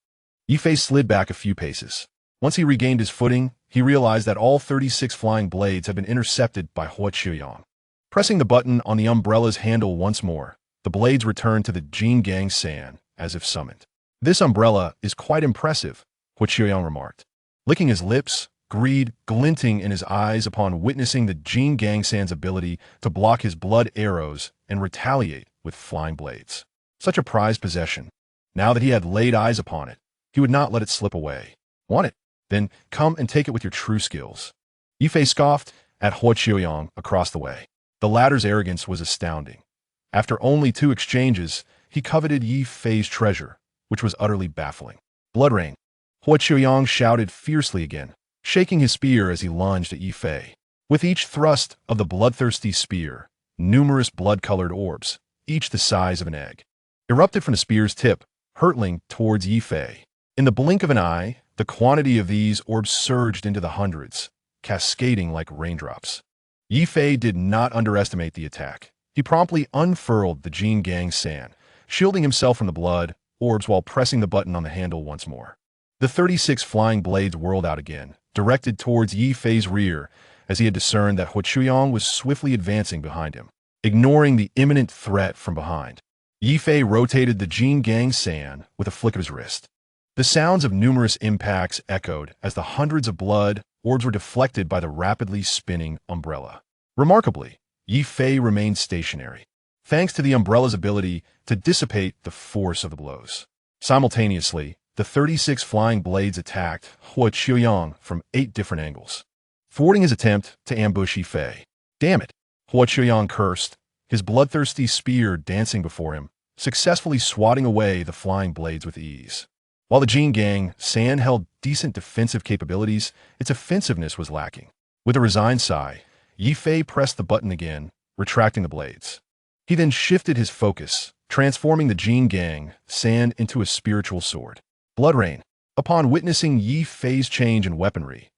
Ye Fei slid back a few paces. Once he regained his footing, he realized that all 36 flying blades had been intercepted by Hua Qiuyang. Pressing the button on the umbrella's handle once more, the blades returned to the Jin Gang San as if summoned. This umbrella is quite impressive, Hua Qiuyang remarked, licking his lips, greed glinting in his eyes upon witnessing the Jin Gang San's ability to block his blood arrows and retaliate with flying blades. Such a prized possession. Now that he had laid eyes upon it, he would not let it slip away. Want it? Then come and take it with your true skills. Ye Fei scoffed at Hua Qiuyang across the way. The latter's arrogance was astounding. After only 2 exchanges, he coveted Ye Fei's treasure, which was utterly baffling. Blood rain. Hua Qiuyang shouted fiercely again, shaking his spear as he lunged at Ye Fei. With each thrust of the bloodthirsty spear, numerous blood-colored orbs, each the size of an egg, erupted from the spear's tip, hurtling towards Ye Fei. In the blink of an eye, the quantity of these orbs surged into the hundreds, cascading like raindrops. Ye Fei did not underestimate the attack. He promptly unfurled the Jin Gang San, shielding himself from the blood orbs while pressing the button on the handle once more. The 36 flying blades whirled out again, directed towards Ye Fei's rear, as he had discerned that Hua Qiuyang was swiftly advancing behind him. Ignoring the imminent threat from behind, Ye Fei rotated the Jin Gang San with a flick of his wrist. The sounds of numerous impacts echoed as the hundreds of blood orbs were deflected by the rapidly spinning umbrella. Remarkably, Ye Fei remained stationary, thanks to the umbrella's ability to dissipate the force of the blows. Simultaneously, the 36 flying blades attacked Hua Qiuyang from 8 different angles, thwarting his attempt to ambush Ye Fei. Damn it! Hua Qiuyang cursed, his bloodthirsty spear dancing before him, successfully swatting away the flying blades with ease. While the Jin Gang San held decent defensive capabilities, its offensive was lacking. With a resigned sigh, Ye Fei pressed the button again, retracting the blades. He then shifted his focus, transforming the Jin Gang sand into a spiritual sword. Blood rain. Upon witnessing Ye Fei's change in weaponry,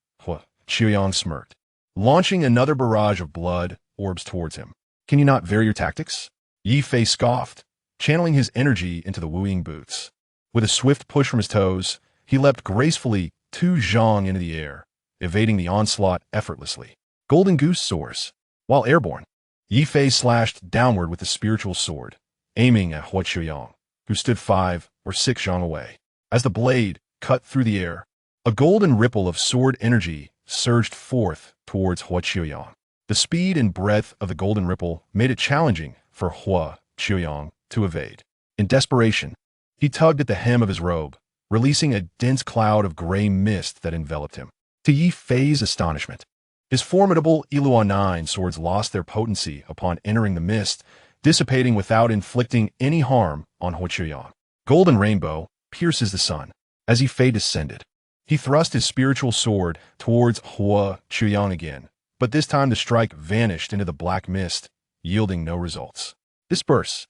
Qiuyang smirked, launching another barrage of blood orbs towards him. Can you not vary your tactics? Ye Fei scoffed, channeling his energy into the Wu Ying boots. With a swift push from his toes, he leapt gracefully 2 zhang into the air, evading the onslaught effortlessly. Golden Goose soars. While airborne, Ye Fei slashed downward with the spiritual sword, aiming at Qiuyang, who stood 5 or 6 zhang away. As the blade cut through the air, a golden ripple of sword energy surged forth towards Qiuyang. The speed and breadth of the golden ripple made it challenging for Qiuyang to evade. In desperation, he tugged at the hem of his robe, releasing a dense cloud of gray mist that enveloped him. To Ye Fei's astonishment, his formidable Iluan 9 swords lost their potency upon entering the mist, dissipating without inflicting any harm on Qiuyang. Golden rainbow pierces the sun. As Ye Fei descended, he thrust his spiritual sword towards Qiuyang again, but this time the strike vanished into the black mist, yielding no results. Disperse.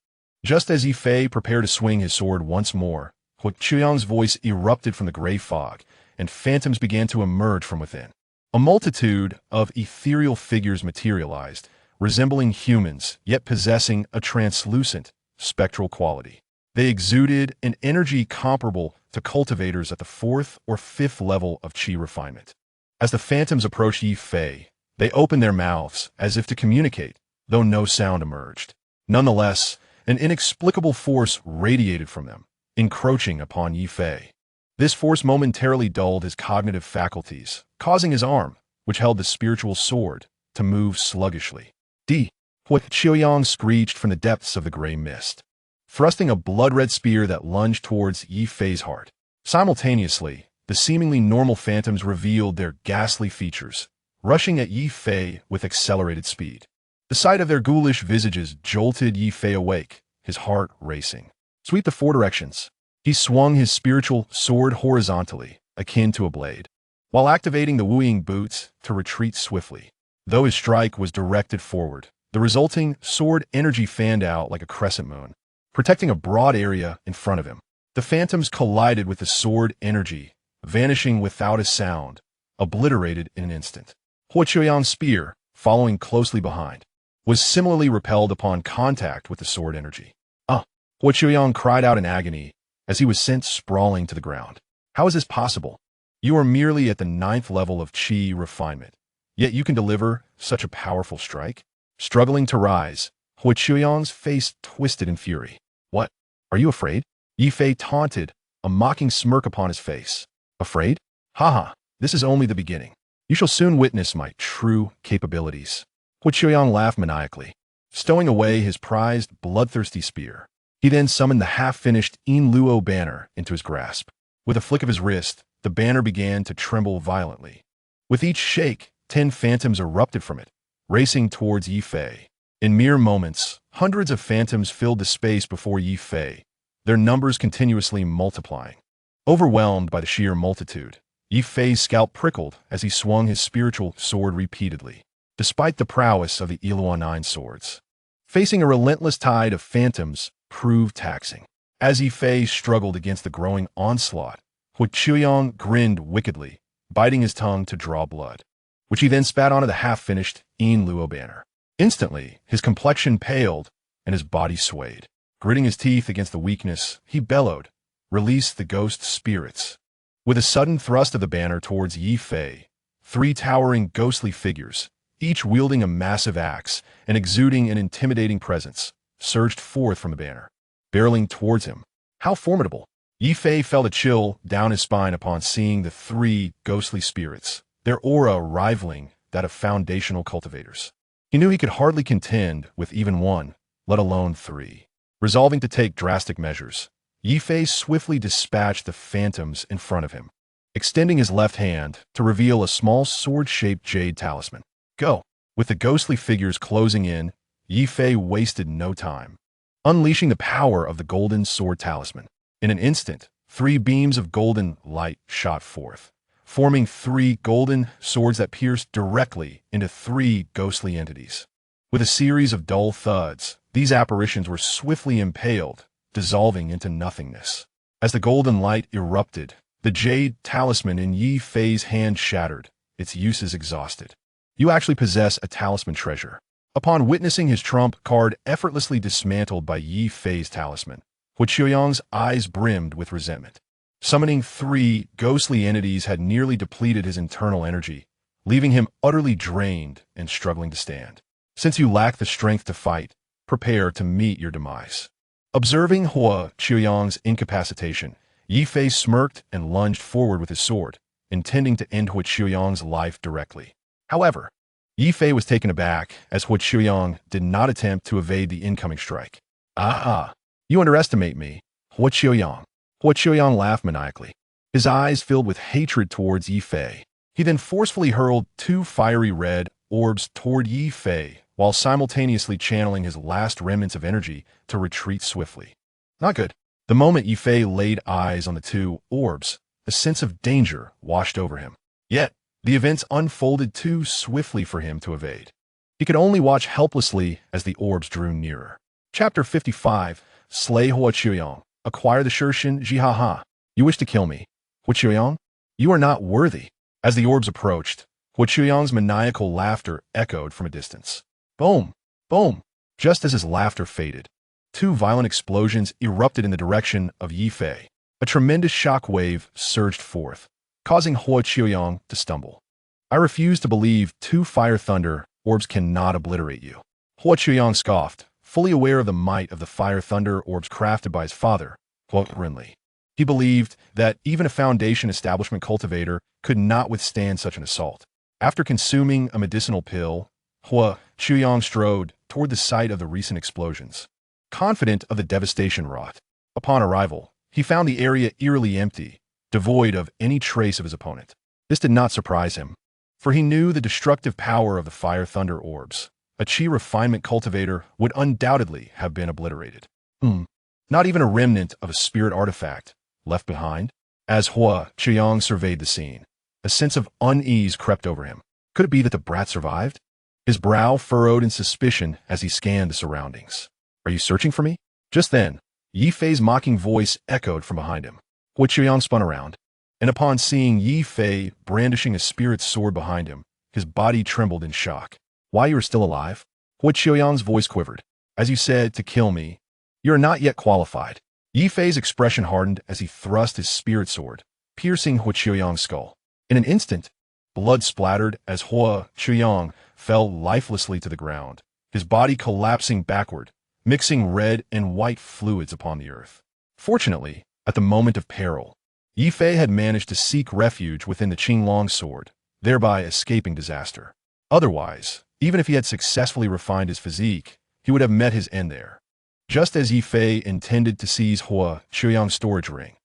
Just as Ye Fei prepared to swing his sword once more, Qiuyang's voice erupted from the gray fog, and phantoms began to emerge from within. A multitude of ethereal figures materialized, resembling humans, yet possessing a translucent, spectral quality. They exuded an energy comparable to cultivators at the 4th or 5th level of qi refinement. As the phantoms approached Ye Fei, they opened their mouths as if to communicate, though no sound emerged. Nonetheless, an inexplicable force radiated from them, encroaching upon Ye Fei. This force momentarily dulled his cognitive faculties, causing his arm, which held the spiritual sword, to move sluggishly. Qiuyang screeched from the depths of the gray mist, thrusting a blood-red spear that lunged towards Ye Fei's heart. Simultaneously, the seemingly normal phantoms revealed their ghastly features, rushing at Ye Fei with accelerated speed. The sight of their ghoulish visages jolted Ye Fei awake, his heart racing. Sweep the 4 directions. He swung his spiritual sword horizontally, akin to a blade, while activating the Wu Ying boots to retreat swiftly. Though his strike was directed forward, the resulting sword energy fanned out like a crescent moon, protecting a broad area in front of him. The phantoms collided with the sword energy, vanishing without a sound, obliterated in an instant. Qiuyang's spear, following closely behind, was similarly repelled upon contact with the sword energy. Qiuyang cried out in agony as he was sent sprawling to the ground. How is this possible? You are merely at the 9th level of qi refinement, yet you can deliver such a powerful strike? Struggling to rise, Qiuyang's face twisted in fury. What? Are you afraid? Ye Fei taunted, a mocking smirk upon his face. Afraid? Haha, this is only the beginning. You shall soon witness my true capabilities. Qiuyang laughed maniacally, stowing away his prized, bloodthirsty spear. He then summoned the half-finished Yin Luo banner into his grasp. With a flick of his wrist, the banner began to tremble violently. With each shake, 10 phantoms erupted from it, racing towards Ye Fei. In mere moments, hundreds of phantoms filled the space before Ye Fei, their numbers continuously multiplying. Overwhelmed by the sheer multitude, Ye Fei's scalp prickled as he swung his spiritual sword repeatedly, despite the prowess of the Iluan 9 swords. Facing a relentless tide of phantoms proved taxing. As Ye Fei struggled against the growing onslaught, Qiuyang grinned wickedly, biting his tongue to draw blood, which he then spat onto the half-finished Yin Luo banner. Instantly, his complexion paled and his body swayed. Gritting his teeth against the weakness, he bellowed, "Release the ghost spirits." With a sudden thrust of the banner towards Ye Fei, 3 towering ghostly figures, each wielding a massive axe and exuding an intimidating presence, surged forth from the banner, barreling towards him. How formidable! Ye Fei felt a chill down his spine upon seeing the 3 ghostly spirits, their aura rivaling that of foundational cultivators. He knew he could hardly contend with even one, let alone 3. Resolving to take drastic measures, Ye Fei swiftly dispatched the phantoms in front of him, extending his left hand to reveal a small sword-shaped jade talisman. Go! With the ghostly figures closing in, Ye Fei wasted no time, unleashing the power of the golden sword talisman. In an instant, 3 beams of golden light shot forth, forming 3 golden swords that pierced directly into 3 ghostly entities. With a series of dull thuds, these apparitions were swiftly impaled, dissolving into nothingness. As the golden light erupted, the jade talisman in Ye Fei's hand shattered, its uses exhausted. You actually possess a talisman treasure. Upon witnessing his trump card effortlessly dismantled by Ye Fei's talisman, Hu Qiuyang's eyes brimmed with resentment. Summoning 3 ghostly entities had nearly depleted his internal energy, leaving him utterly drained and struggling to stand. Since you lack the strength to fight, prepare to meet your demise. Observing Hu Qiuyang's incapacitation, Ye Fei smirked and lunged forward with his sword, intending to end Hu Qiuyang's life directly. However, Ye Fei was taken aback as Hu Qiuyang did not attempt to evade the incoming strike. You underestimate me, Hu Qiuyang. Hu Qiuyang laughed maniacally, his eyes filled with hatred towards Ye Fei. He then forcefully hurled 2 fiery red orbs toward Ye Fei, while simultaneously channeling his last remnants of energy to retreat swiftly. Not good. The moment Ye Fei laid eyes on the 2 orbs, a sense of danger washed over him. Yet, the events unfolded too swiftly for him to evade. He could only watch helplessly as the orbs drew nearer. Chapter 55, Slay Hu Qiuyang, Acquire the Shirshin Jihaha. You wish to kill me, Hu Qiuyang? You are not worthy. As the orbs approached, Hu Qiuyang's maniacal laughter echoed from a distance. Boom! Boom! Just as his laughter faded, 2 violent explosions erupted in the direction of Ye Fei. A tremendous shock wave surged forth, causing Hu Qiuyang to stumble. I refuse to believe 2 fire thunder orbs cannot obliterate you. Hu Qiuyang scoffed, fully aware of the might of the fire thunder orbs crafted by his father, Hu Rinli. He believed that even a foundation establishment cultivator could not withstand such an assault. After consuming a medicinal pill, Hu Qiuyang strode toward the site of the recent explosions, confident of the devastation wrought. Upon arrival, he found the area eerily empty, devoid of any trace of his opponent. This did not surprise him, for he knew the destructive power of the fire thunder orbs. A chi refinement cultivator would undoubtedly have been obliterated. Not even a remnant of a spirit artifact left behind? As Hu Qiuyang surveyed the scene, a sense of unease crept over him. Could it be that the brat survived? His brow furrowed in suspicion as he scanned the surroundings. Are you searching for me? Just then, Ye Fei's mocking voice echoed from behind him. Hu Qiuyang spun around, and upon seeing Ye Fei brandishing a spirit sword behind him, his body trembled in shock. Why you are still alive? Hu Qiuyang's voice quivered. As you said, to kill me. You are not yet qualified. Ye Fei's expression hardened as he thrust his spirit sword, piercing Hu Qiuyang's skull. In an instant, blood splattered as Hu Qiuyang fell lifelessly to the ground, his body collapsing backward, mixing red and white fluids upon the earth. Fortunately, at the moment of peril, Ye Fei had managed to seek refuge within the Qinglong sword, thereby escaping disaster. Otherwise, even if he had successfully refined his physique, he would have met his end there. Just as Ye Fei intended to seize Hu Qiuyang's storage ring,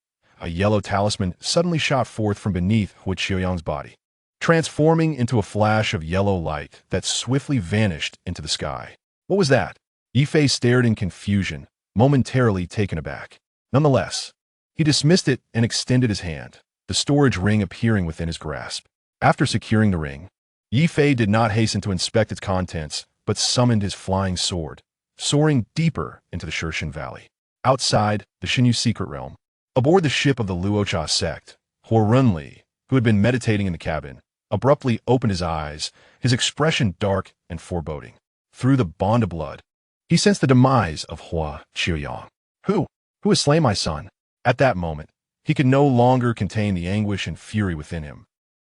a yellow talisman suddenly shot forth from beneath Hu Qiuyang's body, transforming into a flash of yellow light that swiftly vanished into the sky. What was that? Ye Fei stared in confusion, momentarily taken aback. Nonetheless, he dismissed it and extended his hand, the storage ring appearing within his grasp. After securing the ring, Ye Fei did not hasten to inspect its contents, but summoned his flying sword, soaring deeper into the Shirshin Valley. Outside the Xinyu secret realm, aboard the ship of the Luocha sect, Hu Rinli, who had been meditating in the cabin, abruptly opened his eyes, his expression dark and foreboding. Through the bond of blood, he sensed the demise of Hu Qiuyang. Who has slain my son? At that moment, he could no longer contain the anguish and fury within him,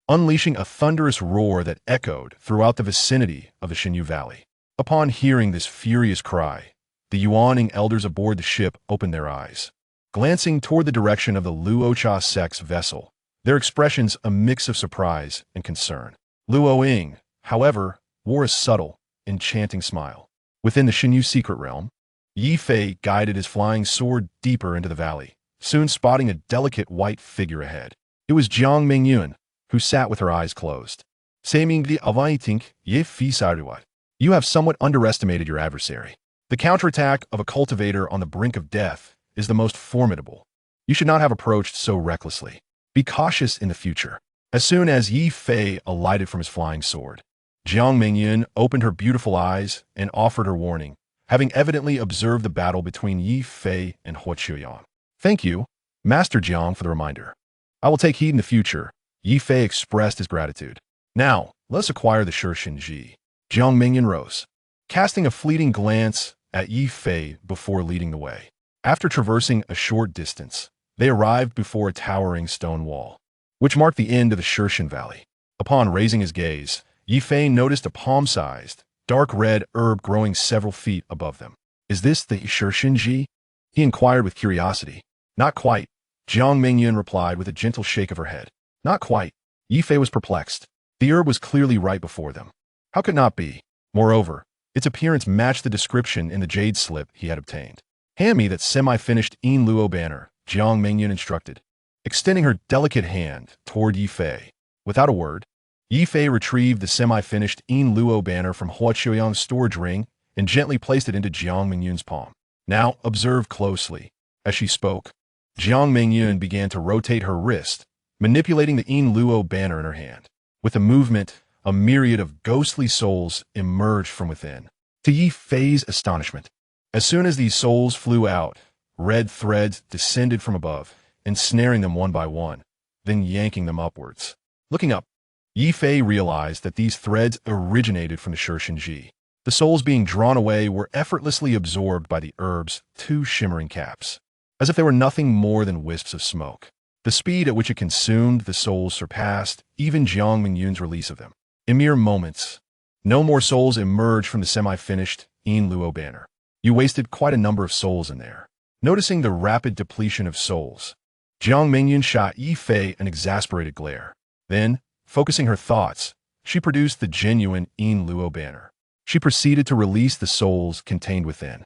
unleashing a thunderous roar that echoed throughout the vicinity of the Xinyu Valley. Upon hearing this furious cry, the Yuaning elders aboard the ship opened their eyes, glancing toward the direction of the Luocha sect's vessel, their expressions a mix of surprise and concern. Luo Ying, however, wore a subtle, enchanting smile. Within the Xinyu secret realm, Ye Fei guided his flying sword deeper into the valley, soon spotting a delicate white figure ahead. It was Jiang Mingyuan, who sat with her eyes closed. Seemingly avaiting Ye Fei Saruat. You have somewhat underestimated your adversary. The counterattack of a cultivator on the brink of death is the most formidable. You should not have approached so recklessly. Be cautious in the future. As soon as Ye Fei alighted from his flying sword, Jiang Mingyun opened her beautiful eyes and offered her warning, having evidently observed the battle between Ye Fei and Huo Qiuyang. Thank you, Master Jiang, for the reminder. I will take heed in the future. Ye Fei expressed his gratitude. Now, let's acquire the Shishin Ji. Jiang Mingyun rose, casting a fleeting glance at Ye Fei before leading the way. After traversing a short distance, they arrived before a towering stone wall, which marked the end of the Shishin Valley. Upon raising his gaze, Ye Fei noticed a palm-sized, dark red herb growing several feet above them. Is this the Shishin Ji? He inquired with curiosity. Not quite, Jiang Mingyun replied with a gentle shake of her head. Not quite. Ye Fei was perplexed. The herb was clearly right before them. How could it not be? Moreover, its appearance matched the description in the jade slip he had obtained. Hand me that semi-finished Yin Luo banner, Jiang Mingyun instructed, extending her delicate hand toward Ye Fei. Without a word, Ye Fei retrieved the semi-finished Yin Luo banner from Huo Qiuyang's storage ring and gently placed it into Jiang Mingyun's palm. Now, observe closely. As she spoke, Jiang Mingyun began to rotate her wrist, manipulating the Yin Luo banner in her hand. With a movement, a myriad of ghostly souls emerged from within. To Ye Fei's astonishment, as soon as these souls flew out, red threads descended from above, ensnaring them one by one, then yanking them upwards. Looking up, Ye Fei realized that these threads originated from the Shishin Ji. The souls being drawn away were effortlessly absorbed by the herb's two shimmering caps, as if they were nothing more than wisps of smoke. The speed at which it consumed the souls surpassed even Jiang Mingyun's release of them. In mere moments, no more souls emerged from the semi-finished Yin Luo banner. You wasted quite a number of souls in there. Noticing the rapid depletion of souls, Jiang Mingyun shot Ye Fei an exasperated glare. Then, focusing her thoughts, she produced the genuine Yin Luo banner. She proceeded to release the souls contained within,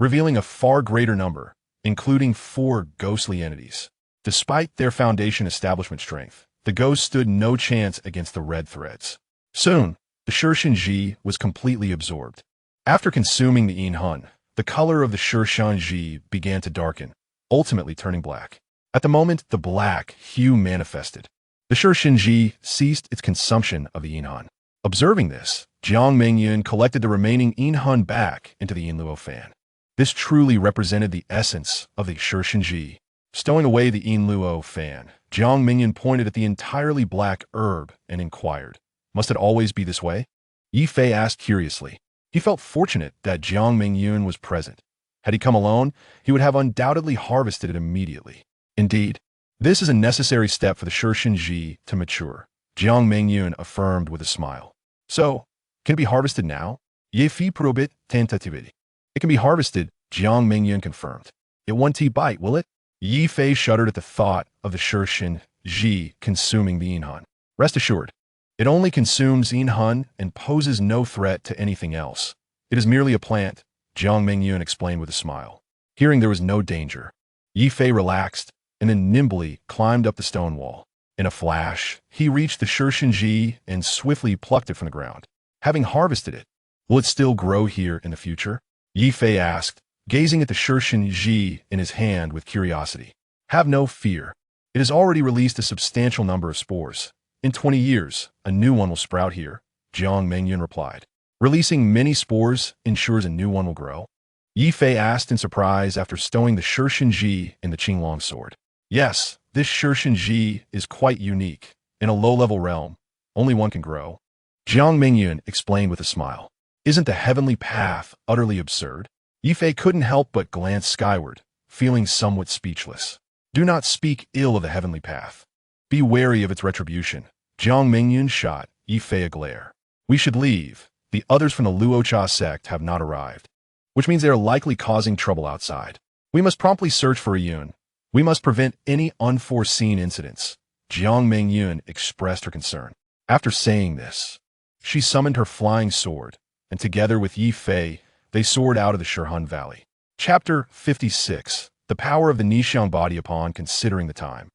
revealing a far greater number, including 4 ghostly entities. Despite their foundation establishment strength, the ghosts stood no chance against the red threads. Soon, the Shishin Ji was completely absorbed. After consuming the Yin Hun, the color of the Shishin Ji began to darken, ultimately turning black. At the moment the black hue manifested, the Shishin Ji ceased its consumption of the Yin Hun. Observing this, Jiang Mingyun collected the remaining Yin Hun back into the Yin Luo fan. This truly represented the essence of the Shishin Ji. Stowing away the Yin Luo fan, Jiang Mingyun pointed at the entirely black herb and inquired, "Must it always be this way?" Ye Fei asked curiously. He felt fortunate that Jiang Mingyun was present. Had he come alone, he would have undoubtedly harvested it immediately. Indeed, this is a necessary step for the Shishin Ji to mature, Jiang Mingyun affirmed with a smile. So, can it be harvested now? Ye Fei probit tentativity. It can be harvested, Jiang Mingyun confirmed. It won't bite, will it? Ye Fei shuddered at the thought of the Shishin Ji consuming the Yin Hun. Rest assured, it only consumes Yin Hun and poses no threat to anything else. It is merely a plant, Jiang Mingyun explained with a smile. Hearing there was no danger, Ye Fei relaxed and then nimbly climbed up the stone wall. In a flash, he reached the Shishin Ji and swiftly plucked it from the ground. Having harvested it, will it still grow here in the future? Ye Fei asked, gazing at the Shishin Ji in his hand with curiosity. Have no fear. It has already released a substantial number of spores. In 20 years, a new one will sprout here, Jiang Mingyun replied. Releasing many spores ensures a new one will grow? Ye Fei asked in surprise after stowing the Shishin Ji in the Qinglong sword. Yes, this Shishin Ji is quite unique. In a low-level realm, only one can grow. Jiang Mingyun explained with a smile. Isn't the heavenly path utterly absurd? Ye Fei couldn't help but glance skyward, feeling somewhat speechless. Do not speak ill of the heavenly path. Be wary of its retribution. Jiang Mingyun shot Ye Fei a glare. We should leave. The others from the Luocha sect have not arrived, which means they are likely causing trouble outside. We must promptly search for Yun. We must prevent any unforeseen incidents. Jiang Mingyun expressed her concern. After saying this, she summoned her flying sword, and together with Ye Fei, they soared out of the Shirhan Valley. Chapter 56. The power of the Nixiang body upon considering the time.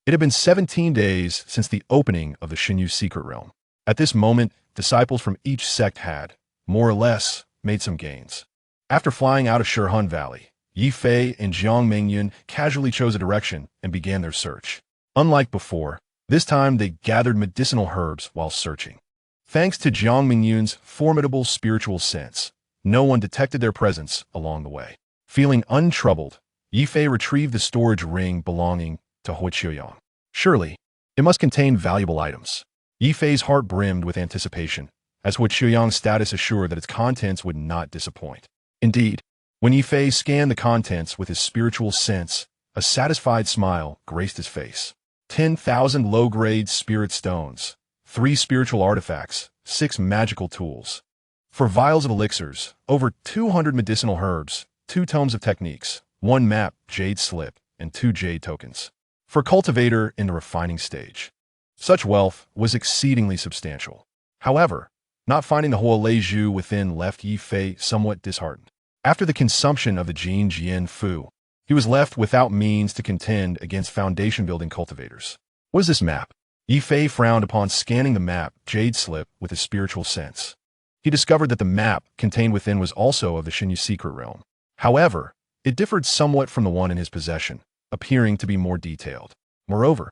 It had been 17 days since the opening of the Xinyu secret realm. At this moment, disciples from each sect had, more or less, made some gains. After flying out of Shirhan Valley, Ye Fei and Jiang Mingyun casually chose a direction and began their search. Unlike before, This time they gathered medicinal herbs while searching. Thanks to Jiang Mingyun's formidable spiritual sense, no one detected their presence along the way. Feeling untroubled, Ye Fei retrieved the storage ring belonging to Hui Qiuyang. Surely, it must contain valuable items. Ye Fei's heart brimmed with anticipation, as Hui Qiuyang's status assured that its contents would not disappoint. Indeed, when Ye Fei scanned the contents with his spiritual sense, a satisfied smile graced his face. 10,000 low-grade spirit stones, 3 spiritual artifacts, 6 magical tools. For vials of elixirs, over 200 medicinal herbs, 2 tomes of techniques, 1 map, jade slip, and 2 jade tokens. For a cultivator in the refining stage, such wealth was exceedingly substantial. However, not finding the Huo Leiju within left Ye Fei somewhat disheartened. After the consumption of the Jin Jian Fu, he was left without means to contend against foundation-building cultivators. What is this map? Ye Fei frowned upon scanning the map, jade slip, with his spiritual sense. He discovered that the map contained within was also of the Xinyu secret realm. However, it differed somewhat from the one in his possession, appearing to be more detailed. Moreover,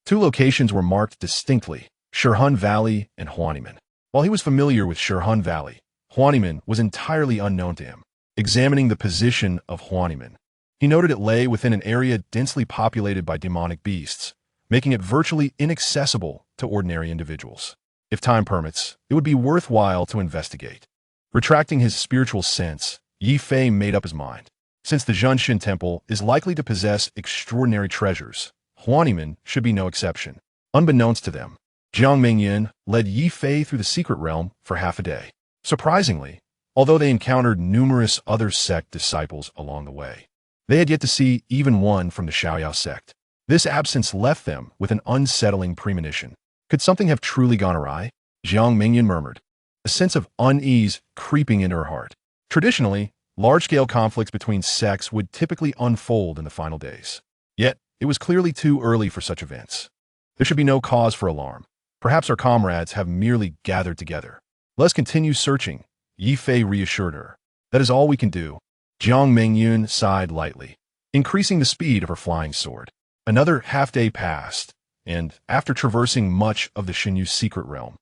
2 locations were marked distinctly, Shihun Valley and Huanimen. While he was familiar with Shihun Valley, Huanimen was entirely unknown to him. Examining the position of Huanimen, he noted it lay within an area densely populated by demonic beasts, making it virtually inaccessible to ordinary individuals. If time permits, it would be worthwhile to investigate. Retracting his spiritual sense, Ye Fei made up his mind. Since the Zhenshin Temple is likely to possess extraordinary treasures, Huanimen should be no exception. Unbeknownst to them, Jiang Mingyun led Ye Fei through the secret realm for half a day. Surprisingly, although they encountered numerous other sect disciples along the way, they had yet to see even one from the Xiaoyao sect. This absence left them with an unsettling premonition. Could something have truly gone awry? Jiang Mingyun murmured, a sense of unease creeping into her heart. Traditionally, large-scale conflicts between sects would typically unfold in the final days. Yet, it was clearly too early for such events. There should be no cause for alarm. Perhaps our comrades have merely gathered together. Let's continue searching, Ye Fei reassured her. That is all we can do. Jiang Mingyun sighed lightly, increasing the speed of her flying sword. Another half-day passed, and after traversing much of the Xinyu secret realm,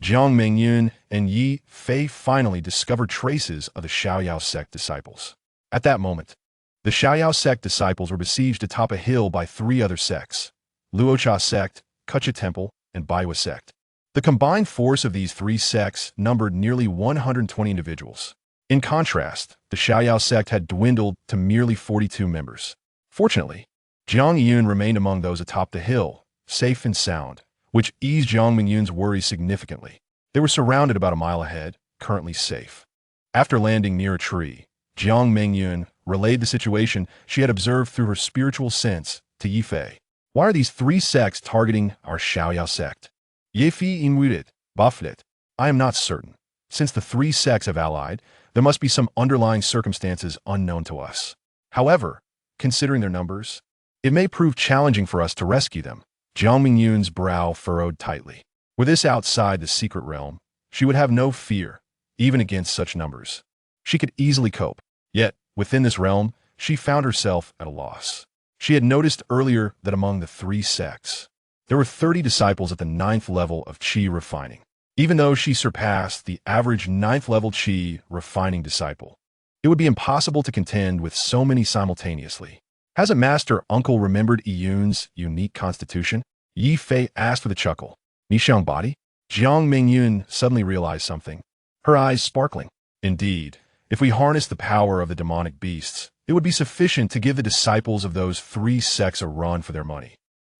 Jiang Mingyun and Ye Fei finally discovered traces of the Xiaoyao sect disciples. At that moment, the Xiaoyao sect disciples were besieged atop a hill by 3 other sects, Luocha sect, Kucha temple, and Baiwa sect. The combined force of these 3 sects numbered nearly 120 individuals. In contrast, the Xiaoyao sect had dwindled to merely 42 members. Fortunately, Jiang Yun remained among those atop the hill, safe and sound, which eased Jiang Mingyun's worries significantly. They were surrounded about a mile ahead, currently safe. After landing near a tree, Jiang Mingyun relayed the situation she had observed through her spiritual sense to Ye Fei. Why are these 3 sects targeting our Xiaoyao sect? Ye Fei inwuded, Baflet. I am not certain. Since the 3 sects have allied, there must be some underlying circumstances unknown to us. However, considering their numbers, it may prove challenging for us to rescue them. Jiang Mingyun's brow furrowed tightly. Were this outside the secret realm, she would have no fear, even against such numbers. She could easily cope. Yet, within this realm, she found herself at a loss. She had noticed earlier that among the 3 sects, there were 30 disciples at the 9th level of Qi refining. Even though she surpassed the average 9th level Qi refining disciple, it would be impossible to contend with so many simultaneously. Hasn't Master Uncle remembered Yun's unique constitution? Ye Fei asked with a chuckle. Nishang body? Jiang Mingyun suddenly realized something, her eyes sparkling. Indeed, if we harness the power of the demonic beasts, it would be sufficient to give the disciples of those 3 sects a run for their money.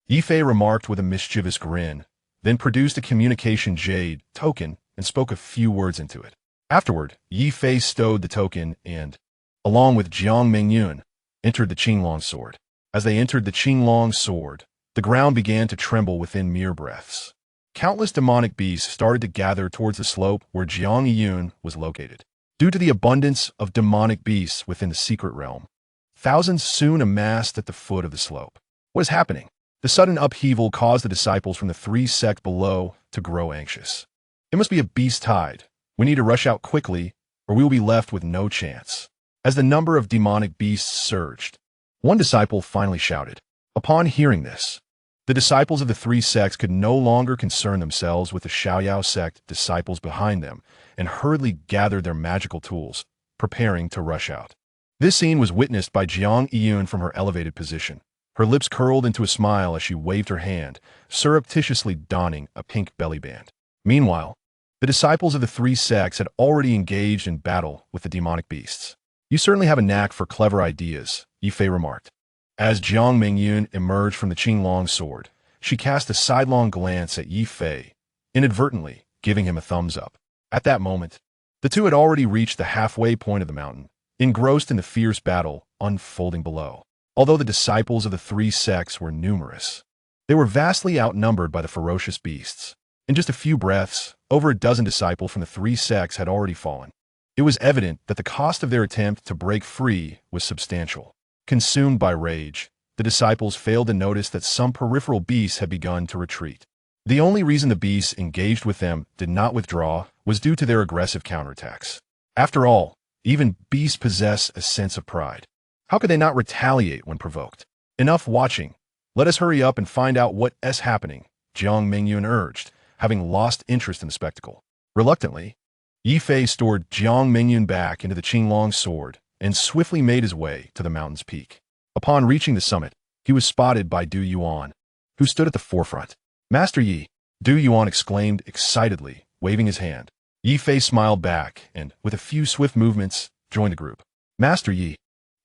Ye Fei remarked with a mischievous grin, then produced a communication jade token and spoke a few words into it. Afterward, Ye Fei stowed the token and, along with Jiang Mingyun, entered the Qinglong sword. As they entered the Qinglong sword, the ground began to tremble within mere breaths. Countless demonic beasts started to gather towards the slope where Jiang Yun was located. Due to the abundance of demonic beasts within the secret realm, thousands soon amassed at the foot of the slope. What is happening? The sudden upheaval caused the disciples from the 3 sects below to grow anxious. It must be a beast tide. We need to rush out quickly, or we will be left with no chance. As the number of demonic beasts surged, one disciple finally shouted. Upon hearing this, The disciples of the three sects could no longer concern themselves with the Xiaoyao sect disciples behind them and hurriedly gathered their magical tools, preparing to rush out. This scene was witnessed by Jiang Yiyun from her elevated position. Her lips curled into a smile as she waved her hand, surreptitiously donning a pink belly band. Meanwhile, the disciples of the three sects had already engaged in battle with the demonic beasts. You certainly have a knack for clever ideas, Ye Fei remarked. As Jiang Mingyun emerged from the Qinglong sword, she cast a sidelong glance at Ye Fei, inadvertently giving him a thumbs up. At that moment, the two had already reached the halfway point of the mountain, engrossed in the fierce battle unfolding below. Although the disciples of the three sects were numerous, they were vastly outnumbered by the ferocious beasts. In just a few breaths, over a dozen disciples from the three sects had already fallen. It was evident that the cost of their attempt to break free was substantial. Consumed by rage, the disciples failed to notice that some peripheral beasts had begun to retreat. The only reason the beasts engaged with them did not withdraw was due to their aggressive counterattacks. After all, even beasts possess a sense of pride. How could they not retaliate when provoked? Enough watching. Let us hurry up and find out what is happening, Jiang Mingyun urged, having lost interest in the spectacle. Reluctantly, Ye Fei stored Jiang Mingyun back into the Qinglong sword and swiftly made his way to the mountain's peak. Upon reaching the summit, he was spotted by Du Yuan, who stood at the forefront. Master Yi, Du Yuan exclaimed excitedly, waving his hand. Ye Fei smiled back and, with a few swift movements, joined the group. Master Yi,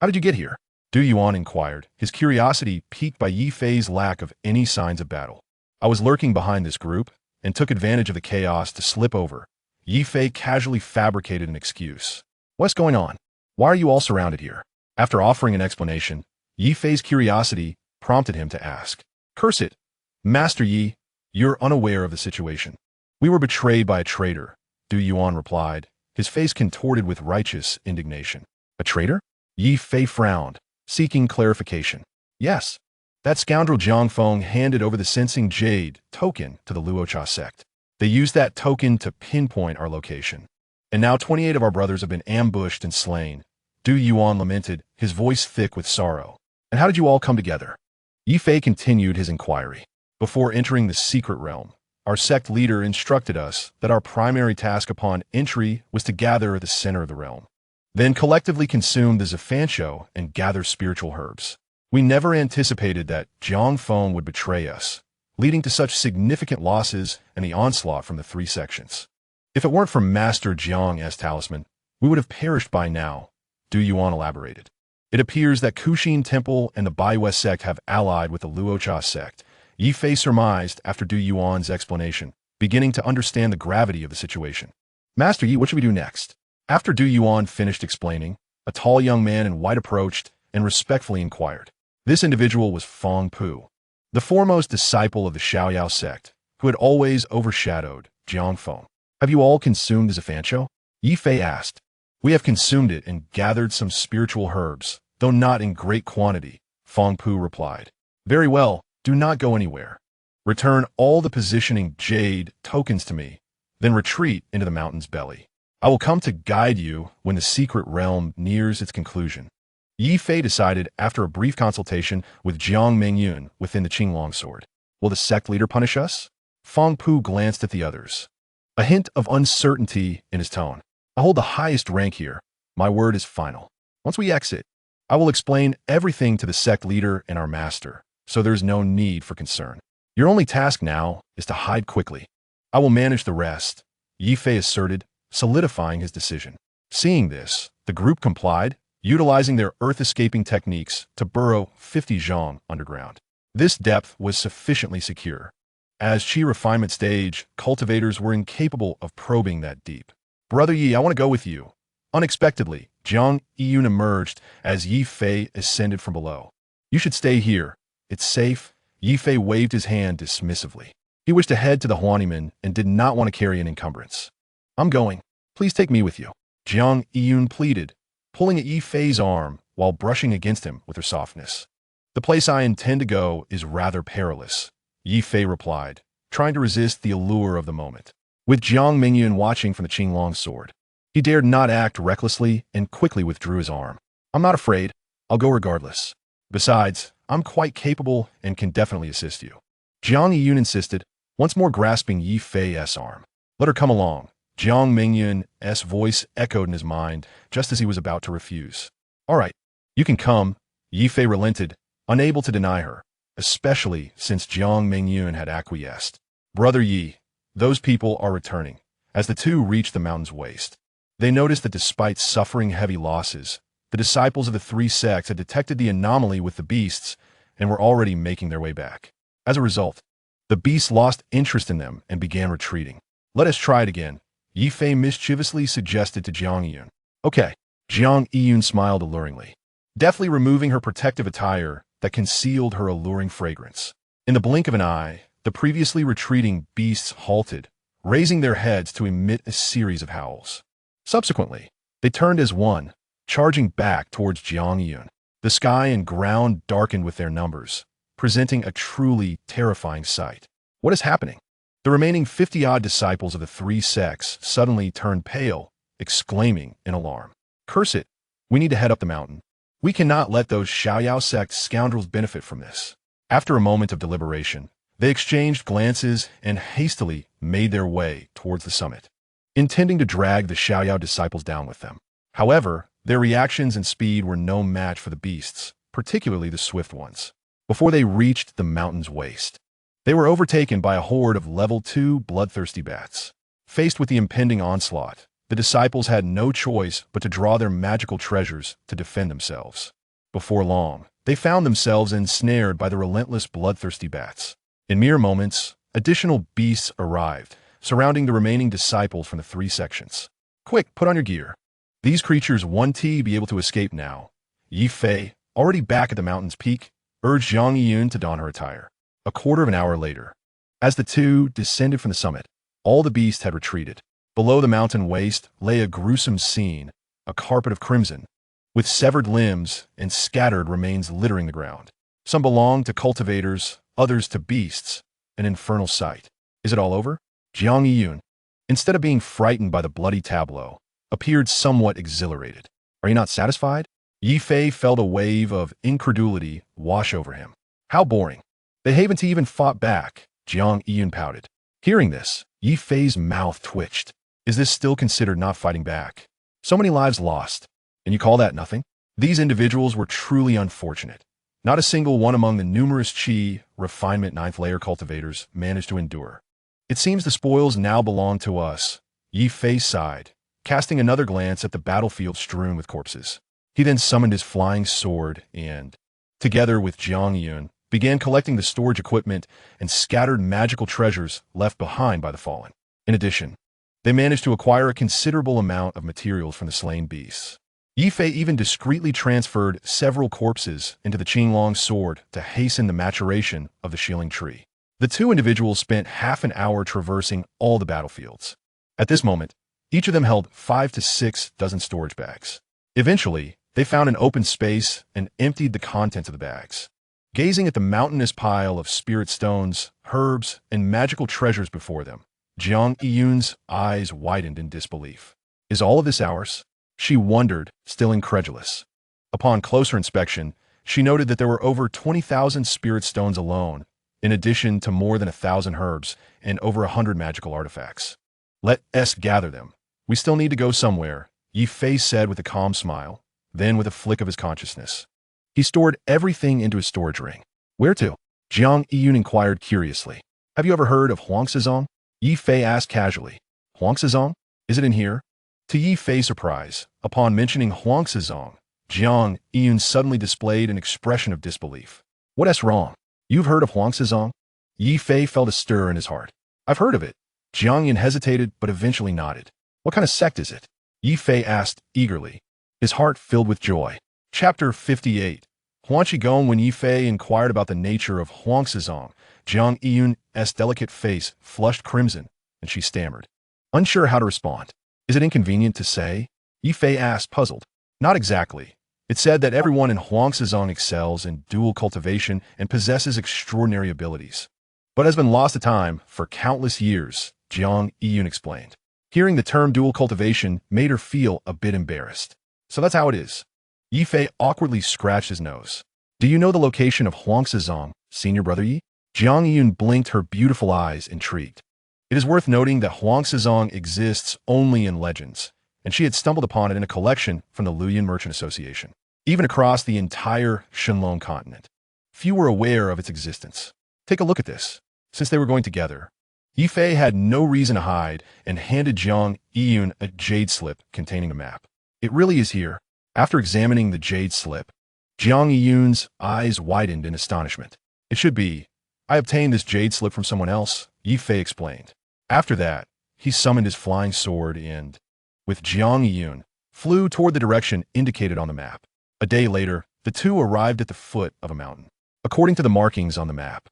how did you get here? Du Yuan inquired, his curiosity piqued by Ye Fei's lack of any signs of battle. I was lurking behind this group and took advantage of the chaos to slip over. Ye Fei casually fabricated an excuse. What's going on? Why are you all surrounded here? After offering an explanation, Ye Fei's curiosity prompted him to ask. Curse it! Master Yi, you're unaware of the situation. We were betrayed by a traitor, Du Yuan replied, his face contorted with righteous indignation. A traitor? Ye Fei frowned, seeking clarification. Yes. That scoundrel Jiang Feng handed over the sensing jade token to the Luocha sect. They used that token to pinpoint our location. And now 28 of our brothers have been ambushed and slain. Du Yuan lamented, his voice thick with sorrow. And how did you all come together? Ye Fei continued his inquiry. Before entering the secret realm, our sect leader instructed us that our primary task upon entry was to gather at the center of the realm, then collectively consume the Zephancho and gather spiritual herbs. We never anticipated that Jiang Feng would betray us, leading to such significant losses and the onslaught from the three sections. If it weren't for Master Jiang's talisman, we would have perished by now, Du Yuan elaborated. It appears that Kuxin Temple and the Baiwei sect have allied with the Luocha sect, Ye Fei surmised after Du Yuan's explanation, beginning to understand the gravity of the situation. Master Yi, what should we do next? After Du Yuan finished explaining, a tall young man in white approached and respectfully inquired. This individual was Feng Pu, the foremost disciple of the Xiaoyao sect, who had always overshadowed Jiang Feng. Have you all consumed the Zephancho? Ye Fei asked. We have consumed it and gathered some spiritual herbs, though not in great quantity, Feng Pu replied. Very well, do not go anywhere. Return all the positioning jade tokens to me, then retreat into the mountain's belly. I will come to guide you when the secret realm nears its conclusion. Ye Fei decided after a brief consultation with Jiang Mingyun within the Qinglong sword. Will the sect leader punish us? Feng Pu glanced at the others, a hint of uncertainty in his tone. I hold the highest rank here. My word is final. Once we exit, I will explain everything to the sect leader and our master, so there is no need for concern. Your only task now is to hide quickly. I will manage the rest, Ye Fei asserted, solidifying his decision. Seeing this, the group complied, utilizing their earth-escaping techniques to burrow 50 zhang underground. This depth was sufficiently secure. As Qi refinement stage, cultivators were incapable of probing that deep. Brother Yi, I want to go with you. Unexpectedly, Jiang Yiyun emerged as Ye Fei ascended from below. You should stay here. It's safe. Ye Fei waved his hand dismissively. He wished to head to the Huaniman and did not want to carry an encumbrance. I'm going. Please take me with you. Jiang Yiyun pleaded, pulling at Ye Fei's arm while brushing against him with her softness. The place I intend to go is rather perilous, Ye Fei replied, trying to resist the allure of the moment. With Jiang Mingyun watching from the Qinglong sword, he dared not act recklessly and quickly withdrew his arm. I'm not afraid. I'll go regardless. Besides, I'm quite capable and can definitely assist you. Jiang Yiyun insisted, once more grasping Ye Fei's arm. Let her come along. Jiang Mingyun's voice echoed in his mind just as he was about to refuse. All right, you can come. Ye Fei relented, unable to deny her, especially since Jiang Mingyun had acquiesced. Brother Yi, those people are returning. As the two reached the mountain's waist, they noticed that despite suffering heavy losses, the disciples of the three sects had detected the anomaly with the beasts and were already making their way back. As a result, the beasts lost interest in them and began retreating. Let us try it again, Ye Fei mischievously suggested to Jiang Yiyun. Okay. Jiang Yiyun smiled alluringly, deftly removing her protective attire that concealed her alluring fragrance. In the blink of an eye, the previously retreating beasts halted, raising their heads to emit a series of howls. Subsequently, they turned as one, charging back towards Jiang Yiyun. The sky and ground darkened with their numbers, presenting a truly terrifying sight. What is happening? The remaining 50-odd disciples of the three sects suddenly turned pale, exclaiming in alarm. Curse it! We need to head up the mountain. We cannot let those Xiaoyao sect scoundrels benefit from this. After a moment of deliberation, they exchanged glances and hastily made their way towards the summit, intending to drag the Xiaoyao disciples down with them. However, their reactions and speed were no match for the beasts, particularly the swift ones. Before they reached the mountain's waist, they were overtaken by a horde of level 2 bloodthirsty bats. Faced with the impending onslaught, the disciples had no choice but to draw their magical treasures to defend themselves. Before long, they found themselves ensnared by the relentless bloodthirsty bats. In mere moments, additional beasts arrived, surrounding the remaining disciples from the three sections. Quick, put on your gear. These creatures want to be able to escape now. Ye Fei, already back at the mountain's peak, urged Jiang Yiyun to don her attire. A quarter of an hour later, as the two descended from the summit, all the beasts had retreated. Below the mountain waste lay a gruesome scene, a carpet of crimson, with severed limbs and scattered remains littering the ground. Some belonged to cultivators, others to beasts, an infernal sight. Is it all over? Jiang Yiyun, instead of being frightened by the bloody tableau, appeared somewhat exhilarated. Are you not satisfied? Ye Fei felt a wave of incredulity wash over him. How boring. They haven't even fought back, Jiang Yiyun pouted. Hearing this, Ye Fei's mouth twitched. Is this still considered not fighting back? So many lives lost, and you call that nothing? These individuals were truly unfortunate. Not a single one among the numerous Qi refinement 9th layer cultivators managed to endure. It seems the spoils now belong to us, Ye Fei sighed, casting another glance at the battlefield strewn with corpses. He then summoned his flying sword and, together with Jiang Yiyun, began collecting the storage equipment and scattered magical treasures left behind by the fallen. In addition, they managed to acquire a considerable amount of materials from the slain beasts. Ye Fei even discreetly transferred several corpses into the Qinglong sword to hasten the maturation of the shieling tree. The two individuals spent half an hour traversing all the battlefields. At this moment, each of them held 5 to 6 dozen storage bags. Eventually, they found an open space and emptied the contents of the bags. Gazing at the mountainous pile of spirit stones, herbs, and magical treasures before them, Jiang Yiyun's eyes widened in disbelief. Is all of this ours? She wondered, still incredulous. Upon closer inspection, she noted that there were over 20,000 spirit stones alone, in addition to more than 1,000 herbs and over 100 magical artifacts. Let us gather them. We still need to go somewhere, Ye Fei said with a calm smile, then with a flick of his consciousness. He stored everything into his storage ring. Where to? Jiang Yiyun inquired curiously. Have you ever heard of Huangsizong? Ye Fei asked casually. Huangsizong? Is it in here? To Ye Fei's surprise, upon mentioning Huangsizong, Jiang Yiyun suddenly displayed an expression of disbelief. What's wrong? You've heard of Huangsizong? Ye Fei felt a stir in his heart. I've heard of it. Jiang Yiyun hesitated but eventually nodded. What kind of sect is it? Ye Fei asked eagerly, his heart filled with joy. Chapter 58. Huangqigong. When Ye Fei inquired about the nature of Huangsizong, Jiang Yiyun's delicate face flushed crimson, and she stammered, unsure how to respond. Is it inconvenient to say? Ye Fei asked, puzzled. Not exactly. It said that everyone in Huangsizong excels in dual cultivation and possesses extraordinary abilities, but has been lost to time for countless years, Jiang Yiyun explained. Hearing the term dual cultivation made her feel a bit embarrassed. So that's how it is. Ye Fei awkwardly scratched his nose. Do you know the location of Huangsizong, senior brother Yi? Jiang Yun blinked her beautiful eyes, intrigued. It is worth noting that Huangsizong exists only in legends, and she had stumbled upon it in a collection from the Luoyuan Merchant Association. Even across the entire Shenlong continent, few were aware of its existence. Take a look at this. Since they were going together, Ye Fei had no reason to hide and handed Jiang Yun a jade slip containing a map. It really is here. After examining the jade slip, Jiang Yun's eyes widened in astonishment. It should be. I obtained this jade slip from someone else, Ye Fei explained. After that, he summoned his flying sword and, with Jiang Yun, flew toward the direction indicated on the map. A day later, the two arrived at the foot of a mountain. According to the markings on the map,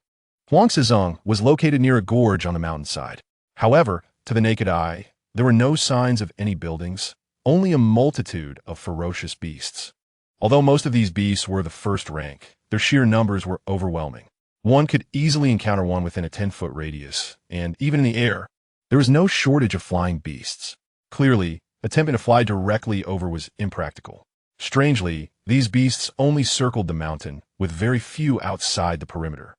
Huangsizong was located near a gorge on the mountainside. However, to the naked eye, there were no signs of any buildings, only a multitude of ferocious beasts. Although most of these beasts were the first rank, their sheer numbers were overwhelming. One could easily encounter one within a 10-foot radius, and even in the air, there was no shortage of flying beasts. Clearly, attempting to fly directly over was impractical. Strangely, these beasts only circled the mountain, with very few outside the perimeter.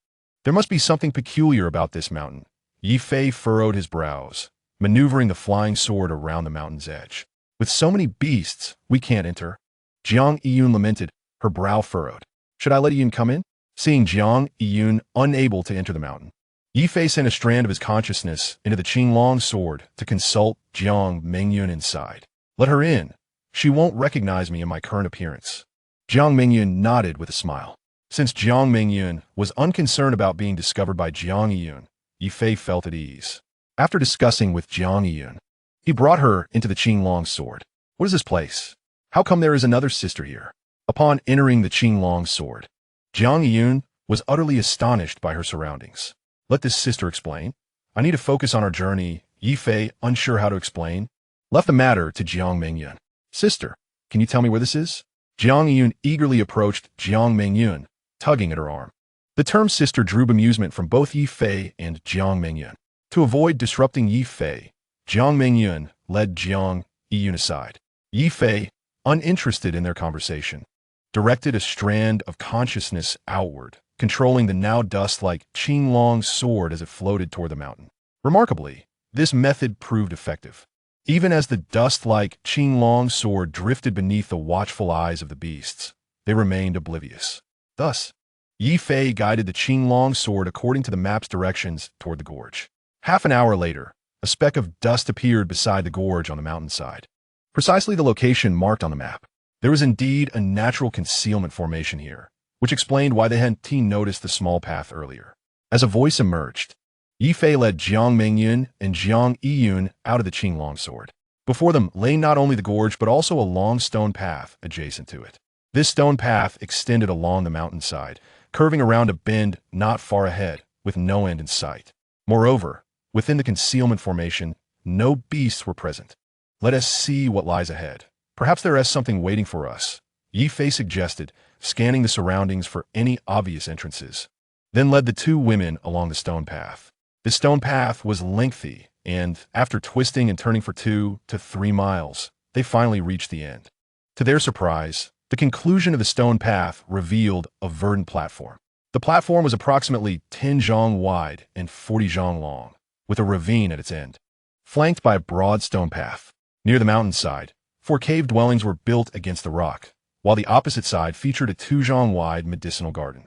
There must be something peculiar about this mountain. Ye Fei furrowed his brows, maneuvering the flying sword around the mountain's edge. With so many beasts, we can't enter. Jiang Yun lamented, her brow furrowed. Should I let Yun come in? Seeing Jiang Yun unable to enter the mountain, Ye Fei sent a strand of his consciousness into the Qinglong sword to consult Jiang Mengyun inside. Let her in. She won't recognize me in my current appearance. Jiang Mengyun nodded with a smile. Since Jiang Mengyun was unconcerned about being discovered by Jiang Yun, Ye Fei felt at ease. After discussing with Jiang Yun, he brought her into the Qinglong sword. What is this place? How come there is another sister here? Upon entering the Qinglong sword, Jiang Yun was utterly astonished by her surroundings. Let this sister explain. I need to focus on our journey. Ye Fei, unsure how to explain, left the matter to Jiang Mengyun. Sister, can you tell me where this is? Jiang Yun eagerly approached Jiang Mengyun, tugging at her arm. The term sister drew bemusement from both Ye Fei and Jiang Mengyun. To avoid disrupting Ye Fei, Jiang Mengyun led Jiang Yun aside. Ye Fei, uninterested in their conversation, directed a strand of consciousness outward, controlling the now dust-like Qinglong sword as it floated toward the mountain. Remarkably, this method proved effective. Even as the dust-like Qinglong sword drifted beneath the watchful eyes of the beasts, they remained oblivious. Thus, Ye Fei guided the Qinglong sword according to the map's directions toward the gorge. Half an hour later, a speck of dust appeared beside the gorge on the mountainside. Precisely the location marked on the map. There was indeed a natural concealment formation here, which explained why they hadn't noticed the small path earlier. As a voice emerged, Ye Fei led Jiang Mengyun and Jiang Yun out of the Qinglong sword. Before them lay not only the gorge but also a long stone path adjacent to it. This stone path extended along the mountainside, curving around a bend not far ahead, with no end in sight. Moreover, within the concealment formation, no beasts were present. Let us see what lies ahead. Perhaps there is something waiting for us, Ye Fei suggested, scanning the surroundings for any obvious entrances. Then led the two women along the stone path. The stone path was lengthy, and after twisting and turning for 2 to 3 miles, they finally reached the end. To their surprise, the conclusion of the stone path revealed a verdant platform. The platform was approximately 10 zhang wide and 40 zhang long, with a ravine at its end, flanked by a broad stone path. Near the mountainside, 4 cave dwellings were built against the rock, while the opposite side featured a 2 zhang wide medicinal garden.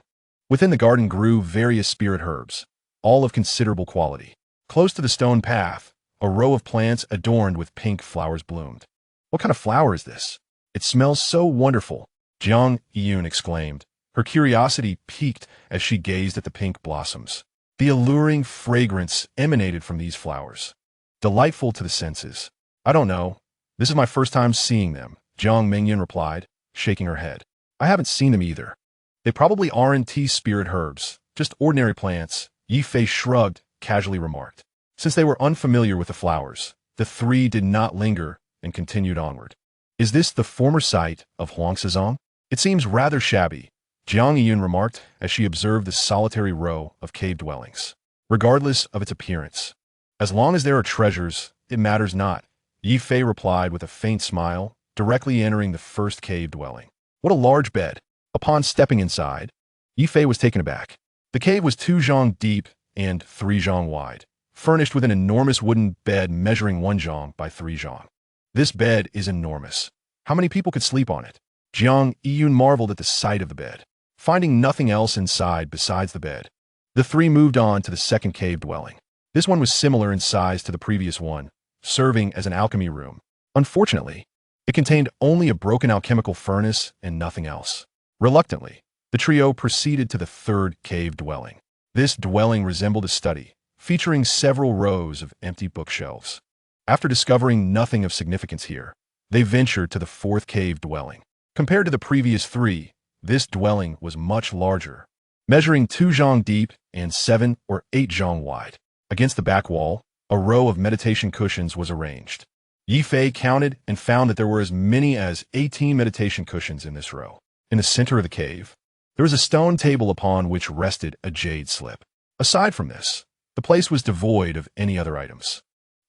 Within the garden grew various spirit herbs, all of considerable quality. Close to the stone path, a row of plants adorned with pink flowers bloomed. What kind of flower is this? It smells so wonderful, Jiang Yun exclaimed. Her curiosity piqued as she gazed at the pink blossoms. The alluring fragrance emanated from these flowers, delightful to the senses. I don't know. This is my first time seeing them, Jiang Mengyun replied, shaking her head. I haven't seen them either. They probably aren't spirit herbs, just ordinary plants, Ye Fei shrugged, casually remarked. Since they were unfamiliar with the flowers, the three did not linger and continued onward. Is this the former site of Huangsizong? It seems rather shabby, Jiang Yun remarked as she observed the solitary row of cave dwellings. Regardless of its appearance, as long as there are treasures, it matters not, Ye Fei replied with a faint smile, directly entering the first cave dwelling. What a large bed! Upon stepping inside, Ye Fei was taken aback. The cave was 2 zhang deep and 3 zhang wide, furnished with an enormous wooden bed measuring 1 zhang by 3 zhang. This bed is enormous. How many people could sleep on it? Jiang Yiyun marveled at the sight of the bed. Finding nothing else inside besides the bed, the three moved on to the second cave dwelling. This one was similar in size to the previous one, serving as an alchemy room. Unfortunately, it contained only a broken alchemical furnace and nothing else. Reluctantly, the trio proceeded to the third cave dwelling. This dwelling resembled a study, featuring several rows of empty bookshelves. After discovering nothing of significance here, they ventured to the fourth cave dwelling. Compared to the previous three, this dwelling was much larger, measuring 2 zhang deep and 7 or 8 zhang wide. Against the back wall, a row of meditation cushions was arranged. Ye Fei counted and found that there were as many as 18 meditation cushions in this row. In the center of the cave, there was a stone table upon which rested a jade slip. Aside from this, the place was devoid of any other items.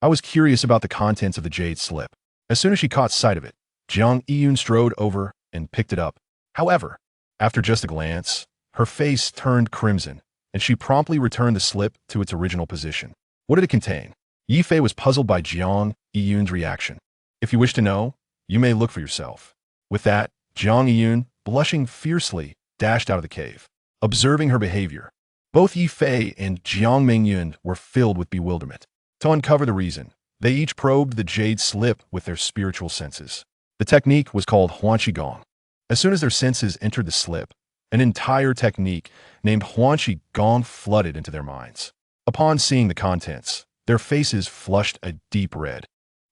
I was curious about the contents of the jade slip. As soon as she caught sight of it, Jiang Yiyun strode over and picked it up. However, after just a glance, her face turned crimson, and she promptly returned the slip to its original position. What did it contain? Ye Fei was puzzled by Jiang Yiyun's reaction. If you wish to know, you may look for yourself. With that, Jiang Yiyun, blushing fiercely, dashed out of the cave. Observing her behavior, both Ye Fei and Jiang Mengyun were filled with bewilderment. To uncover the reason, they each probed the jade slip with their spiritual senses. The technique was called Huanqi Gong. As soon as their senses entered the slip, an entire technique named Huanqi Gong flooded into their minds. Upon seeing the contents, their faces flushed a deep red,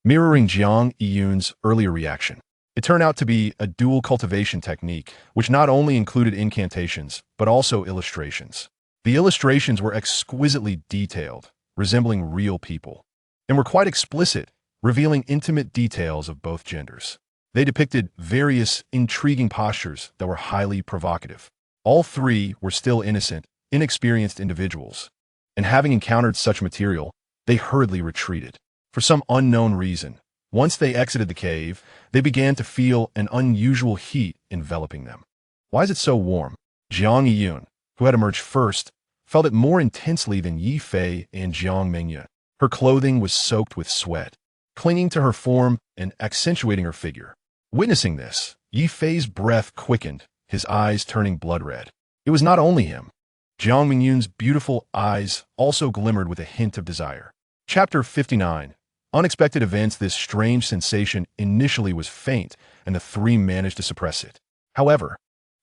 mirroring Jiang Yiyun's earlier reaction. It turned out to be a dual cultivation technique, which not only included incantations, but also illustrations. The illustrations were exquisitely detailed, resembling real people, and were quite explicit, revealing intimate details of both genders. They depicted various intriguing postures that were highly provocative. All three were still innocent, inexperienced individuals, and having encountered such material, they hurriedly retreated. For some unknown reason, once they exited the cave, they began to feel an unusual heat enveloping them. Why is it so warm? Jiang Yiyun, who had emerged first, felt it more intensely than Ye Fei and Jiang Mengyun. Her clothing was soaked with sweat, clinging to her form and accentuating her figure. Witnessing this, Ye Fei's breath quickened, his eyes turning blood red. It was not only him. Jiang Mengyun's beautiful eyes also glimmered with a hint of desire. Chapter 59. Unexpected events. This strange sensation initially was faint, and the three managed to suppress it. However,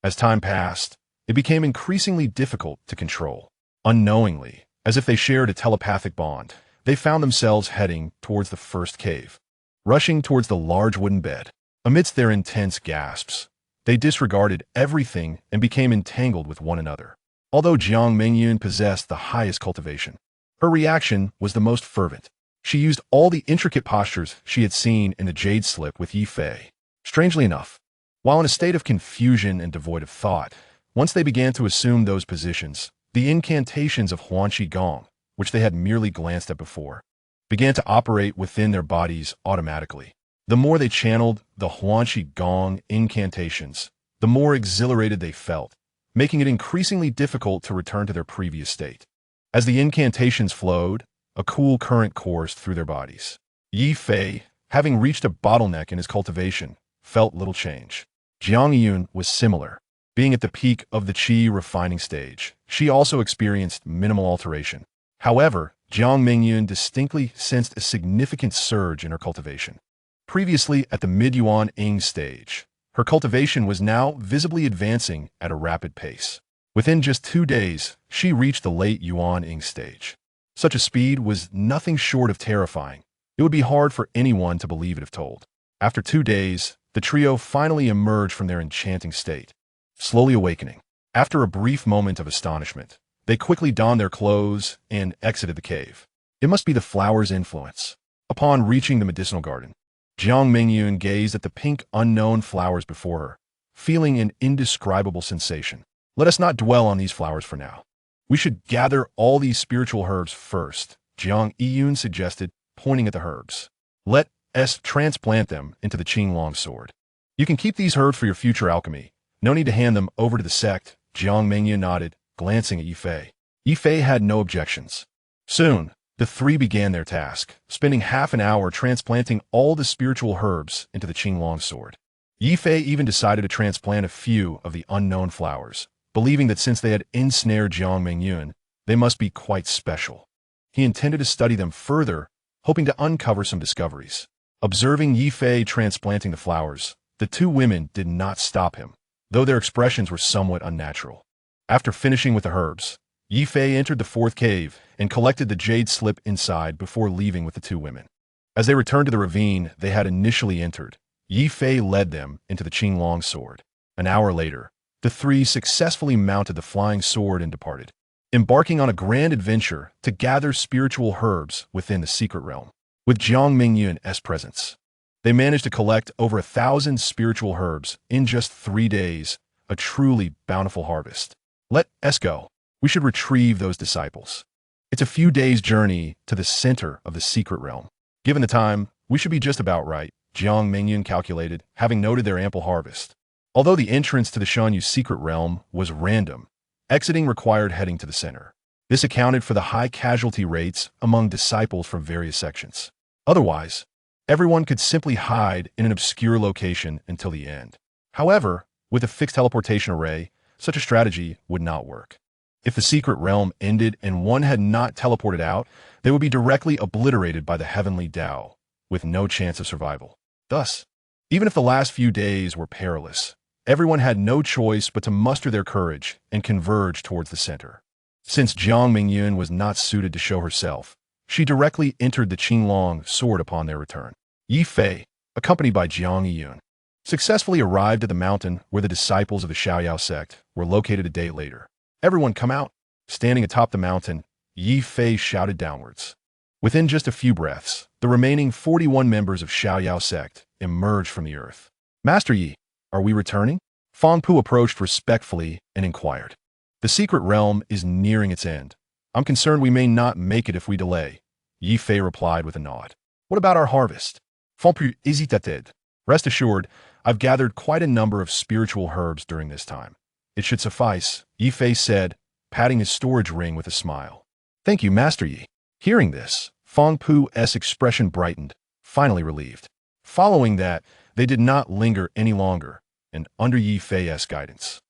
as time passed, it became increasingly difficult to control. Unknowingly, as if they shared a telepathic bond, they found themselves heading towards the first cave, rushing towards the large wooden bed. Amidst their intense gasps, they disregarded everything and became entangled with one another. Although Jiang Mengyun possessed the highest cultivation, her reaction was the most fervent. She used all the intricate postures she had seen in the jade slip with Ye Fei. Strangely enough, while in a state of confusion and devoid of thought, once they began to assume those positions, the incantations of Huanqi Gong, which they had merely glanced at before, began to operate within their bodies automatically. The more they channeled the Huanqi Gong incantations, the more exhilarated they felt, making it increasingly difficult to return to their previous state. As the incantations flowed, a cool current coursed through their bodies. Ye Fei, having reached a bottleneck in his cultivation, felt little change. Jiang Yiyun was similar. Being at the peak of the qi refining stage, she also experienced minimal alteration. However, Jiang Mengyun distinctly sensed a significant surge in her cultivation. Previously at the mid-Yuan Ing stage, her cultivation was now visibly advancing at a rapid pace. Within just 2 days, she reached the late Yuan Ing stage. Such a speed was nothing short of terrifying. It would be hard for anyone to believe it if told. After 2 days, the trio finally emerged from their enchanting state, slowly awakening. After a brief moment of astonishment, they quickly donned their clothes and exited the cave. It must be the flower's influence. Upon reaching the medicinal garden, Jiang Mengyun gazed at the pink unknown flowers before her, feeling an indescribable sensation. Let us not dwell on these flowers for now. We should gather all these spiritual herbs first, Jiang Yiyun suggested, pointing at the herbs. Let us transplant them into the Qinglong sword. You can keep these herbs for your future alchemy. No need to hand them over to the sect. Jiang Mengyun nodded, glancing at Ye Fei. Ye Fei had no objections. Soon, the three began their task, spending half an hour transplanting all the spiritual herbs into the Qinglong sword. Ye Fei even decided to transplant a few of the unknown flowers, believing that since they had ensnared Jiang Mingyun, they must be quite special. He intended to study them further, hoping to uncover some discoveries. Observing Ye Fei transplanting the flowers, the two women did not stop him, though their expressions were somewhat unnatural. After finishing with the herbs, Ye Fei entered the fourth cave and collected the jade slip inside before leaving with the two women. As they returned to the ravine they had initially entered, Ye Fei led them into the Qinglong sword. An hour later, the three successfully mounted the flying sword and departed, embarking on a grand adventure to gather spiritual herbs within the secret realm. With Jiang Mingyun's presence, they managed to collect over 1,000 spiritual herbs in just 3 days, a truly bountiful harvest. Let us go. We should retrieve those disciples. It's a few days' journey to the center of the secret realm. Given the time, we should be just about right, Jiang Mingyun calculated, having noted their ample harvest. Although the entrance to the Shanyu secret realm was random, exiting required heading to the center. This accounted for the high casualty rates among disciples from various sections. Otherwise, everyone could simply hide in an obscure location until the end. However, with a fixed teleportation array, such a strategy would not work. If the secret realm ended and one had not teleported out, they would be directly obliterated by the heavenly Tao, with no chance of survival. Thus, even if the last few days were perilous, everyone had no choice but to muster their courage and converge towards the center. Since Jiang Mingyun was not suited to show herself, she directly entered the Qinglong sword upon their return. Ye Fei, accompanied by Jiang Yiyun, successfully arrived at the mountain where the disciples of the Xiaoyao sect were located a day later. Everyone come out! Standing atop the mountain, Ye Fei shouted downwards. Within just a few breaths, the remaining 41 members of Xiaoyao sect emerged from the earth. Master Yi, are we returning? Fang Pu approached respectfully and inquired. The secret realm is nearing its end. I'm concerned we may not make it if we delay. Ye Fei replied with a nod. What about our harvest? Fang Pu hesitated. Rest assured, I've gathered quite a number of spiritual herbs during this time. It should suffice, Ye Fei said, patting his storage ring with a smile. Thank you, Master Yi. Hearing this, Fang Pu's expression brightened, finally relieved. Following that, they did not linger any longer, and under Ye Fei's guidance,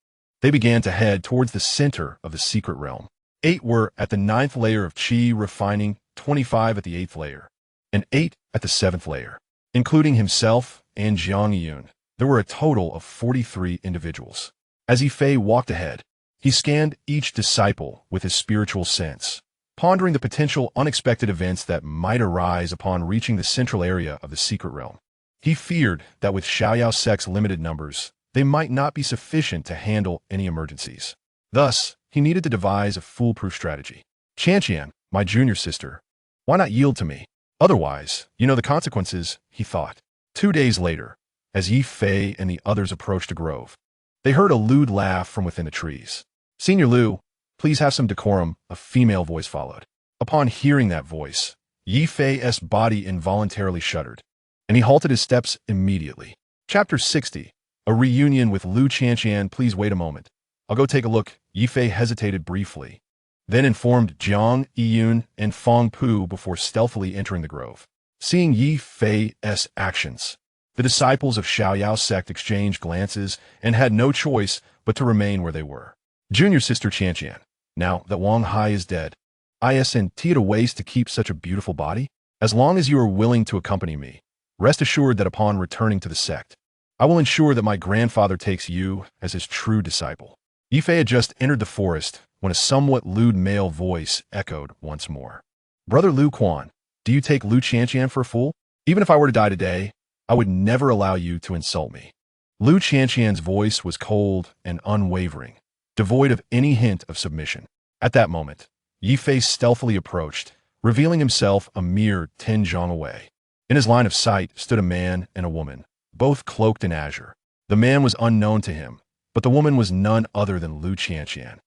they began to head towards the center of the secret realm. 8 were at the 9th layer of Qi refining, 25 at the 8th layer, and 8 at the 7th layer. Including himself and Jiang Yiyun, there were a total of 43 individuals. As Ye Fei walked ahead, he scanned each disciple with his spiritual sense, pondering the potential unexpected events that might arise upon reaching the central area of the secret realm. He feared that with Xiaoyao sect's limited numbers, they might not be sufficient to handle any emergencies. Thus, he needed to devise a foolproof strategy. Qianqian, my junior sister, why not yield to me? Otherwise, you know the consequences, he thought. 2 days later, as Ye Fei and the others approached a grove, they heard a lewd laugh from within the trees. Senior Liu, please have some decorum, a female voice followed. Upon hearing that voice, Ye Fei's body involuntarily shuddered, and he halted his steps immediately. Chapter 60. A reunion with Liu Qianqian. Please wait a moment. I'll go take a look. Ye Fei hesitated briefly, then informed Jiang Yiyun and Fang Pu before stealthily entering the grove. Seeing Ye Fei's actions, the disciples of Xiaoyao sect exchanged glances and had no choice but to remain where they were. Junior sister Qianqian, now that Wang Hai is dead, isn't it a waste to keep such a beautiful body? As long as you are willing to accompany me, rest assured that upon returning to the sect, I will ensure that my grandfather takes you as his true disciple. Ye Fei had just entered the forest when a somewhat lewd male voice echoed once more. Brother Liu Quan, do you take Liu Qianqian for a fool? Even if I were to die today, I would never allow you to insult me. Liu Qianqian's voice was cold and unwavering, devoid of any hint of submission. At that moment, Ye Fei stealthily approached, revealing himself a mere 10 zhang away. In his line of sight stood a man and a woman, both cloaked in azure. The man was unknown to him, but the woman was none other than Liu Qianqian.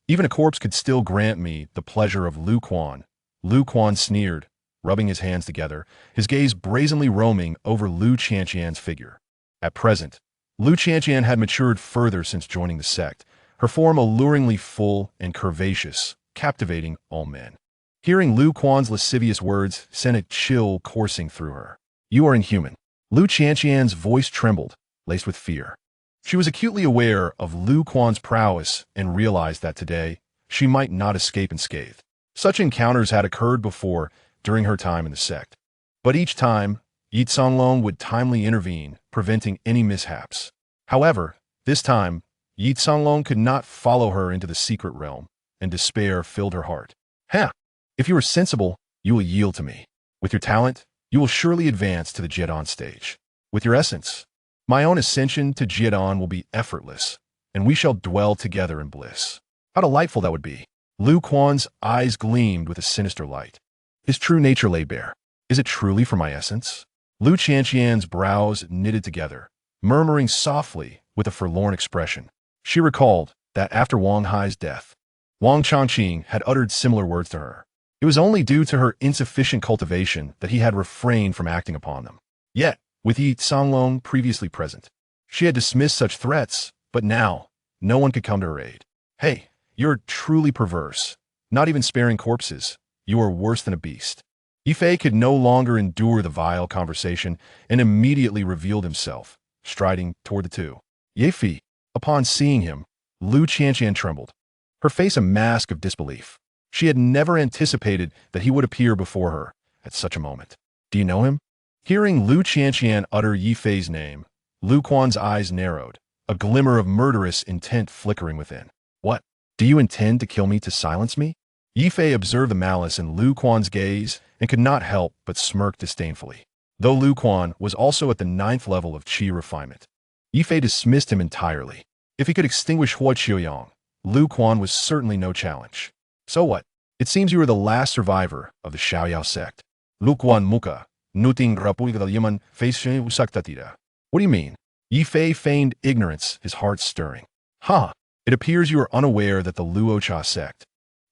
Even a corpse could still grant me the pleasure of Liu Quan. Liu Quan sneered, rubbing his hands together, his gaze brazenly roaming over Liu Qianqian's figure. At present, Liu Qianqian had matured further since joining the sect, her form alluringly full and curvaceous, captivating all men. Hearing Lu Quan's lascivious words sent a chill coursing through her. "You are inhuman." Lu Qianqian's voice trembled, laced with fear. She was acutely aware of Lu Quan's prowess and realized that today she might not escape unscathed. Such encounters had occurred before during her time in the sect. But each time, Yi Songlong would timely intervene, preventing any mishaps. However, this time, Yi Songlong could not follow her into the secret realm, and despair filled her heart. "Ha! If you are sensible, you will yield to me. With your talent, you will surely advance to the Jiedon stage. With your essence, my own ascension to Jiedon will be effortless, and we shall dwell together in bliss." How delightful that would be. Lu Quan's eyes gleamed with a sinister light. His true nature lay bare. Is it truly for my essence? Lu Qianqian's brows knitted together, murmuring softly with a forlorn expression. She recalled that after Wang Hai's death, Wang Changqing had uttered similar words to her. It was only due to her insufficient cultivation that he had refrained from acting upon them. Yet, with Yi Songlong previously present, she had dismissed such threats, but now, no one could come to her aid. "Hey, you're truly perverse. Not even sparing corpses. You are worse than a beast." Ye Fei could no longer endure the vile conversation and immediately revealed himself, striding toward the two. Ye Fei. Upon seeing him, Lu Qianqian trembled, her face a mask of disbelief. She had never anticipated that he would appear before her at such a moment. "Do you know him?" Hearing Lu Qianqian utter Ye Fei's name, Lu Quan's eyes narrowed, a glimmer of murderous intent flickering within. "What? Do you intend to kill me to silence me?" Ye Fei observed the malice in Lu Quan's gaze and could not help but smirk disdainfully. Though Lu Quan was also at the 9th level of qi refinement, Ye Fei dismissed him entirely. If he could extinguish Hua Qiuyang, Lu Quan was certainly no challenge. "So what? It seems you are the last survivor of the Xiaoyao sect." Lu Quan muka, nuting rapuiga del yaman face usaktatira. "What do you mean?" Ye Fei feigned ignorance, his heart stirring. "Ha! It appears you are unaware that the Luocha sect,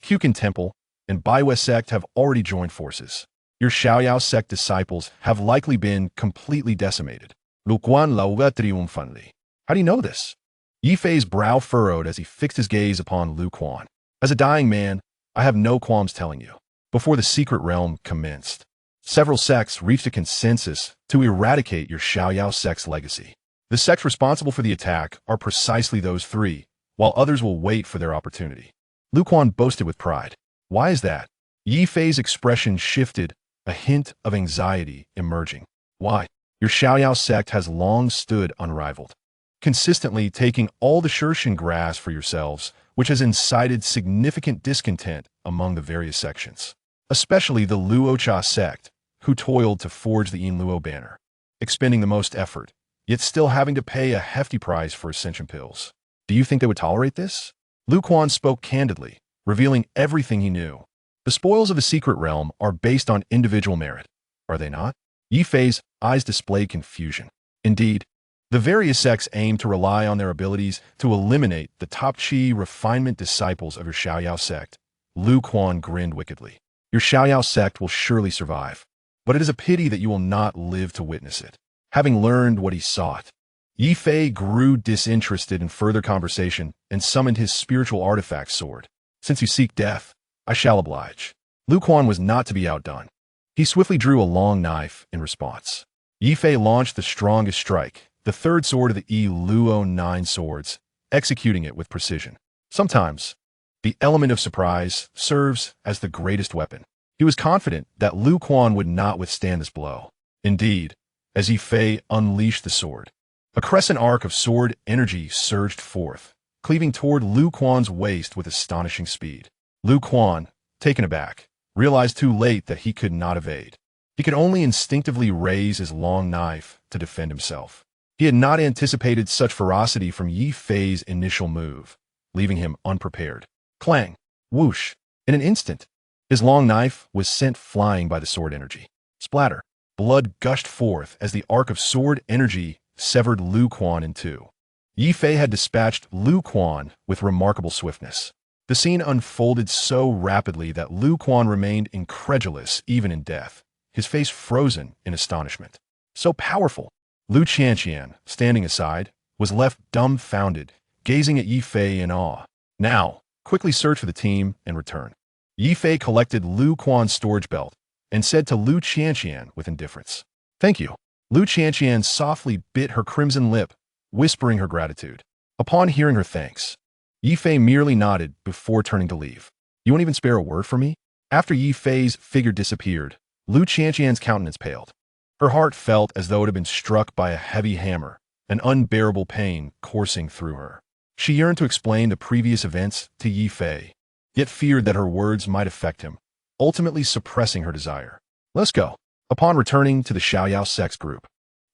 Hukin Temple, and Baiwei sect have already joined forces. Your Xiaoyao sect disciples have likely been completely decimated." Lu Quan lauga triumphantly. "How do you know this?" Ye Fei's brow furrowed as he fixed his gaze upon Lu Quan. "As a dying man, I have no qualms telling you. Before the secret realm commenced, several sects reached a consensus to eradicate your Xiaoyao sect's legacy. The sects responsible for the attack are precisely those three, while others will wait for their opportunity." Lu Quan boasted with pride. "Why is that?" Ye Fei's expression shifted, a hint of anxiety emerging. "Why? Your Xiaoyao sect has long stood unrivaled, consistently taking all the Shirshan grass for yourselves, which has incited significant discontent among the various sections, especially the Luocha sect, who toiled to forge the Yin Luo banner, expending the most effort, yet still having to pay a hefty price for ascension pills. Do you think they would tolerate this?" Lu Quan spoke candidly, revealing everything he knew. "The spoils of the secret realm are based on individual merit, are they not?" Ye Fei's eyes displayed confusion. "Indeed, the various sects aim to rely on their abilities to eliminate the top qi refinement disciples of your Xiaoyao sect." Lu Quan grinned wickedly. "Your Xiaoyao sect will surely survive, but it is a pity that you will not live to witness it." Having learned what he sought, Ye Fei grew disinterested in further conversation and summoned his spiritual artifact sword. "Since you seek death, I shall oblige." Lu Quan was not to be outdone. He swiftly drew a long knife in response. Ye Fei launched the strongest strike, the third sword of the Yi Luo 9 swords, executing it with precision. Sometimes, the element of surprise serves as the greatest weapon. He was confident that Lu Quan would not withstand this blow. Indeed, as Ye Fei unleashed the sword, a crescent arc of sword energy surged forth, cleaving toward Lu Quan's waist with astonishing speed. Lu Quan, taken aback, realized too late that he could not evade. He could only instinctively raise his long knife to defend himself. He had not anticipated such ferocity from Ye Fei's initial move, leaving him unprepared. Clang! Whoosh! In an instant, his long knife was sent flying by the sword energy. Splatter! Blood gushed forth as the arc of sword energy severed Lu Quan in two. Ye Fei had dispatched Lu Quan with remarkable swiftness. The scene unfolded so rapidly that Lu Quan remained incredulous even in death, his face frozen in astonishment. So powerful! Lu Qianqian, standing aside, was left dumbfounded, gazing at Ye Fei in awe. Now, quickly search for the team and return. Ye Fei collected Lu Quan's storage belt and said to Lu Qianqian with indifference, "Thank you." Lu Qianqian softly bit her crimson lip, whispering her gratitude. Upon hearing her thanks, Ye Fei merely nodded before turning to leave. "You won't even spare a word for me?" After Ye Fei's figure disappeared, Lu Qianqian's countenance paled. Her heart felt as though it had been struck by a heavy hammer, an unbearable pain coursing through her. She yearned to explain the previous events to Ye Fei, yet feared that her words might affect him, ultimately suppressing her desire. "Let's go." Upon returning to the Xiaoyao sex group,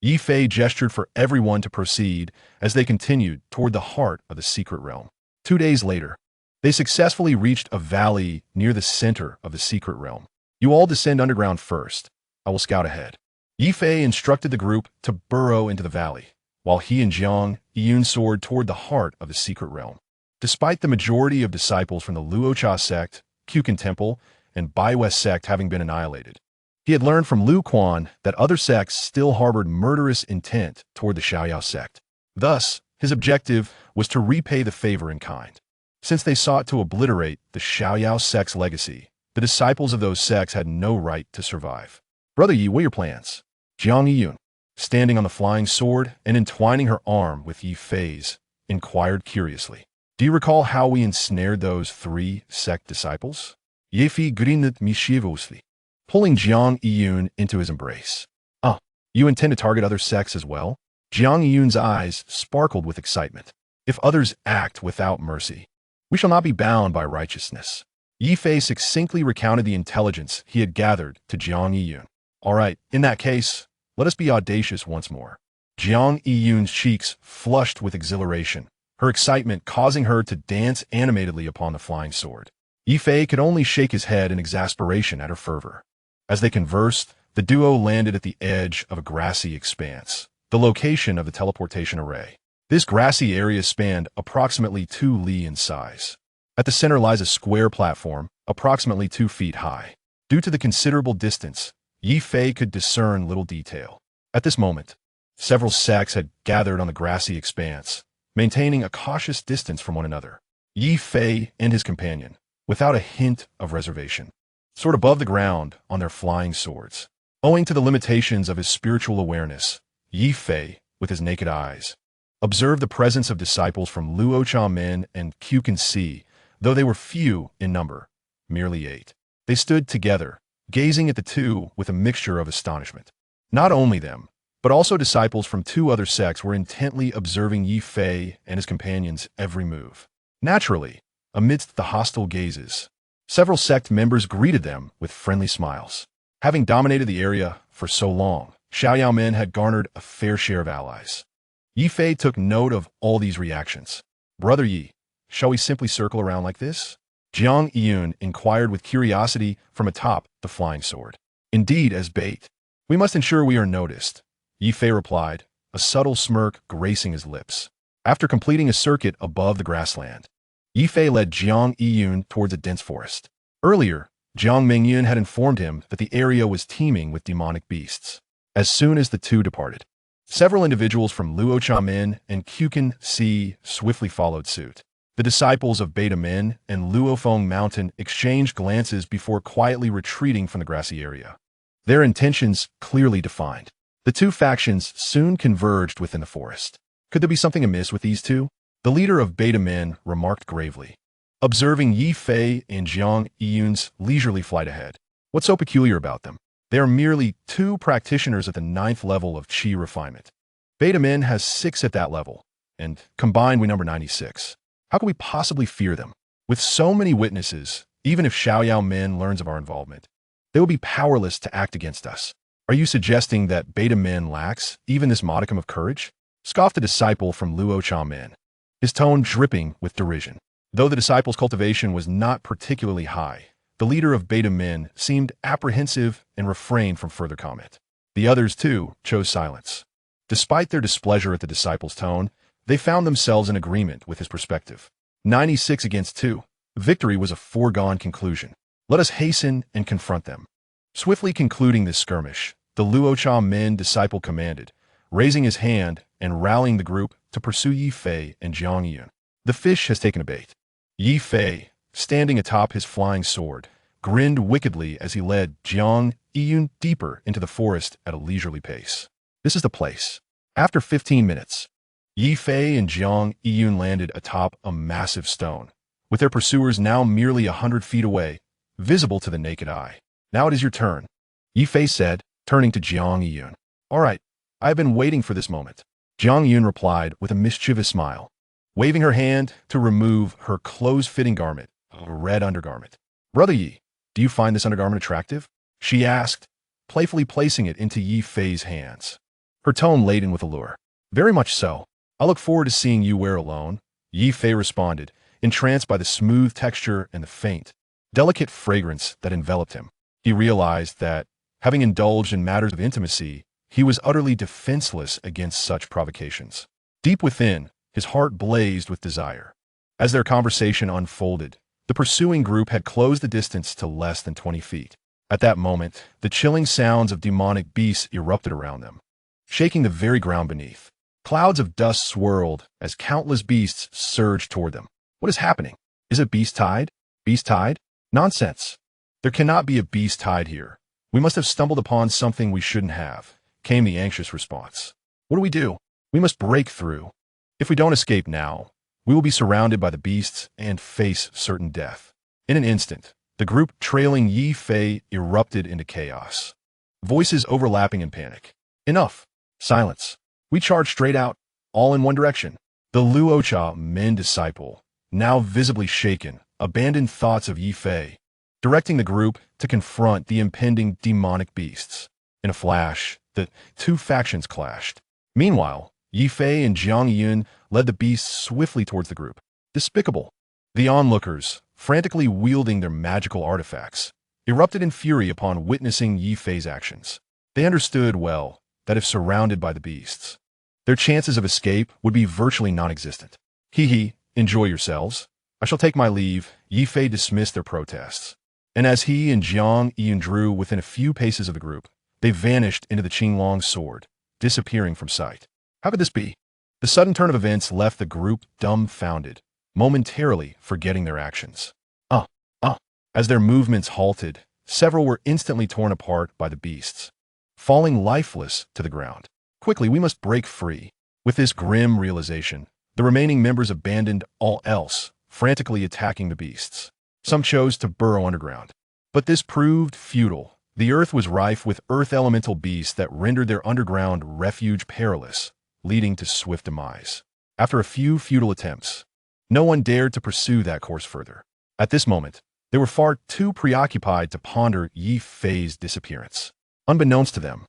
Ye Fei gestured for everyone to proceed as they continued toward the heart of the secret realm. 2 days later, they successfully reached a valley near the center of the secret realm. "You all descend underground first. I will scout ahead." Ye Fei instructed the group to burrow into the valley, while he and Jiang Yun soared toward the heart of the secret realm. Despite the majority of disciples from the Luocha sect, Kukin Temple, and Baiwei sect having been annihilated, he had learned from Lu Quan that other sects still harbored murderous intent toward the Xiaoyao sect. Thus, his objective was to repay the favor in kind. Since they sought to obliterate the Xiaoyao sect's legacy, the disciples of those sects had no right to survive. "Brother Yi, what are your plans?" Jiang Yun, standing on the flying sword and entwining her arm with Ye Fei's, inquired curiously. "Do you recall how we ensnared those 3 sect disciples?" Ye Fei grinned mischievously, pulling Jiang Yun into his embrace. "Ah, you intend to target other sects as well?" Jiang Yun's eyes sparkled with excitement. "If others act without mercy, we shall not be bound by righteousness." Ye Fei succinctly recounted the intelligence he had gathered to Jiang Yun. "All right, in that case, let us be audacious once more." Jiang Yun's cheeks flushed with exhilaration, her excitement causing her to dance animatedly upon the flying sword. Ye Fei could only shake his head in exasperation at her fervor. As they conversed, the duo landed at the edge of a grassy expanse, the location of the teleportation array. This grassy area spanned approximately 2 li in size. At the center lies a square platform, approximately 2 feet high. Due to the considerable distance, Ye Fei could discern little detail. At this moment, several sects had gathered on the grassy expanse, maintaining a cautious distance from one another. Ye Fei and his companion, without a hint of reservation, soared above the ground on their flying swords. Owing to the limitations of his spiritual awareness, Ye Fei, with his naked eyes, observed the presence of disciples from Luocha Min and Kukin Si, though they were few in number, merely 8. They stood together, gazing at the two with a mixture of astonishment. Not only them, but also disciples from 2 other sects were intently observing Ye Fei and his companions' every move. Naturally, amidst the hostile gazes, several sect members greeted them with friendly smiles. Having dominated the area for so long, Xiaoyao Men had garnered a fair share of allies. Ye Fei took note of all these reactions. "Brother Yi, shall we simply circle around like this?" Jiang Yun inquired with curiosity from atop the flying sword. "Indeed, as bait. We must ensure we are noticed," Ye Fei replied, a subtle smirk gracing his lips. After completing a circuit above the grassland, Ye Fei led Jiang Yun towards a dense forest. Earlier, Jiang Mingyun had informed him that the area was teeming with demonic beasts. As soon as the two departed, several individuals from Luocha Min and Kukin Si swiftly followed suit. The disciples of Beta Min and Luofeng Mountain exchanged glances before quietly retreating from the grassy area, their intentions clearly defined. The 2 factions soon converged within the forest. Could there be something amiss with these 2? The leader of Beta Min remarked gravely, observing Ye Fei and Jiang Yun's leisurely flight ahead. "What's so peculiar about them? They are merely 2 practitioners at the 9th level of Qi refinement. Beta Min has 6 at that level, and combined we number 96. How can we possibly fear them? With so many witnesses, even if Xiaoyao Min learns of our involvement, they will be powerless to act against us. Are you suggesting that Beta Min lacks even this modicum of courage?" Scoffed the disciple from Luocha Min, his tone dripping with derision. Though the disciple's cultivation was not particularly high, the leader of Beta Min seemed apprehensive and refrained from further comment. The others, too, chose silence. Despite their displeasure at the disciple's tone, they found themselves in agreement with his perspective. 96 against 2. Victory was a foregone conclusion. Let us hasten and confront them. Swiftly concluding this skirmish, the Luocha Min disciple commanded, raising his hand and rallying the group to pursue Ye Fei and Jiang Yun. The fish has taken a bait. Ye Fei, standing atop his flying sword, grinned wickedly as he led Jiang Yiyun deeper into the forest at a leisurely pace. This is the place. After 15 minutes, Ye Fei and Jiang Yiyun landed atop a massive stone, with their pursuers now merely 100 feet away, visible to the naked eye. Now it is your turn, Ye Fei said, turning to Jiang Yiyun. All right, I have been waiting for this moment. Jiang Yiyun replied with a mischievous smile, waving her hand to remove her close-fitting garment, a red undergarment. Brother Yi, do you find this undergarment attractive? She asked, playfully placing it into Ye Fei's hands, her tone laden with allure. Very much so. I look forward to seeing you wear alone, Ye Fei responded, entranced by the smooth texture and the faint, delicate fragrance that enveloped him. He realized that, having indulged in matters of intimacy, he was utterly defenseless against such provocations. Deep within, his heart blazed with desire. As their conversation unfolded, the pursuing group had closed the distance to less than 20 feet. At that moment, the chilling sounds of demonic beasts erupted around them, shaking the very ground beneath. Clouds of dust swirled as countless beasts surged toward them. What is happening? Is it beast tide? Beast tide? Nonsense. There cannot be a beast tide here. We must have stumbled upon something we shouldn't have, came the anxious response. What do? We must break through. If we don't escape now, we will be surrounded by the beasts and face certain death. In an instant, the group trailing Ye Fei erupted into chaos. Voices overlapping in panic. Enough. Silence. We charge straight out, all in one direction. The Luocha men disciple, now visibly shaken, abandoned thoughts of Ye Fei, directing the group to confront the impending demonic beasts. In a flash, the two factions clashed. Meanwhile, Ye Fei and Jiang Yun led the beasts swiftly towards the group. Despicable. The onlookers, frantically wielding their magical artifacts, erupted in fury upon witnessing Ye Fei's actions. They understood well that if surrounded by the beasts, their chances of escape would be virtually non-existent. Hee, enjoy yourselves. I shall take my leave. Ye Fei dismissed their protests. And as he and Jiang Yiyun drew within a few paces of the group, they vanished into the Qinglong's sword, disappearing from sight. How could this be? The sudden turn of events left the group dumbfounded, momentarily forgetting their actions. As their movements halted, several were instantly torn apart by the beasts, falling lifeless to the ground. Quickly, we must break free. With this grim realization, the remaining members abandoned all else, frantically attacking the beasts. Some chose to burrow underground. But this proved futile. The earth was rife with earth elemental beasts that rendered their underground refuge perilous, leading to swift demise. After a few futile attempts, no one dared to pursue that course further. At this moment, they were far too preoccupied to ponder Ye Fei's disappearance. Unbeknownst to them,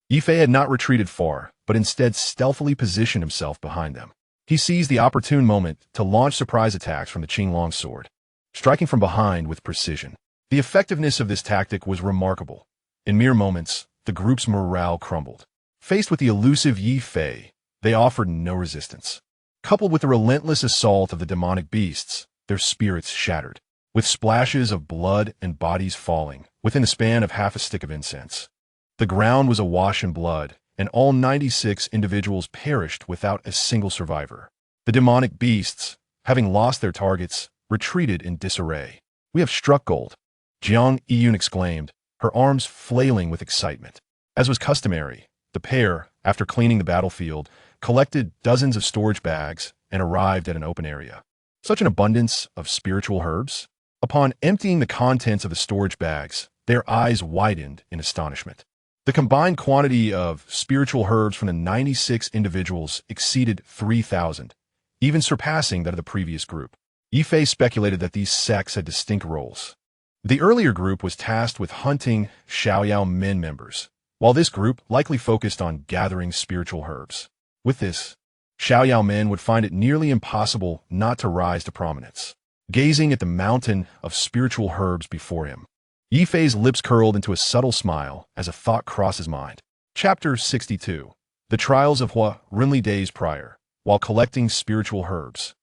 Ye Fei had not retreated far, but instead stealthily positioned himself behind them. He seized the opportune moment to launch surprise attacks from the Qinglong sword, striking from behind with precision. The effectiveness of this tactic was remarkable. In mere moments, the group's morale crumbled. Faced with the elusive Ye Fei, they offered no resistance. Coupled with the relentless assault of the demonic beasts, their spirits shattered, with splashes of blood and bodies falling within the span of half a stick of incense. The ground was awash in blood, and all 96 individuals perished without a single survivor. The demonic beasts, having lost their targets, retreated in disarray. We have struck gold, Jiang Yiyun exclaimed, her arms flailing with excitement. As was customary, the pair, after cleaning the battlefield, collected dozens of storage bags and arrived at an open area. Such an abundance of spiritual herbs? Upon emptying the contents of the storage bags, their eyes widened in astonishment. The combined quantity of spiritual herbs from the 96 individuals exceeded 3,000, even surpassing that of the previous group. Ye Fei speculated that these sects had distinct roles. The earlier group was tasked with hunting Xiaoyao men members, while this group likely focused on gathering spiritual herbs. With this, Xiaoyao men would find it nearly impossible not to rise to prominence. Gazing at the mountain of spiritual herbs before him, Ye Fei's lips curled into a subtle smile as a thought crossed his mind. Chapter 62. The Trials of Hua Rinli days prior. While collecting spiritual herbs,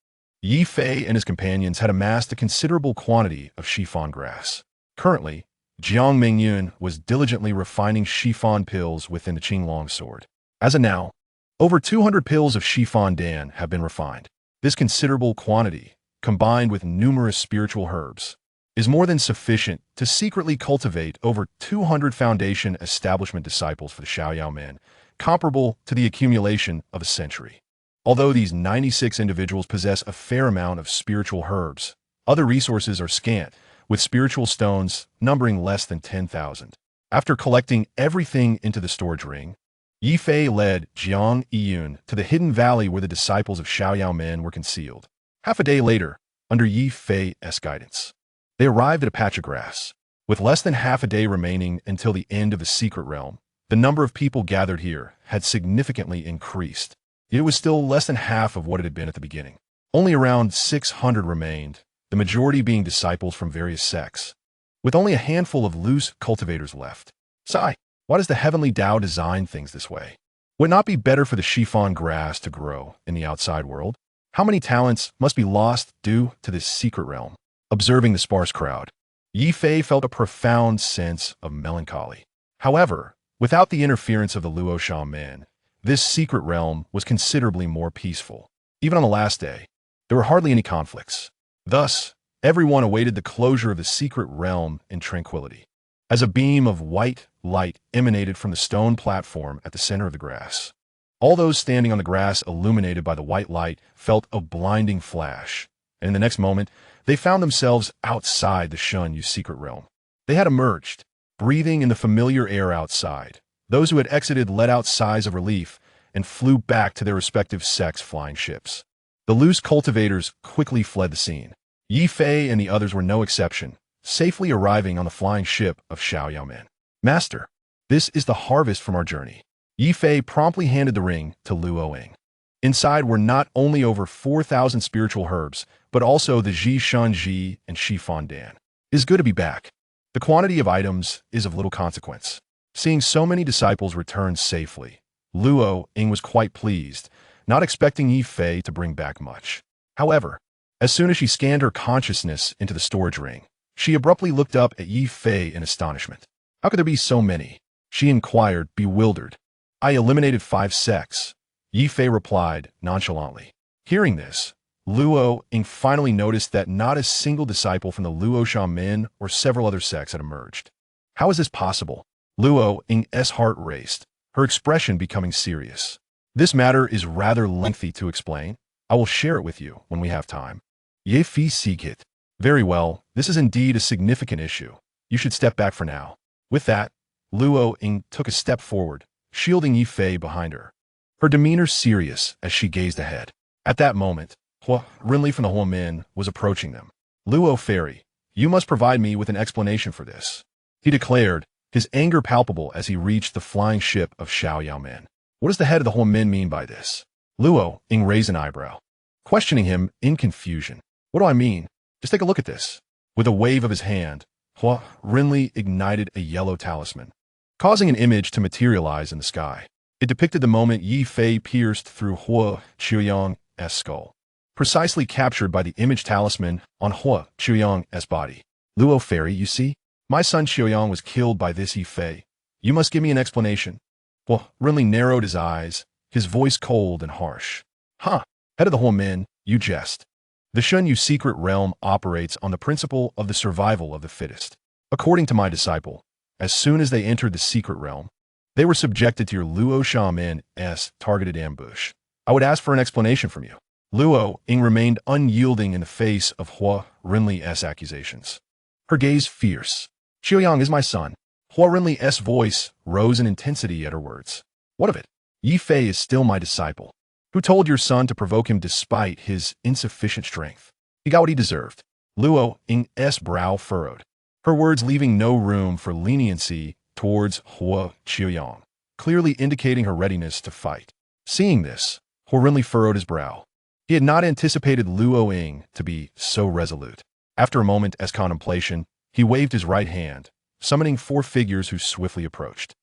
Ye Fei and his companions had amassed a considerable quantity of chiffon grass. Currently, Jiang Mingyun was diligently refining chiffon pills within the Qinglong sword. As of now, over 200 pills of chiffon dan have been refined. This considerable quantity, combined with numerous spiritual herbs, is more than sufficient to secretly cultivate over 200 foundation establishment disciples for the Xiaoyao man, comparable to the accumulation of a century. Although these 96 individuals possess a fair amount of spiritual herbs, other resources are scant, with spiritual stones numbering less than 10,000. After collecting everything into the storage ring, Ye Fei led Jiang Yiyun to the hidden valley where the disciples of Xiaoyao men were concealed. Half a day later, under Ye Fei's guidance, they arrived at a patch of grass. With less than half a day remaining until the end of the secret realm, the number of people gathered here had significantly increased. It was still less than half of what it had been at the beginning. Only around 600 remained, the majority being disciples from various sects, with only a handful of loose cultivators left. Sigh, why does the heavenly Tao design things this way? Would it not be better for the chiffon grass to grow in the outside world? How many talents must be lost due to this secret realm? Observing the sparse crowd, Ye Fei felt a profound sense of melancholy. However, without the interference of the Luo Shaman, this secret realm was considerably more peaceful. Even on the last day, there were hardly any conflicts. Thus, everyone awaited the closure of the secret realm in tranquility. As a beam of white light emanated from the stone platform at the center of the grass, all those standing on the grass illuminated by the white light felt a blinding flash, and in the next moment, they found themselves outside the Shunyu secret realm. They had emerged, breathing in the familiar air outside. Those who had exited let out sighs of relief and flew back to their respective sects' flying ships. The loose cultivators quickly fled the scene. Ye Fei and the others were no exception, safely arriving on the flying ship of Xiaoyao men. Master, this is the harvest from our journey. Ye Fei promptly handed the ring to Luo Ying. Inside were not only over 4,000 spiritual herbs, but also the Ji Shan Ji and Shi Fan Dan. It is good to be back. The quantity of items is of little consequence. Seeing so many disciples return safely, Luo Ying was quite pleased, not expecting Ye Fei to bring back much. However, as soon as she scanned her consciousness into the storage ring, she abruptly looked up at Ye Fei in astonishment. How could there be so many? She inquired, bewildered. I eliminated 5 sects. Ye Fei replied nonchalantly. Hearing this, Luo Ying finally noticed that not a single disciple from the Luo Shaman or several other sects had emerged. How is this possible? Luo Ying's heart raced, her expression becoming serious. This matter is rather lengthy to explain. I will share it with you when we have time. Ye Fei seek it. Very well, this is indeed a significant issue. You should step back for now. With that, Luo Ying took a step forward, shielding Ye Fei behind her. Her demeanor serious as she gazed ahead. At that moment, Hua Rinli from the Huamin was approaching them. Luo Fairy, you must provide me with an explanation for this, he declared, his anger palpable as he reached the flying ship of Xiaoyao men. What does the head of the Huamin mean by this? Luo Ying raised an eyebrow, questioning him in confusion. What do I mean? Just take a look at this. With a wave of his hand, Hua Rinli ignited a yellow talisman, causing an image to materialize in the sky. It depicted the moment Ye Fei pierced through Hua Qiuyang's skull, precisely captured by the image talisman on Hua Qiuyang's body. Luo Fairy, you see? My son Qiuyang was killed by this Ye Fei. You must give me an explanation. Hua Rinli narrowed his eyes, his voice cold and harsh. Huh, head of the Huamin, you jest. The Shunyu secret realm operates on the principle of the survival of the fittest. According to my disciple, as soon as they entered the secret realm, they were subjected to your Luo Shaman's targeted ambush. I would ask for an explanation from you. Luo Ying remained unyielding in the face of Hua Rinli's accusations. Her gaze fierce. Qiuyang is my son. Hua Rinli's voice rose in intensity at her words. What of it? Ye Fei is still my disciple. Who told your son to provoke him despite his insufficient strength? He got what he deserved. Luo Ying's brow furrowed, her words leaving no room for leniency towards Hua Qiuyang, clearly indicating her readiness to fight. Seeing this, Hua Rinli furrowed his brow. He had not anticipated Luo Ying to be so resolute. After a moment as contemplation, he waved his right hand, summoning 4 figures who swiftly approached.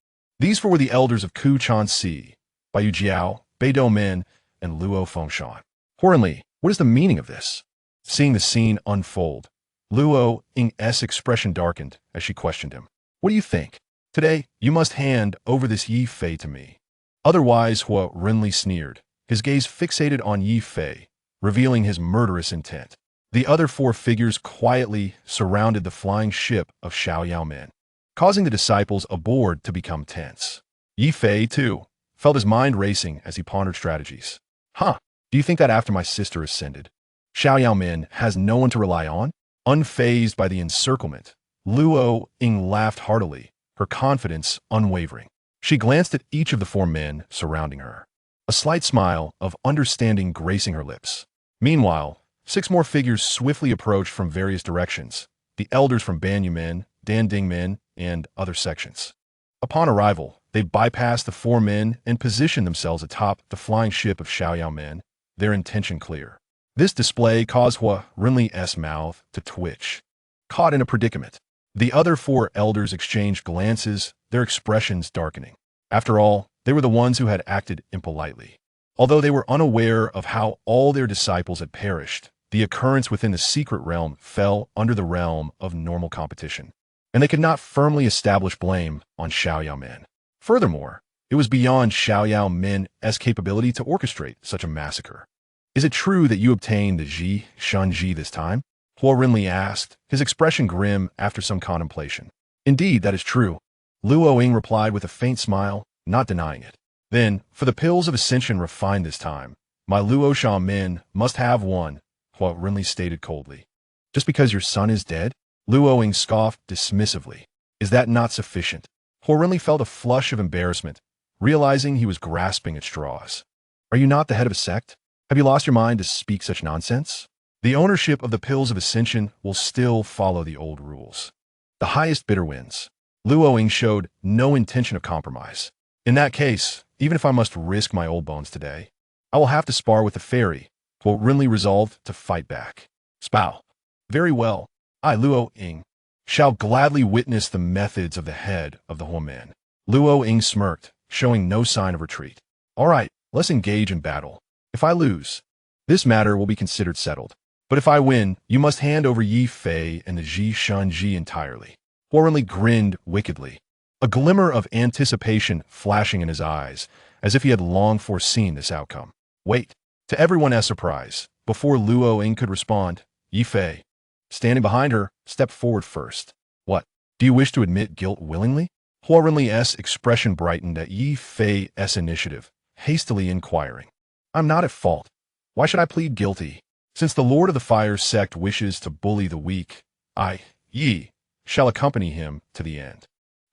These 4 were the elders of Ku Chanxi, Baiyu Jiao, Beidou Min, and Luo Fengshan. Hua Rinli, what is the meaning of this? Seeing the scene unfold, Luo Ying's expression darkened as she questioned him. What do you think? Today, you must hand over this Ye Fei to me. Otherwise, Hua Rinli sneered, his gaze fixated on Ye Fei, revealing his murderous intent. The other four figures quietly surrounded the flying ship of Xiao Men, causing the disciples aboard to become tense. Ye Fei, too, felt his mind racing as he pondered strategies. Do you think that after my sister ascended, Xiao Men has no one to rely on? Unfazed by the encirclement, Luo Ying laughed heartily, her confidence unwavering. She glanced at each of the four men surrounding her, a slight smile of understanding gracing her lips. Meanwhile, 6 more figures swiftly approached from various directions, the elders from Banyu Men, Danding Men, and other sections. Upon arrival, they bypassed the 4 men and positioned themselves atop the flying ship of Xiao Men, their intention clear. This display caused Hua Rinli's mouth to twitch. Caught in a predicament, the other 4 elders exchanged glances, their expressions darkening. After all, they were the ones who had acted impolitely. Although they were unaware of how all their disciples had perished, the occurrence within the secret realm fell under the realm of normal competition, and they could not firmly establish blame on Xiao Men. Furthermore, it was beyond Xiao Men's capability to orchestrate such a massacre. Is it true that you obtained the Ji Shunji this time? Hua Rinli asked, his expression grim after some contemplation. Indeed, that is true. Luo Ying replied with a faint smile, not denying it. Then, for the pills of ascension refined this time, my Luo Sha Men must have one, Hua Rinli stated coldly. Just because your son is dead? Luo Ying scoffed dismissively. Is that not sufficient? Hua Rinli felt a flush of embarrassment, realizing he was grasping at straws. Are you not the head of a sect? Have you lost your mind to speak such nonsense? The ownership of the pills of ascension will still follow the old rules. The highest bidder wins. Luo Ying showed no intention of compromise. In that case, even if I must risk my old bones today, I will have to spar with the fairy, Hua Rinli resolved to fight back. Spow. Very well. I, Luo Ying, shall gladly witness the methods of the head of the Hua Men. Luo Ying smirked, showing no sign of retreat. All right, let's engage in battle. If I lose, this matter will be considered settled. But if I win, you must hand over Ye Fei and the Ji Shunji entirely. Hua Rinli grinned wickedly, a glimmer of anticipation flashing in his eyes, as if he had long foreseen this outcome. Wait. To everyone's surprise, before Luo Ying could respond, Ye Fei, standing behind her, stepped forward first. What? Do you wish to admit guilt willingly? Hua Rinli's expression brightened at Ye Fei's initiative, hastily inquiring. I'm not at fault. Why should I plead guilty? Since the Lord of the Fire sect wishes to bully the weak, I, Yi, shall accompany him to the end.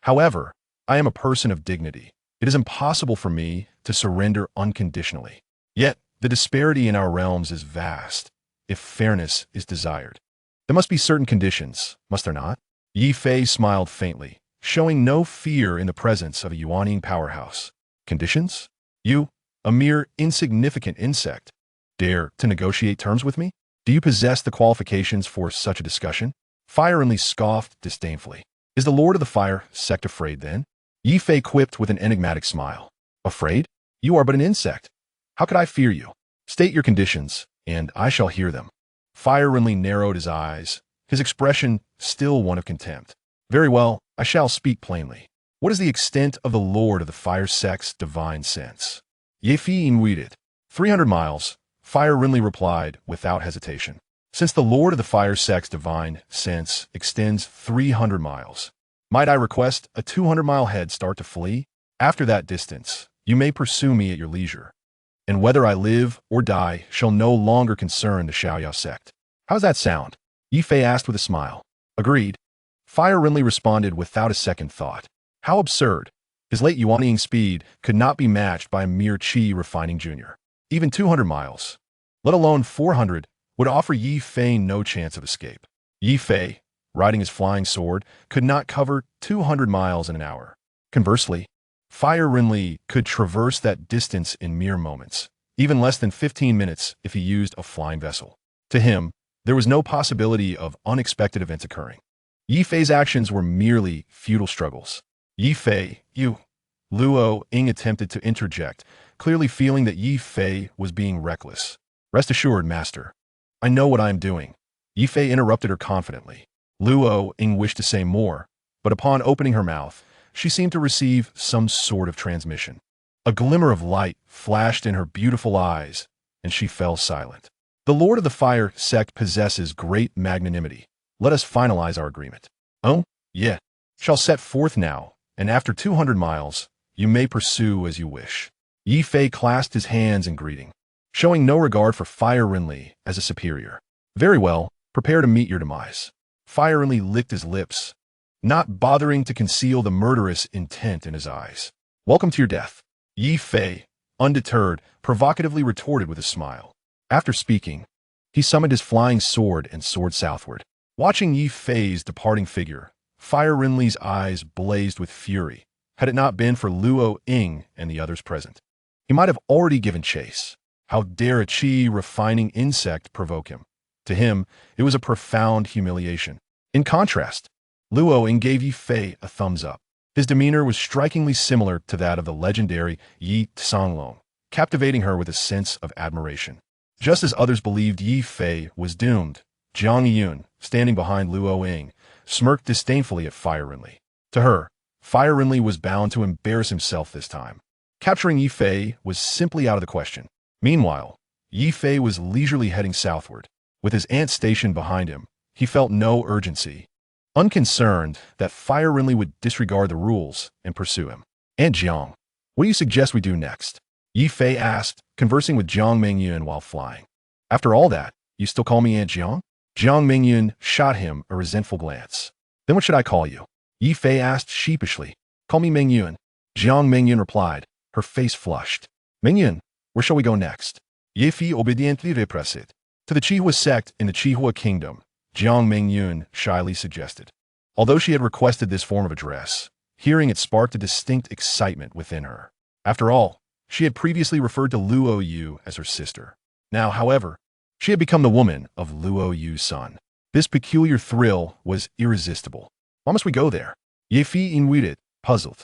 However, I am a person of dignity. It is impossible for me to surrender unconditionally. Yet, the disparity in our realms is vast, if fairness is desired. There must be certain conditions, must there not? Ye Fei smiled faintly, showing no fear in the presence of a Yuaning powerhouse. Conditions? You, a mere insignificant insect, dare to negotiate terms with me? Do you possess the qualifications for such a discussion? Fire Rinli scoffed disdainfully. Is the Lord of the Fire sect afraid then? Ye Fei quipped with an enigmatic smile. Afraid? You are but an insect. How could I fear you? State your conditions, and I shall hear them. Fire Rinli narrowed his eyes, his expression still one of contempt. Very well, I shall speak plainly. What is the extent of the Lord of the Fire sect's divine sense? Ye Fei waited. 300 miles, Fire Rinli replied without hesitation. Since the Lord of the Fire sect's divine sense extends 300 miles, might I request a 200-mile head start to flee? After that distance, you may pursue me at your leisure, and whether I live or die shall no longer concern the Xiaoyao sect. How's that sound? Ye Fei asked with a smile. Agreed. Fire Rinli responded without a second thought. How absurd. His late Yuaning speed could not be matched by a mere Qi refining junior. Even 200 miles, let alone 400, would offer Ye Fei no chance of escape. Ye Fei, riding his flying sword, could not cover 200 miles in an hour. Conversely, Fire Rinli could traverse that distance in mere moments, even less than 15 minutes if he used a flying vessel. To him, there was no possibility of unexpected events occurring. Ye Fei's actions were merely futile struggles. Ye Fei, you. Luo Ying attempted to interject, clearly feeling that Ye Fei was being reckless. Rest assured, master. I know what I am doing. Ye Fei interrupted her confidently. Luo Ying wished to say more, but upon opening her mouth, she seemed to receive some sort of transmission. A glimmer of light flashed in her beautiful eyes, and she fell silent. The Lord of the Fire sect possesses great magnanimity. Let us finalize our agreement. Oh, yeah. Shall set forth now, and after 200 miles, you may pursue as you wish. Ye Fei clasped his hands in greeting, showing no regard for Fire Rinli as a superior. Very well, prepare to meet your demise. Fire Rinli licked his lips, not bothering to conceal the murderous intent in his eyes. Welcome to your death. Ye Fei, undeterred, provocatively retorted with a smile. After speaking, he summoned his flying sword and soared southward. Watching Ye Fei's departing figure, Fire Rinli's eyes blazed with fury. Had it not been for Luo Ying and the others present, he might have already given chase. How dare a qi refining insect provoke him? To him, it was a profound humiliation. In contrast, Luo Ying gave Ye Fei a thumbs up. His demeanor was strikingly similar to that of the legendary Yi Tsanglong, captivating her with a sense of admiration. Just as others believed Ye Fei was doomed, Jiang Yun, standing behind Luo Ying, smirked disdainfully at Fire Rinli. To her, Fire Rinli was bound to embarrass himself this time. Capturing Ye Fei was simply out of the question. Meanwhile, Ye Fei was leisurely heading southward. With his aunt stationed behind him, he felt no urgency, unconcerned that Fire Rinli would disregard the rules and pursue him. Aunt Jiang, what do you suggest we do next? Ye Fei asked, conversing with Jiang Mingyun while flying. After all that, you still call me Aunt Jiang? Jiang Mingyun shot him a resentful glance. Then what should I call you? Ye Fei asked sheepishly. Call me Mingyun. Jiang Mingyun replied, her face flushed. Mingyun, where shall we go next? Ye Fei obediently repressed. To the Chihua sect in the Chihua kingdom, Jiang Mingyun shyly suggested. Although she had requested this form of address, hearing it sparked a distinct excitement within her. After all, she had previously referred to Luo Yu as her sister. Now, however, she had become the woman of Luo Yu's son. This peculiar thrill was irresistible. Why must we go there? Ye Fei inwaited, puzzled.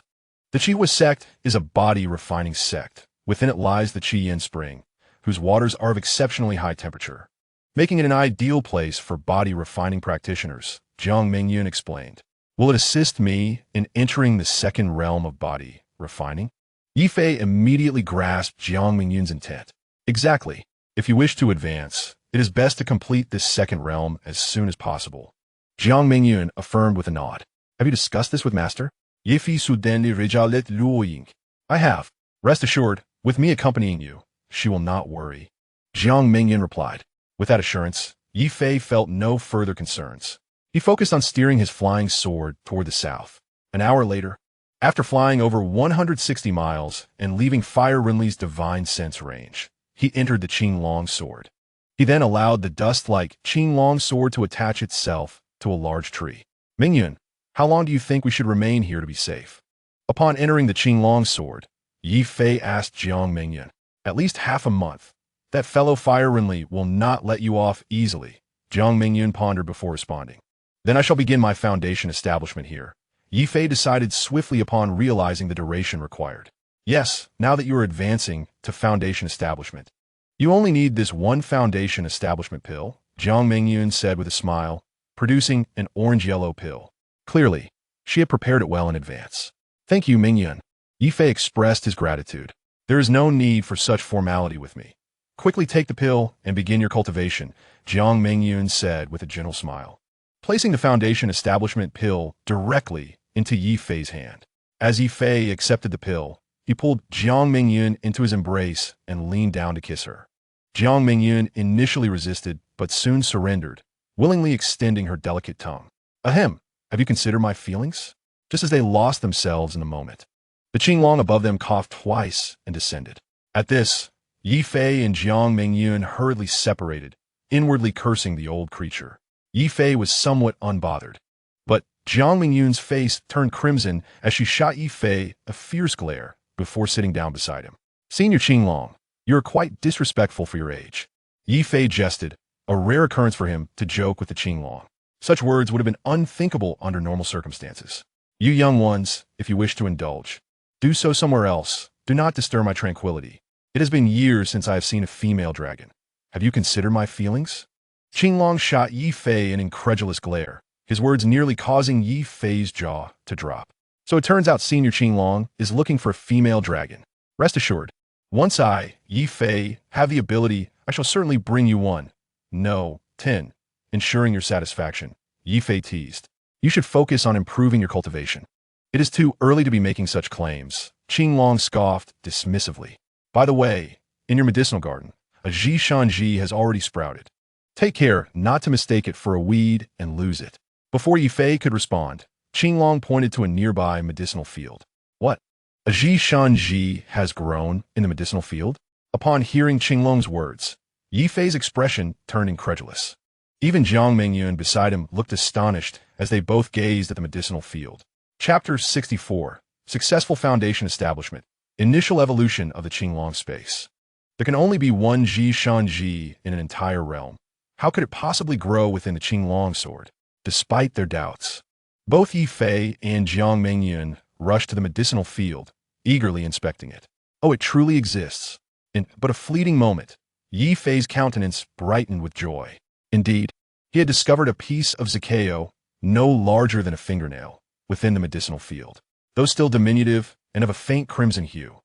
The Chihua sect is a body-refining sect. Within it lies the Chi Yin Spring, whose waters are of exceptionally high temperature, making it an ideal place for body-refining practitioners, Jiang Mingyun explained. Will it assist me in entering the second realm of body refining? Ye Fei immediately grasped Jiang Mingyun's intent. Exactly. If you wish to advance, it is best to complete this second realm as soon as possible. Jiang Mingyun affirmed with a nod. Have you discussed this with Master? Ye Fei soudainly rejalet Luo Ying. I have. Rest assured, with me accompanying you, she will not worry. Jiang Mingyun replied. With that assurance, Ye Fei felt no further concerns. He focused on steering his flying sword toward the south. An hour later, after flying over 160 miles and leaving Fire Rinli's divine sense range, he entered the Qinglong sword. He then allowed the dust-like Qinglong sword to attach itself to a large tree. Mingyun, how long do you think we should remain here to be safe? Upon entering the Qinglong sword, Ye Fei asked Jiang Mingyun. At least half a month. That fellow Fire Rinli will not let you off easily, Jiang Mingyun pondered before responding. Then I shall begin my foundation establishment here. Ye Fei decided swiftly upon realizing the duration required. Yes, now that you are advancing to foundation establishment. You only need this one foundation establishment pill, Jiang Mingyun said with a smile, producing an orange-yellow pill. Clearly, she had prepared it well in advance. Thank you, Mingyun. Ye Fei expressed his gratitude. There is no need for such formality with me. Quickly take the pill and begin your cultivation, Jiang Mingyun said with a gentle smile, placing the foundation establishment pill directly into Ye Fei's hand. As Ye Fei accepted the pill, he pulled Jiang Mingyun into his embrace and leaned down to kiss her. Jiang Mingyun initially resisted, but soon surrendered, willingly extending her delicate tongue. Ahem, have you considered my feelings? Just as they lost themselves in the moment, the Qinglong above them coughed twice and descended. At this, Ye Fei and Jiang Mingyun hurriedly separated, inwardly cursing the old creature. Ye Fei was somewhat unbothered, but Jiang Mingyun's face turned crimson as she shot Ye Fei a fierce glare before sitting down beside him. Senior Qinglong, you are quite disrespectful for your age. Ye Fei jested, a rare occurrence for him to joke with the Qinglong. Such words would have been unthinkable under normal circumstances. You young ones, if you wish to indulge, do so somewhere else. Do not disturb my tranquility. It has been years since I have seen a female dragon. Have you considered my feelings? Qinglong shot Ye Fei an incredulous glare, his words nearly causing Ye Fei's jaw to drop. So it turns out Senior Qinglong is looking for a female dragon. Rest assured, once I, Ye Fei, have the ability, I I shall certainly bring you one. No, 10. Ensuring your satisfaction. Ye Fei teased. You should focus on improving your cultivation. It is too early to be making such claims. Qinglong scoffed dismissively. By the way, in your medicinal garden, a Zhishanji has already sprouted. Take care not to mistake it for a weed and lose it. Before Ye Fei could respond, Qinglong pointed to a nearby medicinal field. What? A Zhishanji has grown in the medicinal field? Upon hearing Qinglong's words, Ye Fei's expression turned incredulous. Even Jiang Mengyun beside him looked astonished as they both gazed at the medicinal field. Chapter 64. Successful Foundation Establishment. Initial Evolution of the Qinglong Space. There can only be one Zhishanji in an entire realm. How could it possibly grow within the Qinglong sword? Despite their doubts, both Ye Fei and Jiang Mengyun rushed to the medicinal field, eagerly inspecting it. Oh, it truly exists. In but a fleeting moment, Ye Fei's countenance brightened with joy. Indeed, he had discovered a piece of Zakeo, no larger than a fingernail, within the medicinal field, though still diminutive and of a faint crimson hue.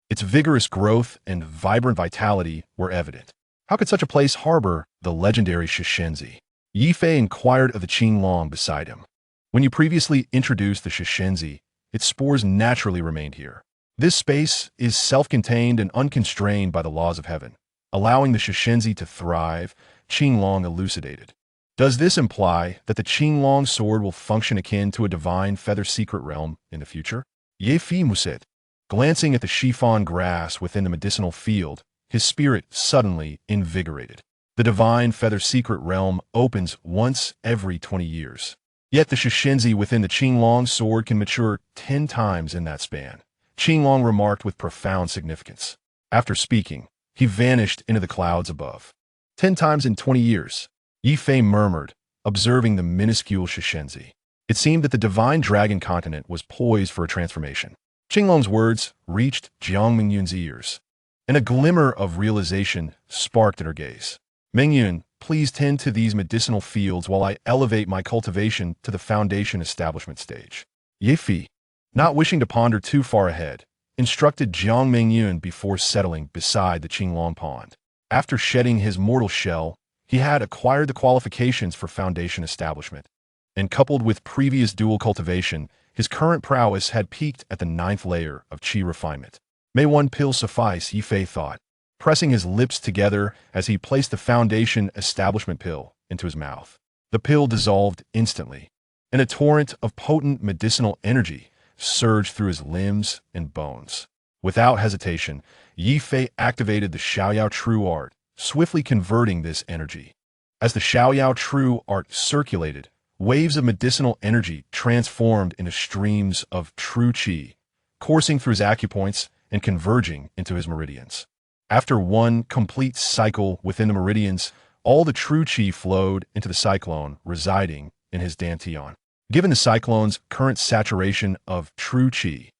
Its vigorous growth and vibrant vitality were evident. How could such a place harbor the legendary Shishenzi? Ye Fei inquired of the Qinglong beside him. When you previously introduced the Shishenzi, its spores naturally remained here. This space is self-contained and unconstrained by the laws of heaven, allowing the Shishenzi to thrive, Qinglong elucidated. Does this imply that the Qinglong sword will function akin to a divine feather secret realm in the future? Ye Fei mused. Glancing at the chiffon grass within the medicinal field, his spirit suddenly invigorated. The divine feather secret realm opens once every 20 years. Yet the Shishenzi within the Qinglong sword can mature 10 times in that span. Qinglong remarked with profound significance. After speaking, he vanished into the clouds above. 10 times in 20 years, Ye Fei murmured, observing the minuscule Shishenzi. It seemed that the divine dragon continent was poised for a transformation. Qinglong's words reached Jiang Mengyun's ears, and a glimmer of realization sparked in her gaze. Mengyun, please tend to these medicinal fields while I elevate my cultivation to the foundation establishment stage. Ye Fei, not wishing to ponder too far ahead, instructed Jiang Mengyun before settling beside the Qinglong pond. After shedding his mortal shell, he had acquired the qualifications for foundation establishment, and coupled with previous dual cultivation, his current prowess had peaked at the 9th layer of qi refinement. May one pill suffice, Ye Fei thought, pressing his lips together as he placed the foundation establishment pill into his mouth. The pill dissolved instantly, and a torrent of potent medicinal energy surged through his limbs and bones. Without hesitation, Ye Fei activated the Xiaoyao True Art, swiftly converting this energy. As the Xiaoyao True Art circulated, waves of medicinal energy transformed into streams of true qi, coursing through his acupoints and converging into his meridians. After one complete cycle within the meridians, all the true qi flowed into the cyclone residing in his dantian. Given the cyclone's current saturation of true qi,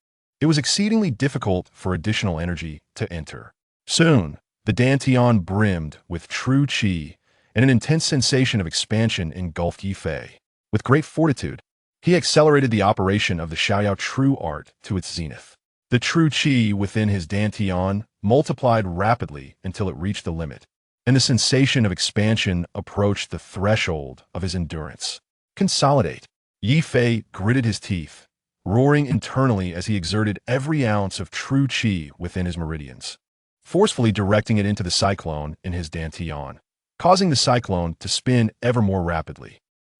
it was exceedingly difficult for additional energy to enter. Soon, the dantian brimmed with true qi, and an intense sensation of expansion engulfed Ye Fei. With great fortitude, he accelerated the operation of the Xiaoyao True Art to its zenith. The true qi within his dantian multiplied rapidly until it reached the limit, and the sensation of expansion approached the threshold of his endurance. Consolidate. Ye Fei gritted his teeth, roaring internally as he exerted every ounce of true qi within his meridians, forcefully directing it into the cyclone in his dantian, causing the cyclone to spin ever more rapidly.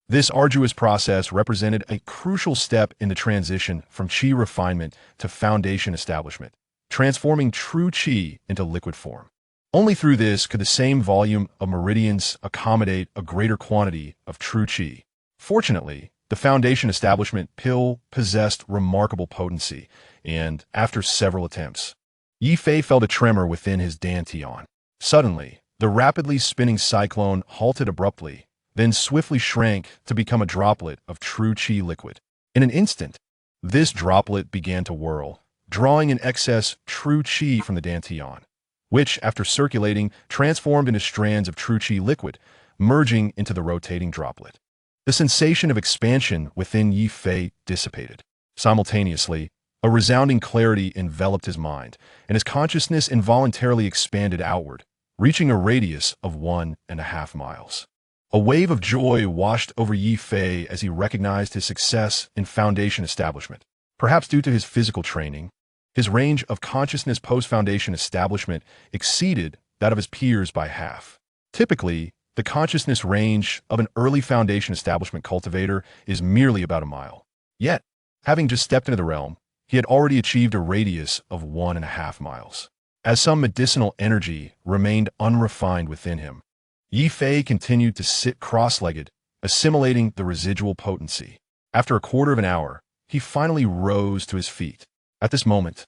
This arduous process represented a crucial step in the transition from qi refinement to foundation establishment, transforming true qi into liquid form. Only through this could the same volume of meridians accommodate a greater quantity of true qi. Fortunately, the foundation establishment pill possessed remarkable potency, and after several attempts, Ye Fei felt a tremor within his dantian. Suddenly, the rapidly spinning cyclone halted abruptly, then swiftly shrank to become a droplet of true qi liquid. In an instant, this droplet began to whirl, drawing in excess true qi from the dantian, which, after circulating, transformed into strands of true qi liquid, merging into the rotating droplet. The sensation of expansion within Ye Fei dissipated. Simultaneously, a resounding clarity enveloped his mind, and his consciousness involuntarily expanded outward, reaching a radius of 1.5 miles. A wave of joy washed over Ye Fei as he recognized his success in Foundation establishment. Perhaps due to his physical training, his range of consciousness post-Foundation establishment exceeded that of his peers by half. Typically, the consciousness range of an early Foundation establishment cultivator is merely about a mile. Yet, having just stepped into the realm, he had already achieved a radius of 1.5 miles. As some medicinal energy remained unrefined within him, Ye Fei continued to sit cross-legged, assimilating the residual potency. After a quarter of an hour, he finally rose to his feet. At this moment,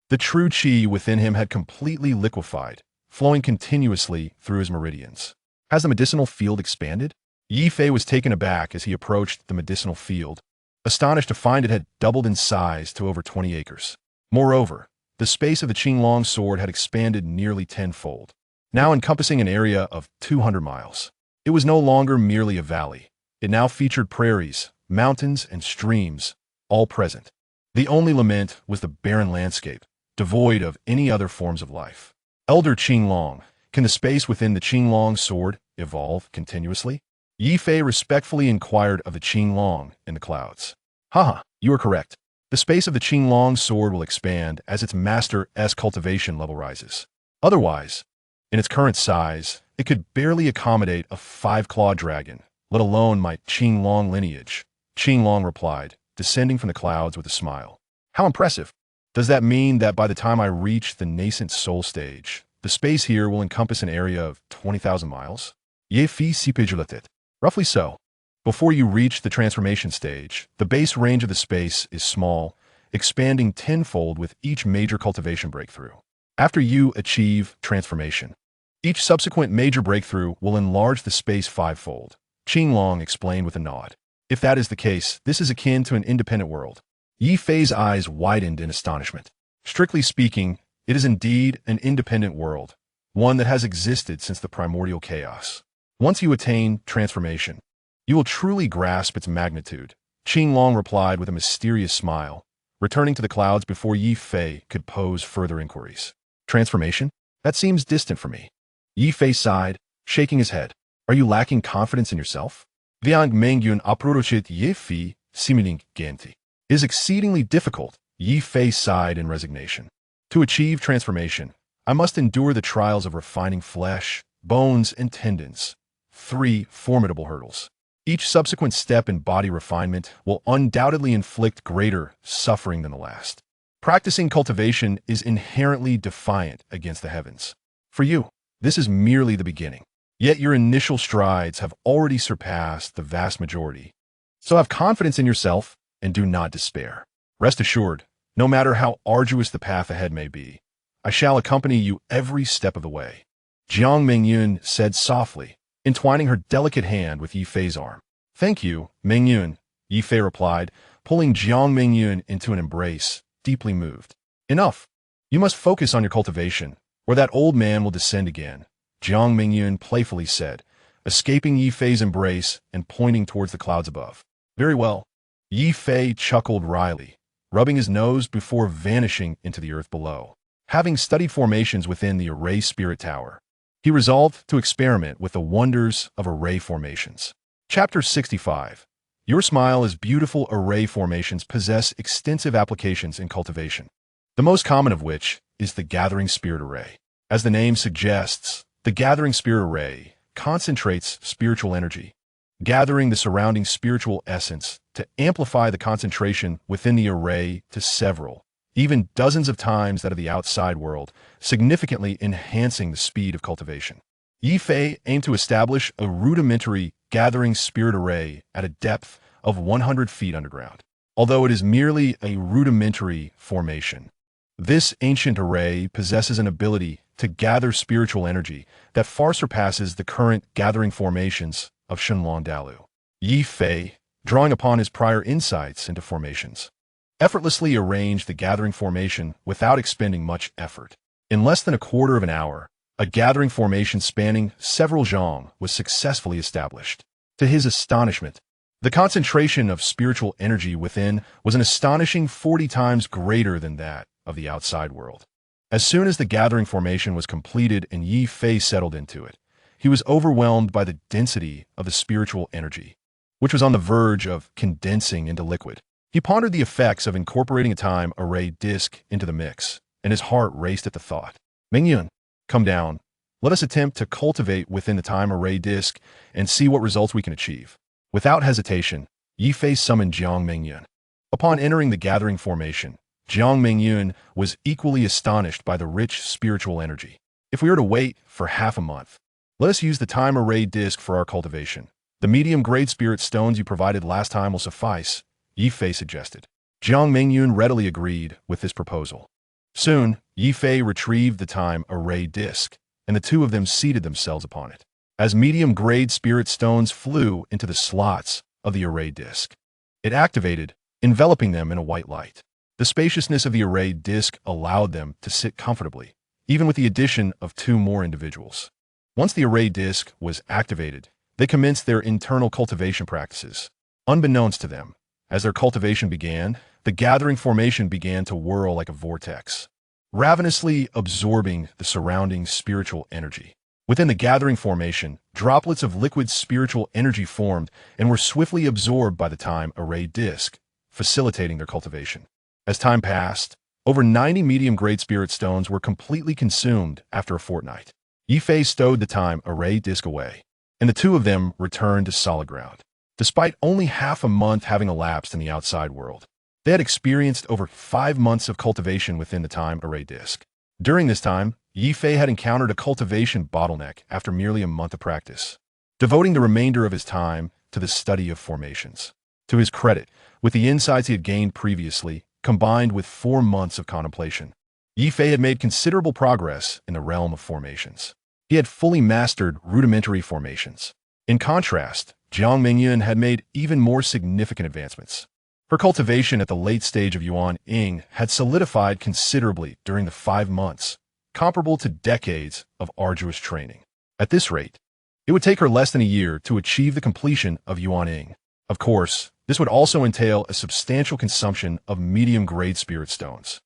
the true qi within him had completely liquefied, flowing continuously through his meridians. Has the medicinal field expanded? Ye Fei was taken aback as he approached the medicinal field, astonished to find it had doubled in size to over 20 acres. Moreover, the space of the Qinglong sword had expanded nearly tenfold, now encompassing an area of 200 miles. It was no longer merely a valley. It now featured prairies, mountains, and streams, all present. The only lament was the barren landscape, devoid of any other forms of life. Elder Qinglong, can the space within the Qinglong sword evolve continuously? Ye Fei respectfully inquired of the Qinglong in the clouds. Haha, you are correct. The space of the Qinglong sword will expand as its master's cultivation level rises. Otherwise, in its current size, it could barely accommodate a 5-clawed dragon, let alone my Qinglong lineage. Qinglong replied, descending from the clouds with a smile. How impressive! Does that mean that by the time I reach the nascent soul stage, the space here will encompass an area of 20,000 miles? Ye Fei sipijulatit. Roughly so. Before you reach the transformation stage, the base range of the space is small, expanding tenfold with each major cultivation breakthrough. After you achieve transformation, each subsequent major breakthrough will enlarge the space 5-fold. Qinglong explained with a nod. If that is the case, this is akin to an independent world. Ye Fei's eyes widened in astonishment. Strictly speaking, it is indeed an independent world, one that has existed since the primordial chaos. Once you attain transformation, you will truly grasp its magnitude. Qinglong replied with a mysterious smile, returning to the clouds before Ye Fei could pose further inquiries. Transformation? That seems distant for me. Ye Fei sighed, shaking his head. Are you lacking confidence in yourself? Viang Mengyun aprurochit Ye Fei similing genti. Is exceedingly difficult, Ye Fei sighed in resignation. To achieve transformation, I must endure the trials of refining flesh, bones, and tendons. 3 formidable hurdles. Each subsequent step in body refinement will undoubtedly inflict greater suffering than the last. Practicing cultivation is inherently defiant against the heavens. For you, this is merely the beginning. Yet your initial strides have already surpassed the vast majority. So have confidence in yourself and do not despair. Rest assured, no matter how arduous the path ahead may be, I shall accompany you every step of the way. Jiang Mengyun said softly, entwining her delicate hand with Ye Fei's arm. Thank you, Mengyun, Ye Fei replied, pulling Jiang Mengyun into an embrace, deeply moved. Enough. You must focus on your cultivation, or that old man will descend again, Jiang Mengyun playfully said, escaping Ye Fei's embrace and pointing towards the clouds above. Very well. Ye Fei chuckled wryly, rubbing his nose before vanishing into the earth below. Having studied formations within the array spirit tower, he resolved to experiment with the wonders of array formations. Chapter 65. Your smile as beautiful array formations possess extensive applications in cultivation, the most common of which is the gathering spirit array. As the name suggests, the gathering spirit array concentrates spiritual energy, gathering the surrounding spiritual essence to amplify the concentration within the array to several, even dozens of times that of the outside world, significantly enhancing the speed of cultivation. Ye Fei aimed to establish a rudimentary gathering spirit array at a depth of 100 feet underground. Although it is merely a rudimentary formation, this ancient array possesses an ability to gather spiritual energy that far surpasses the current gathering formations of Shenlong Dalu. Ye Fei, drawing upon his prior insights into formations, effortlessly arranged the gathering formation without expending much effort. In less than a quarter of an hour, a gathering formation spanning several zhang was successfully established. To his astonishment, the concentration of spiritual energy within was an astonishing 40 times greater than that of the outside world. As soon as the gathering formation was completed and Ye Fei settled into it, he was overwhelmed by the density of the spiritual energy, which was on the verge of condensing into liquid. He pondered the effects of incorporating a time array disk into the mix, and his heart raced at the thought. Mingyun, come down. Let us attempt to cultivate within the time array disk and see what results we can achieve. Without hesitation, Ye Fei summoned Jiang Mingyun. Upon entering the gathering formation, Jiang Mingyun was equally astonished by the rich spiritual energy. If we were to wait for half a month, let us use the time array disk for our cultivation. The medium-grade spirit stones you provided last time will suffice, Ye Fei suggested. Jiang Mingyun readily agreed with this proposal. Soon, Ye Fei retrieved the time array disk, and the two of them seated themselves upon it. As medium-grade spirit stones flew into the slots of the array disk, it activated, enveloping them in a white light. The spaciousness of the array disk allowed them to sit comfortably, even with the addition of two more individuals. Once the array disk was activated, they commenced their internal cultivation practices. Unbeknownst to them, as their cultivation began, the gathering formation began to whirl like a vortex, ravenously absorbing the surrounding spiritual energy. Within the gathering formation, droplets of liquid spiritual energy formed and were swiftly absorbed by the time array disk, facilitating their cultivation. As time passed, over 90 medium-grade spirit stones were completely consumed after a fortnight. Ye Fei stowed the time array disk away, and the two of them returned to solid ground. Despite only half a month having elapsed in the outside world, they had experienced over 5 months of cultivation within the time array disk. During this time, Ye Fei had encountered a cultivation bottleneck after merely a month of practice, devoting the remainder of his time to the study of formations. To his credit, with the insights he had gained previously, combined with 4 months of contemplation, Ye Fei had made considerable progress in the realm of formations. He had fully mastered rudimentary formations. In contrast, Jiang Mingyun had made even more significant advancements. Her cultivation at the late stage of Yuan Ying had solidified considerably during the 5 months, comparable to decades of arduous training. At this rate, it would take her less than a year to achieve the completion of Yuan Ying. Of course, this would also entail a substantial consumption of medium-grade spirit stones.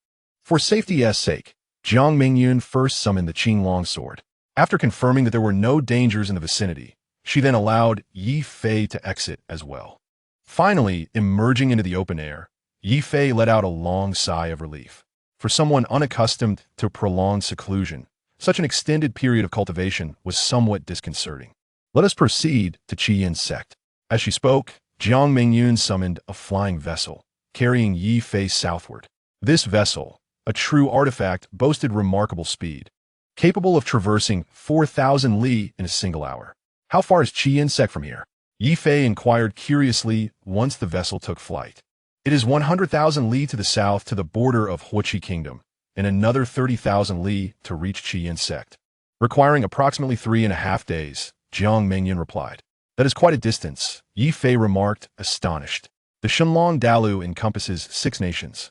For safety's sake, Jiang Mingyun first summoned the Qing longsword. After confirming that there were no dangers in the vicinity, she then allowed Ye Fei to exit as well. Finally, emerging into the open air, Ye Fei let out a long sigh of relief. For someone unaccustomed to prolonged seclusion, such an extended period of cultivation was somewhat disconcerting. Let us proceed to Qi-Yin sect. As she spoke, Jiang Mingyun summoned a flying vessel, carrying Ye Fei southward. This vessel, a true artifact, boasted remarkable speed, capable of traversing 4,000 li in a single hour. How far is Qi-Yin sect from here? Ye Fei inquired curiously once the vessel took flight. It is 100,000 li to the south to the border of Huoqi Kingdom, and another 30,000 li to reach Qi-Yin sect, requiring approximately 3.5 days, Jiang Mingyun replied. That is quite a distance, Ye Fei remarked, astonished. The Shenlong Dalu encompasses 6 nations,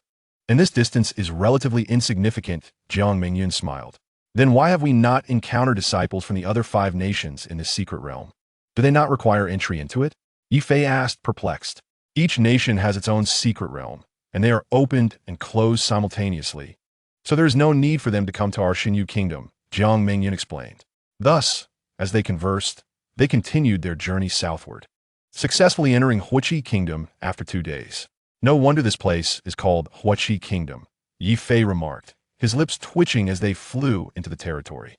and this distance is relatively insignificant, Jiang Mingyun smiled. Then why have we not encountered disciples from the other 5 nations in this secret realm? Do they not require entry into it? Ye Fei asked, perplexed. Each nation has its own secret realm, and they are opened and closed simultaneously. So there is no need for them to come to our Xinyu kingdom, Jiang Mingyun explained. Thus, as they conversed, they continued their journey southward, successfully entering Huoqi Kingdom after 2 days. No wonder this place is called Huoqi Kingdom, Ye Fei remarked, his lips twitching as they flew into the territory.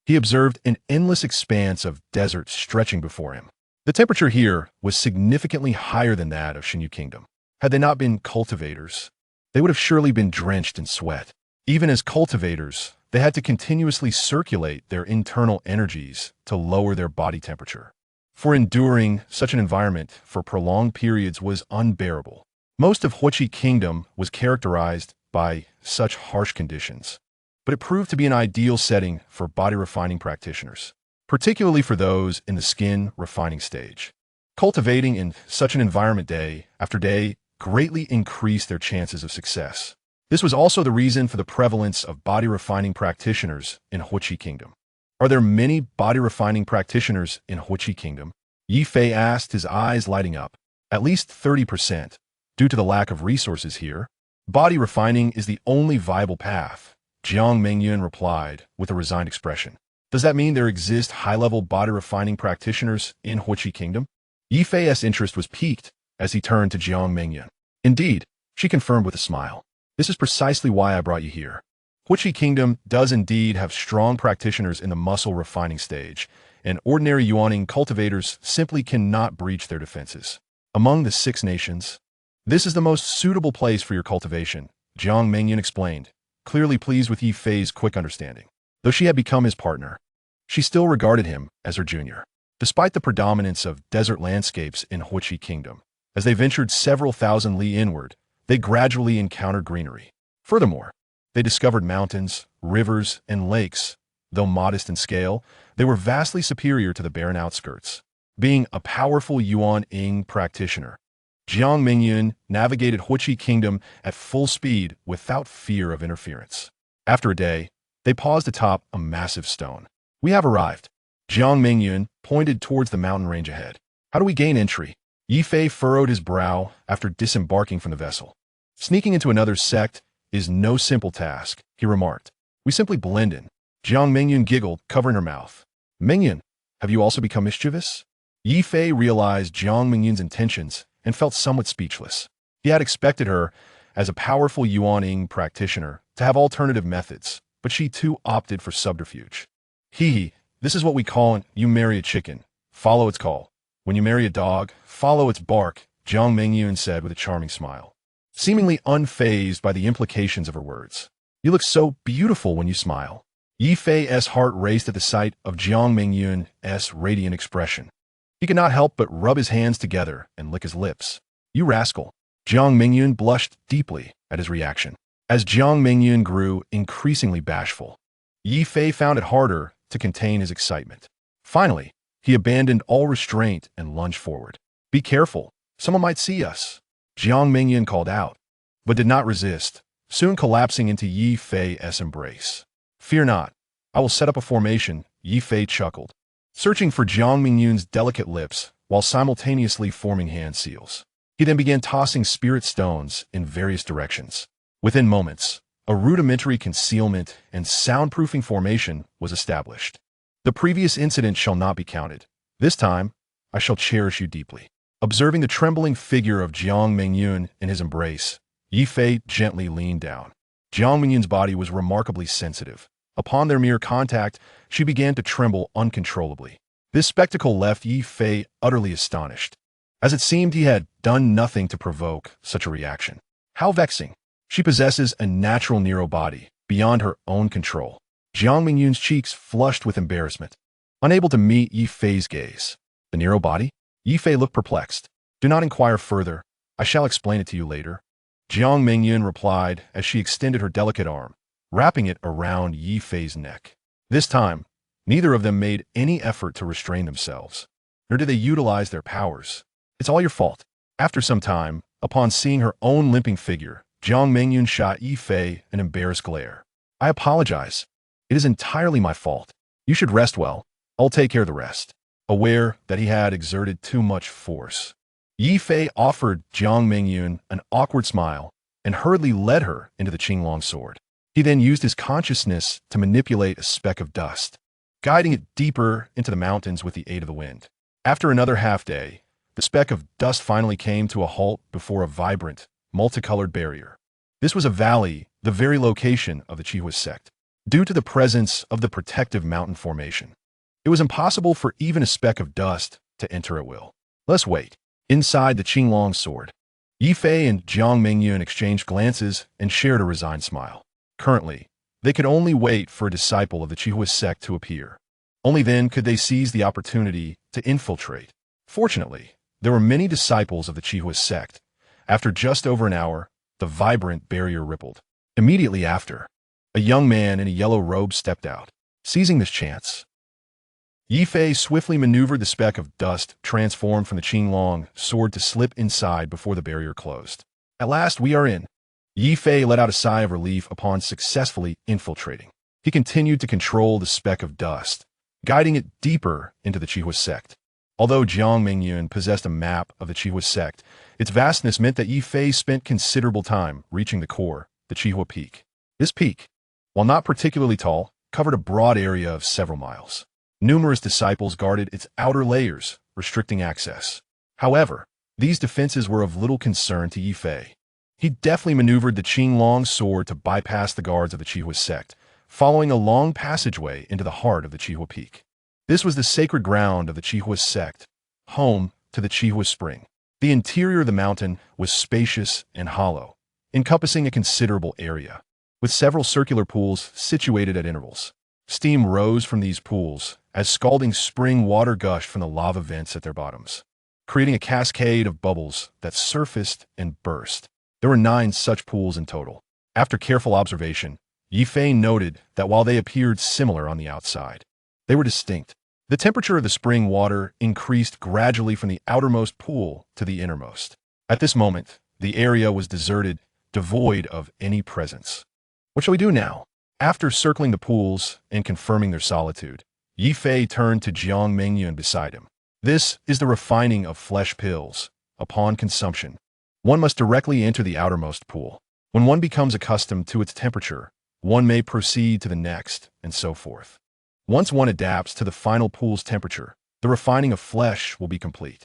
He observed an endless expanse of desert stretching before him. The temperature here was significantly higher than that of Xinyu Kingdom. Had they not been cultivators, they would have surely been drenched in sweat. Even as cultivators, they had to continuously circulate their internal energies to lower their body temperature. For enduring such an environment for prolonged periods was unbearable. Most of Huoqi Kingdom was characterized by such harsh conditions, but it proved to be an ideal setting for body refining practitioners, particularly for those in the skin refining stage. Cultivating in such an environment day after day greatly increased their chances of success. This was also the reason for the prevalence of body refining practitioners in Huoqi Kingdom. Are there many body refining practitioners in Huoqi Kingdom? Ye Fei asked, his eyes lighting up. At least 30%. Due to the lack of resources here, body refining is the only viable path, Jiang Mingyun replied with a resigned expression. Does that mean there exist high-level body refining practitioners in Huichi Kingdom? Ye Fei's interest was piqued as he turned to Jiang Mingyun. Indeed, she confirmed with a smile. This is precisely why I brought you here. Huichi Kingdom does indeed have strong practitioners in the muscle refining stage, and ordinary Yuaning cultivators simply cannot breach their defenses. Among the 6 nations, this is the most suitable place for your cultivation, Jiang Mingyun explained, clearly pleased with Ye Fei's quick understanding. Though she had become his partner, she still regarded him as her junior. Despite the predominance of desert landscapes in Huichi Kingdom, as they ventured several thousand li inward, they gradually encountered greenery. Furthermore, they discovered mountains, rivers, and lakes. Though modest in scale, they were vastly superior to the barren outskirts. Being a powerful Yuan-Ing practitioner, Jiang Mingyun navigated Huichi Kingdom at full speed without fear of interference. After a day, they paused atop a massive stone. We have arrived. Jiang Mingyun pointed towards the mountain range ahead. How do we gain entry? Ye Fei furrowed his brow after disembarking from the vessel. Sneaking into another sect is no simple task, he remarked. We simply blend in. Jiang Mingyun giggled, covering her mouth. Mingyun, have you also become mischievous? Ye Fei realized Jiang Mingyun's intentions and felt somewhat speechless. He had expected her, as a powerful Yuan-Ing practitioner, to have alternative methods, but she too opted for subterfuge. This is what we call you marry a chicken, follow its call. When you marry a dog, follow its bark, Jiang Mingyun said with a charming smile, seemingly unfazed by the implications of her words. You look so beautiful when you smile. Ye Fei's heart raced at the sight of Jiang Mingyun's radiant expression. He could not help but rub his hands together and lick his lips. You rascal. Jiang Mingyun blushed deeply at his reaction. As Jiang Mingyun grew increasingly bashful, Ye Fei found it harder to contain his excitement. Finally, he abandoned all restraint and lunged forward. Be careful, someone might see us, Jiang Mingyun called out, but did not resist, soon collapsing into Ye Fei's embrace. Fear not, I will set up a formation, Ye Fei chuckled, searching for Jiang Mingyun's delicate lips while simultaneously forming hand seals. He then began tossing spirit stones in various directions. Within moments, a rudimentary concealment and soundproofing formation was established. The previous incident shall not be counted. This time, I shall cherish you deeply. Observing the trembling figure of Jiang Mingyun in his embrace, Ye Fei gently leaned down. Jiang Mingyun's body was remarkably sensitive. Upon their mere contact, she began to tremble uncontrollably. This spectacle left Ye Fei utterly astonished, as it seemed he had done nothing to provoke such a reaction. How vexing! She possesses a natural Nero body, beyond her own control. Jiang Mingyun's cheeks flushed with embarrassment, unable to meet Ye Fei's gaze. The Nero body? Ye Fei looked perplexed. Do not inquire further. I shall explain it to you later. Jiang Mingyun replied as she extended her delicate arm, wrapping it around Ye Fei's neck. This time, neither of them made any effort to restrain themselves, nor did they utilize their powers. It's all your fault. After some time, upon seeing her own limping figure, Jiang Mingyun shot Ye Fei an embarrassed glare. I apologize. It is entirely my fault. You should rest well. I'll take care of the rest. Aware that he had exerted too much force, Ye Fei offered Jiang Mingyun an awkward smile and hurriedly led her into the Qinglong sword. He then used his consciousness to manipulate a speck of dust, guiding it deeper into the mountains with the aid of the wind. After another half-day, the speck of dust finally came to a halt before a vibrant, multicolored barrier. This was a valley, the very location of the Qihua sect. Due to the presence of the protective mountain formation, it was impossible for even a speck of dust to enter at will. Let's wait. Inside the Qinglong sword, Ye Fei and Jiang Mingyun exchanged glances and shared a resigned smile. Currently, they could only wait for a disciple of the Qihua sect to appear. Only then could they seize the opportunity to infiltrate. Fortunately, there were many disciples of the Qihua sect. After just over an hour, the vibrant barrier rippled. Immediately after, a young man in a yellow robe stepped out. Seizing this chance, Ye Fei swiftly maneuvered the speck of dust transformed from the Qinglong sword to slip inside before the barrier closed. At last, we are in. Ye Fei let out a sigh of relief upon successfully infiltrating. He continued to control the speck of dust, guiding it deeper into the Qihua sect. Although Jiang Mingyun possessed a map of the Qihua sect, its vastness meant that Ye Fei spent considerable time reaching the core, the Qihua peak. This peak, while not particularly tall, covered a broad area of several miles. Numerous disciples guarded its outer layers, restricting access. However, these defenses were of little concern to Ye Fei. He deftly maneuvered the Qinglong sword to bypass the guards of the Qihua sect, following a long passageway into the heart of the Qihua Peak. This was the sacred ground of the Qihua sect, home to the Qihua Spring. The interior of the mountain was spacious and hollow, encompassing a considerable area, with several circular pools situated at intervals. Steam rose from these pools as scalding spring water gushed from the lava vents at their bottoms, creating a cascade of bubbles that surfaced and burst. There were 9 such pools in total. After careful observation, Ye Fei noted that while they appeared similar on the outside, they were distinct. The temperature of the spring water increased gradually from the outermost pool to the innermost. At this moment, the area was deserted, devoid of any presence. What shall we do now? After circling the pools and confirming their solitude, Ye Fei turned to Jiang Mingyun beside him. This is the refining of flesh pills. Upon consumption, one must directly enter the outermost pool. When one becomes accustomed to its temperature, one may proceed to the next, and so forth. Once one adapts to the final pool's temperature, the refining of flesh will be complete.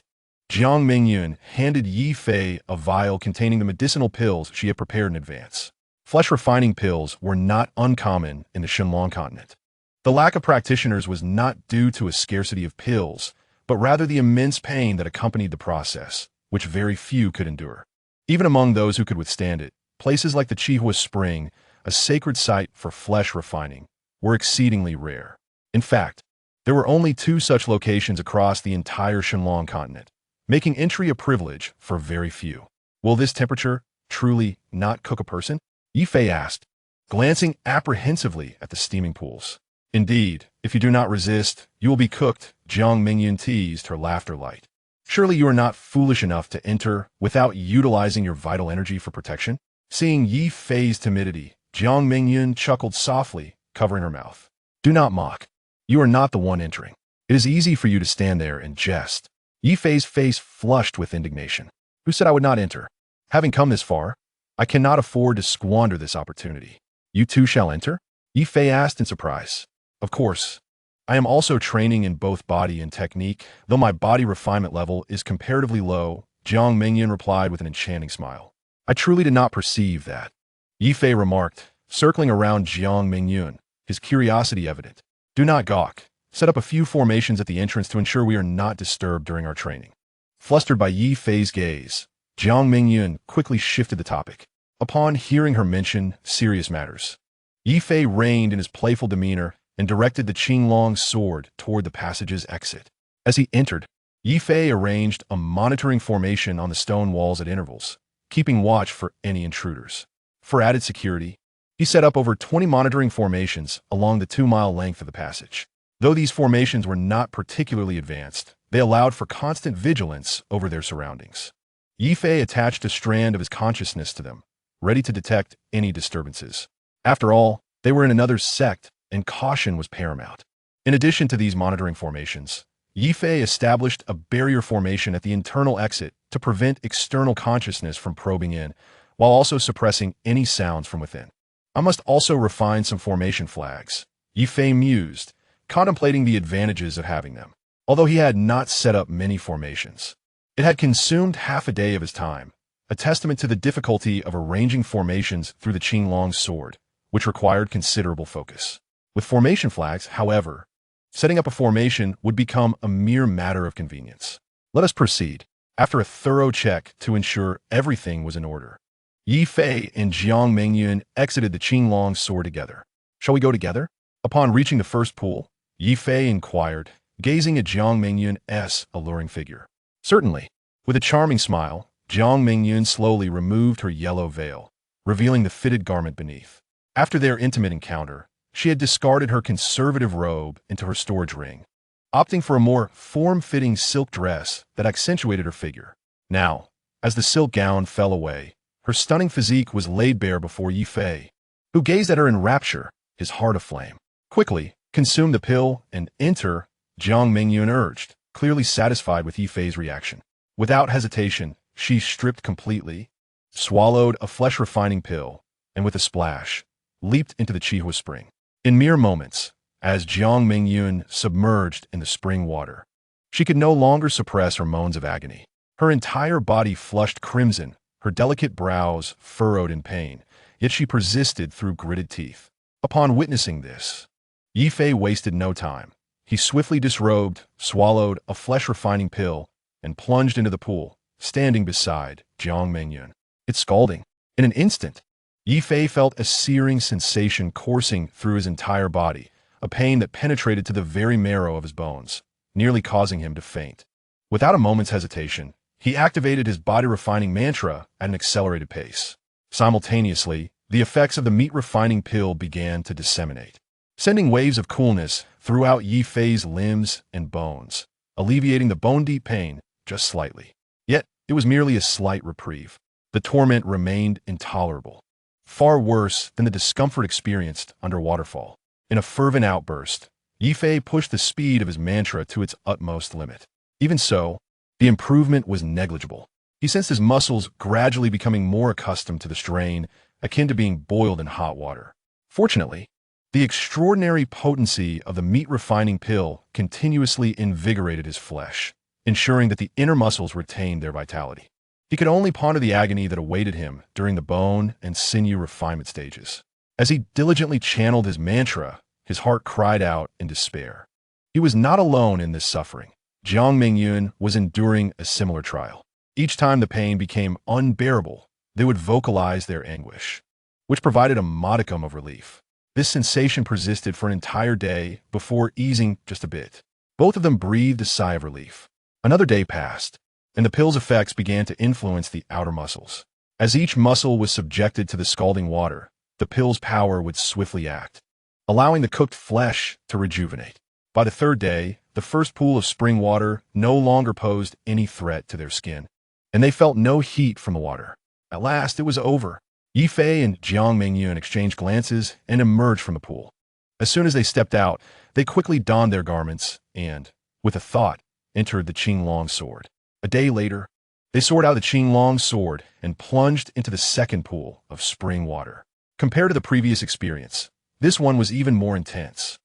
Jiang Mingyun handed Ye Fei a vial containing the medicinal pills she had prepared in advance. Flesh-refining pills were not uncommon in the Shenlong continent. The lack of practitioners was not due to a scarcity of pills, but rather the immense pain that accompanied the process, which very few could endure. Even among those who could withstand it, places like the Qihua Spring, a sacred site for flesh refining, were exceedingly rare. In fact, there were only 2 such locations across the entire Shenlong continent, making entry a privilege for very few. Will this temperature truly not cook a person? Ye Fei asked, glancing apprehensively at the steaming pools. Indeed, if you do not resist, you will be cooked, Jiang Mingyun teased, her laughter light. Surely you are not foolish enough to enter without utilizing your vital energy for protection? Seeing Ye Fei's timidity, Jiang Mingyun chuckled softly, covering her mouth. Do not mock. You are not the one entering. It is easy for you to stand there and jest. Ye Fei's face flushed with indignation. Who said I would not enter? Having come this far, I cannot afford to squander this opportunity. You too shall enter? Ye Fei asked in surprise. Of course. I am also training in both body and technique, though my body refinement level is comparatively low, Jiang Mingyun replied with an enchanting smile. I truly did not perceive that. Ye Fei remarked, circling around Jiang Mingyun, his curiosity evident. Do not gawk. Set up a few formations at the entrance to ensure we are not disturbed during our training. Flustered by Ye Fei's gaze, Jiang Mingyun quickly shifted the topic. Upon hearing her mention serious matters, Ye Fei reined in his playful demeanor and directed the Qinglong sword toward the passage's exit. As he entered, Ye Fei arranged a monitoring formation on the stone walls at intervals, keeping watch for any intruders. For added security, he set up over 20 monitoring formations along the 2-mile length of the passage. Though these formations were not particularly advanced, they allowed for constant vigilance over their surroundings. Ye Fei attached a strand of his consciousness to them, ready to detect any disturbances. After all, they were in another sect, and caution was paramount. In addition to these monitoring formations, Ye Fei established a barrier formation at the internal exit to prevent external consciousness from probing in, while also suppressing any sounds from within. I must also refine some formation flags, Ye Fei mused, contemplating the advantages of having them. Although he had not set up many formations, it had consumed half a day of his time, a testament to the difficulty of arranging formations through the Qinglong sword, which required considerable focus. With formation flags, however, setting up a formation would become a mere matter of convenience. Let us proceed, after a thorough check to ensure everything was in order. Ye Fei and Jiang Mingyun exited the Qinglong sword together. Shall we go together? Upon reaching the first pool, Ye Fei inquired, gazing at Jiang Mingyun's alluring figure. Certainly. With a charming smile, Jiang Mingyun slowly removed her yellow veil, revealing the fitted garment beneath. After their intimate encounter, she had discarded her conservative robe into her storage ring, opting for a more form-fitting silk dress that accentuated her figure. Now, as the silk gown fell away, her stunning physique was laid bare before Ye Fei, who gazed at her in rapture, his heart aflame. Quickly, consume the pill and enter, Jiang Mingyun urged, clearly satisfied with Ye Fei's reaction. Without hesitation, she stripped completely, swallowed a flesh-refining pill, and with a splash, leaped into the Qihua spring. In mere moments, as Jiang Mingyun submerged in the spring water, she could no longer suppress her moans of agony. Her entire body flushed crimson, her delicate brows furrowed in pain, yet she persisted through gritted teeth. Upon witnessing this, Ye Fei wasted no time. He swiftly disrobed, swallowed a flesh-refining pill, and plunged into the pool, standing beside Jiang Mingyun. It's scalding. In an instant, Ye Fei felt a searing sensation coursing through his entire body, a pain that penetrated to the very marrow of his bones, nearly causing him to faint. Without a moment's hesitation, he activated his body-refining mantra at an accelerated pace. Simultaneously, the effects of the meat-refining pill began to disseminate, sending waves of coolness throughout Ye Fei's limbs and bones, alleviating the bone-deep pain just slightly. Yet, it was merely a slight reprieve. The torment remained intolerable, far worse than the discomfort experienced under waterfall. In a fervent outburst, Ye Fei pushed the speed of his mantra to its utmost limit. Even so, the improvement was negligible. He sensed his muscles gradually becoming more accustomed to the strain, akin to being boiled in hot water. Fortunately, the extraordinary potency of the meat-refining pill continuously invigorated his flesh, ensuring that the inner muscles retained their vitality. He could only ponder the agony that awaited him during the bone and sinew refinement stages. As he diligently channeled his mantra, his heart cried out in despair. He was not alone in this suffering. Jiang Mingyun was enduring a similar trial. Each time the pain became unbearable, they would vocalize their anguish, which provided a modicum of relief. This sensation persisted for an entire day before easing just a bit. Both of them breathed a sigh of relief. Another day passed, and the pill's effects began to influence the outer muscles. As each muscle was subjected to the scalding water, the pill's power would swiftly act, allowing the cooked flesh to rejuvenate. By the third day, the first pool of spring water no longer posed any threat to their skin, and they felt no heat from the water. At last, it was over. Ye Fei and Jiang Mingyun exchanged glances and emerged from the pool. As soon as they stepped out, they quickly donned their garments and, with a thought, entered the Qinglong sword. A day later, they soared out the Qinglong sword and plunged into the second pool of spring water. Compared to the previous experience, this one was even more intense.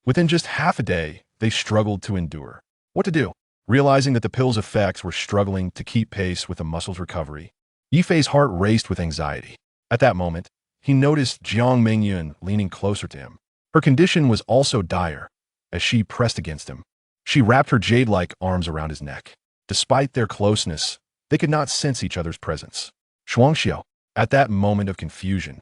Within just half a day, they struggled to endure. What to do? Realizing that the pill's effects were struggling to keep pace with the muscle's recovery, Ye Fei's heart raced with anxiety. At that moment, he noticed Jiang Mingyun leaning closer to him. Her condition was also dire. As she pressed against him, she wrapped her jade-like arms around his neck. Despite their closeness, they could not sense each other's presence. Shuangxiao. At that moment of confusion,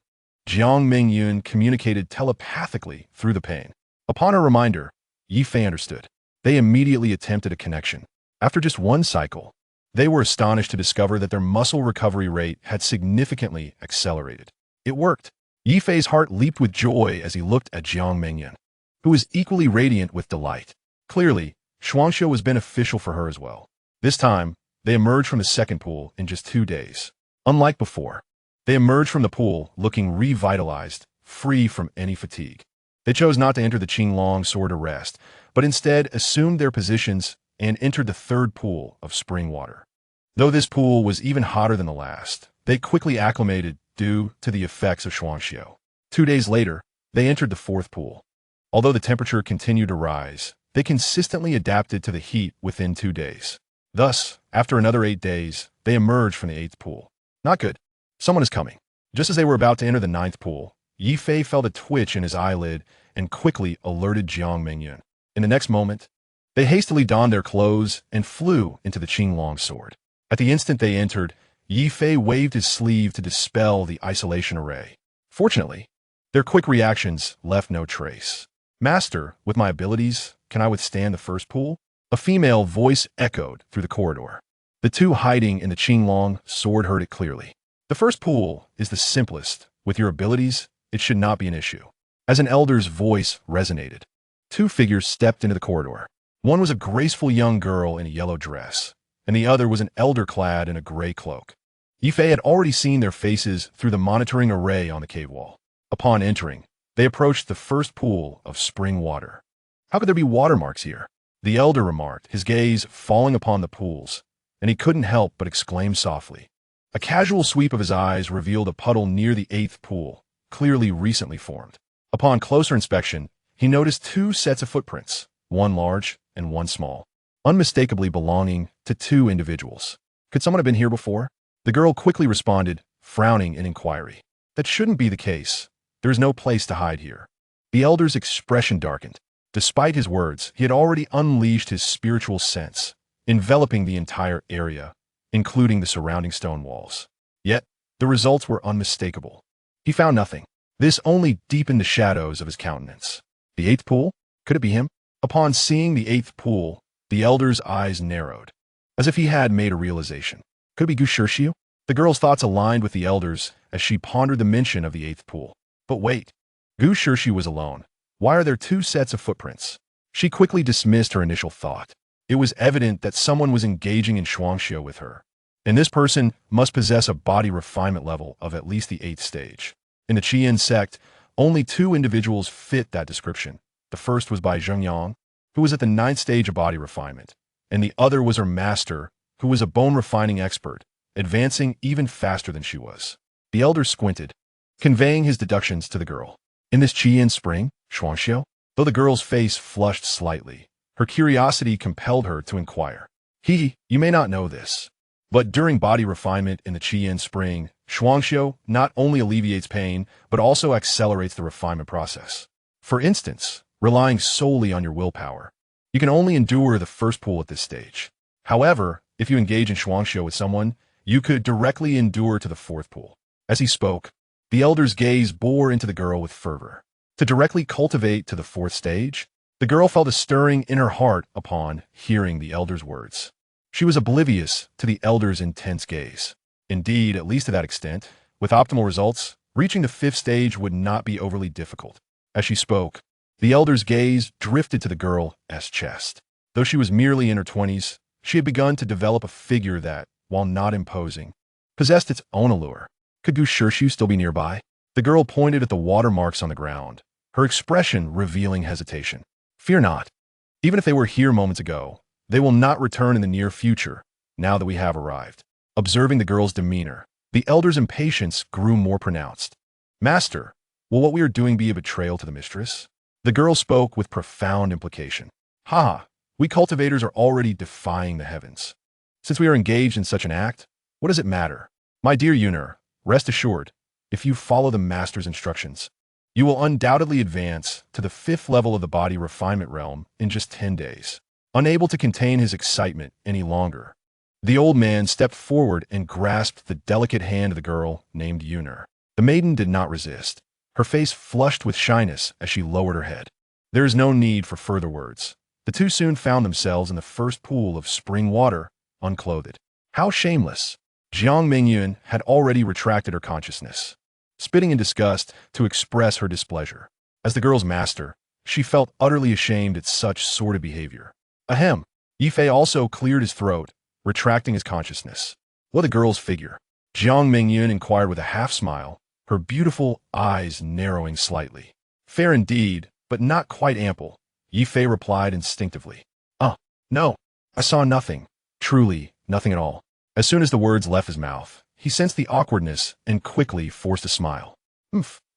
Jiang Mingyun communicated telepathically through the pain. Upon her reminder, Ye Fei understood. They immediately attempted a connection. After just one cycle, they were astonished to discover that their muscle recovery rate had significantly accelerated. It worked. Ye Fei's heart leaped with joy as he looked at Jiang Mingyun, who was equally radiant with delight. Clearly, Shuangxiao was beneficial for her as well. This time, they emerged from the second pool in just 2 days. Unlike before, they emerged from the pool looking revitalized, free from any fatigue. They chose not to enter the Qinglong sword to rest, but instead assumed their positions and entered the third pool of spring water. Though this pool was even hotter than the last, they quickly acclimated due to the effects of Shuangxiao. 2 days later, they entered the fourth pool. Although the temperature continued to rise, they consistently adapted to the heat within 2 days. Thus, after another 8 days, they emerged from the eighth pool. Not good. Someone is coming. Just as they were about to enter the ninth pool, Ye Fei felt a twitch in his eyelid and quickly alerted Jiang Mingyun. In the next moment, they hastily donned their clothes and flew into the Qinglong sword. At the instant they entered, Ye Fei waved his sleeve to dispel the isolation array. Fortunately, their quick reactions left no trace. "Master, with my abilities, can I withstand the first pool?" A female voice echoed through the corridor. The two hiding in the Qinglong sword heard it clearly. "The first pool is the simplest. With your abilities, it should not be an issue." As an elder's voice resonated, 2 figures stepped into the corridor. One was a graceful young girl in a yellow dress, and the other was an elder clad in a gray cloak. Ye Fei had already seen their faces through the monitoring array on the cave wall. Upon entering, they approached the first pool of spring water. "How could there be watermarks here?" the elder remarked, his gaze falling upon the pools, and he couldn't help but exclaim softly. A casual sweep of his eyes revealed a puddle near the 8th pool, clearly recently formed. Upon closer inspection, he noticed two sets of footprints, one large and one small, unmistakably belonging to two individuals. Could someone have been here before? The girl quickly responded, frowning in inquiry. That shouldn't be the case. There is no place to hide here. The elder's expression darkened. Despite his words, he had already unleashed his spiritual sense, enveloping the entire area, including the surrounding stone walls. Yet, the results were unmistakable. He found nothing. This only deepened the shadows of his countenance. The eighth pool? Could it be him? Upon seeing the eighth pool, the elder's eyes narrowed, as if he had made a realization. Could it be Gu Shirshiu? The girl's thoughts aligned with the elder's as she pondered the mention of the eighth pool. But wait, Gu Shirshiu was alone. Why are there two sets of footprints? She quickly dismissed her initial thought. It was evident that someone was engaging in shuangxiu with her, and this person must possess a body refinement level of at least the 8th stage. In the Qian sect, only two individuals fit that description. The first was Bai Zhengyang, who was at the 9th stage of body refinement, and the other was her master, who was a bone-refining expert, advancing even faster than she was. The elder squinted, conveying his deductions to the girl. In this Qian spring, shuangxiu? Though the girl's face flushed slightly, her curiosity compelled her to inquire. You may not know this, but during body refinement in the Qian spring, shuangxiu not only alleviates pain, but also accelerates the refinement process. For instance, relying solely on your willpower, you can only endure the first pool at this stage. However, if you engage in shuangxiu with someone, you could directly endure to the 4th pool. As he spoke, the elder's gaze bore into the girl with fervor. To directly cultivate to the 4th stage, the girl felt a stirring in her heart upon hearing the elder's words. She was oblivious to the elder's intense gaze. Indeed, at least to that extent, with optimal results, reaching the 5th stage would not be overly difficult. As she spoke, the elder's gaze drifted to the girl's chest. Though she was merely in her 20s, she had begun to develop a figure that, while not imposing, possessed its own allure. Could Gu Shirshiu still be nearby? The girl pointed at the watermarks on the ground, her expression revealing hesitation. Fear not. Even if they were here moments ago, they will not return in the near future, now that we have arrived. Observing the girl's demeanor, the elder's impatience grew more pronounced. Master, will what we are doing be a betrayal to the mistress? The girl spoke with profound implication. We cultivators are already defying the heavens. Since we are engaged in such an act, what does it matter? My dear Yuner, rest assured, if you follow the master's instructions, you will undoubtedly advance to the 5th level of the body refinement realm in just 10 days. Unable to contain his excitement any longer, the old man stepped forward and grasped the delicate hand of the girl named Yuner. The maiden did not resist. Her face flushed with shyness as she lowered her head. There is no need for further words. The two soon found themselves in the first pool of spring water, unclothed. How shameless! Jiang Mingyun had already retracted her consciousness, spitting in disgust to express her displeasure. As the girl's master, she felt utterly ashamed at such sordid behavior. Ahem! Ye Fei also cleared his throat, retracting his consciousness. What a girl's figure! Jiang Mingyun inquired with a half-smile, her beautiful eyes narrowing slightly. Fair indeed, but not quite ample, Ye Fei replied instinctively. No, I saw nothing. Truly, nothing at all. As soon as the words left his mouth, he sensed the awkwardness and quickly forced a smile.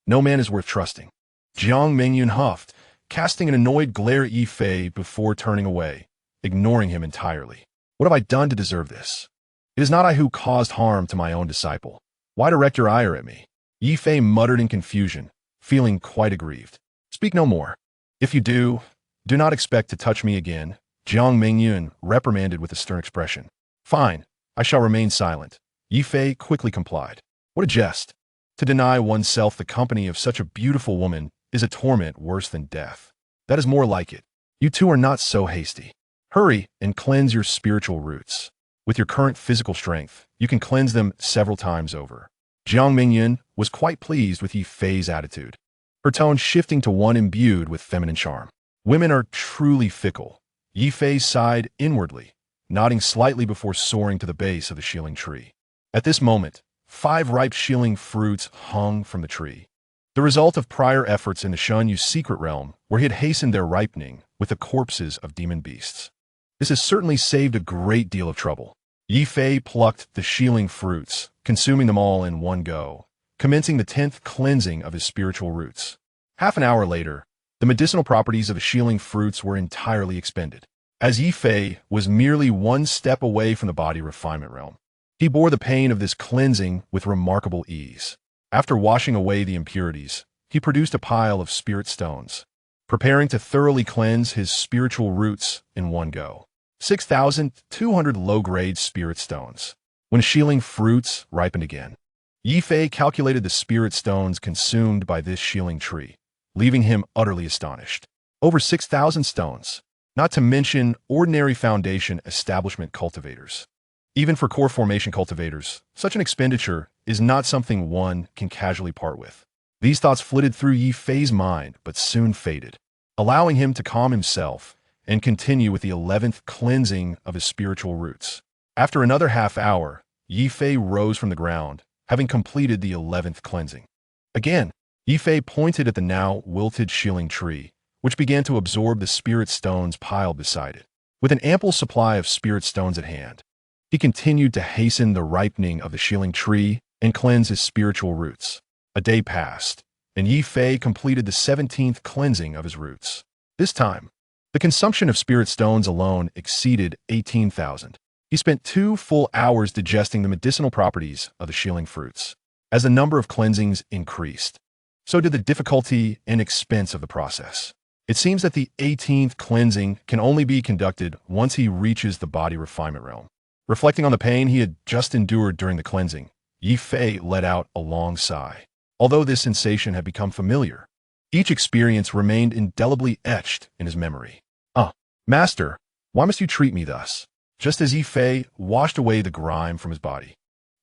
No man is worth trusting. Jiang Mingyun huffed, casting an annoyed glare at Ye Fei before turning away, ignoring him entirely. What have I done to deserve this? It is not I who caused harm to my own disciple. Why direct your ire at me? Ye Fei muttered in confusion, feeling quite aggrieved. Speak no more. If you do not expect to touch me again, Jiang Mingyun reprimanded with a stern expression. Fine, I shall remain silent. Ye Fei quickly complied. What a jest! To deny oneself the company of such a beautiful woman is a torment worse than death. That is more like it. You two are not so hasty. Hurry and cleanse your spiritual roots. With your current physical strength, you can cleanse them several times over. Jiang Mingyun was quite pleased with Ye Fei's attitude, her tone shifting to one imbued with feminine charm. Women are truly fickle. Ye Fei sighed inwardly, nodding slightly before soaring to the base of the shieling tree. At this moment, 5 ripe shieling fruits hung from the tree, the result of prior efforts in the Shunyu secret realm, where he had hastened their ripening with the corpses of demon beasts. This has certainly saved a great deal of trouble. Ye Fei plucked the shieling fruits, consuming them all in one go, commencing the 10th cleansing of his spiritual roots. Half an hour later, the medicinal properties of the shieling fruits were entirely expended, as Ye Fei was merely one step away from the body refinement realm. He bore the pain of this cleansing with remarkable ease. After washing away the impurities, he produced a pile of spirit stones, preparing to thoroughly cleanse his spiritual roots in one go. 6,200 low-grade spirit stones. When shieling fruits ripened again, Ye Fei calculated the spirit stones consumed by this shieling tree, leaving him utterly astonished. Over 6,000 stones, not to mention ordinary foundation establishment cultivators. Even for core formation cultivators, such an expenditure is not something one can casually part with. These thoughts flitted through Ye Fei's mind, but soon faded, allowing him to calm himself and continue with the 11th cleansing of his spiritual roots. After another half hour, Ye Fei rose from the ground, having completed the 11th cleansing. Again, Ye Fei pointed at the now wilted shieling tree, which began to absorb the spirit stones piled beside it. With an ample supply of spirit stones at hand, he continued to hasten the ripening of the shieling tree and cleanse his spiritual roots. A day passed, and Ye Fei completed the 17th cleansing of his roots. This time, the consumption of spirit stones alone exceeded 18,000. He spent 2 full hours digesting the medicinal properties of the shieling fruits. As the number of cleansings increased, so did the difficulty and expense of the process. It seems that the 18th cleansing can only be conducted once he reaches the body refinement realm. Reflecting on the pain he had just endured during the cleansing, Ye Fei let out a long sigh. Although this sensation had become familiar, each experience remained indelibly etched in his memory. Master, why must you treat me thus? Just as Ye Fei washed away the grime from his body,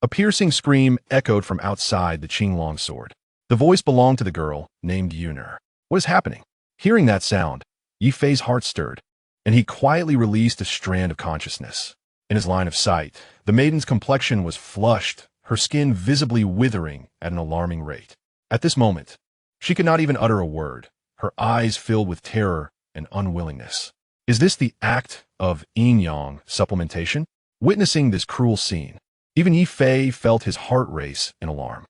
a piercing scream echoed from outside the Qinglong sword. The voice belonged to the girl named Yuner. What is happening? Hearing that sound, Ye Fei's heart stirred, and he quietly released a strand of consciousness. In his line of sight, the maiden's complexion was flushed, her skin visibly withering at an alarming rate. At this moment, she could not even utter a word, her eyes filled with terror and unwillingness. Is this the act of yin-yang supplementation? Witnessing this cruel scene, even Ye Fei felt his heart race in alarm.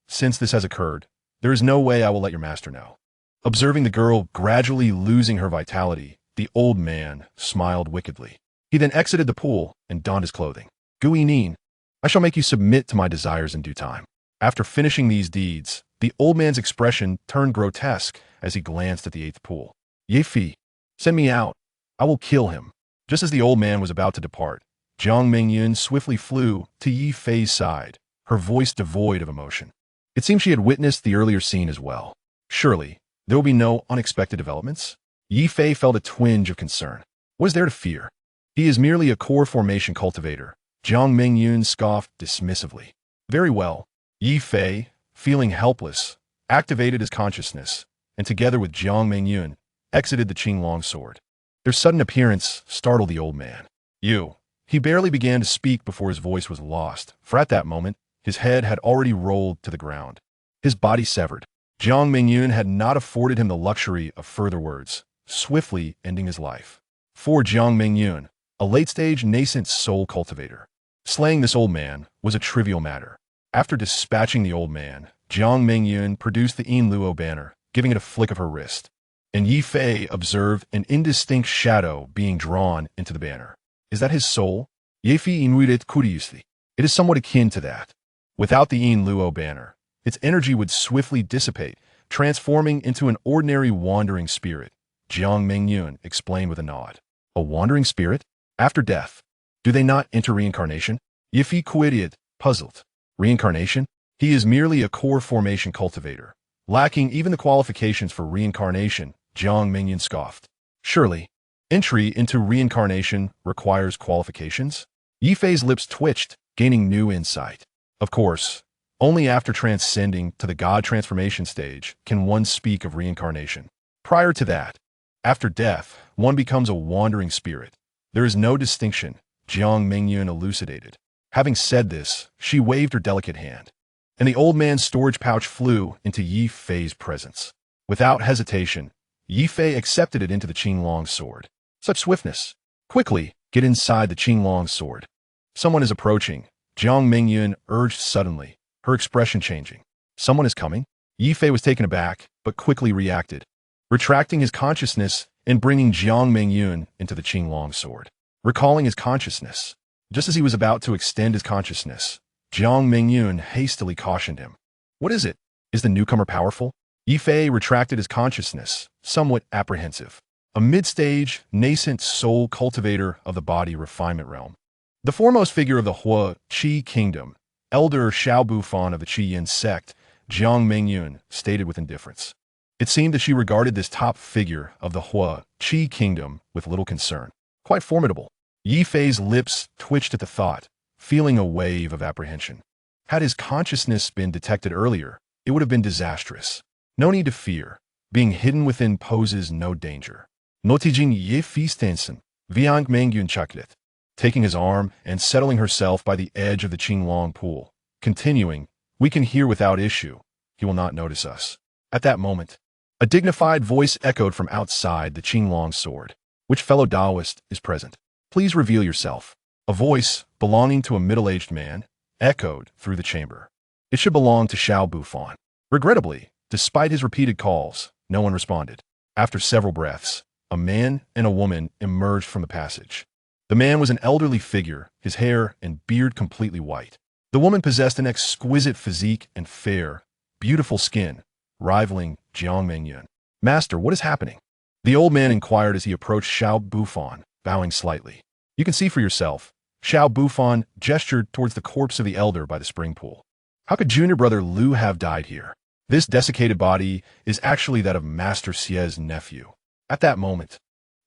Since this has occurred, there is no way I will let your master know. Observing the girl gradually losing her vitality, the old man smiled wickedly. He then exited the pool and donned his clothing. Gui Nin, I shall make you submit to my desires in due time. After finishing these deeds, the old man's expression turned grotesque as he glanced at the 8th pool. Ye Fei, send me out. I will kill him. Just as the old man was about to depart, Jiang Mingyun swiftly flew to Ye Fei's side, her voice devoid of emotion. It seemed she had witnessed the earlier scene as well. Surely, there will be no unexpected developments? Ye Fei felt a twinge of concern. What is there to fear? He is merely a core formation cultivator. Jiang Mingyun scoffed dismissively. Very well. Ye Fei, feeling helpless, activated his consciousness, and together with Jiang Mingyun, exited the Qinglong sword. Their sudden appearance startled the old man. You. He barely began to speak before his voice was lost, for at that moment, his head had already rolled to the ground. His body severed. Jiang Mingyun had not afforded him the luxury of further words, swiftly ending his life. For Jiang Mingyun, a late-stage nascent soul cultivator, slaying this old man was a trivial matter. After dispatching the old man, Jiang Mingyun produced the Yin Luo banner, giving it a flick of her wrist, and Ye Fei observed an indistinct shadow being drawn into the banner. Is that his soul? Ye Fei inuit curiously. It is somewhat akin to that. Without the Yin Luo banner, its energy would swiftly dissipate, transforming into an ordinary wandering spirit. Jiang Mingyun explained with a nod. A wandering spirit? After death, do they not enter reincarnation? Ye Fei queried, puzzled. Reincarnation? He is merely a core formation cultivator, lacking even the qualifications for reincarnation, Jiang Mingyun scoffed. Surely, entry into reincarnation requires qualifications? Ye Fei's lips twitched, gaining new insight. Of course, only after transcending to the God transformation stage can one speak of reincarnation. Prior to that, after death, one becomes a wandering spirit. There is no distinction, Jiang Mingyun elucidated. Having said this, she waved her delicate hand, and the old man's storage pouch flew into Ye Fei's presence. Without hesitation, Ye Fei accepted it into the Qinglong sword. Such swiftness! Quickly, get inside the Qinglong sword. Someone is approaching, Jiang Mingyun urged suddenly, her expression changing. Someone is coming? Ye Fei was taken aback, but quickly reacted, retracting his consciousness and bringing Jiang Mengyun into the Qinglong sword. Recalling his consciousness. Just as he was about to extend his consciousness, Jiang Mengyun hastily cautioned him. What is it? Is the newcomer powerful? Ye Fei retracted his consciousness, somewhat apprehensive. A mid-stage, nascent soul cultivator of the body refinement realm. The foremost figure of the Hua Qi kingdom, elder Xiao Bufan of the Qi Yin sect, Jiang Mengyun, stated with indifference. It seemed that she regarded this top figure of the Hua Qi kingdom with little concern. Quite formidable. Ye Fei's lips twitched at the thought, feeling a wave of apprehension. Had his consciousness been detected earlier, it would have been disastrous. No need to fear. Being hidden within poses no danger. Notijin Ye Fei Stensen, Viang Mengyun Chaklit, taking his arm and settling herself by the edge of the Qinglong pool. Continuing, we can hear without issue. He will not notice us. At that moment, a dignified voice echoed from outside the Qinglong sword. Which fellow Taoist is present? Please reveal yourself. A voice, belonging to a middle-aged man, echoed through the chamber. It should belong to Xiao Bufan. Regrettably, despite his repeated calls, no one responded. After several breaths, a man and a woman emerged from the passage. The man was an elderly figure, his hair and beard completely white. The woman possessed an exquisite physique and fair, beautiful skin, rivaling Jiang Mengyun. Master, what is happening? The old man inquired as he approached Xiao Bufan, bowing slightly. You can see for yourself. Xiao Bufan gestured towards the corpse of the elder by the spring pool. How could junior brother Liu have died here? This desiccated body is actually that of Master Xie's nephew. At that moment,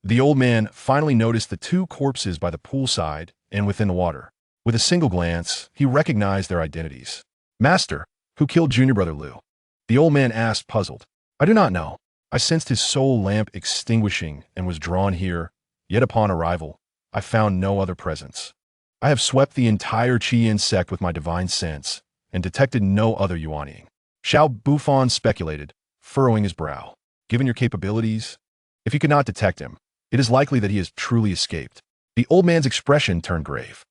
the old man finally noticed the two corpses by the poolside and within the water. With a single glance, he recognized their identities. Master, who killed junior brother Liu? The old man asked, puzzled. I do not know. I sensed his soul lamp extinguishing and was drawn here, yet upon arrival, I found no other presence. I have swept the entire Qi Yin sect with my divine sense and detected no other Yuanying. Xiao Bufan speculated, furrowing his brow. Given your capabilities, if you could not detect him, it is likely that he has truly escaped. The old man's expression turned grave.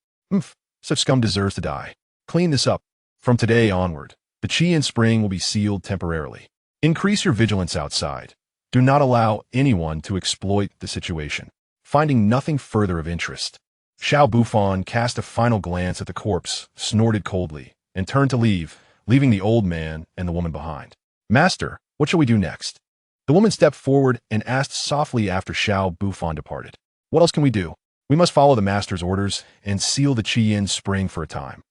Such scum deserves to die. Clean this up. From today onward, the Qi Yin spring will be sealed temporarily. Increase your vigilance outside. Do not allow anyone to exploit the situation. Finding nothing further of interest, Xiao Bufan cast a final glance at the corpse, snorted coldly, and turned to leave, leaving the old man and the woman behind. Master, what shall we do next? The woman stepped forward and asked softly after Xiao Bufan departed. What else can we do? We must follow the master's orders and seal the Qi Yin spring for a time.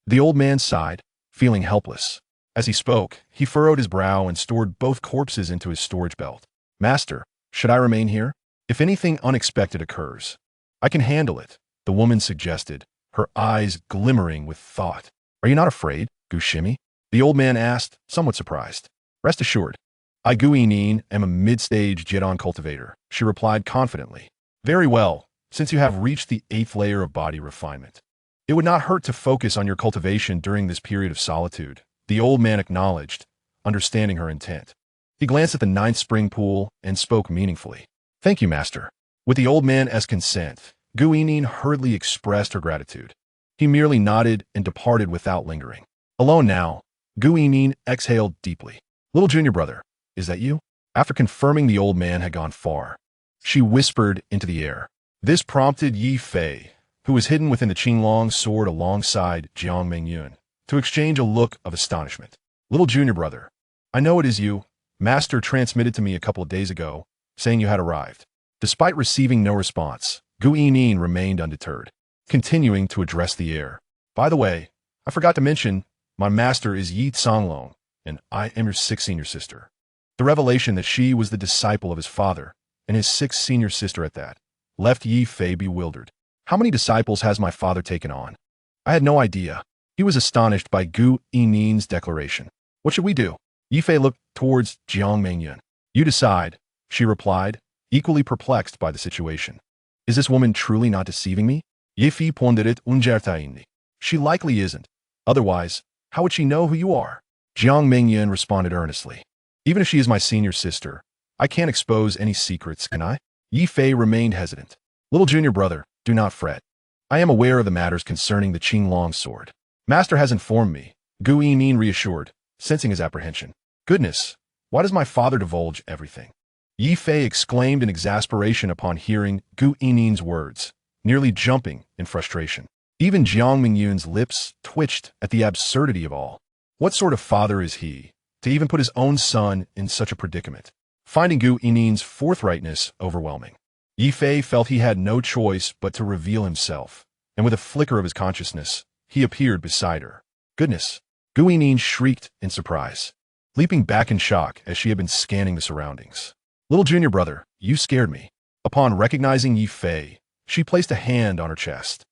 The old man sighed, feeling helpless. As he spoke, he furrowed his brow and stored both corpses into his storage belt. Master, should I remain here? If anything unexpected occurs, I can handle it, the woman suggested, her eyes glimmering with thought. Are you not afraid, Gu Shimi? The old man asked, somewhat surprised. Rest assured, I Gu Yinin am a mid-stage Jidon cultivator, she replied confidently. Very well, since you have reached the 8th layer of body refinement. It would not hurt to focus on your cultivation during this period of solitude, the old man acknowledged, understanding her intent. He glanced at the 9th spring pool and spoke meaningfully. Thank you, master. With the old man's consent, Gu Yinin hurriedly expressed her gratitude. He merely nodded and departed without lingering. Alone now, Gu Yinin exhaled deeply. Little junior brother, is that you? After confirming the old man had gone far, she whispered into the air. This prompted Ye Fei, who was hidden within the Qinglong sword alongside Jiang Mengyun, to exchange a look of astonishment. Little junior brother, I know it is you. Master transmitted to me a couple of days ago, saying you had arrived. Despite receiving no response, Gu Yinin remained undeterred, continuing to address the air. By the way, I forgot to mention, my master is Yi Songlong, and I am your 6th senior sister. The revelation that she was the disciple of his father, and his 6th senior sister at that, left Ye Fei bewildered. How many disciples has my father taken on? I had no idea. He was astonished by Gu Yinin's declaration. What should we do? Ye Fei looked towards Jiang Mengyun. You decide, she replied, equally perplexed by the situation. Is this woman truly not deceiving me? Ye Fei pondered uncertainly. She likely isn't. Otherwise, how would she know who you are? Jiang Mengyun responded earnestly. Even if she is my senior sister, I can't expose any secrets, can I? Ye Fei remained hesitant. Little junior brother, do not fret. I am aware of the matters concerning the Qinglong sword. Master has informed me, Gu Yining reassured, sensing his apprehension. Goodness, why does my father divulge everything? Ye Fei exclaimed in exasperation upon hearing Gu Yining's words, nearly jumping in frustration. Even Jiang Mingyun's lips twitched at the absurdity of all. What sort of father is he, to even put his own son in such a predicament? Finding Gu Yining's forthrightness overwhelming, Ye Fei felt he had no choice but to reveal himself, and with a flicker of his consciousness, he appeared beside her. Goodness! Gu Yining shrieked in surprise, leaping back in shock as she had been scanning the surroundings. Little junior brother, you scared me. Upon recognizing Ye Fei, she placed a hand on her chest,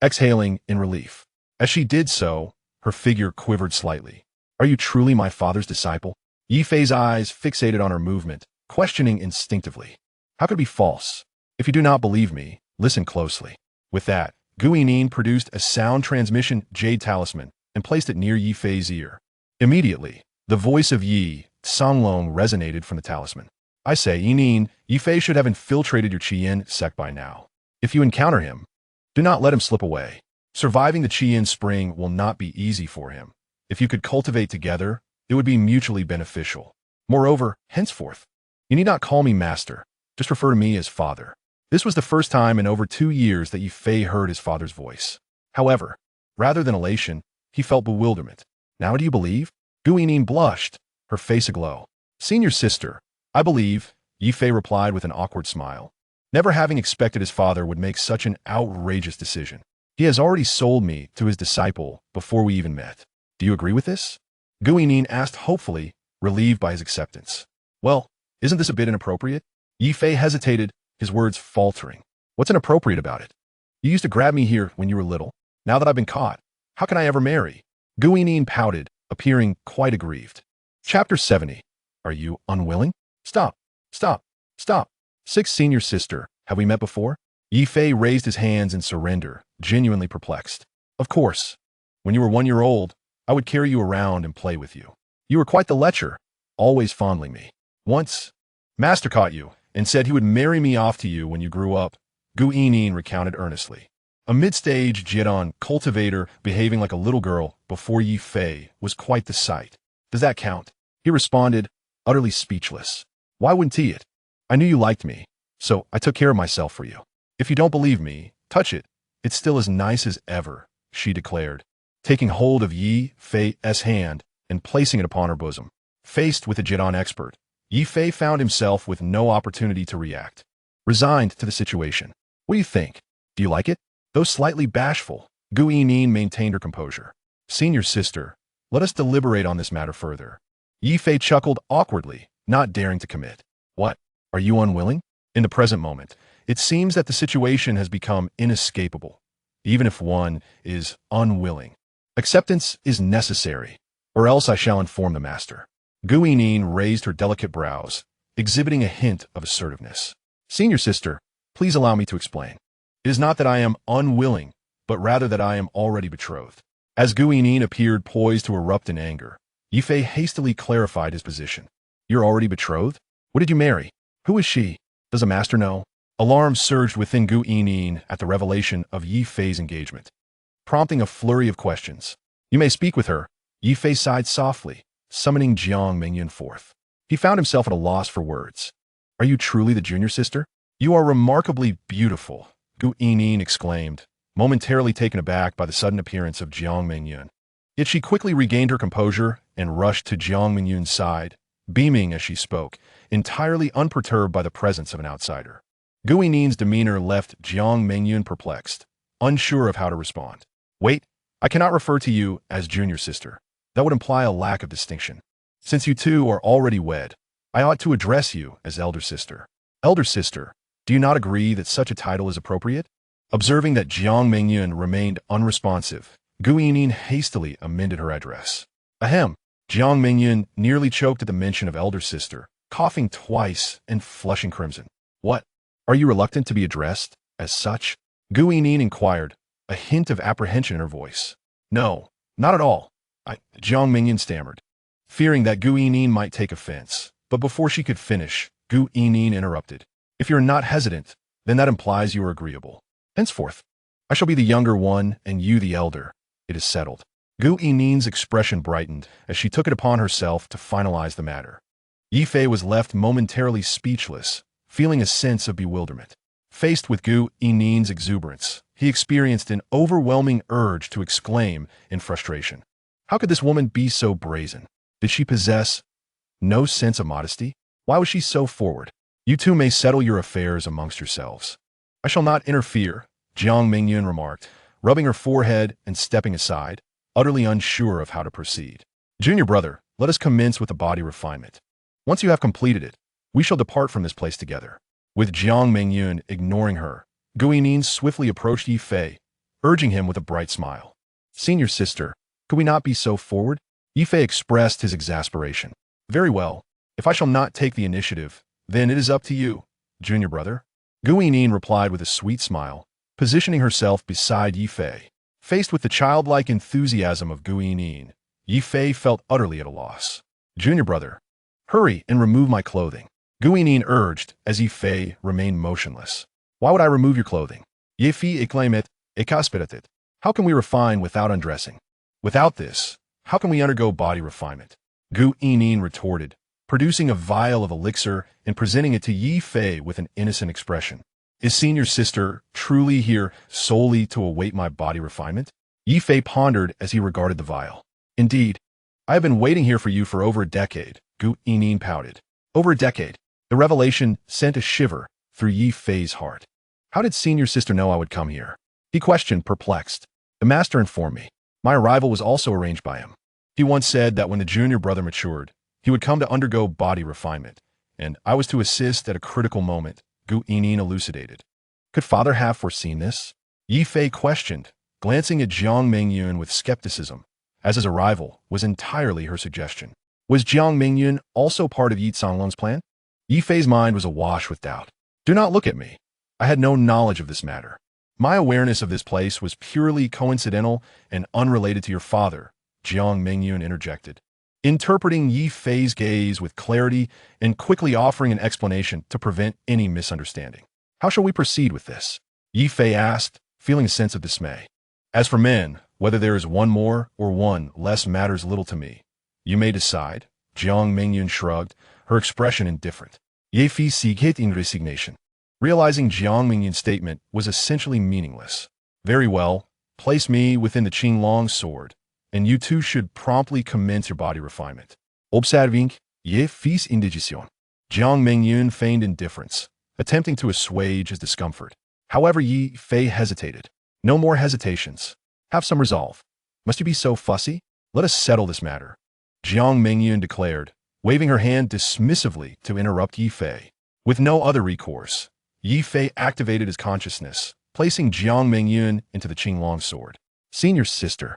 exhaling in relief. As she did so, her figure quivered slightly. Are you truly my father's disciple? Ye Fei's eyes fixated on her movement, questioning instinctively. How could it be false? If you do not believe me, listen closely. With that, Gu Yining produced a sound transmission jade talisman and placed it near Ye Fei's ear. Immediately, the voice of Yi Songlong resonated from the talisman. I say, Yining, Ye Fei should have infiltrated your Qiyin sect by now. If you encounter him, do not let him slip away. Surviving the Qiyin spring will not be easy for him. If you could cultivate together, it would be mutually beneficial. Moreover, henceforth, you need not call me master. Just refer to me as father. This was the first time in over 2 years that Ye Fei heard his father's voice. However, rather than elation, he felt bewilderment. Now do you believe? Gu Yining blushed, her face aglow. Senior sister, I believe, Ye Fei replied with an awkward smile. Never having expected his father would make such an outrageous decision. He has already sold me to his disciple before we even met. Do you agree with this? Gu Yining asked hopefully, relieved by his acceptance. Well, isn't this a bit inappropriate? Ye Fei hesitated, his words faltering. What's inappropriate about it? You used to grab me here when you were little. Now that I've been caught, how can I ever marry? Gu Yining pouted, appearing quite aggrieved. Chapter 70. Are you unwilling? Stop. Stop. Stop. 6 Senior sister, have we met before? Ye Fei raised his hands in surrender, genuinely perplexed. Of course. When you were 1 year old, I would carry you around and play with you. You were quite the lecher, always fondling me. Once, Master caught you and said he would marry me off to you when you grew up, Gu Yining recounted earnestly. A mid-stage Jidon cultivator behaving like a little girl before Ye Fei was quite the sight. Does that count? He responded, utterly speechless. Why wouldn't he it? I knew you liked me, so I took care of myself for you. If you don't believe me, touch it. It's still as nice as ever, she declared, taking hold of Ye Fei's hand and placing it upon her bosom. Faced with a Jidon expert, Ye Fei found himself with no opportunity to react. Resigned to the situation. What do you think? Do you like it? Though slightly bashful, Gu Yining maintained her composure. Senior sister, let us deliberate on this matter further. Ye Fei chuckled awkwardly, not daring to commit. What? Are you unwilling? In the present moment, it seems that the situation has become inescapable, even if one is unwilling. Acceptance is necessary, or else I shall inform the master. Gu Yining raised her delicate brows, exhibiting a hint of assertiveness. Senior sister, please allow me to explain. It is not that I am unwilling, but rather that I am already betrothed. As Gu Yining appeared poised to erupt in anger, Ye Fei hastily clarified his position. You're already betrothed? What did you marry? Who is she? Does a master know? Alarm surged within Gu Yining at the revelation of Ye Fei's engagement, prompting a flurry of questions. You may speak with her. Ye Fei sighed softly, summoning Jiang Mingyun forth. He found himself at a loss for words. Are you truly the junior sister? You are remarkably beautiful, Gu Yining exclaimed, momentarily taken aback by the sudden appearance of Jiang Mingyun. Yet she quickly regained her composure and rushed to Jiang Mingyun's side, beaming as she spoke, entirely unperturbed by the presence of an outsider. Gu Yining's demeanor left Jiang Mingyun perplexed, unsure of how to respond. Wait, I cannot refer to you as junior sister. That would imply a lack of distinction. Since you two are already wed, I ought to address you as elder sister. Elder sister, do you not agree that such a title is appropriate? Observing that Jiang Mingyun remained unresponsive, Gu Yining hastily amended her address. Ahem. Jiang Mingyun nearly choked at the mention of elder sister, coughing twice and flushing crimson. What? Are you reluctant to be addressed as such? Gu Yining inquired, a hint of apprehension in her voice. No, not at all. Jiang Mingyun stammered, fearing that Gu Yining might take offense. But before she could finish, Gu Yining interrupted. If you're not hesitant, then that implies you are agreeable. Henceforth, I shall be the younger one and you the elder. It is settled. Gu Yinin's expression brightened as she took it upon herself to finalize the matter. Ye Fei was left momentarily speechless, feeling a sense of bewilderment. Faced with Gu Yinin's exuberance, he experienced an overwhelming urge to exclaim in frustration. How could this woman be so brazen? Did she possess no sense of modesty? Why was she so forward? You two may settle your affairs amongst yourselves. I shall not interfere, Jiang Mingyun remarked, rubbing her forehead and stepping aside, utterly unsure of how to proceed. Junior brother, let us commence with the body refinement. Once you have completed it, we shall depart from this place together. With Jiang Mingyun ignoring her, Gu Yinin swiftly approached Ye Fei, urging him with a bright smile. Senior sister, could we not be so forward? Ye Fei expressed his exasperation. Very well. If I shall not take the initiative, then it is up to you, junior brother. Gu Yinin replied with a sweet smile, positioning herself beside Ye Fei. Faced with the childlike enthusiasm of Gu Yinin, Ye Fei felt utterly at a loss. Junior brother, hurry and remove my clothing, Gu Yinin urged as Ye Fei remained motionless. Why would I remove your clothing? Ye Fei exclaimed, "Ekaspiratit. How can we refine without undressing? Without this, how can we undergo body refinement?" Gu Yinin retorted, producing a vial of elixir and presenting it to Ye Fei with an innocent expression. Is senior sister truly here solely to await my body refinement? Ye Fei pondered as he regarded the vial. Indeed, I have been waiting here for you for over a decade, Gu Yinin pouted. Over a decade. The revelation sent a shiver through Ye Fei's heart. How did senior sister know I would come here? He questioned, perplexed. The master informed me. My arrival was also arranged by him. He once said that when the junior brother matured, he would come to undergo body refinement, and I was to assist at a critical moment, Gu Yinin elucidated. Could father have foreseen this? Ye Fei questioned, glancing at Jiang Mingyun with skepticism, as his arrival was entirely her suggestion. Was Jiang Mingyun also part of Yi Canglong's plan? Ye Fei's mind was awash with doubt. Do not look at me. I had no knowledge of this matter. My awareness of this place was purely coincidental and unrelated to your father, Jiang Mingyun interjected, interpreting Ye Fei's gaze with clarity and quickly offering an explanation to prevent any misunderstanding. How shall we proceed with this? Ye Fei asked, feeling a sense of dismay. As for men, whether there is one more or one less matters little to me. You may decide, Jiang Mingyun shrugged, her expression indifferent. Ye Fei sighed in resignation. Realizing Jiang Mingyun's statement was essentially meaningless. Very well, place me within the Qinglong sword, and you two should promptly commence your body refinement. Observing Ye Fei's indigestion. Jiang Mingyun feigned indifference, attempting to assuage his discomfort. However, Ye Fei hesitated. No more hesitations. Have some resolve. Must you be so fussy? Let us settle this matter, Jiang Mingyun declared, waving her hand dismissively to interrupt Ye Fei. With no other recourse, Ye Fei activated his consciousness, placing Jiang Mingyun into the Qinglong sword. Senior sister,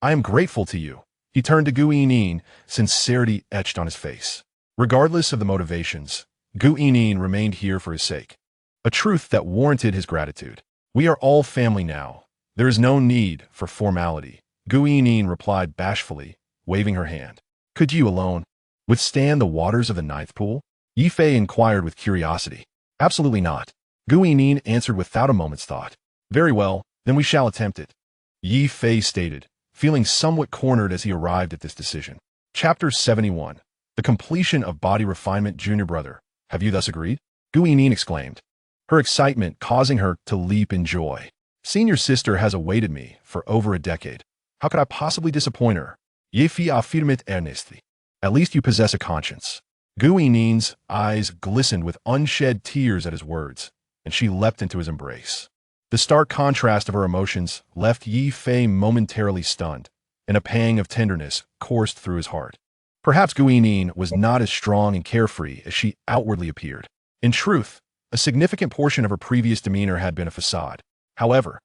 I am grateful to you. He turned to Gu Yinin, sincerity etched on his face. Regardless of the motivations, Gu Yinin remained here for his sake. A truth that warranted his gratitude. We are all family now. There is no need for formality, Gu Yinin replied bashfully, waving her hand. Could you alone withstand the waters of the ninth pool? Ye Fei inquired with curiosity. Absolutely not. Gu Yinin answered without a moment's thought. Very well, then we shall attempt it, Ye Fei stated, feeling somewhat cornered as he arrived at this decision. Chapter 71. The completion of body refinement. Junior brother, have you thus agreed? Gu Yinin exclaimed, her excitement causing her to leap in joy. Senior sister has awaited me for over a decade. How could I possibly disappoint her? Ye Fei affirmed earnestly. At least you possess a conscience. Gu Yinin's eyes glistened with unshed tears at his words, and she leapt into his embrace. The stark contrast of her emotions left Ye Fei momentarily stunned, and a pang of tenderness coursed through his heart. Perhaps Gu Yinin was not as strong and carefree as she outwardly appeared. In truth, a significant portion of her previous demeanor had been a facade. However,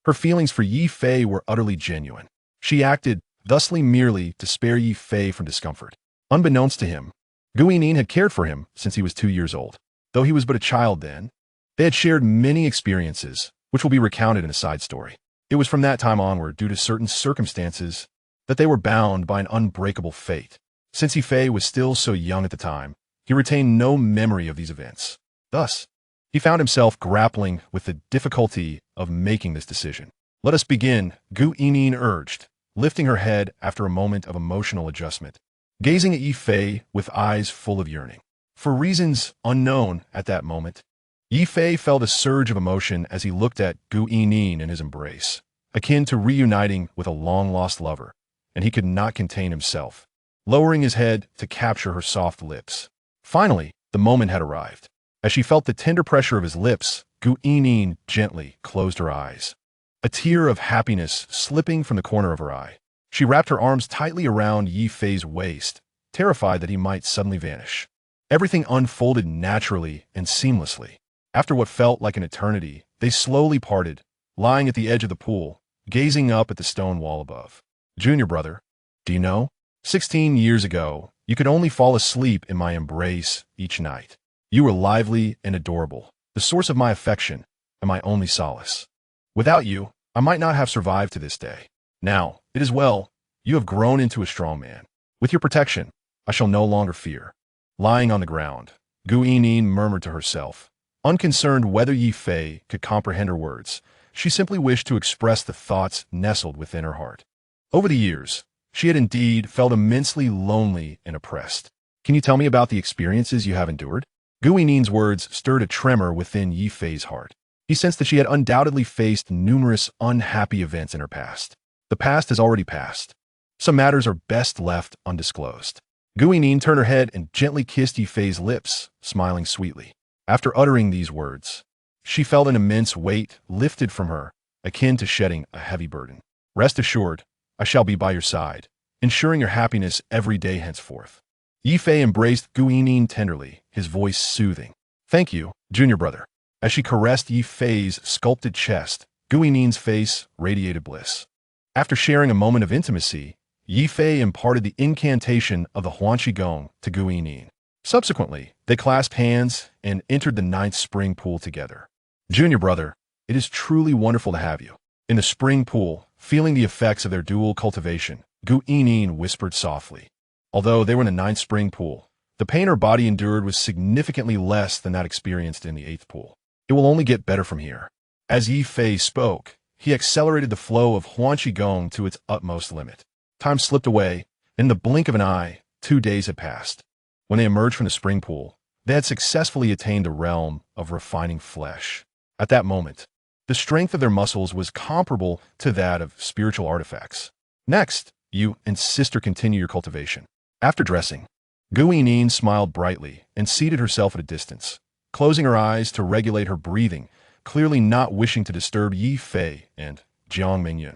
her feelings for Ye Fei were utterly genuine. She acted thusly merely to spare Ye Fei from discomfort. Unbeknownst to him, Gu Yinin had cared for him since he was 2 years old. Though he was but a child then, they had shared many experiences, which will be recounted in a side story. It was from that time onward, due to certain circumstances, that they were bound by an unbreakable fate. Since Ye Fei was still so young at the time, he retained no memory of these events. Thus, he found himself grappling with the difficulty of making this decision. Let us begin, Gu Yinin urged, lifting her head after a moment of emotional adjustment, gazing at Ye Fei with eyes full of yearning. For reasons unknown at that moment, Ye Fei felt a surge of emotion as he looked at Gu Yining in his embrace, akin to reuniting with a long-lost lover, and he could not contain himself, lowering his head to capture her soft lips. Finally, the moment had arrived. As she felt the tender pressure of his lips, Gu Yining gently closed her eyes, a tear of happiness slipping from the corner of her eye. She wrapped her arms tightly around Ye Fei's waist, terrified that he might suddenly vanish. Everything unfolded naturally and seamlessly. After what felt like an eternity, they slowly parted, lying at the edge of the pool, gazing up at the stone wall above. Junior brother, do you know? 16 years ago, you could only fall asleep in my embrace each night. You were lively and adorable, the source of my affection and my only solace. Without you, I might not have survived to this day. Now, it is well. You have grown into a strong man. With your protection, I shall no longer fear. Lying on the ground, Gu Yining murmured to herself, unconcerned whether Ye Fei could comprehend her words. She simply wished to express the thoughts nestled within her heart. Over the years, she had indeed felt immensely lonely and oppressed. Can you tell me about the experiences you have endured? Gu Yining's words stirred a tremor within Ye Fei's heart. He sensed that she had undoubtedly faced numerous unhappy events in her past. The past has already passed. Some matters are best left undisclosed. Gu Yining turned her head and gently kissed Ye Fei's lips, smiling sweetly. After uttering these words, she felt an immense weight lifted from her, akin to shedding a heavy burden. Rest assured, I shall be by your side, ensuring your happiness every day henceforth. Ye Fei embraced Gu Yining tenderly, his voice soothing. Thank you, junior brother. As she caressed Ye Fei's sculpted chest, Gu Yining's face radiated bliss. After sharing a moment of intimacy, Ye Fei imparted the incantation of the Huanqi Gong to Gu Yining. Subsequently, they clasped hands and entered the 9th spring pool together. Junior brother, it is truly wonderful to have you. In the spring pool, feeling the effects of their dual cultivation, Gu Yining whispered softly. Although they were in the 9th spring pool, the pain her body endured was significantly less than that experienced in the 8th pool. It will only get better from here. As Ye Fei spoke, he accelerated the flow of Huanqi Gong to its utmost limit. Time slipped away, and in the blink of an eye, 2 days had passed. When they emerged from the spring pool, they had successfully attained the realm of refining flesh. At that moment, the strength of their muscles was comparable to that of spiritual artifacts. Next, you and sister continue your cultivation. After dressing, Gu Yining smiled brightly and seated herself at a distance, closing her eyes to regulate her breathing, clearly not wishing to disturb Ye Fei and Jiang Mengyun.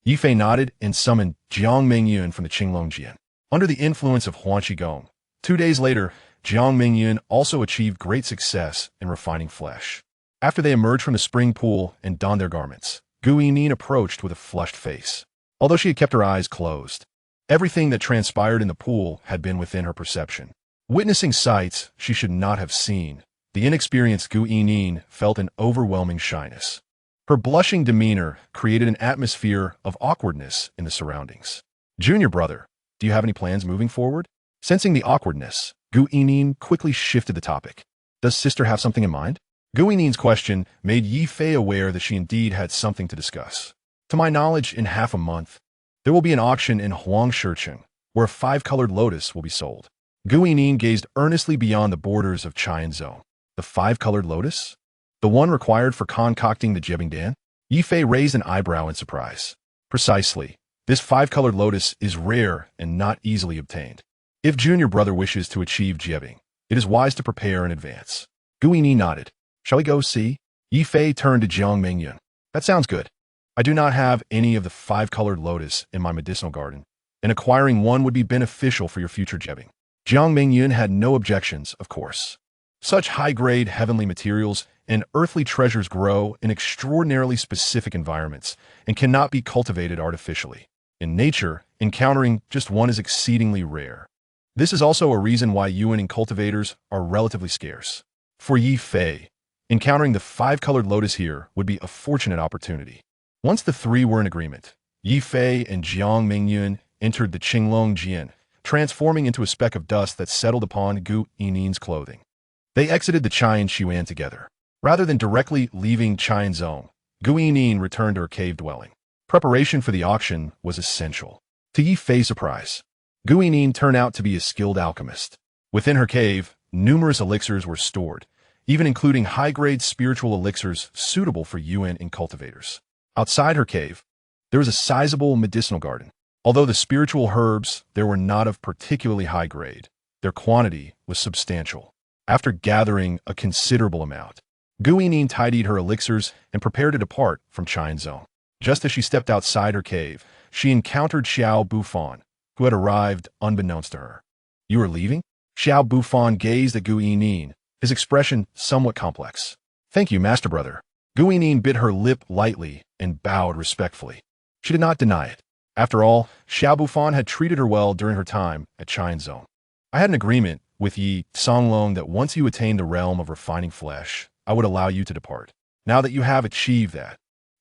Ye Fei nodded and summoned Jiang Mengyun from the Qinglong Jian. Under the influence of Huanqi Gong, 2 days later, Jiang Mengyun also achieved great success in refining flesh. After they emerged from the spring pool and donned their garments, Gu Yining approached with a flushed face. Although she had kept her eyes closed, everything that transpired in the pool had been within her perception. Witnessing sights she should not have seen, the inexperienced Gu Yining felt an overwhelming shyness. Her blushing demeanor created an atmosphere of awkwardness in the surroundings. Junior brother, do you have any plans moving forward? Sensing the awkwardness, Gu Yining quickly shifted the topic. Does sister have something in mind? Gu Yining's question made Ye Fei aware that she indeed had something to discuss. To my knowledge, in half a month, there will be an auction in Huangshicheng, where a 5-colored lotus will be sold. Gu Yining gazed earnestly beyond the borders of Qianzhou. The 5-colored lotus? The one required for concocting the Jiebingdan? Ye Fei raised an eyebrow in surprise. Precisely. This 5-colored lotus is rare and not easily obtained. If junior brother wishes to achieve Jiebing, it is wise to prepare in advance. Gu Yining nodded. Shall we go see? Ye Fei turned to Jiang Mengyun. That sounds good. I do not have any of the 5-colored lotus in my medicinal garden, and acquiring one would be beneficial for your future Jiebing. Jiang Mengyun had no objections, of course. Such high-grade heavenly materials and earthly treasures grow in extraordinarily specific environments and cannot be cultivated artificially. In nature, encountering just one is exceedingly rare. This is also a reason why yuan cultivators are relatively scarce. For Ye Fei, encountering the 5-colored lotus here would be a fortunate opportunity. Once the three were in agreement, Ye Fei and Jiang Mengyun entered the Qinglong Jian, transforming into a speck of dust that settled upon Gu Yining's clothing. They exited the Qian Xuan together. Rather than directly leaving Qianzhou, Gu Yining returned to her cave dwelling. Preparation for the auction was essential. To Ye Fei's surprise, Guanyin turned out to be a skilled alchemist. Within her cave, numerous elixirs were stored, even including high-grade spiritual elixirs suitable for Yuan and cultivators. Outside her cave, there was a sizable medicinal garden. Although the spiritual herbs there were not of particularly high grade, their quantity was substantial. After gathering a considerable amount, Guanyin tidied her elixirs and prepared to depart from Qianzhong. Just as she stepped outside her cave, she encountered Xiao Bufan, who had arrived unbeknownst to her. "You are leaving?" Xiao Bufan gazed at Guanyin, his expression somewhat complex. "Thank you, Master Brother." Guanyin bit her lip lightly and bowed respectfully. She did not deny it. After all, Xiao Bufan had treated her well during her time at Qianzhong. "I had an agreement with Yi Songlong that once you attain the realm of refining flesh, I would allow you to depart. Now that you have achieved that,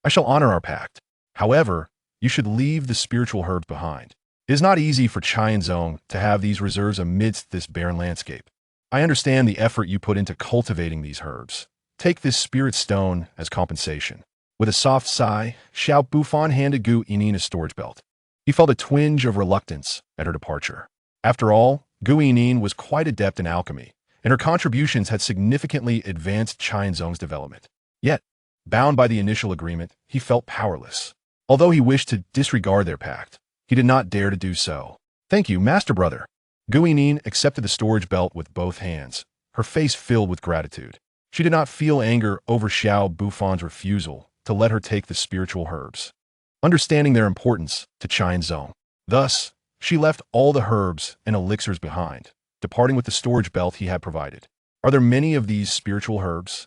I shall honor our pact. However, you should leave the spiritual herbs behind. It is not easy for Qianzhong to have these reserves amidst this barren landscape. I understand the effort you put into cultivating these herbs. Take this spirit stone as compensation." With a soft sigh, Xiao Bufan handed Guanyin a storage belt. He felt a twinge of reluctance at her departure. After all, Guanyin was quite adept in alchemy, and her contributions had significantly advanced Qianzhong's development. Yet, bound by the initial agreement, he felt powerless. Although he wished to disregard their pact, he did not dare to do so. "Thank you, Master Brother." Guanyin accepted the storage belt with both hands, her face filled with gratitude. She did not feel anger over Xiao Bufan's refusal to let her take the spiritual herbs, understanding their importance to Qianzhong. Thus, she left all the herbs and elixirs behind, departing with the storage belt he had provided. Are there many of these spiritual herbs?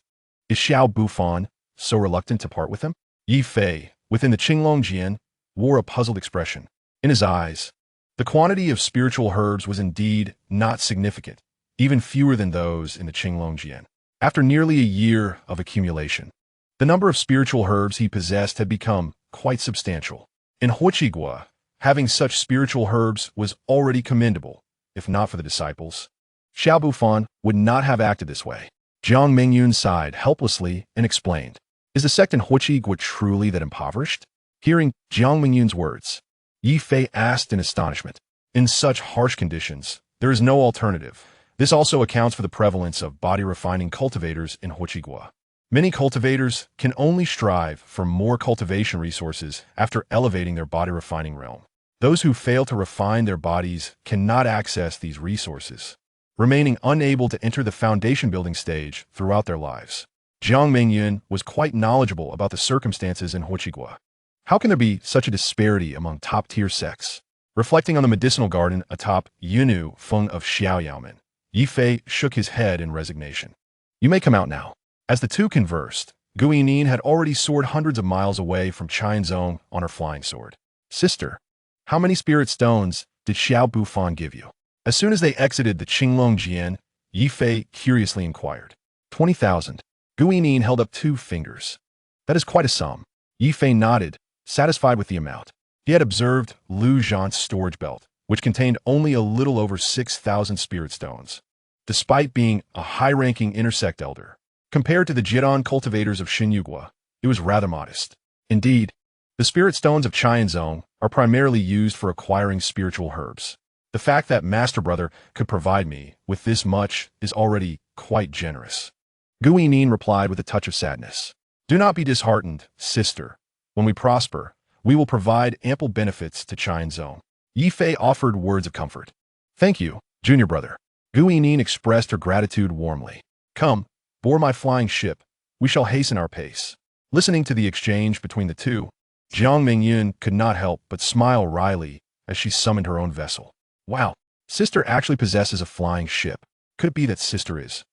Is Xiao Bufan so reluctant to part with them? Ye Fei, within the Qinglongjian, wore a puzzled expression. In his eyes, the quantity of spiritual herbs was indeed not significant, even fewer than those in the Qinglongjian. After nearly a year of accumulation, the number of spiritual herbs he possessed had become quite substantial. In Huoqigua, having such spiritual herbs was already commendable, if not for the disciples. Xiao Bufan would not have acted this way. Jiang Mingyun sighed helplessly and explained, "Is the sect in Huoqigua truly that impoverished?" Hearing Jiang Mingyun's words, Ye Fei asked in astonishment. "In such harsh conditions, there is no alternative. This also accounts for the prevalence of body-refining cultivators in Huoqigua. Many cultivators can only strive for more cultivation resources after elevating their body-refining realm. Those who fail to refine their bodies cannot access these resources, remaining unable to enter the foundation-building stage throughout their lives." Jiang Mingyun was quite knowledgeable about the circumstances in Huoqigua. How can there be such a disparity among top-tier sects? Reflecting on the medicinal garden atop Yunu Feng of Xiaoyaomen, Ye Fei shook his head in resignation. "You may come out now." As the two conversed, Guanyin had already soared hundreds of miles away from Qianzhong on her flying sword. "Sister, how many spirit stones did Xiao Bufan give you?" As soon as they exited the Qinglongjian, Ye Fei curiously inquired. 20,000. Guanyin held up 2 fingers. "That is quite a sum." Ye Fei nodded, satisfied with the amount. He had observed Lu Zhant's storage belt, which contained only a little over 6,000 spirit stones. Despite being a high-ranking intersect elder, compared to the Jidan cultivators of Xinyugua, it was rather modest. Indeed, the spirit stones of Qianzhong are primarily used for acquiring spiritual herbs. The fact that Master Brother could provide me with this much is already quite generous. Guanyin replied with a touch of sadness. "Do not be disheartened, sister. When we prosper, we will provide ample benefits to Qianzhong." Ye Fei offered words of comfort. "Thank you, junior brother." Guanyin expressed her gratitude warmly. "Come, board my flying ship. We shall hasten our pace." Listening to the exchange between the two, Jiang Mingyun could not help but smile wryly as she summoned her own vessel. Wow, sister actually possesses a flying ship. Could it be that sister is?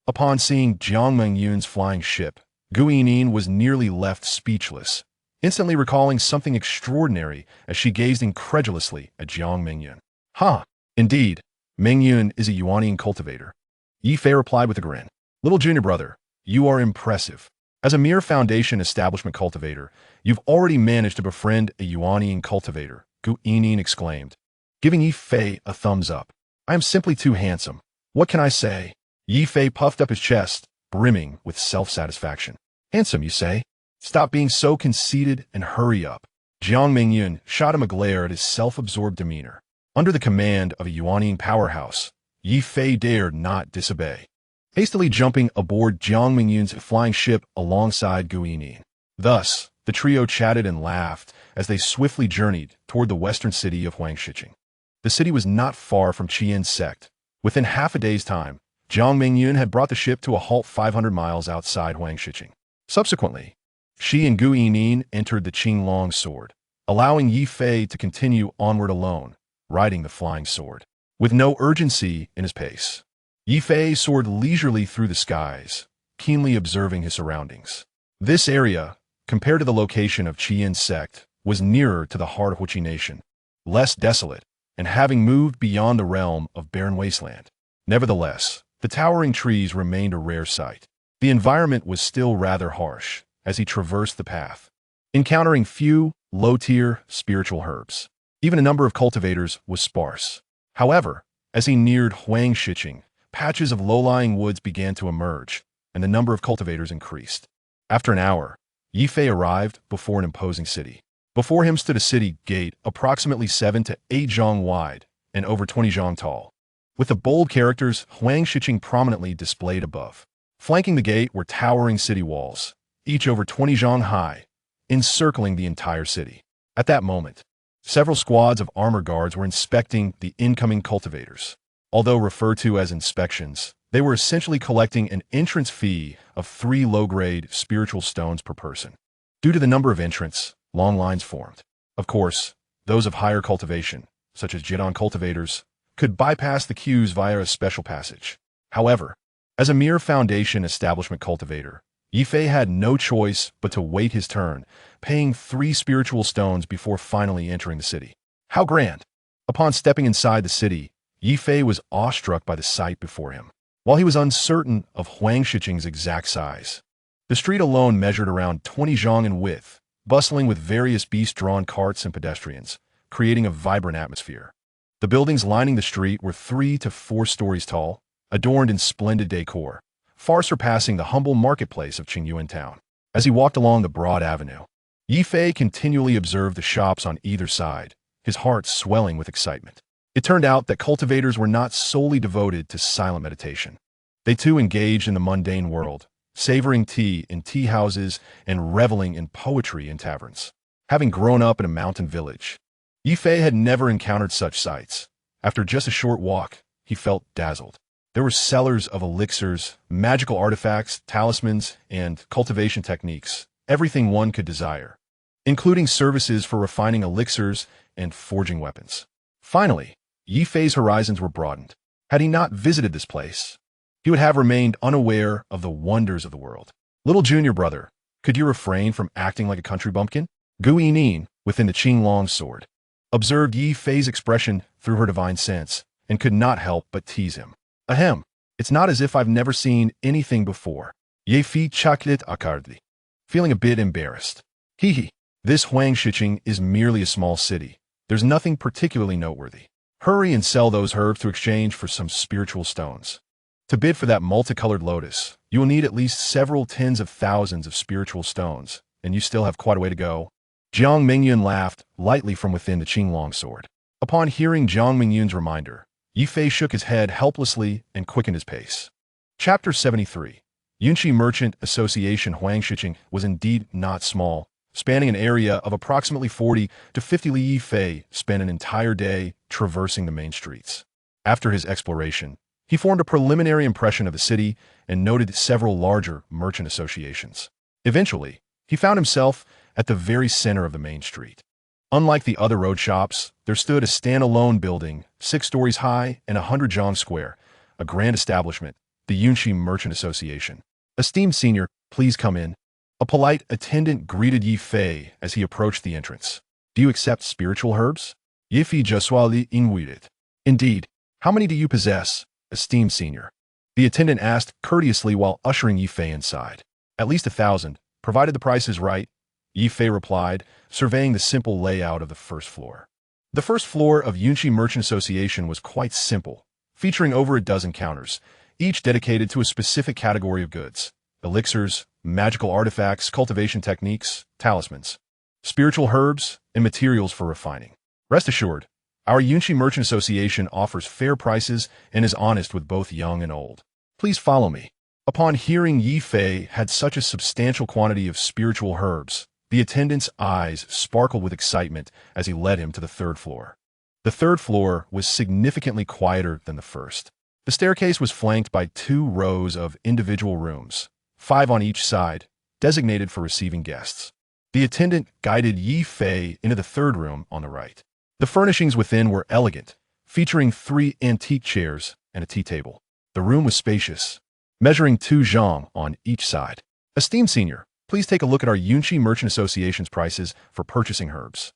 Upon seeing Jiang Mingyun's flying ship, Guanyin was nearly left speechless, instantly recalling something extraordinary as she gazed incredulously at Jiang Mingyun. "Huh, indeed, Mingyun is a Yuanian cultivator." Ye Fei replied with a grin. "Little junior brother, you are impressive. As a mere foundation establishment cultivator, you've already managed to befriend a Yuanian cultivator," Guanyin exclaimed, giving Ye Fei a thumbs up. "I am simply too handsome. What can I say?" Ye Fei puffed up his chest, brimming with self-satisfaction. "Handsome, you say? Stop being so conceited and hurry up." Jiang Mingyun shot him a glare at his self-absorbed demeanor. Under the command of a Yuanine powerhouse, Ye Fei dared not disobey. Hastily jumping aboard Jiang Mingyun's flying ship alongside Gu Yining. Thus, the trio chatted and laughed as they swiftly journeyed toward the western city of Huangshiqing. The city was not far from Qian's sect. Within half a day's time, Jiang Mingyun had brought the ship to a halt 500 miles outside Huangshiqing. Subsequently, Shi and Gu Yining entered the Qinglong sword, allowing Ye Fei to continue onward alone, riding the flying sword. With no urgency in his pace, Ye Fei soared leisurely through the skies, keenly observing his surroundings. This area, compared to the location of Qian's sect, was nearer to the heart of Huiqi Nation, less desolate, and having moved beyond the realm of barren wasteland. Nevertheless, the towering trees remained a rare sight. The environment was still rather harsh as he traversed the path, encountering few, low-tier spiritual herbs. Even a number of cultivators was sparse. However, as he neared Huangshiqing, patches of low-lying woods began to emerge, and the number of cultivators increased. After an hour, Ye Fei arrived before an imposing city. Before him stood a city gate approximately 7 to 8 zhang wide and over 20 zhang tall, with the bold characters Huangshiqing prominently displayed above. Flanking the gate were towering city walls, each over 20 zhang high, encircling the entire city. At that moment, several squads of armor guards were inspecting the incoming cultivators. Although referred to as inspections, they were essentially collecting an entrance fee of 3 low-grade spiritual stones per person. Due to the number of entrants, long lines formed. Of course, those of higher cultivation, such as Jidan cultivators, could bypass the queues via a special passage. However, as a mere foundation establishment cultivator, Ye Fei had no choice but to wait his turn, paying 3 spiritual stones before finally entering the city. How grand! Upon stepping inside the city, Ye Fei was awestruck by the sight before him. While he was uncertain of Huangshiqing's exact size, the street alone measured around 20 zhang in width, bustling with various beast-drawn carts and pedestrians, creating a vibrant atmosphere. The buildings lining the street were 3 to 4 stories tall, adorned in splendid decor, far surpassing the humble marketplace of Qingyuan town. As he walked along the broad avenue, Ye Fei continually observed the shops on either side, his heart swelling with excitement. It turned out that cultivators were not solely devoted to silent meditation. They too engaged in the mundane world, savoring tea in tea houses and reveling in poetry in taverns. Having grown up in a mountain village, Ye Fei had never encountered such sights. After just a short walk, he felt dazzled. There were sellers of elixirs, magical artifacts, talismans, and cultivation techniques, everything one could desire, including services for refining elixirs and forging weapons. Finally, Ye Fei's horizons were broadened. Had he not visited this place, he would have remained unaware of the wonders of the world. Little junior brother, could you refrain from acting like a country bumpkin? Gu Yining, within the Qinglong sword, observed Ye Fei's expression through her divine sense and could not help but tease him. Ahem, it's not as if I've never seen anything before. Ye Fei chaklit akardi, feeling a bit embarrassed. Hee, this Huangshiqing is merely a small city. There's nothing particularly noteworthy. Hurry and sell those herbs to exchange for some spiritual stones. To bid for that multicolored lotus, you will need at least several tens of thousands of spiritual stones, and you still have quite a way to go. Jiang Mingyun laughed lightly from within the Qinglong sword. Upon hearing Jiang Mingyun's reminder, Ye Fei shook his head helplessly and quickened his pace. Chapter 73. Yunqi Merchant Association Huangshiqing was indeed not small, spanning an area of approximately 40 to 50 li. Ye Fei spent an entire day traversing the main streets. After his exploration, he formed a preliminary impression of the city and noted several larger merchant associations. Eventually, he found himself at the very center of the main street. Unlike the other road shops, there stood a standalone building, 6 stories high and 100 zhang square, a grand establishment, the Yunqi Merchant Association. Esteemed senior, please come in. A polite attendant greeted Ye Fei as he approached the entrance. Do you accept spiritual herbs? Ye Fei Jaswali inwided. Indeed. How many do you possess, esteemed senior? The attendant asked courteously while ushering Ye Fei inside. At least 1,000, provided the price is right, Ye Fei replied, surveying the simple layout of the first floor. The first floor of Yunqi Merchant Association was quite simple, featuring over a dozen counters, each dedicated to a specific category of goods: elixirs, magical artifacts, cultivation techniques, talismans. spiritual herbs, and materials for refining. Rest assured, our Yunxi Merchant Association offers fair prices and is honest with both young and old. Please follow me. Upon hearing Ye Fei had such a substantial quantity of spiritual herbs, the attendant's eyes sparkled with excitement as he led him to the third floor. The third floor was significantly quieter than the first. The staircase was flanked by 2 rows of individual rooms, 5 on each side, designated for receiving guests. The attendant guided Ye Fei into the third room on the right. The furnishings within were elegant, featuring 3 antique chairs and a tea table. The room was spacious, measuring 2 zhang on each side. Esteemed senior, please take a look at our Yunxi Merchant Association's prices for purchasing herbs.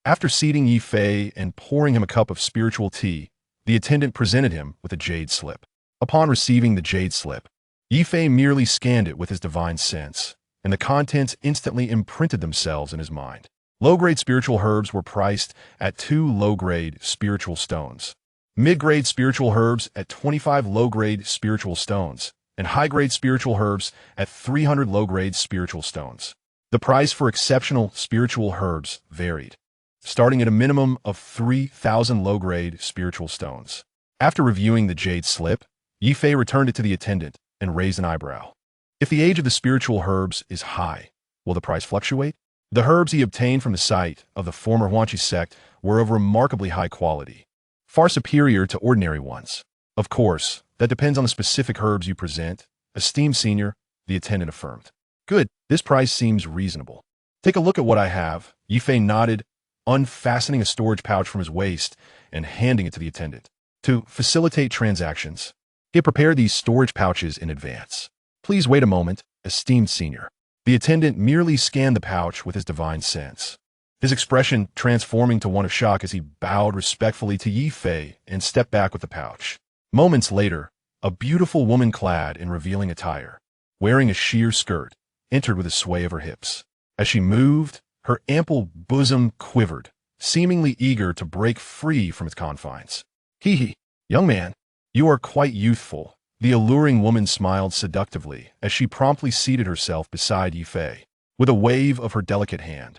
After seating Ye Fei and pouring him a cup of spiritual tea, the attendant presented him with a jade slip. Upon receiving the jade slip, Ye Fei merely scanned it with his divine sense, and the contents instantly imprinted themselves in his mind. Low-grade spiritual herbs were priced at 2 low-grade spiritual stones, mid-grade spiritual herbs at 25 low-grade spiritual stones, and high-grade spiritual herbs at 300 low-grade spiritual stones. The price for exceptional spiritual herbs varied, starting at a minimum of 3,000 low-grade spiritual stones. After reviewing the jade slip, Ye Fei returned it to the attendant and raised an eyebrow. If the age of the spiritual herbs is high, will the price fluctuate? The herbs he obtained from the site of the former Huanqi sect were of remarkably high quality, far superior to ordinary ones. Of course, that depends on the specific herbs you present, esteemed senior, the attendant affirmed. Good, this price seems reasonable. Take a look at what I have. Ye Fei nodded, unfastening a storage pouch from his waist and handing it to the attendant. To facilitate transactions, he had prepared these storage pouches in advance. Please wait a moment, esteemed senior. The attendant merely scanned the pouch with his divine sense, his expression transforming to one of shock as he bowed respectfully to Ye Fei and stepped back with the pouch. Moments later, a beautiful woman clad in revealing attire, wearing a sheer skirt, entered with a sway of her hips. As she moved, her ample bosom quivered, seemingly eager to break free from its confines. Hee, young man, you are quite youthful. The alluring woman smiled seductively as she promptly seated herself beside Ye Fei, with a wave of her delicate hand.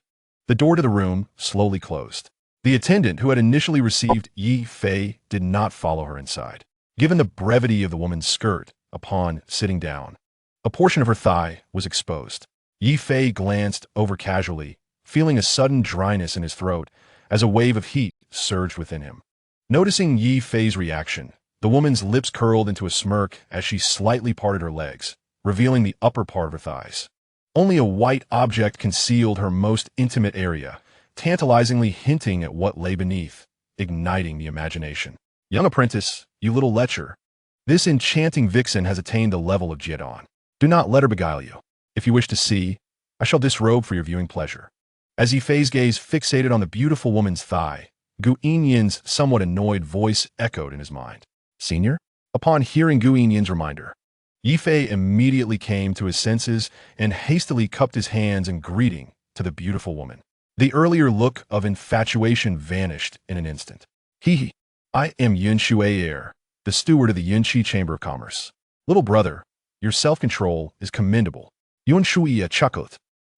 The door to the room slowly closed. The attendant who had initially received Ye Fei did not follow her inside. Given the brevity of the woman's skirt, upon sitting down, a portion of her thigh was exposed. Ye Fei glanced over casually, feeling a sudden dryness in his throat as a wave of heat surged within him. Noticing Ye Fei's reaction, the woman's lips curled into a smirk as she slightly parted her legs, revealing the upper part of her thighs. Only a white object concealed her most intimate area, tantalizingly hinting at what lay beneath, igniting the imagination. Young apprentice, you little lecher. This enchanting vixen has attained the level of Jiedon. Do not let her beguile you. If you wish to see, I shall disrobe for your viewing pleasure. As Ye Fei's gaze fixated on the beautiful woman's thigh, Gu Yinyan's somewhat annoyed voice echoed in his mind. Senior? Upon hearing Gu Yinyan's reminder, Ye Fei immediately came to his senses and hastily cupped his hands in greeting to the beautiful woman. The earlier look of infatuation vanished in an instant. Hee, I am Yun Shui Heir, the steward of the Yunqi Chamber of Commerce. Little brother, your self-control is commendable. Yun Shui chuckled,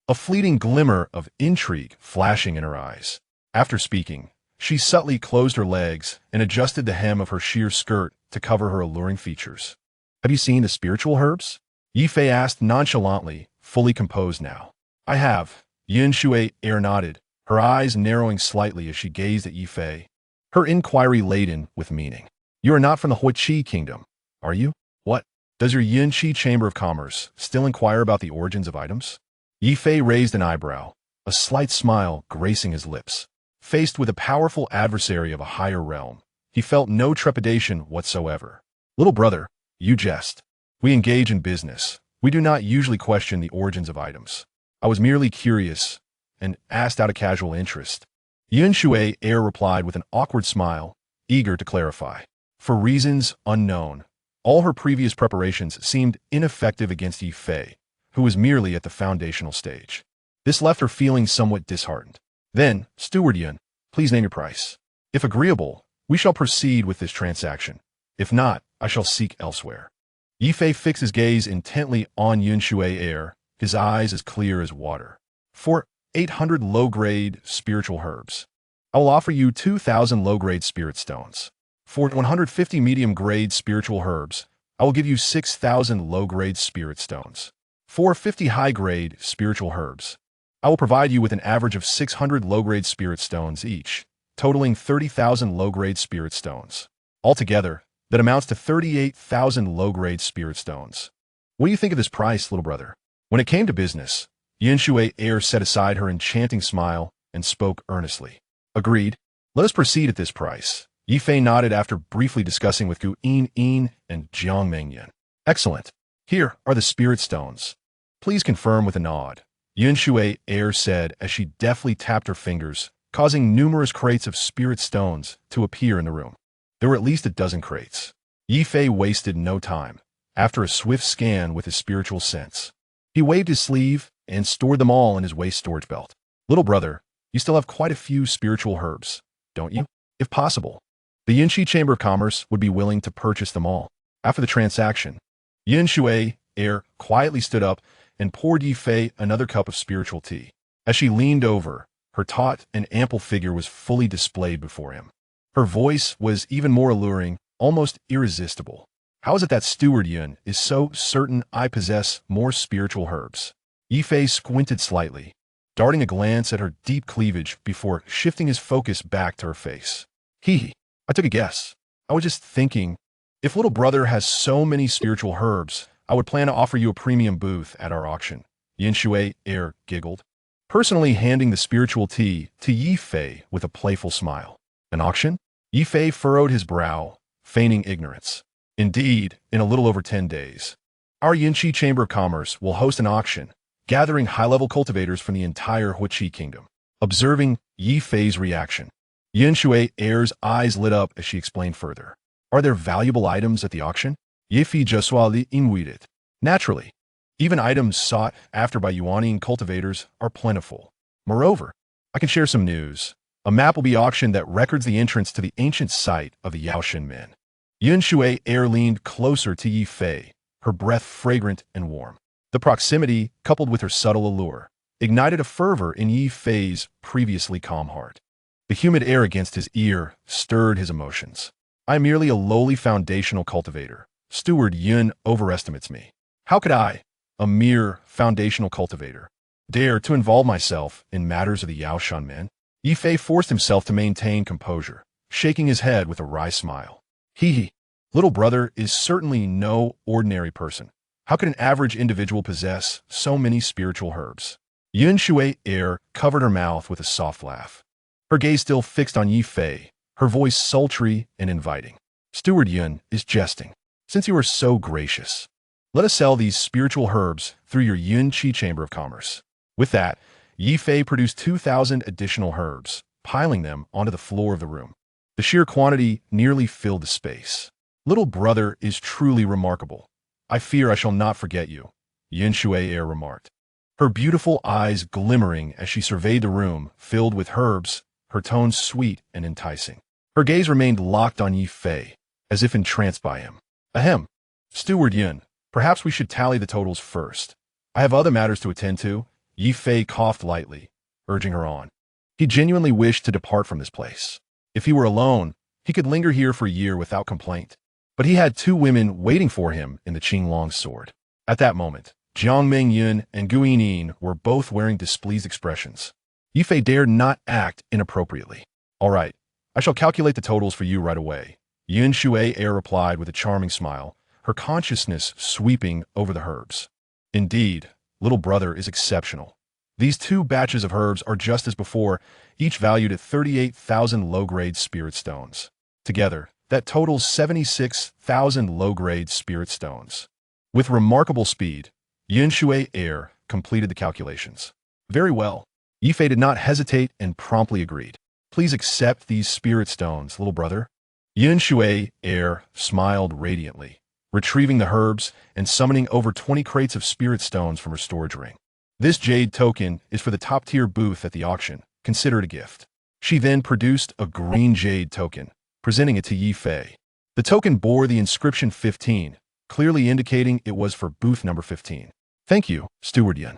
a fleeting glimmer of intrigue flashing in her eyes. After speaking, she subtly closed her legs and adjusted the hem of her sheer skirt to cover her alluring features. Have you seen the spiritual herbs? Ye Fei asked nonchalantly, fully composed now. I have. Yun Shui Heir nodded, her eyes narrowing slightly as she gazed at Ye Fei, her inquiry laden with meaning. You are not from the Huiqi kingdom, are you? What? Does your Yunqi Chamber of Commerce still inquire about the origins of items? Ye Fei raised an eyebrow, a slight smile gracing his lips. Faced with a powerful adversary of a higher realm, he felt no trepidation whatsoever. Little brother, you jest. We engage in business. We do not usually question the origins of items. I was merely curious and asked out of casual interest. Yun Shui Heir replied with an awkward smile, eager to clarify. For reasons unknown, all her previous preparations seemed ineffective against Ye Fei, who was merely at the foundational stage. This left her feeling somewhat disheartened. Then, Steward Yun, please name your price. If agreeable, we shall proceed with this transaction. If not, I shall seek elsewhere. Ye Fei fixed his gaze intently on Yun Shui Heir, his eyes as clear as water. For 800 low-grade spiritual herbs. I will offer you 2,000 low-grade spirit stones. For 150 medium-grade spiritual herbs, I will give you 6,000 low-grade spirit stones. For 50 high-grade spiritual herbs, I will provide you with an average of 600 low-grade spirit stones each, totaling 30,000 low-grade spirit stones. Altogether, that amounts to 38,000 low-grade spirit stones. What do you think of this price, little brother? When it came to business, Yin Shui Air set aside her enchanting smile and spoke earnestly. Agreed. Let us proceed at this price. Ye Fei nodded after briefly discussing with Gu Yin and Jiang Mengyan. Excellent. Here are the spirit stones. Please confirm with a nod. Yin Shui Air said as she deftly tapped her fingers, causing numerous crates of spirit stones to appear in the room. There were at least a dozen crates. Ye Fei wasted no time. After a swift scan with his spiritual sense, he waved his sleeve and stored them all in his waist storage belt. Little brother, you still have quite a few spiritual herbs, don't you? If possible, the Yinshi Chamber of Commerce would be willing to purchase them all. After the transaction, Yin Shui Air quietly stood up and poured Ye Fei another cup of spiritual tea. As she leaned over, her taut and ample figure was fully displayed before him. Her voice was even more alluring, almost irresistible. How is it that Steward Yun is so certain I possess more spiritual herbs? Ye Fei squinted slightly, darting a glance at her deep cleavage before shifting his focus back to her face. I took a guess. I was just thinking, if little brother has so many spiritual herbs, I would plan to offer you a premium booth at our auction. Yin Shui Air giggled, personally handing the spiritual tea to Ye Fei with a playful smile. An auction? Ye Fei furrowed his brow, feigning ignorance. Indeed, in a little over 10 days, our Yinshi Chamber of Commerce will host an auction, gathering high-level cultivators from the entire Huichi Kingdom. Observing Ye Fei's reaction, Yin Shui Air's eyes lit up as she explained further. Are there valuable items at the auction? Ye Fei Jeswali inwided. Naturally, even items sought after by Yuanian cultivators are plentiful. Moreover, I can share some news. A map will be auctioned that records the entrance to the ancient site of the Yaoshan men. Yin Shui Air leaned closer to Ye Fei, her breath fragrant and warm. The proximity, coupled with her subtle allure, ignited a fervor in Ye Fei's previously calm heart. The humid air against his ear stirred his emotions. I am merely a lowly foundational cultivator. Steward Yun overestimates me. How could I, a mere foundational cultivator, dare to involve myself in matters of the Yaoshan men? Ye Fei forced himself to maintain composure, shaking his head with a wry smile. Little brother is certainly no ordinary person. How could an average individual possess so many spiritual herbs? Yin Shui Air covered her mouth with a soft laugh. Her gaze still fixed on Ye Fei, her voice sultry and inviting. Steward Yun is jesting. Since you are so gracious, let us sell these spiritual herbs through your Yun Qi Chamber of Commerce. With that, Ye Fei produced 2,000 additional herbs, piling them onto the floor of the room. The sheer quantity nearly filled the space. Little brother is truly remarkable. I fear I shall not forget you, Yin Shui Air remarked, her beautiful eyes glimmering as she surveyed the room filled with herbs, her tones sweet and enticing. Her gaze remained locked on Ye Fei, as if entranced by him. Ahem. Steward Yun, perhaps we should tally the totals first. I have other matters to attend to. Ye Fei coughed lightly, urging her on. He genuinely wished to depart from this place. If he were alone, he could linger here for a year without complaint. But he had 2 women waiting for him in the Qinglong sword. At that moment, Jiang Mengyun and Gu Yinyin were both wearing displeased expressions. Ye Fei dared not act inappropriately. All right, I shall calculate the totals for you right away. Yin Shui Air replied with a charming smile, her consciousness sweeping over the herbs. Indeed, little brother is exceptional. These 2 batches of herbs are just as before, each valued at 38,000 low-grade spirit stones. Together, that totals 76,000 low-grade spirit stones. With remarkable speed, Yin Shui Air completed the calculations. Very well. Ye Fei did not hesitate and promptly agreed. Please accept these spirit stones, little brother. Yin Shui Air smiled radiantly, retrieving the herbs and summoning over 20 crates of spirit stones from her storage ring. This jade token is for the top-tier booth at the auction. Consider it a gift. She then produced a green jade token, presenting it to Ye Fei. The token bore the inscription 15, clearly indicating it was for booth number 15. Thank you, Steward Yun.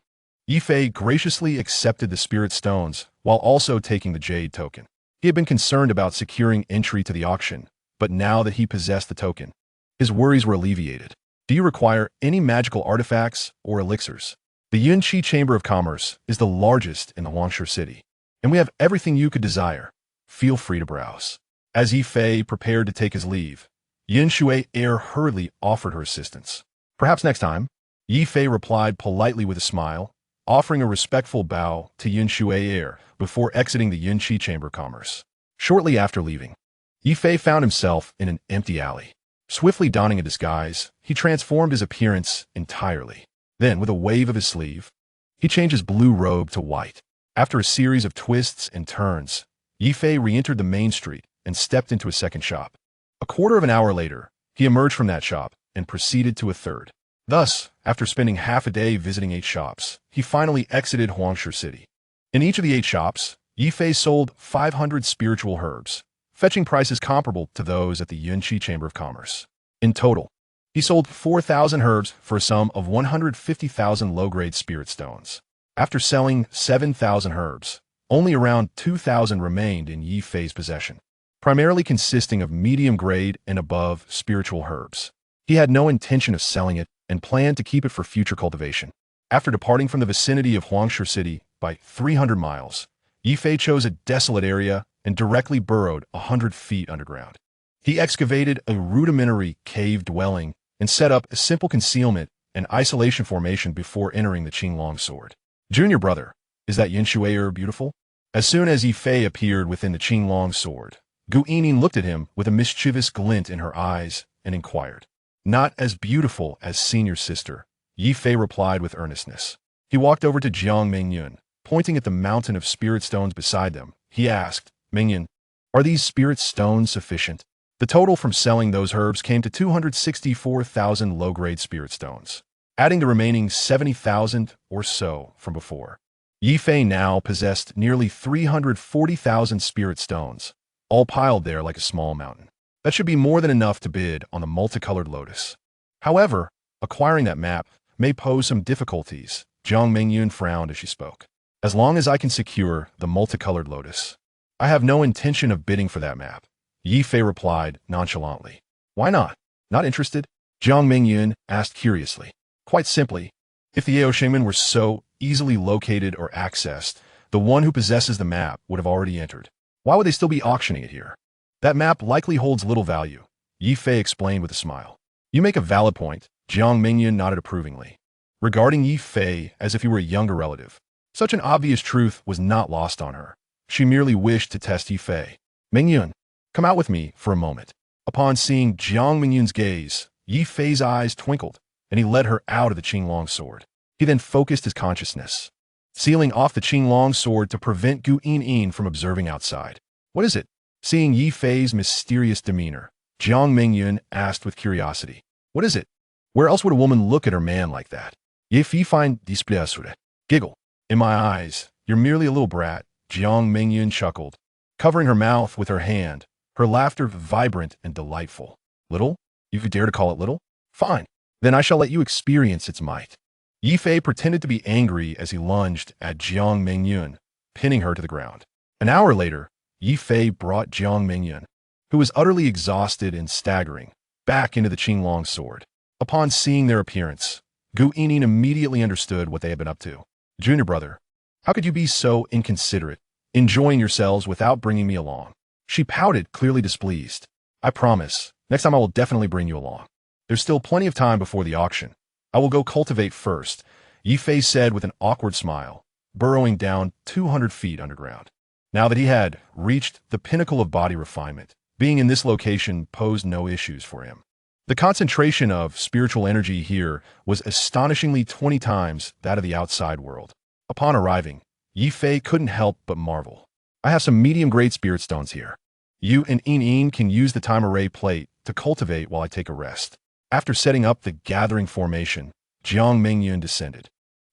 Ye Fei graciously accepted the spirit stones while also taking the jade token. He had been concerned about securing entry to the auction, but now that he possessed the token, his worries were alleviated. Do you require any magical artifacts or elixirs? The Yunqi Chamber of Commerce is the largest in the Huangshe city, and we have everything you could desire. Feel free to browse. As Ye Fei prepared to take his leave, Yin Shui hurriedly offered her assistance. Perhaps next time, Ye Fei replied politely with a smile, offering a respectful bow to Yin Shui before exiting the Yunqi Chamber of Commerce. Shortly after leaving, Ye Fei found himself in an empty alley. Swiftly donning a disguise, he transformed his appearance entirely. Then, with a wave of his sleeve, he changed his blue robe to white. After a series of twists and turns, Ye Fei re-entered the main street and stepped into a second shop. A quarter of an hour later, he emerged from that shop and proceeded to a third. Thus, after spending half a day visiting 8 shops, he finally exited Huangshe City. In each of the 8 shops, Ye Fei sold 500 spiritual herbs, fetching prices comparable to those at the Yunqi Chamber of Commerce. In total, he sold 4,000 herbs for a sum of 150,000 low-grade spirit stones. After selling 7,000 herbs, only around 2,000 remained in Ye Fei's possession, primarily consisting of medium-grade and above spiritual herbs. He had no intention of selling it and planned to keep it for future cultivation. After departing from the vicinity of Huangshe City by 300 miles, Ye Fei chose a desolate area and directly burrowed 100 feet underground. He excavated a rudimentary cave dwelling and set up a simple concealment and isolation formation before entering the Qinglong sword. Junior brother, is that Yin Shui beautiful? As soon as Ye Fei appeared within the Qinglong sword, Gu Yining looked at him with a mischievous glint in her eyes and inquired. Not as beautiful as senior sister, Ye Fei replied with earnestness. He walked over to Jiang Mingyun, pointing at the mountain of spirit stones beside them. He asked, Mingyun, are these spirit stones sufficient? The total from selling those herbs came to 264,000 low-grade spirit stones, adding the remaining 70,000 or so from before. Ye Fei now possessed nearly 340,000 spirit stones, all piled there like a small mountain. That should be more than enough to bid on the multicolored lotus. However, acquiring that map may pose some difficulties. Jiang Mingyun frowned as she spoke. As long as I can secure the multicolored lotus, I have no intention of bidding for that map. Ye Fei replied nonchalantly. Why not? Not interested? Jiang Mingyun asked curiously. Quite simply, if the Yaoshenmen were so easily located or accessed, the one who possesses the map would have already entered. Why would they still be auctioning it here? That map likely holds little value, Ye Fei explained with a smile. You make a valid point, Jiang Mingyun nodded approvingly. Regarding Ye Fei as if he were a younger relative, such an obvious truth was not lost on her. She merely wished to test Ye Fei. Mingyun, come out with me for a moment. Upon seeing Jiang Mingyun's gaze, Ye Fei's eyes twinkled, and he led her out of the Qinglong sword. He then focused his consciousness, sealing off the Qinglong sword to prevent Gu Yining from observing outside. What is it? Seeing Ye Fei's mysterious demeanor, Jiang Mingyun asked with curiosity. What is it? Where else would a woman look at her man like that? Ye Fei find displeasure. Giggle. In my eyes, you're merely a little brat, Jiang Mingyun chuckled, covering her mouth with her hand, her laughter vibrant and delightful. Little? If you dare to call it little? Fine. Then I shall let you experience its might. Ye Fei pretended to be angry as he lunged at Jiang Mingyun, pinning her to the ground. An hour later, Ye Fei brought Jiang Mingyun, who was utterly exhausted and staggering, back into the Qinglong sword. Upon seeing their appearance, Gu Yining immediately understood what they had been up to. Junior brother, how could you be so inconsiderate, enjoying yourselves without bringing me along? She pouted, clearly displeased. I promise, next time I will definitely bring you along. There's still plenty of time before the auction. I will go cultivate first, Ye Fei said with an awkward smile, burrowing down 200 feet underground. Now that he had reached the pinnacle of body refinement, being in this location posed no issues for him. The concentration of spiritual energy here was astonishingly 20 times that of the outside world. Upon arriving, Ye Fei couldn't help but marvel. I have some medium-grade spirit stones here. You and Yining can use the time array plate to cultivate while I take a rest. After setting up the gathering formation, Jiang Mingyun descended,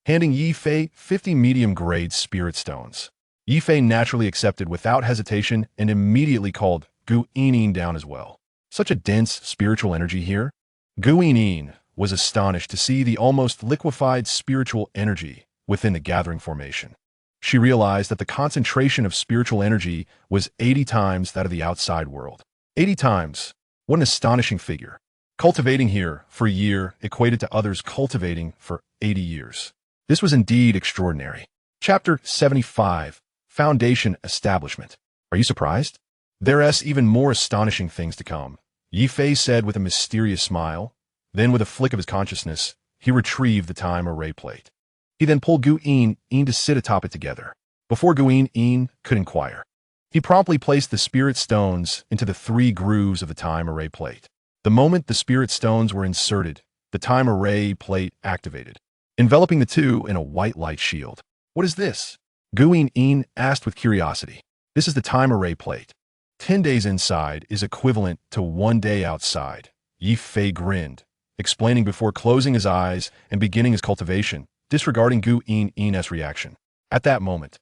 handing Ye Fei 50 medium-grade spirit stones. Ye Fei naturally accepted without hesitation and immediately called Gu Yining down as well. Such a dense spiritual energy here? Gu Yining was astonished to see the almost liquefied spiritual energy within the gathering formation. She realized that the concentration of spiritual energy was 80 times that of the outside world. 80 times. What an astonishing figure. Cultivating here for a year equated to others cultivating for 80 years. This was indeed extraordinary. Chapter 75. Foundation Establishment. Are you surprised? There's even more astonishing things to come, Ye Fei said with a mysterious smile. Then with a flick of his consciousness, he retrieved the time array plate. He then pulled Gu In to sit atop it together. Before Gu In could inquire, he promptly placed the spirit stones into the 3 grooves of the time array plate. The moment the spirit stones were inserted, the time array plate activated, enveloping the two in a white light shield. What is this? Gu In asked with curiosity. This is the time array plate. 10 days inside is equivalent to 1 day outside. Ye Fei grinned, explaining before closing his eyes and beginning his cultivation, disregarding Gu In's reaction. At that moment,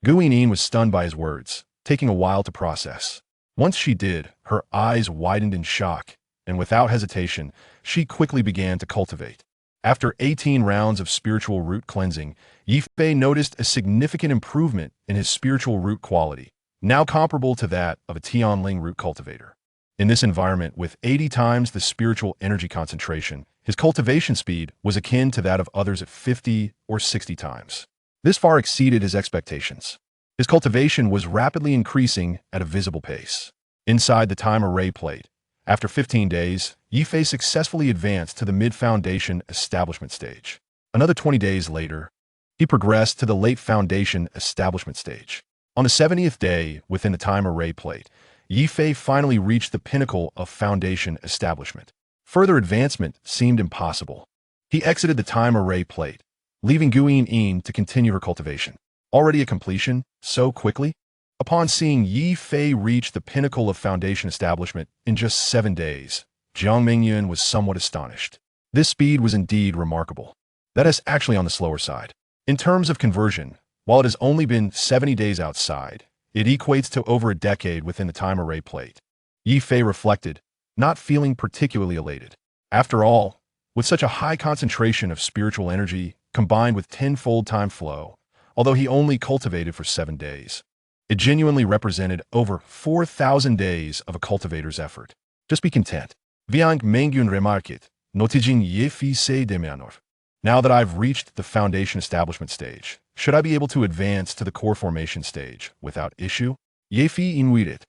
Gu In was stunned by his words, taking a while to process. Once she did, her eyes widened in shock, and without hesitation, she quickly began to cultivate. After 18 rounds of spiritual root cleansing, Ye Fei noticed a significant improvement in his spiritual root quality, now comparable to that of a Tianling root cultivator. In this environment with 80 times the spiritual energy concentration, his cultivation speed was akin to that of others at 50 or 60 times. This far exceeded his expectations. His cultivation was rapidly increasing at a visible pace. Inside the time array plate, after 15 days, Ye Fei successfully advanced to the mid-foundation establishment stage. Another 20 days later, he progressed to the late foundation establishment stage. On the 70th day within the time array plate, Ye Fei finally reached the pinnacle of foundation establishment. Further advancement seemed impossible. He exited the time array plate, leaving Gu In to continue her cultivation. Already a completion, so quickly? Upon seeing Ye Fei reach the pinnacle of foundation establishment in just 7 days, Jiang Mingyun was somewhat astonished. This speed was indeed remarkable. That is actually on the slower side. In terms of conversion, while it has only been 70 days outside, it equates to over a decade within the time array plate. Ye Fei reflected, not feeling particularly elated. After all, with such a high concentration of spiritual energy combined with 10-fold time flow, although he only cultivated for 7 days, it genuinely represented over 4,000 days of a cultivator's effort. Just be content. Viang Mengyun remarqued, notijin Ye Fei demianov. Now that I've reached the foundation establishment stage, should I be able to advance to the core formation stage without issue? Ye Fei inwided,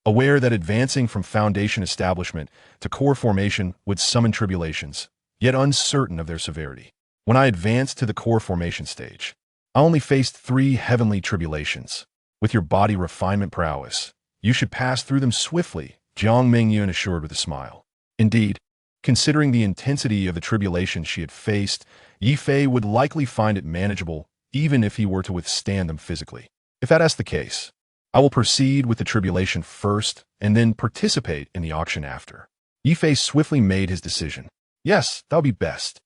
aware that advancing from foundation establishment to core formation would summon tribulations, yet uncertain of their severity. When I advanced to the core formation stage, I only faced 3 heavenly tribulations. With your body refinement prowess, you should pass through them swiftly, Jiang Mingyun assured with a smile. Indeed, considering the intensity of the tribulation she had faced, Ye Fei would likely find it manageable even if he were to withstand them physically. If that is the case, I will proceed with the tribulation first and then participate in the auction after. Ye Fei swiftly made his decision. Yes, that'll be best.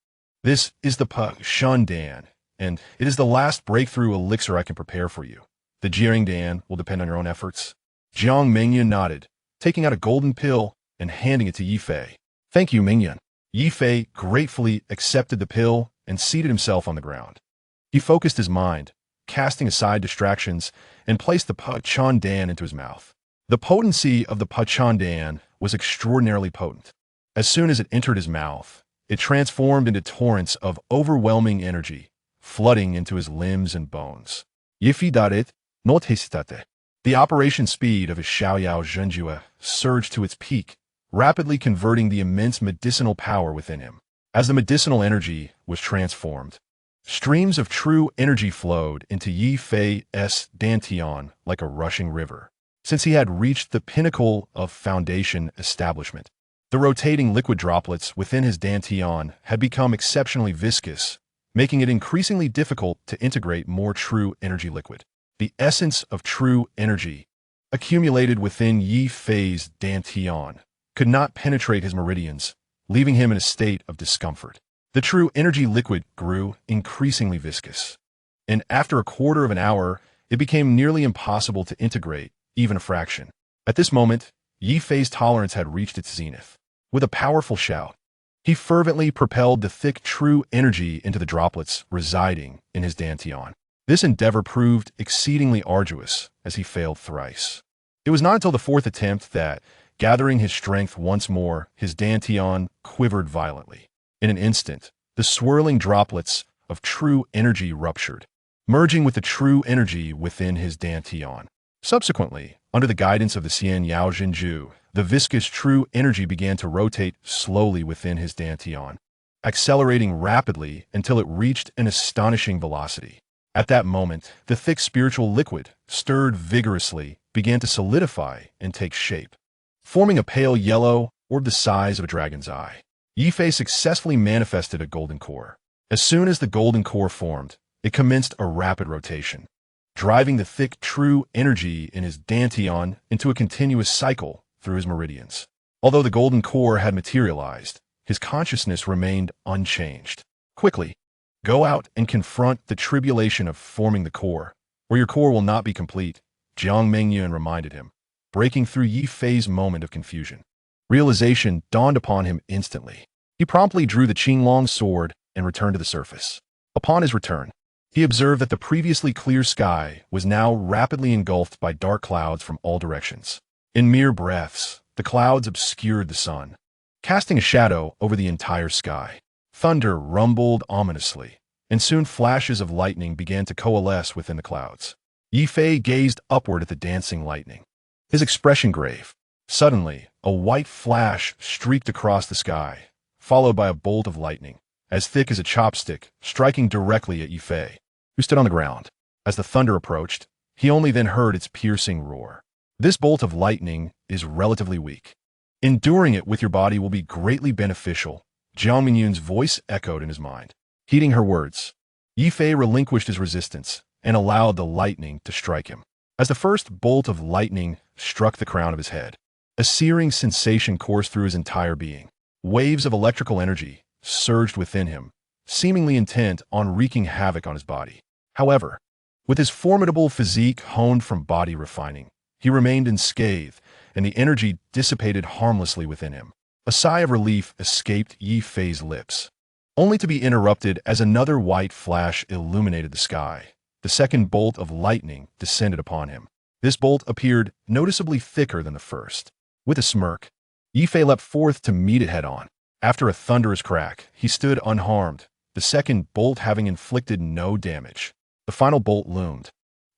This is the Shan Dan, and it is the last breakthrough elixir I can prepare for you. The Jiang Dan will depend on your own efforts. Jiang Mingyun nodded, taking out a golden pill and handing it to Ye Fei. Thank you, Mingyun. Ye Fei gratefully accepted the pill and seated himself on the ground. He focused his mind, casting aside distractions, and placed the Pachan Dan into his mouth. The potency of the Pachan Dan was extraordinarily potent. As soon as it entered his mouth, it transformed into torrents of overwhelming energy, flooding into his limbs and bones. Ye Fei daret, not hesitate. The operation speed of his Xiaoyao Zhenjue surged to its peak, rapidly converting the immense medicinal power within him. As the medicinal energy was transformed, streams of true energy flowed into Ye Fei's dantian like a rushing river. Since he had reached the pinnacle of foundation establishment, the rotating liquid droplets within his dantian had become exceptionally viscous, making it increasingly difficult to integrate more true energy liquid. The essence of true energy, accumulated within Ye Fei's dantian, could not penetrate his meridians, leaving him in a state of discomfort. The true energy liquid grew increasingly viscous, and after a quarter of an hour, it became nearly impossible to integrate, even a fraction. At this moment, Ye Fei's tolerance had reached its zenith. With a powerful shout, He fervently propelled the thick true energy into the droplets residing in his dantian. This endeavor proved exceedingly arduous as he failed thrice. It was not until the fourth attempt that, gathering his strength once more, his dantian quivered violently. In an instant, the swirling droplets of true energy ruptured, merging with the true energy within his dantian. Subsequently, under the guidance of the Xian Yao Jinju, the viscous true energy began to rotate slowly within his dantian, accelerating rapidly until it reached an astonishing velocity. At that moment, the thick spiritual liquid, stirred vigorously, began to solidify and take shape, forming a pale yellow orb the size of a dragon's eye. Ye Fei successfully manifested a golden core. As soon as the golden core formed, it commenced a rapid rotation, driving the thick true energy in his dantian into a continuous cycle through his meridians. Although the golden core had materialized, his consciousness remained unchanged. Quickly, go out and confront the tribulation of forming the core, or your core will not be complete, Jiang Mengyun reminded him, breaking through Ye Fei's moment of confusion. Realization dawned upon him instantly. He promptly drew the Qinglong sword and returned to the surface. Upon his return, he observed that the previously clear sky was now rapidly engulfed by dark clouds from all directions. In mere breaths, the clouds obscured the sun, casting a shadow over the entire sky. Thunder rumbled ominously, and soon flashes of lightning began to coalesce within the clouds. Ye Fei gazed upward at the dancing lightning, his expression grave. Suddenly, a white flash streaked across the sky, followed by a bolt of lightning, as thick as a chopstick, striking directly at Ye Fei, who stood on the ground. As the thunder approached, he only then heard its piercing roar. This bolt of lightning is relatively weak. Enduring it with your body will be greatly beneficial, Jiang Mingyun's voice echoed in his mind. Heeding her words, Ye Fei relinquished his resistance and allowed the lightning to strike him. As the first bolt of lightning struck the crown of his head, a searing sensation coursed through his entire being. Waves of electrical energy surged within him, seemingly intent on wreaking havoc on his body. However, with his formidable physique honed from body refining, he remained unscathed, and the energy dissipated harmlessly within him. A sigh of relief escaped Ye Fei's lips, only to be interrupted as another white flash illuminated the sky. The second bolt of lightning descended upon him. This bolt appeared noticeably thicker than the first. With a smirk, Ye Fei leapt forth to meet it head-on. After a thunderous crack, he stood unharmed, the second bolt having inflicted no damage. The final bolt loomed,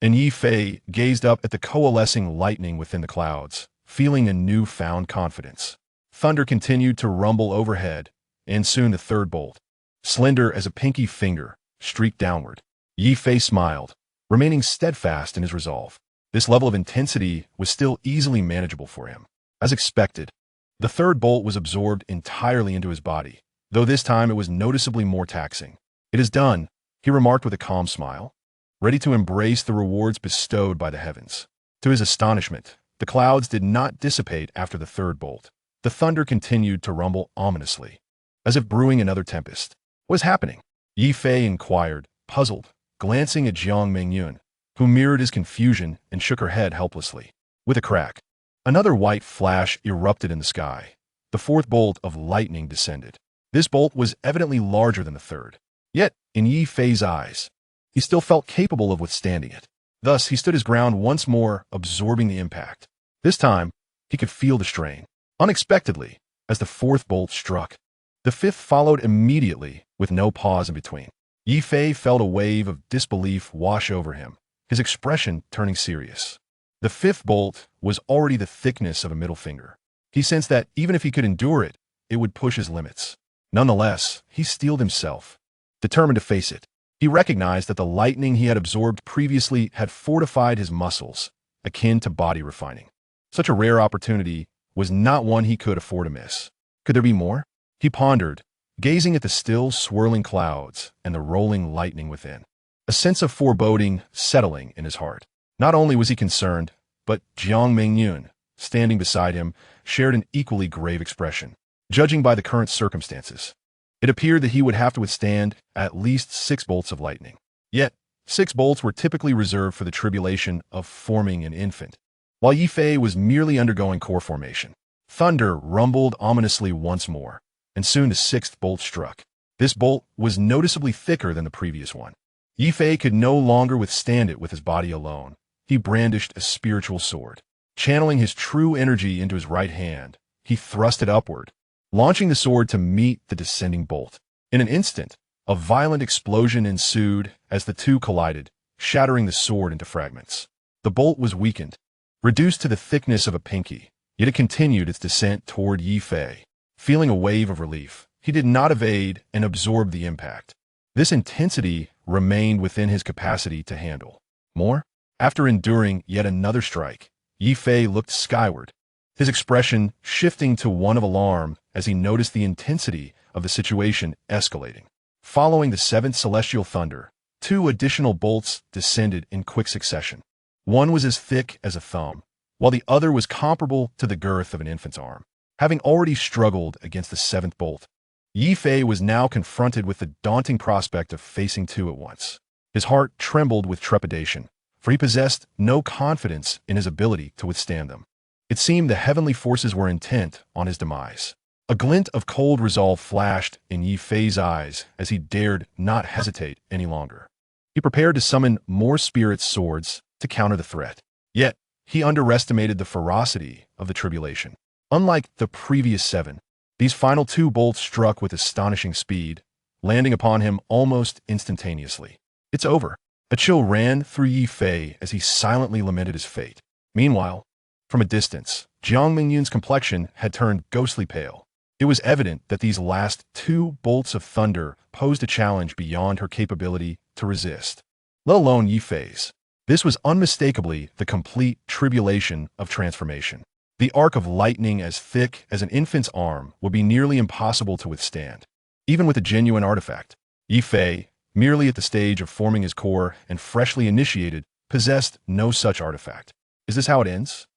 and Ye Fei gazed up at the coalescing lightning within the clouds, feeling a newfound confidence. Thunder continued to rumble overhead, and soon the third bolt, slender as a pinky finger, streaked downward. Ye Fei smiled, remaining steadfast in his resolve. This level of intensity was still easily manageable for him. As expected, the third bolt was absorbed entirely into his body, though this time it was noticeably more taxing. It is done, he remarked with a calm smile, ready to embrace the rewards bestowed by the heavens. To his astonishment, the clouds did not dissipate after the third bolt. The thunder continued to rumble ominously, as if brewing another tempest. What is happening? Ye Fei inquired, puzzled, glancing at Jiang Mengyun, who mirrored his confusion and shook her head helplessly. With a crack, another white flash erupted in the sky. The fourth bolt of lightning descended. This bolt was evidently larger than the third. Yet, in Ye Fei's eyes, he still felt capable of withstanding it. Thus, he stood his ground once more, absorbing the impact. This time, he could feel the strain. Unexpectedly, as the fourth bolt struck, the fifth followed immediately, with no pause in between. Ye Fei felt a wave of disbelief wash over him, his expression turning serious. The fifth bolt was already the thickness of a middle finger. He sensed that even if he could endure it, it would push his limits. Nonetheless, he steeled himself, determined to face it. He recognized that the lightning he had absorbed previously had fortified his muscles, akin to body refining. Such a rare opportunity was not one he could afford to miss. Could there be more? He pondered, gazing at the still swirling clouds and the rolling lightning within. A sense of foreboding settling in his heart. Not only was he concerned, but Jiang Mengyun, standing beside him, shared an equally grave expression. Judging by the current circumstances, it appeared that he would have to withstand at least 6 bolts of lightning. Yet, 6 bolts were typically reserved for the tribulation of forming an infant, while Ye Fei was merely undergoing core formation. Thunder rumbled ominously once more, and soon the sixth bolt struck. This bolt was noticeably thicker than the previous one. Ye Fei could no longer withstand it with his body alone. He brandished a spiritual sword. Channeling his true energy into his right hand, he thrust it upward, launching the sword to meet the descending bolt. In an instant, a violent explosion ensued as the two collided, shattering the sword into fragments. The bolt was weakened, reduced to the thickness of a pinky, yet it continued its descent toward Ye Fei. Feeling a wave of relief, he did not evade and absorb the impact. This intensity remained within his capacity to handle. More? After enduring yet another strike, Ye Fei looked skyward, his expression shifting to one of alarm as he noticed the intensity of the situation escalating. Following the seventh celestial thunder, two additional bolts descended in quick succession. One was as thick as a thumb, while the other was comparable to the girth of an infant's arm. Having already struggled against the seventh bolt, Ye Fei was now confronted with the daunting prospect of facing two at once. His heart trembled with trepidation, for he possessed no confidence in his ability to withstand them. It seemed the heavenly forces were intent on his demise. A glint of cold resolve flashed in Ye Fei's eyes as he dared not hesitate any longer. He prepared to summon more spirit swords to counter the threat. Yet, he underestimated the ferocity of the tribulation. Unlike the previous seven, these final two bolts struck with astonishing speed, landing upon him almost instantaneously. "It's over." A chill ran through Ye Fei as he silently lamented his fate. Meanwhile, from a distance, Jiang Mingyun's complexion had turned ghostly pale. It was evident that these last two bolts of thunder posed a challenge beyond her capability to resist, let alone Ye Fei's. This was unmistakably the complete tribulation of transformation. The arc of lightning as thick as an infant's arm would be nearly impossible to withstand. Even with a genuine artifact, Ye Fei, merely at the stage of forming his core and freshly initiated, possessed no such artifact. Is this how it ends?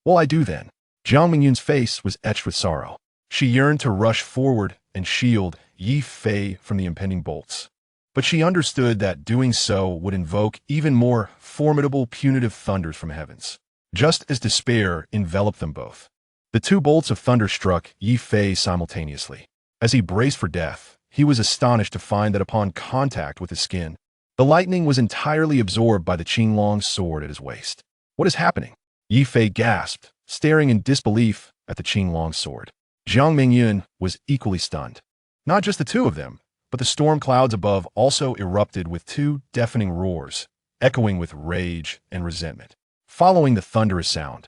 Well, I do then. Jiang Mingyun's face was etched with sorrow. She yearned to rush forward and shield Ye Fei from the impending bolts. But she understood that doing so would invoke even more formidable punitive thunders from heavens. Just as despair enveloped them both, the two bolts of thunder struck Ye Fei simultaneously. As he braced for death, he was astonished to find that upon contact with his skin, the lightning was entirely absorbed by the Qinglong sword at his waist. "What is happening?" Ye Fei gasped, staring in disbelief at the Qinglong sword. Jiang Mingyun was equally stunned. Not just the two of them, but the storm clouds above also erupted with two deafening roars, echoing with rage and resentment. Following the thunderous sound,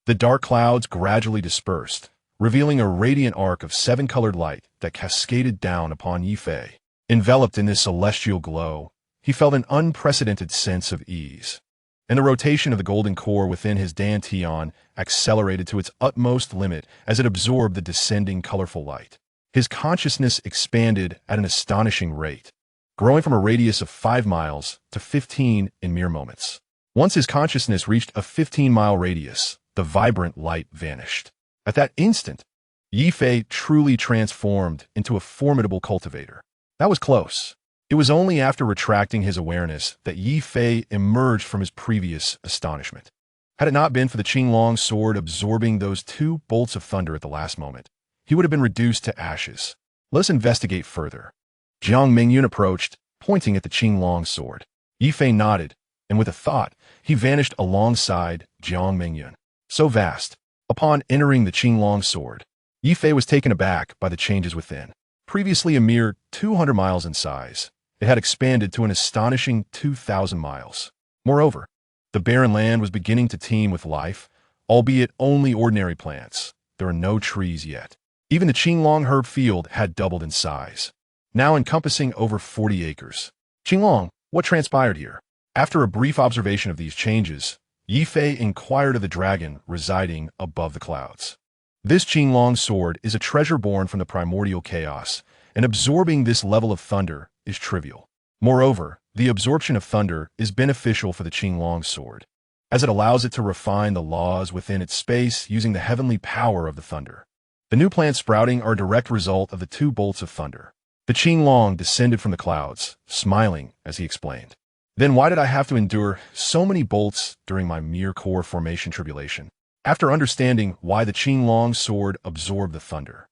the dark clouds gradually dispersed, revealing a radiant arc of seven-colored light that cascaded down upon Ye Fei. Enveloped in this celestial glow, he felt an unprecedented sense of ease, and the rotation of the golden core within his dantian accelerated to its utmost limit as it absorbed the descending colorful light. His consciousness expanded at an astonishing rate, growing from a radius of 5 miles to 15 in mere moments. Once his consciousness reached a 15-mile radius, the vibrant light vanished. At that instant, Ye Fei truly transformed into a formidable cultivator. That was close. It was only after retracting his awareness that Ye Fei emerged from his previous astonishment. Had it not been for the Qinglong sword absorbing those two bolts of thunder at the last moment, he would have been reduced to ashes. Let us investigate further. Jiang Mingyun approached, pointing at the Qinglong sword. Ye Fei nodded, and with a thought, he vanished alongside Jiang Mingyun. So vast. Upon entering the Qinglong sword, Ye Fei was taken aback by the changes within. Previously a mere 200 miles in size, it had expanded to an astonishing 2,000 miles. Moreover, the barren land was beginning to teem with life, albeit only ordinary plants. There are no trees yet. Even the Qinglong herb field had doubled in size, now encompassing over 40 acres. "Qinglong, what transpired here?" After a brief observation of these changes, Ye Fei inquired of the dragon residing above the clouds. This Qinglong sword is a treasure born from the primordial chaos, and absorbing this level of thunder is trivial. Moreover, the absorption of thunder is beneficial for the Qinglong sword, as it allows it to refine the laws within its space using the heavenly power of the thunder. The new plants sprouting are a direct result of the two bolts of thunder. The Qinglong descended from the clouds, smiling as he explained. "Then why did I have to endure so many bolts during my mere core formation tribulation?" After understanding why the Qinglong sword absorbed the thunder,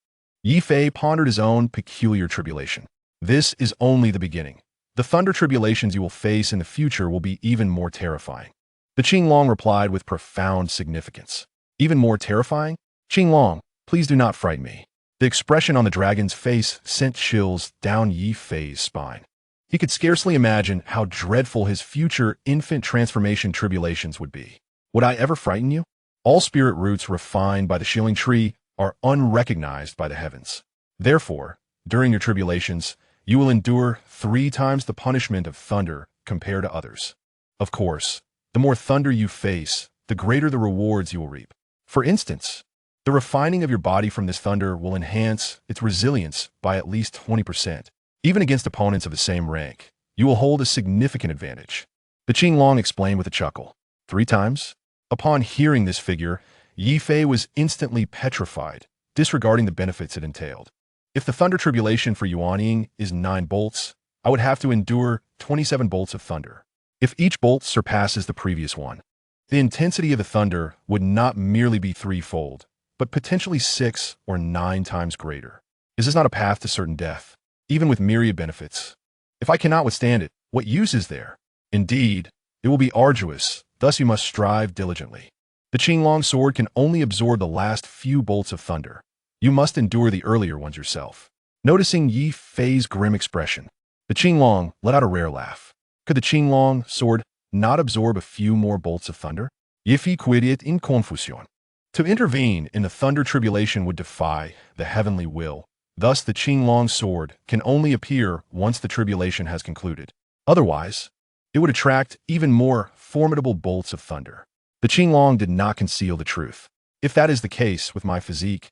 Ye Fei pondered his own peculiar tribulation. This is only the beginning. The thunder tribulations you will face in the future will be even more terrifying. The Qinglong replied with profound significance. Even more terrifying? Qinglong, please do not frighten me. The expression on the dragon's face sent chills down Ye Fei's spine. He could scarcely imagine how dreadful his future infant transformation tribulations would be. Would I ever frighten you? All spirit roots refined by the shilling tree are unrecognized by the heavens. Therefore, during your tribulations, you will endure 3 times the punishment of thunder compared to others. Of course, the more thunder you face, the greater the rewards you will reap. For instance, the refining of your body from this thunder will enhance its resilience by at least 20%. Even against opponents of the same rank, you will hold a significant advantage. The Qinglong explained with a chuckle. 3 times? Upon hearing this figure, Ye Fei was instantly petrified, disregarding the benefits it entailed. If the thunder tribulation for Yuanying is 9 bolts, I would have to endure 27 bolts of thunder. If each bolt surpasses the previous one, the intensity of the thunder would not merely be 3-fold, but potentially 6 or 9 times greater. Is this not a path to certain death, even with myriad benefits? If I cannot withstand it, what use is there? Indeed, it will be arduous, thus you must strive diligently. The Qinglong sword can only absorb the last few bolts of thunder. You must endure the earlier ones yourself. Noticing Ye Fei's grim expression, the Qinglong let out a rare laugh. Could the Qinglong sword not absorb a few more bolts of thunder? Ye Fei quidiet in confusion. To intervene in the thunder tribulation would defy the heavenly will. Thus the Qinglong sword can only appear once the tribulation has concluded. Otherwise, it would attract even more formidable bolts of thunder. The Qinglong did not conceal the truth. If that is the case with my physique,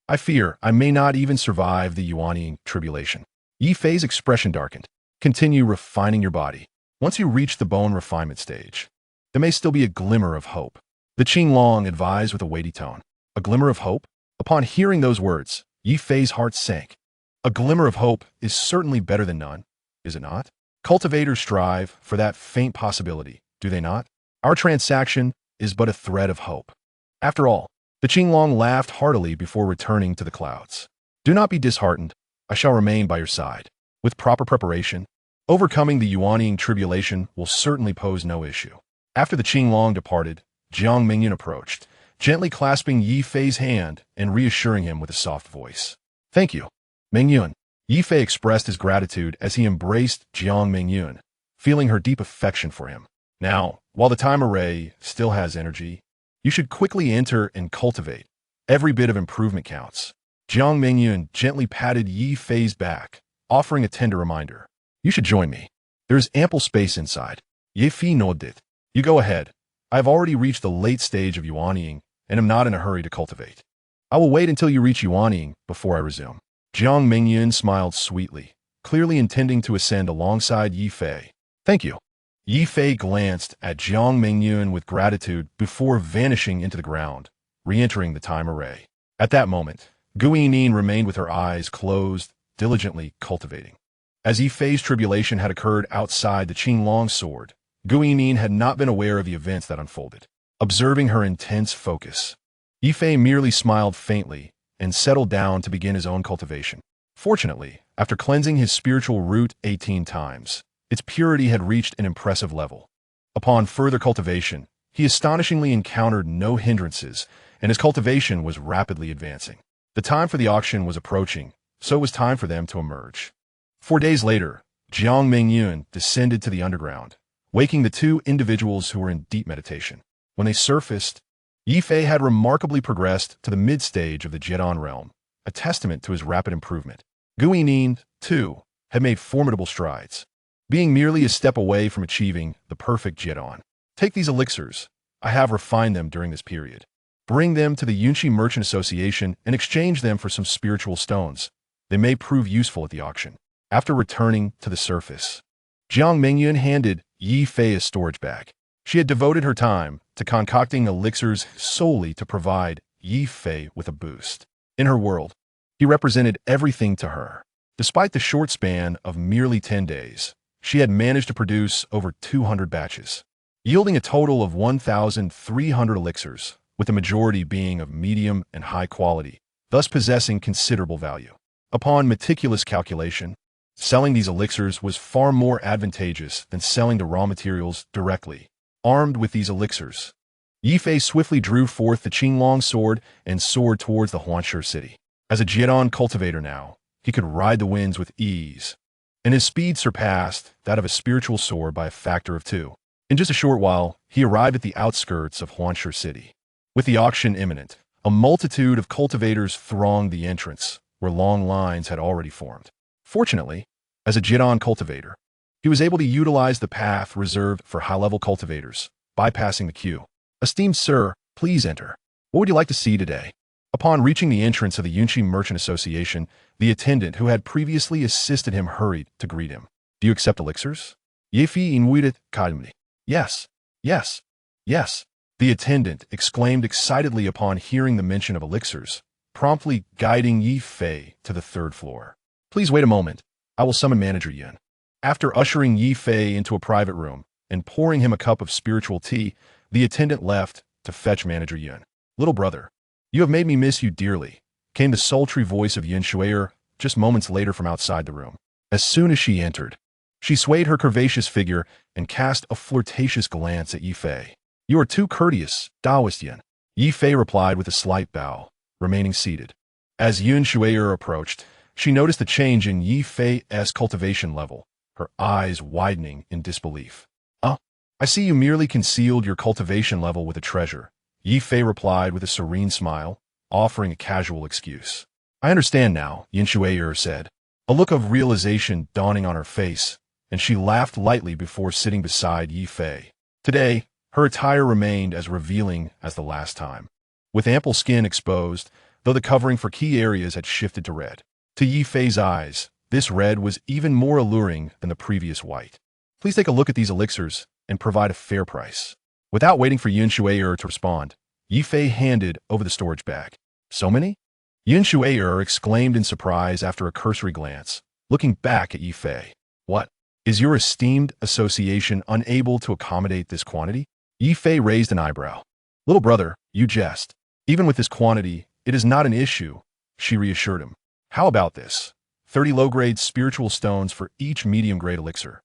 I fear I may not even survive the Yuanying tribulation. Ye Fei's expression darkened. Continue refining your body. Once you reach the bone refinement stage, there may still be a glimmer of hope. The Qinglong advised with a weighty tone. A glimmer of hope? Upon hearing those words, Ye Fei's heart sank. A glimmer of hope is certainly better than none, is it not? Cultivators strive for that faint possibility, do they not? Our transaction is but a thread of hope. After all, the Qinglong laughed heartily before returning to the clouds. Do not be disheartened. I shall remain by your side. With proper preparation, overcoming the Yuanying tribulation will certainly pose no issue. After the Qinglong departed, Jiang Mingyun approached, gently clasping Ye Fei's hand and reassuring him with a soft voice. Thank you, Mingyun. Ye Fei expressed his gratitude as he embraced Jiang Mingyun, feeling her deep affection for him. Now, while the time array still has energy, you should quickly enter and cultivate. Every bit of improvement counts. Jiang Mingyun gently patted Ye Fei's back, offering a tender reminder. You should join me. There is ample space inside. Ye Fei nodded. You go ahead. I have already reached the late stage of Yuanying and am not in a hurry to cultivate. I will wait until you reach Yuanying before I resume. Jiang Mingyun smiled sweetly, clearly intending to ascend alongside Ye Fei. Thank you. Ye Fei glanced at Jiang Mingyun with gratitude before vanishing into the ground, re-entering the time array. At that moment, Guiyin remained with her eyes closed, diligently cultivating. As Ye Fei's tribulation had occurred outside the Qinglong sword, Guiyin had not been aware of the events that unfolded. Observing her intense focus, Ye Fei merely smiled faintly and settled down to begin his own cultivation. Fortunately, after cleansing his spiritual root 18 times, its purity had reached an impressive level. Upon further cultivation, he astonishingly encountered no hindrances, and his cultivation was rapidly advancing. The time for the auction was approaching, so it was time for them to emerge. 4 days later, Jiang Mingyun descended to the underground, waking the 2 individuals who were in deep meditation. When they surfaced, Ye Fei had remarkably progressed to the mid-stage of the Jidan realm, a testament to his rapid improvement. Guiyin, too, had made formidable strides, being merely a step away from achieving the perfect Jidan. Take these elixirs. I have refined them during this period. Bring them to the Yunqi Merchant Association and exchange them for some spiritual stones. They may prove useful at the auction. After returning to the surface, Jiang Mingyun handed Ye Fei a storage bag. She had devoted her time to concocting elixirs solely to provide Ye Fei with a boost. In her world, he represented everything to her. Despite the short span of merely 10 days, she had managed to produce over 200 batches, yielding a total of 1,300 elixirs, with the majority being of medium and high quality. thus possessing considerable value. Upon meticulous calculation, selling these elixirs was far more advantageous than selling the raw materials directly. Armed with these elixirs, Ye Fei swiftly drew forth the Qinglong sword and soared towards the Huanshe city. As a Jian cultivator now, he could ride the winds with ease, and his speed surpassed that of a spiritual sword by a factor of 2. In just a short while, he arrived at the outskirts of Huanshe city. With the auction imminent, a multitude of cultivators thronged the entrance, where long lines had already formed. Fortunately, as a Jian cultivator, he was able to utilize the path reserved for high-level cultivators, bypassing the queue. "Esteemed sir, please enter. What would you like to see today?" Upon reaching the entrance of the Yunqi Merchant Association, the attendant who had previously assisted him hurried to greet him. "Do you accept elixirs?" Ye Fei invited calmly. "Yes, yes, yes," the attendant exclaimed excitedly upon hearing the mention of elixirs, promptly guiding Ye Fei to the 3rd floor. "Please wait a moment. I will summon Manager Yun." After ushering Ye Fei into a private room and pouring him a cup of spiritual tea, the attendant left to fetch Manager Yun. "Little brother, you have made me miss you dearly," came the sultry voice of Yin Shui'er just moments later from outside the room. As soon as she entered, she swayed her curvaceous figure and cast a flirtatious glance at Ye Fei. "You are too courteous, Taoist Yin." Ye Fei replied with a slight bow, remaining seated. As Yin Shui'er approached, she noticed the change in Ye Fei's cultivation level, her eyes widening in disbelief. I see you merely concealed your cultivation level with a treasure," Ye Fei replied with a serene smile, offering a casual excuse. "I understand now," Yin Shui'er said, a look of realization dawning on her face, and she laughed lightly before sitting beside Ye Fei. Today, her attire remained as revealing as the last time, with ample skin exposed, though the covering for key areas had shifted to red. To Ye Fei's eyes, this red was even more alluring than the previous white. "Please take a look at these elixirs and provide a fair price." Without waiting for Yin Shui'er to respond, Ye Fei handed over the storage bag. "So many?" Yin Shui'er exclaimed in surprise after a cursory glance, looking back at Ye Fei. "What? Is your esteemed association unable to accommodate this quantity?" Ye Fei raised an eyebrow. "Little brother, you jest. Even with this quantity, it is not an issue," she reassured him. "How about this? 30 low-grade spiritual stones for each medium-grade elixir,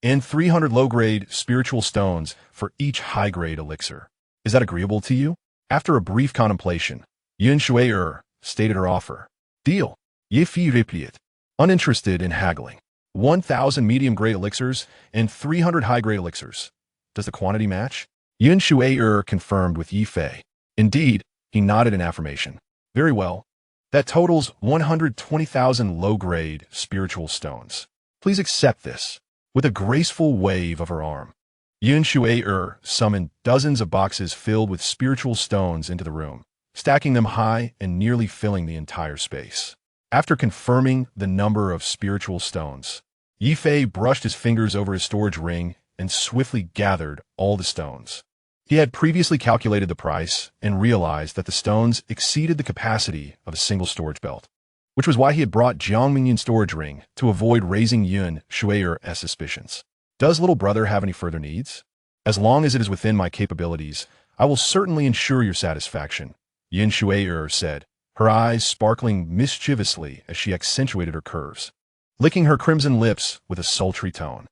and 300 low-grade spiritual stones for each high-grade elixir. Is that agreeable to you?" After a brief contemplation, Yin Shui'er stated her offer. "Deal." Ye Fei replied, uninterested in haggling. 1,000 medium-grade elixirs and 300 high-grade elixirs. Does the quantity match? Yin Shui'er confirmed with Ye Fei. Indeed, he nodded in affirmation. "Very well. That totals 120,000 low-grade spiritual stones. Please accept this." With a graceful wave of her arm, Yin Shui'er summoned dozens of boxes filled with spiritual stones into the room, stacking them high and nearly filling the entire space. After confirming the number of spiritual stones, Ye Fei brushed his fingers over his storage ring and swiftly gathered all the stones. He had previously calculated the price and realized that the stones exceeded the capacity of a single storage belt, which was why he had brought Jiangminyan storage ring to avoid raising Yin Shui'er's suspicions. "Does little brother have any further needs? As long as it is within my capabilities, I will certainly ensure your satisfaction," Yin Shui'er said, her eyes sparkling mischievously as she accentuated her curves, licking her crimson lips with a sultry tone.